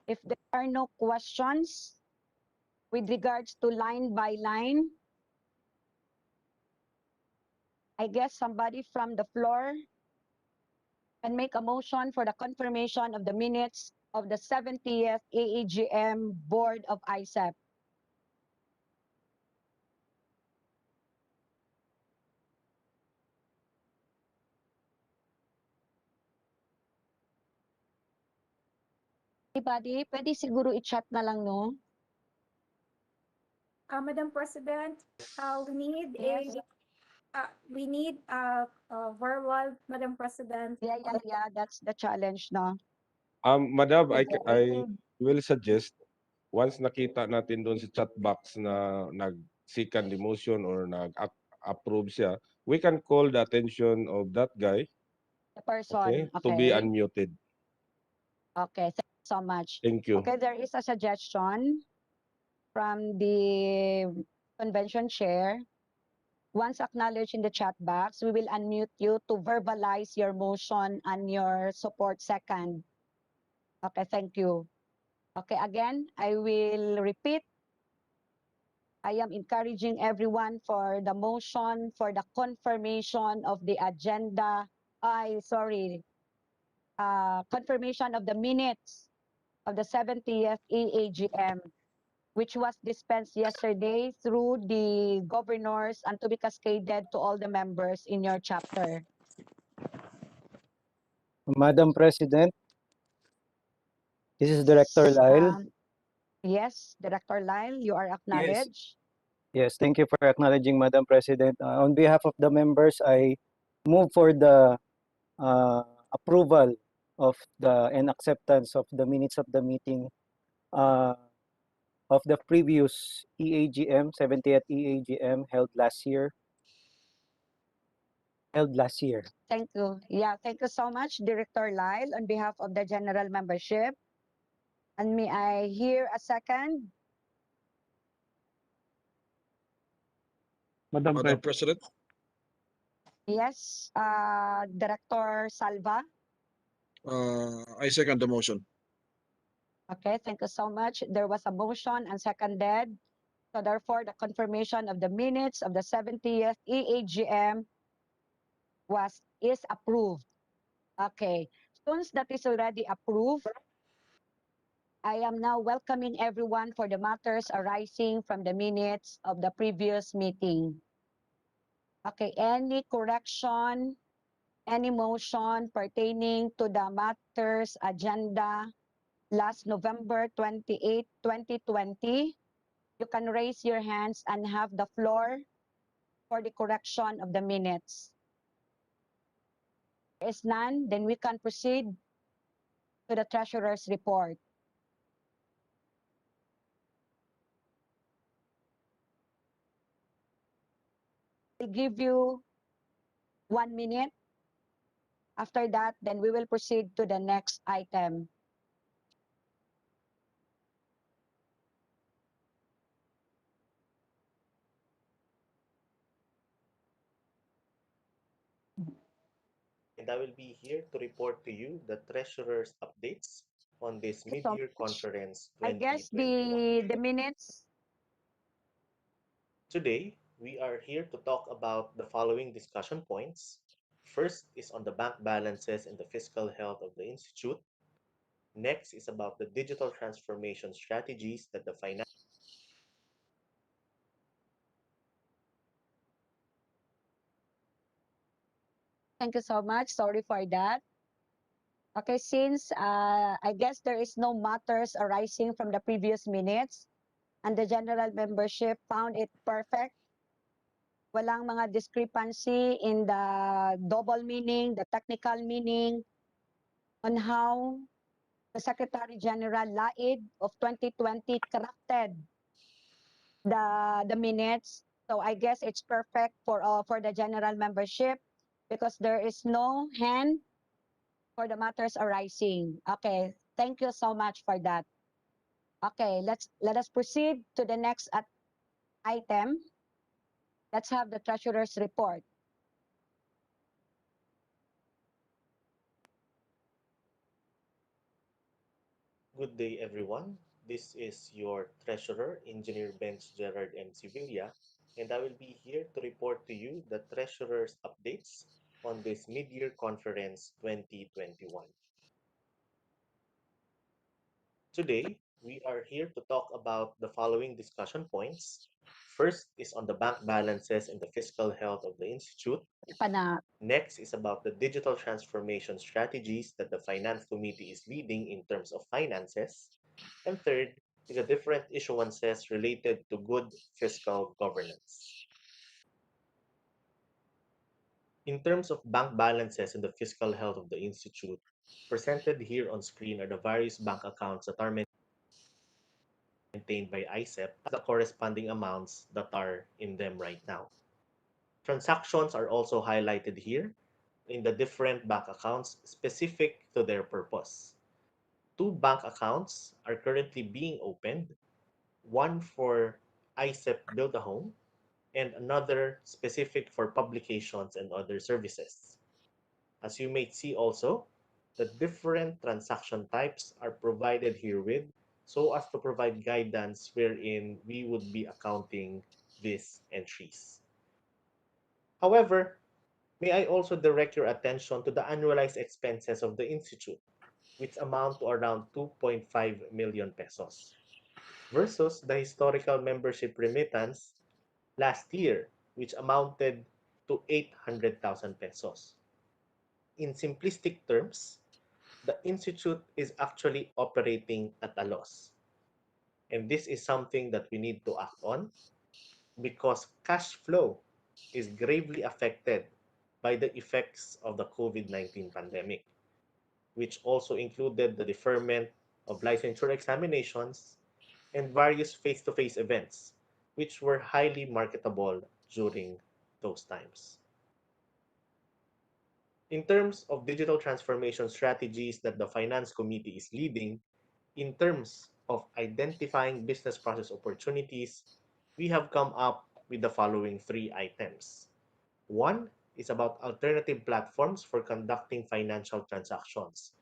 If there are no questions with regards to line by line, I guess somebody from the floor can make a motion for the confirmation of the minutes of the 70th AAGM Board of IECEP. Anybody? Pwede siguro i-chat na lang, no? Madam President, we need Yes. a verbal, Madam President. Yeah. That's the challenge, no? Madam, I Okay. will suggest once nakita natin doon sa chat box na nag-second motion or nag-approve siya, we can call the attention of that guy, The person, okay, to be unmuted. Okay, thank you so much. Thank you. Okay, there is a suggestion from the convention chair. Once acknowledged in the chat box, we will unmute you to verbalize your motion and your support second. Okay, thank you. Okay, again, I will repeat. I am encouraging everyone for the motion for the confirmation of the agenda. Confirmation of the minutes of the 70th EAGM, which was dispensed yesterday through the governors and to be cascaded to all the members in your chapter. Madam President, this is Director Lyle. Yes, Director Lyle, you are acknowledged. Yes, thank you for acknowledging, Madam President. On behalf of the members, I move for the approval of and acceptance of the minutes of the meeting of the previous EAGM, 70th EAGM held last year. Thank you. Yeah, thank you so much, Director Lyle, on behalf of the general membership. And may I hear a second? Madam President. Yes, Director Salva. I second the motion. Okay, thank you so much. There was a motion and seconded. So therefore, the confirmation of the minutes of the 70th EAGM is approved. Okay, since that is already approved, I am now welcoming everyone for the matters arising from the minutes of the previous meeting. Okay, any correction, any motion pertaining to the matters agenda last November 28, 2020, you can raise your hands and have the floor for the correction of the minutes. If there is none, then we can proceed to the Treasurer's report. I'll give you 1 minute. After that, then we will proceed to the next item. And I will be here to report to you the Treasurer's updates on this Thank you so mid-year much. conference I guess 2021. the minutes. Today, we are here to talk about the following discussion points. First is on the bank balances and the fiscal health of the institute. Next is about the digital transformation strategies that the finance. Thank you so much. Sorry for that. Okay, since I guess there is no matters arising from the previous minutes and the general membership found it perfect. Walang mga discrepancy in the double meaning, the technical meaning on how the Secretary General Laid of 2020 crafted the minutes. So I guess it's perfect for the general membership because there is no hand for the matters arising. Okay, thank you so much for that. Okay, let us proceed to the next item. Let's have the treasurer's report. Good day, everyone. This is your Treasurer, Engineer Benz Gerard M. Sevilla, and I will be here to report to you the Treasurer's updates on this mid-year conference 2021. Today, we are here to talk about the following discussion points. First is on the bank balances and the fiscal health of the Institute. Next is about the digital transformation strategies that the Finance Committee is leading in terms of finances. And third is the different issuances related to good fiscal governance. In terms of bank balances and the fiscal health of the Institute, presented here on screen are the various bank accounts that are maintained by IECEP as the corresponding amounts that are in them right now. Transactions are also highlighted here in the different bank accounts specific to their purpose. Two bank accounts are currently being opened, one for IECEP Build a Home and another specific for publications and other services. As you may see also, the different transaction types are provided herewith so as to provide guidance wherein we would be accounting these entries. However, may I also direct your attention to the annualized expenses of the Institute, which amount to around 2.5 million pesos, versus the historical membership remittance last year, which amounted to 800,000 pesos. In simplistic terms, the Institute is actually operating at a loss. And this is something that we need to act on because cash flow is gravely affected by the effects of the COVID-19 pandemic, which also included the deferment of licensure examinations and various face-to-face events, which were highly marketable during those times. In terms of digital transformation strategies that the Finance Committee is leading, in terms of identifying business process opportunities, we have come up with the following three items. One is about alternative platforms for conducting financial transactions.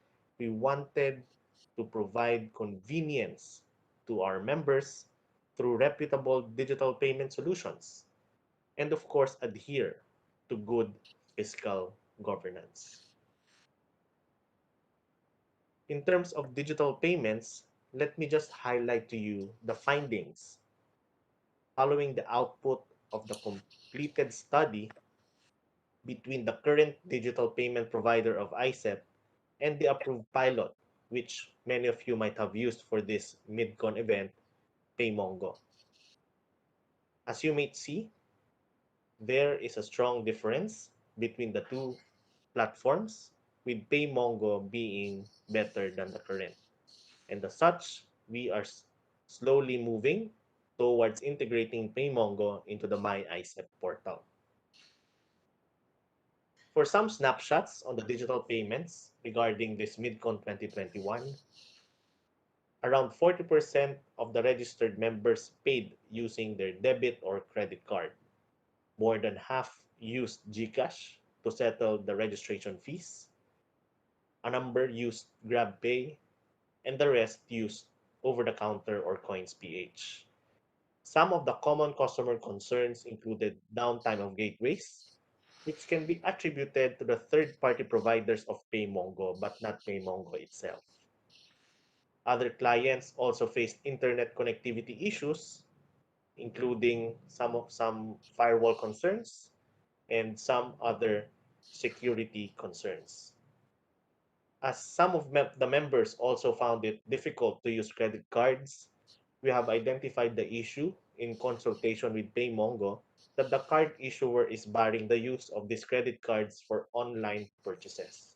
We wanted to provide convenience to our members through reputable digital payment solutions, and of course, adhere to good fiscal governance. In terms of digital payments, let me just highlight to you the findings following the output of the completed study between the current digital payment provider of IECEP and the approved pilot, which many of you might have used for this MIDCON event, PayMongo. As you may see, there is a strong difference between the two platforms, with PayMongo being better than the current. And as such, we are slowly moving towards integrating PayMongo into the My IECEP portal. For some snapshots on the digital payments regarding this MIDCON 2021, around 40% of the registered members paid using their debit or credit card. More than half used GCash to settle the registration fees. A number used GrabPay, and the rest used over-the-counter or Coins PH. Some of the common customer concerns included downtime of gateways, which can be attributed to the third-party providers of PayMongo, but not PayMongo itself. Other clients also faced internet connectivity issues, including some firewall concerns and some other security concerns. As some of the members also found it difficult to use credit cards, we have identified the issue in consultation with PayMongo that the card issuer is barring the use of these credit cards for online purchases.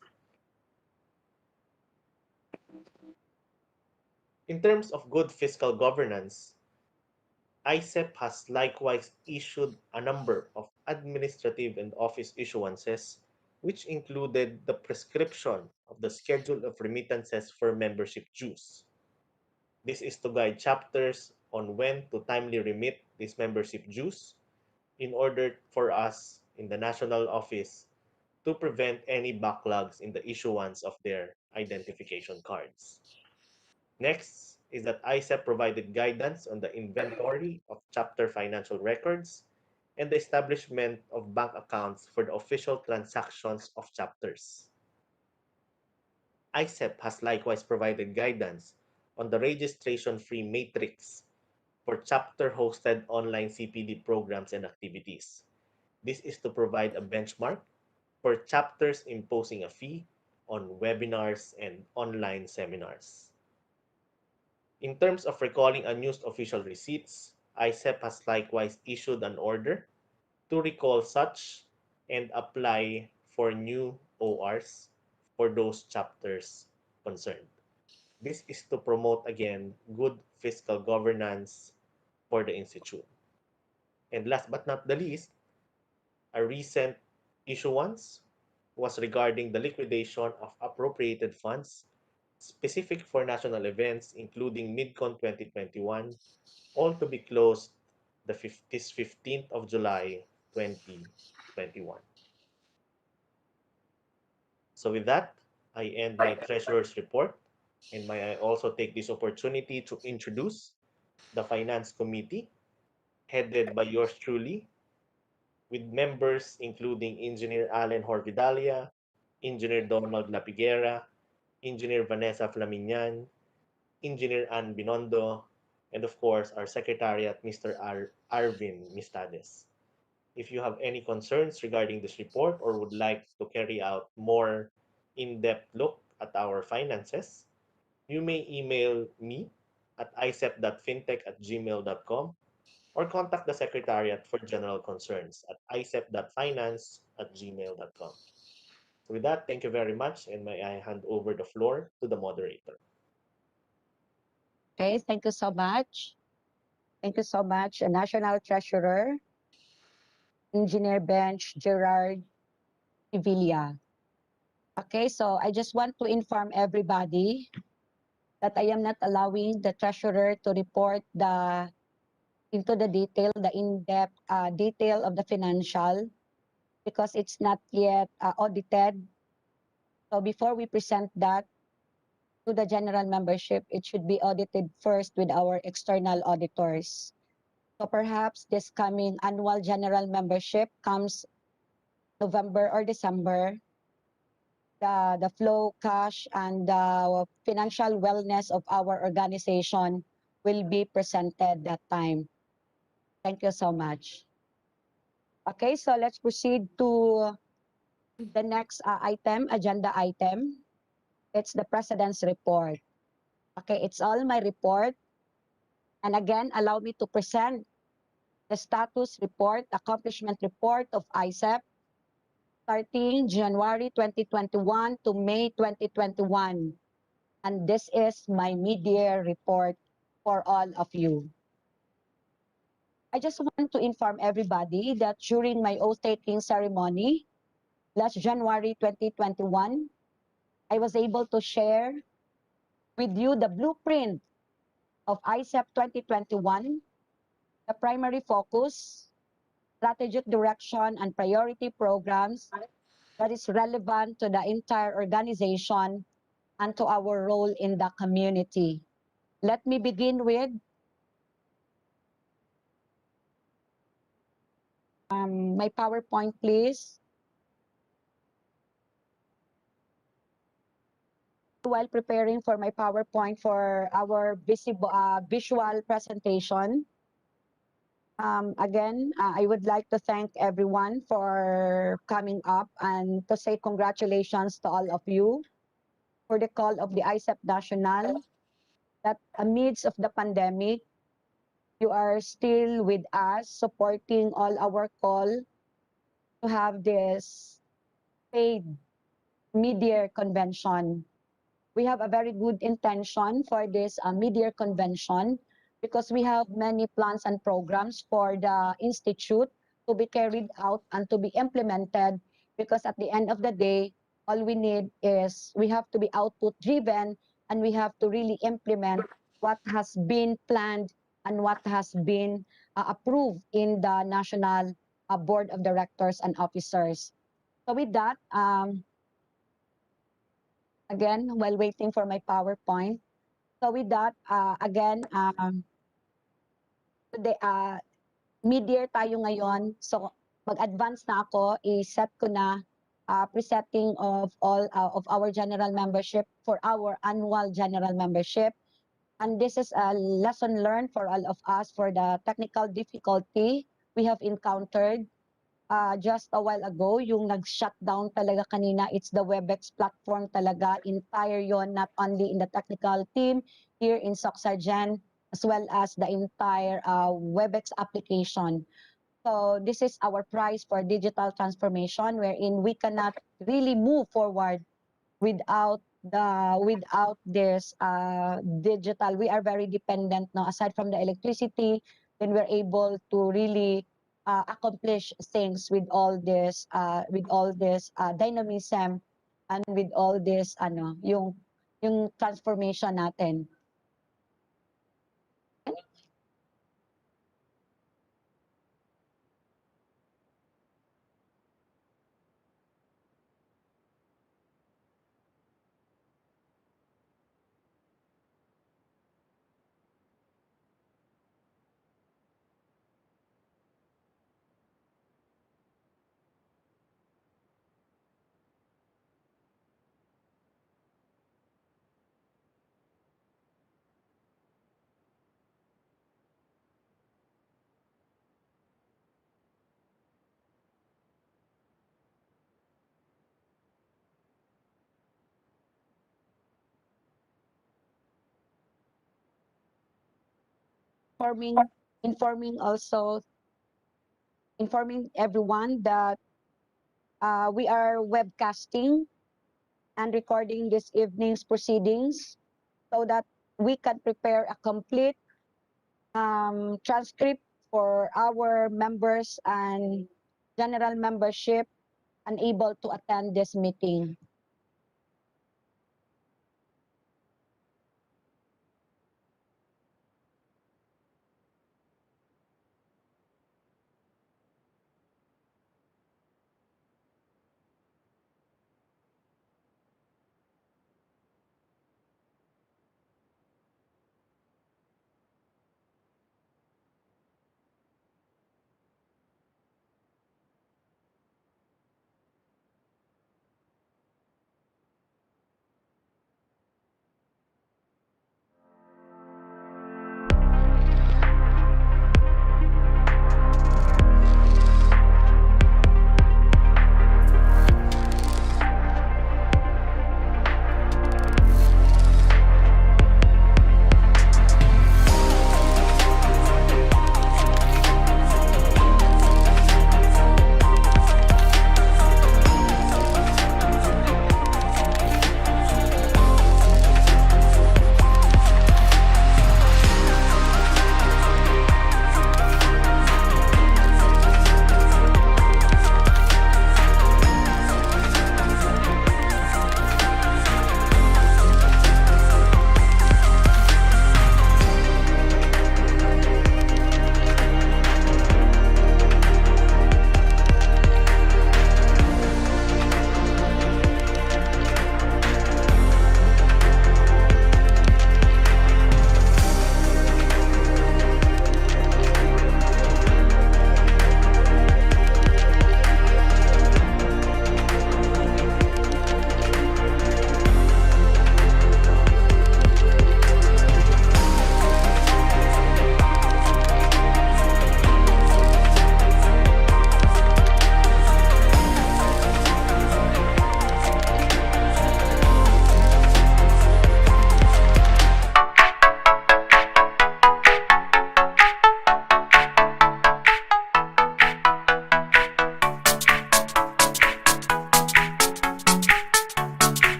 In terms of good fiscal governance, ICEP has likewise issued a number of administrative and office issuances, which included the prescription of the schedule of remittances for membership dues. This is to guide chapters on when to timely remit these membership dues in order for us in the national office to prevent any backlogs in the issuance of their identification cards. Next is that ICEP provided guidance on the inventory of chapter financial records and the establishment of bank accounts for the official transactions of chapters. ICEP has likewise provided guidance on the registration-free matrix for chapter-hosted online CPD programs and activities. This is to provide a benchmark for chapters imposing a fee on webinars and online seminars. In terms of recalling unused official receipts, ICEP has likewise issued an order to recall such and apply for new ORs for those chapters concerned. This is to promote again good fiscal governance for the institute. And last but not the least, a recent issuance was regarding the liquidation of appropriated funds specific for national events, including MIDCON 2021, all to be closed this 15th of July 2021. So with that, I end my treasurer's report, and may I also take this opportunity to introduce the Finance Committee, headed by yours truly, with members including Engineer Allen Horvidalia, Engineer Donald Lapiguera, Engineer Vanessa Flaminian, Engineer Ann Binondo, and of course, our Secretariat, Mr. Arvin Mistades. If you have any concerns regarding this report or would like to carry out more in-depth look at our finances, you may email me at icep.fintech@gmail.com or contact the Secretariat for General Concerns at icep.finance@gmail.com. So with that, thank you very much, and may I hand over the floor to the moderator. Okay, thank you so much. Thank you so much, National Treasurer, Engineer Bench Gerard Sevilla. Okay, so I just want to inform everybody that I am not allowing the treasurer to report into the detail, the in-depth detail of the financial, because it's not yet audited. So before we present that to the general membership, it should be audited first with our external auditors. So perhaps this coming annual general membership comes November or December, the flow, cash, and the financial wellness of our organization will be presented that time. Thank you so much. Okay, so let's proceed to the next agenda item. It's the President's report. Okay, it's all my report. And again, allow me to present the status report, accomplishment report of ICEP starting January 2021 to May 2021. And this is my mid-year report for all of you. I just want to inform everybody that during my oath-taking ceremony last January 2021, I was able to share with you the blueprint of ICEP 2021, the primary focus, strategic direction, and priority programs that is relevant to the entire organization and to our role in the community. Let me begin with My PowerPoint, please. While preparing for my PowerPoint for our visual presentation, again, I would like to thank everyone for coming up and to say congratulations to all of you for the call of the IECEP National, that amidst of the pandemic, you are still with us, supporting all our call to have this paid mid-year convention. We have a very good intention for this mid-year convention because we have many plans and programs for the institute to be carried out and to be implemented, because at the end of the day, all we need is we have to be output driven and we have to really implement what has been planned and what has been approved in the National Board of Directors and Officers. So with that, again, while waiting for my PowerPoint. So with that, again, today, mid-year tayo ngayon. So mag-advance na ako, i-set ko na presetting of all of our general membership for our annual general membership. And this is a lesson learned for all of us for the technical difficulty we have encountered just a while ago, yung nag-shutdown talaga kanina, it's the WebEx platform talaga, entire yon, not only in the technical team here in Soxargen, as well as the entire WebEx application. So this is our price for digital transformation, wherein we cannot really move forward without this digital. We are very dependent now. Aside from the electricity, then we're able to really accomplish things with all this dynamism and with all this yung transformation natin. Informing everyone that we are webcasting and recording this evening's proceedings so that we can prepare a complete transcript for our members and general membership unable to attend this meeting.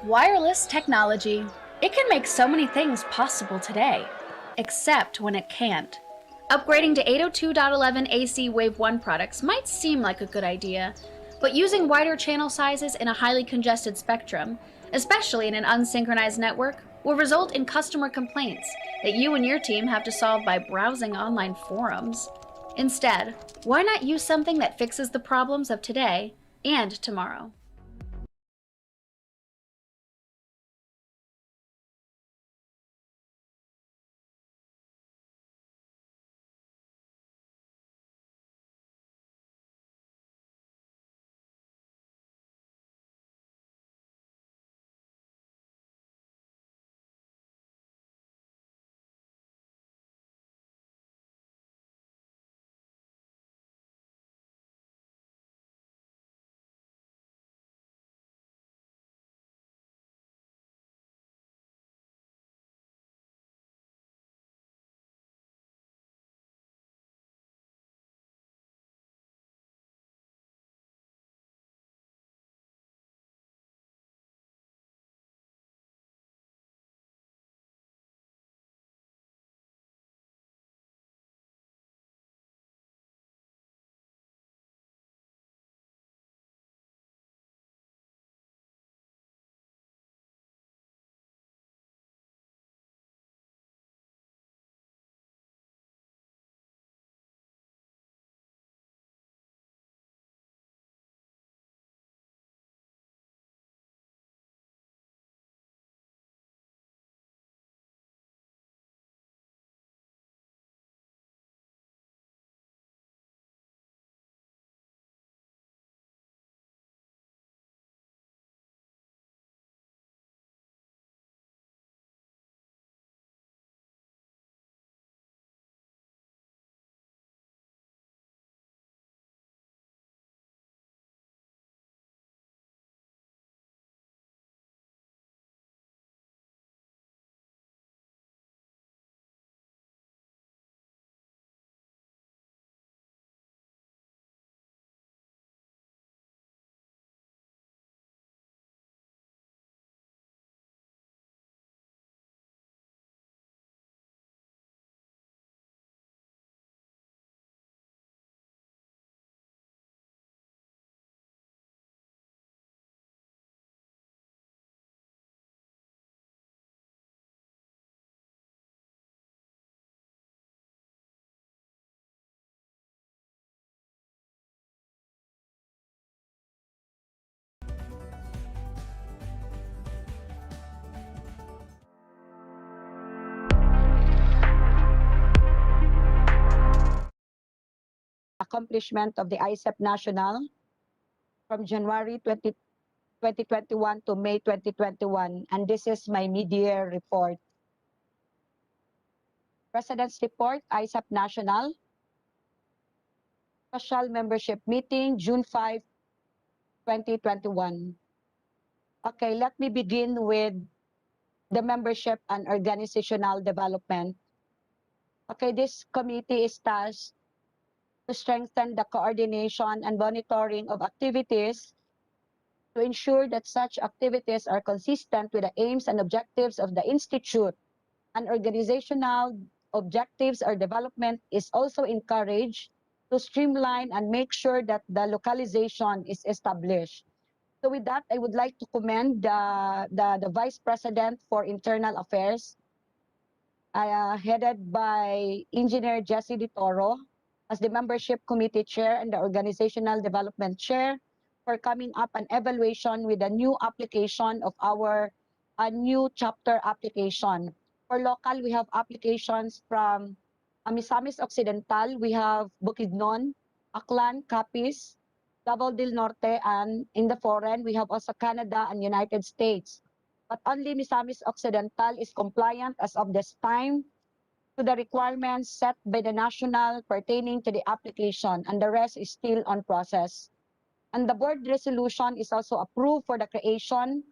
Wireless technology. It can make so many things possible today, except when it can't. Upgrading to 802.11 AC Wave 1 products might seem like a good idea, but using wider channel sizes in a highly congested spectrum, especially in an unsynchronized network, will result in customer complaints that you and your team have to solve by browsing online forums. Instead, why not use something that fixes the problems of today and tomorrow? Accomplishment of the IECEP National from January 2021 to May 2021, and this is my mid-year report. President's Report, IECEP National, Special Membership Meeting, June 5, 2021. Okay, let me begin with the membership and organizational development. Okay, this committee is tasked to strengthen the coordination and monitoring of activities to ensure that such activities are consistent with the aims and objectives of the Institute, and organizational objectives or development is also encouraged to streamline and make sure that the localization is established. So with that, I would like to commend the Vice President for Internal Affairs, headed by Engineer Jesse Di Toro, as the Membership Committee Chair and the Organizational Development Chair, for coming up an evaluation with a new application of our new chapter application. For local, we have applications from Misamis Occidental, we have Bukidnon, Aklan, Capiz, Davao del Norte, and in the foreign, we have also Canada and United States. But only Misamis Occidental is compliant as of this time to the requirements set by the national pertaining to the application, and the rest is still on process. And the board resolution is also approved for the creation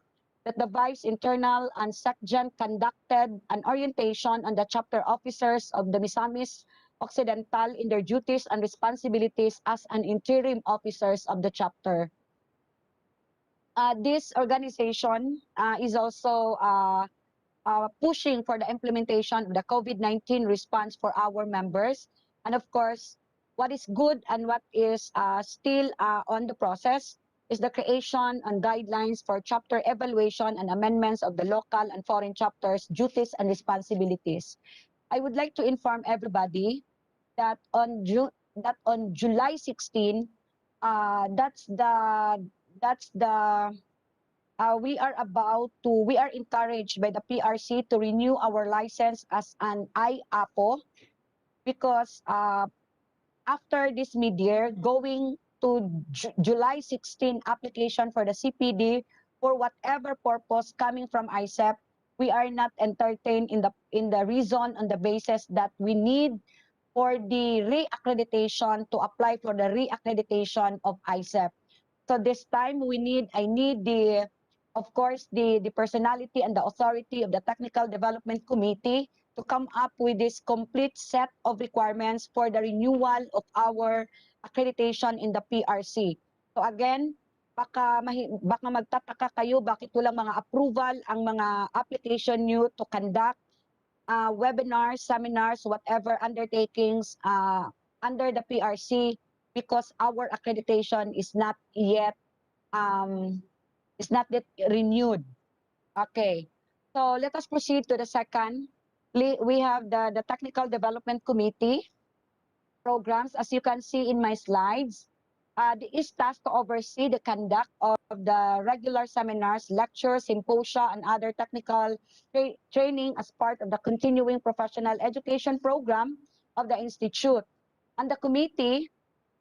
that the Vice Internal and SecGen conducted an orientation on the chapter officers of the Misamis Occidental in their duties and responsibilities as an interim officers of the chapter. this organization is also pushing for the implementation of the COVID-19 response for our members. And of course, what is good and what is still on the process is the creation and guidelines for chapter evaluation and amendments of the local and foreign chapters' duties and responsibilities. I would like to inform everybody that on July 16, that's the we are encouraged by the PRC to renew our license as an IAPO because after this mid-year, going to July 16 application for the CPD for whatever purpose coming from IECEP, we are not entertained in the reason on the basis that we need for the reaccreditation to apply for the reaccreditation of IECEP. So this time I need of course, the personality and the authority of the Technical Development Committee to come up with this complete set of requirements for the renewal of our accreditation in the PRC. So again, baka magtataka kayo bakit walang mga approval ang mga application nyo to conduct webinars, seminars, whatever undertakings under the PRC because our accreditation is not yet renewed. Okay, so let us proceed to the second. We have the Technical Development Committee programs. As you can see in my slides, it is tasked to oversee the conduct of the regular seminars, lectures, symposia, and other technical training as part of the continuing professional education program of the Institute. And the committee,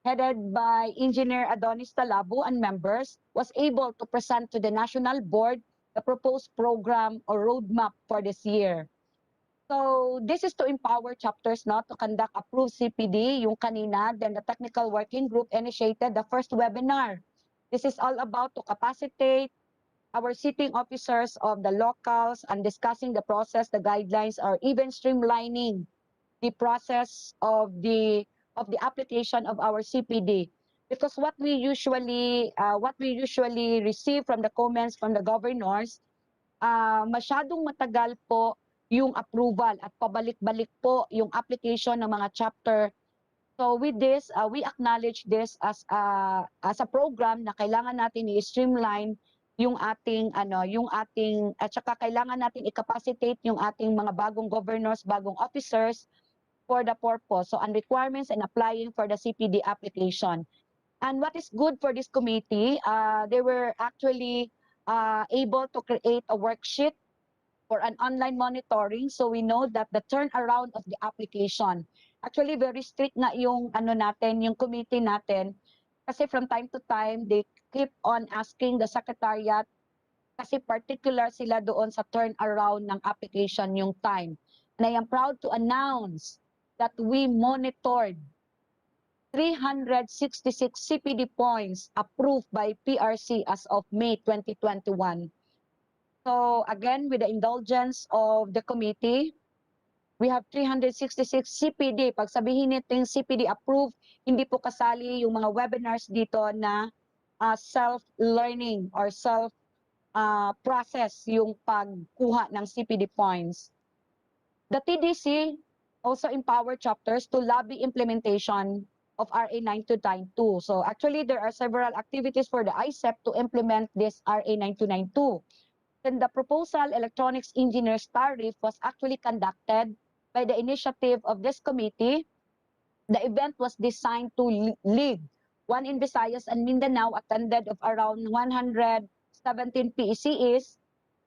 headed by Engineer Adonis Talabo and members, was able to present to the National Board the proposed program or roadmap for this year. So this is to empower chapters not to conduct approved CPD, yung kanina, then the technical working group initiated the first webinar. This is all about to capacitate our sitting officers of the locals and discussing the process, the guidelines, or even streamlining the process of the application of our CPD. Because what we usually receive from the comments from the governors, masyadong matagal po yung approval at pabalik-balik po yung application ng mga chapter. So with this, we acknowledge this as a program na kailangan natin i-streamline yung ating at saka kailangan natin i-capacitate yung ating mga bagong governors, bagong officers for the purpose. So, and requirements and applying for the CPD application. And what is good for this committee, they were actually able to create a worksheet for an online monitoring, so we know that the turnaround of the application. Actually, very strict na yung yung committee natin, kasi from time to time, they keep on asking the secretariat, kasi particular sila doon sa turnaround ng application yung time. And I am proud to announce that we monitored 366 CPD points approved by PRC as of May 2021. So again, with the indulgence of the committee, we have 366 CPD. Pag sabihin natin CPD approved, hindi po kasali yung mga webinars dito na self-learning or self-process yung pagkuha ng CPD points. The TDC also empower chapters to lobby implementation of RA 9292. So actually, there are several activities for the IECEP to implement this RA 9292. Then the proposal electronics engineers tariff was actually conducted by the initiative of this committee. The event was designed to lead one in Visayas and Mindanao, attended of around 117 PECs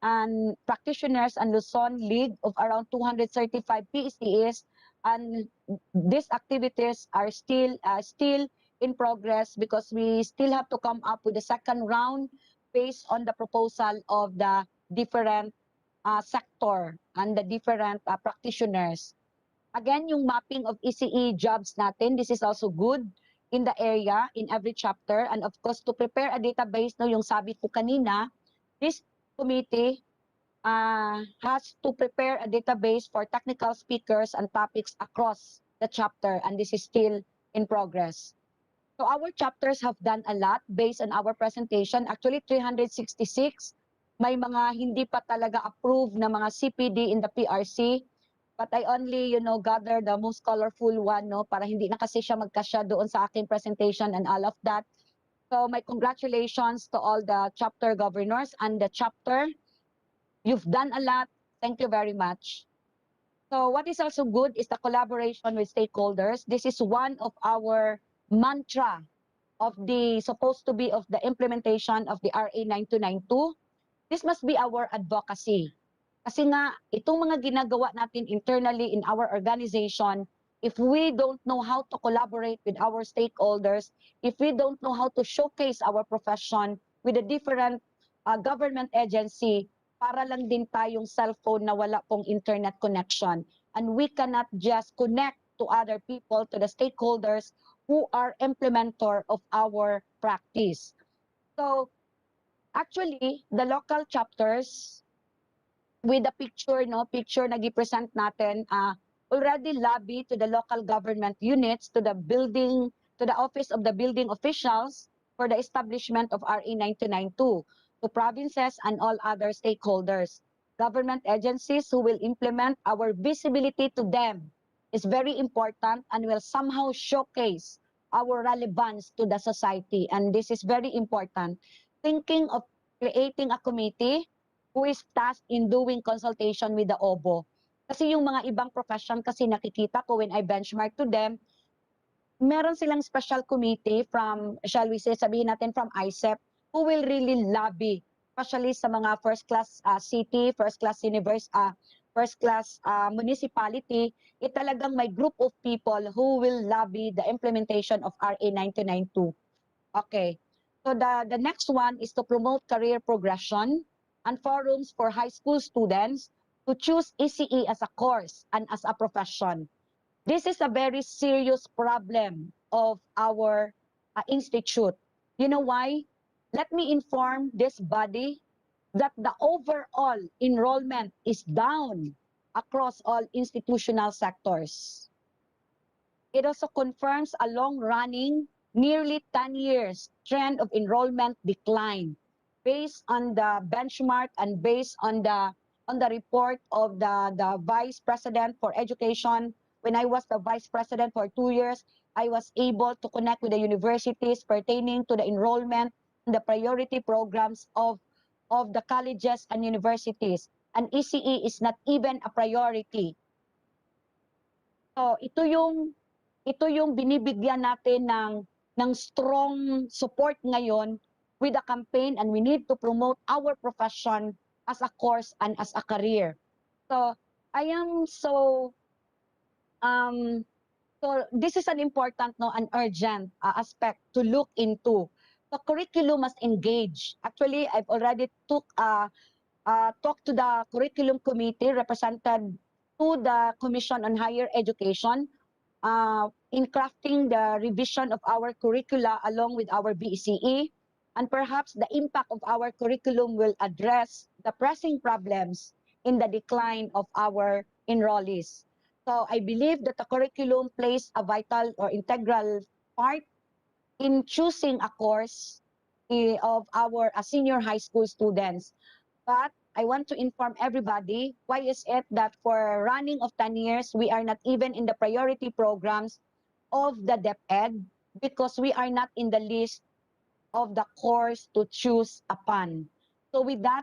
and practitioners, and Luzon League of around 235 PECs. And these activities are still in progress because we still have to come up with the second round based on the proposal of the different sector and the different practitioners. Again, yung mapping of ECE jobs natin, this is also good in the area, in every chapter. And of course, to prepare a database, no, yung sabi ko kanina, this committee has to prepare a database for technical speakers and topics across the chapter, and this is still in progress. So our chapters have done a lot based on our presentation. Actually, 366. May mga hindi pa talaga approved na mga CPD in the PRC. But I only, gather the most colorful one, no, para hindi na kasi siya magkasya doon sa aking presentation and all of that. So my congratulations to all the chapter governors and the chapter. You've done a lot. Thank you very much. So what is also good is the collaboration with stakeholders. This is one of our mantra of the supposed to be of the implementation of the RA 9292. This must be our advocacy. Kasi nga, itong mga ginagawa natin internally in our organization, if we don't know how to collaborate with our stakeholders, if we don't know how to showcase our profession with a different government agency, para lang din tayong cellphone na wala pong internet connection. And we cannot just connect to other people, to the stakeholders who are implementer of our practice. So, actually, the local chapters, with the picture na gi-present natin, already lobby to the local government units, to the office of the building officials for the establishment of RA 9292, to provinces and all other stakeholders. Government agencies who will implement, our visibility to them is very important and will somehow showcase our relevance to the society. And this is very important. Thinking of creating a committee who is tasked in doing consultation with the OBO. Kasi yung mga ibang profession kasi nakikita ko when I benchmark to them, meron silang special committee from, shall we say, sabihin natin from IECEP, who will really lobby, especially sa mga first-class city, first-class municipality, talagang may group of people who will lobby the implementation of RA 9292. Okay. So the next one is to promote career progression and forums for high school students to choose ECE as a course and as a profession. This is a very serious problem of our institute. You know why? Let me inform this body that the overall enrollment is down across all institutional sectors. It also confirms a long-running, nearly 10 years trend of enrollment decline based on the benchmark and based on the report of the Vice President for Education. When I was the Vice President for 2 years, I was able to connect with the universities pertaining to the enrollment and the priority programs of the colleges and universities. And ECE is not even a priority. So ito yung binibigyan natin ng strong support ngayon with a campaign, and we need to promote our profession as a course and as a career. So I am so this is an important, an urgent aspect to look into. The curriculum must engage. Actually, I've already talked to the curriculum committee represented to the Commission on Higher Education in crafting the revision of our curricula along with our BECE, and perhaps the impact of our curriculum will address the pressing problems in the decline of our enrollees. So I believe that the curriculum plays a vital or integral part in choosing a course of our senior high school students. But I want to inform everybody, why is it that for running of 10 years, we are not even in the priority programs of the DepEd because we are not in the list of the course to choose upon. So with that,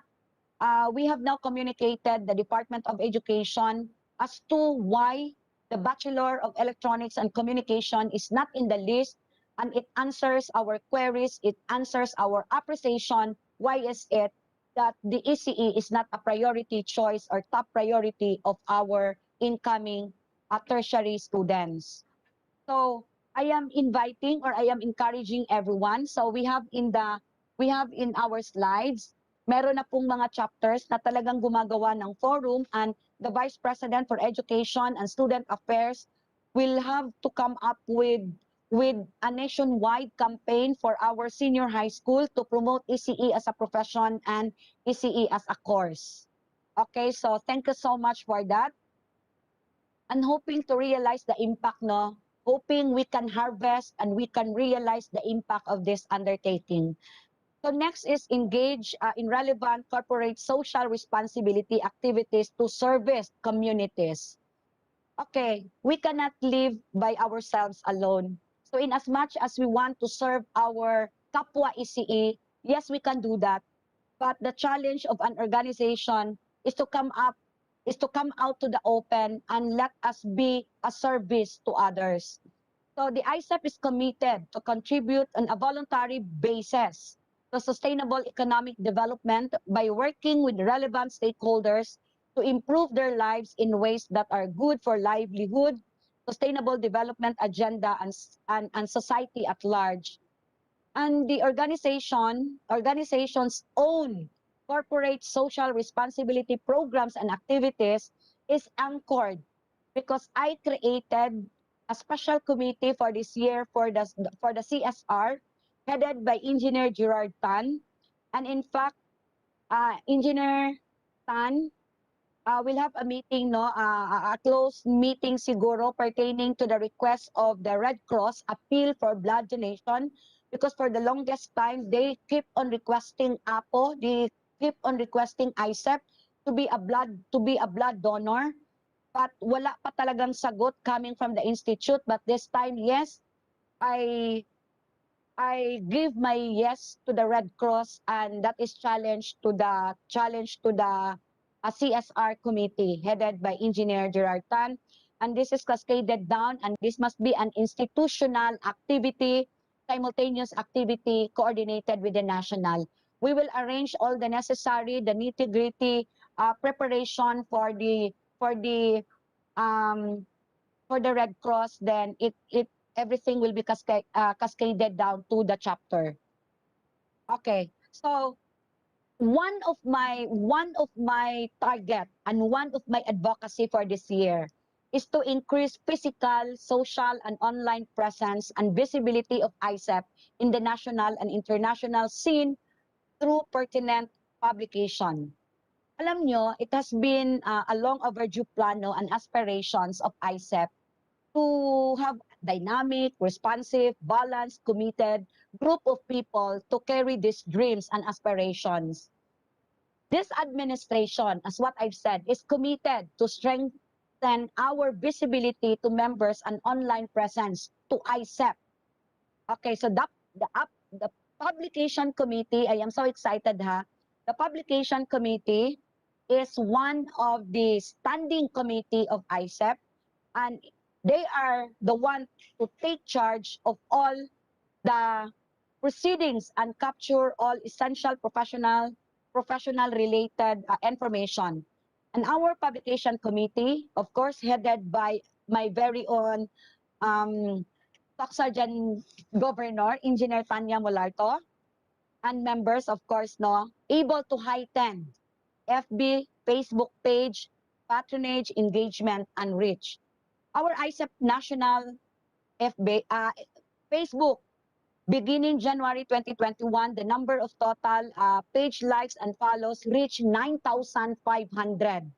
we have now communicated the Department of Education as to why the Bachelor of Electronics and Communication is not in the list, and it answers our queries, it answers our appreciation, why is it that the ECE is not a priority choice or top priority of our incoming tertiary students. So I am inviting, or I am encouraging everyone. So we have in our slides, meron na pong mga chapters na talagang gumagawa ng forum, and the Vice President for Education and Student Affairs will have to come up with a nationwide campaign for our senior high school to promote ECE as a profession and ECE as a course. Okay, so thank you so much for that. And hoping to realize the impact hoping we can harvest and we can realize the impact of this undertaking. So next is engage in relevant corporate social responsibility activities to service communities. Okay, we cannot live by ourselves alone. So in as much as we want to serve our kapwa ECE, yes, we can do that. But the challenge of an organization is to come out to the open and let us be a service to others. So the ICEP is committed to contribute on a voluntary basis to sustainable economic development by working with relevant stakeholders to improve their lives in ways that are good for livelihood, sustainable development agenda, and society at large. And the organization's own corporate social responsibility programs and activities is anchored because I created a special committee for this year for the CSR headed by Engineer Gerard Tan. And in fact, Engineer Tan we'll have a meeting, no, a closed meeting siguro pertaining to the request of the Red Cross appeal for blood donation, because for the longest time they keep on requesting APO, they keep on requesting ICEP to be a blood donor, but wala pa talagang sagot coming from the institute. But this time, yes, I give my yes to the Red Cross, and that is challenge to the CSR committee headed by Engineer Gerard Tan. And this is cascaded down, and this must be an institutional activity, simultaneous activity coordinated with the national. We will arrange all the necessary, the nitty-gritty preparation for the um, Red Cross. Then it everything will be cascaded down to the chapter. Okay, so one of my target and one of my advocacy for this year is to increase physical, social, and online presence and visibility of ICEP in the national and international scene through pertinent publication. Alam nyo, it has been a long overdue plano and aspirations of ICEP to have dynamic, responsive, balanced, committed group of people to carry these dreams and aspirations. This administration, as what I've said, is committed to strengthen our visibility to members and online presence to ICEP. Okay, so the publication committee, I am so excited ha. The publication committee is one of the standing committee of ICEP, and they are the one to take charge of all the proceedings and capture all essential professional related information. And our publication committee, of course, headed by my very own Sergeant Governor, Engineer Tanya Molarto, and members, of course, no, able to heighten FB, Facebook page, patronage, engagement, and reach. Our ICEP National Facebook, beginning January 2021, the number of total page likes and follows reached 9,500.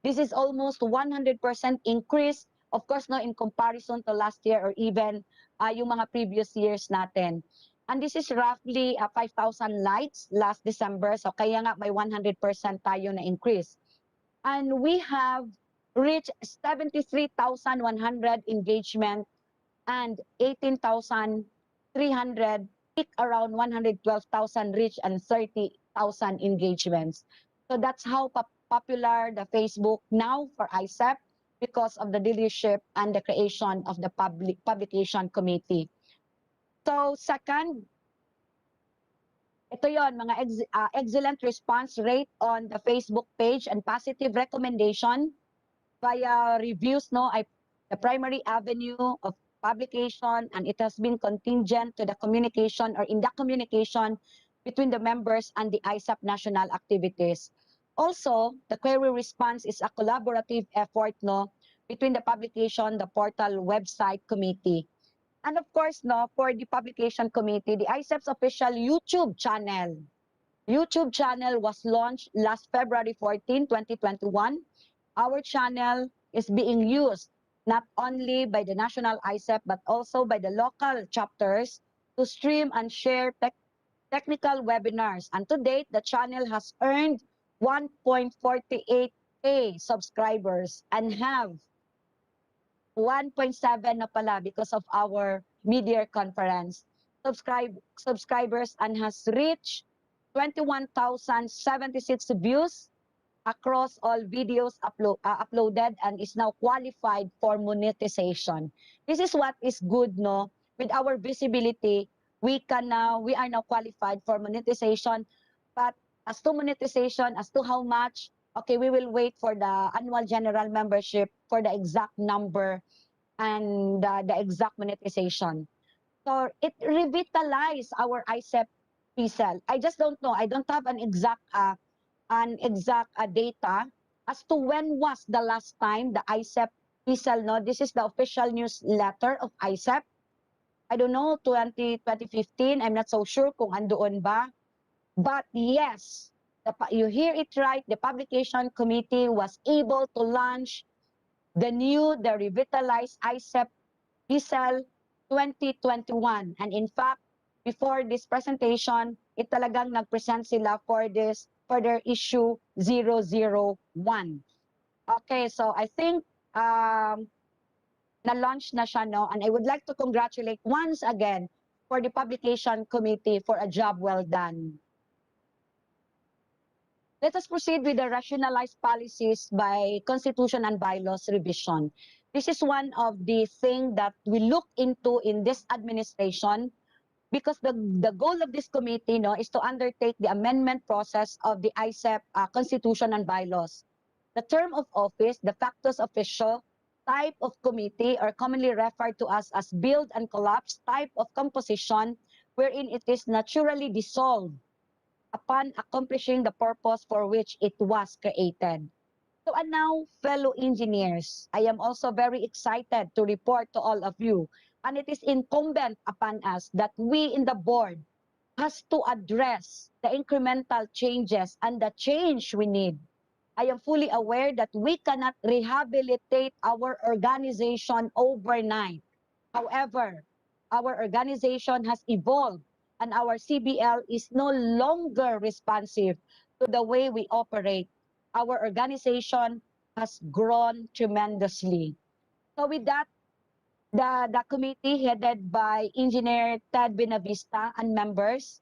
This is almost 100% increase, of course, no, in comparison to last year or even yung mga previous years natin. And this is roughly 5,000 likes last December. So kaya nga may 100% tayo na increase. And we have reached 73,100 engagement and 18,300, peak around 112,000 reach and 30,000 engagements. So that's how popular the Facebook now for ICEP because of the leadership and the creation of the publication committee. So second, ito yon, mga excellent response rate on the Facebook page and positive recommendation via reviews, no, the primary avenue of publication, and it has been contingent to the communication or in the communication between the members and the ICEP national activities. Also, the query response is a collaborative effort, no, between the publication, the portal, website, committee. And of course, no, for the publication committee, the ICEP's official YouTube channel was launched last February 14, 2021. Our channel is being used not only by the national IECEP, but also by the local chapters to stream and share technical webinars. And to date, the channel has earned 1.48K subscribers and have 1.7 na pala because of our mid-year conference subscribers and has reached 21,076 views across all videos uploaded and is now qualified for monetization. This is what is good, no? With our visibility, we are now qualified for monetization. But as to monetization, as to how much, okay, we will wait for the annual general membership for the exact number and the exact monetization. So it revitalized our ICEP PCell. I just don't know. I don't have an exact data as to when was the last time the ICEP PCell, no? This is the official newsletter of ICEP. I don't know, 2015, I'm not so sure kung andoon ba. But yes, you hear it right, the publication committee was able to launch the revitalized ICEP PCell 2021. And in fact, before this presentation, it talagang nag-present sila for their issue 001. Okay, so I think na-launch na siya, no? And I would like to congratulate once again for the publication committee for a job well done. Let us proceed with the rationalized policies by constitution and bylaws revision. This is one of the things that we look into in this administration because the goal of this committee, no, is to undertake the amendment process of the ICEP constitution and bylaws. The term of office, de facto official, type of committee, or commonly referred to as build and collapse type of composition, wherein it is naturally dissolved upon accomplishing the purpose for which it was created. So and now, fellow engineers, I am also very excited to report to all of you, and it is incumbent upon us that we in the board has to address the incremental changes and the change we need. I am fully aware that we cannot rehabilitate our organization overnight. However, our organization has evolved and our CBL is no longer responsive to the way we operate. Our organization has grown tremendously. So with that, the committee headed by Engineer Ted Benavista and members,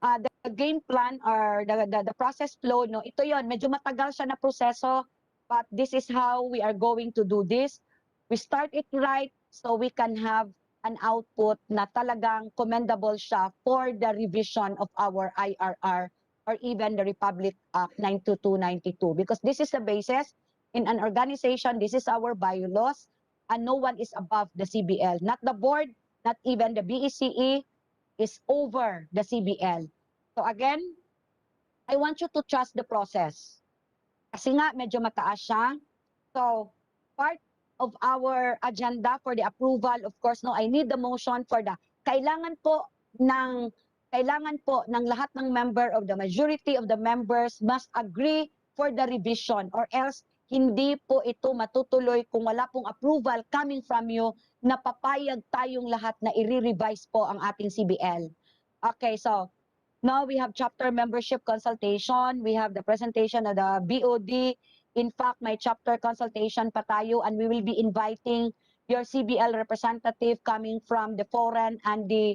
the game plan or the process flow, no, ito yon, medyo matagal siya na proseso, but this is how we are going to do this. We start it right so we can have an output na talagang commendable siya for the revision of our IRR or even the Republic Act 92292, because this is the basis in an organization. This is our bylaws, and no one is above the CBL, not the board, not even the BECE is over the CBL. So again, I want you to trust the process. Kasi nga, medyo mataas siya. So, part of our agenda for the approval, of course, no, I need the motion for the kailangan po ng lahat ng member of the majority of the members must agree for the revision, or else hindi po ito matutuloy kung wala pong approval coming from you na papayag tayong lahat na i-revise po ang ating CBL. Okay, so now we have chapter membership consultation. We have the presentation of the BOD. In fact, may chapter consultation pa tayo, and we will be inviting your CBL representative coming from the foreign and the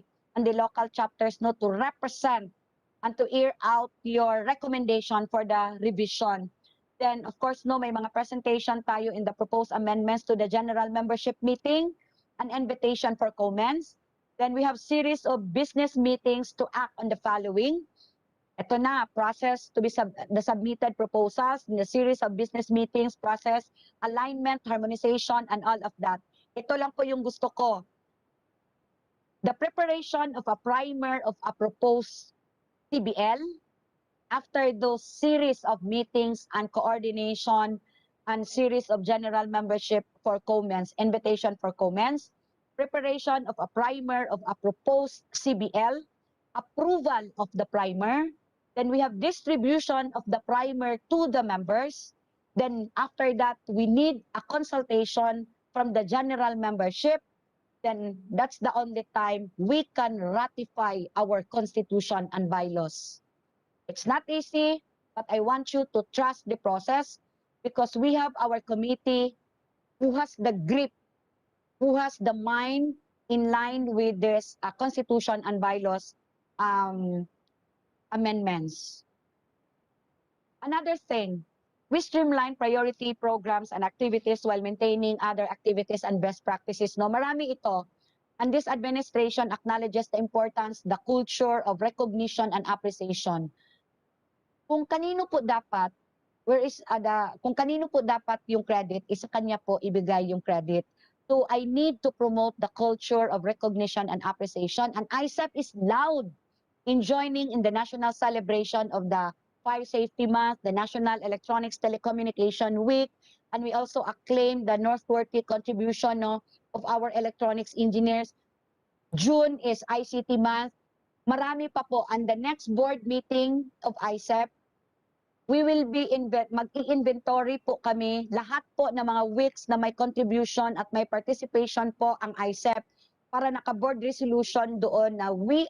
local chapters, no, to represent and to hear out your recommendation for the revision. Then, of course, no, may mga presentation tayo in the proposed amendments to the general membership meeting, an invitation for comments. Then we have series of business meetings to act on the following. Ito na, process to be the submitted proposals in the series of business meetings, process, alignment, harmonization, and all of that. Ito lang po yung gusto ko. The preparation of a primer of a proposed CBL after those series of meetings and coordination and series of general membership for comments, invitation for comments, preparation of a primer of a proposed CBL, approval of the primer, then we have distribution of the primer to the members. Then after that, we need a consultation from the general membership, then that's the only time we can ratify our constitution and bylaws. It's not easy, but I want you to trust the process because we have our committee who has the grip, who has the mind in line with this constitution and bylaws amendments. Another thing, we streamline priority programs and activities while maintaining other activities and best practices. No, marami ito. And this administration acknowledges the importance, the culture of recognition and appreciation. Kung kanino po dapat, kung kanino po dapat yung credit, isa kanya po ibigay yung credit. So I need to promote the culture of recognition and appreciation. And IECEP is loud in joining in the national celebration of the Fire Safety Month, the National Electronics Telecommunication Week, and we also acclaim the noteworthy contribution of our electronics engineers. June is ICT Month. Marami pa po. And the next board meeting of IECEP, we will be mag-i-inventory po kami lahat po ng mga weeks na may contribution at may participation po ang IECEP para naka-board resolution doon na we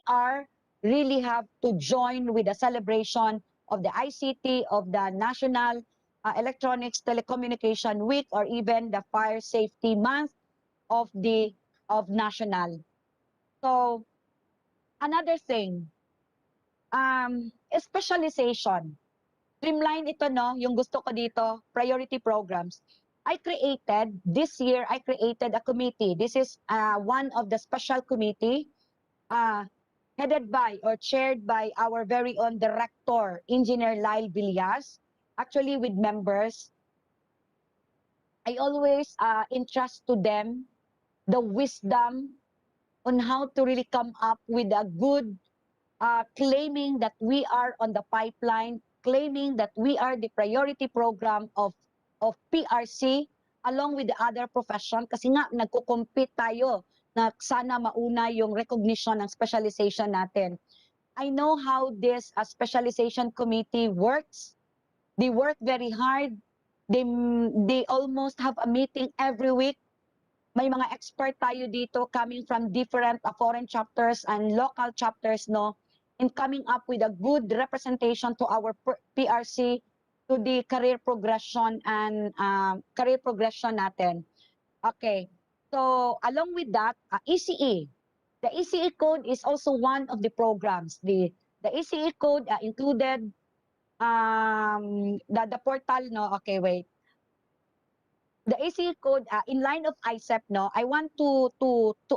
really have to join with the celebration of the ICT, of the National Electronics Telecommunication Week, or even the Fire Safety Month of national. So, another thing, specialization. Streamline ito, no? Yung gusto ko dito, priority programs. This year, I created a committee. This is one of the special committee headed by or chaired by our very own director, Engineer Lyle Villas, actually with members. I always entrust to them the wisdom on how to really come up with a good claiming that we are on the pipeline, claiming that we are the priority program of PRC along with the other profession kasi nga nagko-compete tayo na sana mauna yung recognition ng specialization natin. I know how this specialization committee works. They work very hard. They almost have a meeting every week. May mga expert tayo dito coming from different foreign chapters and local chapters, no, in coming up with a good representation to our PRC, to the career progression and career progression natin. Okay. So, along with that, ECE. The ECE code is also one of the programs. The ECE code included the portal, no? Okay, wait. The ECE code, in line of IECEP, no? I want to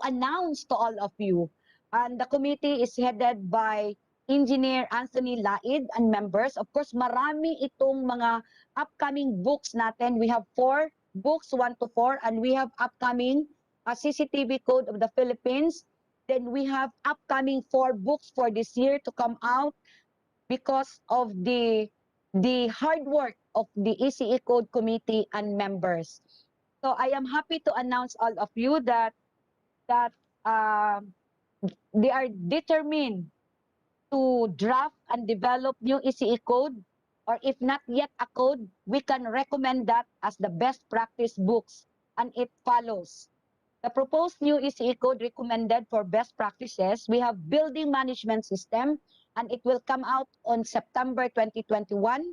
announce to all of you, and the committee is headed by Engineer Anthony Laid and members. Of course, marami itong mga upcoming books natin. We have 4 books, 1 to 4, and we have upcoming CCTV Code of the Philippines. Then we have upcoming 4 books for this year to come out because of the hard work of the ECE Code Committee and members. So I am happy to announce all of you that they are determined to draft and develop new ECE code, or if not yet a code, we can recommend that as the best practice books, and it follows. The proposed new ECE code recommended for best practices, we have building management system, and it will come out on September 2021.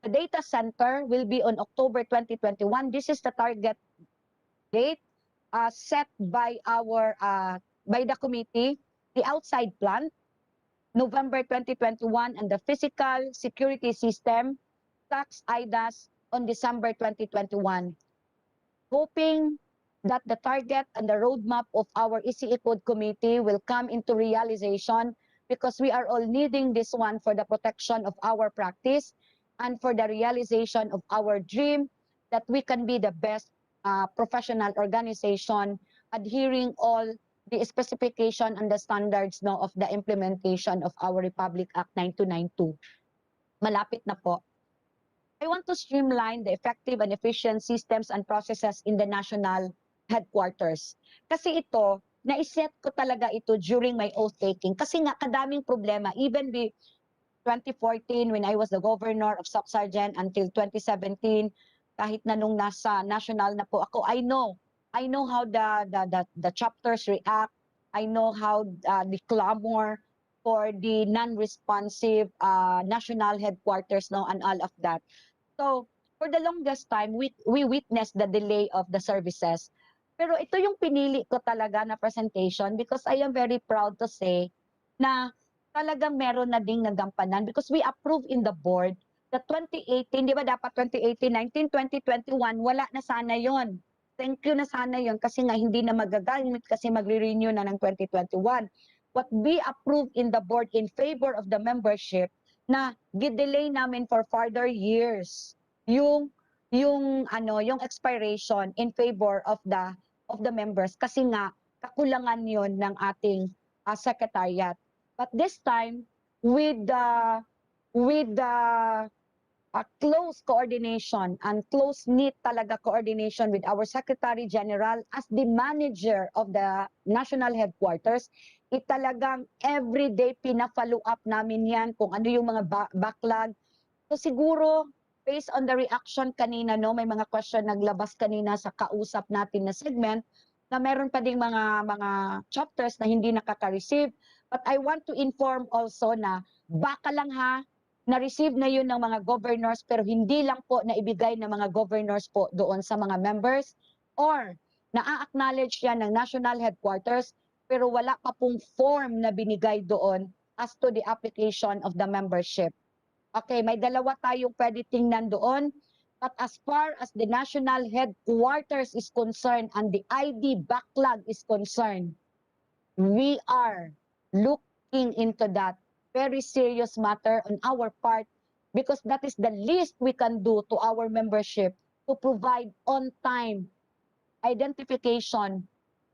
The data center will be on October 2021. This is the target date set by the committee. The outside plant, November 2021, and the physical security system, tax IDAS, on December 2021. Hoping that the target and the roadmap of our ECE Code Committee will come into realization, because we are all needing this one for the protection of our practice and for the realization of our dream that we can be the best professional organization adhering all the specification and the standards, no, of the implementation of our Republic Act 9292. Malapit na po. I want to streamline the effective and efficient systems and processes in the national headquarters. Kasi ito, naiset ko talaga ito during my oath taking. Kasi nga kadaming problema, even 2014 when I was the governor of Sub Sergeant until 2017, kahit na nung nasa national na po ako, I know how the chapters react. I know how the clamor for the non-responsive national headquarters, no, and all of that. So for the longest time, we witnessed the delay of the services. Pero ito yung pinili ko talaga na presentation because I am very proud to say na talagang meron na ding nagampanan because we approved in the board the 2018, di ba dapat 2018, 19, 2021, wala na sana yon. Thank you na sana yon kasi nga hindi na magagamit kasi magre-renew na ng 2021. What we approved in the board in favor of the membership na gidelay namin for further years yung expiration in favor of the members kasi nga kakulangan yon ng ating secretariat. But this time with the close coordination and close-knit talaga coordination with our Secretary General as the manager of the national headquarters, talagang everyday pina-follow up namin yan kung ano yung mga backlog. So siguro, based on the reaction kanina, no, may mga question naglabas kanina sa kausap natin na segment, na meron pa ding mga chapters na hindi nakaka-receive. But I want to inform also na baka lang ha, na-receive na yun ng mga governors pero hindi lang po na ibigay ng mga governors po doon sa mga members or na-acknowledge yan ng national headquarters pero wala pa pong form na binigay doon as to the application of the membership. Okay, may dalawa tayong pwede tingnan doon. But as far as the national headquarters is concerned and the ID backlog is concerned, we are looking into that very serious matter on our part because that is the least we can do to our membership to provide on-time identification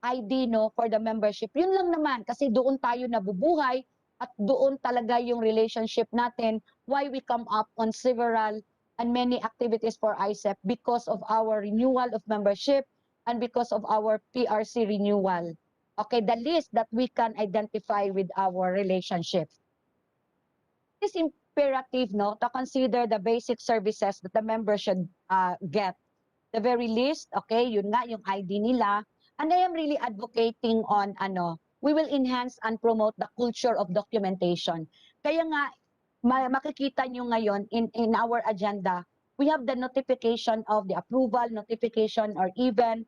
ID, no, for the membership. Yun lang naman kasi doon tayo nabubuhay at doon talaga yung relationship natin why we come up on several and many activities for IECEP because of our renewal of membership and because of our PRC renewal. Okay, the least that we can identify with our relationship. It's imperative, no, to consider the basic services that the member should get. The very least, okay, yun nga, yung ID nila. And I am really advocating on, we will enhance and promote the culture of documentation. Kaya nga, makikita nyo ngayon in our agenda, we have the notification of the approval, notification, or even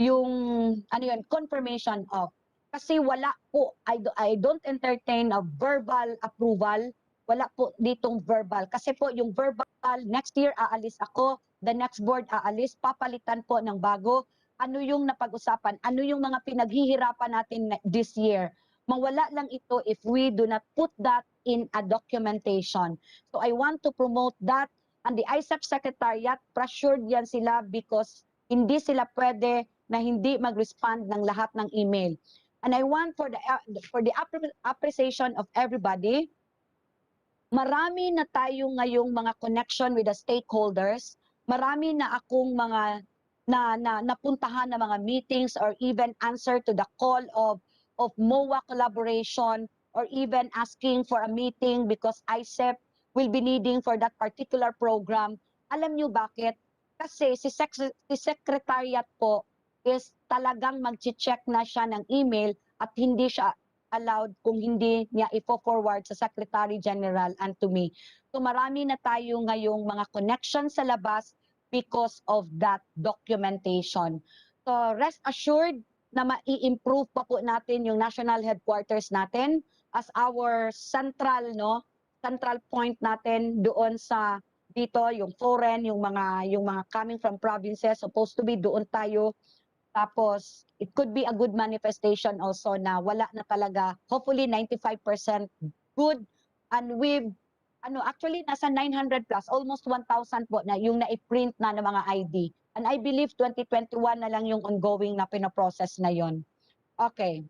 yung confirmation of. Kasi wala po, I don't entertain a verbal approval. Wala po ditong verbal. Kasi po yung verbal, next year aalis ako, the next board aalis, papalitan po ng bago. Ano yung napag-usapan? Ano yung mga pinaghihirapan natin this year? Mawala lang ito if we do not put that in a documentation. So I want to promote that. And the IECEP Secretariat, pressured yan sila because hindi sila pwede na hindi mag-respond ng lahat ng email. And I want for the appreciation of everybody, marami na tayo ngayong mga connection with the stakeholders, marami na akong mga napuntahan na mga meetings or even answer to the call of MOA collaboration or even asking for a meeting because IECEP will be needing for that particular program. Alam nyo bakit? Kasi si Secretariat po is talagang mag-check na siya ng email at hindi siya allowed kung hindi niya i-forward sa Secretary General and to me. So marami na tayo ngayong mga connection sa labas because of that documentation. So rest assured na mai-improve pa po natin yung national headquarters natin as our central point natin doon sa dito yung foreign, yung mga coming from provinces supposed to be doon tayo. Tapos it could be a good manifestation also na wala na talaga, hopefully 95% good, and we've actually nasa 900 plus, almost 1,000 po na yung na-print na ng mga ID. And I believe 2021 na lang yung ongoing na pinoprocess na yon. Okay.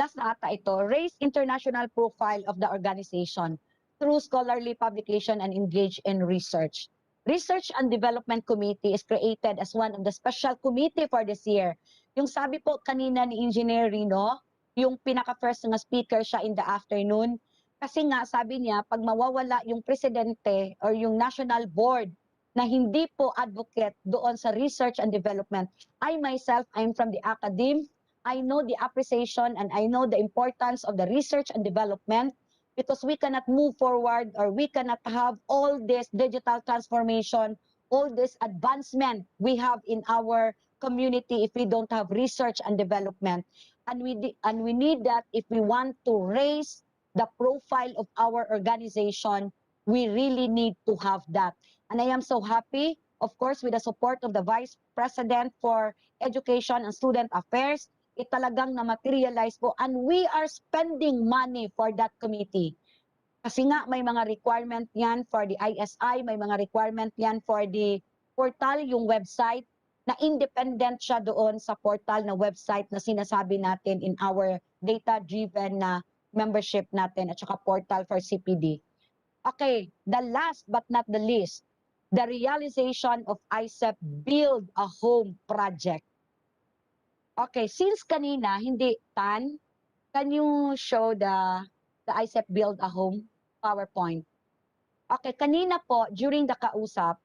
Last na ata ito, raise international profile of the organization through scholarly publication and engage in research. Research and Development Committee is created as one of the special committee for this year. Yung sabi po kanina ni Engineer Rino, yung pinaka-first nga speaker siya in the afternoon, kasi nga sabi niya, pag mawawala yung presidente or yung national board na hindi po advocate doon sa research and development. I myself, I'm from the academe. I know the appreciation and I know the importance of the research and development because we cannot move forward or we cannot have all this digital transformation, all this advancement we have in our community if we don't have research and development. And we need that if we want to raise the profile of our organization, we really need to have that. And I am so happy, of course, with the support of the Vice President for Education and Student Affairs, talagang na-materialize po and we are spending money for that committee. Kasi nga may mga requirement yan for the ISI, may mga requirement yan for the portal, yung website, na independent siya doon sa portal na website na sinasabi natin in our data-driven na membership natin at saka portal for CPD. Okay, the last but not the least, the realization of IECEP Build a Home project. Okay, since kanina, hindi, Tan, can you show the IECEP Build a Home PowerPoint? Okay, kanina po, during the kausap,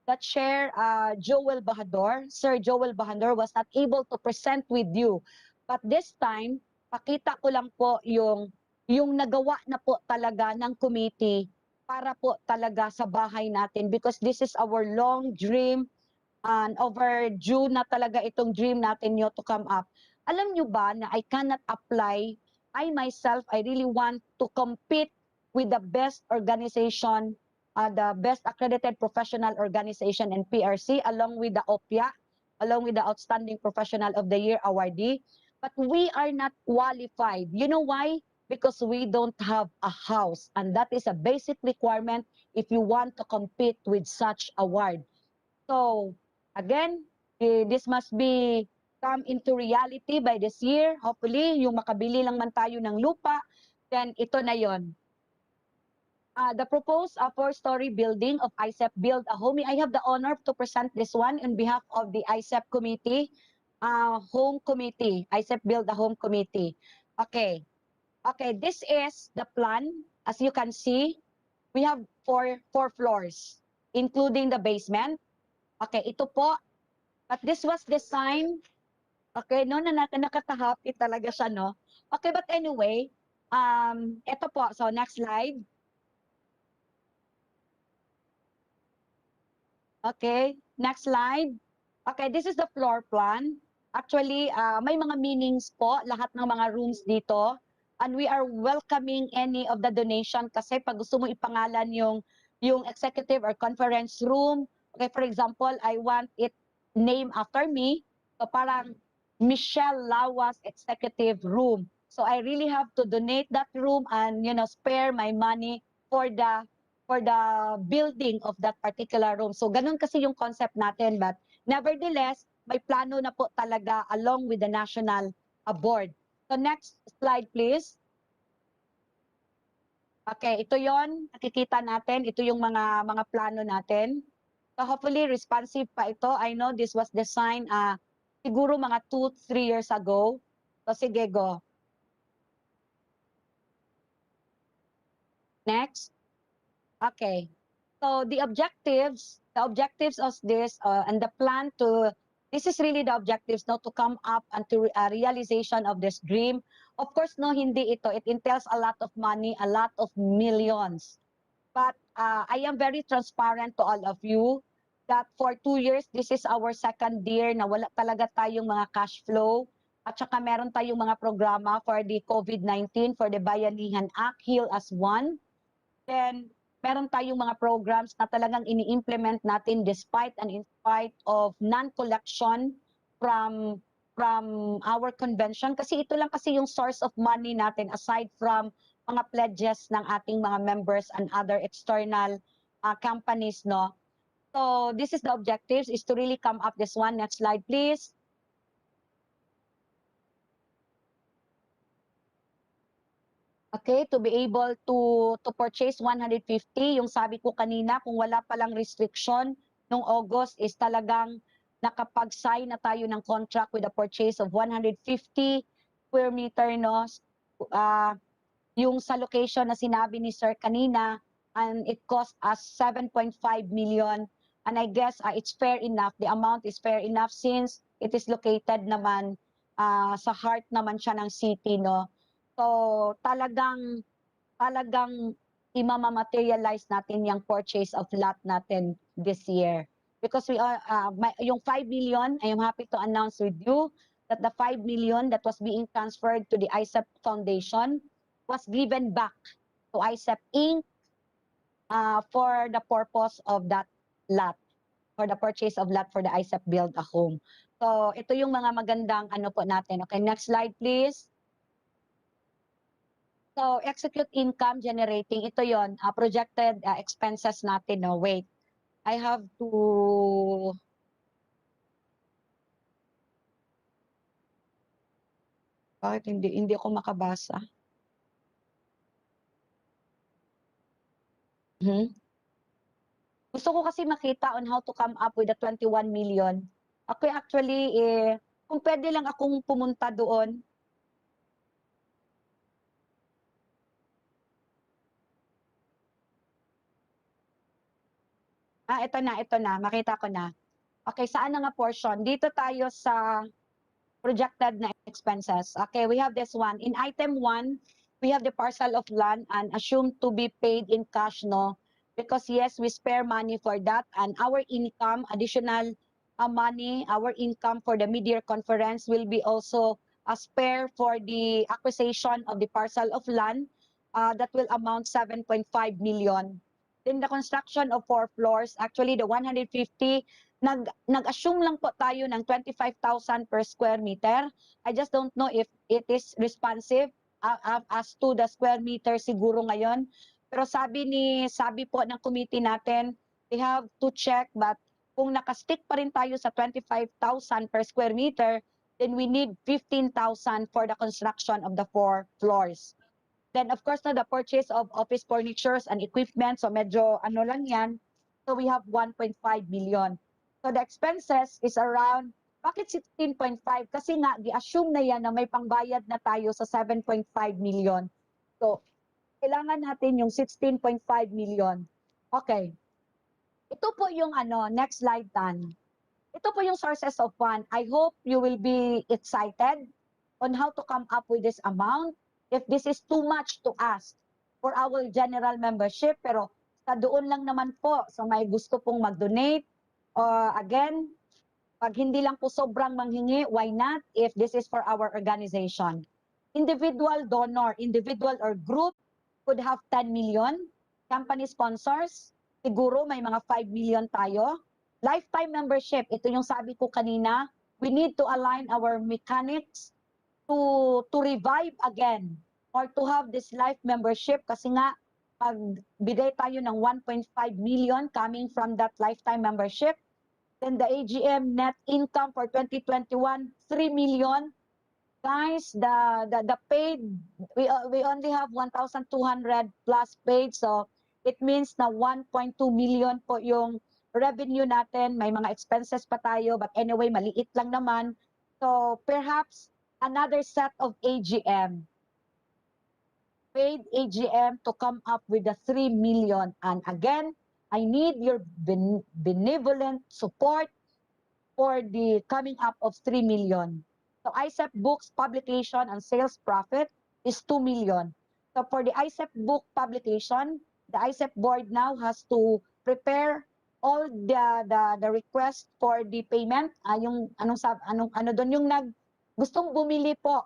the chair, Joel Bahador, Sir Joel Bahador was not able to present with you. But this time, pakita ko lang po yung nagawa na po talaga ng committee para po talaga sa bahay natin because this is our long dream and overdue na talaga itong dream natin nyo to come up. Alam nyo ba na I cannot apply, I myself, I really want to compete with the best organization, the best accredited professional organization in PRC, along with the OPIA, along with the Outstanding Professional of the Year awardee. But we are not qualified. You know why? Because we don't have a house. And that is a basic requirement if you want to compete with such award. So, again, this must be come into reality by this year. Hopefully, yung makabili lang man tayo ng lupa, then ito na yon. The proposed 4-story building of IECEP Build a Home. I have the honor to present this one on behalf of the IECEP committee, Home Committee, IECEP Build a Home Committee. Okay. Okay, this is the plan. As you can see, we have four floors, including the basement. Okay, ito po. But this was designed, okay, no, nakakahappy talaga siya, no? Okay, but anyway, ito po. So, next slide. Okay, next slide. Okay, this is the floor plan. Actually, may mga meanings po, lahat ng mga rooms dito. And we are welcoming any of the donation kasi pag gusto mo ipangalan yung executive or conference room, okay, for example, I want it named after me. So parang Michelle Lawas Executive Room. So I really have to donate that room and, you know, spare my money for the building of that particular room. So ganun kasi yung concept natin, but nevertheless, may plano na po talaga along with the national board. So next slide please. Okay, ito yon, nakikita natin, ito yung mga plano natin. So hopefully responsive pa ito. I know this was designed siguro mga 2-3 years ago. So sige, go. Next. Okay. So the objectives of this and the plan to, this is really the objectives now to come up and to realization of this dream. Of course, no, hindi ito. It entails a lot of money, a lot of millions. But I am very transparent to all of you that for 2 years, this is our second year na wala talaga tayong mga cash flow. At saka meron tayong mga programa for the COVID-19, for the Bayanihan Act, Heal as One. Then, meron tayong mga programs na talagang ini-implement natin despite and in spite of non-collection from our convention. Kasi ito lang kasi yung source of money natin aside from mga pledges ng ating mga members and other external companies, no? So, this is the objectives, is to really come up this one. Next slide, please. Okay, to be able to purchase 150, yung sabi ko kanina, kung wala palang restriction, nung August is talagang nakapag-sign na tayo ng contract with the purchase of 150 square meter, no? Yung sa location na sinabi ni Sir kanina, and it cost us 7.5 million. And I guess it's fair enough. The amount is fair enough since it is located naman sa heart naman siya ng city, no? So, talagang imama-materialize natin yung purchase of lot natin this year. Because we are, yung 5 million, I am happy to announce with you that the 5 million that was being transferred to the IECEP Foundation was given back to IECEP Inc. For the purpose of that lot, for the purchase of lot for the IECEP Build a Home. So, ito yung mga magandang ano po natin. Okay, next slide please. So, execute income generating, ito yon projected expenses natin. No, wait. I have to... Bakit hindi ako makabasa? Gusto ko kasi makita on how to come up with the 21 million. Ako actually, kung pwede lang akong pumunta doon. Ito na. Makita ko na. Okay, saan na nga portion? Dito tayo sa projected na expenses. Okay, we have this one. In item 1, we have the parcel of land and assumed to be paid in cash, no? Because yes, we spare money for that, and our income, additional money, our income for the mid-year conference will be also a spare for the acquisition of the parcel of land that will amount 7.5 million. Then the construction of 4 floors, actually the 150, nag-assume lang po tayo ng 25,000 per square meter. I just don't know if it is responsive as to the square meter siguro ngayon. Pero sabi po ng committee natin, we have to check, but kung nakastick pa rin tayo sa 25,000 per square meter, then we need 15,000 for the construction of the 4 floors. Then of course, the purchase of office furnitures and equipment, so medyo ano lang yan. So we have 1.5 million. So the expenses is around, bakit 16.5? Kasi nga, di-assume na yan na may pangbayad na tayo sa 7.5 million. So, kailangan natin yung 16.5 million. Okay. Ito po yung next slide, Tan. Ito po yung sources of fund. I hope you will be excited on how to come up with this amount. If this is too much to ask for our general membership, pero sa doon lang naman po, so may gusto pong mag-donate, again, pag hindi lang po sobrang manghingi, why not if this is for our organization? Individual donor, individual or group could have 10 million. Company sponsors, siguro may mga 5 million tayo. Lifetime membership, ito yung sabi ko kanina, we need to align our mechanics to revive again or to have this life membership kasi nga magbigay tayo ng 1.5 million coming from that lifetime membership. Then the AGM net income for 2021, 3 million. Guys, the paid, we only have 1,200 plus paid, so it means na 1.2 million po yung revenue natin. May mga expenses pa tayo, but anyway, maliit lang naman. So perhaps another set of AGM, paid AGM to come up with the 3 million. And again, I need your benevolent support for the coming up of 3 million. So IECEP books publication and sales profit is 2 million. So for the IECEP book publication, the IECEP board now has to prepare all the request for the payment. Yung ano doon yung gustong bumili po,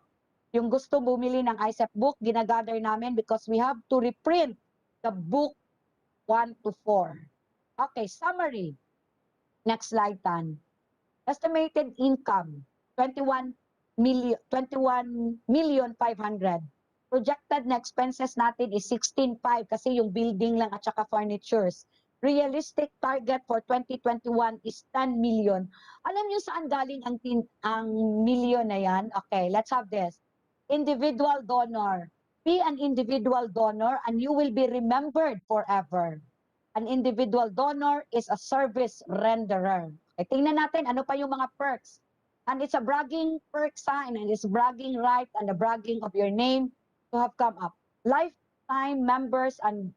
yung gustong bumili ng IECEP book, ginagather namin because we have to reprint the book 1 to 4. Okay, summary. Next slide, Tan. Estimated income, 21 million 500. Projected na expenses natin is 16.5 kasi yung building lang at saka furnitures. Realistic target for 2021 is 10 million. Alam niyo saan galing ang million na yan? Okay, let's have this. Individual donor. Be an individual donor and you will be remembered forever. An individual donor is a service renderer. Okay, tingnan natin ano pa yung mga perks. And it's a bragging perk sign and it's bragging right and the bragging of your name to have come up. Lifetime members and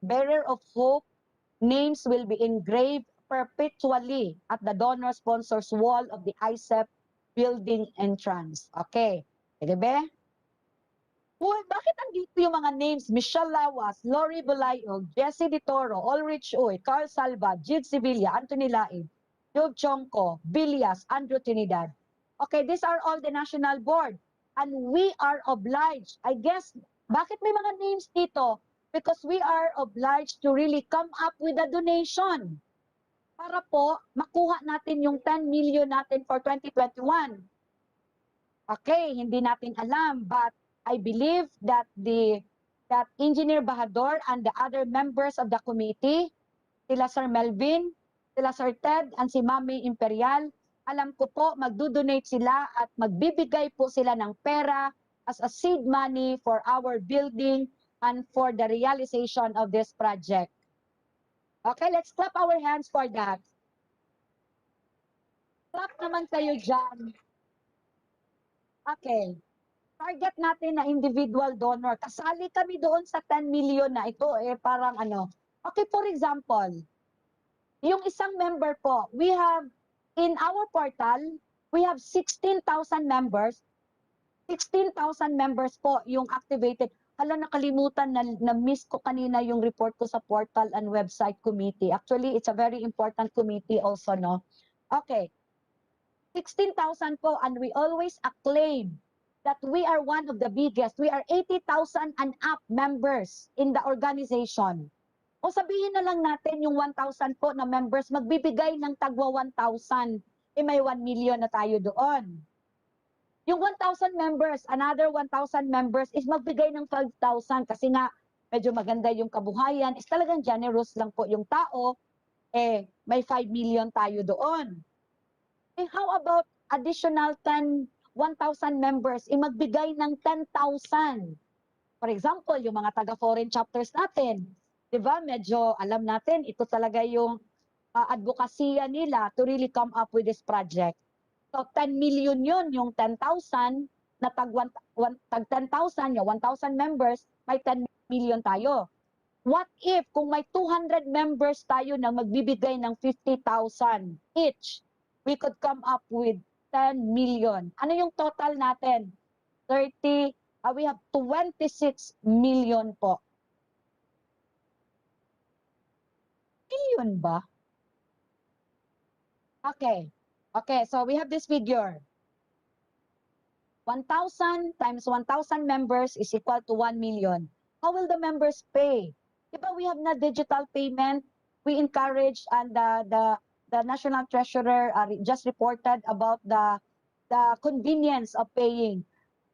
bearer of hope names will be engraved perpetually at the donor sponsors wall of the IECEP building entrance. Okay. Sige ba? Uy, bakit andito yung mga names? Michelle Lawas, Lori Bulayog, Jesse Di Toro, Ulrich Uy, Carl Salva, Jid Sevilla, Anthony Laib, Job Chongko, Villas, Andrew Trinidad. Okay, these are all the national board. And we are obliged, I guess, bakit may mga names dito? Because we are obliged to really come up with a donation para po makuha natin yung 10 million natin for 2021. Okay, hindi natin alam, but I believe that that Engineer Bahador and the other members of the committee, sila Sir Melvin, sila Sir Ted, and si Mami Imperial, alam ko po magdodonate sila at magbibigay po sila ng pera as a seed money for our building and for the realization of this project. Okay, let's clap our hands for that. Clap naman kayo dyan. Okay. Target natin na individual donor. Kasali kami doon sa 10 million na ito. Parang ano. Okay, for example, yung isang member po, we have, in our portal, we have 16,000 members. 16,000 members po yung activated. Hala, nakalimutan na miss ko kanina yung report ko sa portal and website committee. Actually, it's a very important committee also, no? Okay. 16,000 po, and we always acclaim that we are one of the biggest. We are 80,000 and up members in the organization. O sabihin na lang natin yung 1,000 po na members magbibigay ng tagwa 1,000. May 1 million na tayo doon. Yung 1,000 members, another 1,000 members is magbigay ng 5,000 kasi nga medyo maganda yung kabuhayan. Is talagang generous lang po yung tao. May 5 million tayo doon. How about additional 1,000 members, magbigay ng 10,000. For example, yung mga taga-foreign chapters natin, di ba, medyo alam natin, ito talaga yung advokasya nila to really come up with this project. So, 10 million yun, yung 10,000, na tag 10,000, yung 1,000 members, may 10 million tayo. What if, kung may 200 members tayo na magbibigay ng 50,000 each, we could come up with 10 million. Ano yung total natin? We have 26 million po. Million ba? Okay. Okay, so we have this figure. 1,000 times 1,000 members is equal to 1 million. How will the members pay? Diba we have na digital payment? We encourage, and the National Treasurer just reported about the convenience of paying.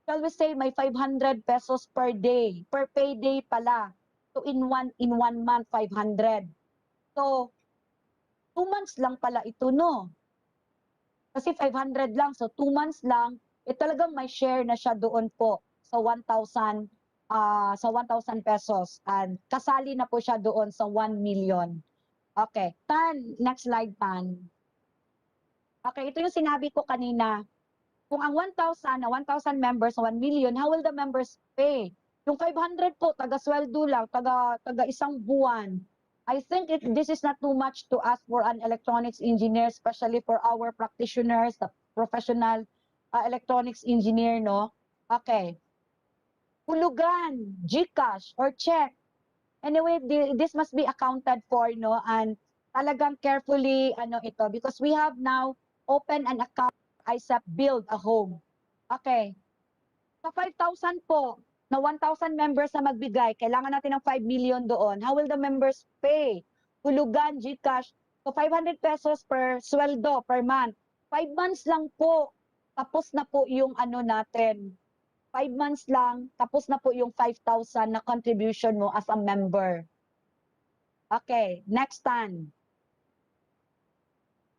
Shall we say may 500 pesos per day, per payday pala. So in one month 500. So 2 months lang pala ito, no? Kasi 500 lang, so 2 months lang, talagang may share na siya doon po sa 1,000 pesos, and kasali na po siya doon sa 1 million. Okay, Tan, next slide, Tan. Okay, ito yung sinabi ko kanina. Kung ang 1,000 members, 1 million, how will the members pay? Yung 500 po, taga-sweldo lang, taga isang buwan. I think this is not too much to ask for an electronics engineer, especially for our practitioners, the professional electronics engineer, no? Okay. Hulugan, GCash, or check. Anyway, this must be accounted for, no? And talagang carefully, ito, because we have now open an account, IECEP Build a Home. Okay. Sa 5,000 po, na 1,000 members na magbigay, kailangan natin ng 5 million doon. How will the members pay? Hulugan, GCash. So 500 pesos per sweldo per month. 5 months lang po. Tapos na po yung natin. 5 months lang, tapos na po yung 5,000 na contribution mo as a member. Okay, next time.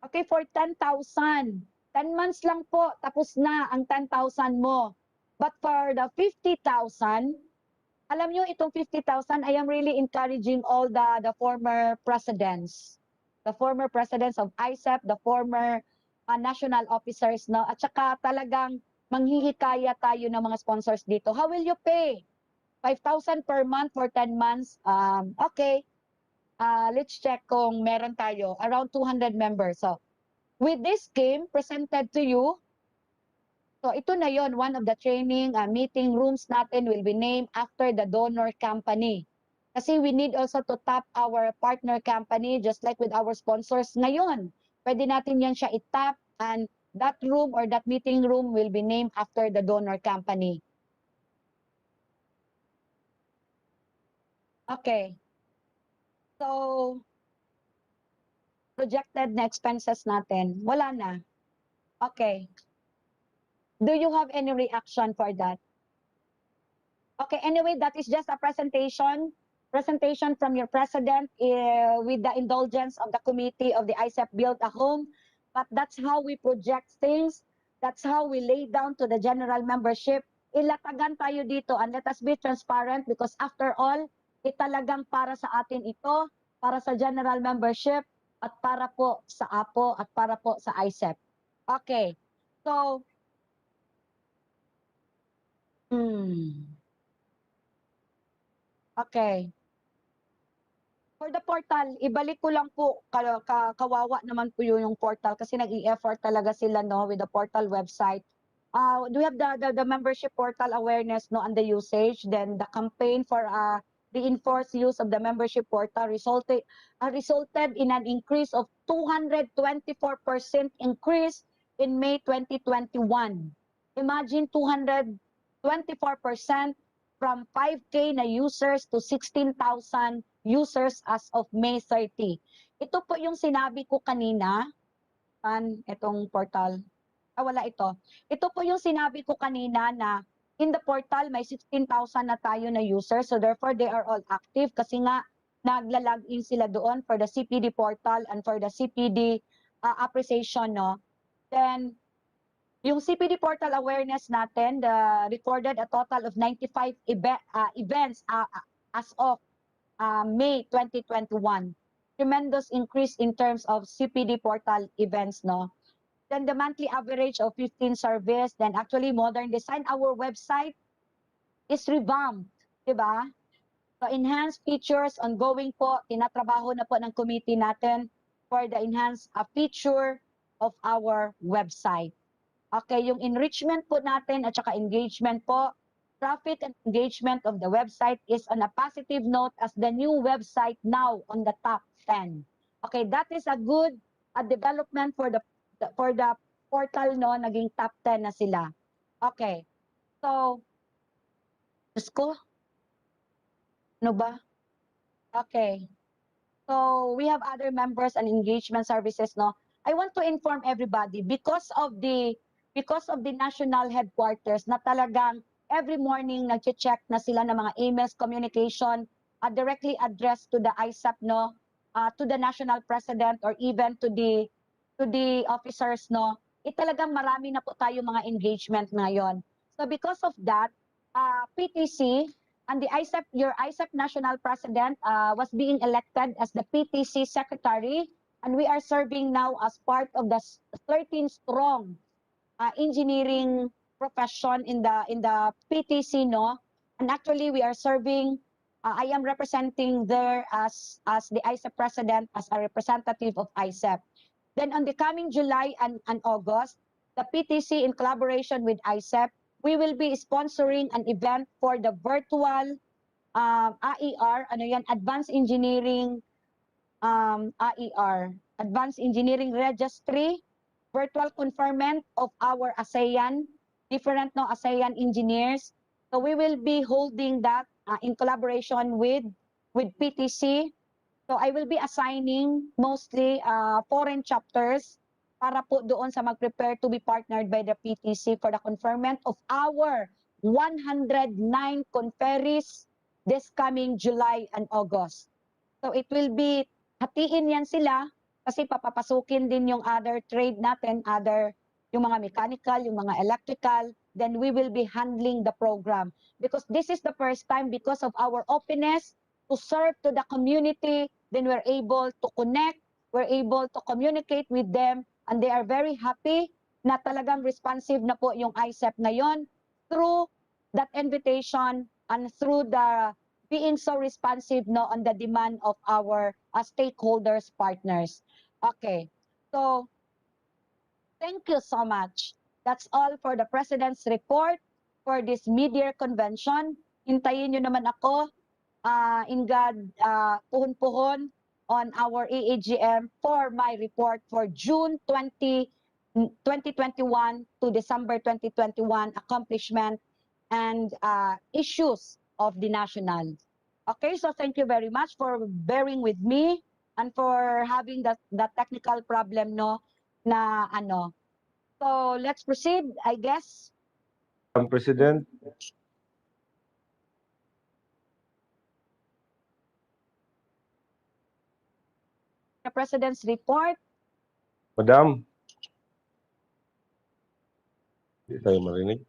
Okay, for 10,000. 10 months lang po, tapos na ang 10,000 mo. But for the 50,000, alam nyo, itong 50,000, I am really encouraging all the former presidents. The former presidents of IECEP, the former national officers, no? At saka talagang manghihikaya tayo ng mga sponsors dito. How will you pay? 5,000 per month for 10 months? Okay. let's check kung meron tayo. Around 200 members. So, with this game presented to you, so ito na yon, one of the training meeting rooms natin will be named after the donor company. Kasi we need also to tap our partner company just like with our sponsors ngayon. Pwede natin yan siya itap and that room or that meeting room will be named after the donor company. Okay. So, projected na expenses natin, wala na. Okay. Do you have any reaction for that? Okay, anyway, that is just a presentation from your president with the indulgence of the committee of the IECEP Build a Home. But that's how we project things. That's how we lay down to the general membership. Ilatagan tayo dito and let us be transparent because after all, italagang para sa atin ito, para sa general membership, at para po sa APO, at para po sa IECEP. Okay, so, okay. For the portal, ibalik ko lang po, kawawa naman po yung portal kasi nag-i-effort talaga sila no with the portal website. Do we have the membership portal awareness no and the usage, then the campaign for reinforced use of the membership portal resulted in an increase of 224% increase in May 2021. Imagine 224% from 5K na users to 16,000 users as of May 30. Ito po yung sinabi ko kanina, itong portal. Wala ito. Ito po yung sinabi ko kanina na in the portal may 16,000 na tayo na users, so therefore they are all active kasi nga nagla-login sila doon for the CPD portal and for the CPD appreciation, no? Then, yung CPD portal awareness natin, recorded a total of 95 events as of May 2021. Tremendous increase in terms of CPD portal events, no? Then the monthly average of 15 service, then actually modern design. Our website is revamped, di ba? So enhanced features, ongoing po, tinatrabaho na po ng committee natin for the enhanced feature of our website. Okay, yung enrichment po natin at saka engagement po, traffic and engagement of the website is on a positive note as the new website now on the top 10. Okay, that is a good development for the portal, no, naging top 10 na sila. Okay, so, Diyos ko, ano ba? Okay, so we have other members and engagement services, no. I want to inform everybody because of the national headquarters na talagang every morning nag-check na sila ng mga emails, communication directly addressed to the IECEP, no, to the national president or even to the officers, no. Talagang marami na po tayo mga engagement ngayon. So because of that, PTC and the IECEP, your IECEP national president was being elected as the PTC secretary, and we are serving now as part of the 13 strong engineering profession in the PTC, no? And actually we are serving, I am representing there as the IECEP president, as a representative of IECEP. Then on the coming July and August, the PTC in collaboration with IECEP, we will be sponsoring an event for the virtual AER, ano yan, Advanced Engineering AER, Advanced Engineering Registry, virtual conferment of our ASEAN, different no ASEAN engineers. So we will be holding that in collaboration with PTC. So I will be assigning mostly foreign chapters para po doon sa mag-prepare to be partnered by the PTC for the conferment of our 109 conferees this coming July and August. So it will be, hatiin yan sila kasi papapasukin din yung other trade natin, yung mga mechanical, yung mga electrical, then we will be handling the program. Because this is the first time, because of our openness to serve to the community, then we're able to connect, we're able to communicate with them, and they are very happy na talagang responsive na po yung IECEP ngayon through that invitation and through the being so responsive no on the demand of our stakeholders, partners. Okay, so thank you so much. That's all for the President's report for this mid-year convention. Hintayin nyo naman ako, in God, puhon-puhon on our EAGM for my report for June 2021 to December 2021 accomplishment and issues of the national. Okay, so thank you very much for bearing with me and for having that technical problem no na ano. So let's proceed, I guess. Madam President, The President's report. Madam. Hindi tayo marinig.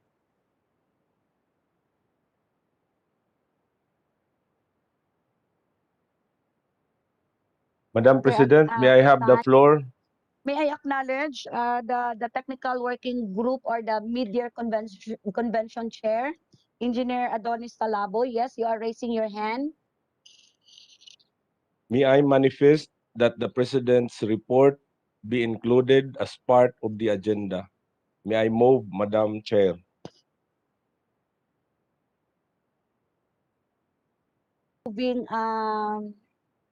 Madam President, may I have the floor? May I acknowledge the technical working group or the mid-year convention chair, Engineer Adonis Talabo. Yes, you are raising your hand. May I manifest that the President's report be included as part of the agenda? May I move, Madam Chair? Moving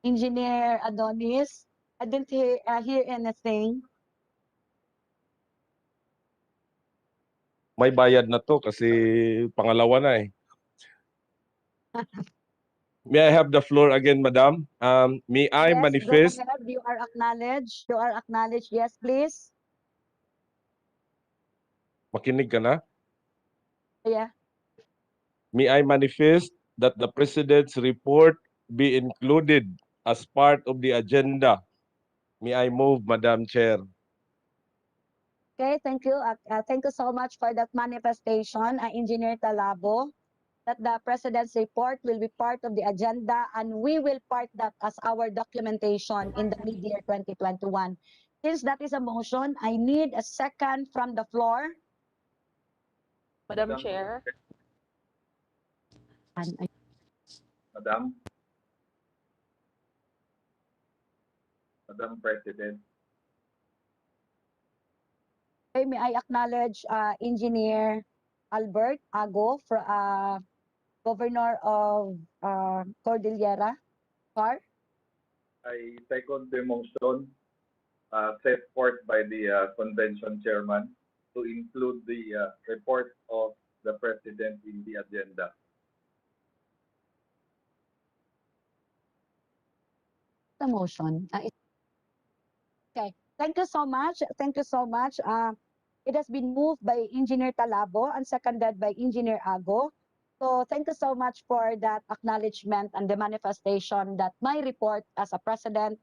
Engineer Adonis. I didn't hear anything. May bayad na to kasi pangalawa na eh. May I have the floor again, Madam? May I Yes, manifest? go ahead. You are acknowledged. You are acknowledged. Yes, please. Makinig ka na? Yeah. May I manifest that the President's report be included as part of the agenda? May I move, Madam Chair? Okay, thank you. Thank you so much for that manifestation, Engineer Talabo, that the President's report will be part of the agenda and we will part that as our documentation in the mid-year 2021. Since that is a motion, I need a second from the floor. Madam Chair. Madam President. Okay, may I acknowledge Engineer Albert Ago, for, Governor of Cordillera, Par. I second the motion set forth by the convention chairman to include the report of the President in the agenda. The motion. Okay, thank you so much. Thank you so much. It has been moved by Engineer Talabo and seconded by Engineer Ago. So thank you so much for that acknowledgement and the manifestation that my report as a president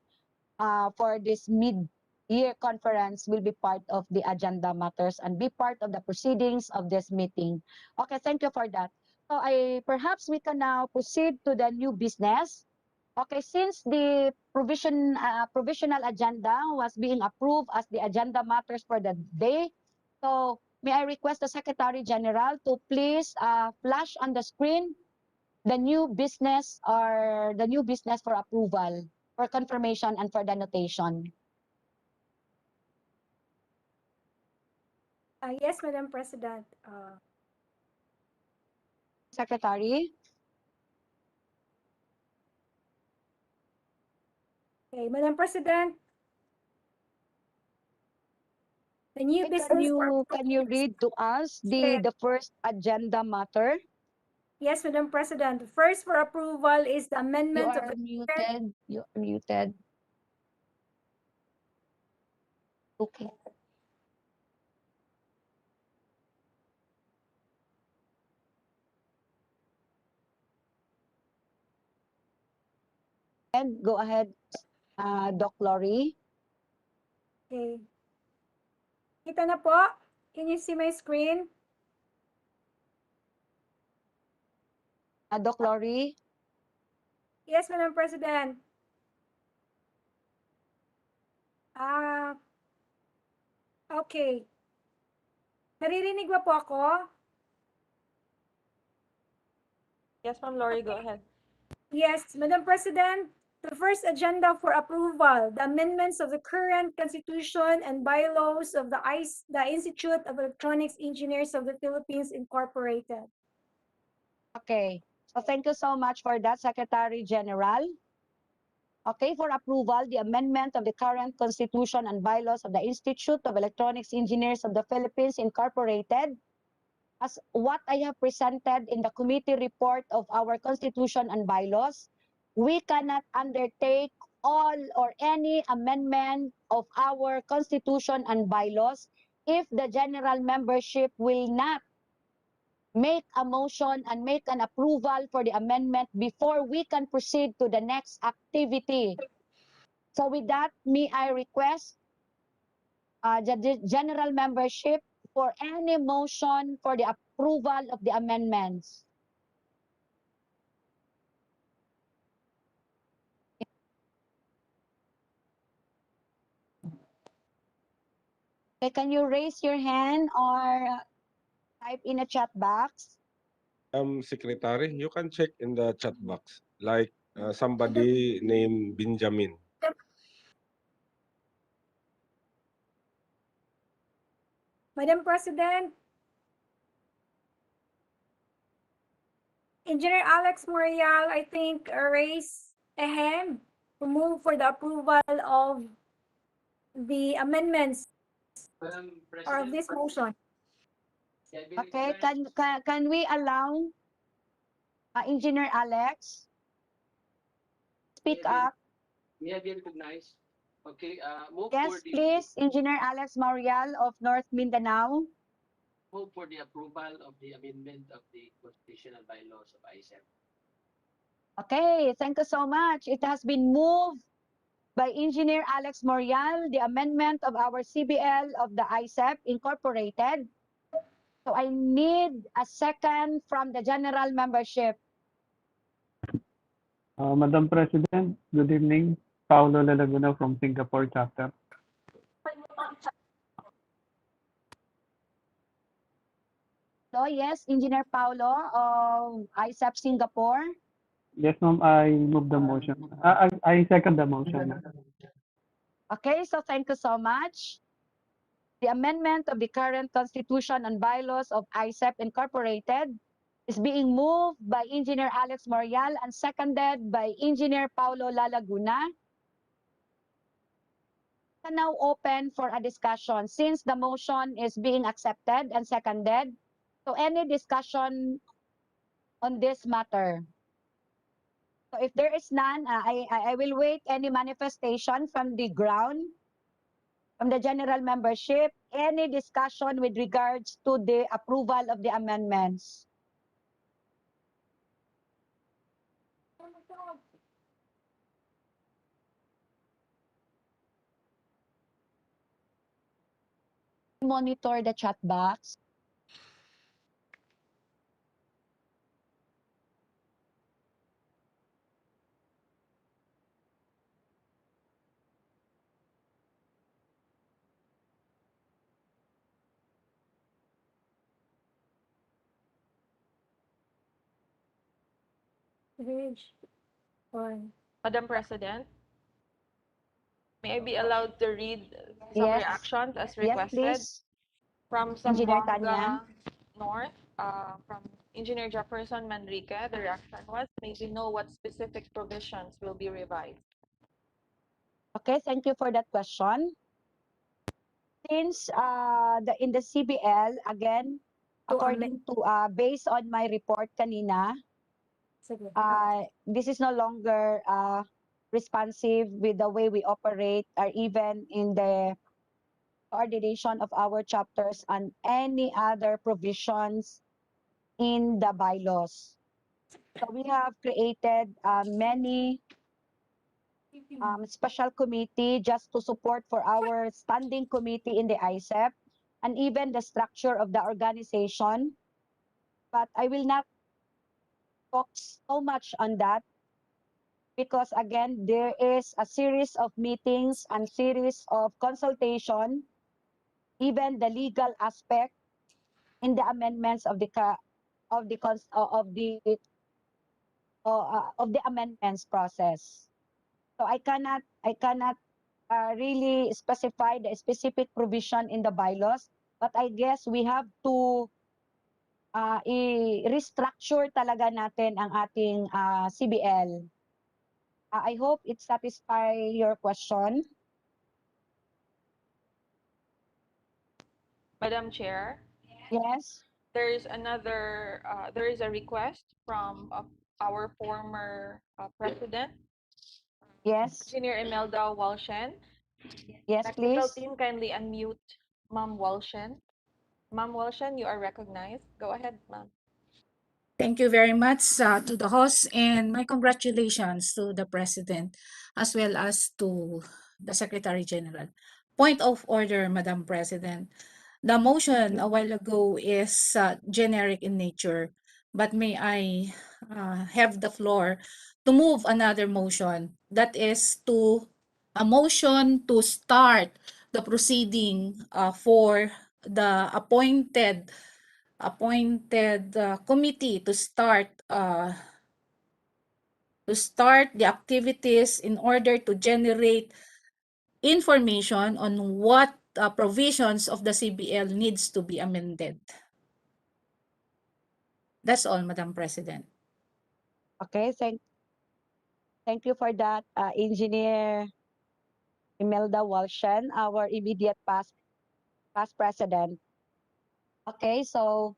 for this mid-year conference will be part of the agenda matters and be part of the proceedings of this meeting. Okay, thank you for that. So perhaps we can now proceed to the new business. Okay, since the provisional agenda was being approved as the agenda matters for the day, so may I request the Secretary General to please flash on the screen the new business or the new business for approval, for confirmation, and for the notation. Yes, Madam President. Secretary? Okay, Madam President. The new business Can you read to us the first agenda matter? Yes, Madam President. The first for approval is the amendment You of are the muted. You are muted. Okay. And go ahead, Doc Lori. Okay. Kita na po? Can you see my screen? Doc Lori. Yes, Madam President. Okay. Naririnig ba po ako? Yes, Ma'am Lori, go ahead. Yes, Madam President, the first agenda for approval, the amendments of the current constitution and bylaws of the Institute of Electronics Engineers of the Philippines Incorporated. Okay, so thank you so much for that, Secretary General. Okay, for approval, the amendment of the current constitution and bylaws of the Institute of Electronics Engineers of the Philippines Incorporated, as what I have presented in the committee report of our constitution and bylaws, we cannot undertake all or any amendment of our constitution and bylaws if the general membership will not make a motion and make an approval for the amendment before we can proceed to the next activity. So with that, may I request the general membership for any motion for the approval of the amendments. Okay, can you raise your hand or type in a chat box? Secretary, you can check in the chat box, like somebody named Benjamin. Madam President, Engineer Alex Morial, I think, raised a hand to move for the approval of the amendments or of this motion. Okay, can we allow Engineer Alex speak up? May I be recognized? Okay, move Yes, for the please, Engineer Alex Marial of North Mindanao. move for the approval of the amendment of the constitutional bylaws of IECEP. Okay, thank you so much. It has been moved by Engineer Alex Morial, the amendment of our CBL of the IECEP Incorporated. So I need a second from the general membership. Madam President, good evening. Paolo Lalaguna from Singapore chapter. So yes, Engineer Paulo of IECEP Singapore. Yes, ma'am, I move the motion. I second the motion. Okay, so thank you so much. The amendment of the current constitution and bylaws of IECEP Incorporated is being moved by Engineer Alex Morial and seconded by Engineer Paulo Lalaguna. Now open for a discussion since the motion is being accepted and seconded. So any discussion on this matter? So if there is none, I will wait any manifestation from the ground, from the general membership, any discussion with regards to the approval of the amendments. Monitor the chat box. Page 1. Madam President, may I be allowed to read some Yes. reactions as Yes, requested please. from Engineer Tanya. Zamboanga North, from Engineer Jefferson Manrique. The reaction was, may we know what specific provisions will be revised? Okay, thank you for that question. Since in the CBL, again, according to based on my report kanina, this is no longer responsive with the way we operate or even in the coordination of our chapters and any other provisions in the bylaws. So we have created many special committee just to support for our standing committee in the ICEP and even the structure of the organization. But I will not talk so much on that because again, there is a series of meetings and series of consultation, even the legal aspect in the amendments of the of the amendments process. So I cannot really specify the specific provision in the bylaws, but I guess we have to i-restructure talaga natin ang ating CBL. I hope it satisfies your question. Madam Chair, Yes. there is a request from our former president, Yes. Engineer Imelda Walshen. Yes, Technical please. team, kindly unmute Ma'am Walshen. Ma'am Walshen, you are recognized. Go ahead, ma'am. Thank you very much to the host, and my congratulations to the President as well as to the Secretary General. Point of order, Madam President. The motion a while ago is generic in nature, but may I have the floor to move another motion, that is a motion to start the proceeding for the appointed committee to start the activities in order to generate information on what provisions of the CBL needs to be amended. That's all, Madam President. Okay, thank you for that, Engineer Imelda Walshen, our immediate past president. Okay, so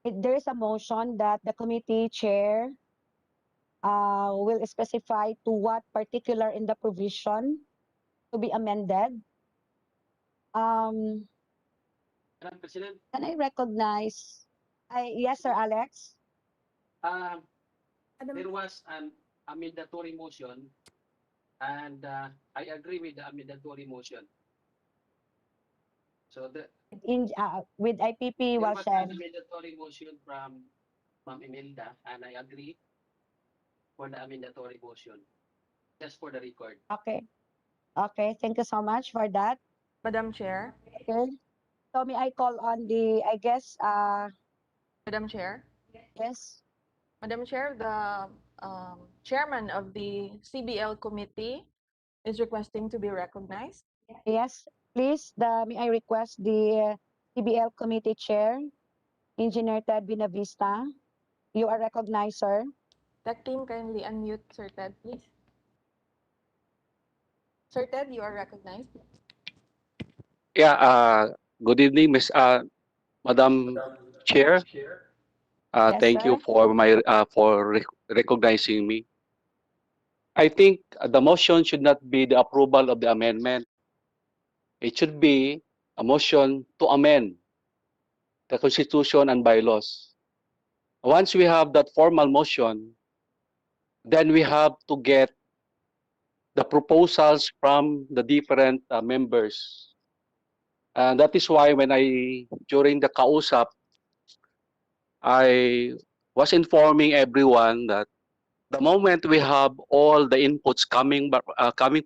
there is a motion that the committee chair will specify to what particular in the provision to be amended. Madam President, Can I recognize? Yes, Sir Alex. there was an amendatory motion, and I agree with the amendatory motion. So With IPP there was an Walshen. amendatory motion from Ma'am Imelda, and I agree for the amendatory motion. Just for the record. Okay. Okay, thank you so much for that. Madam Chair. Okay. So may I call on I guess, Madam Chair. Yes. Madam Chair, the chairman of the CBL committee is requesting to be recognized. Yes, please. May I request the CBL committee chair, Engineer Ted Binavista. You are recognized, sir. Tech team, kindly unmute Sir Ted, please. Sir Ted, you are recognized. Yeah, good evening, Madam Chair. Yes, Thank sir. you for recognizing me. I think the motion should not be the approval of the amendment. It should be a motion to amend the Constitution and bylaws. Once we have that formal motion, then we have to get the proposals from the different members. And that is why during the kausap, I was informing everyone that the moment we have all the inputs coming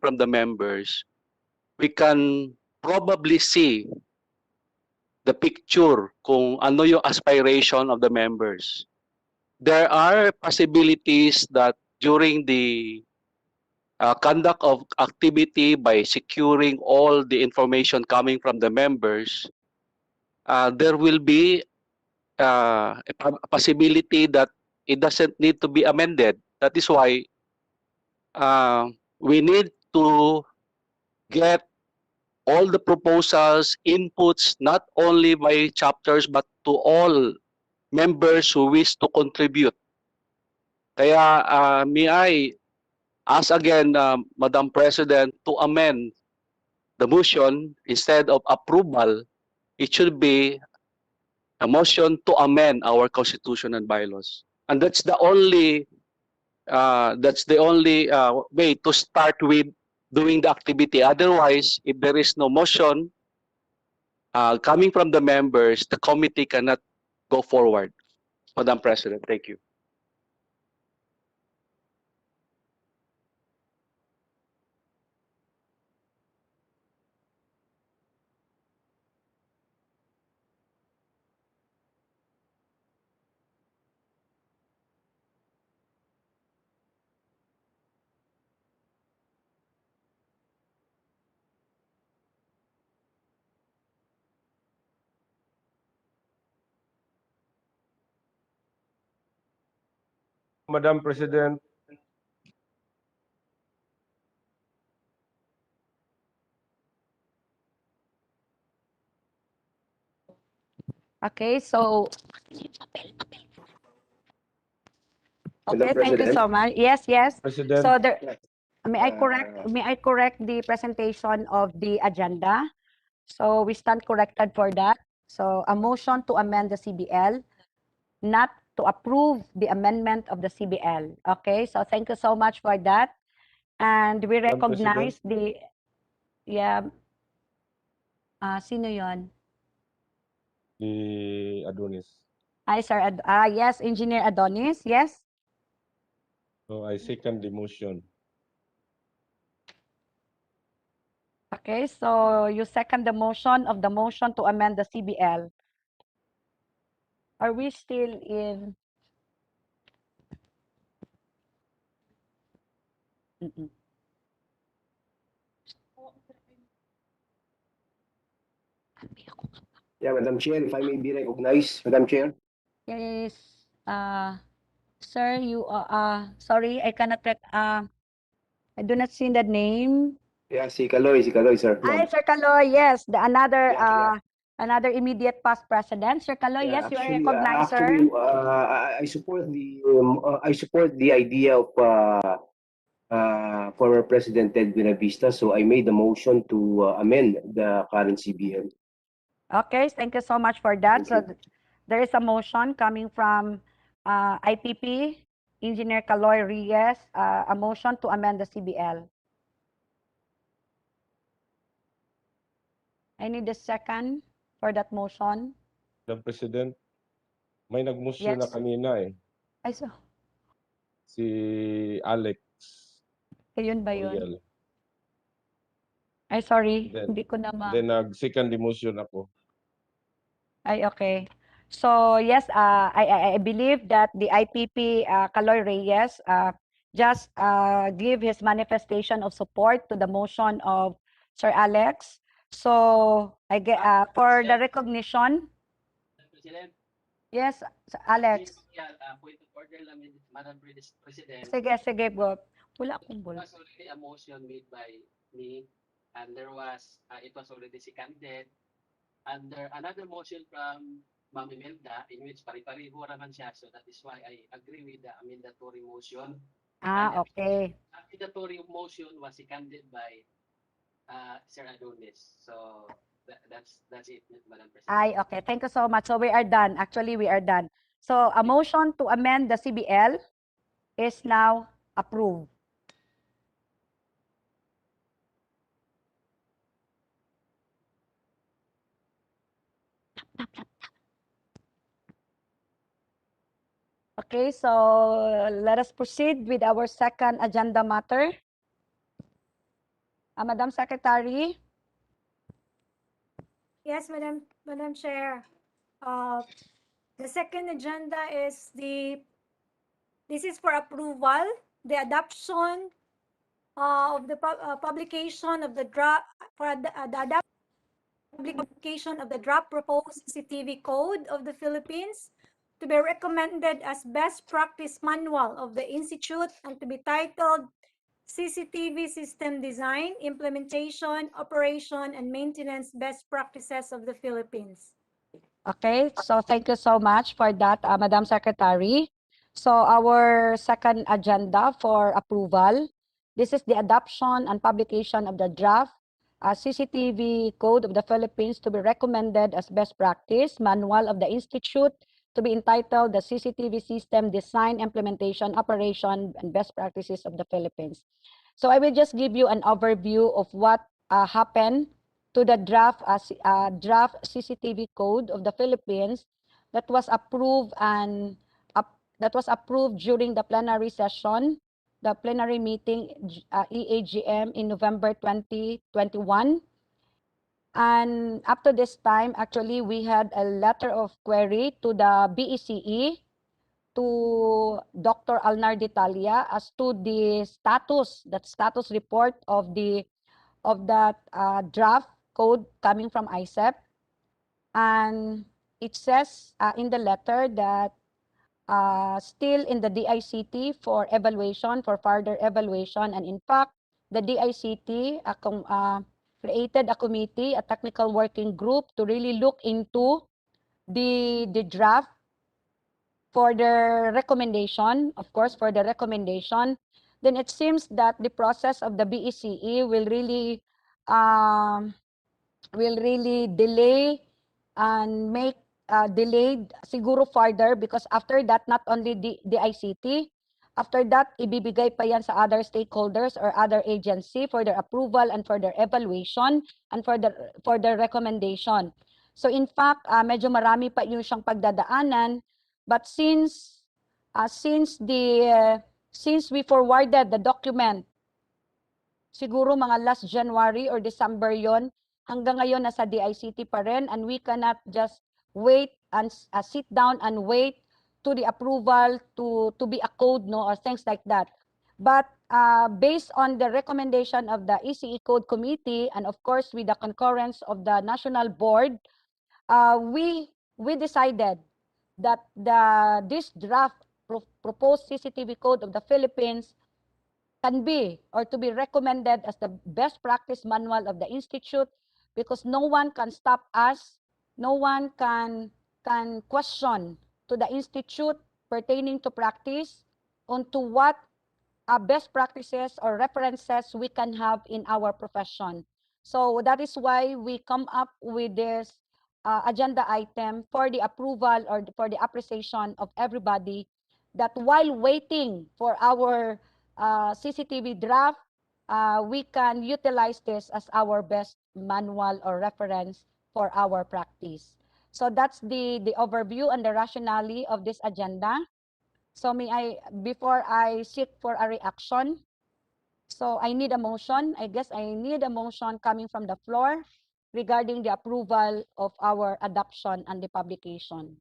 from the members, we can probably see the picture kung ano yung aspiration of the members. There are possibilities that during the conduct of activity by securing all the information coming from the members, there will be a possibility that it doesn't need to be amended. That is why we need to get all the proposals, inputs, not only by chapters, but to all members who wish to contribute. Kaya may I ask again, Madam President, to amend the motion instead of approval. It should be a motion to amend our Constitution and bylaws. And that's the only way to start with doing the activity. Otherwise, if there is no motion coming from the members, the committee cannot go forward. Madam President, thank you. Madam President. Okay, so okay, Madam thank you President. so much. Yes, yes. President. So there, may I correct the presentation of the agenda? So we stand corrected for that. So a motion to amend the CBL, not to approve the amendment of the CBL. Okay, so thank you so much for that. And we Madam recognize the, yeah, sino yon? The Adonis. Hi, sir. Yes, Engineer Adonis. Yes. So I second the motion. Okay, so you second the motion of the motion to amend the CBL. Are we still in? Yeah, Madam Chair, if I may be recognized, Madam Chair. Yes. Sir, you sorry, I cannot I do not see the name. Yeah, si Kaloy, sir. Hi, Sir Kaloy. Yes, the another immediate past president. Sir Kaloy, yes, you are recognized, sir. I support the idea of former President Ted Buenavista, so I made the motion to amend the current CBL. Okay, thank you so much for that. So there is a motion coming from IPP, Engineer Kaloy Reyes, a motion to amend the CBL. I need a second for that motion. Madam President, may nagmotion na Yes. kanina eh. Ay, so, Si Alex. yun ba yun? Oriel. Ay, sorry, Then, hindi ko na then nag-second the motion ako. Ay, okay. So yes, I believe that the IPP Kaloy Reyes just give his manifestation of support to the motion of Sir Alex. So I get for the recognition. President. Yes, Sir Alex. Yeah, point of order lang, Madam President. Sige, Bob. Wala akong bola. It was already a motion made by me, and there was it was already seconded. And there another motion from Ma'am Imelda in which pari-pareho naman siya. So that is why I agree with the amendatory motion. Okay. The amendatory motion was seconded by Sir Adonis. So that's it, Madam President. Ay, okay. Thank you so much. So we are done. Actually, we are done. So a motion to amend the CBL is now approved. Okay, so let us proceed with our second agenda matter. Madam Secretary. Yes, Madam Chair. The second agenda is this is for approval, the adoption of the publication of the draft for the publication of the draft proposed CCTV code of the Philippines to be recommended as best practice manual of the institute and to be titled CCTV System Design, Implementation, Operation, and Maintenance Best Practices of the Philippines. Okay, so thank you so much for that, Madam Secretary. So our second agenda for approval, this is the adoption and publication of the draft CCTV Code of the Philippines to be recommended as best practice manual of the institute to be entitled the CCTV System Design, Implementation, Operation, and Best Practices of the Philippines. So I will just give you an overview of what happened to the draft CCTV Code of the Philippines that was approved during the plenary session, the plenary meeting EAGM in November 2021. And up to this time, actually, we had a letter of query to the BECE to Dr. Alnar Ditalia as to the status report of that draft code coming from IECEP. And it says in the letter that still in the DICT for evaluation, for further evaluation. And in fact, the DICT created a committee, a technical working group to really look into the draft for the recommendation, of course, for the recommendation. Then it seems that the process of the BECE will really delay and make delayed siguro further, because after that, not only the ICT, after that, ibibigay pa yan sa other stakeholders or other agency for their approval and for their evaluation and for the recommendation. So in fact, medyo marami pa yung siyang pagdadaanan, but since we forwarded the document, siguro mga last January or December yon, hanggang ngayon nasa DICT pa rin, and we cannot just wait and sit down and wait to the approval to be a code, no, or things like that. But based on the recommendation of the ECE Code Committee, and of course with the concurrence of the National Board, we decided that this draft proposed CCTV Code of the Philippines can be or to be recommended as the best practice manual of the Institute, because no one can stop us, no one can question to the Institute pertaining to practice onto what best practices or references we can have in our profession. So that is why we come up with this agenda item for the approval or for the appreciation of everybody, that while waiting for our CCTV draft, we can utilize this as our best manual or reference for our practice. So that's the overview and the rationale of this agenda. So before I seek for a reaction, so I need a motion. I guess I need a motion coming from the floor regarding the approval of our adoption and the publication.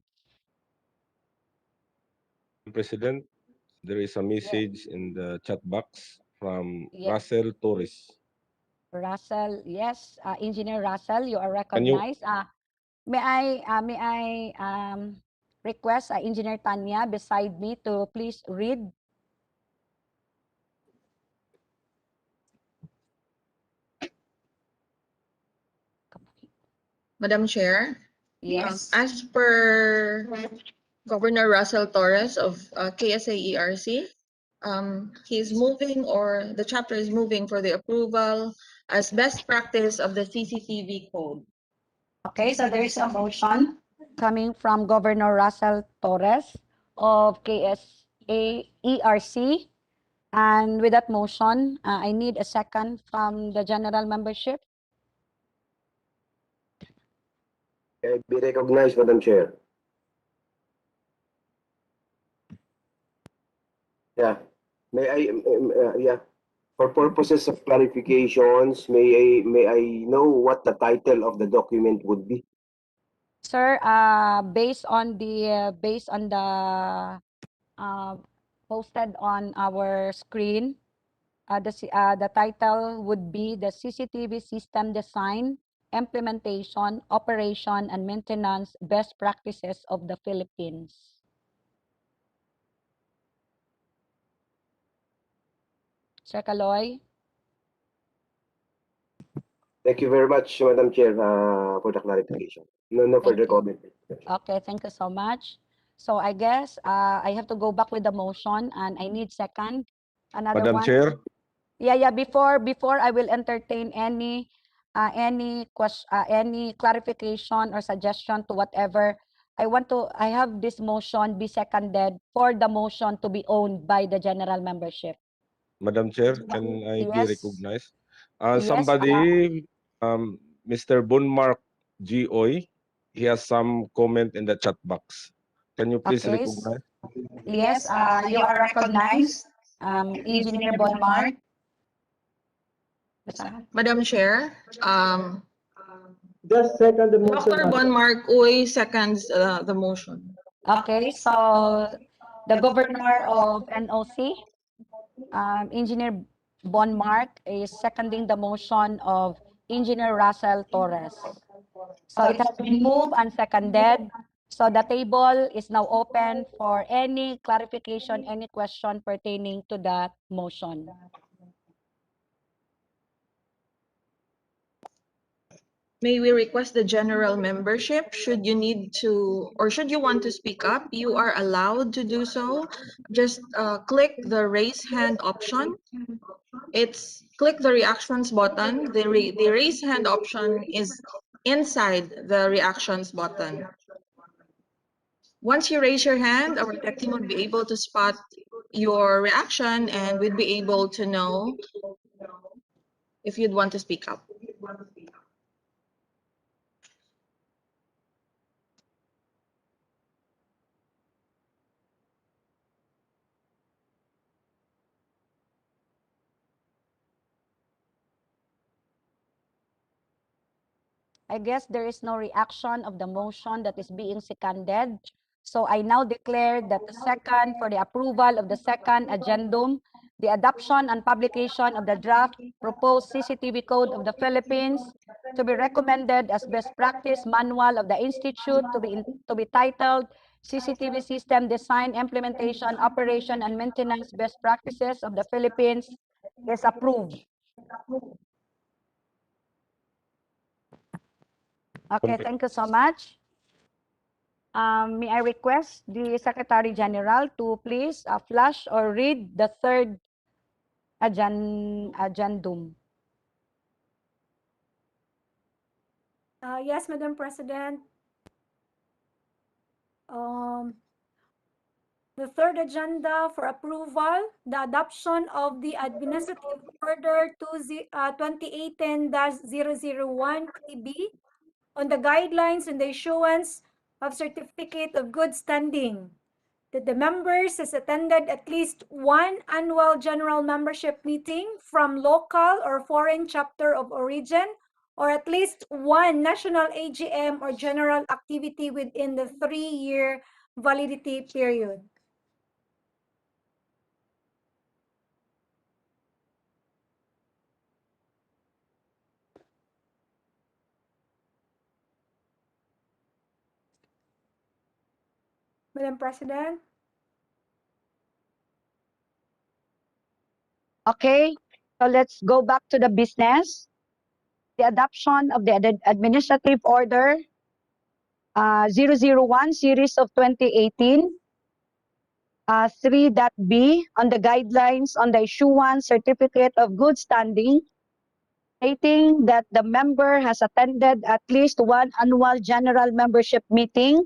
President, there is a message in the chat box from Yes. Russell Torres. Russell, yes, Engineer Russell, you are Can you- recognized. May I request Engineer Tanya beside me to please read. Madam Chair, Yes. as per Governor Russell Torres of KSAERC, he's moving, or the chapter is moving for the approval as best practice of the CCTV code. Okay, so there is a motion coming from Governor Russell Torres of KSAERC. And with that motion, I need a second from the general membership. Be recognized, Madam Chair. Yeah. May I, yeah. For purposes of clarifications, may I know what the title of the document would be? Sir, based on the posted on our screen, the title would be the CCTV System Design, Implementation, Operation, and Maintenance Best Practices of the Philippines. Sir Kaloy? Thank you very much, Madam Chair, for the clarification. No further comment. Okay, thank you so much. So I guess I have to go back with the motion, and I need second. Another Madam one. Chair? Yeah. Before I will entertain any clarification or suggestion to whatever, I have this motion be seconded for the motion to be owned by the general membership. Madam Chair, can I be Yes. recognized? Yes, Somebody, Mr. Bunmark Goy, he has some comment in the chat box. Can you please Okay. recognize? Yes, you are recognized, Engineer Bonmart. Madam Chair, Just second the motion. Dr. Bonmark Uy seconds the motion. Okay, so the governor of NOC, Engineer Bonmark, is seconding the motion of Engineer Russell Torres. So it has been moved and seconded So the table is now open for any clarification, any question pertaining to that motion. May we request the general membership, should you need to, or should you want to speak up, you are allowed to do so. Just click the raise hand option. It's click the reactions button. The raise hand option is inside the reactions button. Once you raise your hand, our tech team will be able to spot your reaction and we'd be able to know if you'd want to speak up. I guess there is no reaction of the motion that is being seconded. So I now declare that the second for the approval of the second addendum, the adoption and publication of the draft proposed CCTV Code of the Philippines to be recommended as best practice manual of the Institute to be titled CCTV System Design, Implementation, Operation, and Maintenance Best Practices of the Philippines is approved. Okay, thank you so much. May I request the Secretary General to please flash or read the third addendum. Yes, Madam President. The third agenda for approval, the adoption of the Administrative Order 2018-001 KB on the guidelines and the issuance of Certificate of Good Standing. That the members has attended at least one annual general membership meeting from local or foreign chapter of origin, or at least one national AGM or general activity within the 3-year validity period. Madam President. Okay, so let's go back to the business. The adoption of the Administrative Order 001 series of 2018, 3.b on the guidelines on the issuance certificate of good standing, stating that the member has attended at least one annual general membership meeting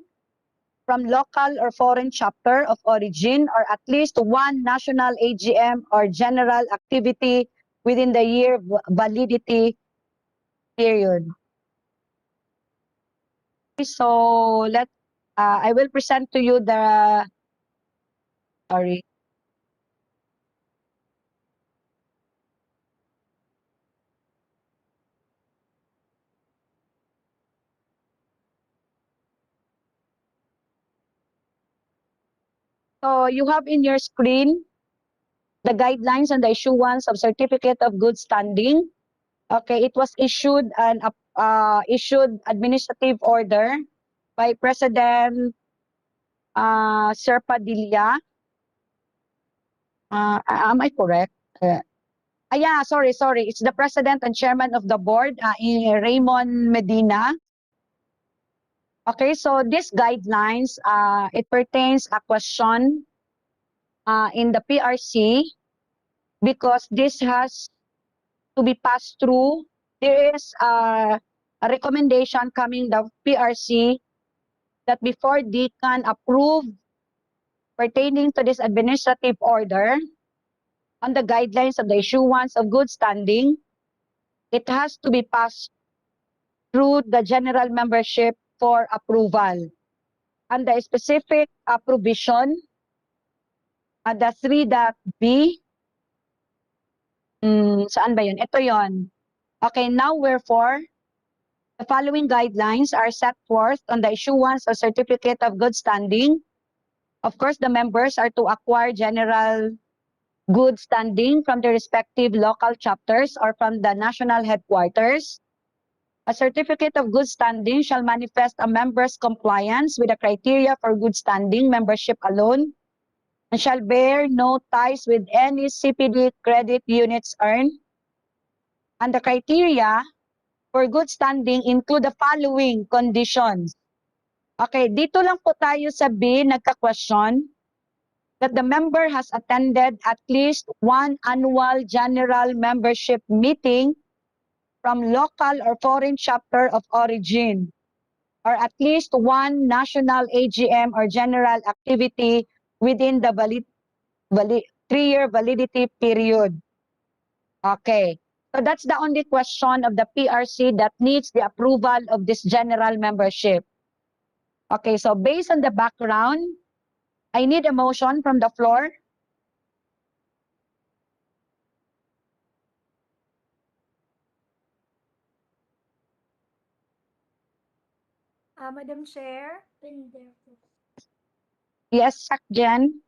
from local or foreign chapter of origin, or at least one national AGM or general activity within the year validity period. So I will present to you the, sorry. So you have in your screen the guidelines on the issuance of certificate of good standing. Okay, it was issued an issued administrative order by President Sir Padilla. Am I correct? Yeah, sorry. It's the President and Chairman of the Board, Raymond Medina. Okay, so these guidelines, it pertains a question in the PRC, because this has to be passed through. There is a recommendation coming the PRC that before they can approve pertaining to this administrative order on the guidelines of the issuance of good standing, it has to be passed through the general membership for approval. And the specific provision, the 3.b, saan ba yun? Ito yon. Okay, now wherefore, the following guidelines are set forth on the issuance of certificate of good standing. Of course, the members are to acquire general good standing from the respective local chapters or from the national headquarters. A certificate of good standing shall manifest a member's compliance with the criteria for good standing membership alone and shall bear no ties with any CPD credit units earned. And the criteria for good standing include the following conditions. Okay, dito lang po tayo sa B, nagka-question, that the member has attended at least one annual general membership meeting from local or foreign chapter of origin, or at least one national AGM or general activity within the 3-year validity period. Okay, so that's the only question of the PRC that needs the approval of this general membership. Okay, so based on the background, I need a motion from the floor. Madam Chair, Yes, Jen.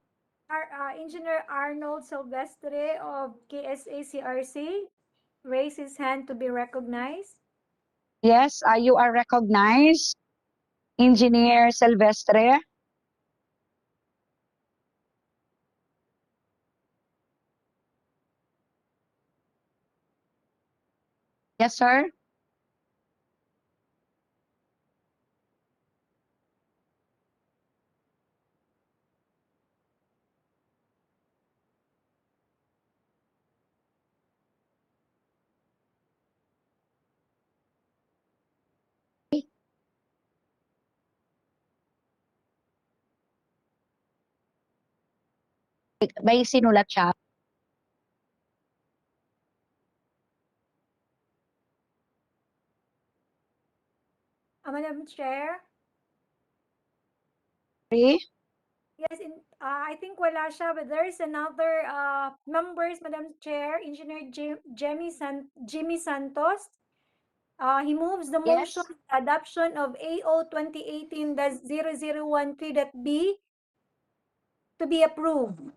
Engineer Arnold Silvestre of KSACRC raised his hand to be recognized. Yes, you are recognized. Engineer Silvestre. Yes, sir. May sinulat siya. Madam Chair. Yes, I think wala siya, but there is another members, Madam Chair, Engineer Jimmy Santos. He moves the motion adoption of AO 2018-0013.b to be approved.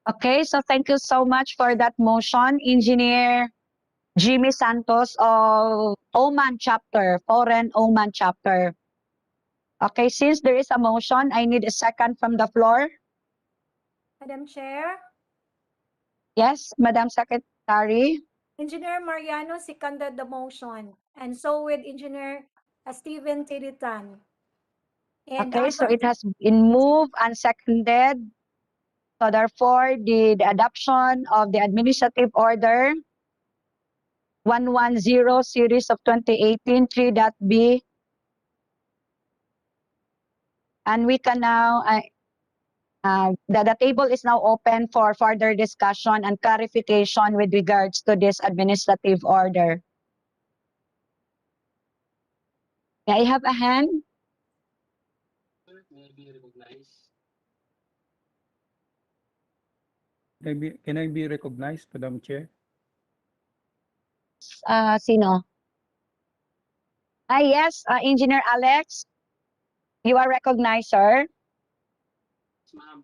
Okay, so thank you so much for that motion, Engineer Jimmy Santos of Oman chapter, Foreign Oman chapter. Okay, since there is a motion, I need a second from the floor. Madam Chair. Yes, Madam Secretary. Engineer Mariano seconded the motion, and so with Engineer Steven Tiritan. And Okay, so it has been moved and seconded. So therefore, the adoption of the administrative order 110 series of 2018 3.b. And we can now, the table is now open for further discussion and clarification with regards to this administrative order. May I have a hand? May be recognized. Can I be recognized, Madam Chair? Sino? Yes, Engineer Alex. You are recognized, sir. Ma'am,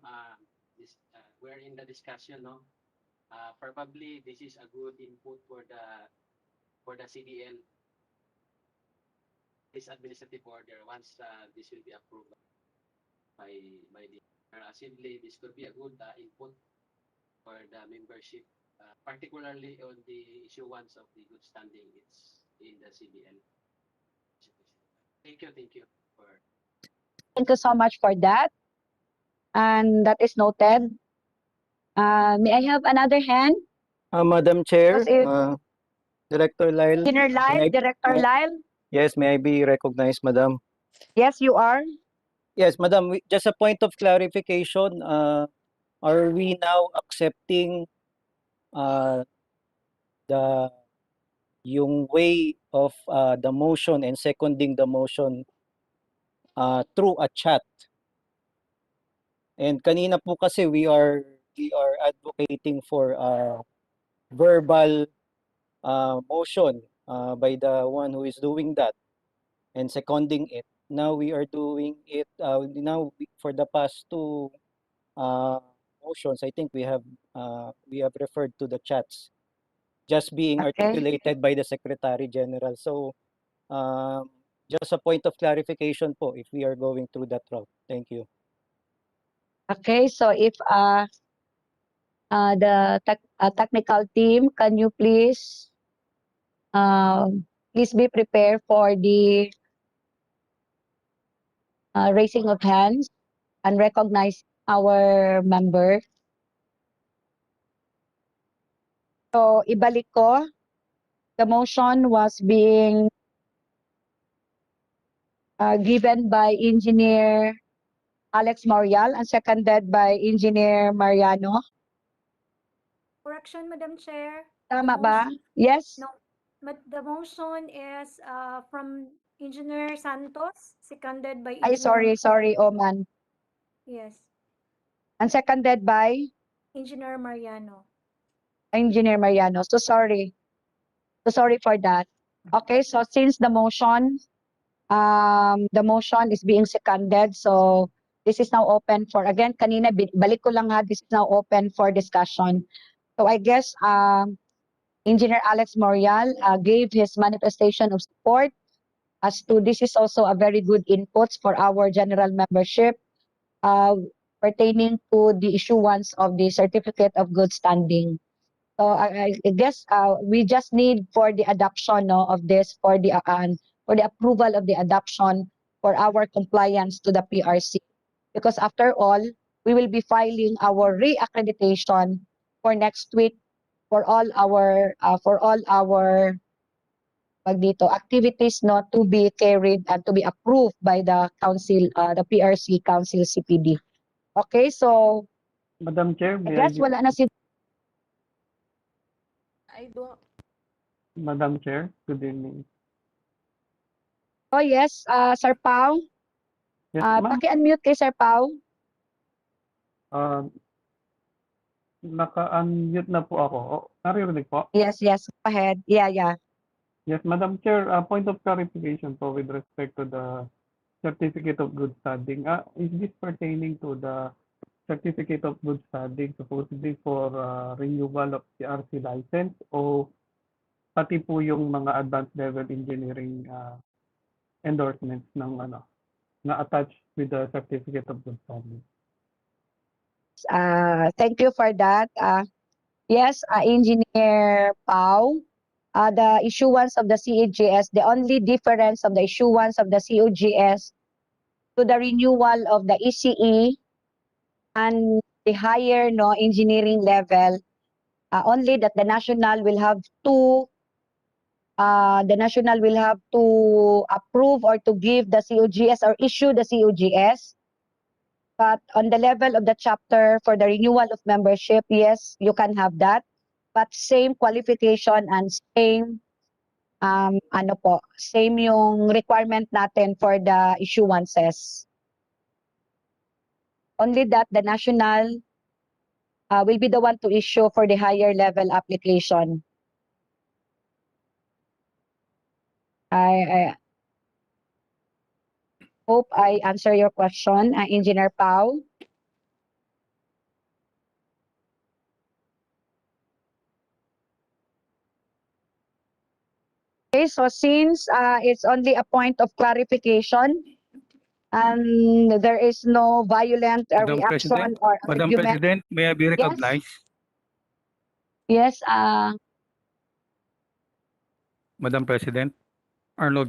we're in the discussion, no? Probably this is a good input for the CDL, this administrative order. Once this will be approved by the assembly, this could be a good input for the membership, particularly on the issuance of the good standing. It's in the CDL. Thank you for. Thank you so much for that. And that is noted. May I have another hand? Madam Chair, Director Lyle. Engineer Lyle, Director Lyle. Yes, may I be recognized, Madam? Yes, you are. Yes, Madam, just a point of clarification. Are we now accepting yung way of the motion and seconding the motion through a chat? And kanina po kasi we are advocating for verbal motion by the one who is doing that and seconding it. Now we are doing it for the past two motions. I think we have referred to the chats. just being Okay. articulated by the Secretary General. So, just a point of clarification po if we are going through that route. Thank you. Okay, so if the technical team, can you please be prepared for the raising of hands and recognize our member. So ibalik ko, the motion was being given by Engineer Alex Morial and seconded by Engineer Mariano. Correction, Madam Chair. Tama ba? Yes? No, but the motion is from Engineer Santos, seconded by Ay, sorry, Oman. Yes, And seconded by Engineer Mariano. Engineer Mariano. So sorry. So sorry for that. Okay, so since the motion is being seconded, so this is now open for, again, kanina, balik ko lang ha, this is now open for discussion. So I guess Engineer Alex Morial gave his manifestation of support as to this is also a very good inputs for our general membership pertaining to the issuance of the certificate of good standing. So I guess we just need for the adoption of this for the approval of the adoption for our compliance to the PRC, because after all we will be filing our reaccreditation for next week for all our activities not to be carried and to be approved by the council, the PRC Council CPD. Okay, so Madam Chair, I guess wala na si Madam Chair, good evening. Oh yes, Sir Pao. Yes, ma'am. Paki-unmute kay Sir Pao. Naka-unmute na po ako. Naririnig po? Yes, go ahead. Yeah. Yes, Madam Chair, point of clarification po with respect to the certificate of good standing. Is this pertaining to the certificate of good standing supposedly for renewal of the RC license o pati po yung mga advanced level engineering endorsements ng na attached with the certificate of good standing? Thank you for that. Yes, Engineer Pao. The issuance of the COGS, the only difference of the issuance of the COGS to the renewal of the ECE and the higher engineering level, only that the national will have to approve or to give the COGS or issue the COGS. But on the level of the chapter for the renewal of membership, yes, you can have that. But same qualification and same same yung requirement natin for the issuances. Only that the national will be the one to issue for the higher level application. I hope I answer your question, Engineer Pao. Okay, so since it's only a point of clarification and there is no violent reaction or Madam argument. President, may I be recognized? Yes, Madam President, Arnold